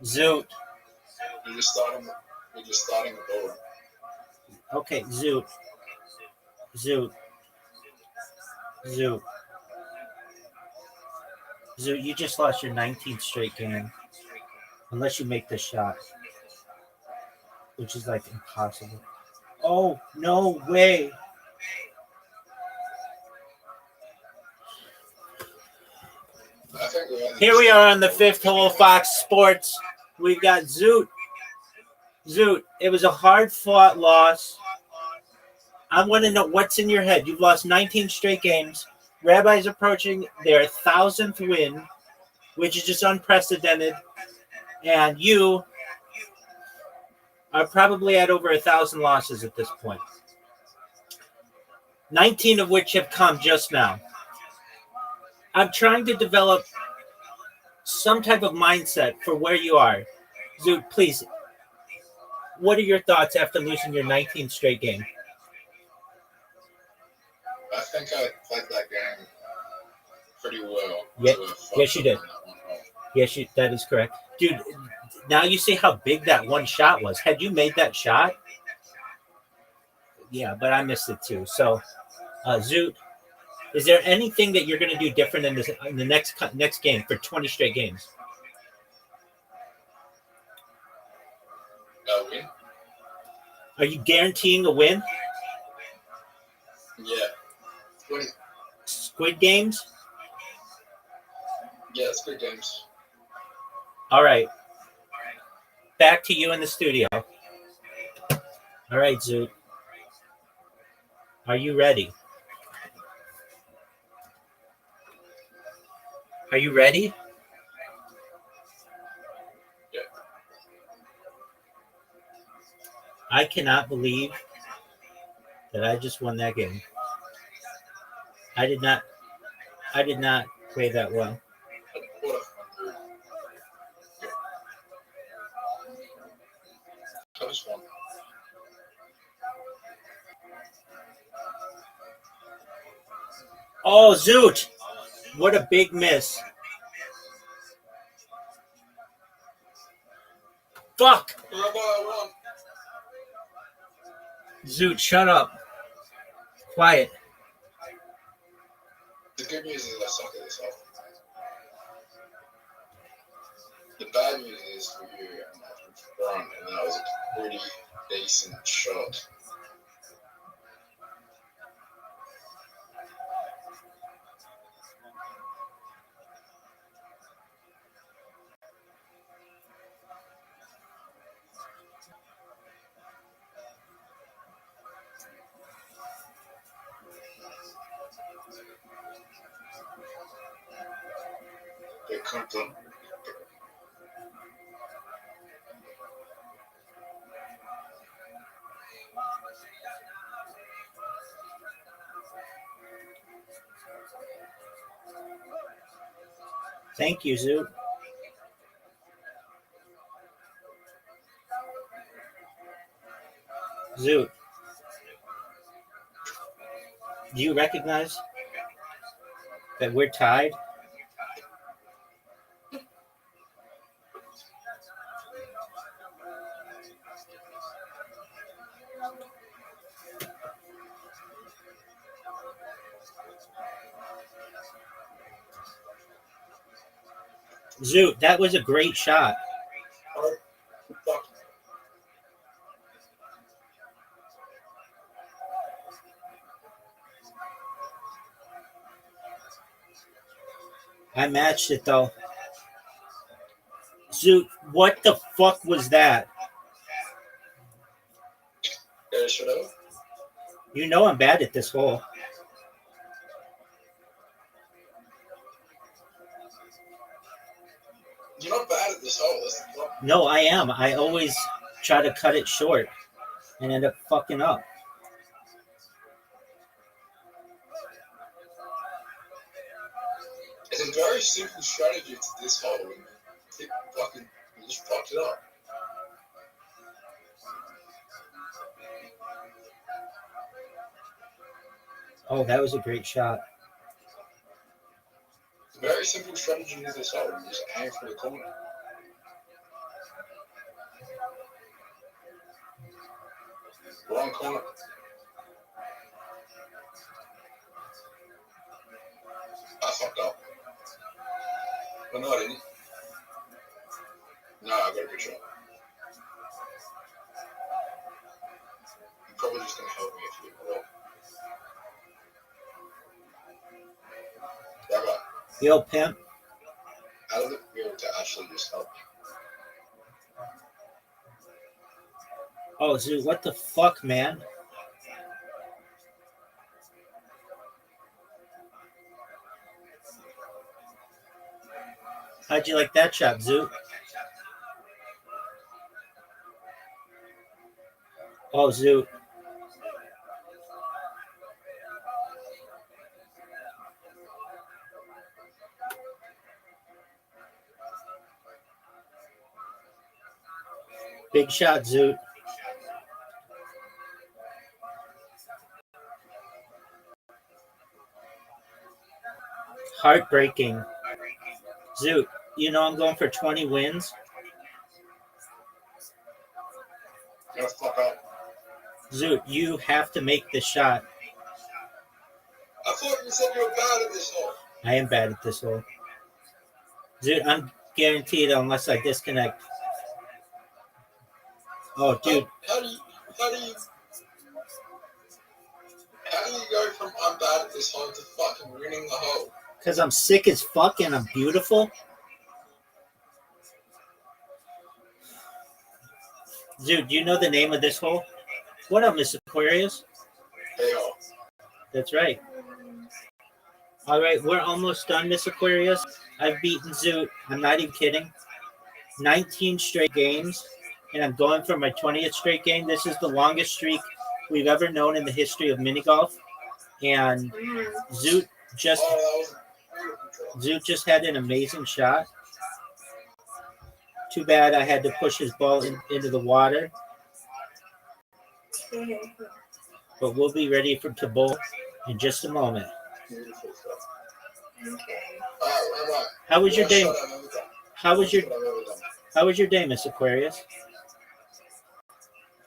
Zoot. We're just starting the ball. Okay, Zoot. Zoot, you just lost your 19th straight game. Unless you make this shot. which is like impossible. Oh, no way. Here we are on the fifth hole of Fox Sports. We've got Zoot. Zoot, it was a hard-fought loss. I want to know what's in your head. You've lost 19 straight games. Rabbi's approaching their 1,000th win, which is just unprecedented. And you are probably at over 1,000 losses at this point. 19 of which have come just now. I'm trying to develop some type of mindset for where you are. Zoot, please, what are your thoughts after losing your 19th straight game? I think I played that game pretty well. Yeah, yes, you did. Yes, that is correct. Dude, now you see how big that one shot was. Had you made that shot? Yeah, but I missed it too. So, Zoot, is there anything that you're going to do different in the next game for 20 straight games? A win? Are you guaranteeing a win? Yeah. 20. Squid Games? Yeah, Squid Games. All right. Back to you in the studio. All right, Zoot. Are you ready? Are you ready? Yeah. I cannot believe that I just won that game. I did not play that well. Close one. Oh, Zoot! What a big miss. Fuck! Zoot, shut up. Quiet. The good news is I suck at this all. The bad news is for you, I'm off in front, and that was a pretty decent shot. They come to Thank you, Zoot. Zoot. Do you recognize that we're tied? Zoot, that was a great shot. I matched it though. Zoot, what the fuck was that? You know I'm bad at this hole. You're not bad at this hole, that's the problem. No, I am. I always try to cut it short and end up fucking up. It's a very simple strategy to this hole, and you just fucked it up. Oh, that was a great shot. It's a very simple strategy to this hole, you just aim for the corner. Wrong corner. I fucked up. But no, I didn't. No, I got a good shot. probably just gonna help me if you roll. Rabbi, Yo, pimp. how does it feel to actually just help me? Oh, dude, what the fuck, man? How'd you like that shot, Zoot? Oh, Zoot. Big shot, Zoot. Heartbreaking. Zoot, you know I'm going for 20 wins. Get the fuck up. Zoot, you have to make this shot. I thought you said you were bad at this hole. I am bad at this hole. Zoot, I'm guaranteed unless I disconnect. Oh, dude. How do you go from I'm bad at this hole to fucking winning the hole? Because I'm sick as fuck and I'm beautiful. Dude, do you know the name of this hole? What up, Miss Aquarius? Hey, hole. That's right. All right, we're almost done, Miss Aquarius. I've beaten Zoot. I'm not even kidding. 19 straight games, and I'm going for my 20th straight game. This is the longest streak we've ever known in the history of mini golf. And Zoot just had an amazing shot. Too bad I had to push his ball into the water. But we'll be ready to bowl in just a moment. Beautiful stuff. Okay. Rabbi, How was your worst day? shot I've ever done. How was your Worst shot I've ever done. How was your day, Miss Aquarius?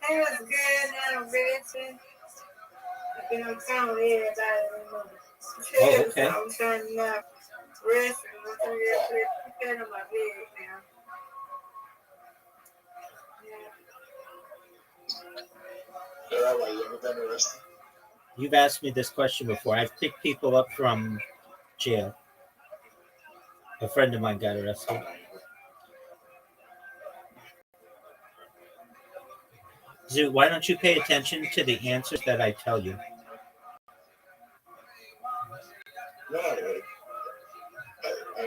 It was good. I'm resting. I've been on time with everybody. Oh, okay. I'm trying to not rest. I'm trying to get on my bed now. Hey, Rabbi, you ever been arrested? You've asked me this question before. I've picked people up from jail. A friend of mine got arrested. Zoot, why don't you pay attention to the answers that I tell you? No, I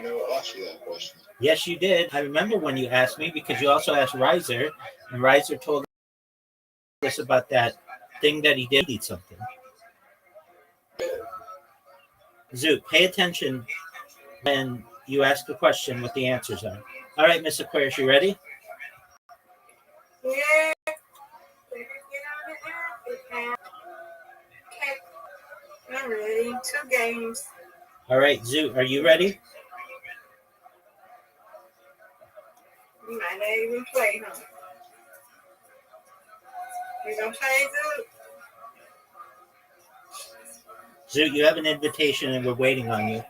never asked you that question. Yes, you did. I remember when you asked me because you also asked Reiser, and Reiser told us about that thing that he did eat something. Zoot, pay attention when you ask a question what the answers are. All right, Miss Aquarius, you ready? Yeah. Okay. I'm ready. 2 games. All right, Zoot, are you ready? You might not even play, huh? You gonna play, Zoot? Zoot, you have an invitation and we're waiting on you.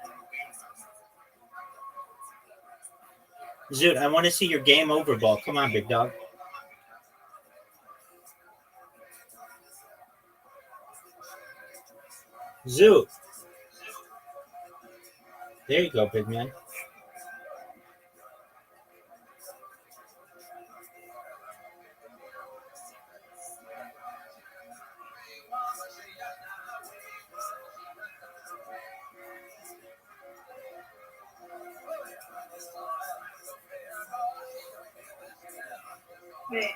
Zoot, I want to see your game over ball. Come on, big dog. Zoot. There you go, big man. Man.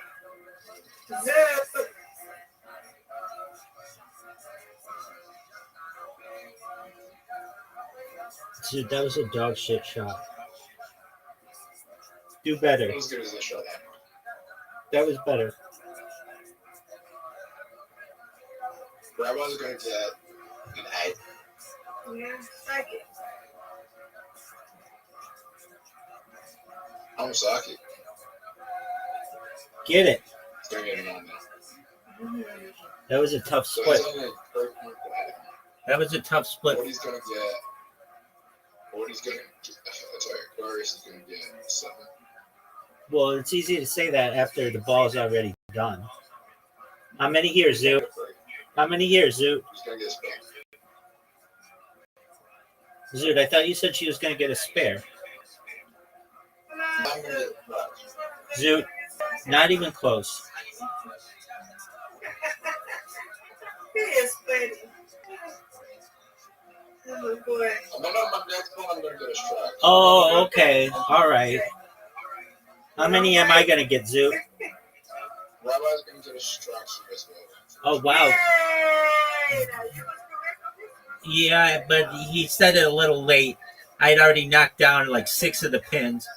Zoot. Dude, that was a dog shit shot. Do better. Not as good as the shot. That was better. Rabbi's going to get an 8. Yeah, suck it. I'm Saki. Get it. It's going to get an 9 now. That was a tough So split. he's only a 3 point ahead of him. That was a tough split. What he's going to get. Sorry, Aquarius is going to get 7. Well, it's easy to say that after the ball's already done. How many years, Zoot? How many years, Zoot? She's gonna get a spare. Zoot, I thought you said she was going to get a spare. I'm gonna get Zoot, not even close. He is funny. Oh boy. I'm gonna on my next one. I'm gonna get a strike. Oh, okay. All right. How many am I going to get, Zoot? Rabbi's gonna get a strike as well. Oh, wow. Yay! Now, you was correct on this Yeah, but he said it a little late. I'd already knocked down like 6 of the pins.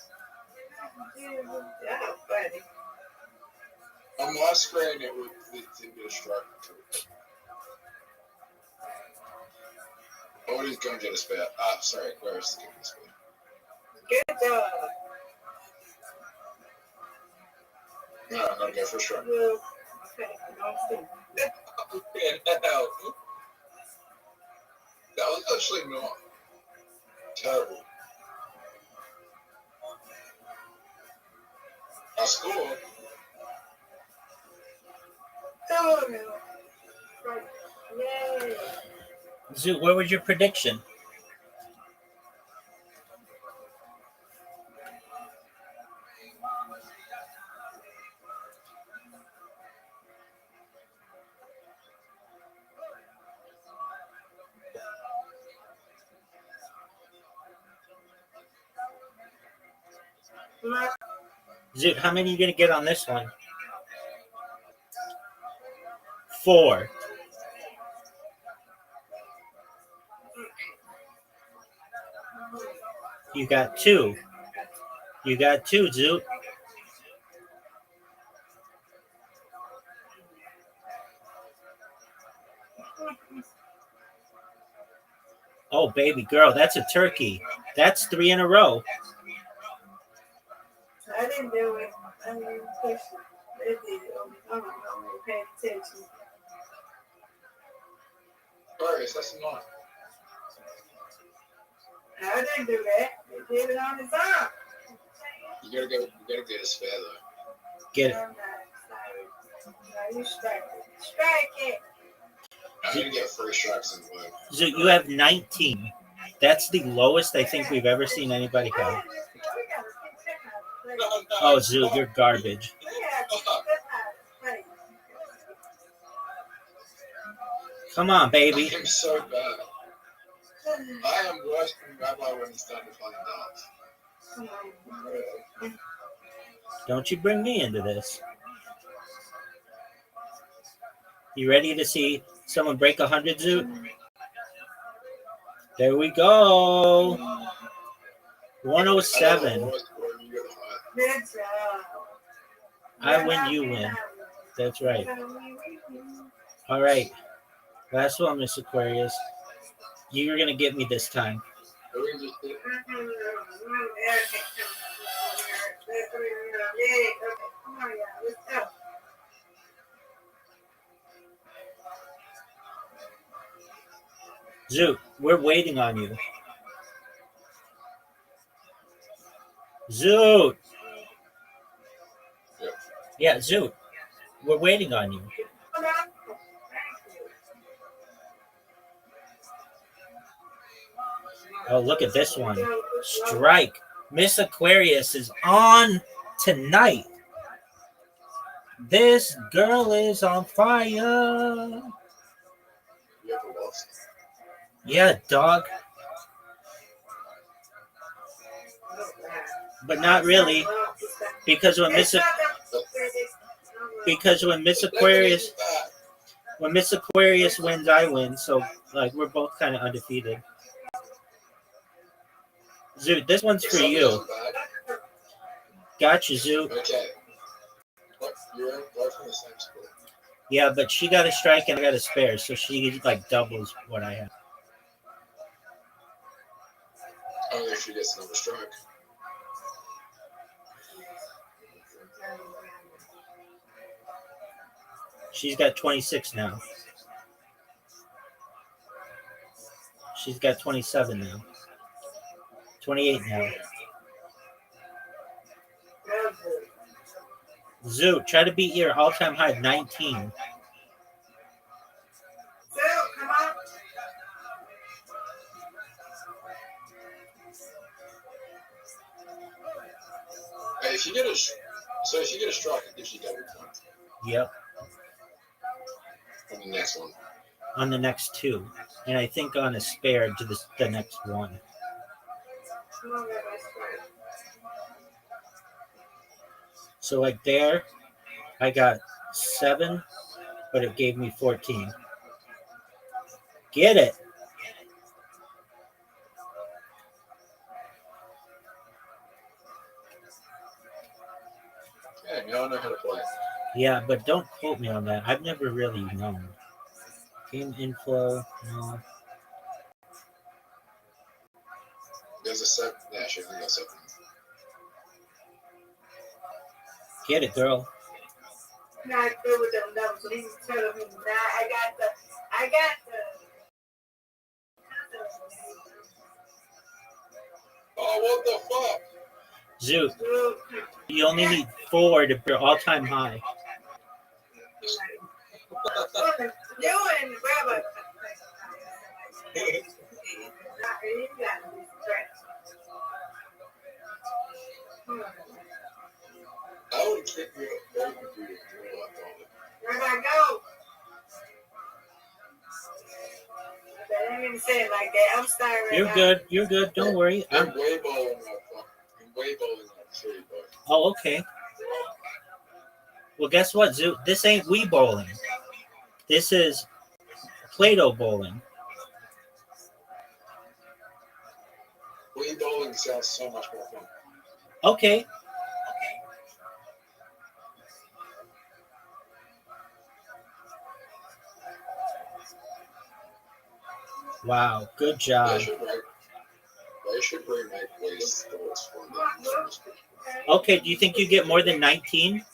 one? Yeah, funny. On my screen, it did get a strike too. Odie's gonna get a spare. Sorry, Aquarius is getting a spare. Good job. No, I'm gonna go for a strike. Well, okay, don't see. That was actually not terrible. I scored. Oh, no. Right. Yay. Zoot, what was your prediction? Zoot, how many are you going to get on this one? 4. You got 2. You got 2, Zoot. Oh, baby girl, that's a turkey. That's 3 in a row. I didn't do it. I didn't push it. They did it. I'm not paying attention. Aquarius, that's not. I didn't do that. They did it on his own. You gotta get a spare though. Get it. I'm not sorry. No, you strike it. Strike it. I'm gonna get 3 strikes in one. Zoot, you have 19. That's the lowest I think we've ever seen anybody have. Oh, Zoot, you're garbage. Come on, baby. I am so bad. I am worse than Rabbi when he started playing darts. Don't you bring me into this. You ready to see someone break 100, Zoot? There we go. 107. Good job. I win, you win. That's right. All right. Last one, Miss Aquarius. You're going to get me this time. Zoot, we're waiting on you. Zoot. Yeah, Zoot. We're waiting on you. Oh, look at this one. Strike. Miss Aquarius is on tonight. This girl is on fire. Yeah, dog. But not really. Because when Miss Aquarius wins, I win. So like we're both kind of undefeated. Zoot, this one's for you. Gotcha, Zoot. Okay. You're both from the same school. Yeah, but she got a strike and I got a spare, so she like doubles what I have. Only if she gets another strike. She's got 26 now. She's got 27 now. 28 now. Zoot, try to beat your all-time high 19. So if you get a strike, it gives you double points. Yep. On the next one. On the next two. And I think on a spare to the next one. So like there, I got 7, but it gave me 14. Get it. Yeah, you all know how to play. Yeah, but don't quote me on that. I've never really known. Game inflow, no. There's a 7. Yeah, sure, we got 7. Get it, girl. Not good with them numbers. So he's telling me, nah, I got the. Oh, what the fuck? Zoot, you only need 4 to your all-time high. You and Rabbi. I would kick you up. Where'd I go? I didn't even say it like that. I'm sorry. Right You're now. good. You're good. Don't worry. I'm way bowling on tree, but Oh, okay. Well, guess what, Zoot? This ain't Wii bowling. This is Play-Doh bowling. Wii bowling sounds so much more fun. Okay. Wow, good job. They should remake Wii Sports for them. Okay, do you think you get more than 19?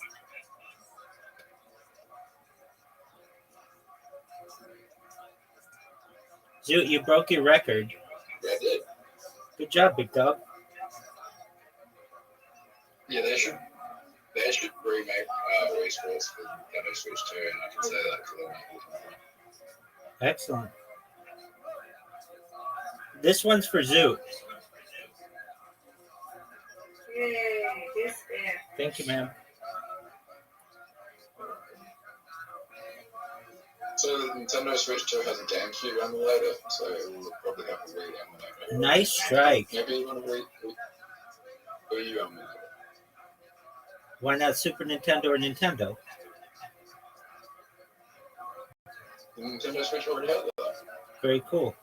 Zoot, you broke your record. Yeah, I did. Good job, Big Dog. Yeah, they should remake Wii Sports for Nintendo Switch 2, and I can say that for them. Excellent. This one's for Zoot. Yay, this there. Thank you, ma'am. So the Nintendo Switch 2 has a GameCube emulator, so it will probably have a Wii emulator. Nice strike. Maybe you want a Wii emulator. Why not Super Nintendo or Nintendo? The Nintendo Switch already has that. Very cool.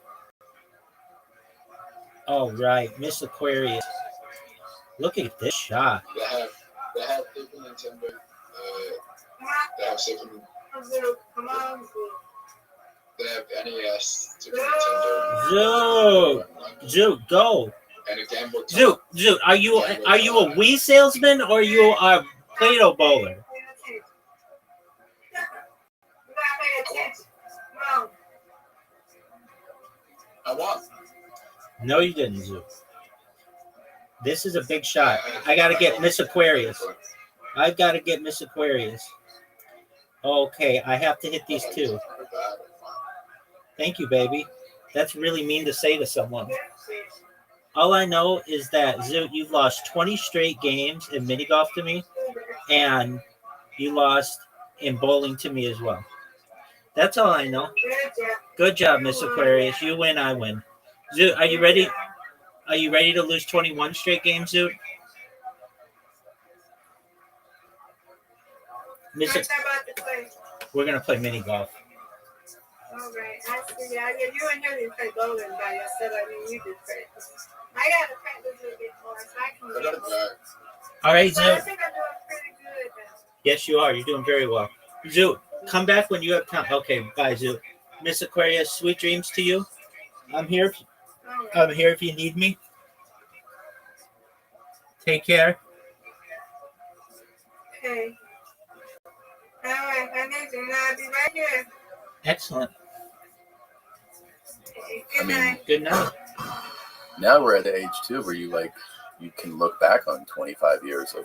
All right, Miss Aquarius. Look at this shot. They have Super Nintendo. They have Super. Come on, They have NES, Super Nintendo. Zoot, go. And a Game Boy. Zoot, are you a Wii salesman or are you a Play-Doh bowler? I won. No, you didn't, Zoot. This is a big shot. I got to get Miss Aquarius. I've got to get Miss Aquarius. Okay, I have to hit these two. Thank you, baby. That's really mean to say to someone. All I know is that, Zoot, you've lost 20 straight games in mini golf to me, and you lost in bowling to me as well. That's all I know. Good job, Miss Aquarius. You win, I win. Zoot, are you ready? Are you ready to lose 21 straight games, Zoot? We're gonna play mini golf. All right, I see. Yeah, you and him play bowling by yourself. I mean, you did practice. I got to practice a bit more so I can get more. All right, So I Zoot. think I'm doing pretty good now. Yes, you are. You're doing very well. Zoot, come back when you have time. Okay, bye, Zoot. Miss Aquarius, sweet dreams to you. I'm here. I'm here if you need me. Take care. Okay. All right, I need you. Now I'll be right here. Excellent. Okay, good night. Good night. Now we're at the age too where you can look back on 25 years of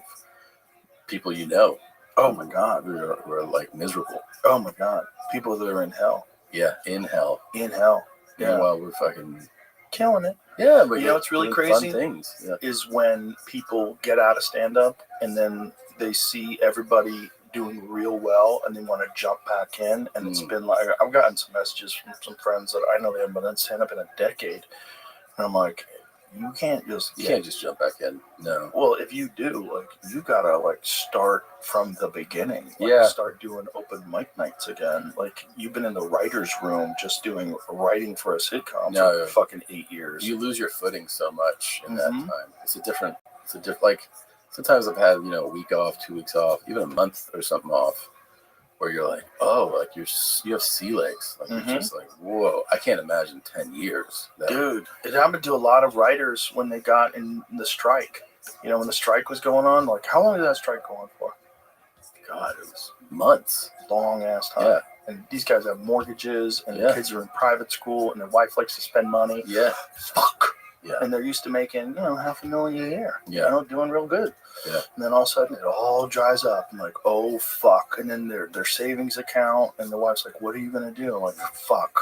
people you know. Oh my God, we're like miserable. Oh my God, people that are in hell. Yeah, in hell. In hell. Yeah. Meanwhile, we're fucking killing it. Yeah, but you know what's really doing crazy fun things. Yeah. is when people get out of stand-up and then they see everybody doing real well and they want to jump back in. And it's been like, I've gotten some messages from some friends that I know they haven't been in stand-up in a decade. And I'm like, you can't just jump back in. No. Well, if you do, like, you gotta like start from the beginning. Like, Yeah. Start doing open mic nights again. Like, you've been in the writer's room just doing writing for a sitcom for fucking 8 years. You lose your footing so much in that time. It's a different. Like, sometimes I've had a week off, 2 weeks off, even a month or something off, where you're like, oh, like you have sea legs. Like, you're just like, whoa, I can't imagine 10 years. Dude, it happened to a lot of writers when they got in the strike. You know, when the strike was going on, like, how long did that strike go on for? God, it was months. Long ass time. Yeah. And these guys have mortgages, and their kids are in private school, and their wife likes to spend money. Yeah. Fuck. Yeah. And they're used to making, $500,000 a year. Yeah. Doing real good. Yeah. And then all of a sudden it all dries up. I'm like, oh fuck. And then their savings account, and the wife's like, what are you gonna do? I'm like, fuck.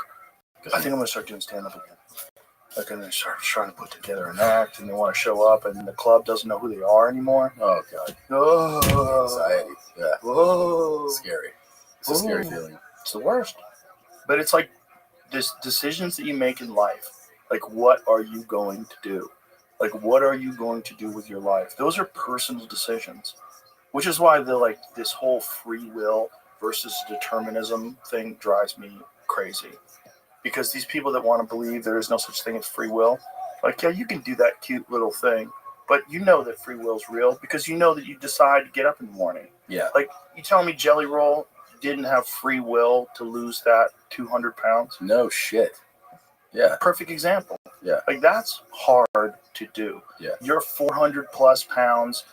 I think I'm gonna start doing stand up again. Like, and they start trying to put together an act, and they want to show up, and the club doesn't know who they are anymore. Oh god. Oh, anxiety. Yeah. Whoa. It's scary. It's a scary feeling. It's the worst. But it's like this decisions that you make in life. Like, what are you going to do? Like, what are you going to do with your life? Those are personal decisions, which is why this whole free will versus determinism thing drives me crazy. Because these people that want to believe there is no such thing as free will, like, yeah, you can do that cute little thing, but you know that free will is real because you know that you decide to get up in the morning. Yeah. Like, you telling me Jelly Roll didn't have free will to lose that 200 pounds? No shit. Yeah. Perfect example. Yeah. Like, that's hard to do. Yeah. You're 400 plus pounds.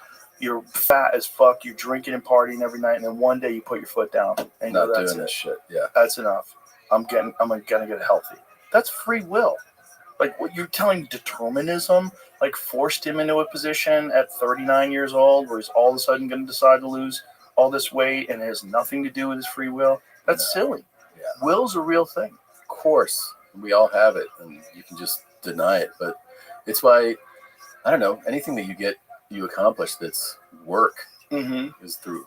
You're fat as fuck. You're drinking and partying every night, and then one day you put your foot down and not that's doing this shit. Yeah. That's enough. I'm gonna get healthy. That's free will. Like, what you're telling determinism, like, forced him into a position at 39 years old where he's all of a sudden going to decide to lose all this weight and it has nothing to do with his free will. That's silly. Yeah. Will's a real thing. Of course. We all have it, and you can just deny it. But it's why, I don't know, anything that you accomplish that's work is through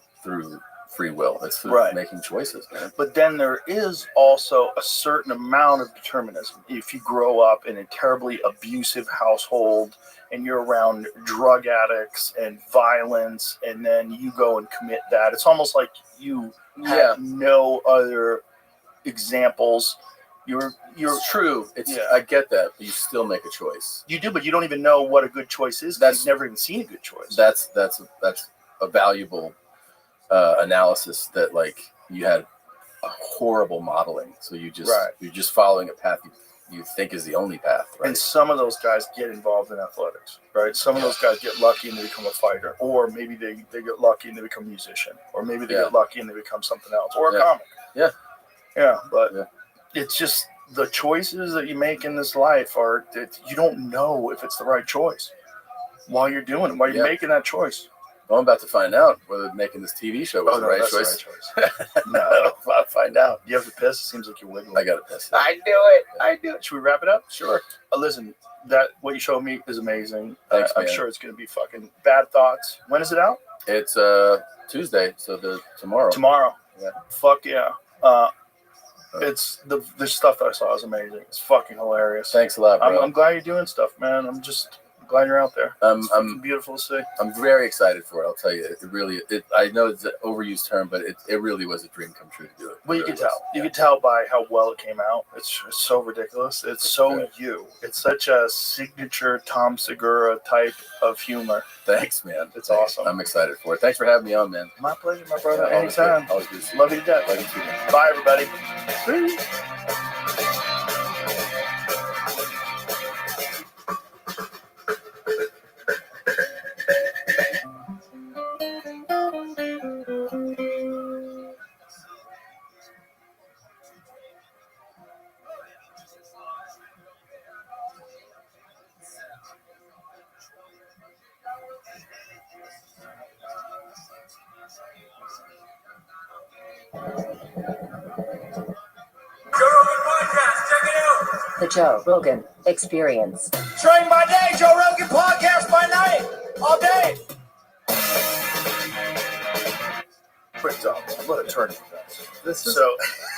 free will. It's through making choices, man. But then there is also a certain amount of determinism. If you grow up in a terribly abusive household and you're around drug addicts and violence, and then you go and commit that, it's almost like you have no other examples. You're true. I get that, but you still make a choice. You do, but you don't even know what a good choice is. You've never even seen a good choice. That's a valuable analysis. That, like, you had a horrible modeling, so you're just following a path you think is the only path, right? And some of those guys get involved in athletics, right? Some of those guys get lucky and they become a fighter, or maybe they get lucky and they become a musician, or maybe they get lucky and they become something else, or a comic. But it's just the choices that you make in this life are that you don't know if it's the right choice while you're doing it, while you're making that choice. Well, I'm about to find out whether making this TV show was the right choice. No, I'll find out. You have to piss? It seems like you're wiggling. I got to piss. I do it. Should we wrap it up? Sure. Listen, what you showed me is amazing. Thanks, I'm man. sure it's going to be fucking Bad Thoughts. When is it out? It's Tuesday, so tomorrow. Tomorrow. Yeah. Fuck yeah. It's the stuff that I saw is amazing. It's fucking hilarious. Thanks a lot, bro. I'm glad you're doing stuff, man. I'm glad you're out there. It's fucking beautiful to see. I'm very excited for it. I'll tell you, I know it's an overused term, but it really was a dream come true to do it. Well, you can tell. You can tell by how well it came out. It's so ridiculous. It's so good. It's such a signature Tom Segura type of humor. Thanks, man. It's awesome. I'm excited for it. Thanks for having me on, man. My pleasure, my brother. Yeah, anytime. Always good to see you. Love you to death. Love you too, man. Bye, everybody. Joe Rogan Podcast, check it out. The Joe Rogan Experience. Train by day, Joe Rogan podcast by night. All day. But what a turn of events. This is So,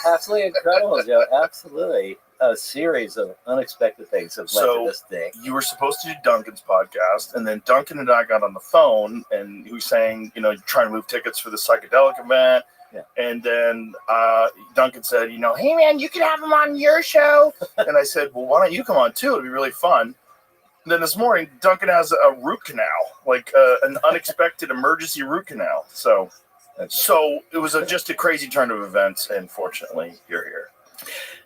absolutely incredible, Joe. Absolutely. A series of unexpected things have led to this day. you were supposed to do Duncan's podcast, and then Duncan and I got on the phone, and he was saying, trying to move tickets for the psychedelic event. Yeah. And then Duncan said, hey, man, you can have him on your show. And I said, well, why don't you come on, too? It'd be really fun. And then this morning, Duncan has a root canal, like an unexpected emergency root canal. So it was just a crazy turn of events, and fortunately, you're here.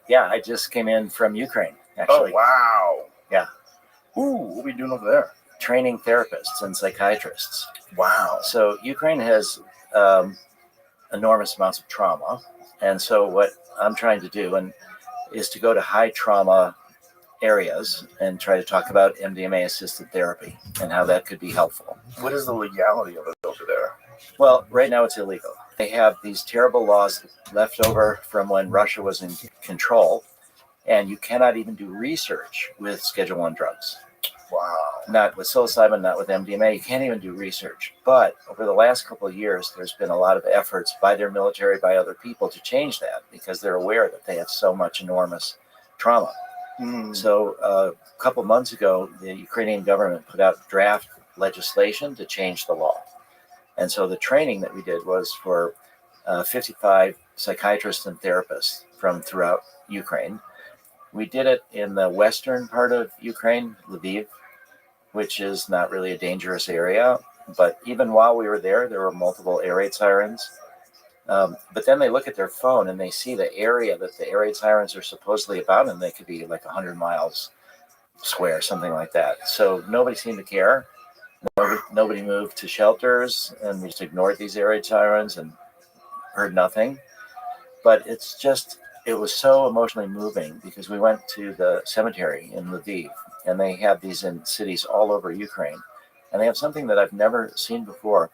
Yeah, I just came in from Ukraine, actually. Oh, wow. Yeah. Ooh, what are we doing over there? Training therapists and psychiatrists. Wow. So Ukraine has enormous amounts of trauma. And so what I'm trying to do is to go to high trauma areas and try to talk about MDMA-assisted therapy and how that could be helpful. What is the legality of it over there? Well, right now it's illegal. They have these terrible laws left over from when Russia was in control, and you cannot even do research with Schedule I drugs. Wow. Not with psilocybin, not with MDMA. You can't even do research. But over the last couple of years, there's been a lot of efforts by their military, by other people to change that because they're aware that they have so much enormous trauma. So a couple months ago, the Ukrainian government put out draft legislation to change the law. And so the training that we did was for 55 psychiatrists and therapists from throughout Ukraine. We did it in the western part of Ukraine, Lviv, which is not really a dangerous area. But even while we were there were multiple air raid sirens. But then they look at their phone and they see the area that the air raid sirens are supposedly about, and they could be like 100 miles square, something like that. So nobody seemed to care. Nobody moved to shelters, and we just ignored these air raid sirens and heard nothing. But it was so emotionally moving because we went to the cemetery in Lviv, and they have these in cities all over Ukraine. And they have something that I've never seen before,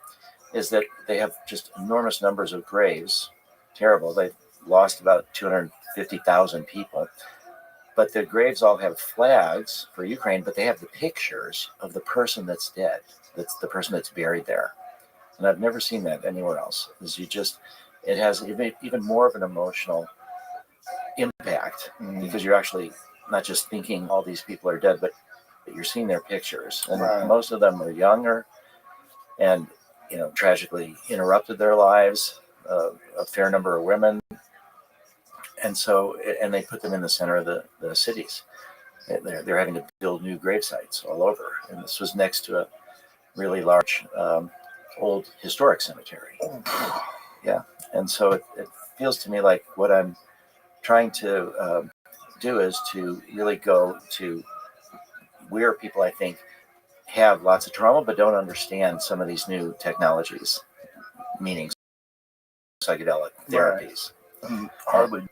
is that they have just enormous numbers of graves. Terrible. They've lost about 250,000 people. But the graves all have flags for Ukraine, but they have the pictures of the person that's dead. That's the person that's buried there. And I've never seen that anywhere else. It has even more of an emotional impact because you're actually not just thinking all these people are dead, but you're seeing their pictures. And most of them are younger and, tragically interrupted their lives, a fair number of women. And they put them in the center of the cities. They're having to build new grave sites all over. And this was next to a really large, old historic cemetery. Yeah. And so it feels to me like what I'm trying to do is to really go to where people, I think, have lots of trauma but don't understand some of these new technologies, meaning psychedelic therapies. Hardly.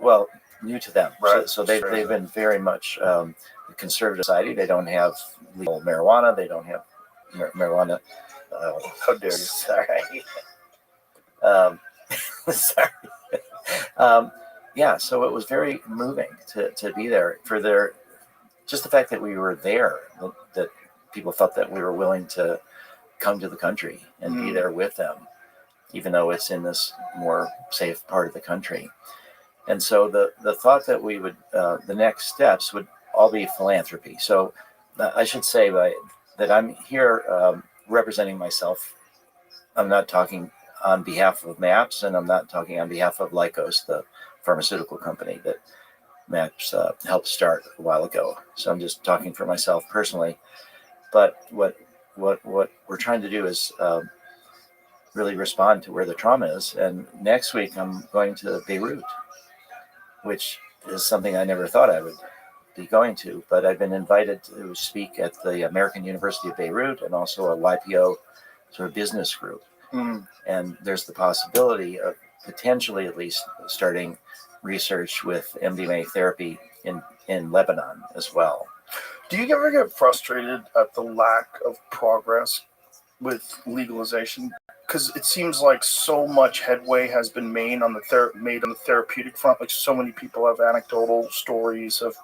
Well, new to them. Right. So they've been very much a conservative society. They don't have legal marijuana. They don't have marijuana. How dare you? Sorry. Sorry. Yeah, so it was very moving to be there for just the fact that we were there, that people felt that we were willing to come to the country and be there with them, even though it's in this more safe part of the country. And so the thought that we would, the next steps would all be philanthropy. So I should say that I'm here representing myself. I'm not talking on behalf of MAPS, and I'm not talking on behalf of Lykos, the pharmaceutical company that MAPS helped start a while ago. So I'm just talking for myself personally. But what we're trying to do is really respond to where the trauma is. And next week I'm going to Beirut, which is something I never thought I would be going to. But I've been invited to speak at the American University of Beirut and also a YPO sort of business group. And there's the possibility of potentially at least starting research with MDMA therapy in Lebanon as well. Do you ever get frustrated at the lack of progress with legalization? Because it seems like so much headway has been made on the therapeutic front. Like so many people have anecdotal stories of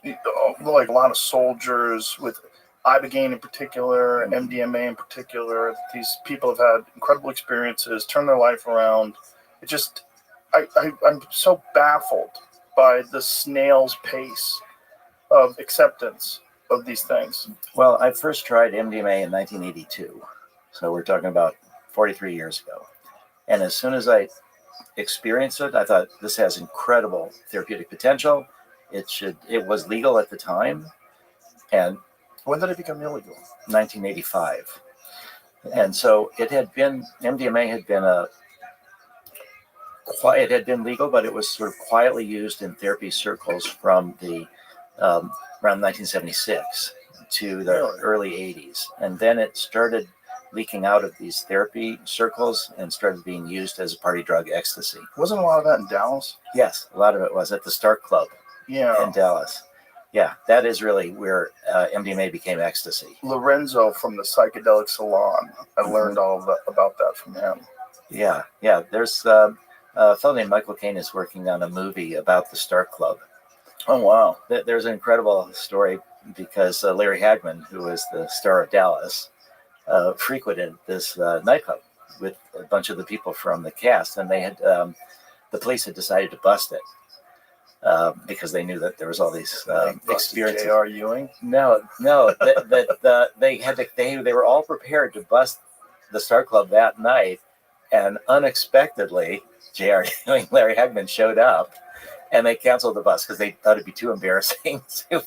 like a lot of soldiers with Ibogaine in particular, MDMA in particular. These people have had incredible experiences, turned their life around. It just, I'm so baffled by the snail's pace of acceptance of these things. Well, I first tried MDMA in 1982. So we're talking about 43 years ago. And as soon as I experienced it, I thought this has incredible therapeutic potential. It was legal at the time. And when did it become illegal? 1985. And so MDMA had been it had been legal, but it was sort of quietly used in therapy circles from the around 1976 to the early 80s. And then it started leaking out of these therapy circles and started being used as a party drug, ecstasy. Wasn't a lot of that in Dallas? Yes, a lot of it was at the Stark Club in Dallas. Yeah, that is really where MDMA became ecstasy. Lorenzo from the Psychedelic Salon. I learned all about that from him. Yeah. There's a fellow named Michael Caine is working on a movie about the Stark Club. Oh, wow. There's an incredible story because Larry Hagman, who is the star of Dallas, frequented this nightclub with a bunch of the people from the cast, and they had the police had decided to bust it because they knew that there was all these experiences. J.R. Ewing? No, they were all prepared to bust the Star Club that night, and unexpectedly, J.R. Ewing, Larry Hagman showed up. And they canceled the bus because they thought it'd be too embarrassing to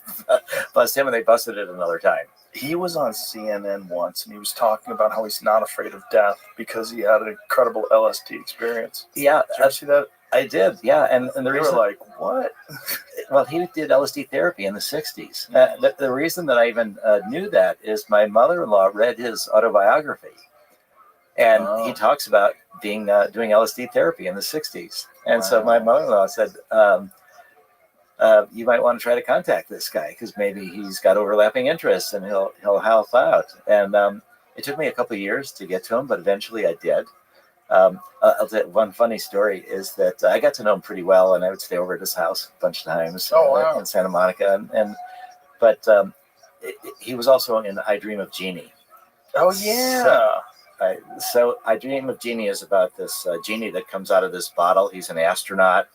bust him, and they busted it another time. He was on CNN once, and he was talking about how he's not afraid of death because he had an incredible LSD experience. Yeah. Did you ever see that? I did, yeah. And the reason, were like, what? Well, he did LSD therapy in the 60s. The reason that I even knew that is my mother-in-law read his autobiography. And he talks about doing LSD therapy in the 60s. And so my mother-in-law said, you might want to try to contact this guy because maybe he's got overlapping interests and he'll help out. And it took me a couple of years to get to him, but eventually I did. I'll tell you one funny story is that I got to know him pretty well, and I would stay over at his house a bunch of times in Santa Monica. But he was also in I Dream of Jeannie. Oh, yeah. So I Dream of Jeannie is about this genie that comes out of this bottle. He's an astronaut.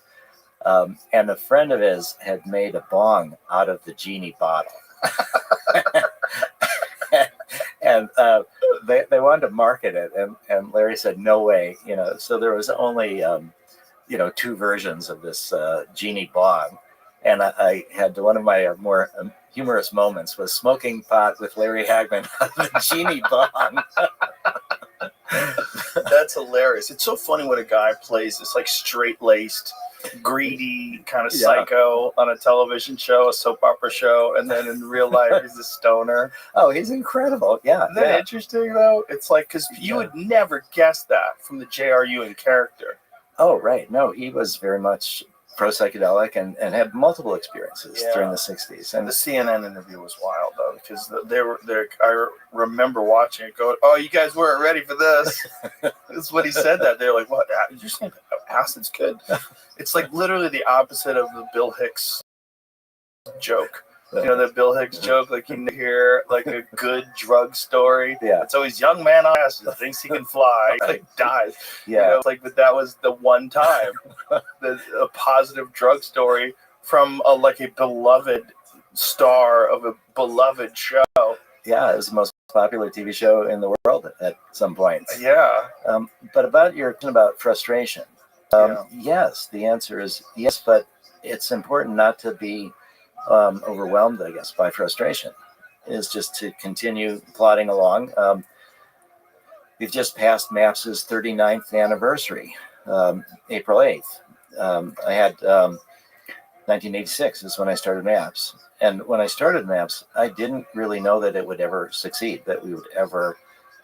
And a friend of his had made a bong out of the genie bottle. And they wanted to market it. And Larry said, no way. So there was only, 2 versions of this genie bong. And I had one of my more humorous moments was smoking pot with Larry Hagman out of the genie bong. That's hilarious. It's so funny when a guy plays this like straight-laced, greedy kind of psycho on a television show, a soap opera show, and then in real life he's a stoner. Oh, he's incredible. Yeah. Isn't that interesting, though? It's like, because you would never guess that from the J.R. Ewing character. Oh, right. No, he was very much pro-psychedelic and had multiple experiences during the 60s. And the CNN interview was wild, though, because I remember watching it going, oh, you guys weren't ready for this. That's what he said that. They're like, what? You're saying acid's good? It's like literally the opposite of the Bill Hicks joke. The Bill Hicks joke, like you hear like a good drug story. Yeah. It's always young man on acid thinks he can fly, like dies. Yeah. But that was the one time a positive drug story from a beloved star of a beloved show. Yeah, it was the most popular TV show in the world at some point. Yeah. But about frustration. Yes, the answer is yes, but it's important not to be overwhelmed, I guess, by frustration. Is just to continue plodding along. We've just passed MAPS's 39th anniversary, April 8th. I had 1986 is when I started MAPS. And when I started MAPS, I didn't really know that it would ever succeed, that we would ever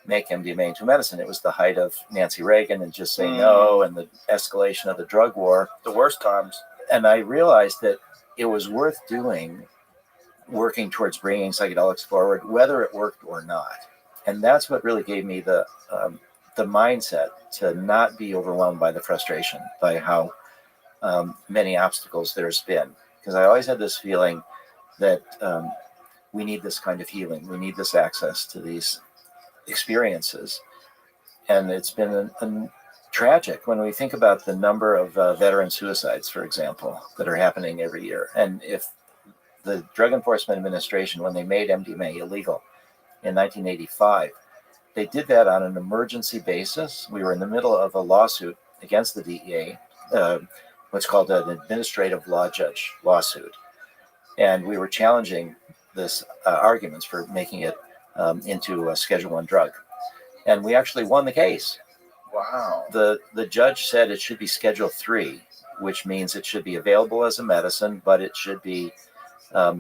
make MDMA into medicine. It was the height of Nancy Reagan and Just Say No and the escalation of the drug war. The worst times. And I realized that it was worth working towards bringing psychedelics forward, whether it worked or not. And that's what really gave me the mindset to not be overwhelmed by the frustration, by how many obstacles there's been. Because I always had this feeling that we need this kind of healing. We need this access to these experiences. And it's been tragic when we think about the number of veteran suicides, for example, that are happening every year. And if the Drug Enforcement Administration, when they made MDMA illegal in 1985, they did that on an emergency basis. We were in the middle of a lawsuit against the DEA, what's called an administrative law judge lawsuit. And we were challenging this arguments for making it into a Schedule I drug. And we actually won the case. Wow. The judge said it should be Schedule III, which means it should be available as a medicine, but it should be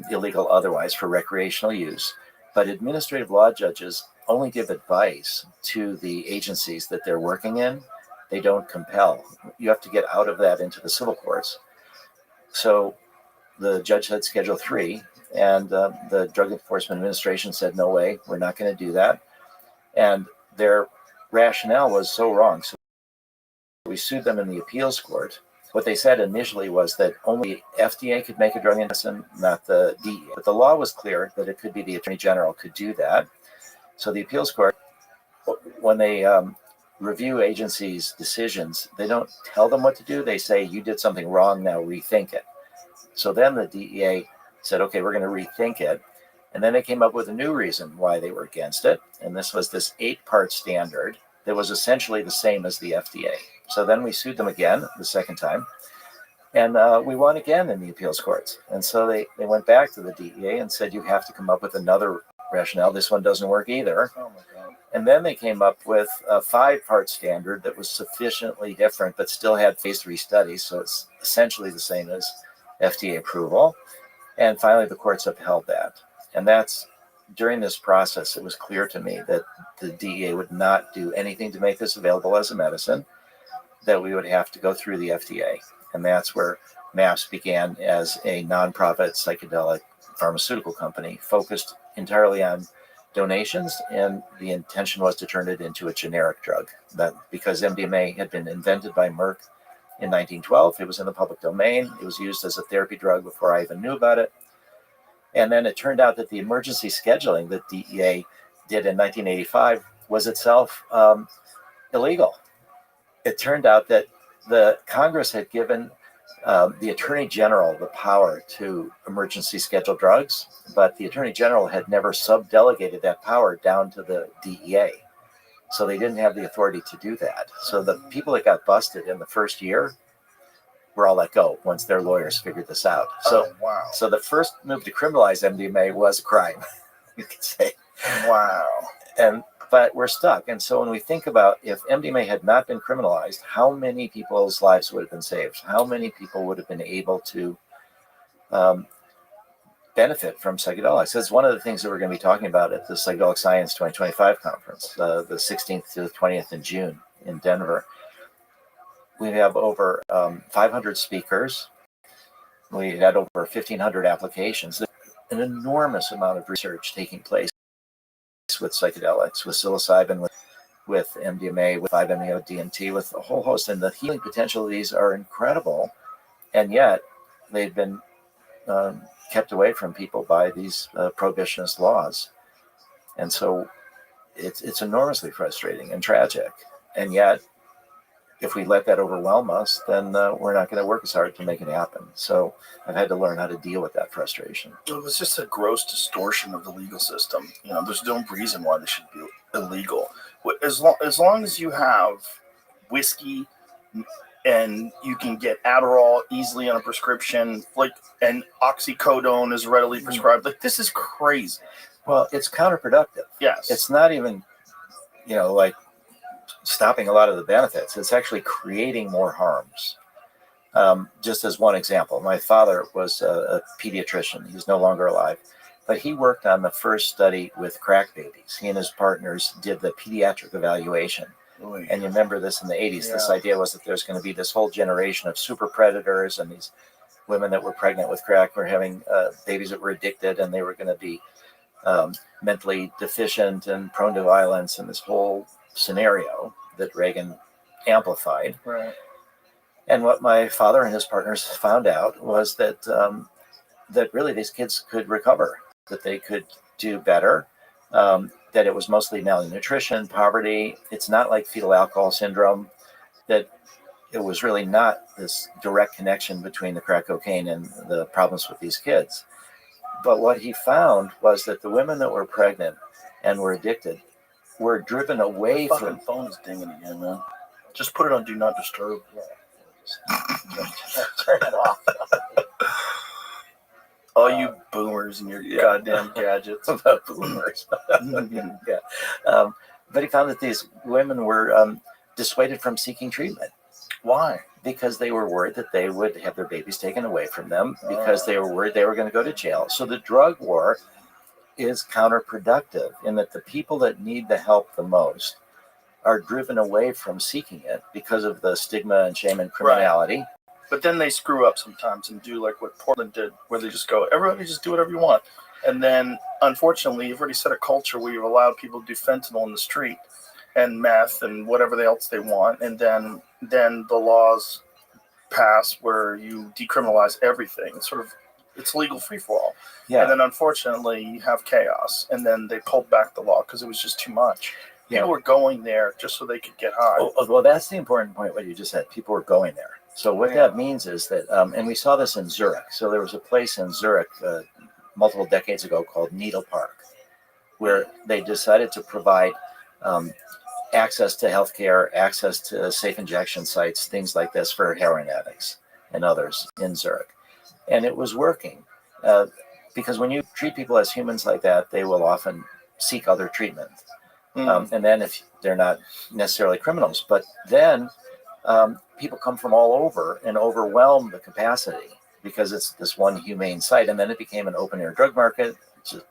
illegal otherwise for recreational use. But administrative law judges only give advice to the agencies that they're working in. They don't compel. You have to get out of that into the civil courts. So the judge said Schedule III, and the Drug Enforcement Administration said, no way, we're not going to do that. And their rationale was so wrong. So we sued them in the appeals court. What they said initially was that only FDA could make a drug medicine, not the DEA. But the law was clear that it could be the Attorney General could do that. So the appeals court, when they review agencies' decisions, they don't tell them what to do. They say, you did something wrong, now rethink it. So then the DEA said, okay, we're going to rethink it. And then they came up with a new reason why they were against it. And this was this 8-part standard that was essentially the same as the FDA. So then we sued them again the second time. And we won again in the appeals courts. And so they went back to the DEA and said, you have to come up with another rationale. This one doesn't work either. Oh my God. And then they came up with a 5-part standard that was sufficiently different, but still had phase 3 studies. So it's essentially the same as FDA approval. And finally, the courts upheld that. And that's, during this process, it was clear to me that the DEA would not do anything to make this available as a medicine, that we would have to go through the FDA. And that's where MAPS began as a nonprofit psychedelic pharmaceutical company focused entirely on donations. And the intention was to turn it into a generic drug. That because MDMA had been invented by Merck in 1912, it was in the public domain. It was used as a therapy drug before I even knew about it. And then it turned out that the emergency scheduling that DEA did in 1985 was itself illegal. It turned out that the Congress had given the Attorney General the power to emergency schedule drugs, but the Attorney General had never subdelegated that power down to the DEA. So they didn't have the authority to do that. So the people that got busted in the first year were all let go once their lawyers figured this out. So, wow. So the first move to criminalize MDMA was a crime, you could say. Wow. But we're stuck. And so when we think about if MDMA had not been criminalized, how many people's lives would have been saved? How many people would have been able to benefit from psychedelics? That's one of the things that we're going to be talking about at the Psychedelic Science 2025 conference, the 16th to the 20th in June in Denver. We have over 500 speakers. We had over 1,500 applications. An enormous amount of research taking place with psychedelics, with psilocybin, with MDMA, with 5-MeO-DMT, with a whole host. And the healing potential of these are incredible. And yet they've been kept away from people by these prohibitionist laws. And so it's enormously frustrating and tragic. And yet, if we let that overwhelm us, then we're not going to work as hard to make it happen. So I've had to learn how to deal with that frustration. It was just a gross distortion of the legal system. You know, there's no reason why this should be illegal. As long as you have whiskey and you can get Adderall easily on a prescription, and oxycodone is readily prescribed, this is crazy. Well, it's counterproductive. Yes. It's not even, stopping a lot of the benefits. It's actually creating more harms. Just as one example, my father was a pediatrician. He's no longer alive, but he worked on the first study with crack babies. He and his partners did the pediatric evaluation. Oy. And you remember this in the 80s. Yeah. This idea was that there's going to be this whole generation of super predators, and these women that were pregnant with crack were having babies that were addicted, and they were going to be mentally deficient and prone to violence, and this whole scenario that Reagan amplified. Right. And what my father and his partners found out was that that really these kids could recover, that they could do better, that it was mostly malnutrition, poverty. It's not like fetal alcohol syndrome, that it was really not this direct connection between the crack cocaine and the problems with these kids. But what he found was that the women that were pregnant and were addicted were driven away My from. fucking phone is dinging again, man. Just put it on Do Not Disturb. Turn it off. All you boomers and your goddamn gadgets. Boomers. Yeah. But he found that these women were dissuaded from seeking treatment. Why? Because they were worried that they would have their babies taken away from them, because they were worried they were going to go to jail. So the drug war is counterproductive in that the people that need the help the most are driven away from seeking it because of the stigma and shame and criminality. Right. But then they screw up sometimes and do like what Portland did, where they just go, everybody just do whatever you want. And then, unfortunately, you've already set a culture where you've allowed people to do fentanyl in the street and meth and whatever else they want. And then the laws pass where you decriminalize everything. It's legal free-for-all. Yeah. And then, unfortunately, you have chaos. And then they pulled back the law because it was just too much. People were going there just so they could get high. Well, that's the important point, what you just said. People were going there. So what that means is that, and we saw this in Zurich. So there was a place in Zurich multiple decades ago called Needle Park, where they decided to provide access to healthcare, access to safe injection sites, things like this for heroin addicts and others in Zurich. And it was working because when you treat people as humans like that, they will often seek other treatment. And then if they're not necessarily criminals, but then people come from all over and overwhelm the capacity because it's this one humane site. And then it became an open air drug market.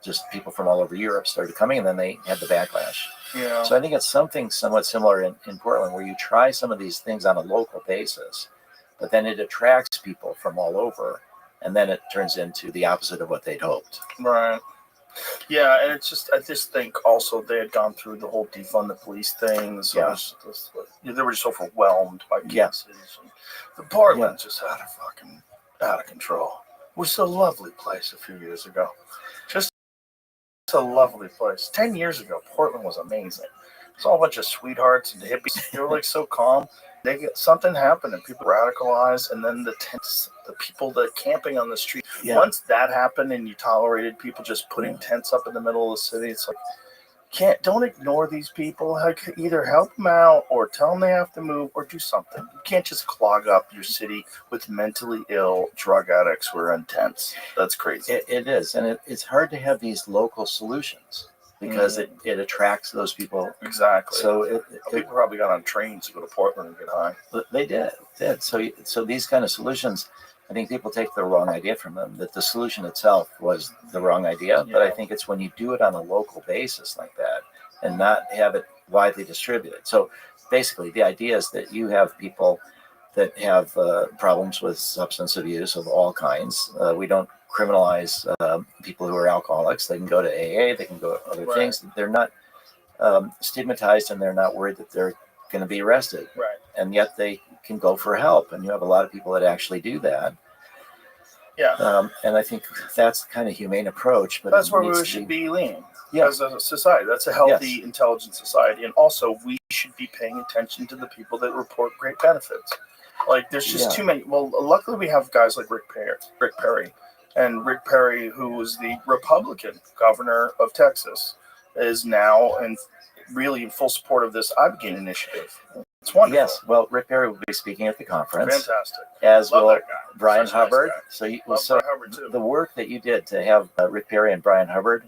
Just people from all over Europe started coming, and then they had the backlash. Yeah. So I think it's something somewhat similar in Portland, where you try some of these things on a local basis, but then it attracts people from all over, and then it turns into the opposite of what they'd hoped. Right. Yeah, and I just think also they had gone through the whole defund the police thing. So they were just overwhelmed by cases. And the Portland's just out of control. It was a lovely place a few years ago. Just a lovely place. 10 years ago, Portland was amazing. It's all a bunch of sweethearts and hippies. They were like so calm. Something happened and people radicalized, and then the people that camping on the street. Yeah. Once that happened and you tolerated people just putting tents up in the middle of the city, it's like, don't ignore these people. Either help them out or tell them they have to move or do something. You can't just clog up your city with mentally ill drug addicts who are in tents. That's crazy. It is, and it's hard to have these local solutions because it attracts those people. Exactly. So people probably got on trains to go to Portland and get high. They did. So these kind of solutions, I think people take the wrong idea from them, that the solution itself was the wrong idea. Yeah. But I think it's when you do it on a local basis like that and not have it widely distributed. So basically the idea is that you have people that have problems with substance abuse of all kinds. We don't criminalize people who are alcoholics. They can go to AA, they can go to other things. They're not stigmatized, and they're not worried that they're going to be arrested. Right. And yet they can go for help, and you have a lot of people that actually do that. Yeah. And I think that's the kind of humane approach. But that's where we should be leaning as a society. That's a healthy, intelligent society. And also, we should be paying attention to the people that report great benefits. Like, there's just too many. Well, luckily, we have guys like Rick Perry. And Rick Perry, who was the Republican governor of Texas, is now really in full support of this ibogaine initiative. It's wonderful. Yes, well, Rick Perry will be speaking at the conference. Fantastic. As Love will that guy. Brian Such a nice Hubbard. guy. So Brian Hubbard too. The work that you did to have Rick Perry and Brian Hubbard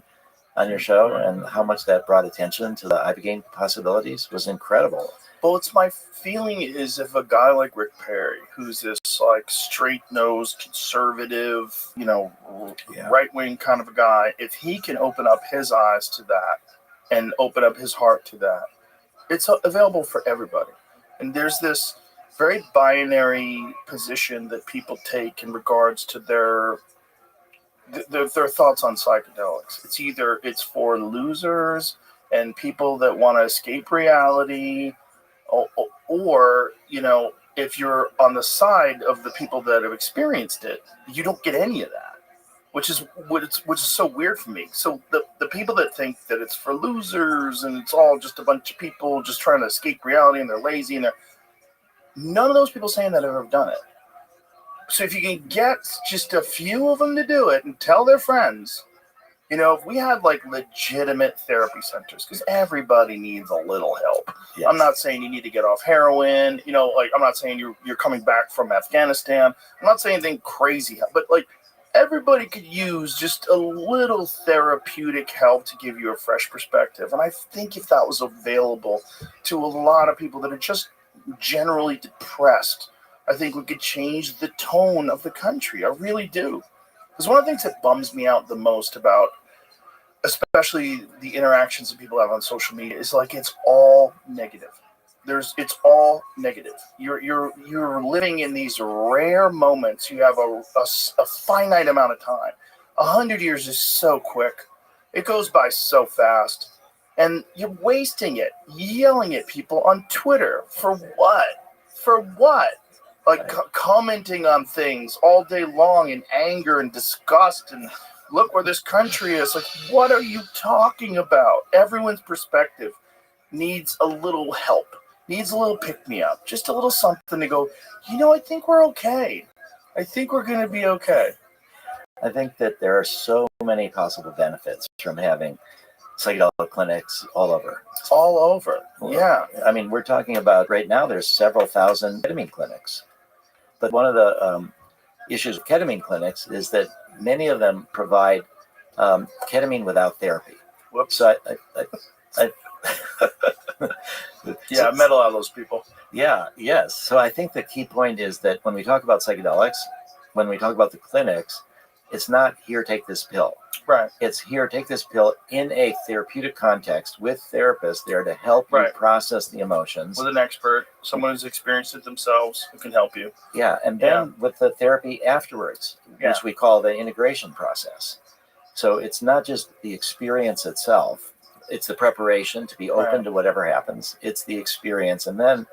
on your show, and how much that brought attention to the ibogaine possibilities was incredible. Well, it's my feeling is if a guy like Rick Perry, who's this like straight-nosed, conservative, right-wing kind of a guy, if he can open up his eyes to that and open up his heart to that, it's available for everybody. And there's this very binary position that people take in regards to their thoughts on psychedelics. It's either it's for losers and people that want to escape reality, or if you're on the side of the people that have experienced it, you don't get any of that. which is so weird for me. So the people that think that it's for losers and it's all just a bunch of people just trying to escape reality and they're lazy and none of those people saying that have ever done it. So if you can get just a few of them to do it and tell their friends, if we had like legitimate therapy centers, because everybody needs a little help. Yes. I'm not saying you need to get off heroin, like I'm not saying you're coming back from Afghanistan. I'm not saying anything crazy, but like everybody could use just a little therapeutic help to give you a fresh perspective. And I think if that was available to a lot of people that are just generally depressed, I think we could change the tone of the country. I really do. Because one of the things that bums me out the most about especially the interactions that people have on social media is like it's all negative. It's all negative. You're living in these rare moments. You have a finite amount of time. 100 years is so quick. It goes by so fast. And you're wasting it, yelling at people on Twitter. For what? For what? Like commenting on things all day long in anger and disgust and look where this country is. Like, what are you talking about? Everyone's perspective needs a little help, needs a little pick-me-up, just a little something to go, I think we're okay. I think we're going to be okay. I think that there are so many possible benefits from having psychedelic clinics all over. All over, yeah. I mean, we're talking about right now, there's several thousand ketamine clinics. But one of the issues with ketamine clinics is that many of them provide ketamine without therapy. Whoops. So yeah, I met a lot of those people. Yeah, yes. So I think the key point is that when we talk about psychedelics, when we talk about the clinics, it's not here, take this pill. Right. It's here, take this pill in a therapeutic context with therapists there to help you process the emotions. With an expert, someone who's experienced it themselves who can help you. Yeah, and then with the therapy afterwards, which we call the integration process. So it's not just the experience itself. It's the preparation to be open to whatever happens. It's the experience. And then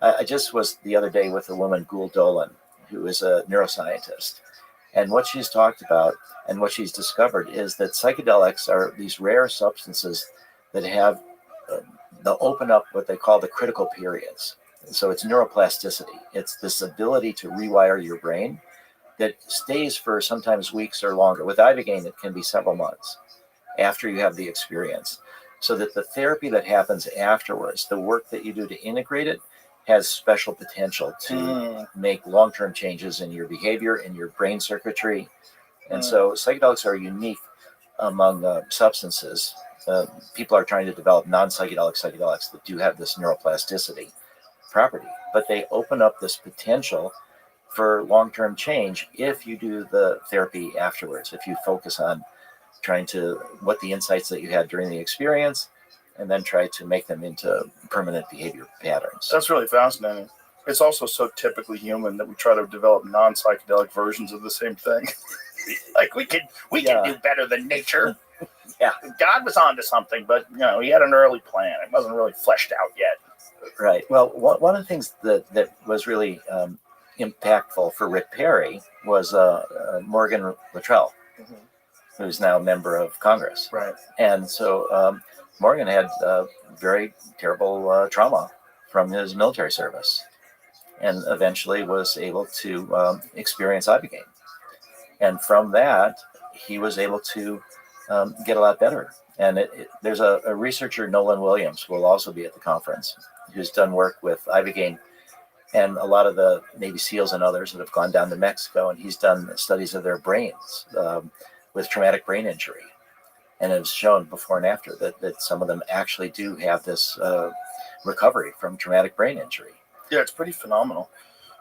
I just was the other day with a woman, Gul Dolan, who is a neuroscientist. And what she's talked about and what she's discovered is that psychedelics are these rare substances that have, they'll open up what they call the critical periods. So it's neuroplasticity. It's this ability to rewire your brain that stays for sometimes weeks or longer. With Ibogaine, it can be several months after you have the experience. So that the therapy that happens afterwards, the work that you do to integrate it, has special potential to make long-term changes in your behavior, in your brain circuitry. And so psychedelics are unique among substances. People are trying to develop non-psychedelic psychedelics that do have this neuroplasticity property, but they open up this potential for long-term change if you do the therapy afterwards, if you focus on trying to, what the insights that you had during the experience, and then try to make them into permanent behavior patterns. That's really fascinating. It's also so typically human that we try to develop non-psychedelic versions of the same thing. Like we can do better than nature. Yeah, God was onto something, but he had an early plan. It wasn't really fleshed out yet. Right. Well, one of the things that was really impactful for Rick Perry was Morgan Luttrell, who's now a member of Congress. Right. And so Morgan had very terrible trauma from his military service and eventually was able to experience Ibogaine. And from that, he was able to get a lot better. And there's a researcher, Nolan Williams, who will also be at the conference, who's done work with Ibogaine and a lot of the Navy SEALs and others that have gone down to Mexico. And he's done studies of their brains with traumatic brain injury. And it's shown before and after that some of them actually do have this recovery from traumatic brain injury. Yeah, it's pretty phenomenal.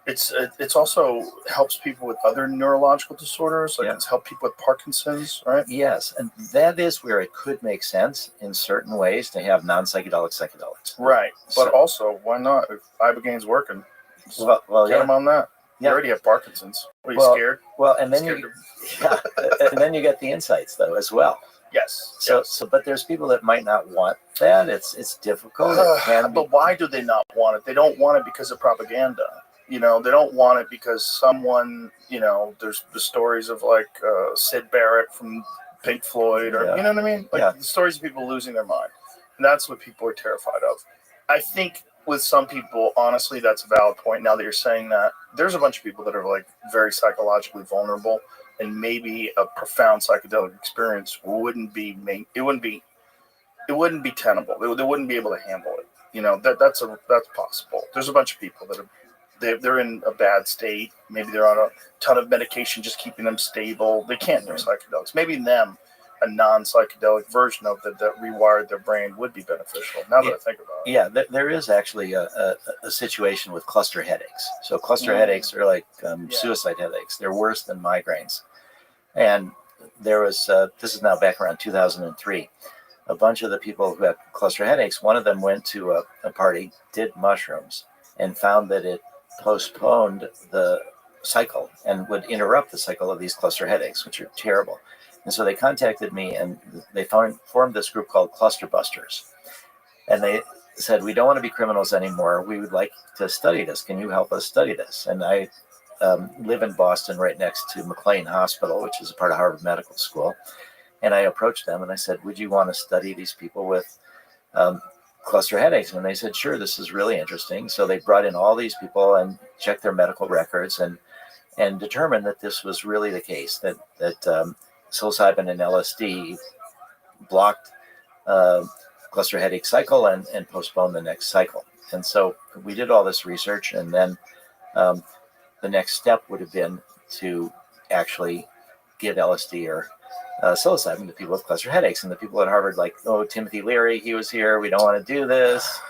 It's also helps people with other neurological disorders, like it's helped people with Parkinson's, right? Yes, and that is where it could make sense in certain ways to have non-psychedelic psychedelics. Right, but also, why not? If Ibogaine's working, get them on that. You already have Parkinson's. Are you scared? Well, and then you get the insights though as well. Yes. So, but there's people that might not want that. It's difficult. It can but why do they not want it? They don't want it because of propaganda. You know, they don't want it because someone, you know, there's the stories of like Sid Barrett from Pink Floyd, or you know what I mean? Like the stories of people losing their mind. And that's what people are terrified of. I think with some people, honestly, that's a valid point. Now that you're saying that, there's a bunch of people that are like very psychologically vulnerable, and maybe a profound psychedelic experience wouldn't be tenable. They wouldn't be able to handle it. You know, that's possible. There's a bunch of people that they're in a bad state. Maybe they're on a ton of medication just keeping them stable. They can't do psychedelics. Maybe a non-psychedelic version of that rewired their brain would be beneficial. Now that I think about it. Yeah, there is actually a situation with cluster headaches. So cluster headaches are like suicide headaches. They're worse than migraines. And there was, this is now back around 2003, a bunch of the people who had cluster headaches, one of them went to a party, did mushrooms, and found that it postponed the cycle and would interrupt the cycle of these cluster headaches, which are terrible. And so they contacted me, and they formed this group called Cluster Busters. And they said, we don't want to be criminals anymore. We would like to study this. Can you help us study this? And I live in Boston right next to McLean Hospital, which is a part of Harvard Medical School. And I approached them and I said, would you want to study these people with cluster headaches? And they said, sure, this is really interesting. So they brought in all these people and checked their medical records and determined that this was really the case, that psilocybin and LSD blocked cluster headache cycle and postponed the next cycle. And so we did all this research, and then the next step would have been to actually give LSD or psilocybin to people with cluster headaches. And the people at Harvard, like, oh, Timothy Leary, he was here. We don't want to do this.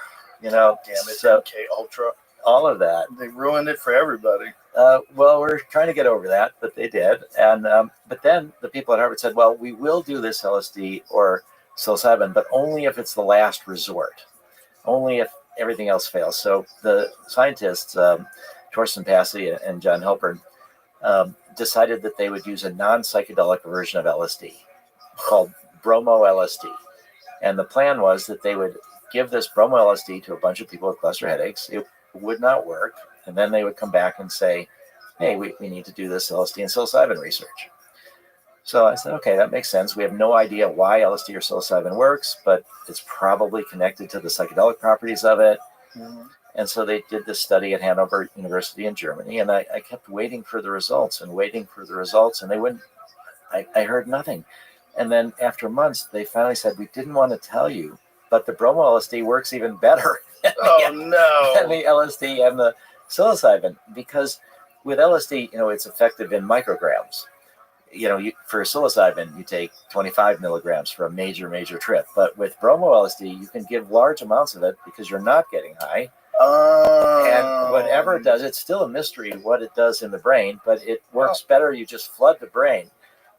You know, damn it, so MK Ultra. All of that. They ruined it for everybody. Well, we're trying to get over that, but they did. And but then the people at Harvard said, well, we will do this LSD or psilocybin, but only if it's the last resort, only if everything else fails. So the scientists, Torsten Passy and John Halpern, decided that they would use a non-psychedelic version of LSD called bromo LSD. And the plan was that they would give this bromo LSD to a bunch of people with cluster headaches. It would not work. And then they would come back and say, hey, we need to do this LSD and psilocybin research. So I said, okay, that makes sense. We have no idea why LSD or psilocybin works, but it's probably connected to the psychedelic properties of it. Mm-hmm. And so they did this study at Hanover University in Germany, and I kept waiting for the results, and they wouldn't, I heard nothing. And then after months, they finally said, we didn't want to tell you, but the bromo LSD works even better than the LSD and the psilocybin, because with LSD, it's effective in micrograms. For psilocybin, you take 25 milligrams for a major trip. But with bromo LSD, you can give large amounts of it because you're not getting high. And whatever it does, it's still a mystery what it does in the brain, but it works better. You just flood the brain.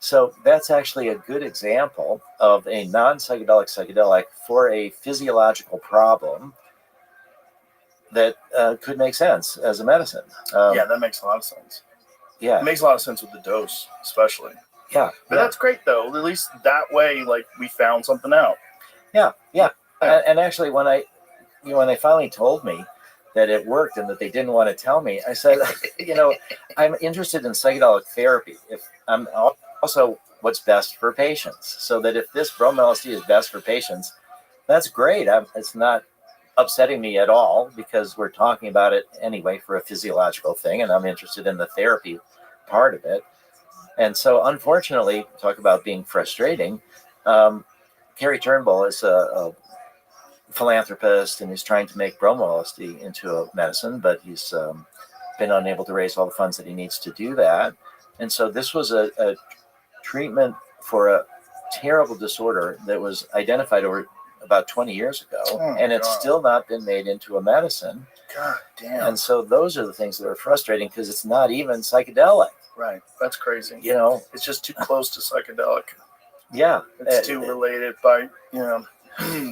So that's actually a good example of a non-psychedelic psychedelic for a physiological problem that could make sense as a medicine. Yeah, that makes a lot of sense. Yeah. It makes a lot of sense with the dose, especially. Yeah. But that's great, though. At least that way, like, we found something out. Yeah. And actually, when they finally told me that it worked and that they didn't want to tell me, I said, I'm interested in psychedelic therapy. If I'm also what's best for patients. So that if this bromo LSD is best for patients, that's great. It's not upsetting me at all, because we're talking about it anyway for a physiological thing, and I'm interested in the therapy part of it. And so, unfortunately, talk about being frustrating. Kerry Turnbull is a philanthropist, and he's trying to make bromo LSD into a medicine, but he's been unable to raise all the funds that he needs to do that. And so this was a treatment for a terrible disorder that was identified over about 20 years ago, and it's still not been made into a medicine. God damn. And so those are the things that are frustrating, because it's not even psychedelic. Right. That's crazy. It's just too close to psychedelic. Yeah. It's too related by,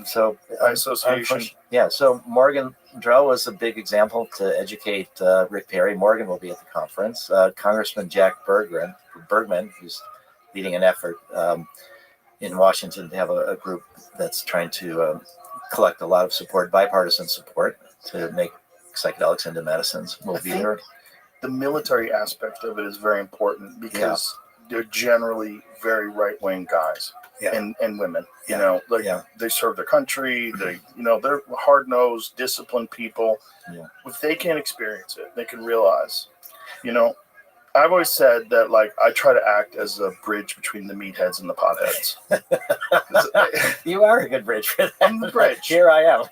so by association. Yeah. So Morgan Drell was a big example to educate Rick Perry. Morgan will be at the conference. Congressman Jack Bergman, who's leading an effort in Washington to have a group that's trying to collect a lot of support, bipartisan support, to make psychedelics into medicines will be there. The military aspect of it is very important because they're generally very right-wing guys and women. You know, like they serve their country. They, you know, they're hard-nosed, disciplined people. Yeah. If they can't experience it, they can realize. You know, I've always said that, like, I try to act as a bridge between the meatheads and the potheads. You are a good bridge for that. I'm the bridge. Here I am.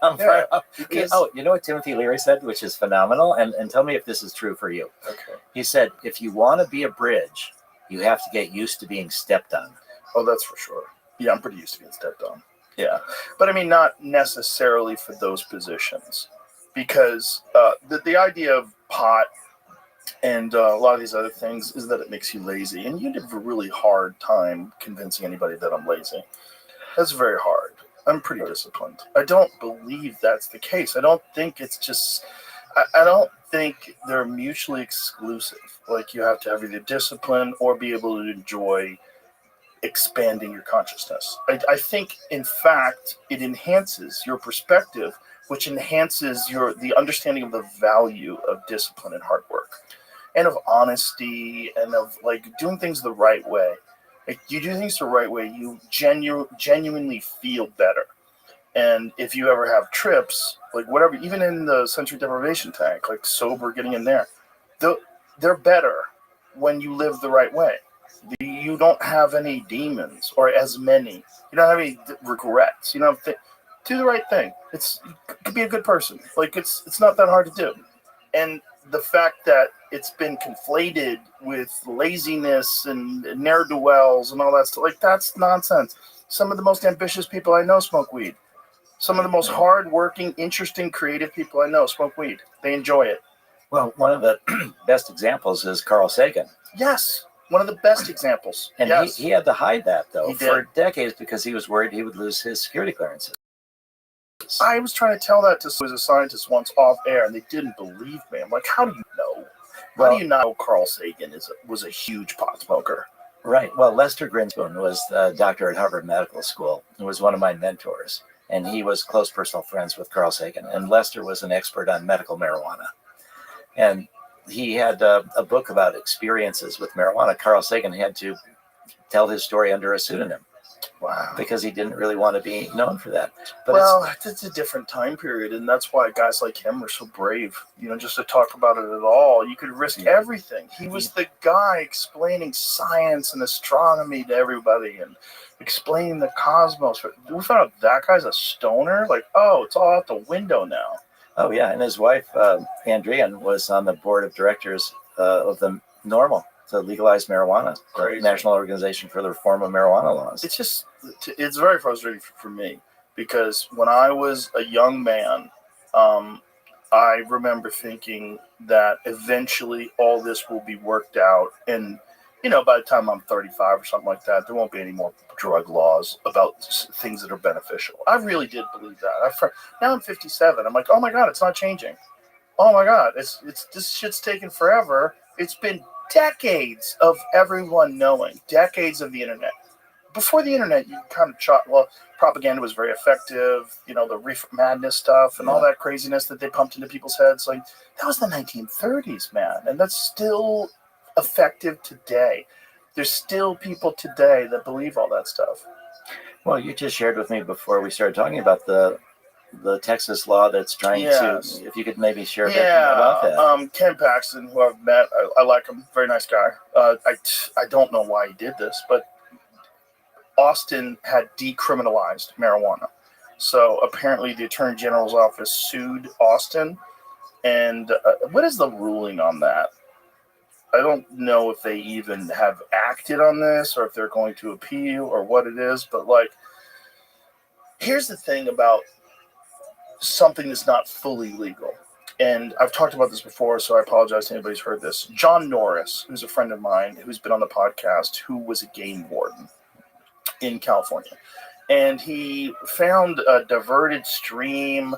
Because, you know what Timothy Leary said, which is phenomenal? And tell me if this is true for you. Okay. He said, if you want to be a bridge, you have to get used to being stepped on. Oh, that's for sure. Yeah, I'm pretty used to being stepped on. Yeah. But I mean, not necessarily for those positions. Because the idea of pot and a lot of these other things is that it makes you lazy. And you have a really hard time convincing anybody that I'm lazy. That's very hard. I'm pretty disciplined. I don't believe that's the case. I don't think it's just... I don't think they're mutually exclusive. Like, you have to have either discipline or be able to enjoy expanding your consciousness. I think, in fact, it enhances your perspective, which enhances the understanding of the value of discipline and hard work, and of honesty, and of, like, doing things the right way. Like, you do things the right way, you genuinely feel better. And if you ever have trips, like whatever, even in the sensory deprivation tank, like sober, getting in there, they're better when you live the right way. You don't have any demons, or as many. You don't have any regrets. You know, do the right thing. Be a good person. Like, it's not that hard to do. And the fact that it's been conflated with laziness and ne'er-do-wells and all that stuff, like, that's nonsense. Some of the most ambitious people I know smoke weed. Some of the most hard-working, interesting, creative people I know smoke weed. They enjoy it. Well, one of the best examples is Carl Sagan. Yes, one of the best examples. And yes. he had to hide that, though, for did. decades, because he was worried he would lose his security clearances. I was trying to tell that to a scientist once off air, and they didn't believe me. I'm like, how do you know? How do you know Carl Sagan was a huge pot smoker? Right. Well, Lester Grinspoon was the doctor at Harvard Medical School, who was one of my mentors. And he was close personal friends with Carl Sagan. And Lester was an expert on medical marijuana. And he had a book about experiences with marijuana. Carl Sagan had to tell his story under a pseudonym. Wow. Because he didn't really want to be known for that. But well, it's a different time period, and that's why guys like him are so brave. You know, just to talk about it at all, you could risk everything. He was the guy explaining science and astronomy to everybody, and explaining the cosmos. We found out that guy's a stoner. Like, oh, it's all out the window now. Oh yeah, and his wife Andrian was on the board of directors of the NORML, to legalize marijuana, the National Organization for the Reform of Marijuana Laws. It's very frustrating for me, because when I was a young man, I remember thinking that eventually all this will be worked out, and you know, by the time I'm 35 or something like that, there won't be any more drug laws about things that are beneficial. I really did believe that. Now I'm 57. I'm like, oh my God, it's not changing. Oh my God, it's this shit's taken forever. It's been decades of everyone knowing, decades of the internet. Before the internet, you kind of propaganda was very effective. You know, the reefer madness stuff and all that craziness that they pumped into people's heads. Like, that was the 1930s, man, and that's still effective today. There's still people today that believe all that stuff. Well, you just shared with me before we started talking about the Texas law that's trying to, if you could maybe share a bit about that. Ken Paxton, who I've met, I like him, very nice guy. I don't know why he did this, but Austin had decriminalized marijuana. So apparently the Attorney General's office sued Austin. And what is the ruling on that? I don't know if they even have acted on this, or if they're going to appeal, or what it is. But, like, here's the thing about something that's not fully legal. And I've talked about this before, so I apologize to anybody who's heard this. John Norris, who's a friend of mine, who's been on the podcast, who was a game warden in California. And he found a diverted stream,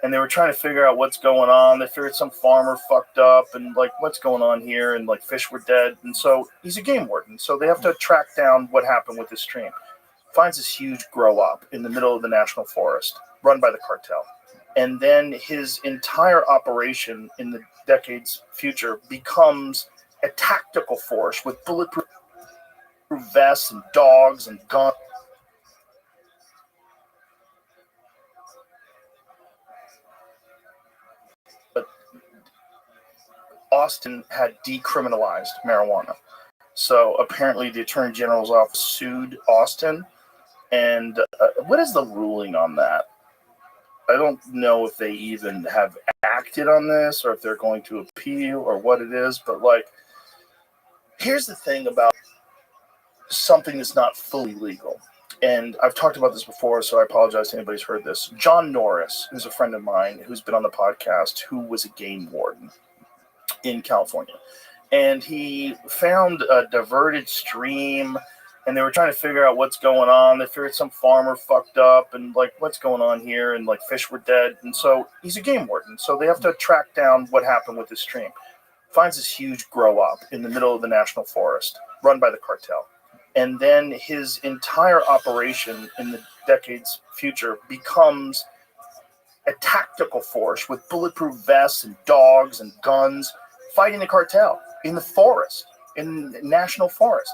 and they were trying to figure out what's going on. They figured some farmer fucked up, and, like, what's going on here? And, like, fish were dead. And so he's a game warden. So they have to track down what happened with this stream. Finds this huge grow up in the middle of the national forest, run by the cartel. and then his entire operation in the decades future becomes a tactical force with bulletproof vests and dogs and guns. But Austin had decriminalized marijuana. So apparently the Attorney General's office sued Austin. And what is the ruling on that? I don't know if they even have acted on this or if they're going to appeal or what it is. But, like, here's the thing about something that's not fully legal. And I've talked about this before, so I apologize to anybody who's heard this. John Norris, who's a friend of mine who's been on the podcast, who was a game warden in California. And he found a diverted stream, and they were trying to figure out what's going on. They figured some farmer fucked up, and, like, what's going on here? And, like, fish were dead. And so he's a game warden, so they have to track down what happened with this stream. Finds this huge grow-up in the middle of the national forest, run by the cartel. And then his entire operation in the decades future becomes a tactical force with bulletproof vests and dogs and guns fighting the cartel in the forest, in the national forest,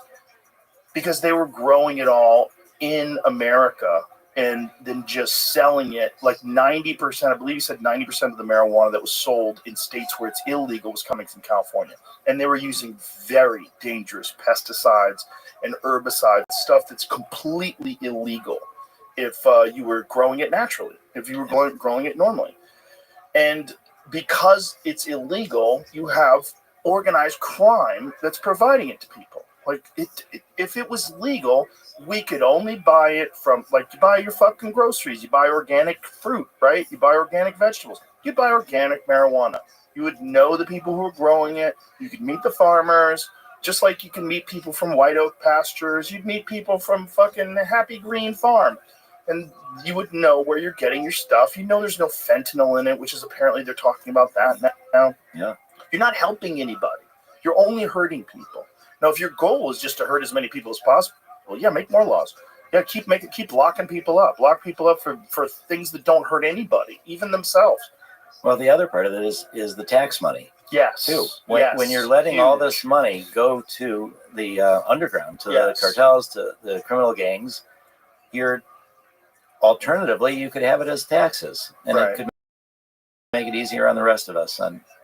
because they were growing it all in America and then just selling it. Like 90%, I believe he said 90% of the marijuana that was sold in states where it's illegal was coming from California. And they were using very dangerous pesticides and herbicides, stuff that's completely illegal if you were growing it naturally, if you were growing it normally. And because it's illegal, you have organized crime that's providing it to people. Like, if it was legal, we could only buy it from, like, you buy your fucking groceries, you buy organic fruit, right? You buy organic vegetables. You buy organic marijuana. You would know the people who are growing it. You could meet the farmers, just like you can meet people from White Oak Pastures. You'd meet people from fucking Happy Green Farm. And you would know where you're getting your stuff. You know there's no fentanyl in it, which is apparently they're talking about that now. Yeah. You're not helping anybody. You're only hurting people. Now, if your goal is just to hurt as many people as possible, well, yeah, make more laws. Yeah, keep locking people up. Lock people up for things that don't hurt anybody, even themselves. Well, the other part of it is the tax money. Yes. Too. When you're letting all this money go to the underground, to the cartels, to the criminal gangs, alternatively, you could have it as taxes, and it could make it easier on the rest of us.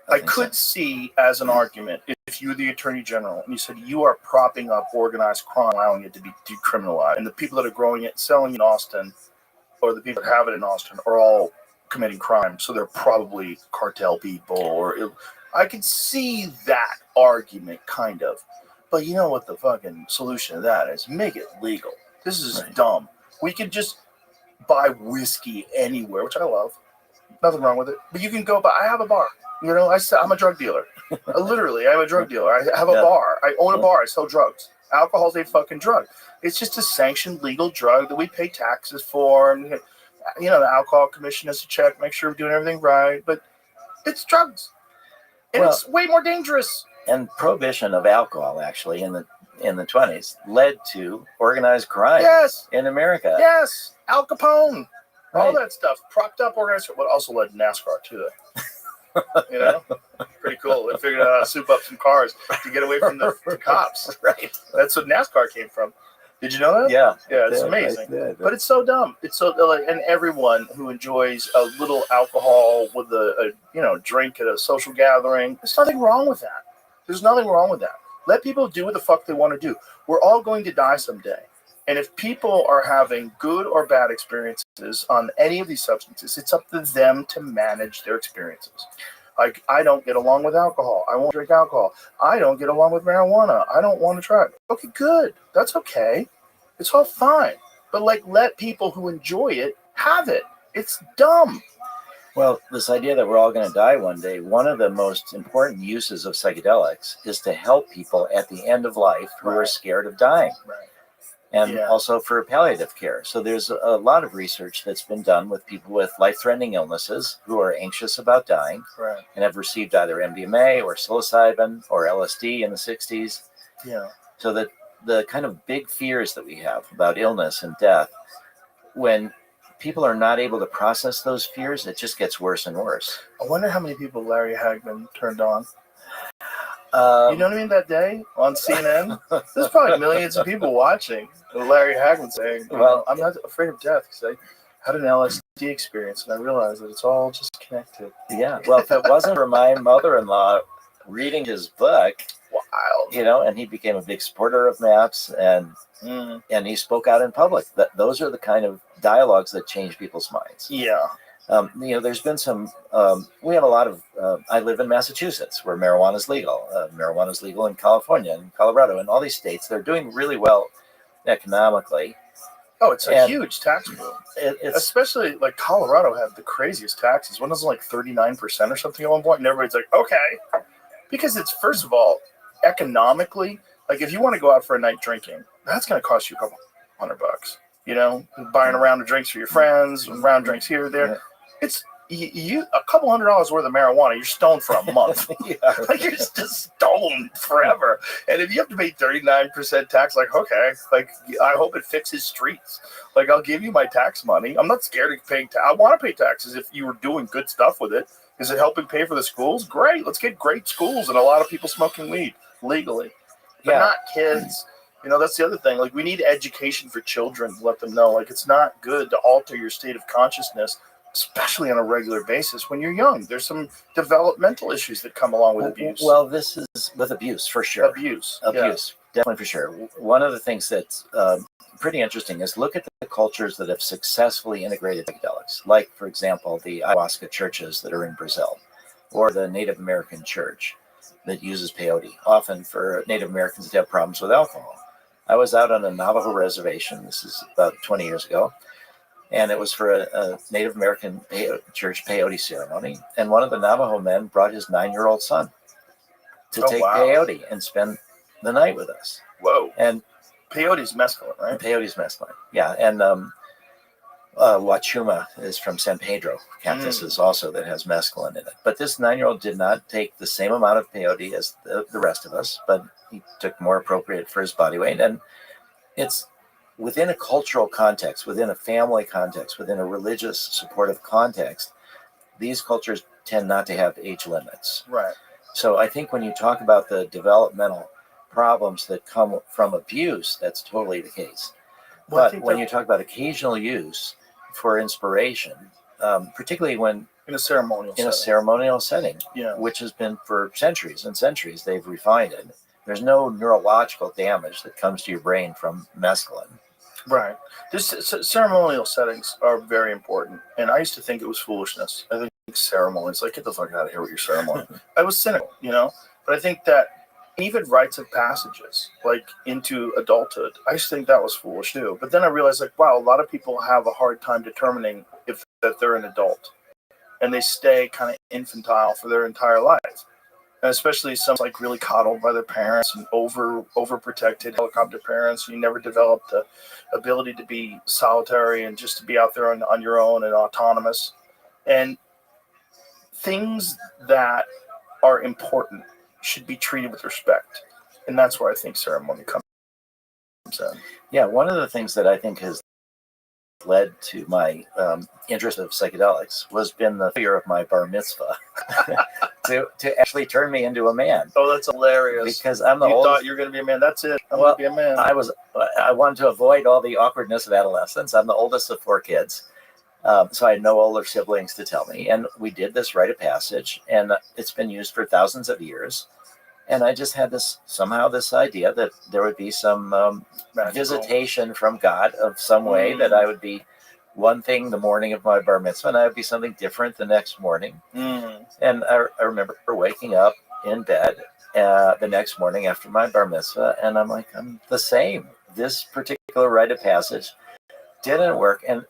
I could see as an argument if you were the Attorney General and you said you are propping up organized crime, allowing it to be decriminalized, and the people that are growing it, selling in Austin, or the people that have it in Austin are all committing crime, so they're probably cartel people. I could see that argument, kind of. But you know what the fucking solution to that is? Make it legal. This is dumb. We could just buy whiskey anywhere, which I love. Nothing wrong with it. But you can go buy. I have a bar. You know, I'm a drug dealer. Literally, I'm a drug dealer. I have a bar. I own a bar. I sell drugs. Alcohol's a fucking drug. It's just a sanctioned legal drug that we pay taxes for. And, you know, the Alcohol Commission has to check, make sure we're doing everything right. But it's drugs. And it's way more dangerous. And prohibition of alcohol, actually, in the 20s, led to organized crime in America. Yes. Al Capone. All that stuff. Propped up organized, but also led to NASCAR, too. You know, pretty cool. They figured out how to soup up some cars to get away from the cops. Right. That's what NASCAR came from. Did you know that? Yeah. Yeah, it's amazing. But it's so dumb. It's so like, and everyone who enjoys a little alcohol with a drink at a social gathering, there's nothing wrong with that. There's nothing wrong with that. Let people do what the fuck they want to do. We're all going to die someday. And if people are having good or bad experiences on any of these substances, it's up to them to manage their experiences. Like, I don't get along with alcohol. I won't drink alcohol. I don't get along with marijuana. I don't want to try it. Okay, good. That's okay. It's all fine. But, like, let people who enjoy it have it. It's dumb. Well, this idea that we're all going to die one day, one of the most important uses of psychedelics is to help people at the end of life who are scared of dying. Right. And also for palliative care. So there's a lot of research that's been done with people with life-threatening illnesses who are anxious about dying and have received either MDMA or psilocybin or LSD in the 60s. Yeah. So that the kind of big fears that we have about illness and death, when people are not able to process those fears, it just gets worse and worse. I wonder how many people Larry Hagman turned on. You know what I mean? That day on CNN, there's probably millions of people watching Larry Hagman saying, "Well, I'm not afraid of death because I had an LSD experience and I realized that it's all just connected." Yeah. Well, if it wasn't for my mother-in-law reading his book, wild, and he became a big supporter of MAPS, and he spoke out in public. Those are the kind of dialogues that change people's minds. Yeah. There's been some, we have a lot of, I live in Massachusetts where marijuana is legal. Marijuana is legal in California and Colorado and all these states. They're doing really well economically. Oh, it's a huge tax bill. Especially like Colorado had the craziest taxes. One was like 39% or something at one point. And everybody's like, okay. Because it's, first of all, economically, like if you want to go out for a night drinking, that's going to cost you a couple $100. Buying a round of drinks for your friends, a round of drinks here or there. Yeah. It's you a couple $100 worth of marijuana. You're stoned for a month. Like you're just stoned forever. And if you have to pay 39% tax, like okay, like I hope it fixes streets. Like I'll give you my tax money. I'm not scared of paying. I want to pay taxes if you were doing good stuff with it. Is it helping pay for the schools? Great. Let's get great schools and a lot of people smoking weed legally, but not kids. That's the other thing. Like we need education for children to let them know. Like it's not good to alter your state of consciousness, especially on a regular basis when you're young. There's some developmental issues that come along with abuse. Well, this is with abuse for sure. Abuse, definitely for sure. One of the things that's pretty interesting is look at the cultures that have successfully integrated psychedelics, like for example the ayahuasca churches that are in Brazil, or the Native American church that uses peyote, often for Native Americans that have problems with alcohol. I was out on a Navajo reservation, this is about 20 years ago, and it was for a Native American church peyote ceremony. And one of the Navajo men brought his 9-year-old son to take peyote and spend the night with us. Whoa. And peyote's mescaline, right? Peyote's mescaline, yeah. And Wachuma is from San Pedro. Cactus is also that has mescaline in it. But this 9-year-old did not take the same amount of peyote as the rest of us, but he took more appropriate for his body weight. And it's within a cultural context, within a family context, within a religious supportive context, these cultures tend not to have age limits. Right. So I think when you talk about the developmental problems that come from abuse, that's totally the case. Well, but when you talk about occasional use for inspiration, particularly when in a ceremonial setting, which has been for centuries and centuries, they've refined it. There's no neurological damage that comes to your brain from mescaline. Right. Ceremonial settings are very important, and I used to think it was foolishness. I think ceremonies, like get the fuck out of here with your ceremony. I was cynical, but I think that even rites of passages, like into adulthood, I used to think that was foolish too. But then I realized, like, wow, a lot of people have a hard time determining that they're an adult, and they stay kind of infantile for their entire life. And especially some like really coddled by their parents and overprotected helicopter parents. You never develop the ability to be solitary and just to be out there on your own and autonomous. And things that are important should be treated with respect. And that's where I think ceremony comes in. Yeah, one of the things that I think has led to my interest of psychedelics was been the fear of my bar mitzvah to actually turn me into a man. Oh, that's hilarious. Because I'm the oldest. Thought you were going to be a man. That's it. I'm going to be a man. I wanted to avoid all the awkwardness of adolescence. I'm the oldest of 4 kids. So I had no older siblings to tell me. And we did this rite of passage, and it's been used for thousands of years. And I just had this idea that there would be some visitation from God of some way, that I would be one thing the morning of my bar mitzvah, and I would be something different the next morning. And I remember waking up in bed the next morning after my bar mitzvah, and I'm like, I'm the same. This particular rite of passage didn't work. And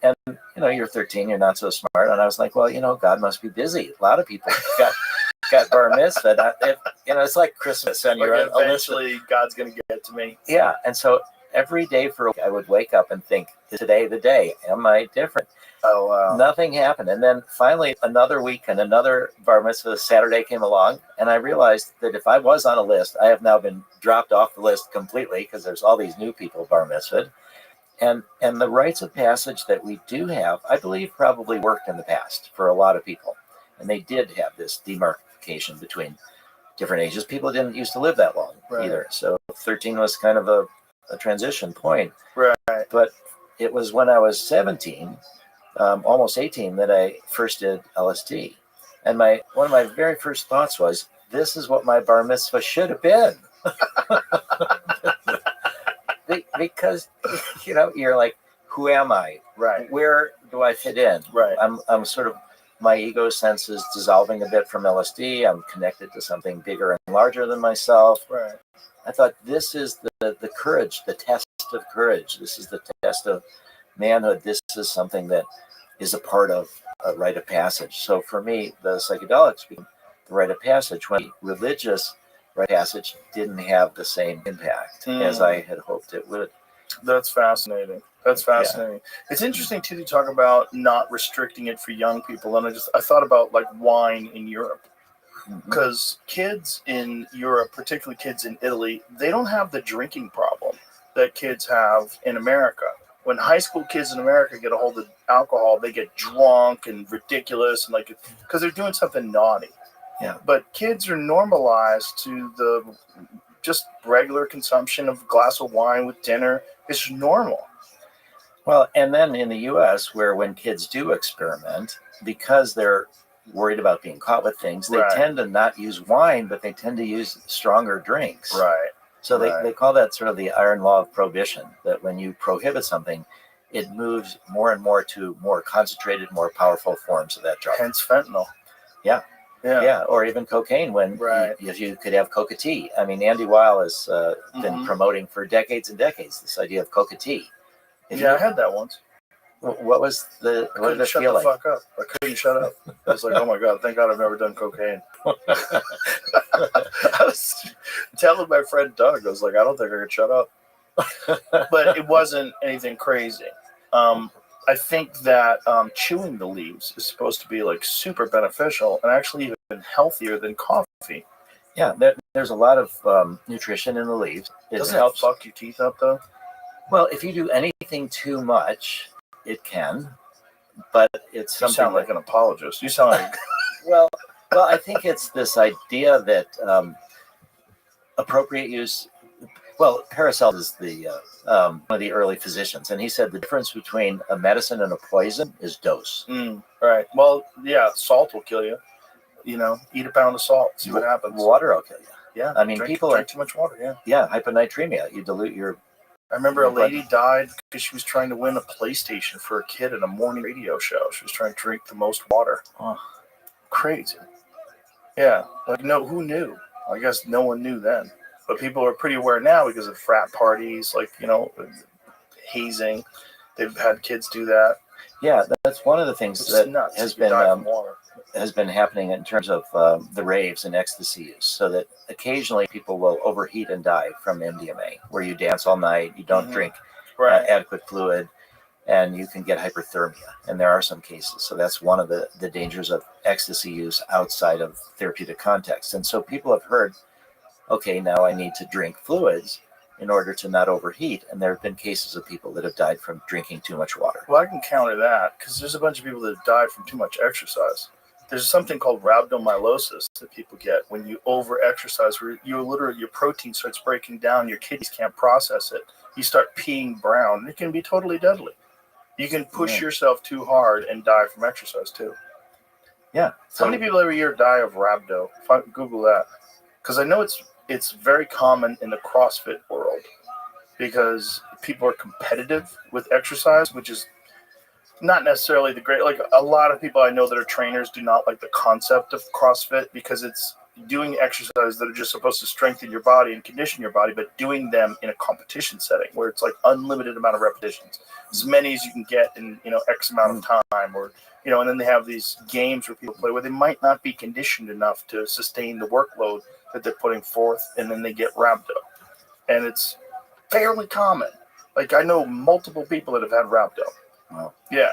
you're 13, you're not so smart. And I was like, well, God must be busy. A lot of people got bar mitzvah. It's like Christmas, and you're eventually God's going to get to me. Yeah, and so every day for a week, I would wake up and think, today the day, am I different? Oh, wow. Nothing happened. And then finally another week and another bar mitzvah Saturday came along, and I realized that if I was on a list, I have now been dropped off the list completely because there's all these new people bar mitzvahed. And the rites of passage that we do have, I believe, probably worked in the past for a lot of people. And they did have this demarcation between different ages. People didn't used to live that long either. So 13 was kind of a transition point. Right. But it was when I was 17, almost 18, that I first did LSD. And one of my very first thoughts was, this is what my bar mitzvah should have been. Because, you're like, who am I? Right. Where do I fit in? Right. I'm sort of, my ego sense is dissolving a bit from LSD. I'm connected to something bigger and larger than myself. Right. I thought, this is the courage, the test of courage. This is the test of manhood. This is something that is a part of a rite of passage. So for me, the psychedelics became the rite of passage, when religious rite of passage didn't have the same impact as I had hoped it would. That's fascinating. That's fascinating. Yeah. It's interesting too to talk about not restricting it for young people. And I thought about like wine in Europe, because kids in Europe, particularly kids in Italy, they don't have the drinking problem that kids have in America. When high school kids in America get a hold of alcohol, they get drunk and ridiculous, and because they're doing something naughty. Yeah. But kids are normalized to the just regular consumption of a glass of wine with dinner. It's normal. Well, and then in the U.S., where when kids do experiment, because they're worried about being caught with things, they tend to not use wine, but they tend to use stronger drinks. Right. So they call that sort of the iron law of prohibition, that when you prohibit something, it moves more and more to more concentrated, more powerful forms of that drug. Hence fentanyl. Yeah. Yeah, or even cocaine, when if you could have coca-tea. I mean, Andy Weil has been promoting for decades and decades this idea of coca-tea. I had that once. What was the? What did it feel like? Shut the fuck up! I couldn't shut up. I was like, oh my god, thank God I've never done cocaine. I was telling my friend Doug, I was like, I don't think I could shut up. But it wasn't anything crazy. I think that chewing the leaves is supposed to be like super beneficial and actually even healthier than coffee. Yeah, there's a lot of nutrition in the leaves. Doesn't it fuck your teeth up though? Well, if you do anything too much, it can. But it's something. You sound like an apologist. You sound like. well, I think it's this idea that appropriate use. Well, Paracelsus is the one of the early physicians, and he said the difference between a medicine and a poison is dose. Right. Well, yeah, salt will kill you. Eat a pound of salt, see what happens. Water will kill you. Yeah. I mean, drink too much water. Yeah. Yeah, hyponatremia. You dilute your. I remember a lady died because she was trying to win a PlayStation for a kid at a morning radio show. She was trying to drink the most water. Oh. Crazy. Yeah. Who knew? I guess no one knew then. But people are pretty aware now because of frat parties, hazing. They've had kids do that. Yeah, that's one of the things that has been happening in terms of the raves and ecstasy use. So that occasionally people will overheat and die from MDMA, where you dance all night, you don't drink adequate fluid, and you can get hyperthermia. And there are some cases. So that's one of the dangers of ecstasy use outside of therapeutic context. And so people have heard, okay, now I need to drink fluids in order to not overheat. And there have been cases of people that have died from drinking too much water. Well, I can counter that because there's a bunch of people that have died from too much exercise. There's something called rhabdomyolysis that people get when you over-exercise, where your protein starts breaking down, your kidneys can't process it. You start peeing brown. It can be totally deadly. You can push yourself too hard and die from exercise too. Yeah. How many people every year die of rhabdo? Google that. Because I know it's very common in the CrossFit world because people are competitive with exercise, which is not necessarily the great. Like a lot of people I know that are trainers do not like the concept of CrossFit because it's doing exercises that are just supposed to strengthen your body and condition your body, but doing them in a competition setting where it's like unlimited amount of repetitions, as many as you can get in X amount of time, or and then they have these games where people play where they might not be conditioned enough to sustain the workload that they're putting forth, and then they get rhabdo. And it's fairly common. Like I know multiple people that have had rhabdo. Wow. Yeah.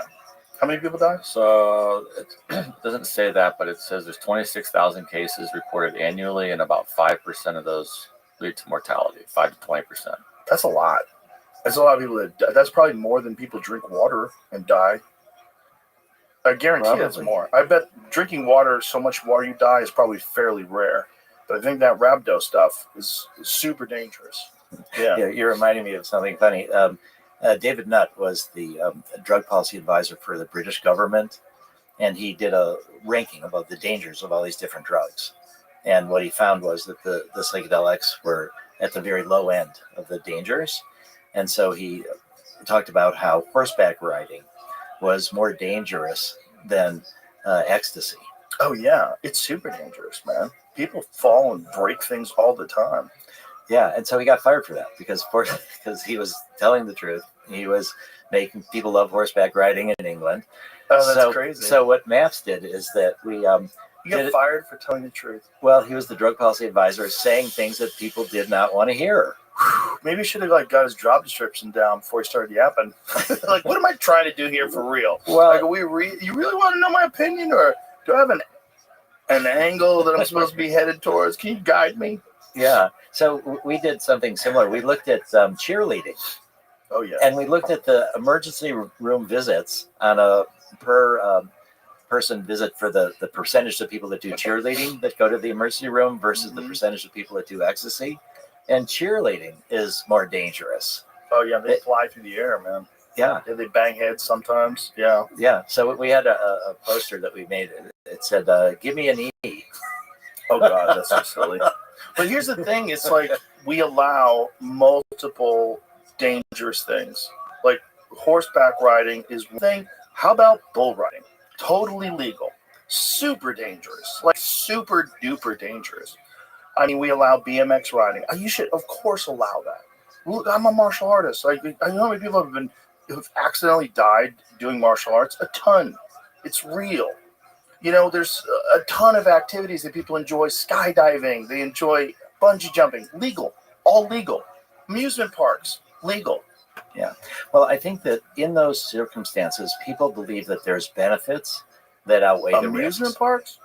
How many people die? So it doesn't say that, but it says there's 26,000 cases reported annually, and about 5% of those lead to mortality, 5 to 20%. That's a lot. There's a lot of people that's probably more than people drink water and die. I guarantee that's more. I bet drinking water, so much water you die, is probably fairly rare. But I think that rhabdo stuff is super dangerous. Yeah. You're reminding me of something funny. David Nutt was the drug policy advisor for the British government, and he did a ranking about the dangers of all these different drugs. And what he found was that the psychedelics were at the very low end of the dangers. And so he talked about how horseback riding was more dangerous than ecstasy. Oh, yeah. It's super dangerous, man. People fall and break things all the time. Yeah, and so he got fired for that because he was telling the truth. He was making people love horseback riding in England. Oh, that's crazy. So what MAPS did is that we you got fired for telling the truth. Well, he was the drug policy advisor, saying things that people did not want to hear. Maybe he should have got his job description down before he started yapping. Like, what am I trying to do here for real? Well, like, you really want to know my opinion, or do I have an angle that I'm supposed to be headed towards? Can you guide me? Yeah. So we did something similar. We looked at cheerleading. Oh, yeah. And we looked at the emergency room visits on a per person visit for the percentage of people that do cheerleading that go to the emergency room versus the percentage of people that do ecstasy. And cheerleading is more dangerous. Oh, yeah. They fly through the air, man. Yeah. They bang heads sometimes. Yeah. Yeah. So we had a poster that we made. It said, give me an E. Oh, God, that's so silly. But here's the thing. It's like we allow multiple dangerous things. Like horseback riding is one thing. How about bull riding? Totally legal. Super dangerous. Like super duper dangerous. I mean, we allow BMX riding. You should, of course, allow that. Look, I'm a martial artist. I know how many people have accidentally died doing martial arts. A ton. It's real. You know, there's a ton of activities that people enjoy. Skydiving. They enjoy bungee jumping. Legal. All legal. Amusement parks. Legal. Yeah. Well, I think that in those circumstances, people believe that there's benefits that outweigh the risks. Amusement parks?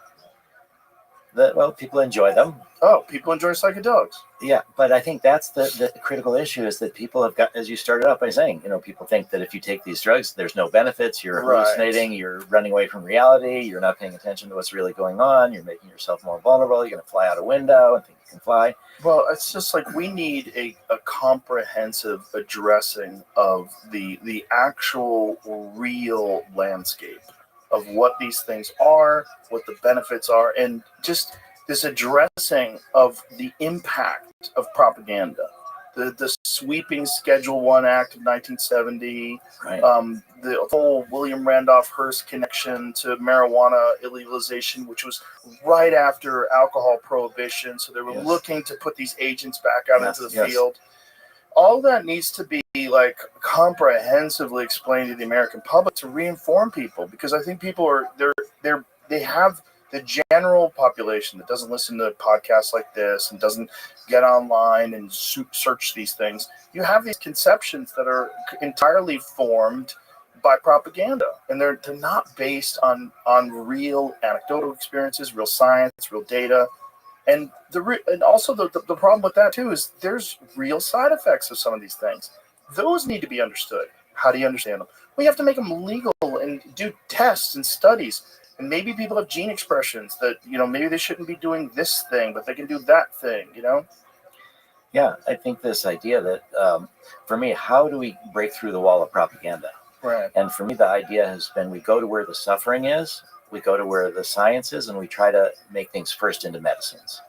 People enjoy them. Oh, people enjoy psychedelics. Yeah, but I think that's the critical issue is that people have got, as you started out by saying, people think that if you take these drugs, there's no benefits, you're hallucinating, you're running away from reality, you're not paying attention to what's really going on, you're making yourself more vulnerable, you're going to fly out a window and think you can fly. Well, it's just like we need a comprehensive addressing of the actual real landscape of what these things are, what the benefits are, and just this addressing of the impact of propaganda. The sweeping Schedule 1 Act of 1970, right. The whole William Randolph Hearst connection to marijuana illegalization, which was right after alcohol prohibition. So they were looking to put these agents back out into the field. All that needs to be like comprehensively explained to the American public to reinform people, because I think people are they have the general population that doesn't listen to podcasts like this and doesn't get online and search these things. You have these conceptions that are entirely formed by propaganda, and they're not based on real anecdotal experiences, real science, real data. And also the problem with that too is there's real side effects of some of these things. Those need to be understood. How do you understand them? Well, you have to make them legal and do tests and studies. And maybe people have gene expressions that, maybe they shouldn't be doing this thing, but they can do that thing, Yeah, I think this idea that, for me, how do we break through the wall of propaganda? Right. And for me, the idea has been we go to where the suffering is, we go to where the science is, and we try to make things first into medicines.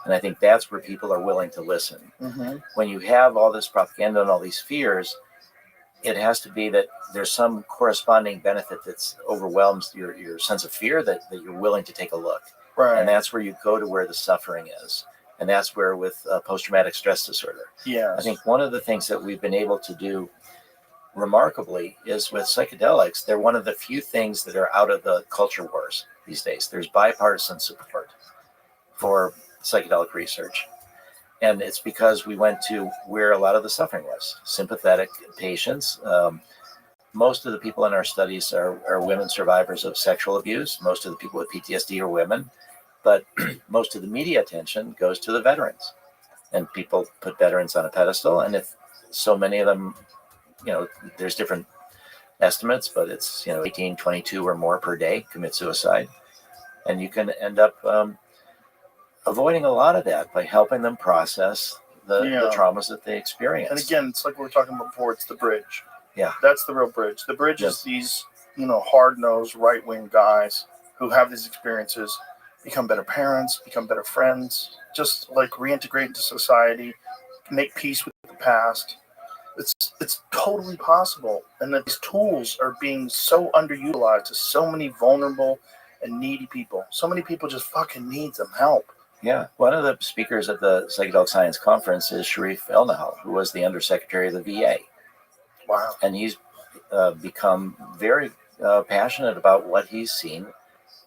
And I think that's where people are willing to listen. Mm-hmm. When you have all this propaganda and all these fears, it has to be that there's some corresponding benefit that overwhelms your sense of fear that you're willing to take a look. Right. And that's where you go to where the suffering is. And that's where with post-traumatic stress disorder. Yeah. I think one of the things that we've been able to do remarkably is with psychedelics, they're one of the few things that are out of the culture wars these days. There's bipartisan support for psychedelic research. And it's because we went to where a lot of the suffering was, sympathetic patients. Most of the people in our studies are women survivors of sexual abuse. Most of the people with PTSD are women. But most of the media attention goes to the veterans. And people put veterans on a pedestal. And if so many of them, there's different estimates, but it's 18, 22 or more per day commit suicide, and you can end up avoiding a lot of that by helping them process the traumas that they experience. And again, it's like we were talking about before, it's the bridge. Yeah. That's the real bridge. The bridge is these, hard-nosed, right-wing guys who have these experiences, become better parents, become better friends, just like reintegrate into society, make peace with the past. It's totally possible. And that these tools are being so underutilized to so many vulnerable and needy people. So many people just fucking need some help. Yeah. One of the speakers at the Psychedelic Science Conference is Sharif El-Nahal, who was the undersecretary of the VA. Wow. And he's become very passionate about what he's seen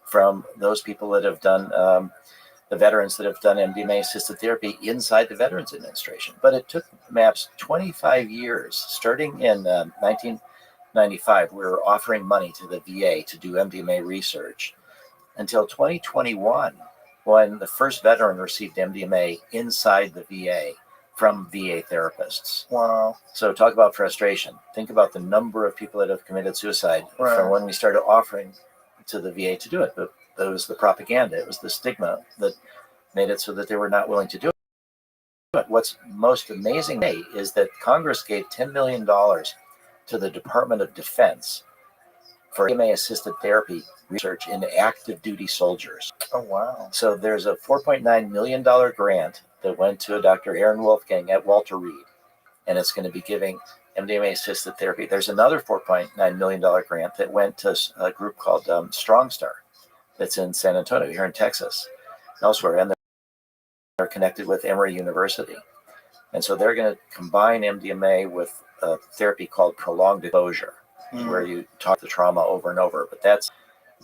from those people that have done, the veterans that have done MDMA-assisted therapy inside the Veterans Administration. But it took MAPS 25 years, starting in 1995, we were offering money to the VA to do MDMA research, until 2021, when the first veteran received MDMA inside the VA from VA therapists. Wow. So talk about frustration. Think about the number of people that have committed suicide from when we started offering to the VA to do it. But it was the propaganda, it was the stigma that made it so that they were not willing to do it. But what's most amazing is that Congress gave $10 million to the Department of Defense for MDMA-assisted therapy research in active duty soldiers. Oh, wow. So there's a $4.9 million grant that went to Dr. Aaron Wolfgang at Walter Reed, and it's going to be giving MDMA-assisted therapy. There's another $4.9 million grant that went to a group called Strong Star that's in San Antonio, here in Texas, elsewhere, and they're connected with Emory University. And so they're going to combine MDMA with a therapy called prolonged exposure, where you talk the trauma over and over, but that's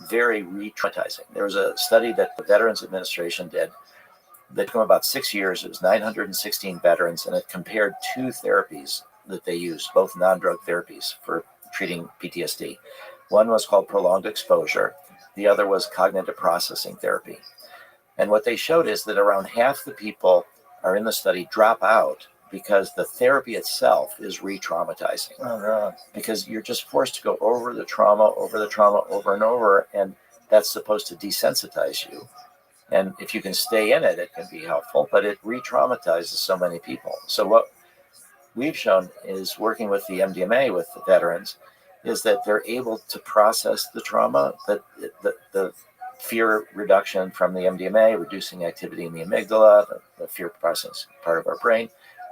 very re-traumatizing. There was a study that the Veterans Administration did that took them about 6 years. It was 916 veterans, and it compared two therapies that they used, both non-drug therapies for treating PTSD. One was called prolonged exposure. The other was cognitive processing therapy. And what they showed is that around half the people are in the study drop out because the therapy itself is re-traumatizing. Oh, God. Because you're just forced to go over the trauma, over and over, and that's supposed to desensitize you. And if you can stay in it, it can be helpful, but it re-traumatizes so many people. So what we've shown is working with the MDMA, with the veterans, is that they're able to process the trauma, that the fear reduction from the MDMA, reducing activity in the amygdala, the fear process part of our brain,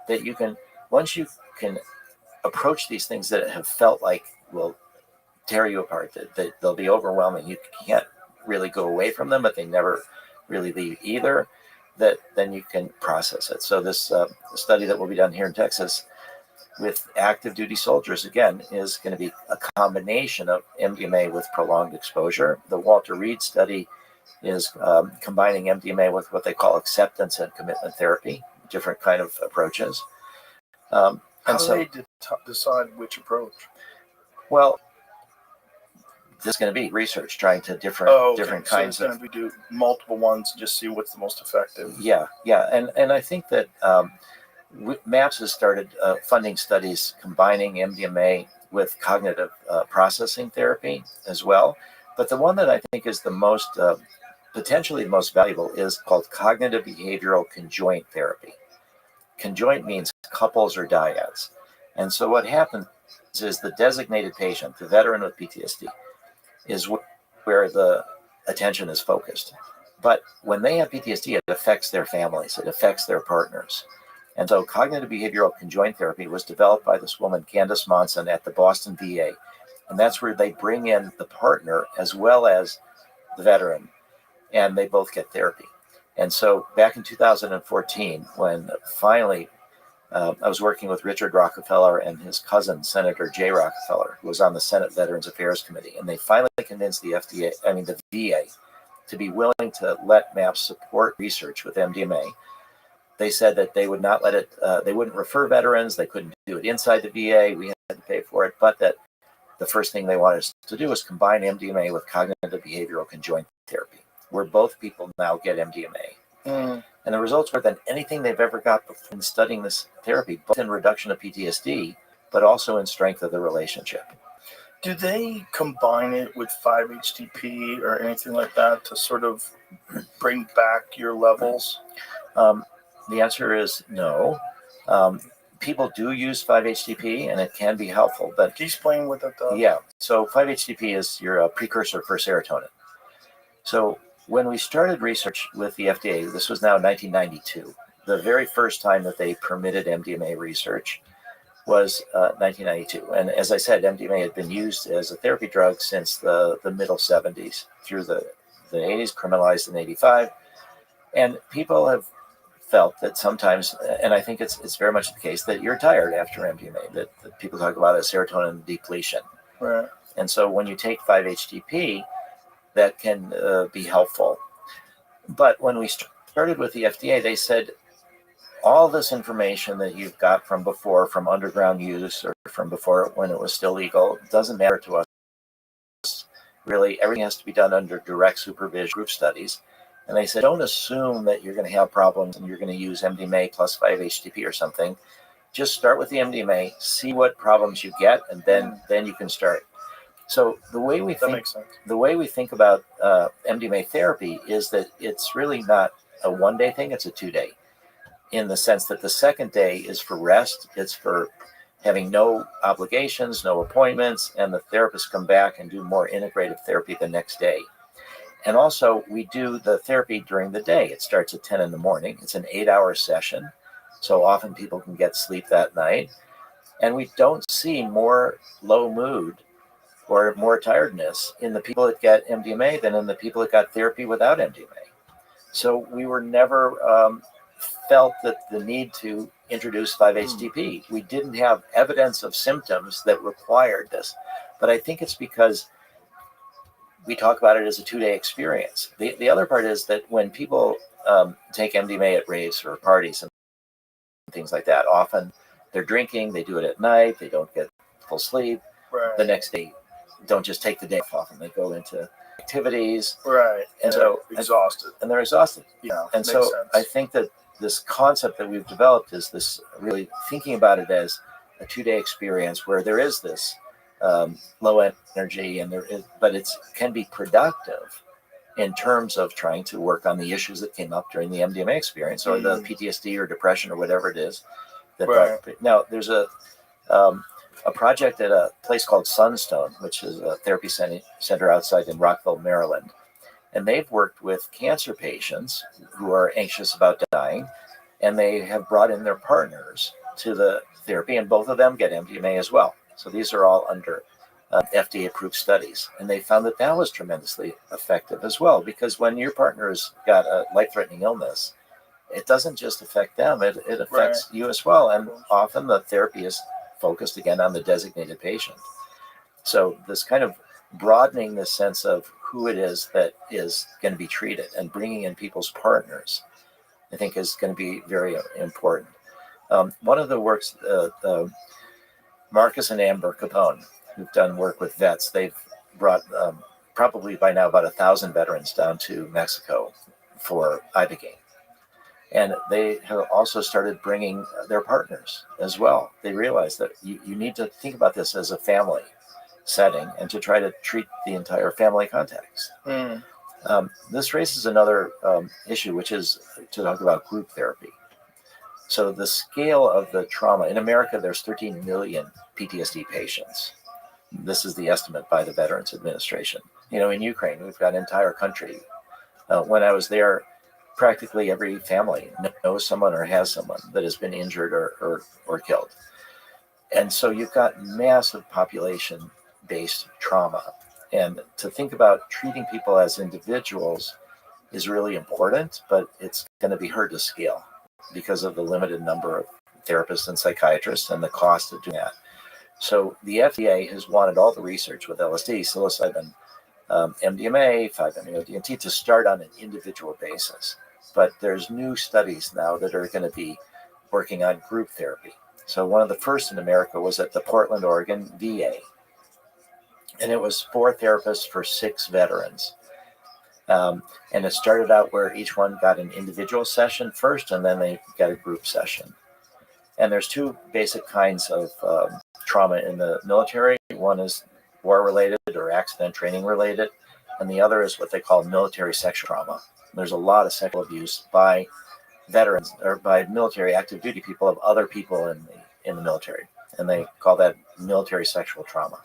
that you can, once you can approach these things that have felt like will tear you apart, that they'll be overwhelming, you can't really go away from them, but they never really leave either, that then you can process it. So this study that will be done here in Texas with active duty soldiers, again, is going to be a combination of MDMA with prolonged exposure. The Walter Reed study is combining MDMA with what they call acceptance and commitment therapy, different kind of approaches. How do they decide which approach? Well, this is going to be research trying to different kinds so it's going to be do multiple ones and just see what's the most effective. Yeah. And I think that MAPS has started funding studies combining MDMA with cognitive processing therapy as well. But the one that I think is the most, potentially the most valuable, is called cognitive behavioral conjoint therapy. Conjoint means couples or dyads. And so what happens is the designated patient, the veteran with PTSD, is where the attention is focused. But when they have PTSD, it affects their families, it affects their partners. And so cognitive behavioral conjoint therapy was developed by this woman, Candace Monson, at the Boston VA. And that's where they bring in the partner as well as the veteran, and they both get therapy. And so back in 2014, when finally I was working with Richard Rockefeller and his cousin, Senator Jay Rockefeller, who was on the Senate Veterans Affairs Committee. And they finally convinced the VA to be willing to let MAPS support research with MDMA. They said that they would not let it, they wouldn't refer veterans, they couldn't do it inside the VA, we had to pay for it, but that the first thing they wanted us to do was combine MDMA with cognitive behavioral conjoint therapy, where both people now get MDMA. And And the results were than anything they've ever got before in studying this therapy, both in reduction of PTSD, but also in strength of the relationship. Do they combine it with 5-HTP or anything like that to sort of bring back your levels? The answer is no. People do use 5-HTP, and it can be helpful. But can you explain what that does? Yeah. So 5-HTP is your precursor for serotonin. So when we started research with the FDA, this was now 1992. The very first time that they permitted MDMA research was 1992. And as I said, MDMA had been used as a therapy drug since the middle 70s through the 80s, criminalized in 85. And people have felt that sometimes, and I think it's very much the case, that you're tired after MDMA, that people talk about a serotonin depletion. Right. And so when you take 5-HTP, that can be helpful. But when we started with the FDA, they said, all this information that you've got from before, from underground use or from before when it was still legal, doesn't matter to us. Really, everything has to be done under direct supervision, group studies. And they said, don't assume that you're going to have problems and you're going to use MDMA plus 5-HTP or something. Just start with the MDMA, see what problems you get, and then you can start. So the way we think about MDMA therapy is that it's really not a one-day thing; it's a 2-day. In the sense that the second day is for rest, it's for having no obligations, no appointments, and the therapists come back and do more integrative therapy the next day. And also, we do the therapy during the day. It starts at 10 in the morning. It's an 8-hour session, so often people can get sleep that night. And we don't see more low mood or more tiredness in the people that get MDMA than in the people that got therapy without MDMA. So we were never felt that the need to introduce 5-HTP. We didn't have evidence of symptoms that required this. But I think it's because we talk about it as a 2-day experience. The other part is that when people take MDMA at raves or parties and things like that, often they're drinking, they do it at night, they don't get full sleep. Right. The next day, don't just take the day off, and they go into activities. Right. And so exhausted. And they're exhausted. Yeah. And so sense. I think that this concept that we've developed is this really thinking about it as a 2-day experience where there is this low energy, and but it can be productive in terms of trying to work on the issues that came up during the MDMA experience or the PTSD or depression or whatever it is. Now, there's a project at a place called Sunstone, which is a therapy center outside in Rockville, Maryland. And they've worked with cancer patients who are anxious about dying, and they have brought in their partners to the therapy, and both of them get MDMA as well. So these are all under FDA-approved studies. And they found that was tremendously effective as well, because when your partner's got a life-threatening illness, it doesn't just affect them, it affects you as well. And often the therapy is focused again on the designated patient. So this kind of broadening the sense of who it is that is going to be treated and bringing in people's partners, I think is going to be very important. One of the works, Marcus and Amber Capone, who've done work with vets, they've brought probably by now about 1,000 veterans down to Mexico for Ibogaine. And they have also started bringing their partners as well. They realize that you need to think about this as a family setting and to try to treat the entire family context. This raises another issue, which is to talk about group therapy. So the scale of the trauma, in America, there's 13 million PTSD patients. This is the estimate by the Veterans Administration. In Ukraine, we've got an entire country. When I was there, practically every family knows someone or has someone that has been injured or killed. And so you've got massive population-based trauma. And to think about treating people as individuals is really important, but it's going to be hard to scale because of the limited number of therapists and psychiatrists and the cost of doing that. So the FDA has wanted all the research with LSD, psilocybin, MDMA, 5-MeO-DMT to start on an individual basis. But there's new studies now that are going to be working on group therapy. So one of the first in America was at the Portland, Oregon VA. And it was 4 therapists for 6 veterans. And it started out where each one got an individual session first, and then they got a group session. And there's two basic kinds of trauma in the military. One is war-related or accident training related, and the other is what they call military sexual trauma. There's a lot of sexual abuse by veterans or by military active duty people of other people in the military, and they call that military sexual trauma.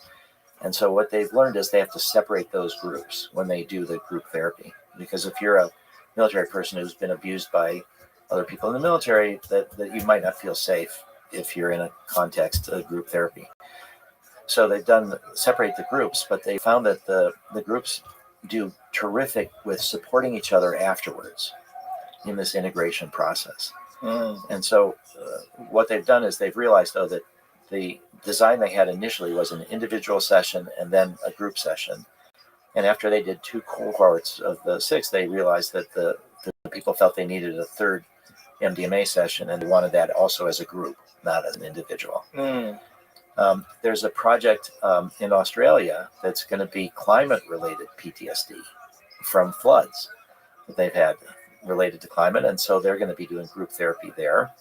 And so what they've learned is they have to separate those groups when they do the group therapy, because if you're a military person who's been abused by other people in the military, that you might not feel safe if you're in a context of group therapy. So they've done separate the groups, but they found that the groups do terrific with supporting each other afterwards in this integration process. And so what they've done is they've realized, though, that the design they had initially was an individual session and then a group session. And after they did 2 cohorts of the 6, they realized that the people felt they needed a third MDMA session, and they wanted that also as a group, not as an individual. There's a project in Australia that's going to be climate-related PTSD from floods that they've had related to climate, and so they're going to be doing group therapy there.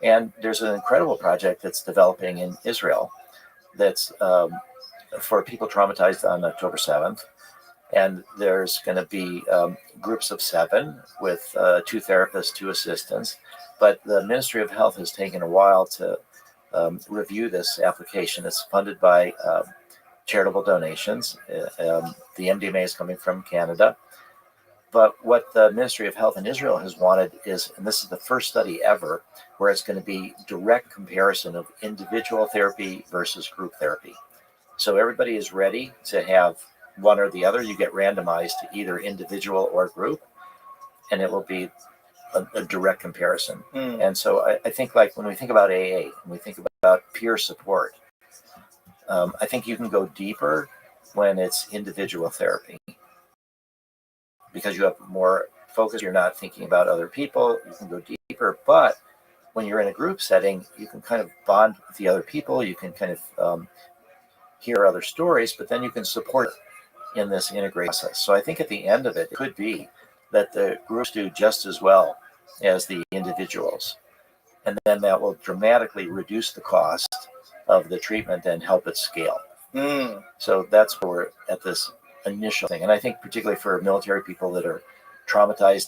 And there's an incredible project that's developing in Israel that's for people traumatized on October 7th. And there's going to be groups of 7 with 2 therapists, 2 assistants. But the Ministry of Health has taken a while to review this application. It's funded by charitable donations. The MDMA is coming from Canada. But what the Ministry of Health in Israel has wanted is, and this is the first study ever, where it's going to be direct comparison of individual therapy versus group therapy. So everybody is ready to have one or the other. You get randomized to either individual or group, and it will be a direct comparison. And so I think, like, when we think about AA, when we think about peer support, I think you can go deeper when it's individual therapy, because you have more focus. You're not thinking about other people. You can go deeper. But when you're in a group setting, you can kind of bond with the other people. You can kind of hear other stories, but then you can support in this integrated process. So I think at the end of it, it could be that the groups do just as well as the individuals. And then that will dramatically reduce the cost of the treatment and help it scale. So that's where we're at this initial thing. And I think particularly for military people that are traumatized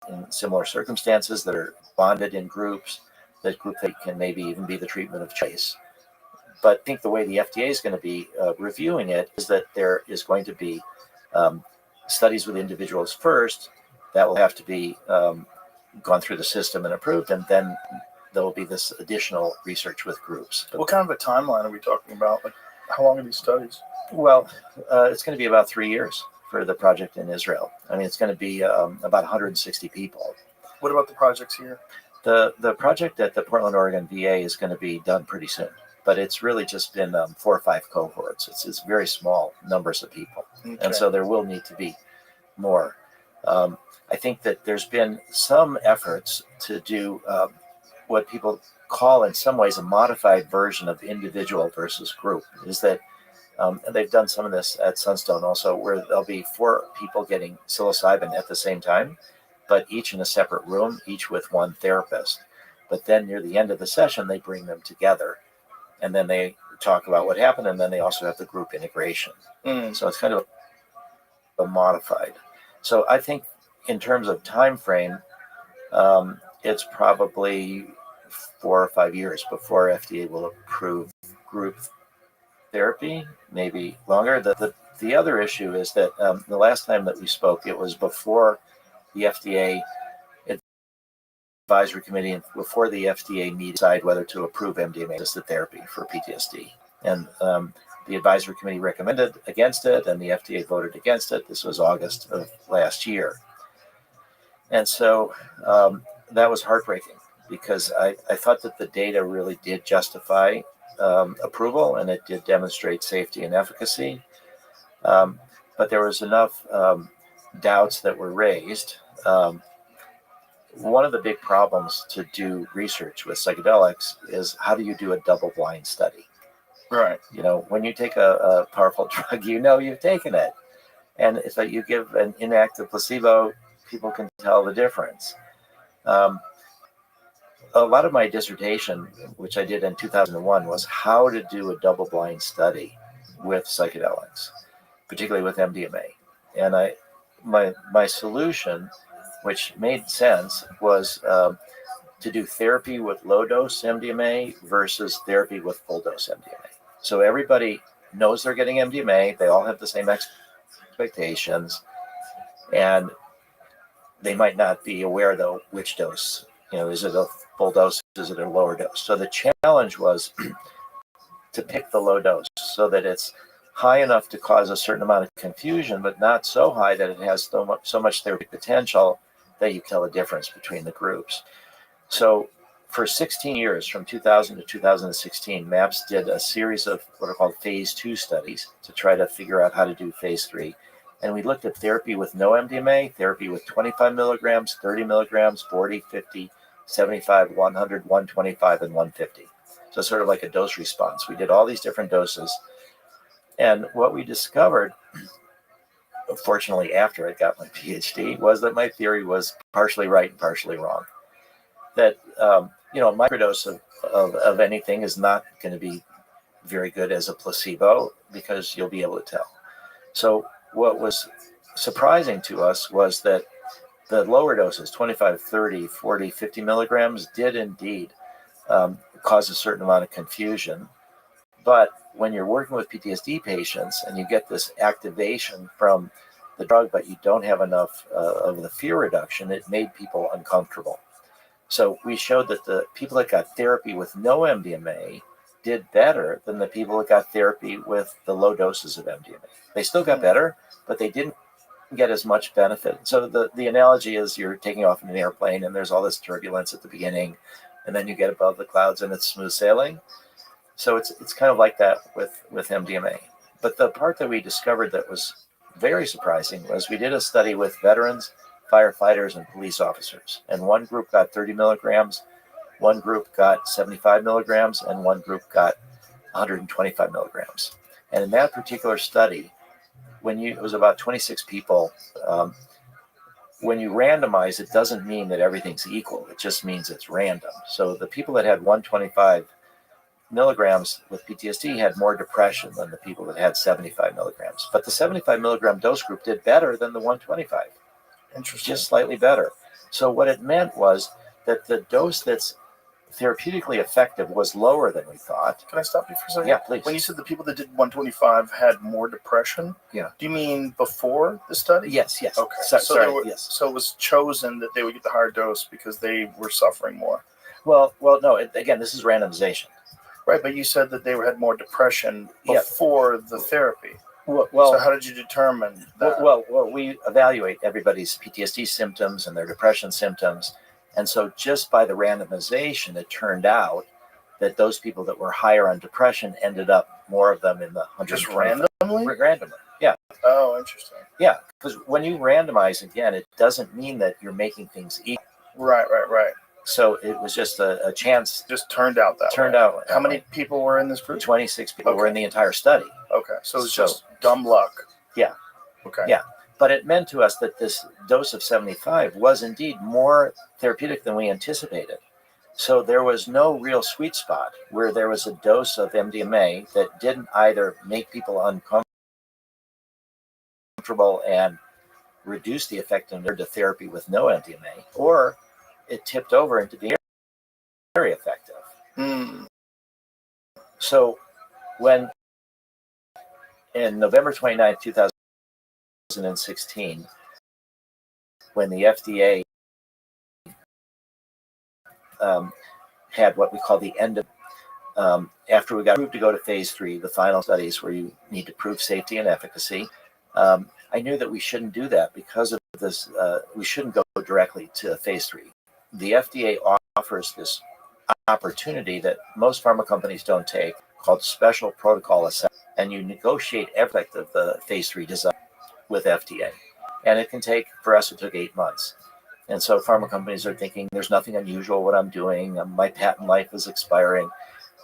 in similar circumstances, that are bonded in groups, that group that can maybe even be the treatment of choice. But I think the way the FDA is going to be reviewing it is that there is going to be studies with individuals first that will have to be gone through the system and approved, and then there will be this additional research with groups. But what kind of a timeline are we talking about? Like, how long are these studies? Well, it's going to be about 3 years for the project in Israel. I mean, it's going to be about 160 people. What about the projects here? The project at the Portland, Oregon VA is going to be done pretty soon, but it's really just been 4 or 5 cohorts. It's very small numbers of people. Okay. And so there will need to be more. I think that there's been some efforts to do what people call in some ways a modified version of individual versus group, is that and they've done some of this at Sunstone also, where there'll be 4 people getting psilocybin at the same time, but each in a separate room, each with 1 therapist. But then near the end of the session, they bring them together, and then they talk about what happened, and then they also have the group integration. So it's kind of a modified. So I think in terms of time frame, it's probably 4 or 5 years before FDA will approve group therapy, maybe longer. The other issue is that the last time that we spoke, it was before the FDA advisory committee and before the FDA meet decide whether to approve MDMA-assisted therapy for PTSD. And the advisory committee recommended against it, and the FDA voted against it. This was August of last year. And so that was heartbreaking, because I thought that the data really did justify approval, and it did demonstrate safety and efficacy. But there was enough doubts that were raised. One of the big problems to do research with psychedelics is, how do you do a double-blind study? Right. You know, when you take a powerful drug, you know you've taken it. And if you give an inactive placebo, people can tell the difference. A lot of my dissertation, which I did in 2001, was how to do a double-blind study with psychedelics, particularly with MDMA. And my solution, which made sense, was to do therapy with low-dose MDMA versus therapy with full-dose MDMA. So everybody knows they're getting MDMA. They all have the same expectations, and they might not be aware, though, which dose. Is it a full dose? Is it a lower dose? So the challenge was to pick the low dose so that it's high enough to cause a certain amount of confusion, but not so high that it has so much therapeutic potential that you tell the difference between the groups. So for 16 years, from 2000 to 2016, MAPS did a series of what are called phase 2 studies to try to figure out how to do phase 3. And we looked at therapy with no MDMA, therapy with 25 milligrams, 30 milligrams, 40, 50, 75, 100, 125, and 150. So sort of like a dose response. We did all these different doses. And what we discovered, fortunately after I got my PhD, was that my theory was partially right and partially wrong. That, a microdose of anything is not going to be very good as a placebo because you'll be able to tell. So what was surprising to us was that the lower doses, 25, 30, 40, 50 milligrams, did indeed cause a certain amount of confusion. But when you're working with PTSD patients and you get this activation from the drug, but you don't have enough of the fear reduction, it made people uncomfortable. So we showed that the people that got therapy with no MDMA did better than the people that got therapy with the low doses of MDMA. They still got better, but they didn't get as much benefit. So the analogy is you're taking off in an airplane and there's all this turbulence at the beginning, and then you get above the clouds and it's smooth sailing. So it's kind of like that with MDMA. But the part that we discovered that was very surprising was we did a study with veterans, firefighters, and police officers. And one group got 30 milligrams, one group got 75 milligrams, and one group got 125 milligrams. And in that particular study, it was about 26 people, when you randomize, it doesn't mean that everything's equal. It just means it's random. So the people that had 125 milligrams with PTSD had more depression than the people that had 75 milligrams. But the 75 milligram dose group did better than the 125. Interesting. Just slightly better. So what it meant was that the dose that's therapeutically effective was lower than we thought. Can I stop you for a second? Yeah, please. When you said the people that did 125 had more depression, yeah, do you mean before the study? Yes. Okay. Yes. So it was chosen that they would get the higher dose because they were suffering more. Well, no. Again, this is randomization. Right, but you said that they had more depression before the therapy. Well, so how did you determine that? Well, we evaluate everybody's PTSD symptoms and their depression symptoms. And so just by the randomization, it turned out that those people that were higher on depression ended up, more of them in the 100. Just randomly? Randomly, yeah. Oh, interesting. Yeah, because when you randomize, again, it doesn't mean that you're making things equal. Right. So it was just a chance. Just turned out that way. Out. How many people were in this group? 26 people were in the entire study. Okay, so it was just dumb luck. Yeah. Okay. Yeah. But it meant to us that this dose of 75 was indeed more therapeutic than we anticipated. So there was no real sweet spot where there was a dose of MDMA that didn't either make people uncomfortable and reduce the effectiveness of therapy with no MDMA, or it tipped over into being very effective. So when in November 29th, 2016, when the FDA had what we call the end of, after we got approved to go to phase 3, the final studies where you need to prove safety and efficacy, I knew that we shouldn't do that because of this. We shouldn't go directly to phase 3. The FDA offers this opportunity that most pharma companies don't take, called special protocol assessment, and you negotiate every aspect of the phase 3 design with FDA. And it can take, for us, it took 8 months. And so pharma companies are thinking, there's nothing unusual what I'm doing, my patent life is expiring.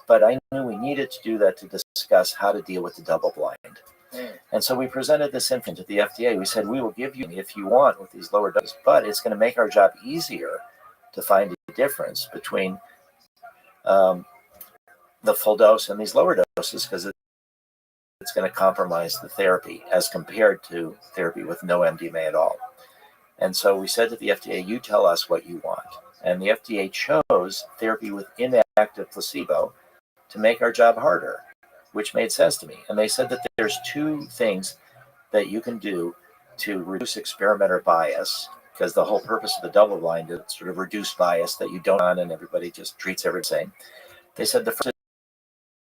But I knew we needed to do that to discuss how to deal with the double blind. And so we presented this infant to the FDA. We said, we will give you if you want with these lower doses, but it's going to make our job easier to find a difference between the full dose and these lower doses, because it's going to compromise the therapy as compared to therapy with no MDMA at all. And so we said to the FDA, you tell us what you want. And the FDA chose therapy with inactive placebo to make our job harder, which made sense to me. And they said that there's two things that you can do to reduce experimenter bias, because the whole purpose of the double blind is sort of reduce bias that you don't on and everybody just treats everything the same. They said the first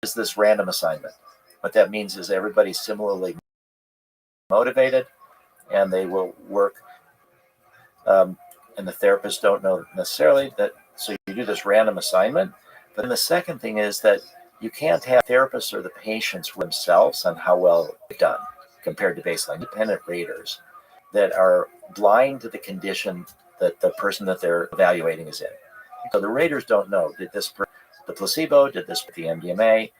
is this random assignment. What that means is everybody's similarly motivated and they will work, and the therapists don't know necessarily that, so you do this random assignment. But then the second thing is that you can't have therapists or the patients themselves on how well they've done compared to baseline. Independent raters that are blind to the condition that the person that they're evaluating is in. So the raters don't know, did this the placebo, did this with the MDMA?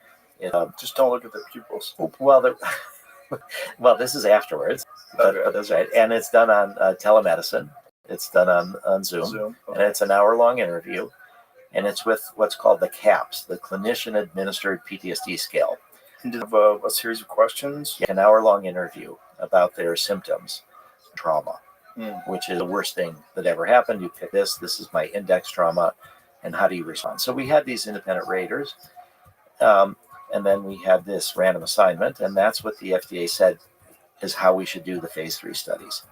Just don't look at the pupils. Well, well, this is afterwards, but that's right. And it's done on telemedicine. It's done on Zoom. Okay. And it's an hour-long interview. And it's with what's called the CAPS, the Clinician-Administered PTSD Scale. And did have a series of questions? An hour-long interview about their symptoms, trauma, which is the worst thing that ever happened. You pick this is my index trauma, and how do you respond? So we had these independent raters, and then we had this random assignment, and that's what the FDA said is how we should do the phase 3 studies.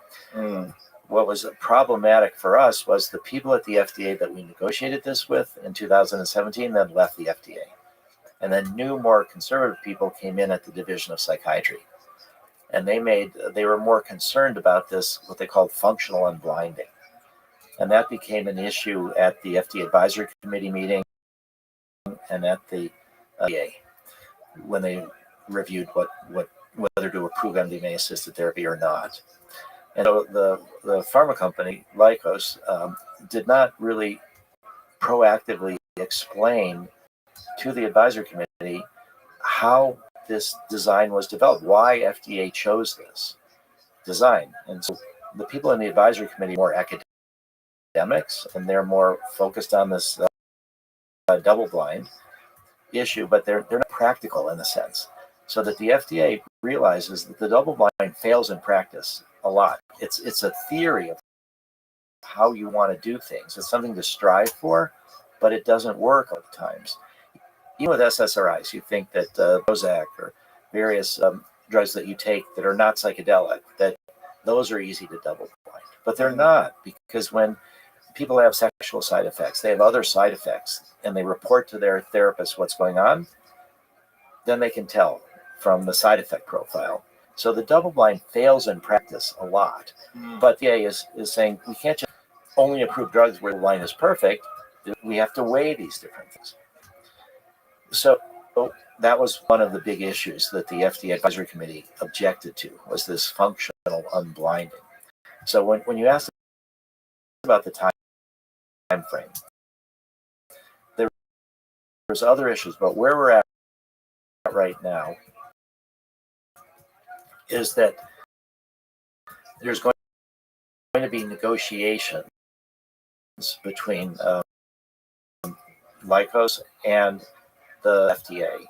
What was problematic for us was the people at the FDA that we negotiated this with in 2017 then left the FDA. And then new, more conservative people came in at the Division of Psychiatry. And they were more concerned about this, what they called functional unblinding. And that became an issue at the FDA Advisory Committee meeting and at the FDA when they reviewed whether to approve MDMA-assisted therapy or not. And so the pharma company, Lykos, did not really proactively explain to the advisory committee how this design was developed, why FDA chose this design. And so the people in the advisory committee are more academics, and they're more focused on this double-blind issue, but they're not practical in a sense. So that the FDA realizes that the double-blind fails in practice a lot. It's a theory of how you want to do things. It's something to strive for, but it doesn't work all the times. Even with SSRIs, you think that Prozac or various drugs that you take that are not psychedelic, that those are easy to double blind. But they're not, because when people have sexual side effects, they have other side effects, and they report to their therapist what's going on, then they can tell from the side effect profile. So the double blind fails in practice a lot. But the FDA is saying we can't just only approve drugs where the line is perfect. We have to weigh these different things. So that was one of the big issues that the FDA Advisory Committee objected to, was this functional unblinding. So when you asked about the time frame, there's other issues, but where we're at right now is that there's going to be negotiations between Lykos and the FDA.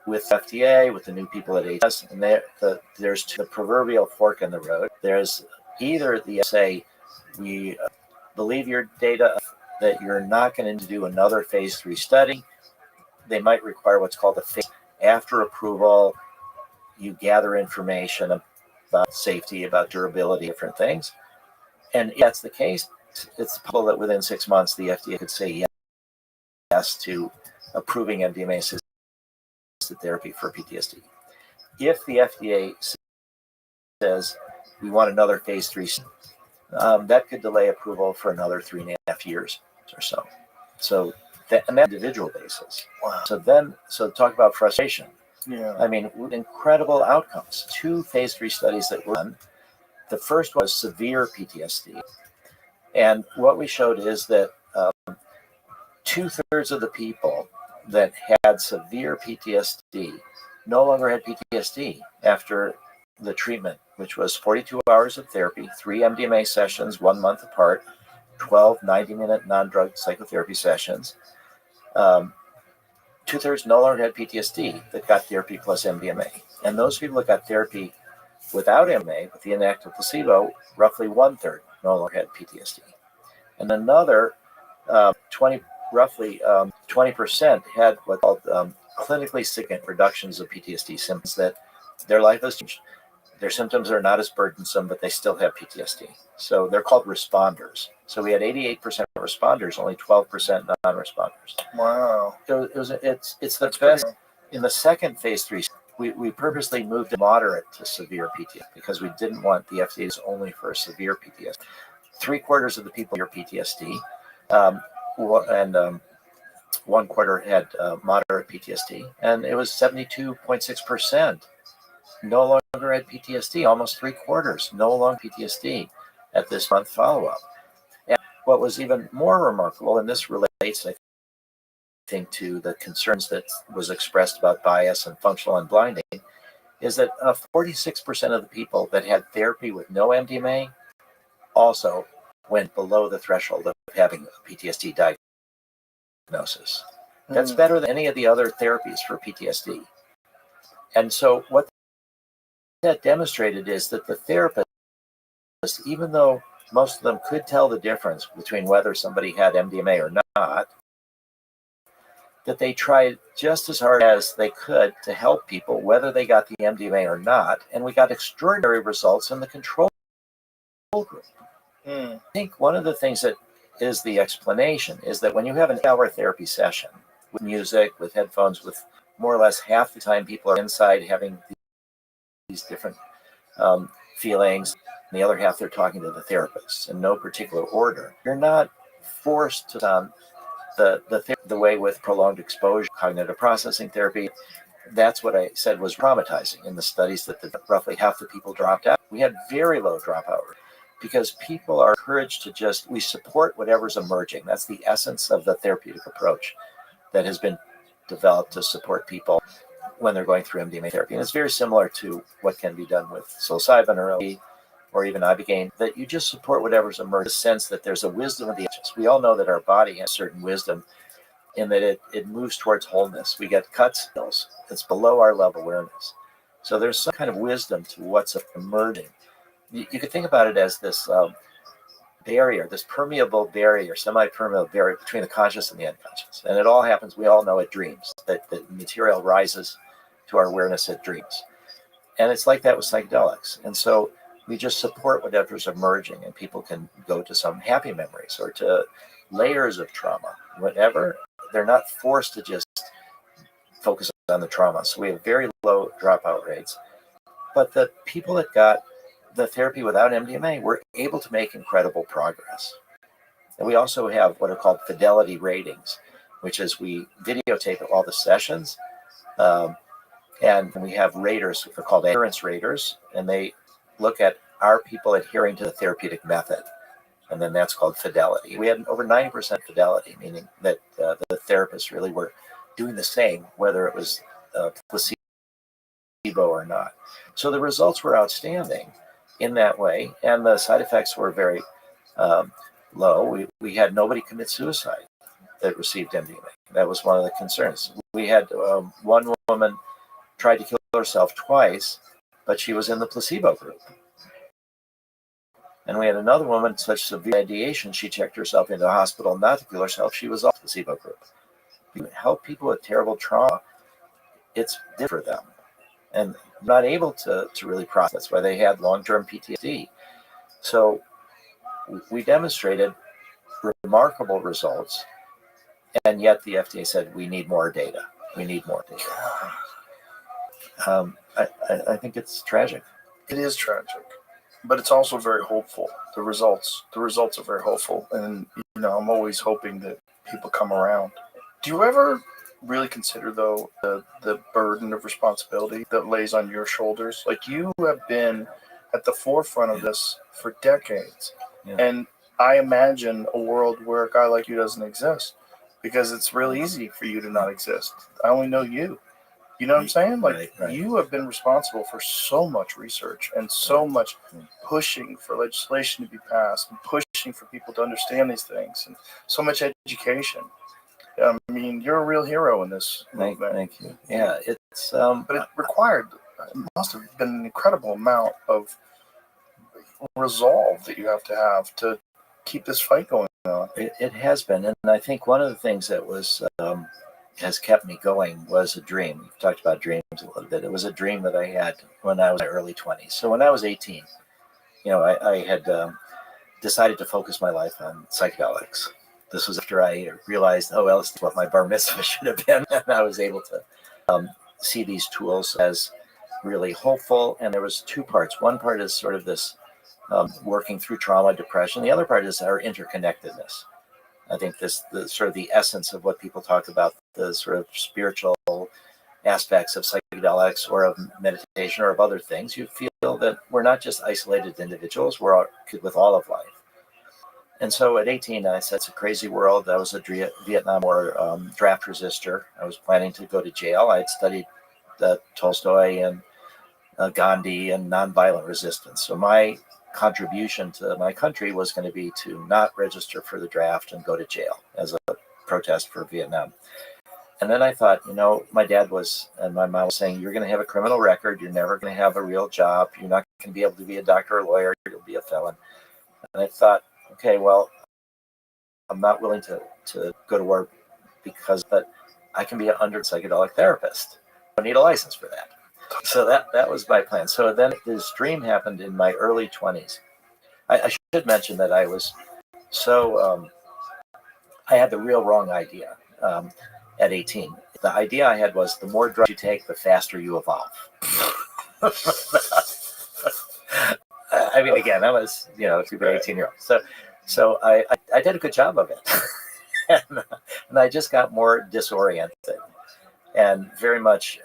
With FDA, with the new people at HS, and there's the proverbial fork in the road. There's either the say, we believe your data that you're not going to do another phase 3 study. They might require what's called a phase after approval. You gather information about safety, about durability, different things. And if that's the case, it's possible that within 6 months, the FDA could say yes to approving MDMA-assisted therapy for PTSD. If the FDA says we want another phase 3, that could delay approval for another 3.5 years or so. So on that individual basis. Wow. So talk about frustration. Yeah. I mean, incredible outcomes. 2 phase 3 studies that were done. The first was severe PTSD. And what we showed is that 2/3 of the people that had severe PTSD no longer had PTSD after the treatment, which was 42 hours of therapy, 3 MDMA sessions, 1 month apart, 12 90-minute non-drug psychotherapy sessions. 2/3 no longer had PTSD that got therapy plus MDMA. And those people that got therapy without MDMA, with the inactive placebo, roughly 1/3 no longer had PTSD. And another roughly 20% had what's called clinically significant reductions of PTSD symptoms, that their life has changed. Their symptoms are not as burdensome, but they still have PTSD. So they're called responders. So we had 88% responders, only 12% non-responders. Wow. So it's the best. In the second phase 3, we purposely moved to moderate to severe PTSD because we didn't want the FDA to only for severe PTSD. 3/4 of the people here PTSD, and 1/4 had moderate PTSD, and it was 72.6% no longer had PTSD. Almost 3/4 no longer PTSD at this month follow-up. And what was even more remarkable, and this relates, I think, to the concerns that was expressed about bias and functional unblinding, is that 46% of the people that had therapy with no MDMA also went below the threshold of having a PTSD diagnosis. That's better than any of the other therapies for PTSD. And so what that demonstrated is that the therapist, even though most of them could tell the difference between whether somebody had MDMA or not, that they tried just as hard as they could to help people, whether they got the MDMA or not. And we got extraordinary results in the control group. I think one of the things that is the explanation is that when you have an hour therapy session with music, with headphones, with more or less half the time people are inside having these different feelings, and the other half they're talking to the therapist in no particular order. You're not forced to the way with prolonged exposure, cognitive processing therapy. That's what I said was traumatizing in the studies, that roughly half the people dropped out. We had very low dropout rate because people are encouraged to we support whatever's emerging. That's the essence of the therapeutic approach that has been developed to support people when they're going through MDMA therapy. And it's very similar to what can be done with psilocybin or LSD or even ibogaine, that you just support whatever's emerging, the sense that there's a wisdom of the ages. We all know that our body has certain wisdom in that it moves towards wholeness. We get cuts, it's below our level of awareness. So there's some kind of wisdom to what's emerging. You could think about it as this barrier, this permeable barrier, semi-permeable barrier between the conscious and the unconscious. And it all happens, we all know, at dreams, that the material rises to our awareness at dreams. And it's like that with psychedelics. And so we just support whatever's emerging, and people can go to some happy memories or to layers of trauma, whatever. They're not forced to just focus on the trauma. So we have very low dropout rates. But the people that got the therapy without MDMA were able to make incredible progress. And we also have what are called fidelity ratings, which is we videotape all the sessions, and we have raters. They're called adherence raters, and they look at are people adhering to the therapeutic method, and then that's called fidelity. We had over 90% fidelity, meaning that the therapists really were doing the same, whether it was placebo or not. So the results were outstanding in that way, and the side effects were very low. We had nobody commit suicide that received MDMA. That was one of the concerns. We had one woman tried to kill herself twice, but she was in the placebo group. And we had another woman, such severe ideation, she checked herself into the hospital not to kill herself. She was off the placebo group. You help people with terrible trauma, it's different for them. And not able to really process why they had long-term PTSD. So we demonstrated remarkable results, and yet the FDA said we need more data. We need more data. I think it's tragic. It is tragic, but it's also very hopeful. The results are very hopeful, and I'm always hoping that people come around. Do you ever really consider, though, the burden of responsibility that lays on your shoulders? Like, you have been at the forefront of this for decades, and I imagine a world where a guy like you doesn't exist, because it's really easy for you to not exist. I only know you. You know what I'm saying? Like, right. you have been responsible for so much research and so much pushing for legislation to be passed and pushing for people to understand these things and so much education. I mean, you're a real hero in this movement. Thank you. Yeah, it's but it must have been an incredible amount of resolve that you have to keep this fight going on. It has been, and I think one of the things that was has kept me going was a dream. We've talked about dreams a little bit. It was a dream that I had when I was in my early 20s. So when I was 18, I had decided to focus my life on psychedelics. This was after I realized, oh, well, this is what my bar mitzvah should have been. And I was able to see these tools as really hopeful. And there was two parts. One part is sort of this working through trauma, depression. The other part is our interconnectedness. I think the sort of the essence of what people talk about, the sort of spiritual aspects of psychedelics or of meditation or of other things. You feel that we're not just isolated individuals, we're all, with all of life. And so at 18, I said, it's a crazy world. I was a Vietnam War draft resistor. I was planning to go to jail. I had studied Tolstoy and Gandhi and nonviolent resistance. So my contribution to my country was going to be to not register for the draft and go to jail as a protest for Vietnam. And then I thought, my dad and my mom was saying, you're going to have a criminal record. You're never going to have a real job. You're not going to be able to be a doctor or lawyer. You'll be a felon. And I thought, okay, well, I'm not willing to go to work but I can be an psychedelic therapist. I don't need a license for that. So that was my plan. So then this dream happened in my early 20s. I should mention that I was I had the real wrong idea at 18. The idea I had was the more drugs you take, the faster you evolve. I mean, again, I was, a 18-year-old. So I did a good job of it. and I just got more disoriented and very much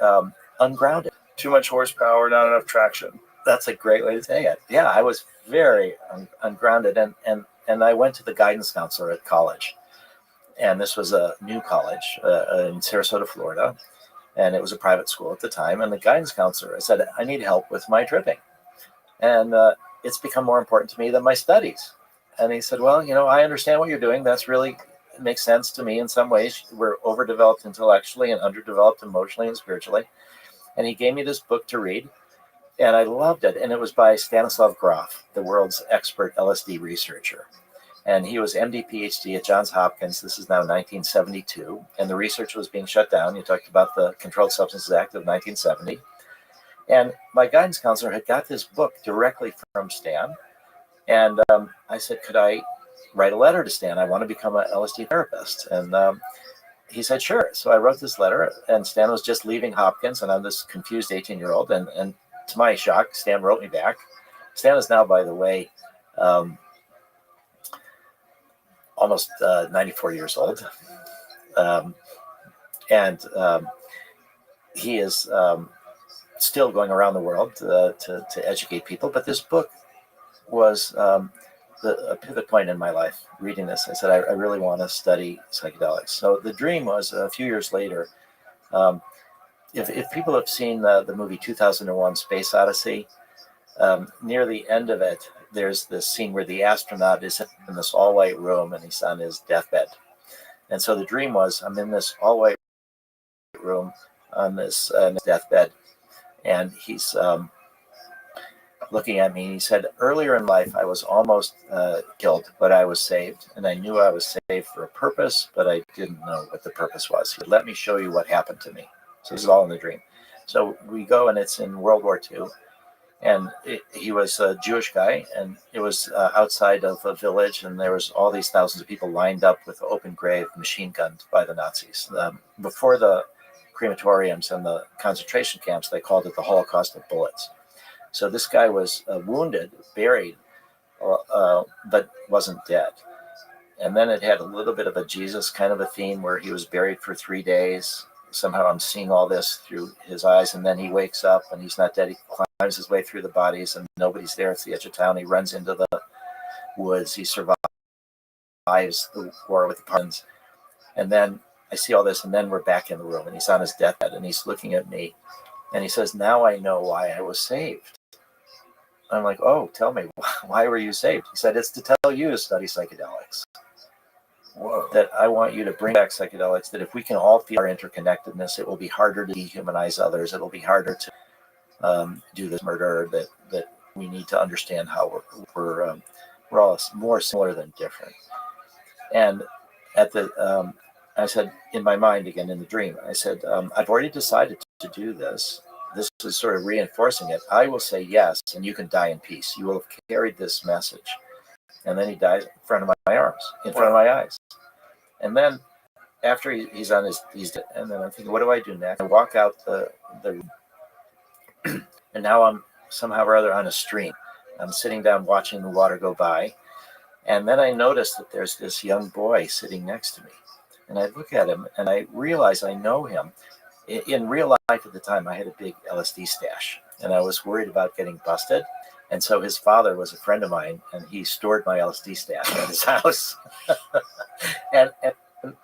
ungrounded. Too much horsepower, not enough traction. That's a great way to say it. Yeah, I was very ungrounded. And I went to the guidance counselor at college. And this was a new college in Sarasota, Florida. And it was a private school at the time. And the guidance counselor said, I need help with my tripping. And it's become more important to me than my studies. And he said, well, I understand what you're doing. That's really makes sense to me in some ways. We're overdeveloped intellectually and underdeveloped emotionally and spiritually. And he gave me this book to read. And I loved it. And it was by Stanislav Grof, the world's expert LSD researcher. And he was MD, PhD at Johns Hopkins. This is now 1972. And the research was being shut down. You talked about the Controlled Substances Act of 1970. And my guidance counselor had got this book directly from Stan. And I said, could I write a letter to Stan? I want to become an LSD therapist. And he said, sure. So I wrote this letter. And Stan was just leaving Hopkins. And I'm this confused 18-year-old. And to my shock, Stan wrote me back. Stan is now, by the way, almost 94 years old. And he is still going around the world to educate people. But this book was a pivot point in my life. Reading this, I said, I really want to study psychedelics. So the dream was a few years later. If people have seen the movie 2001 Space Odyssey, near the end of it, there's this scene where the astronaut is in this all-white room and he's on his deathbed. And so the dream was, I'm in this all-white room on this deathbed, and he's looking at me. And he said, earlier in life, I was almost killed, but I was saved. And I knew I was saved for a purpose, but I didn't know what the purpose was. He said, let me show you what happened to me. So this is all in the dream. So we go, and it's in World War II. And he was a Jewish guy, and it was outside of a village, and there was all these thousands of people lined up with an open grave, machine gunned by the Nazis. Before the crematoriums and the concentration camps, they called it the Holocaust of bullets. So this guy was wounded, buried, but wasn't dead. And then it had a little bit of a Jesus kind of a theme where he was buried for 3 days. Somehow I'm seeing all this through his eyes, and then he wakes up and he's not dead. He climbs his way through the bodies and nobody's there. It's the edge of town. He runs into the woods. He survives the war with the Partisans. And then I see all this, and then we're back in the room, and he's on his deathbed, and he's looking at me, and he says, "Now I know why I was saved." I'm like, "Oh, tell me, why were you saved?" He said, "It's to tell you to study psychedelics. Whoa. That I want you to bring back psychedelics, that if we can all feel our interconnectedness, it will be harder to dehumanize others. It'll be harder to do this murder, that we need to understand how we're all more similar than different." And at the, I said, in my mind again, in the dream, I said, "I've already decided to do this. This is sort of reinforcing it. I will say yes, and you can die in peace. You will have carried this message." And then he dies in front of my arms, in front of my eyes. And then after he's dead, and then I'm thinking, what do I do next? I walk out the and now I'm somehow or other on a stream. I'm sitting down watching the water go by. And then I notice that there's this young boy sitting next to me. And I look at him and I realize I know him. In real life at the time, I had a big LSD stash, and I was worried about getting busted. And so his father was a friend of mine, and he stored my LSD stash at his house. and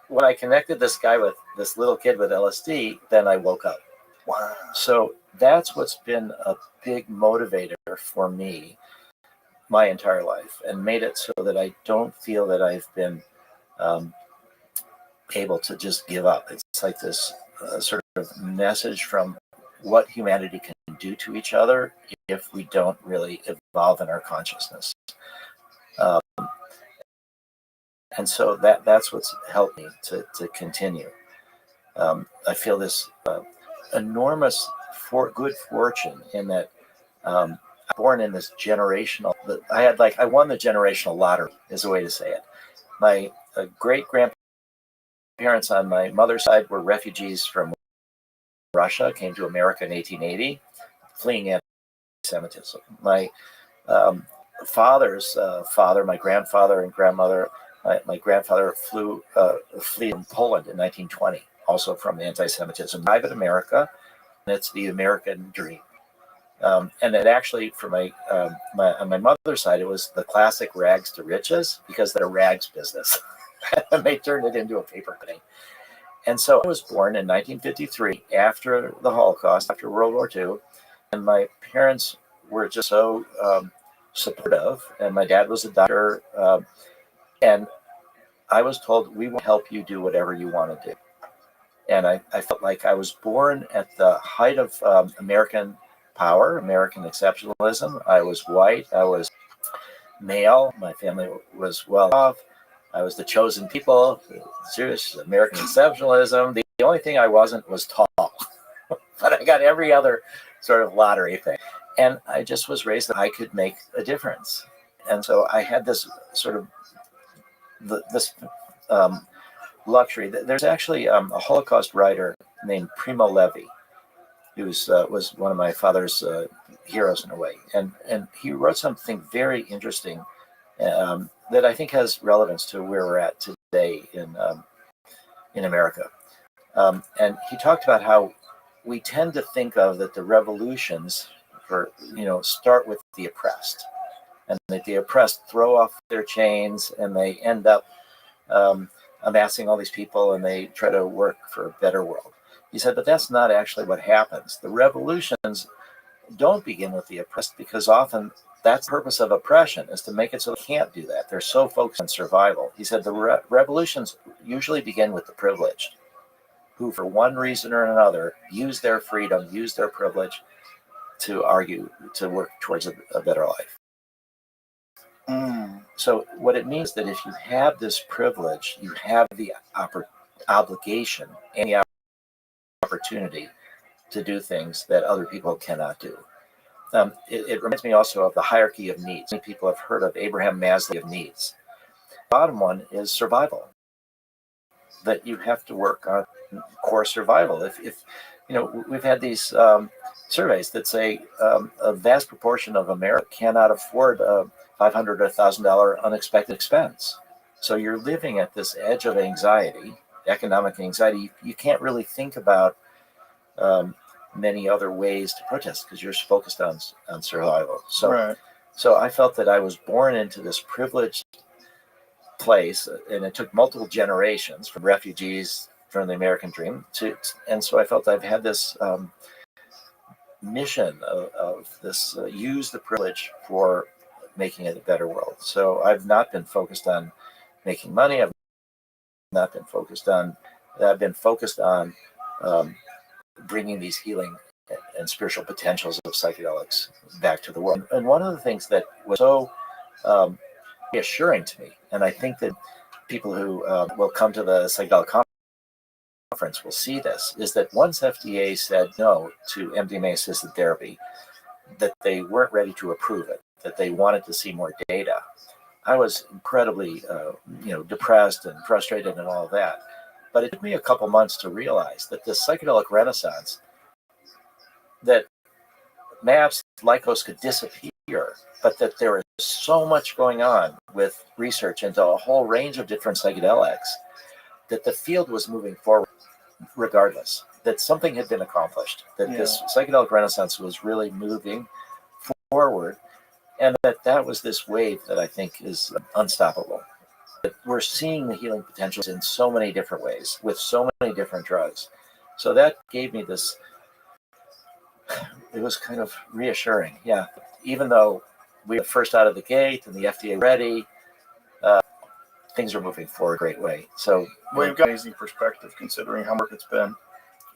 when I connected this guy with this little kid with LSD, then I woke up. Wow. So that's what's been a big motivator for me my entire life, and made it so that I don't feel that I've been able to just give up. It's like this sort of message from what humanity can do to each other if we don't really evolve in our consciousness. And so that's what's helped me to continue. I feel this enormous good fortune in that I'm born in this generational, I won the generational lottery, is a way to say it. My great-grandparents on my mother's side were refugees from Russia, came to America in 1880, fleeing anti-Semitism. My father's father, my grandfather and grandmother, my grandfather fled from Poland in 1920, also from anti-Semitism. Arrived in America, and it's the American dream. And it actually, for on my mother's side, it was the classic rags to riches, because they're a rags business. And they turned it into a paper company. And so I was born in 1953, after the Holocaust, after World War II, and my parents were just so supportive, and my dad was a doctor, and I was told, "We will help you do whatever you want to do." And I felt like I was born at the height of American power, American exceptionalism. I was white, I was male, my family was well off, I was the chosen people, Jewish, American exceptionalism. The only thing I wasn't was tall, but I got every other sort of lottery thing. And I just was raised that I could make a difference. And so I had this sort of this luxury. There's actually a Holocaust writer named Primo Levi, who was one of my father's heroes in a way. And he wrote something very interesting that I think has relevance to where we're at today in America. And he talked about how we tend to think of that the revolutions start with the oppressed, and that the oppressed throw off their chains and they end up amassing all these people, and they try to work for a better world. He said, but that's not actually what happens. The revolutions don't begin with the oppressed, because often that's the purpose of oppression, is to make it so they can't do that. They're so focused on survival. He said the revolutions usually begin with the privileged, who for one reason or another use their freedom, use their privilege to argue, to work towards a better life. So what it means that if you have this privilege, you have the obligation and the opportunity to do things that other people cannot do. It reminds me also of the hierarchy of needs. Many people have heard of Abraham Maslow of needs. The bottom one is survival. That you have to work on core survival. If we've had these surveys that say a vast proportion of America cannot afford a $500 or $1,000 unexpected expense. So you're living at this edge of anxiety, economic anxiety. You can't really think about many other ways to protest, because you're focused on survival. So, right. So I felt that I was born into this privileged place, and it took multiple generations, from refugees from the American dream. And so I felt I've had this mission of this use the privilege for making it a better world. So I've not been focused on making money. I've been focused on bringing these healing and spiritual potentials of psychedelics back to the world. And one of the things that was so reassuring to me, and I think that people who will come to the psychedelic conference will see this, is that once FDA said no to MDMA-assisted therapy, that they weren't ready to approve it, that they wanted to see more data. I was incredibly, depressed and frustrated and all of that. But it took me a couple months to realize that this psychedelic renaissance, that MAPS, Lycos could disappear, but that there is so much going on with research into a whole range of different psychedelics, that the field was moving forward regardless, that something had been accomplished, that this psychedelic renaissance was really moving forward, and that was this wave that I think is unstoppable. We're seeing the healing potentials in so many different ways with so many different drugs. So that gave me this, it was kind of reassuring. Yeah, even though we were first out of the gate and the FDA ready, things are moving forward a great way. So you've got an amazing perspective considering how much it's been.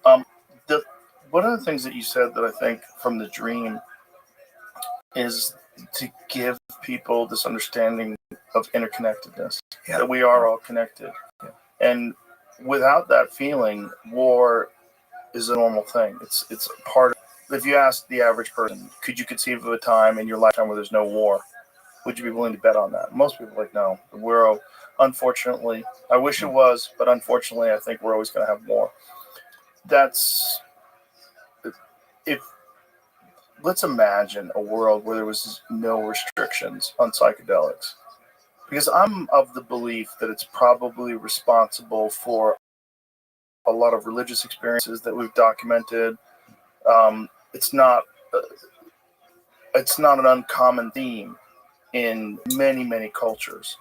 One of the things that you said that I think from the dream is to give people this understanding of interconnectedness, that we are all connected. Yeah. And without that feeling, war is a normal thing. It's part of, if you ask the average person, could you conceive of a time in your lifetime where there's no war? Would you be willing to bet on that? Most people are like, no. We're, unfortunately, I wish it was, but unfortunately, I think we're always going to have more. Let's imagine a world where there was no restrictions on psychedelics. Because I'm of the belief that it's probably responsible for a lot of religious experiences that we've documented. It's not an uncommon theme in many, many cultures.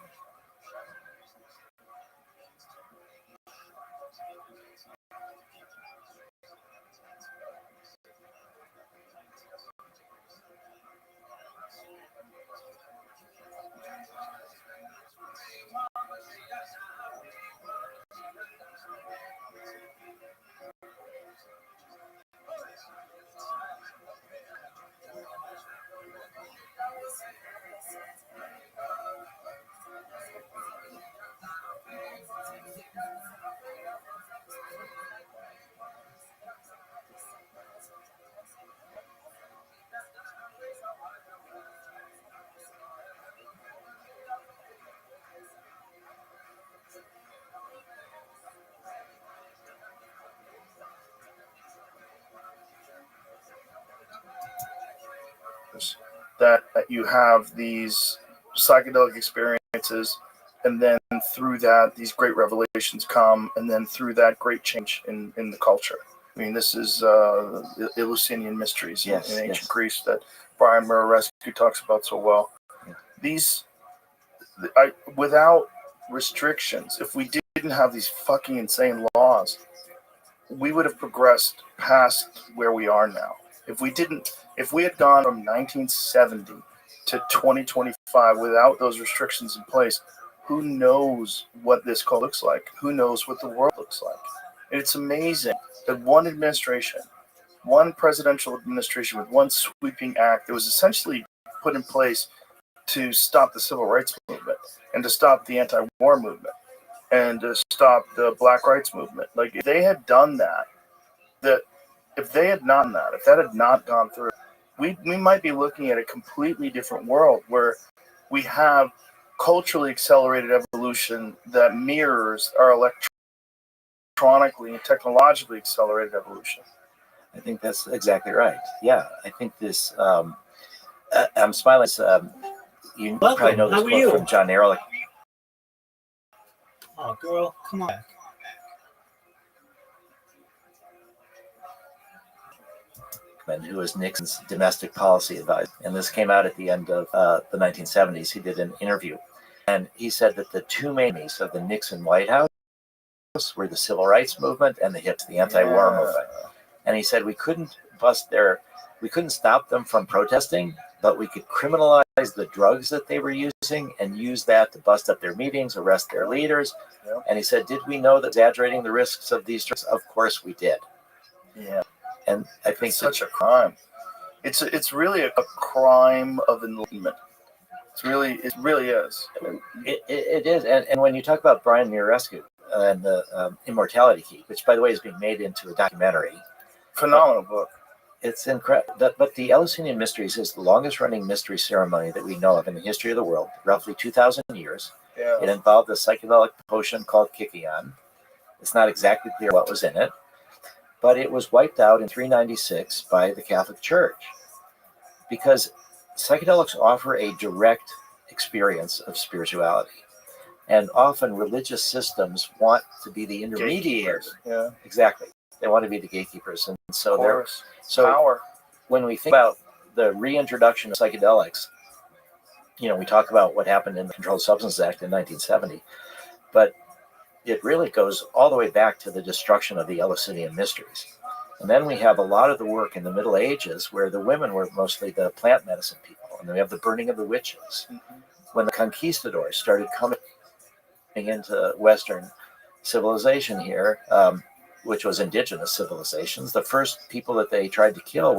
That you have these psychedelic experiences, and then through that, these great revelations come, and then through that, great change in the culture. I mean, this is Eleusinian mysteries in ancient Greece that Brian Murarescu talks about so well. Yeah. Without restrictions, if we didn't have these fucking insane laws, we would have progressed past where we are now. If we had gone from 1970 to 2025 without those restrictions in place, who knows what this call looks like? Who knows what the world looks like? And it's amazing that one administration, one presidential administration with one sweeping act that was essentially put in place to stop the civil rights movement and to stop the anti-war movement and to stop the black rights movement. Like, if they had done that, if that had not gone through, we might be looking at a completely different world where we have culturally accelerated evolution that mirrors our electronically and technologically accelerated evolution. I think that's exactly right. Yeah, I think this. I'm smiling. You probably know this quote from John Ehrlich. Oh, girl, come on back. Who was Nixon's domestic policy advisor. And this came out at the end of the 1970s. He did an interview. And he said that the two main enemies of the Nixon White House were the civil rights movement and the hippies, the anti-war movement. And he said we couldn't stop them from protesting, but we could criminalize the drugs that they were using and use that to bust up their meetings, arrest their leaders. And he said, did we know that exaggerating the risks of these drugs? Of course we did. Yeah. And I think it's such a crime. It's really a crime of enlightenment. It really is. It is. And when you talk about Brian Muraresku and the Immortality Key, which by the way is being made into a documentary. Phenomenal book. It's incredible. But the Eleusinian Mysteries is the longest running mystery ceremony that we know of in the history of the world, roughly 2,000 years. Yeah. It involved a psychedelic potion called Kikion. It's not exactly clear what was in it, but it was wiped out in 396 by the Catholic Church because psychedelics offer a direct experience of spirituality. And often religious systems want to be the intermediaries. Yeah. Exactly. They want to be the gatekeepers. And so power. When we think about the reintroduction of psychedelics, we talk about what happened in the Controlled Substances Act in 1970, but it really goes all the way back to the destruction of the Eleusinian Mysteries. And then we have a lot of the work in the Middle Ages where the women were mostly the plant medicine people. And then we have the burning of the witches. Mm-hmm. When the conquistadors started coming into Western civilization here, which was indigenous civilizations, the first people that they tried to kill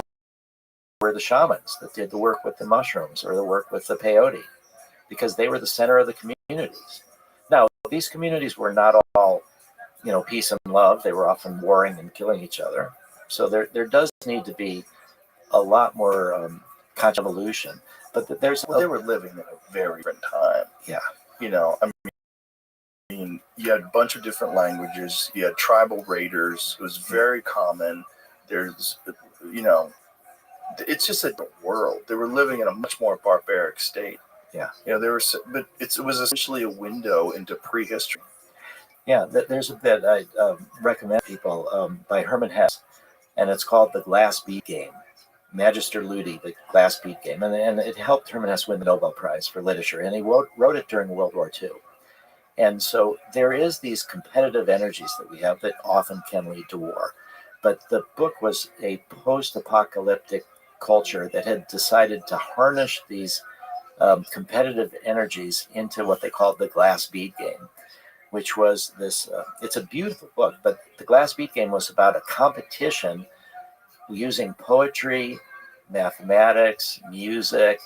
were the shamans that did the work with the mushrooms or the work with the peyote, because they were the center of the communities. Now, these communities were not all, peace and love. They were often warring and killing each other. So there does need to be a lot more conscious evolution. But they were living in a very different time. Yeah. I mean, you had a bunch of different languages. You had tribal raiders. It was very common. There's, it's just a world. They were living in a much more barbaric state. Yeah. But it was essentially a window into prehistory. Yeah, there's a bit I recommend people by Hermann Hesse, and it's called The Glass Bead Game. Magister Ludi, The Glass Bead Game. And it helped Hermann Hesse win the Nobel Prize for Literature. And he wrote it during World War II. And so there is these competitive energies that we have that often can lead to war. But the book was a post-apocalyptic culture that had decided to harness these competitive energies into what they called the glass bead game, which was this, it's a beautiful book, but the glass bead game was about a competition using poetry, mathematics, music,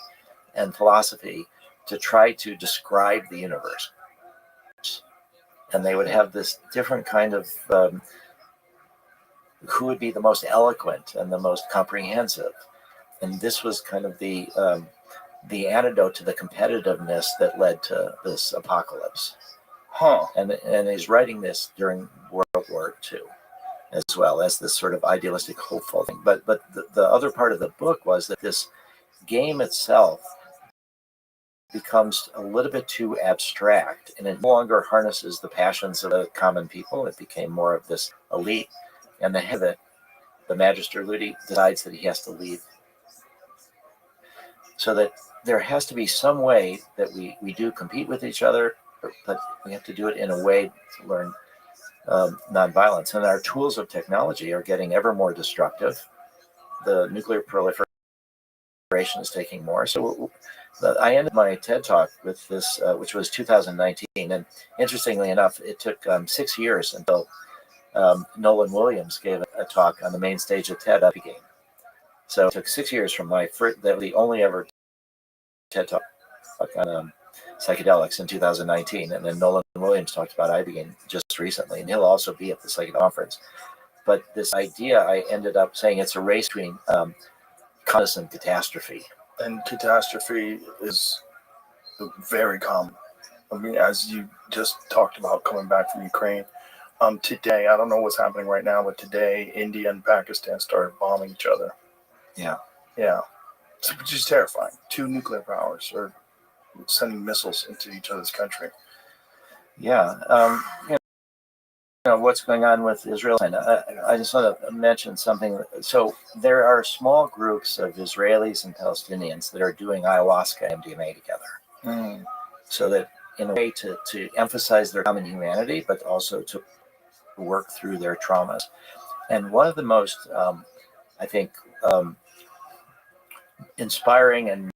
and philosophy to try to describe the universe. And they would have this different kind of who would be the most eloquent and the most comprehensive. And this was kind of the antidote to the competitiveness that led to this apocalypse. Huh. And he's writing this during World War II as well as this sort of idealistic, hopeful thing. But the other part of the book was that this game itself becomes a little bit too abstract, and it no longer harnesses the passions of the common people. It became more of this elite, and the head of it, the Magister Ludi, decides that he has to leave. So that there has to be some way that we do compete with each other, but we have to do it in a way to learn nonviolence. And our tools of technology are getting ever more destructive. The nuclear proliferation is taking more. So I ended my TED Talk with this, which was 2019. And interestingly enough, it took 6 years until Nolan Williams gave a talk on the main stage of TED Up Again. So it took 6 years from my first, the only ever TED Talk on psychedelics in 2019. And then Nolan Williams talked about Ibogaine just recently, and he'll also be at the psychedelic conference. But this idea, I ended up saying it's a race between consciousness and catastrophe. And catastrophe is very common. I mean, as you just talked about coming back from Ukraine, today, I don't know what's happening right now, but today, India and Pakistan started bombing each other. Yeah. Yeah. Which is terrifying. 2 nuclear powers are sending missiles into each other's country. Yeah. What's going on with Israel. And I just want to mention something. So there are small groups of Israelis and Palestinians that are doing ayahuasca and MDMA together. So that in a way to emphasize their common humanity, but also to work through their traumas. And one of the most, I think, inspiring and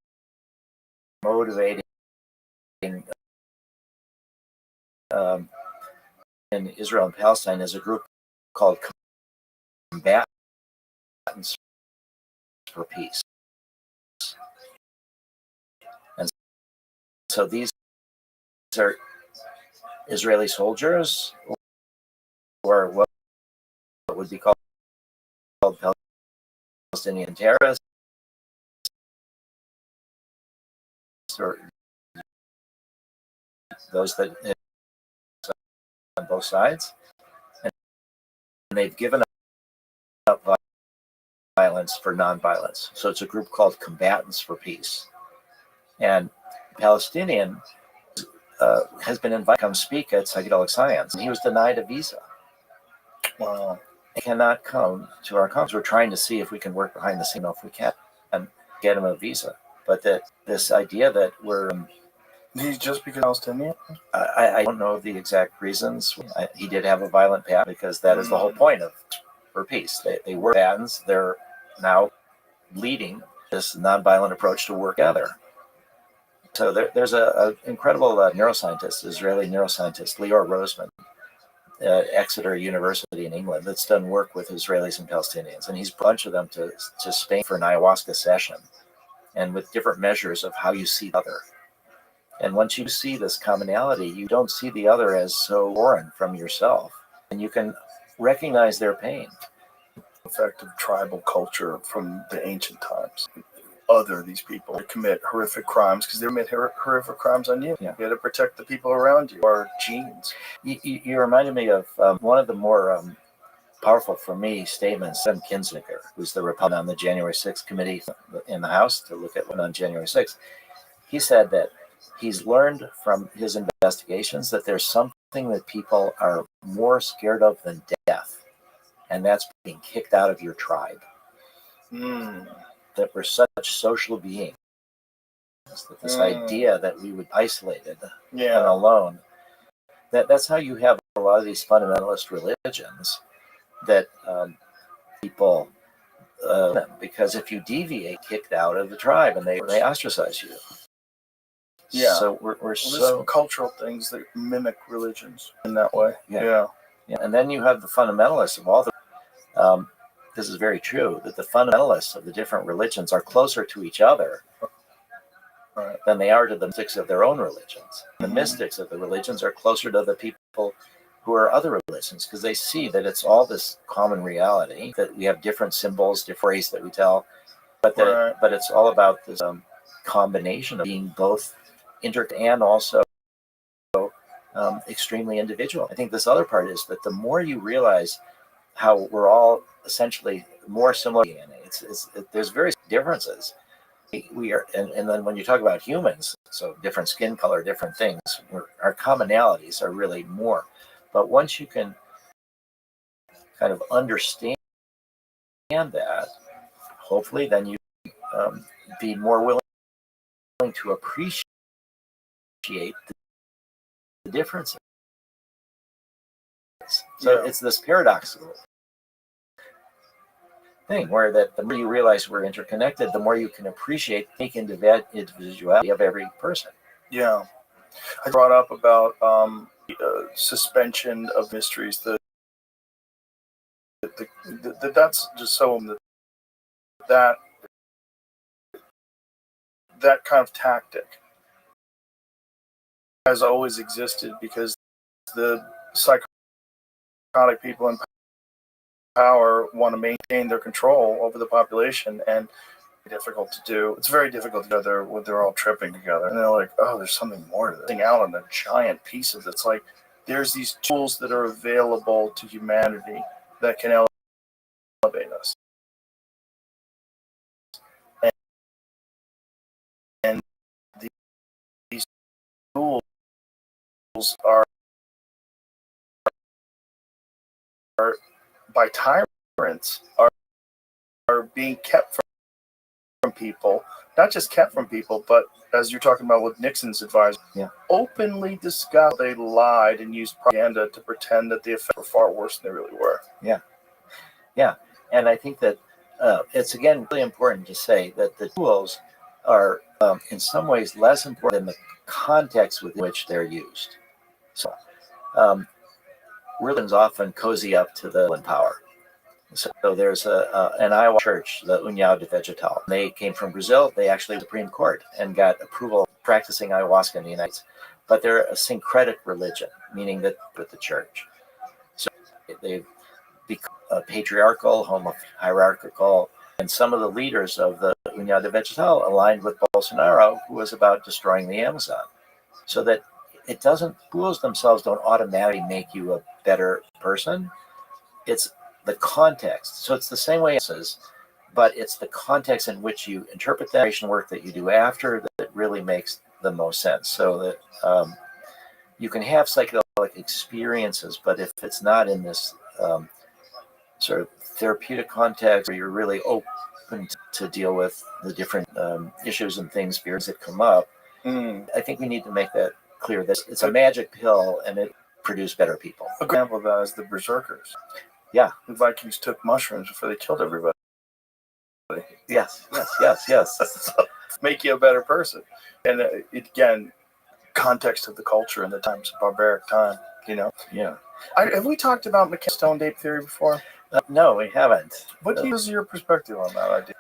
motivating in Israel and Palestine is a group called Combatants for Peace. And so these are Israeli soldiers, or what would be called Palestinian terrorists, or those that on both sides, and they've given up violence for nonviolence. So it's a group called Combatants for Peace. And Palestinian has been invited to come speak at Psychedelic Science, and he was denied a visa. Wow. He cannot come to our conference. We're trying to see if we can work behind the scene, if we can, and get him a visa. But that this idea that we're He's just because Palestinian? I don't know the exact reasons. He did have a violent past, because that is the whole point of for peace. They were combatants. They're now leading this nonviolent approach to work together. So there's an incredible neuroscientist, Israeli neuroscientist, Lior Roseman, at Exeter University in England, that's done work with Israelis and Palestinians. And he's brought a bunch of them to Spain for an ayahuasca session, and with different measures of how you see the other. And once you see this commonality, you don't see the other as so foreign from yourself, and you can recognize their pain. Effect of tribal culture from the ancient times. These people commit horrific crimes because they commit horrific crimes on you. Yeah. You got to protect the people around you, our genes. You reminded me of one of the more powerful for me statements from Kinzinger, who's the Republican on the January 6th committee in the House to look at what on January 6th. He said that he's learned from his investigations that there's something that people are more scared of than death, and that's being kicked out of your tribe. That we're such social beings, that this idea that we would be isolated and alone, that's how you have a lot of these fundamentalist religions that people, because if you deviate, kicked out of the tribe, and they ostracize you. Yeah. So we're so cultural things that mimic religions in that way. Yeah. And then you have the fundamentalists of all the. This is very true, that the fundamentalists of the different religions are closer to each other than they are to the mystics of their own religions. The mystics of the religions are closer to the people who are other religions, because they see that it's all this common reality, that we have different symbols, different ways that we tell, but it's all about this combination of being both and also extremely individual. I think this other part is that the more you realize how we're all essentially more similar DNA, there's various differences. We are, and then when you talk about humans, so different skin color, different things, our commonalities are really more. But once you can kind of understand that, hopefully then you be more willing to appreciate the differences. So it's this paradoxical thing where that the more you realize we're interconnected, the more you can appreciate the individuality of every person. Yeah. I brought up about suspension of mysteries. That's just so that kind of tactic has always existed, because the psychotic people in power want to maintain their control over the population, and it's difficult to do. It's very difficult together when they're all tripping together, and they're like, "Oh, there's something more to this." Out on a giant piece of it. It's like there's these tools that are available to humanity that can elevate us, and these tools are by tyrants are being kept from people, not just kept from people, but as you're talking about with Nixon's advisor, openly discussed they lied and used propaganda to pretend that the effects were far worse than they really were. Yeah, and I think that it's again really important to say that the tools are in some ways less important than the context with which they're used. So religions often cozy up to the power. So there's an Iowa church, the União de Vegetal. They came from Brazil. They actually went to the Supreme Court and got approval practicing ayahuasca in the United States. But they're a syncretic religion, meaning that with the church. So they've become patriarchal, hierarchical, and some of the leaders of the União de Vegetal aligned with Bolsonaro, who was about destroying the Amazon. So that it doesn't, tools themselves don't automatically make you a better person. It's the context. So it's the same way as is, but it's the context in which you interpret that work that you do after that really makes the most sense. So that you can have psychedelic experiences, but if it's not in this sort of therapeutic context where you're really open to deal with the different issues and things, fears that come up, I think we need to make that clear that it's a magic pill and it produces better people. A good example of that is the berserkers. Yeah. The Vikings took mushrooms before they killed everybody. Yes. Make you a better person. And again, context of the culture and the times of barbaric time, you know? Yeah. Have we talked about mechanical stone ape theory before? No, we haven't. What is your perspective on that idea?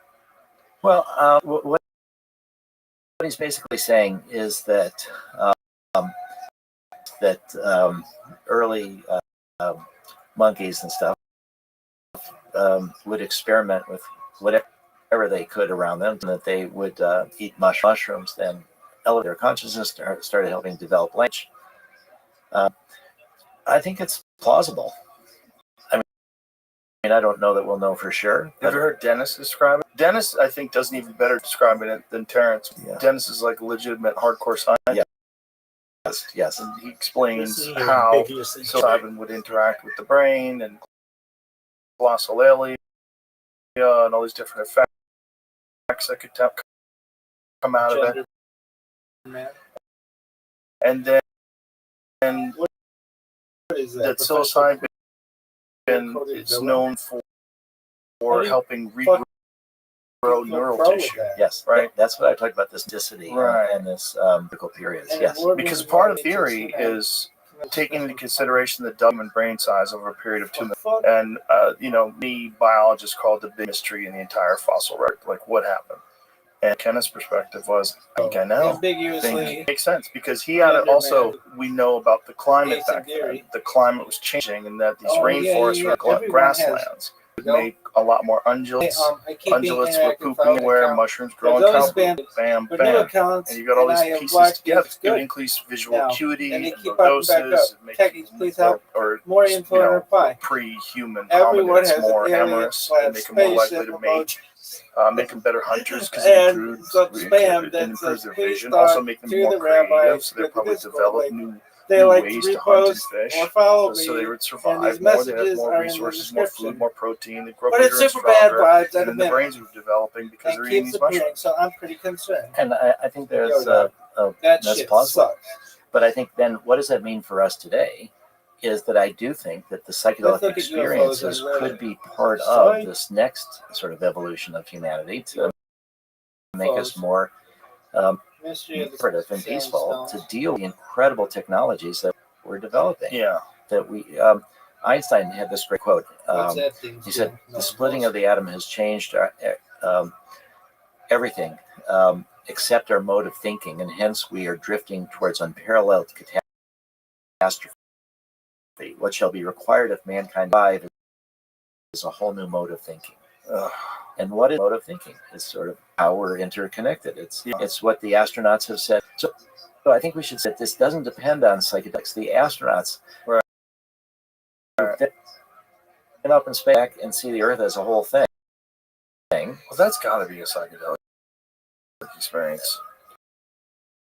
Well, what he's basically saying is that early monkeys and stuff would experiment with whatever they could around them, and that they would eat mushrooms, then elevate their consciousness, started helping develop language. I think it's plausible. I mean, I don't know that we'll know for sure. Have you heard Dennis describe it? Dennis, I think, doesn't even better describe it than Terrence. Yeah. Dennis is like a legitimate hardcore scientist. Yes. And he explains how psilocybin would interact with the brain and glossolalia and all these different effects that could come out of it. And then that psilocybin is known for helping regrow neural tissue. Yes, right. That's what I talked about, this density and this critical periods. Yes, because part of the theory is taking into consideration the development brain size over a period of 2 minutes. And many biologists called the big mystery in the entire fossil record, like what happened. And Kenneth's perspective was, I think I know. It makes sense because he had it also. We know about the climate back then. The climate was changing, and that these rainforests were grasslands. Would make a lot more ungulates. Ungulates were pooping everywhere, mushrooms growing, bam, bam. And you got all these pieces together. It would increase visual acuity, doses, make more info and reply. Pre-human hominids more amorous, and make them more likely to mate. Make them better hunters because it improves their vision. Also make them more creative, so they probably develop new ways to hunt and fish. So they would survive more. They have more resources, more food, more protein. They grow bigger and stronger. And then the brains are developing because they're eating these mushrooms. So I'm pretty concerned. And I think there's that's plausible. But I think then what does that mean for us today? Is that I do think that the psychedelic experiences could be part of this next sort of evolution of humanity to make us more cooperative and peaceful to deal with the incredible technologies that we're developing. Yeah. That we Einstein had this great quote. He said, "The splitting of the atom has changed everything except our mode of thinking, and hence we are drifting towards unparalleled catastrophe. What shall be required if mankind survive is a whole new mode of thinking." And what is mode of thinking? It's sort of how we're interconnected. It's what the astronauts have said. So I think we should say this doesn't depend on psychedelics. The astronauts get up in space and see the Earth as a whole thing. Well, that's got to be a psychedelic experience.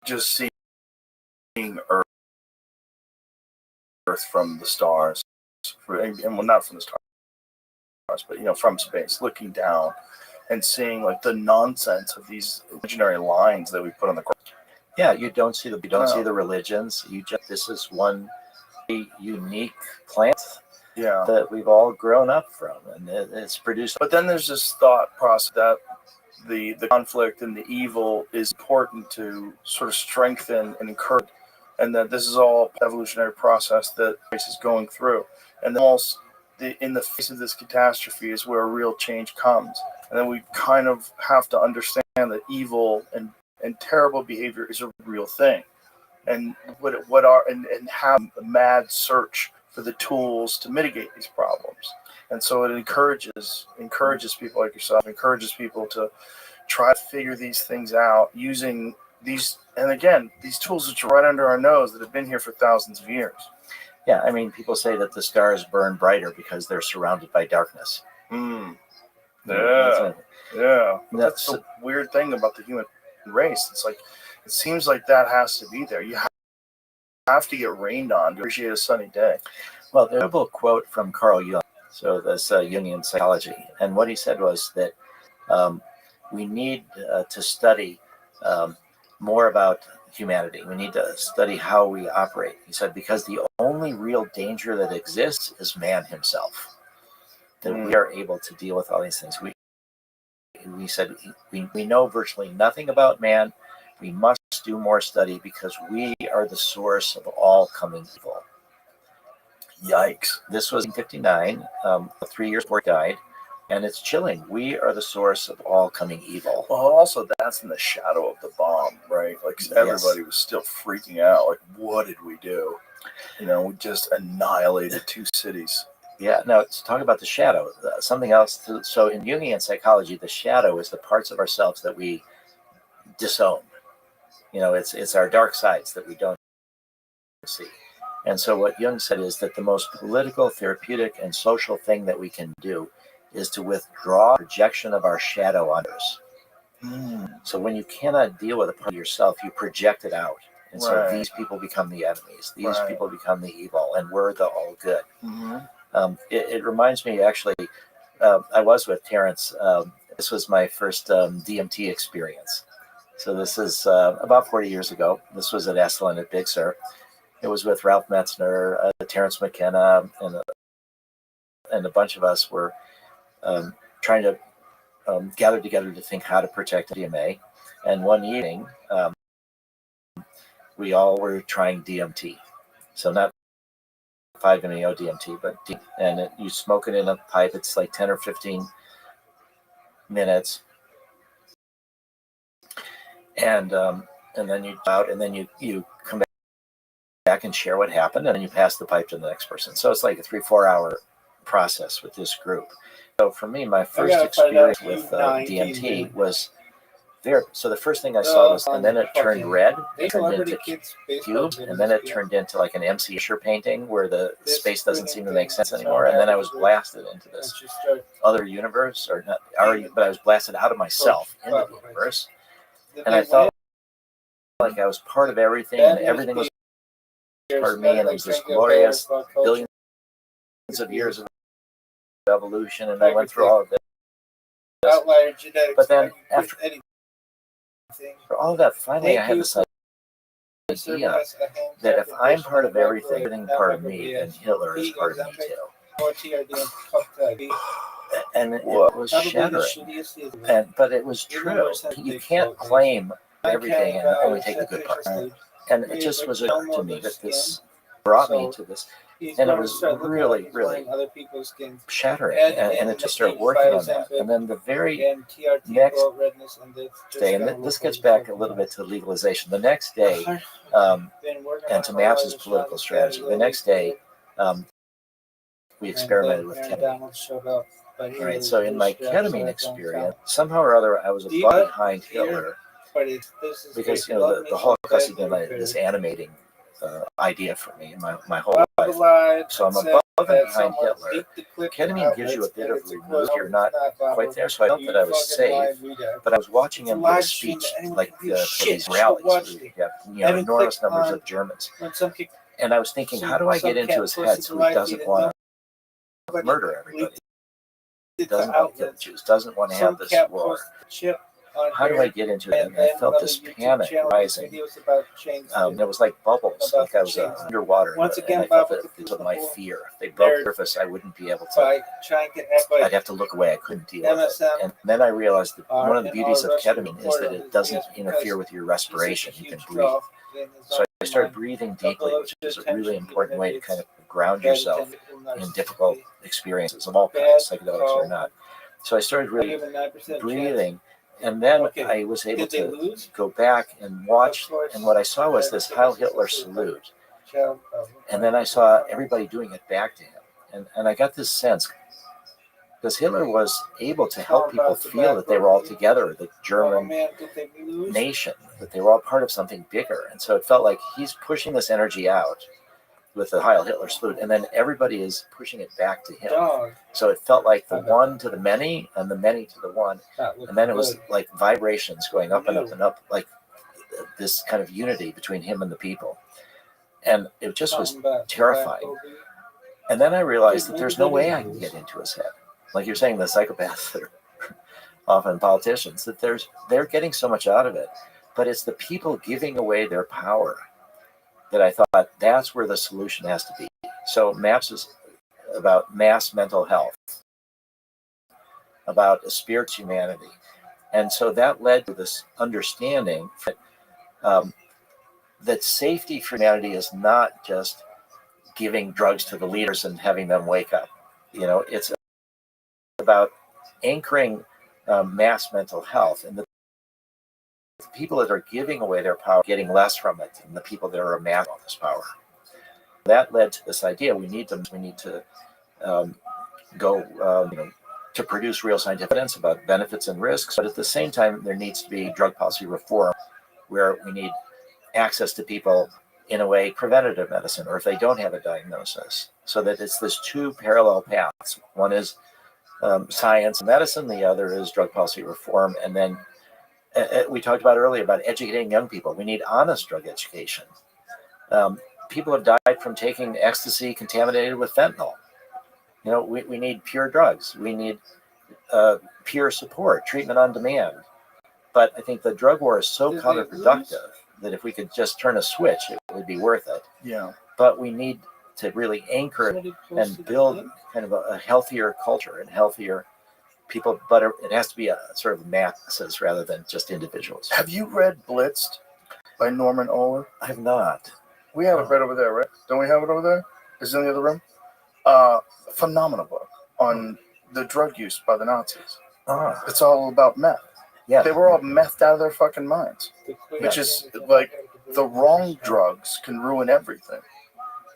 Just seeing Earth from the stars, and well, not from the stars, but from space, looking down and seeing like the nonsense of these imaginary lines that we put on the cross. Yeah, you don't see the religions. This is one unique plant that we've all grown up from, and it's produced. But then there's this thought process that the conflict and the evil is important to sort of strengthen and encourage, and that this is all an evolutionary process that race is going through, and then almost in the face of this catastrophe is where a real change comes, and then we kind of have to understand that evil and terrible behavior is a real thing, and and have a mad search for the tools to mitigate these problems. And so it encourages people like yourself, encourages people to try to figure these things out using these, and again, these tools that are right under our nose that have been here for thousands of years. Yeah, I mean, people say that the stars burn brighter because they're surrounded by darkness. Yeah. That's the weird thing about the human race. It's like, it seems like that has to be there. You have to get rained on to appreciate a sunny day. Well, there's a quote from Carl Jung, so this Jungian psychology, and what he said was that we need to study more about humanity. We need to study how we operate. He said, because the only real danger that exists is man himself. That we are able to deal with all these things. We said we know virtually nothing about man. We must do more study because we are the source of all coming evil. Yikes. This was in 1959, 3 years before he died, and it's chilling. We are the source of all coming evil. Well, also, that's in the shadow of the bomb, right? Like, everybody was still freaking out. Like, what did we do? You know, we just annihilated 2 cities. Yeah, now to talk about the shadow, something else. So in Jungian psychology, the shadow is the parts of ourselves that we disown. You know, it's our dark sides that we don't see. And so what Jung said is that the most political, therapeutic, and social thing that we can do is to withdraw projection of our shadow on others. So when you cannot deal with a part of yourself, you project it out. And so these people become the enemies. These people become the evil, and we're the all good. It reminds me, actually, I was with Terrence. This was my first DMT experience. So this is about 40 years ago. This was at Esalen at Big Sur. It was with Ralph Metzner, Terrence McKenna, and a bunch of us were trying to gather together to think how to protect MDMA. And one evening, we all were trying DMT. So not 5-MeO DMT, but and you smoke it in a pipe. It's like 10 or 15 minutes, and then you go out, and then you come back and share what happened, and then you pass the pipe to the next person. So it's like a 3-4 hour process with this group. So for me, my first experience with DMT was there. So the first thing I saw was, and then it turned red, it turned into cubes, and then it turned into like an MC Escher painting where the space doesn't seem to make sense anymore. And then I was blasted into this other universe, or not, but I was blasted out of myself into the universe. And I felt like I was part of everything, and everything was part of me, and it was this glorious billions of years of evolution, and I went through all of this. But then after all of that, finally I had this idea that if I'm part of everything part of me, then Hitler is part of me too. And it was shattering. But it was true. You can't claim everything and only take the good part. And it just was to me that this brought me to this. And it was really, really shattering. And it just started working on that. And then the very next day, and this gets back a little bit to legalization. The next day, and to Maps's political strategy, the next day, we experimented with ketamine. Right, so in my ketamine experience, somehow or other, I was above behind Hitler, because the Holocaust has been this animating idea for me in my whole life. So I'm above and behind Hitler. Ketamine gives you a bit of remove. You're not quite there, so I felt that I was safe. But I was watching him give a speech, like for these rallies, where you have enormous numbers of Germans. And I was thinking, how do I get into his head so he doesn't want to murder everybody? doesn't want to kill the Jews, doesn't want to have this war. How do I get into it? And I felt this panic rising. It was like bubbles, like I was underwater. And I felt that because of my fear. If they broke the surface, I wouldn't be able to. I'd have to look away. I couldn't deal with it. And then I realized that one of the beauties of ketamine is that it doesn't interfere with your respiration. You can breathe. So I started breathing deeply, which is a really important way to kind of ground yourself in difficult experiences of all kinds, psychedelics or not. So I started really breathing. And then I was able to go back and watch, and what I saw was this Heil Hitler salute. And then I saw everybody doing it back to him. And I got this sense, because Hitler was able to help people feel that they were all together, the German nation, that they were all part of something bigger. And so it felt like he's pushing this energy out with the Heil Hitler salute, and then everybody is pushing it back to him. So it felt like the one to the many and the many to the one. And then it was like vibrations going up and up and up, like this kind of unity between him and the people. And it just was terrifying. And then I realized that there's no way I can get into his head. Like you're saying, the psychopaths that are often politicians, that they're getting so much out of it. But it's the people giving away their power that I thought that's where the solution has to be. So MAPS is about mass mental health, about a spiritual humanity. And so that led to this understanding that safety for humanity is not just giving drugs to the leaders and having them wake up. It's about anchoring mass mental health, and the people that are giving away their power getting less from it than the people that are amassing all this power. That led to this idea: we need to go to produce real scientific evidence about benefits and risks, but at the same time there needs to be drug policy reform where we need access to people in a way preventative medicine, or if they don't have a diagnosis, so that it's this two parallel paths. One is science and medicine, the other is drug policy reform. And then we talked about earlier about educating young people. We need honest drug education. People have died from taking ecstasy contaminated with fentanyl. We need pure drugs. We need peer support, treatment on demand. But I think the drug war is so counterproductive that if we could just turn a switch, it would be worth it. Yeah. But we need to really anchor and build kind of a healthier culture and healthier people, but it has to be a sort of masses rather than just individuals. Have you read Blitzed by Norman Ohler? I have not. We have it right over there, right? Don't we have it over there? Is it in the other room? Phenomenal book on the drug use by the Nazis. It's all about meth. Yeah. They were all methed out of their fucking minds, which is like the wrong drugs can ruin everything.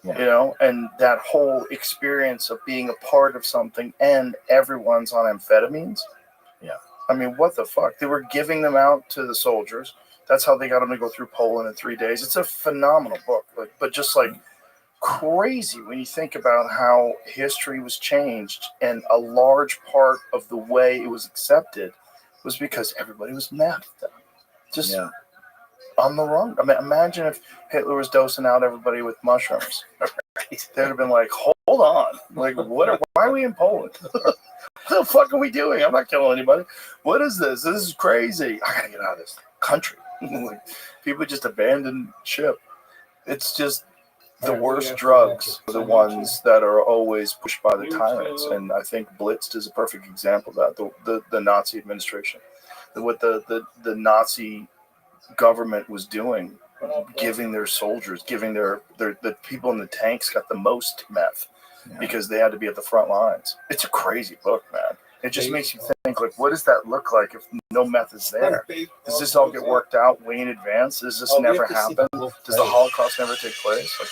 Yeah. And that whole experience of being a part of something and everyone's on amphetamines. Yeah. I mean, what the fuck? They were giving them out to the soldiers. That's how they got them to go through Poland in 3 days. It's a phenomenal book, but just like crazy when you think about how history was changed, and a large part of the way it was accepted was because everybody was methed up. Just on the wrong. I mean, imagine if Hitler was dosing out everybody with mushrooms. They'd have been like, hold on. Like, why are we in Poland? What the fuck are we doing? I'm not killing anybody. What is this? This is crazy. I gotta get out of this country. Like, people just abandon ship. It's just the worst drugs are the ones that are always pushed by the tyrants. And I think Blitzed is a perfect example of that. The Nazi administration. What the Nazi government was doing, giving their soldiers, giving the people in the tanks got the most meth because they had to be at the front lines. It's a crazy book, man. It just makes you think, like, what does that look like if no meth is there? Does this all get worked out way in advance? Does this never happen? Does the Holocaust never take place? Like,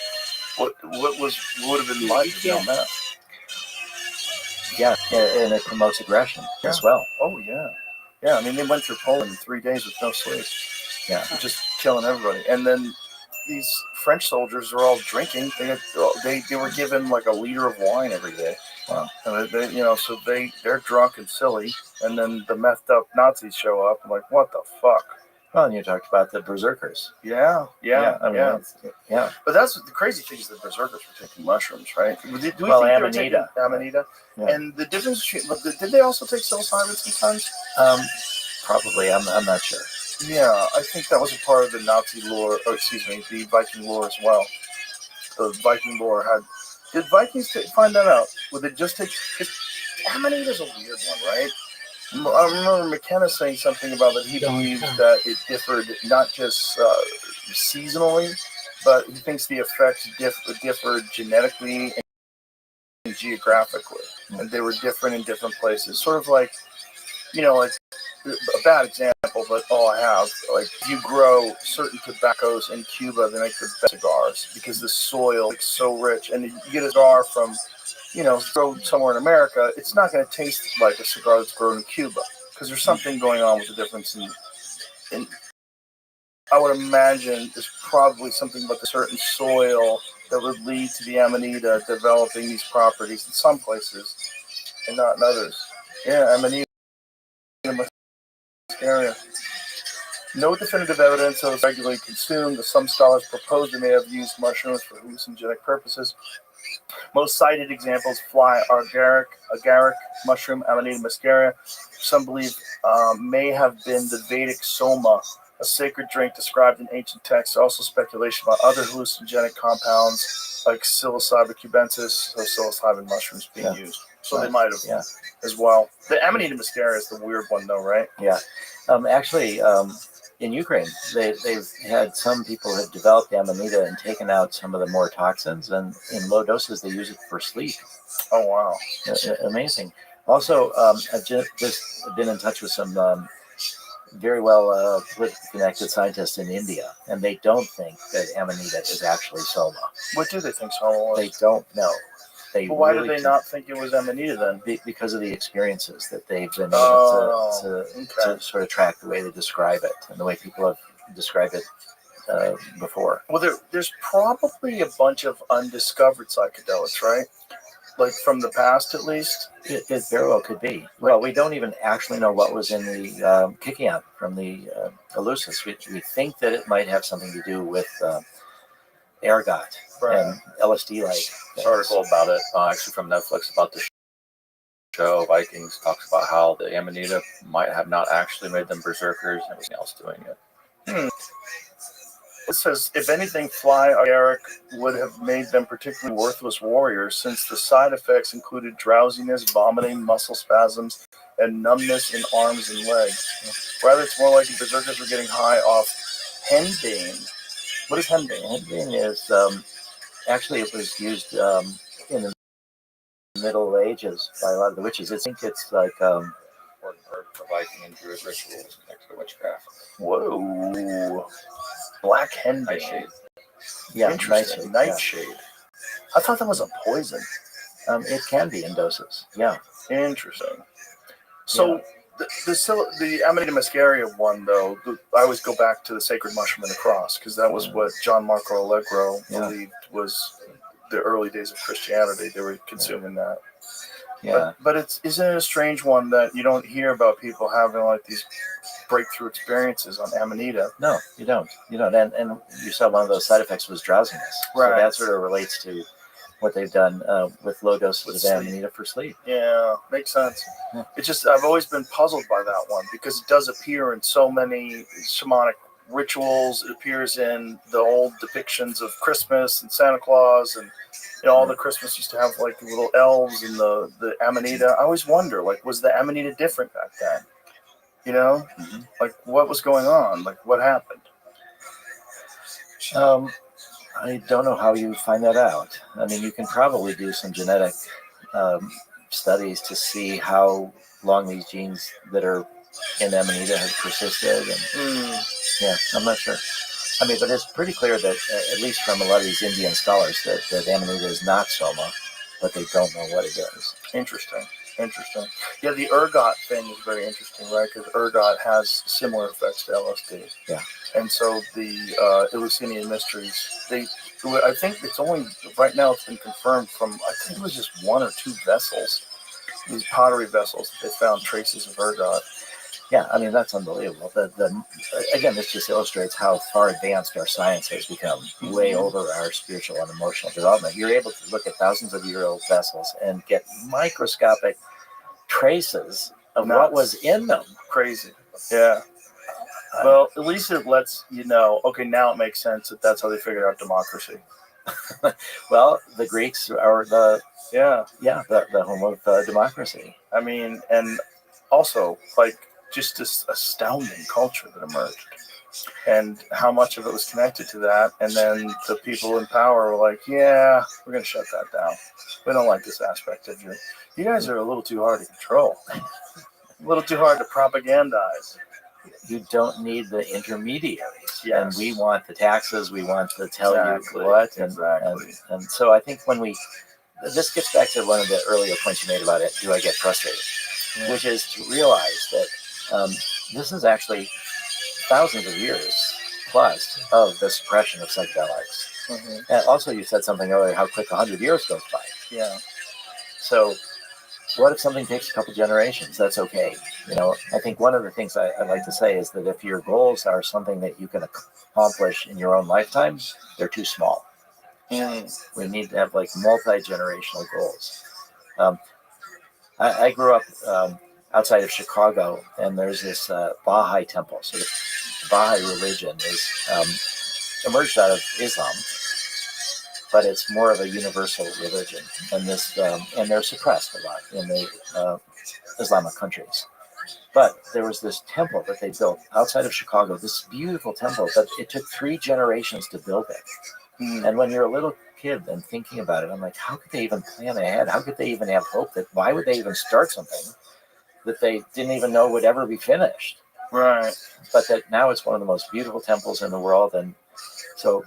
what would have been like if no meth? Yeah, and it promotes aggression as well. Oh, yeah. Yeah, I mean, they went through Poland in 3 days with no sleep. Yeah. Just killing everybody. And then these French soldiers are all drinking. They were given like a liter of wine every day. Wow. And so they're drunk and silly. And then the methed up Nazis show up. I'm like, what the fuck? Well, and you talked about the berserkers. Yeah. I mean, yeah. But that's the crazy thing is the berserkers were taking mushrooms, right? Do we think they were taking Amanita? Yeah. And the difference between, did they also take psilocybin sometimes? Probably. I'm not sure. Yeah, I think that was a part of the Nazi lore, or excuse me, the Viking lore as well. The Viking lore had. Did Vikings find that out? Would they just take? Amanita's a weird one, right? I remember McKenna saying something about that he believes that it differed not just seasonally, but he thinks the effects differed genetically and geographically, and they were different in different places. Sort of like, like a bad example, but all I have, like if you grow certain tobaccos in Cuba, they make the best cigars because the soil is so rich, and you get a cigar from grown somewhere in America, it's not going to taste like a cigar that's grown in Cuba because there's something going on with the difference in I would imagine there's probably something about the certain soil that would lead to the Amanita developing these properties in some places and not in others. Yeah, Amanita area. No definitive evidence that was regularly consumed. Some scholars propose they may have used mushrooms for hallucinogenic purposes. Most cited examples fly agaric mushroom, Amanita muscaria. Some believe may have been the Vedic soma, a sacred drink described in ancient texts. Also speculation about other hallucinogenic compounds like psilocybin cubensis, so psilocybin mushrooms being used. So they might have as well. The Amanita muscaria is the weird one though, right? Yeah. Actually, in Ukraine, they've had some people have developed Amanita and taken out some of the more toxins, and in low doses they use it for sleep. Oh wow! Amazing. Also, I've just been in touch with some very well politically connected scientists in India, and they don't think that Amanita is actually soma. What do they think soma was? They don't know. But why do they not think it was Amanita then? Because of the experiences that they've been able to sort of track the way they describe it and the way people have described it before. Well, there's probably a bunch of undiscovered psychedelics, right? Like from the past, at least? It very well could be. Well, we don't even actually know what was in the Kikian from the Eleusis. We think that it might have something to do with ergot and LSD-like. This article about it, actually from Netflix, about the show Vikings, talks about how the Amanita might have not actually made them berserkers and everything else doing it. It says, if anything, fly agaric would have made them particularly worthless warriors, since the side effects included drowsiness, vomiting, muscle spasms, and numbness in arms and legs. Rather, it's more likely berserkers were getting high off henbane. What is henbane? Henbane is actually it was used in the Middle Ages by a lot of the witches. I think it's like important herb for Viking and Druid rituals connected to witchcraft. Whoa. Black henbane. Nightshade. Yeah, interesting. Nightshade. Yeah. I thought that was a poison. It can be in doses. Yeah. Interesting. So the Amanita muscaria one, though, I always go back to the sacred mushroom and the cross, because that was what John Marco Allegro believed was the early days of Christianity. They were consuming that. Yeah. But isn't it a strange one that you don't hear about people having like these breakthrough experiences on Amanita? No, you don't. And you saw one of those side effects was drowsiness. Right. So that sort of relates to what they've done with low doses of Amanita for sleep. Yeah, makes sense. Yeah. It's just, I've always been puzzled by that one because it does appear in so many shamanic rituals. It appears in the old depictions of Christmas and Santa Claus, and all the Christmas used to have like little elves and the Amanita. I always wonder, like, was the Amanita different back then? Like what was going on? Like what happened? I don't know how you find that out. I mean, you can probably do some genetic studies to see how long these genes that are in Amanita have persisted. And yeah, I'm not sure. I mean, but it's pretty clear that, at least from a lot of these Indian scholars, that Amanita is not soma, but they don't know what it is. Interesting. Yeah, the ergot thing is very interesting, right? Because ergot has similar effects to LSD. Yeah. And so the Eleusinian mysteries, I think it's only, right now it's been confirmed from, I think it was just one or two vessels, these pottery vessels, they found traces of ergot. Yeah, I mean, that's unbelievable. Again, this just illustrates how far advanced our science has become, way over our spiritual and emotional development. You're able to look at thousands of year old vessels and get microscopic traces of what was in them. Crazy. Yeah. Well, at least it lets you know, okay, now it makes sense that that's how they figured out democracy. Well, the Greeks are the home of democracy. I mean, and also, like, just this astounding culture that emerged. And how much of it was connected to that. And then the people in power were like, yeah, we're going to shut that down. We don't like this aspect of you. You guys are a little too hard to control. A little too hard to propagandize. You don't need the intermediaries. Yes. And we want the taxes. We want to tell you what. And so I think this gets back to one of the earlier points you made about it. Do I get frustrated? Yeah. Which is to realize that this is actually thousands of years plus of the suppression of psychedelics. Mm-hmm. And also, you said something earlier, how quick 100 years goes by. Yeah. So what if something takes a couple generations? That's okay. I think one of the things I'd like to say is that if your goals are something that you can accomplish in your own lifetime, they're too small. We need to have like multi-generational goals. I grew up outside of Chicago, and there's this Baha'i temple. So the Baha'i religion is emerged out of Islam, but it's more of a universal religion, and they're suppressed a lot in the Islamic countries. But there was this temple that they built outside of Chicago, this beautiful temple, but it took 3 generations to build it. And when you're a little kid and thinking about it, I'm like, how could they even plan ahead? How could they even have hope? Why would they even start something that they didn't even know would ever be finished? Right. But that now it's one of the most beautiful temples in the world. And so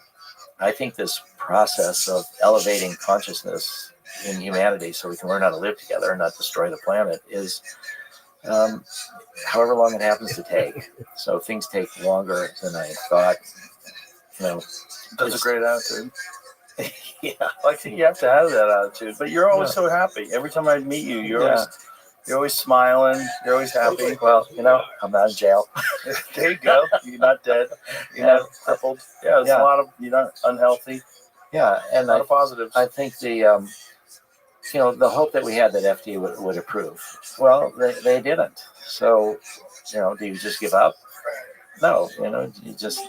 I think this process of elevating consciousness in humanity so we can learn how to live together and not destroy the planet is however long it happens to take. So things take longer than I thought. That's a great attitude. Yeah, I think you have to have that attitude. But you're always so happy. Every time I meet you, you're always smiling. You're always happy. Well, I'm not in jail. There you go. You're not dead. You're not crippled. Yeah, there's a lot of, you're not unhealthy. Yeah, and a lot of positives. I think the hope that we had that FDA would approve. Well, they didn't. So, do you just give up? No, you just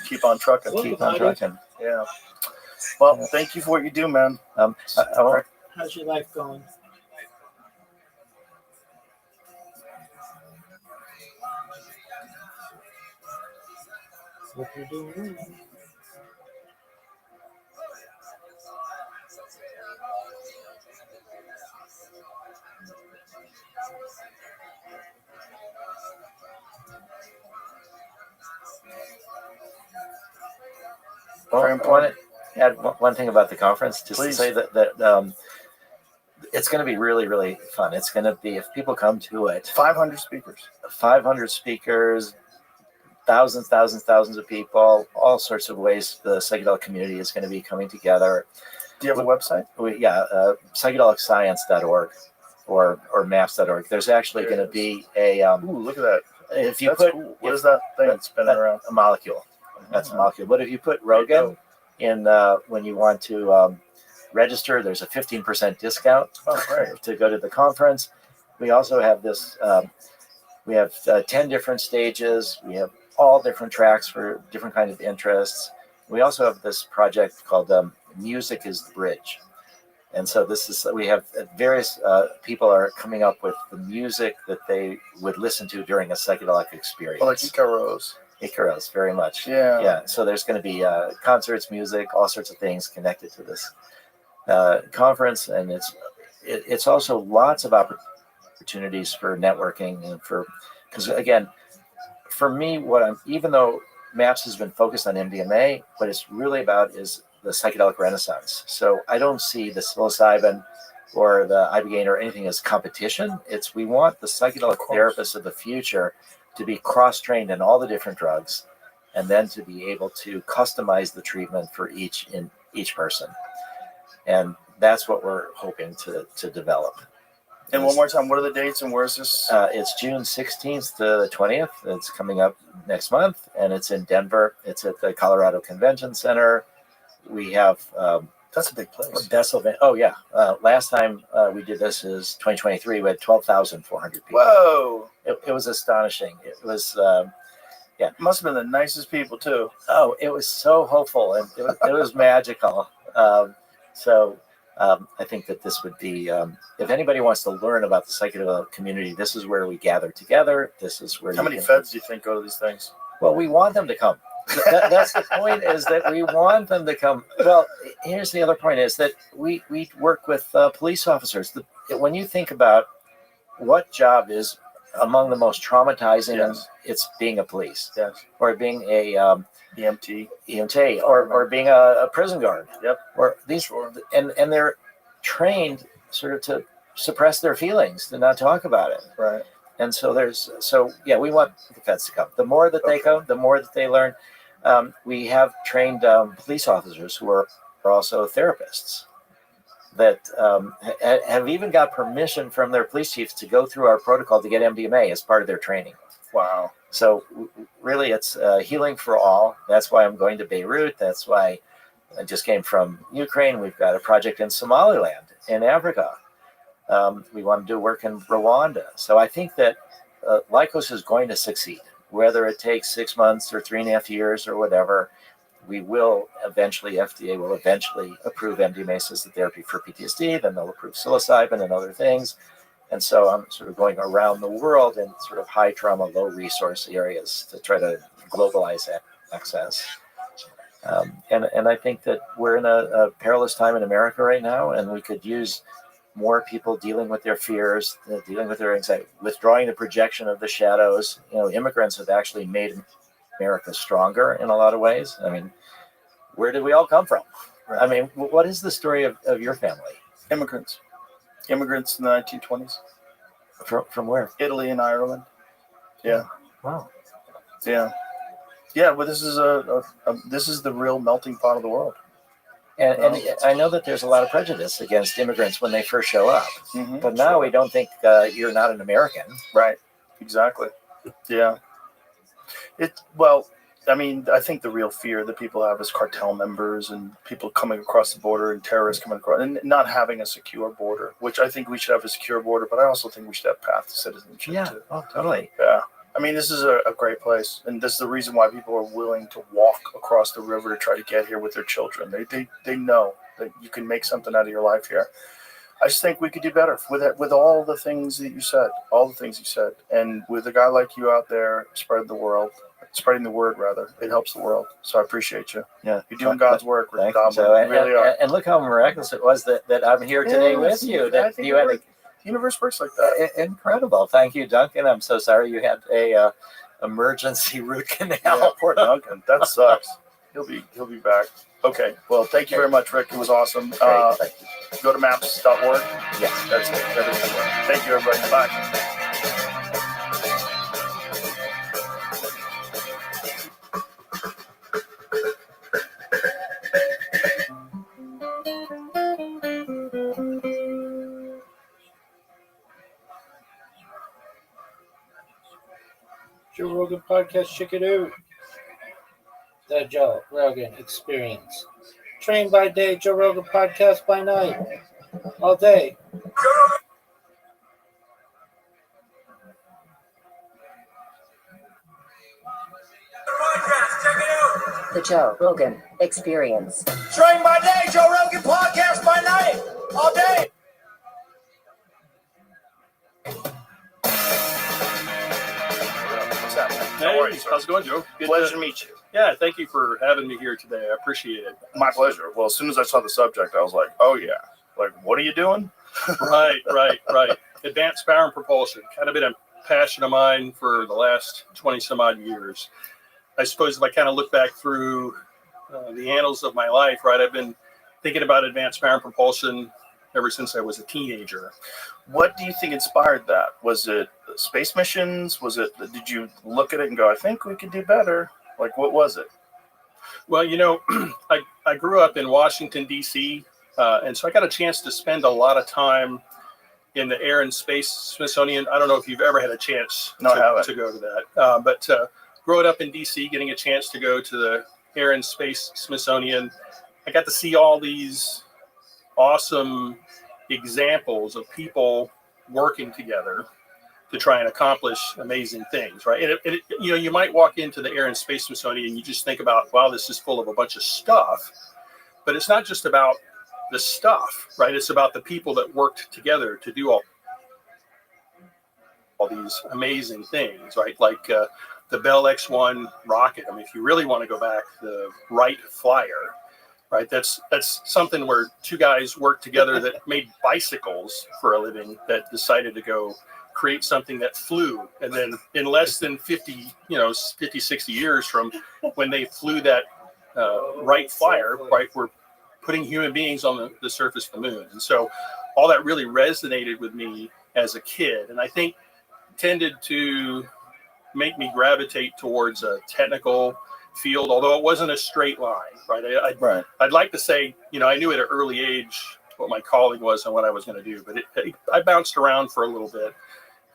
keep on trucking. Yeah. Well, thank you for what you do, man. How's your life going? What you doing? I want to add one thing about the conference, just to say that it's going to be really, really fun. It's going to be, if people come to it, 500 speakers. 500 speakers, thousands of people, all sorts of ways the psychedelic community is going to be coming together. Do you have a website? Psychedelicscience.org or maps.org. There's actually going to be a... look at that. If you That's put... cool. What is that thing that's spinning around? A molecule. That's a molecule. But if you put Rogan in when you want to register, there's a 15% discount to go to the conference. We also have this, we have 10 different stages. We have all different tracks for different kinds of interests. We also have this project called Music is the Bridge. And so we have various people are coming up with the music that they would listen to during a psychedelic experience. Like Icaros, very much. Yeah. So there's going to be concerts, music, all sorts of things connected to this conference, and it's also lots of opportunities for networking and because again, for me, even though MAPS has been focused on MDMA, what it's really about is the psychedelic renaissance. So I don't see the psilocybin or the ibogaine or anything as competition. We want the psychedelic therapists of the future to be cross-trained in all the different drugs, and then to be able to customize the treatment for each person. And that's what we're hoping to develop. And one more time, what are the dates and where's this? It's June 16th to the 20th. It's coming up next month, and it's in Denver. It's at the Colorado Convention Center. We have that's a big place. Oh yeah. Last time we did this is 2023. We had 12,400 people. Whoa! It was astonishing. It was. Yeah, must have been the nicest people too. Oh, it was so hopeful, and it was magical. I think that this would be, if anybody wants to learn about the psychedelic community, this is where we gather together. This is where. How many feds do you think go to these things? Well, we want them to come. That's the point, is that we want them to come. Well, here's the other point, is that we work with police officers. When you think about what job is among the most traumatizing, yes. It's being a police, yes. or being a EMT, or being a prison guard. Yep. Or these, and they're trained sort of to suppress their feelings, to not talk about it. Right. And so we want the feds to come. The more that they come, the more that they learn. We have trained police officers who are also therapists that have even got permission from their police chiefs to go through our protocol to get MDMA as part of their training. Wow. So really, it's healing for all. That's why I'm going to Beirut. That's why I just came from Ukraine. We've got a project in Somaliland, in Africa. We want to do work in Rwanda. So I think that Lykos is going to succeed, whether it takes 6 months or 3.5 years or whatever. FDA will eventually approve MDMA assisted therapy for PTSD. Then they'll approve psilocybin and other things. And so I'm sort of going around the world in sort of high trauma, low resource areas to try to globalize access. And I think that we're in a perilous time in America right now, and we could use more people dealing with their fears, dealing with their anxiety, withdrawing the projection of the shadows. Immigrants have actually made America stronger in a lot of ways. I mean, where did we all come from? Right. I mean, what is the story of your family? Immigrants in the 1920s. From where? Italy and Ireland. Yeah. Wow. Yeah. Yeah, but this is the real melting pot of the world. And I know that there's a lot of prejudice against immigrants when they first show up. Mm-hmm. But now we don't think you're not an American. Right. Exactly. Yeah. I think the real fear that people have is cartel members and people coming across the border and terrorists coming across and not having a secure border, which I think we should have a secure border, but I also think we should have path to citizenship too. Oh, totally. Yeah. I mean, this is a great place, and this is the reason why people are willing to walk across the river to try to get here with their children. They know that you can make something out of your life here. I just think we could do better with all the things that you said, and with a guy like you out there spreading the word, it helps the world. So I appreciate you. Yeah, you're doing God's work. You really are. And look how miraculous it was that I'm here today with you. That you had the universe works like that. Incredible. Thank you, Duncan. I'm so sorry you had a emergency root canal. Yeah, poor Duncan. That sucks. He'll be back. Okay. Well, thank you very much, Rick. It was awesome. Thank you. Go to maps.org. Yes, that's it. Thank you, everybody. Bye. Joe Rogan Podcast, check it out. The Joe Rogan Experience. Train by day, Joe Rogan Podcast by night. All day. The Joe Rogan Experience. Train by day, Joe Rogan Podcast by night. All day. Hey, how's it going, Joe? Good pleasure to meet you. Yeah, thank you for having me here today. I appreciate it. My pleasure. Well, as soon as I saw the subject, I was like, oh, yeah. Like, what are you doing? Right. Advanced power and propulsion. Kind of been a passion of mine for the last 20 some odd years. I suppose if I kind of look back through the annals of my life, right, I've been thinking about advanced power and propulsion ever since I was a teenager. What do you think inspired that? Was it space missions? Did you look at it and go, I think we could do better? Like, what was it? Well, I grew up in Washington, D.C., and so I got a chance to spend a lot of time in the Air and Space Smithsonian. I don't know if you've ever had a chance No, I haven't. to go to that. But growing up in DC, getting a chance to go to the Air and Space Smithsonian, I got to see all these awesome examples of people working together to try and accomplish amazing things, right? And you know, you might walk into the Air and Space Smithsonian and you just think about, wow, this is full of a bunch of stuff, but it's not just about the stuff, right? It's about the people that worked together to do all these amazing things, right? Like the Bell X-1 rocket. I mean, if you really want to go back, the Wright Flyer, right? That's something where two guys worked together that made bicycles for a living, that decided to go create something that flew. And then in less than 50, 60 years from when they flew that Wright Flyer, right, we're putting human beings on the surface of the moon. And so all that really resonated with me as a kid. And I think tended to make me gravitate towards a technical field, although it wasn't a straight line, right? I'd like to say, I knew at an early age what my calling was and what I was going to do, but I bounced around for a little bit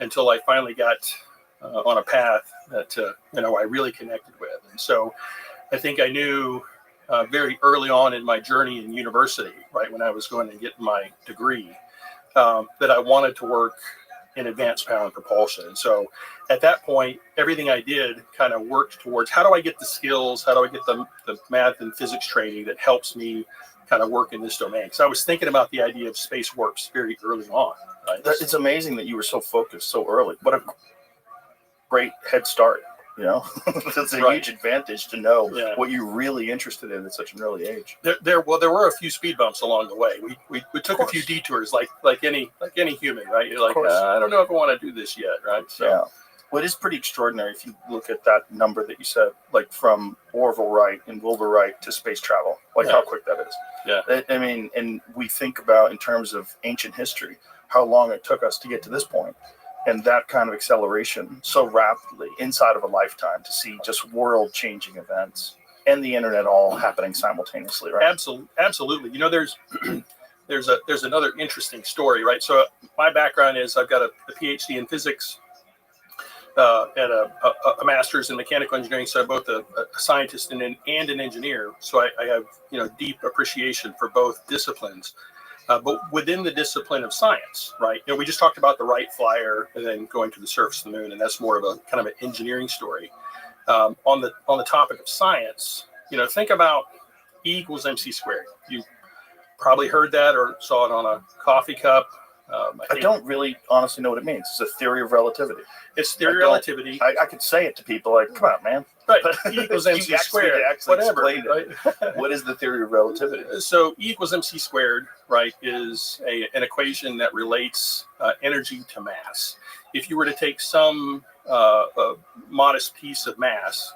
until I finally got on a path that, I really connected with. And so I think I knew very early on in my journey in university, right, when I was going to get my degree, that I wanted to work in advanced power and propulsion. And so at that point, everything I did kind of worked towards, how do I get the skills? How do I get the math and physics training that helps me kind of work in this domain? Because I was thinking about the idea of space works very early on. Right? It's amazing that you were so focused so early. What a great head start. It's a huge advantage to know what you're really interested in at such an early age. There were a few speed bumps along the way. We took a few detours, like any human, right? You're like, I don't know if I want to do this yet, right? So. Yeah. Well, it is pretty extraordinary if you look at that number that you said, like from Orville Wright and Wilbur Wright to space travel, how quick that is. Yeah. I mean, and we think about in terms of ancient history, how long it took us to get to this point. And that kind of acceleration so rapidly inside of a lifetime to see just world-changing events and the internet all happening simultaneously, right? Absolutely. There's another interesting story, right? So my background is I've got a PhD in physics and a master's in mechanical engineering. So I'm both a scientist and an engineer. So I have deep appreciation for both disciplines. But within the discipline of science, right? We just talked about the Wright Flyer and then going to the surface of the moon, and that's more of a kind of an engineering story. On the topic of science, think about E equals MC squared. You probably heard that or saw it on a coffee cup. I don't really honestly know what it means. It's a theory of relativity. It's theory of relativity. I could say it to people like, come on, man. Right. E equals MC squared. Whatever. Right? What is the theory of relativity? So E equals MC squared, right, is an equation that relates energy to mass. If you were to take some modest piece of mass,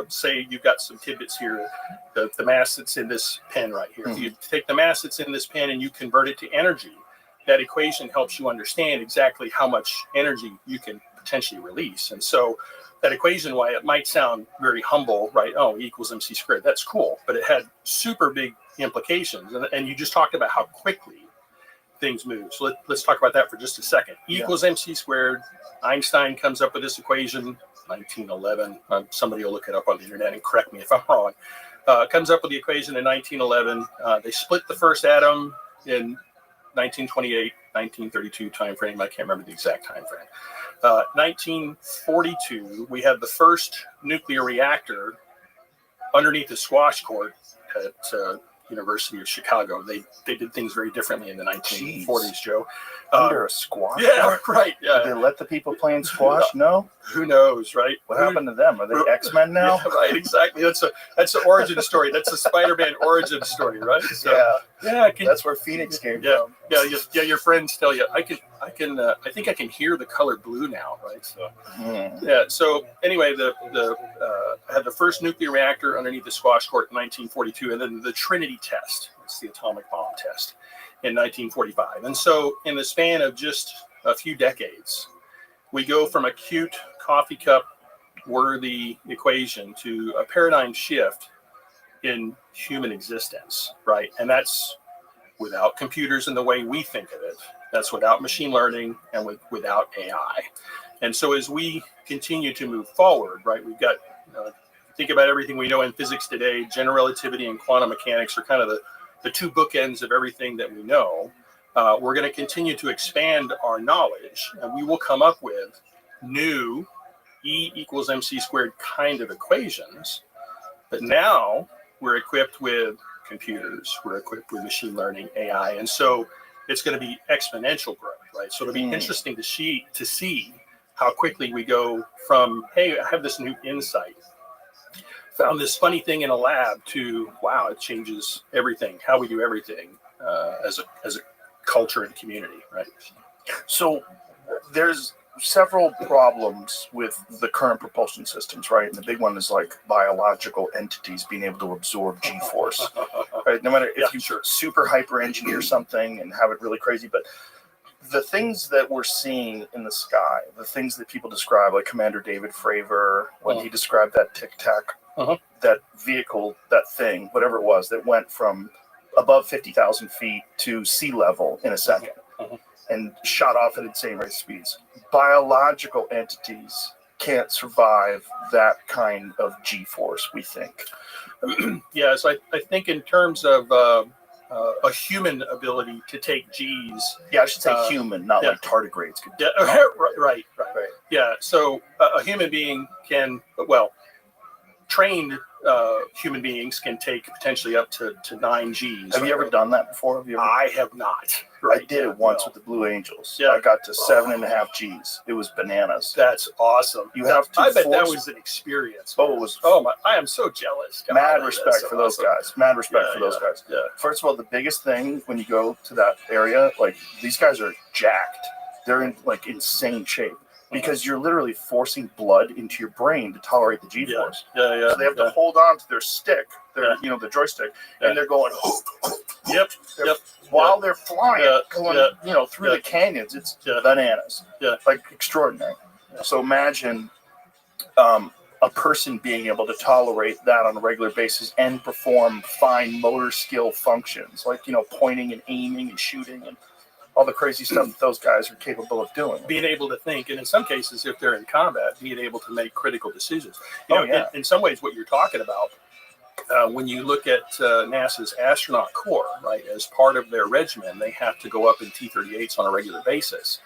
say you've got some tidbits here, the mass that's in this pen right here. If you take the mass that's in this pen and you convert it to energy, that equation helps you understand exactly how much energy you can potentially release. And so that equation, why it might sound very humble, right? Oh, E equals MC squared. That's cool. But it had super big implications. And you just talked about how quickly things move. So let's talk about that for just a second. E equals MC squared. Einstein comes up with this equation, 1911. Somebody will look it up on the internet and correct me if I'm wrong. Comes up with the equation in 1911. They split the first atom in 1928, 1932 timeframe. I can't remember the exact timeframe. 1942, we had the first nuclear reactor underneath the squash court at University of Chicago. They did things very differently in the 1940s, Joe. Under a squash? Yeah, right. Yeah. Did they let the people playing squash know? Who knows, right? What happened to them? Are they X-Men now? Yeah, right, exactly. That's the origin story. That's the Spider-Man origin story, right? So, that's where Phoenix came from. Yeah. Your friends tell you, I think I can hear the color blue now, right? So, So anyway, I had the first nuclear reactor underneath the squash court in 1942, and then the Trinity test. It's the atomic bomb test in 1945. And so in the span of just a few decades, we go from a cute coffee cup worthy equation to a paradigm shift in human existence, right? And that's without computers in the way we think of it, That's without machine learning and without AI. And so as we continue to move forward, right, we've got, think about everything we know in physics today. General relativity and quantum mechanics are kind of the two bookends of everything that we know. We're going to continue to expand our knowledge, and we will come up with new E equals MC squared kind of equations. But now we're equipped with computers, we're equipped with machine learning, AI, and so it's going to be exponential growth, right? So it'll be interesting to see how quickly we go from, hey, I have this new insight, found this funny thing in a lab, to, wow, it changes everything, how we do everything as a culture and community, right? So there's several problems with the current propulsion systems, right? And the big one is like biological entities being able to absorb G-force, right? No matter if you super hyper engineer something and have it really crazy, but the things that we're seeing in the sky, the things that people describe, like Commander David Fravor, when he described that Tic Tac, that vehicle, that thing, whatever it was, that went from above 50,000 feet to sea level in a second. And shot off at insane rate speeds. Biological entities can't survive that kind of G-force, we think. Yes, I think in terms of a human ability to take G's. Yeah, I should say human, not like tardigrades. Right. Yeah, so a human being can, well, trained human beings can take potentially up to 9 Gs. Have you ever done that before? I have not. Right? I did it once with the Blue Angels. Yeah. I got to 7.5 Gs. It was bananas. That's awesome. You have to. I bet that was an experience. Oh, it was. Oh my! I am so jealous. God, mad respect for those guys. Mad respect for those guys. Yeah. First of all, the biggest thing when you go to that area, like these guys are jacked. They're in like insane shape. Because you're literally forcing blood into your brain to tolerate the G-force. Yeah. So they have to hold on to their stick, the joystick, and they're going. While they're flying, going, through the canyons. It's bananas. Like extraordinary. So imagine a person being able to tolerate that on a regular basis and perform fine motor skill functions, like pointing and aiming and shooting and all the crazy stuff that those guys are capable of doing. Being able to think, and in some cases, if they're in combat, being able to make critical decisions. In some ways, what you're talking about, when you look at NASA's astronaut corps, right, as part of their regimen, they have to go up in T-38s on a regular basis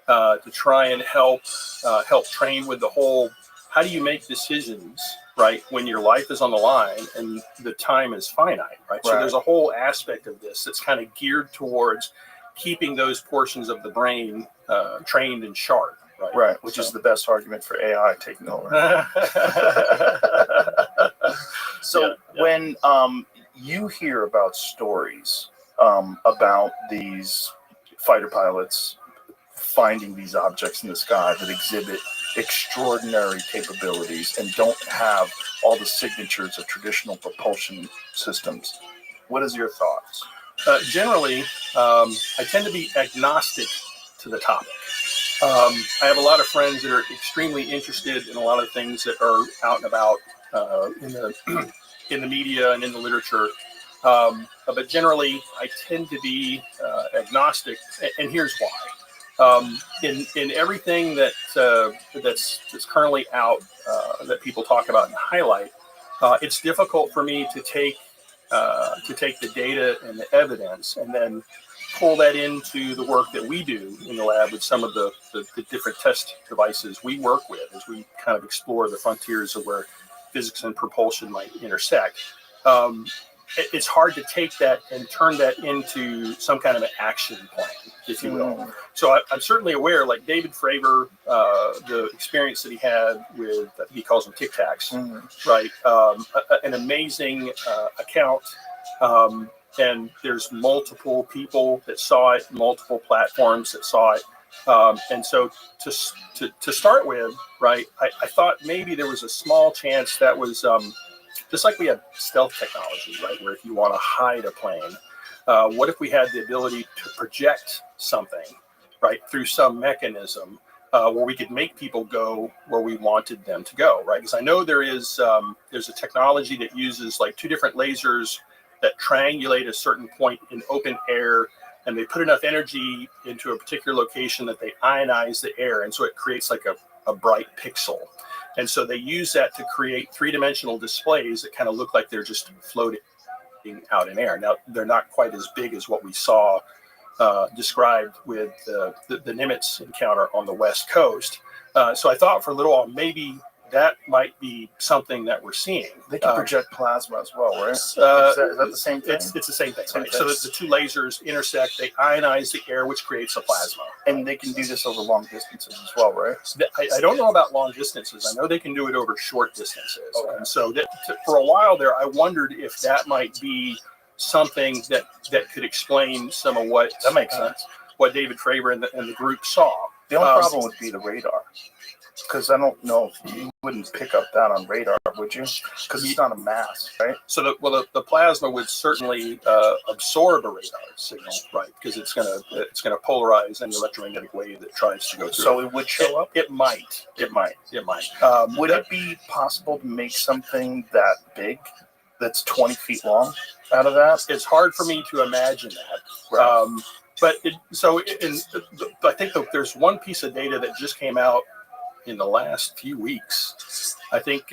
to try and help train with the whole, how do you make decisions, right, when your life is on the line and the time is finite, right? So there's a whole aspect of this that's kind of geared towards keeping those portions of the brain trained and sharp, right? Which is the best argument for AI taking over. So when you hear about stories about these fighter pilots finding these objects in the sky that exhibit extraordinary capabilities and don't have all the signatures of traditional propulsion systems, what is your thoughts? Generally, I tend to be agnostic to the topic. I have a lot of friends that are extremely interested in a lot of things that are out and about in the media and in the literature. But generally, I tend to be agnostic, and here's why. In everything that's currently out that people talk about and highlight, it's difficult for me to take the data and the evidence and then pull that into the work that we do in the lab with some of the different test devices we work with as we kind of explore the frontiers of where physics and propulsion might intersect. It's hard to take that and turn that into some kind of an action plan, if you will. So I'm certainly aware, like David Fravor, the experience that he had with, I think he calls them Tic Tacs, right? An amazing account. And there's multiple people that saw it, multiple platforms that saw it. And so to start with, right, I thought maybe there was a small chance that was just like we have stealth technology, right, where if you want to hide a plane, what if we had the ability to project something, right, through some mechanism where we could make people go where we wanted them to go, right? Because I know there's a technology that uses like 2 different lasers that triangulate a certain point in open air and they put enough energy into a particular location that they ionize the air, and so it creates like a bright pixel. And so they use that to create three-dimensional displays that kind of look like they're just floating out in air. Now, they're not quite as big as what we saw described with the Nimitz encounter on the West Coast. So I thought for a little while, maybe that might be something that we're seeing. They can project plasma as well, right? Is that the same thing? It's the same thing. Right? So the two lasers intersect, they ionize the air, which creates a plasma. And they can do this over long distances as well, right? I don't know about long distances. I know they can do it over short distances. Okay. And so for a while there, I wondered if that might be something that could explain some of what that makes sense. What David Fravor and the group saw. The only problem would be the radar. Because I don't know if you wouldn't pick up that on radar, would you? Because it's not a mass, right? So the plasma would certainly absorb a radar signal, right? Because it's gonna polarize any electromagnetic wave that tries to go through. So it would show up. It might. Would it be possible to make something that big, that's 20 feet long, out of that? It's hard for me to imagine that. Right. I think there's one piece of data that just came out in the last few weeks. I think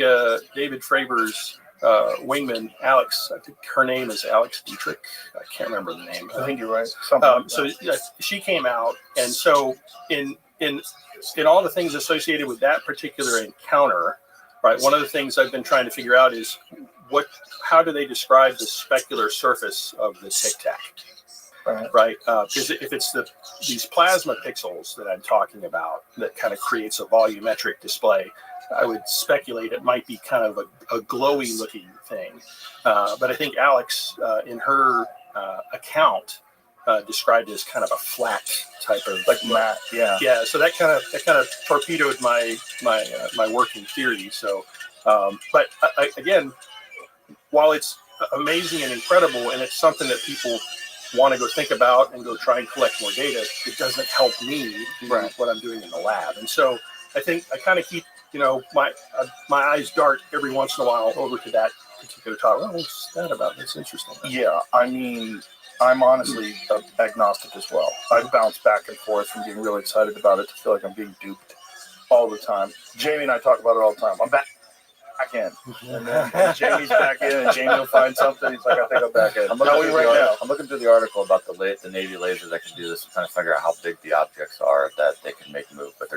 David Fravor's wingman, Alex, I think her name is Alex Dietrich. I can't remember the name. I think you're right. She came out, and so in all the things associated with that particular encounter, right? One of the things I've been trying to figure out is how do they describe the specular surface of the Tic Tac? Right, because if it's these plasma pixels that I'm talking about that kind of creates a volumetric display, I would speculate it might be kind of a glowy looking thing. But I think Alex, in her account, described it as kind of a flat type of like matte, yeah. So that kind of torpedoed my working theory. So, but again, while it's amazing and incredible, and it's something that people want to go think about and go try and collect more data, it doesn't help me do what I'm doing in the lab. And so I think I kind of keep, my eyes dart every once in a while over to that particular topic. What's that about? That's interesting. Yeah, I mean, I'm honestly agnostic as well. I bounce back and forth from being really excited about it to feel like I'm being duped all the time. Jamie and I talk about it all the time. I'm back in. And then Jamie's back in, and Jamie will find something. He's like, I think I'm back in. I'm looking through the article about the Navy lasers that can do this. I'm trying to figure out how big the objects are that they can make move. But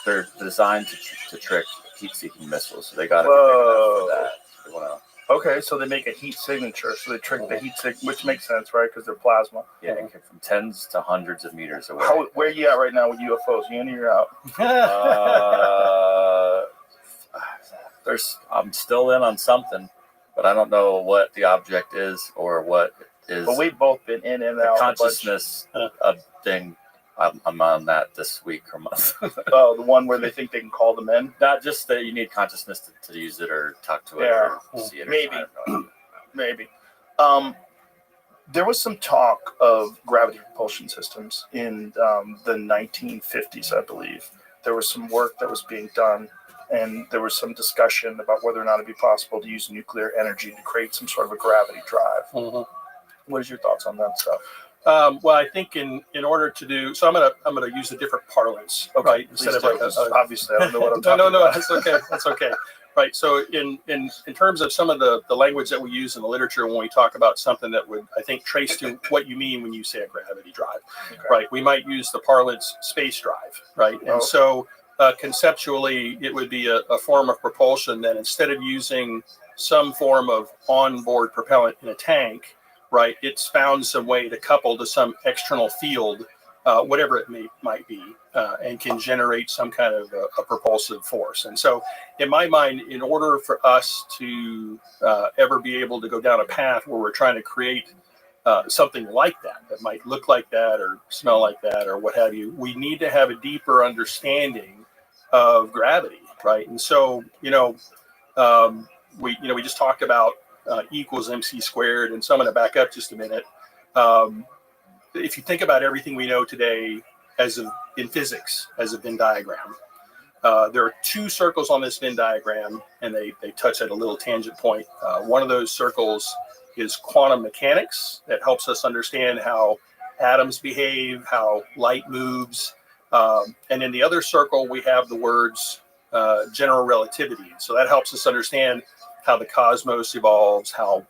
they're designed to trick heat-seeking missiles. So they got to be big enough for that. Okay, so they make a heat signature. So they trick the heat signature, which makes sense, right? Because they're plasma. Yeah, they can from tens to hundreds of meters away. Where are you at right now with UFOs? You in or you're out? I'm still in on something, but I don't know what the object is or what is. But we've both been in and out. Consciousness thing. I'm on that this week or month. Oh, the one where they think they can call them in? Not just that you need consciousness to use it or talk to it or see it. Maybe. There was some talk of gravity propulsion systems in the 1950s, I believe. There was some work that was being done, and there was some discussion about whether or not it'd be possible to use nuclear energy to create some sort of a gravity drive. Mm-hmm. What is your thoughts on that stuff? Well, I think in order to do so, I'm gonna use a different parlance, right? Instead of obviously, I don't know what I'm talking about. No, that's okay. That's okay. Right. So in terms of some of the language that we use in the literature when we talk about something that would, I think, trace to what you mean when you say a gravity drive, right? We might use the parlance space drive, right? And so conceptually, it would be a form of propulsion that instead of using some form of onboard propellant in a tank, right, it's found some way to couple to some external field, whatever it might be, and can generate some kind of a propulsive force. And so in my mind, in order for us to ever be able to go down a path where we're trying to create something like that might look like that or smell like that or what have you, we need to have a deeper understanding of gravity, right? And so, we just talked about equals MC squared, and so I'm going to back up just a minute. If you think about everything we know today in physics as a Venn diagram, there are two circles on this Venn diagram, and they touch at a little tangent point. One of those circles is quantum mechanics that helps us understand how atoms behave, how light moves. And in the other circle, we have the words general relativity. So that helps us understand how the cosmos evolves, how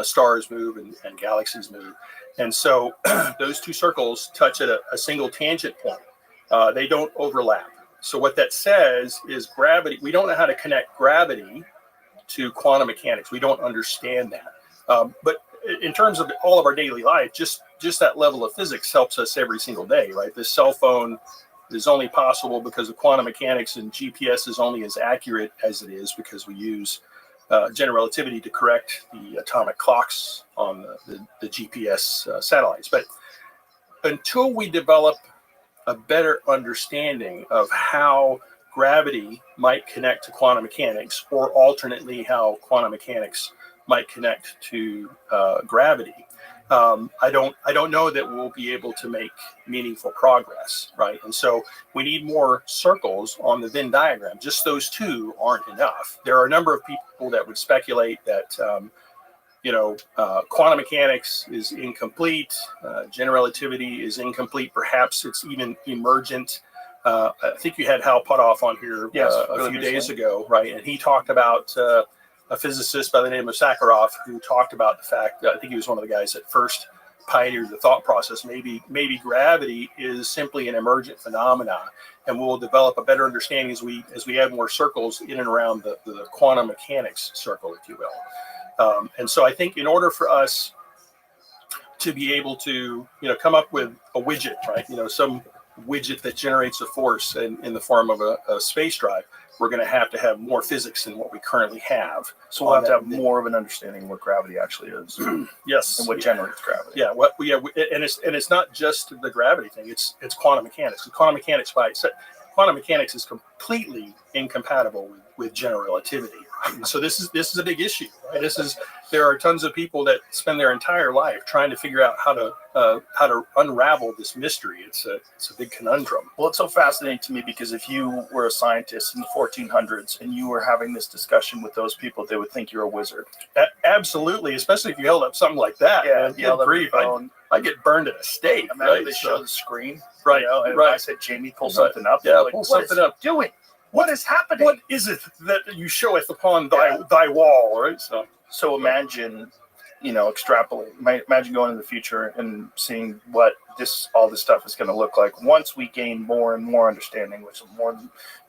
stars move and galaxies move. And so those two circles touch at a single tangent point. They don't overlap. So what that says is gravity, we don't know how to connect gravity to quantum mechanics. We don't understand that. But in terms of all of our daily life, just that level of physics helps us every single day, right? This cell phone is only possible because of quantum mechanics, and GPS is only as accurate as it is because we use general relativity to correct the atomic clocks on the GPS satellites. But until we develop a better understanding of how gravity might connect to quantum mechanics, or alternately how quantum mechanics might connect to gravity, I don't know that we'll be able to make meaningful progress, right? And so we need more circles on the Venn diagram. Just those two aren't enough. There are a number of people that would speculate that quantum mechanics is incomplete, general relativity is incomplete, perhaps it's even emergent. I think you had Hal Puthoff on here a few days ago, right? And he talked about a physicist by the name of Sakharov, who talked about the fact that I think he was one of the guys that first pioneered the thought process. Maybe gravity is simply an emergent phenomenon, and we'll develop a better understanding as we add more circles in and around the quantum mechanics circle, if you will. And so I think in order for us to be able to come up with a widget, right? Some widget that generates a force in the form of a space drive, we're going to have more physics than what we currently have. So we'll have to have more of an understanding of what gravity actually is. Yes. And what generates gravity. Yeah. And it's not just the gravity thing. It's quantum mechanics. Quantum mechanics quantum mechanics is completely incompatible with general relativity. Right? And so this is a big issue. Right? There are tons of people that spend their entire life trying to figure out how to unravel this mystery. It's a big conundrum. Well, it's so fascinating to me because if you were a scientist in the 1400s and you were having this discussion with those people, they would think you're a wizard. Absolutely, especially if you held up something like that. Yeah, good grief. I get burned at a stake. Imagine they show the screen, right? And I said, Jamie, pull something up. Yeah, like, pull something up. Doing? What is happening? What is it that you showeth upon thy wall? Right. So imagine, extrapolate. Imagine going in the future and seeing what all this stuff is going to look like once we gain more and more understanding, which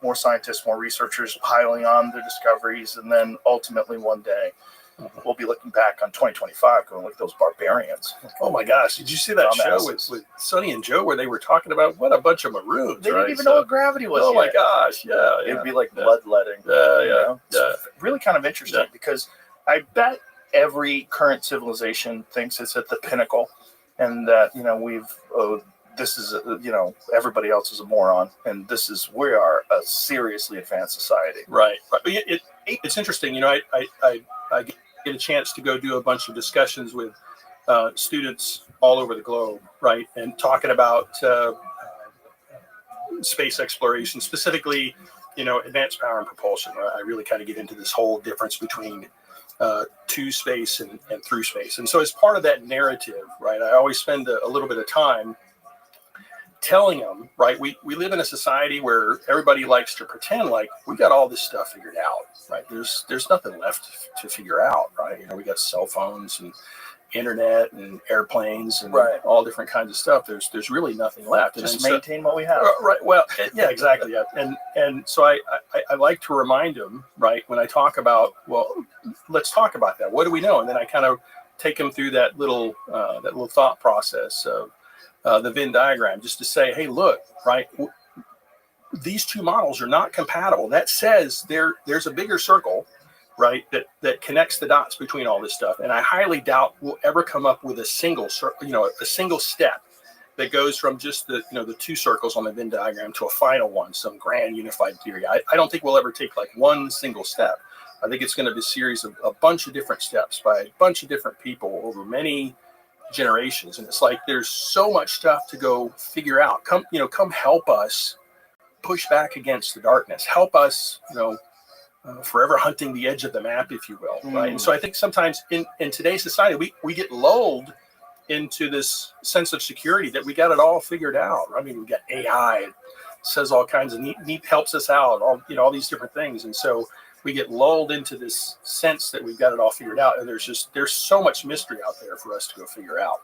more scientists, more researchers piling on their discoveries, and then ultimately one day we'll be looking back on 2025 going, look at those barbarians. Oh my gosh, did you see that show with Sonny and Joe where they were talking about what a bunch of maroons? They didn't even know what gravity was. Oh my gosh, yeah. It'd be like bloodletting. Yeah. It's really kind of interesting because I bet every current civilization thinks it's at the pinnacle, and that everybody else is a moron, and we are a seriously advanced society. Right. It's interesting. I get a chance to go do a bunch of discussions with students all over the globe, right, and talking about space exploration, specifically, advanced power and propulsion. Right? I really kind of get into this whole difference between to space and through space. And so as part of that narrative, right, I always spend a little bit of time telling them, right, we live in a society where everybody likes to pretend like we got all this stuff figured out, right? There's nothing left to figure out, right? We got cell phones and internet and airplanes and all different kinds of stuff. There's really nothing left. Just maintain what we have. Right. Well, yeah, exactly. Yeah. And so I like to remind them, right, when I talk about, well, let's talk about that. What do we know? And then I kind of take them through that little thought process of the Venn diagram, just to say, hey, look, right, these two models are not compatible. That says there's a bigger circle, right, that connects the dots between all this stuff. And I highly doubt we'll ever come up with a single step that goes from just the two circles on the Venn diagram to a final one, some grand unified theory. I don't think we'll ever take like one single step. I think it's going to be a series of a bunch of different steps by a bunch of different people over many generations. And it's like there's so much stuff to go figure out. Come help us push back against the darkness. Help us, forever hunting the edge of the map, if you will, right? And so I think sometimes in today's society, we get lulled into this sense of security that we got it all figured out. I mean, we got AI, it says all kinds of neat helps us out, all these different things. And so we get lulled into this sense that we've got it all figured out. And there's so much mystery out there for us to go figure out.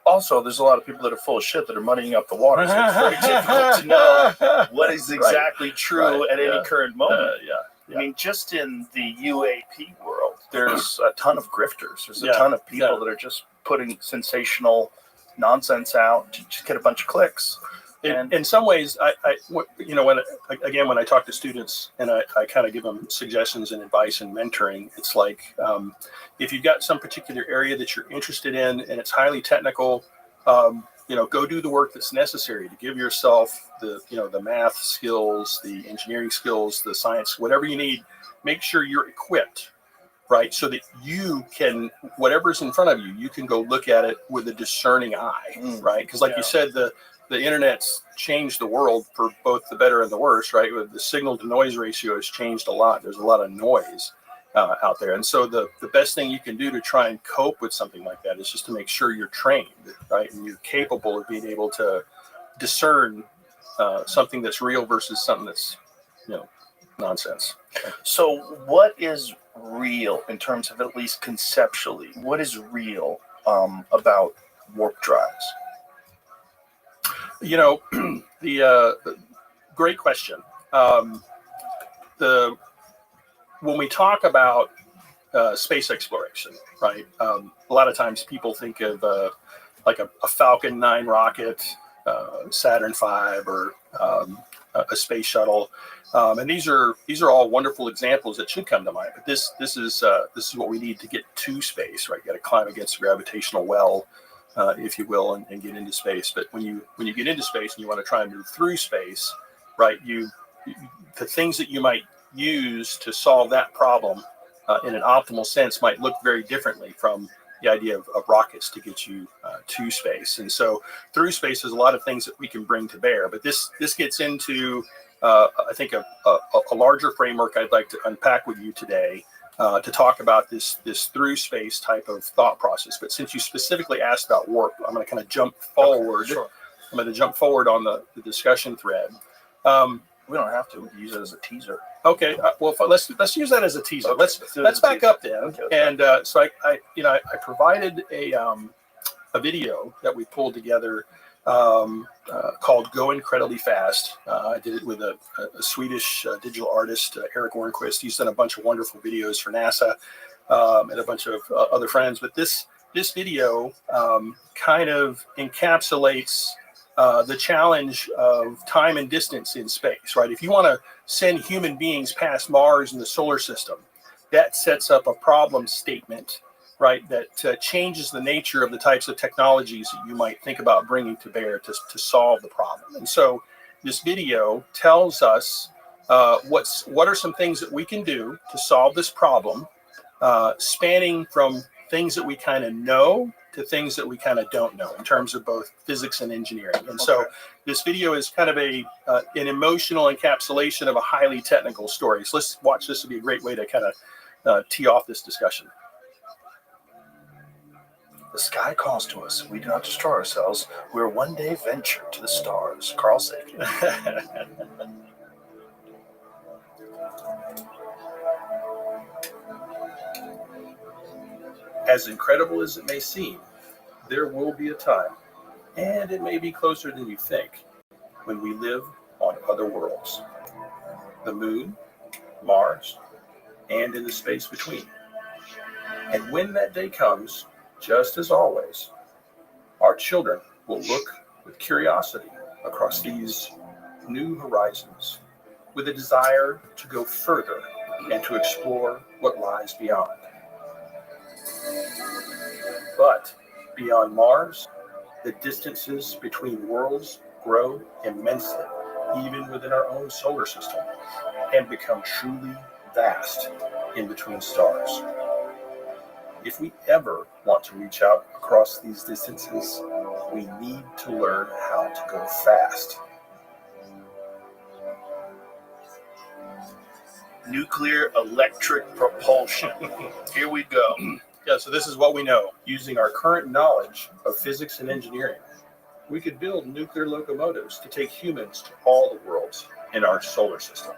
Also, there's a lot of people that are full of shit that are muddying up the water. So it's very difficult to know what is exactly true at any current moment. I mean, just in the UAP world, there's a ton of grifters. There's a ton of people that are just putting sensational nonsense out to just get a bunch of clicks. In some ways, when I talk to students and I kind of give them suggestions and advice and mentoring, it's like if you've got some particular area that you're interested in and it's highly technical, go do the work that's necessary to give yourself the math skills, the engineering skills, the science, whatever you need. Make sure you're equipped, right? So that you can, whatever's in front of you, you can go look at it with a discerning eye, right? Because like you said, the internet's changed the world for both the better and the worse, right? With the signal to noise ratio has changed a lot. There's a lot of noise out there. And so the best thing you can do to try and cope with something like that is just to make sure you're trained, right? And you're capable of being able to discern something that's real versus something that's, nonsense. So what is real in terms of, at least conceptually, what is real about warp drives? The great question. When we talk about space exploration, right? A lot of times people think of like a Falcon 9 rocket, Saturn V, or a space shuttle, and these are all wonderful examples that should come to mind. But this is what we need to get to space, right? You got to climb against the gravitational well, if you will, and get into space. But when you get into space and you want to try and move through space, right? The things that you might use to solve that problem in an optimal sense might look very differently from the idea of rockets to get you to space. And so through space, there's a lot of things that we can bring to bear. But this gets into, I think, a larger framework I'd like to unpack with you today to talk about this through space type of thought process. But since you specifically asked about warp, I'm going to kind of jump forward. Okay, sure. I'm going to jump forward on the discussion thread. We don't have to. We can use it as a teaser. Okay. Well, let's use that as a teaser. Okay, let's back up then. Okay, and so I provided a video that we pulled together called "Go Incredibly Fast." I did it with a Swedish digital artist, Eric Ornquist. He's done a bunch of wonderful videos for NASA and a bunch of other friends. But this video kind of encapsulates the challenge of time and distance in space, right? If you want to send human beings past Mars and the solar system, that sets up a problem statement, right? That changes the nature of the types of technologies that you might think about bringing to bear to solve the problem. And so this video tells us what are some things that we can do to solve this problem, spanning from things that we kind of know to things that we kind of don't know in terms of both physics and engineering. And so this video is kind of an emotional encapsulation of a highly technical story. So let's watch. This would be a great way to kind of tee off this discussion. The sky calls to us. We do not destroy ourselves. We'll one day venture to the stars. Carl Sagan. As incredible as it may seem, there will be a time, and it may be closer than you think, when we live on other worlds. The moon, Mars, and in the space between. And when that day comes, just as always, our children will look with curiosity across these new horizons, with a desire to go further and to explore what lies beyond. But beyond Mars, the distances between worlds grow immensely, even within our own solar system, and become truly vast in between stars. If we ever want to reach out across these distances, we need to learn how to go fast. Nuclear electric propulsion. Here we go. Yeah, so this is what we know. Using our current knowledge of physics and engineering, we could build nuclear locomotives to take humans to all the worlds in our solar system.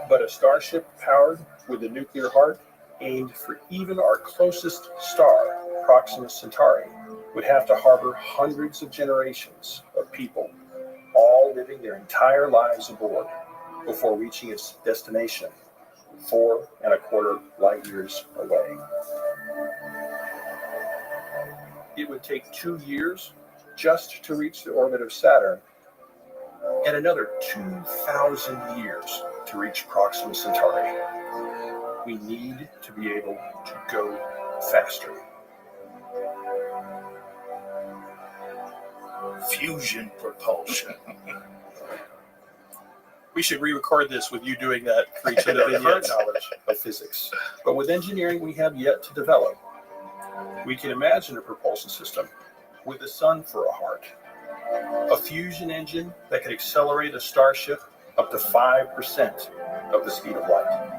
But a starship powered with a nuclear heart aimed for even our closest star, Proxima Centauri, would have to harbor hundreds of generations of people, all living their entire lives aboard before reaching its destination, 4.25 light years away. It would take 2 years just to reach the orbit of Saturn, and another 2,000 years to reach Proxima Centauri. We need to be able to go faster. Fusion propulsion. We should re-record this with you doing that for each of the vignettes. Knowledge of physics. But with engineering we have yet to develop, we can imagine a propulsion system with the sun for a heart. A fusion engine that could accelerate a starship up to 5% of the speed of light.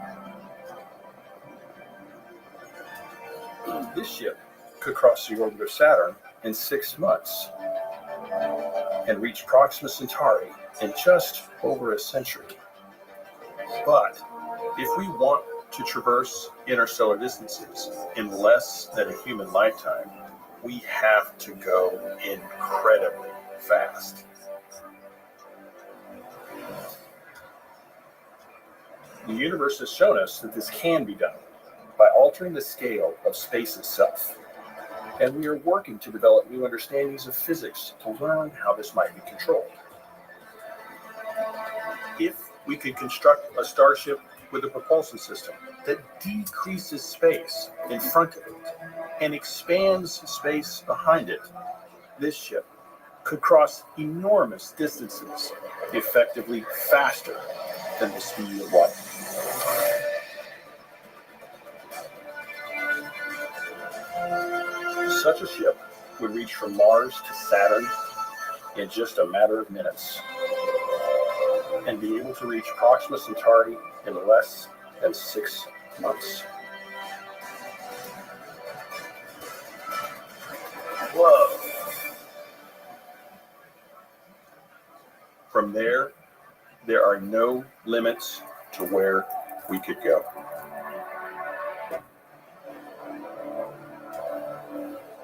This ship could cross the orbit of Saturn in 6 months and reach Proxima Centauri in just over a century. But if we want to traverse interstellar distances in less than a human lifetime, we have to go incredibly fast. The universe has shown us that this can be done by altering the scale of space itself. And we are working to develop new understandings of physics to learn how this might be controlled. If we could construct a starship with a propulsion system that decreases space in front of it and expands space behind it, this ship could cross enormous distances effectively faster than the speed of light. Such a ship would reach from Mars to Saturn in just a matter of minutes and be able to reach Proxima Centauri in less than 6 months. Whoa. From there are no limits to where we could go.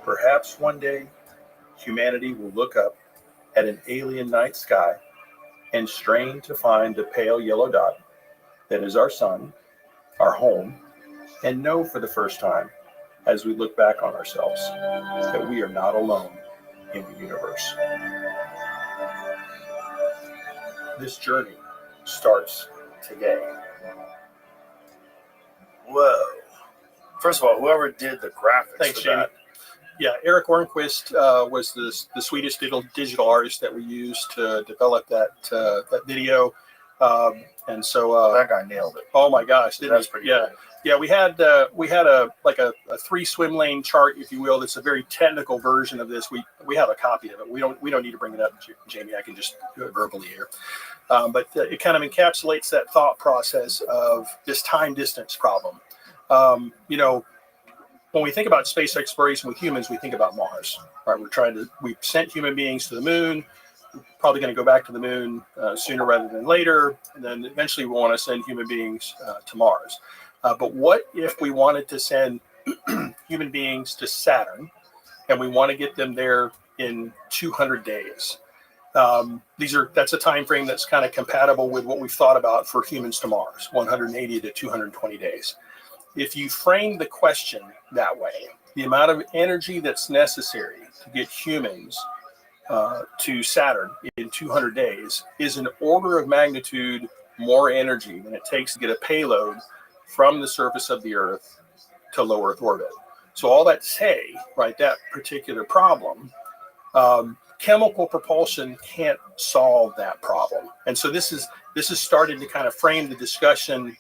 Perhaps one day, humanity will look up at an alien night sky and strain to find the pale yellow dot that is our sun, our home, and know for the first time, as we look back on ourselves, that we are not alone in the universe. This journey starts today. Whoa. First of all, whoever did the graphics Thanks, for Jamie. that. Yeah, Eric Ornquist was the Swedish digital artist that we used to develop that video. And so that guy nailed it. Oh my gosh, That's pretty good. Yeah, we had a 3 swim lane chart, if you will. That's a very technical version of this. We have a copy of it. We don't need to bring it up, Jamie. I can just do it verbally here. But it kind of encapsulates that thought process of this time distance problem. When we think about space exploration with humans, we think about Mars. Right? We've sent human beings to the moon. We're probably going to go back to the moon sooner rather than later, and then eventually we want to send human beings to Mars. But what if we wanted to send human beings to Saturn, and we want to get them there in 200 days? That's a time frame that's kind of compatible with what we've thought about for humans to Mars, 180 to 220 days. If you frame the question that way, the amount of energy that's necessary to get humans to Saturn in 200 days is an order of magnitude more energy than it takes to get a payload from the surface of the Earth to low Earth orbit. So all that to say, right, that particular problem, chemical propulsion can't solve that problem. And so this is starting to kind of frame the discussion,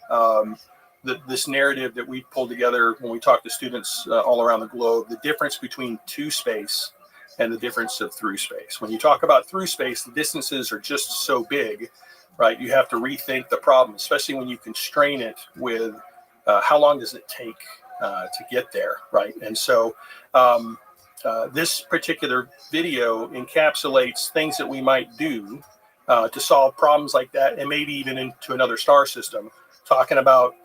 this narrative that we pulled together when we talk to students all around the globe, the difference between to space and the difference of through space. When you talk about through space, the distances are just so big right? You have to rethink the problem, especially when you constrain it with how long does it take to get there, right? And so this particular video encapsulates things that we might do to solve problems like that, and maybe even into another star system, talking about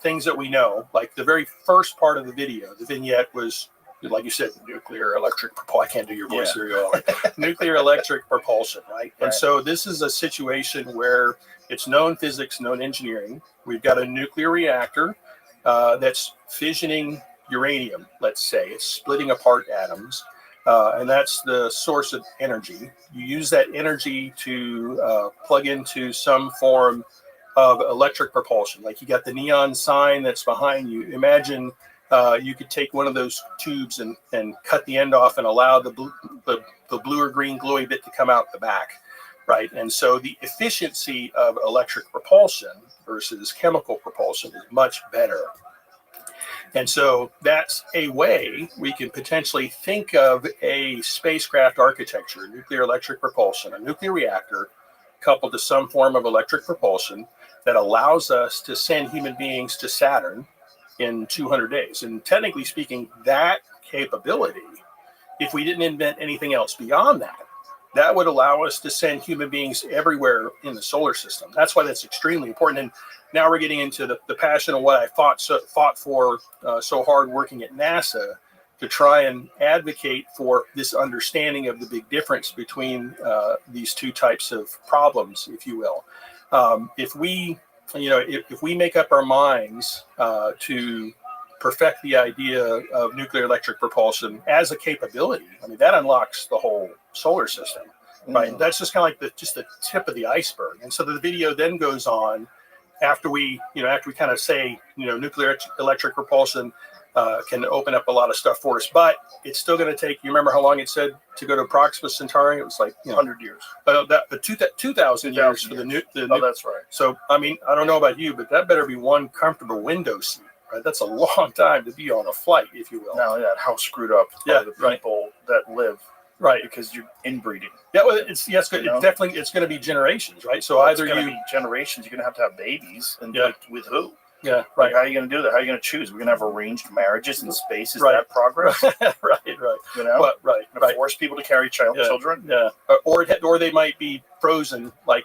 things that we know. Like the very first part of the video, the vignette was, like you said, nuclear electric propulsion. I can't do your voice very well. Nuclear electric propulsion, right? And so this is a situation where it's known physics, known engineering. We've got a nuclear reactor that's fissioning uranium, let's say. It's splitting apart atoms, and that's the source of energy. You use that energy to plug into some form of electric propulsion. Like you got the neon sign that's behind you. Imagine you could take one of those tubes and cut the end off and allow the blue or green glowy bit to come out the back, right? And so the efficiency of electric propulsion versus chemical propulsion is much better. And so that's a way we can potentially think of a spacecraft architecture, nuclear electric propulsion, a nuclear reactor coupled to some form of electric propulsion that allows us to send human beings to Saturn in 200 days. And technically speaking, that capability, if we didn't invent anything else beyond that, that would allow us to send human beings everywhere in the solar system. That's why that's extremely important. And now we're getting into the passion of what I fought for so hard working at NASA, to try and advocate for this understanding of the big difference between these two types of problems, if you will. If we make up our minds to perfect the idea of nuclear electric propulsion as a capability, I mean, that unlocks the whole solar system, right? That's just kind of like the tip of the iceberg. And so the video then goes on after we kind of say, nuclear electric propulsion can open up a lot of stuff for us, but it's still going to take. You remember how long it said to go to Proxima Centauri? It was like 100 years. But 2,000 years for the new. Oh, that's right. So I mean, I don't know about you, but that better be one comfortable window seat, right? That's a long time to be on a flight, if you will. Now, how screwed up are the people that live, right? Because you're inbreeding. Yeah, well, it's definitely it's going to be generations, right? So either it's going to be generations. You're going to have babies, and with who? Yeah, right. Like, how are you going to do that? How are you going to choose? We're going to have arranged marriages in space. Is that progress? right. Right. Force people to carry children. Yeah. Or they might be frozen. Like,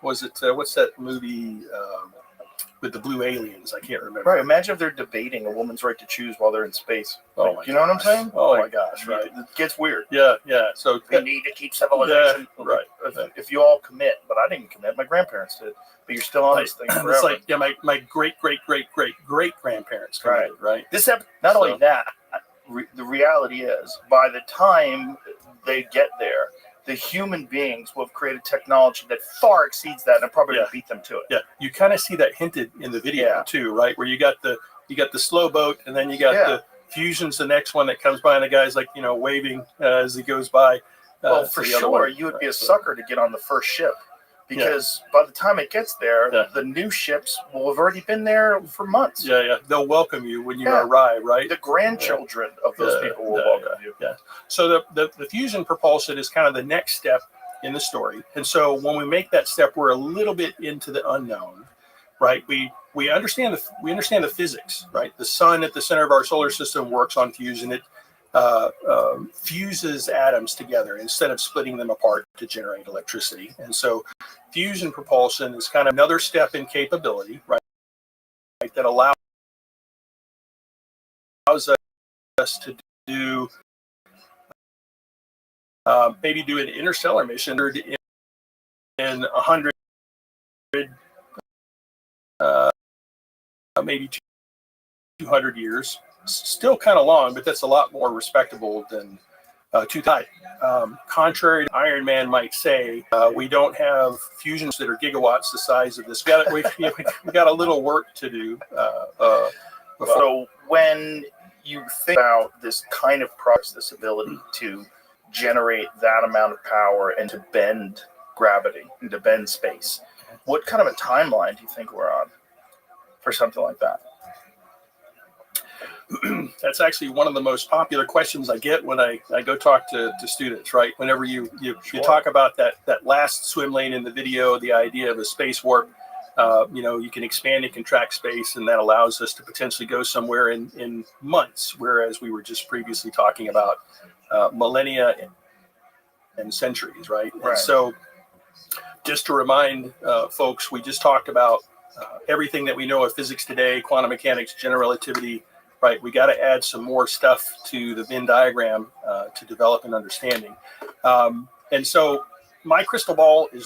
was it what's that movie with the blue aliens? I can't remember. Right. Imagine if they're debating a woman's right to choose while they're in space. Like, you know what I'm saying? Oh my gosh! Right. It gets weird. Yeah. So we need to keep civilization. Yeah, right. If you all commit, but I didn't commit. My grandparents did. But you're still on this thing forever. It's like, my great grandparents committed, right? Not only that, the reality is, by the time they get there, the human beings will have created technology that far exceeds that, and probably will beat them to it. Yeah, you kind of see that hinted in the video too, right? Where you got the slow boat, and then you got the fusion's the next one that comes by, and the guy's like waving as he goes by. Well, for sure, you would be a sucker to get on the first ship. Because by the time it gets there, the new ships will have already been there for months. Yeah. They'll welcome you when you arrive, right? The grandchildren of those people will welcome you. Yeah. So the fusion propulsion is kind of the next step in the story. And so when we make that step, we're a little bit into the unknown, right? We understand the physics, right? The sun at the center of our solar system works on fusion. It fuses atoms together instead of splitting them apart to generate electricity. And so fusion propulsion is kind of another step in capability, right? That allows us to do maybe do an interstellar mission in 100 maybe 200 years. Still kind of long, but that's a lot more respectable than 2,000. Contrary to Iron Man might say, we don't have fusions that are gigawatts the size of this. We got a little work to do. So when you think about this kind of process, this ability to generate that amount of power and to bend gravity and to bend space, what kind of a timeline do you think we're on for something like that? that's actually one of the most popular questions I get when I go talk to students, right? Whenever you talk about that last swim lane in the video, the idea of a space warp, you can expand and contract space, and that allows us to potentially go somewhere in months, whereas we were just previously talking about millennia and centuries, right? And so just to remind folks, we just talked about everything that we know of physics today, quantum mechanics, general relativity, right? We got to add some more stuff to the Venn diagram to develop an understanding. And so my crystal ball is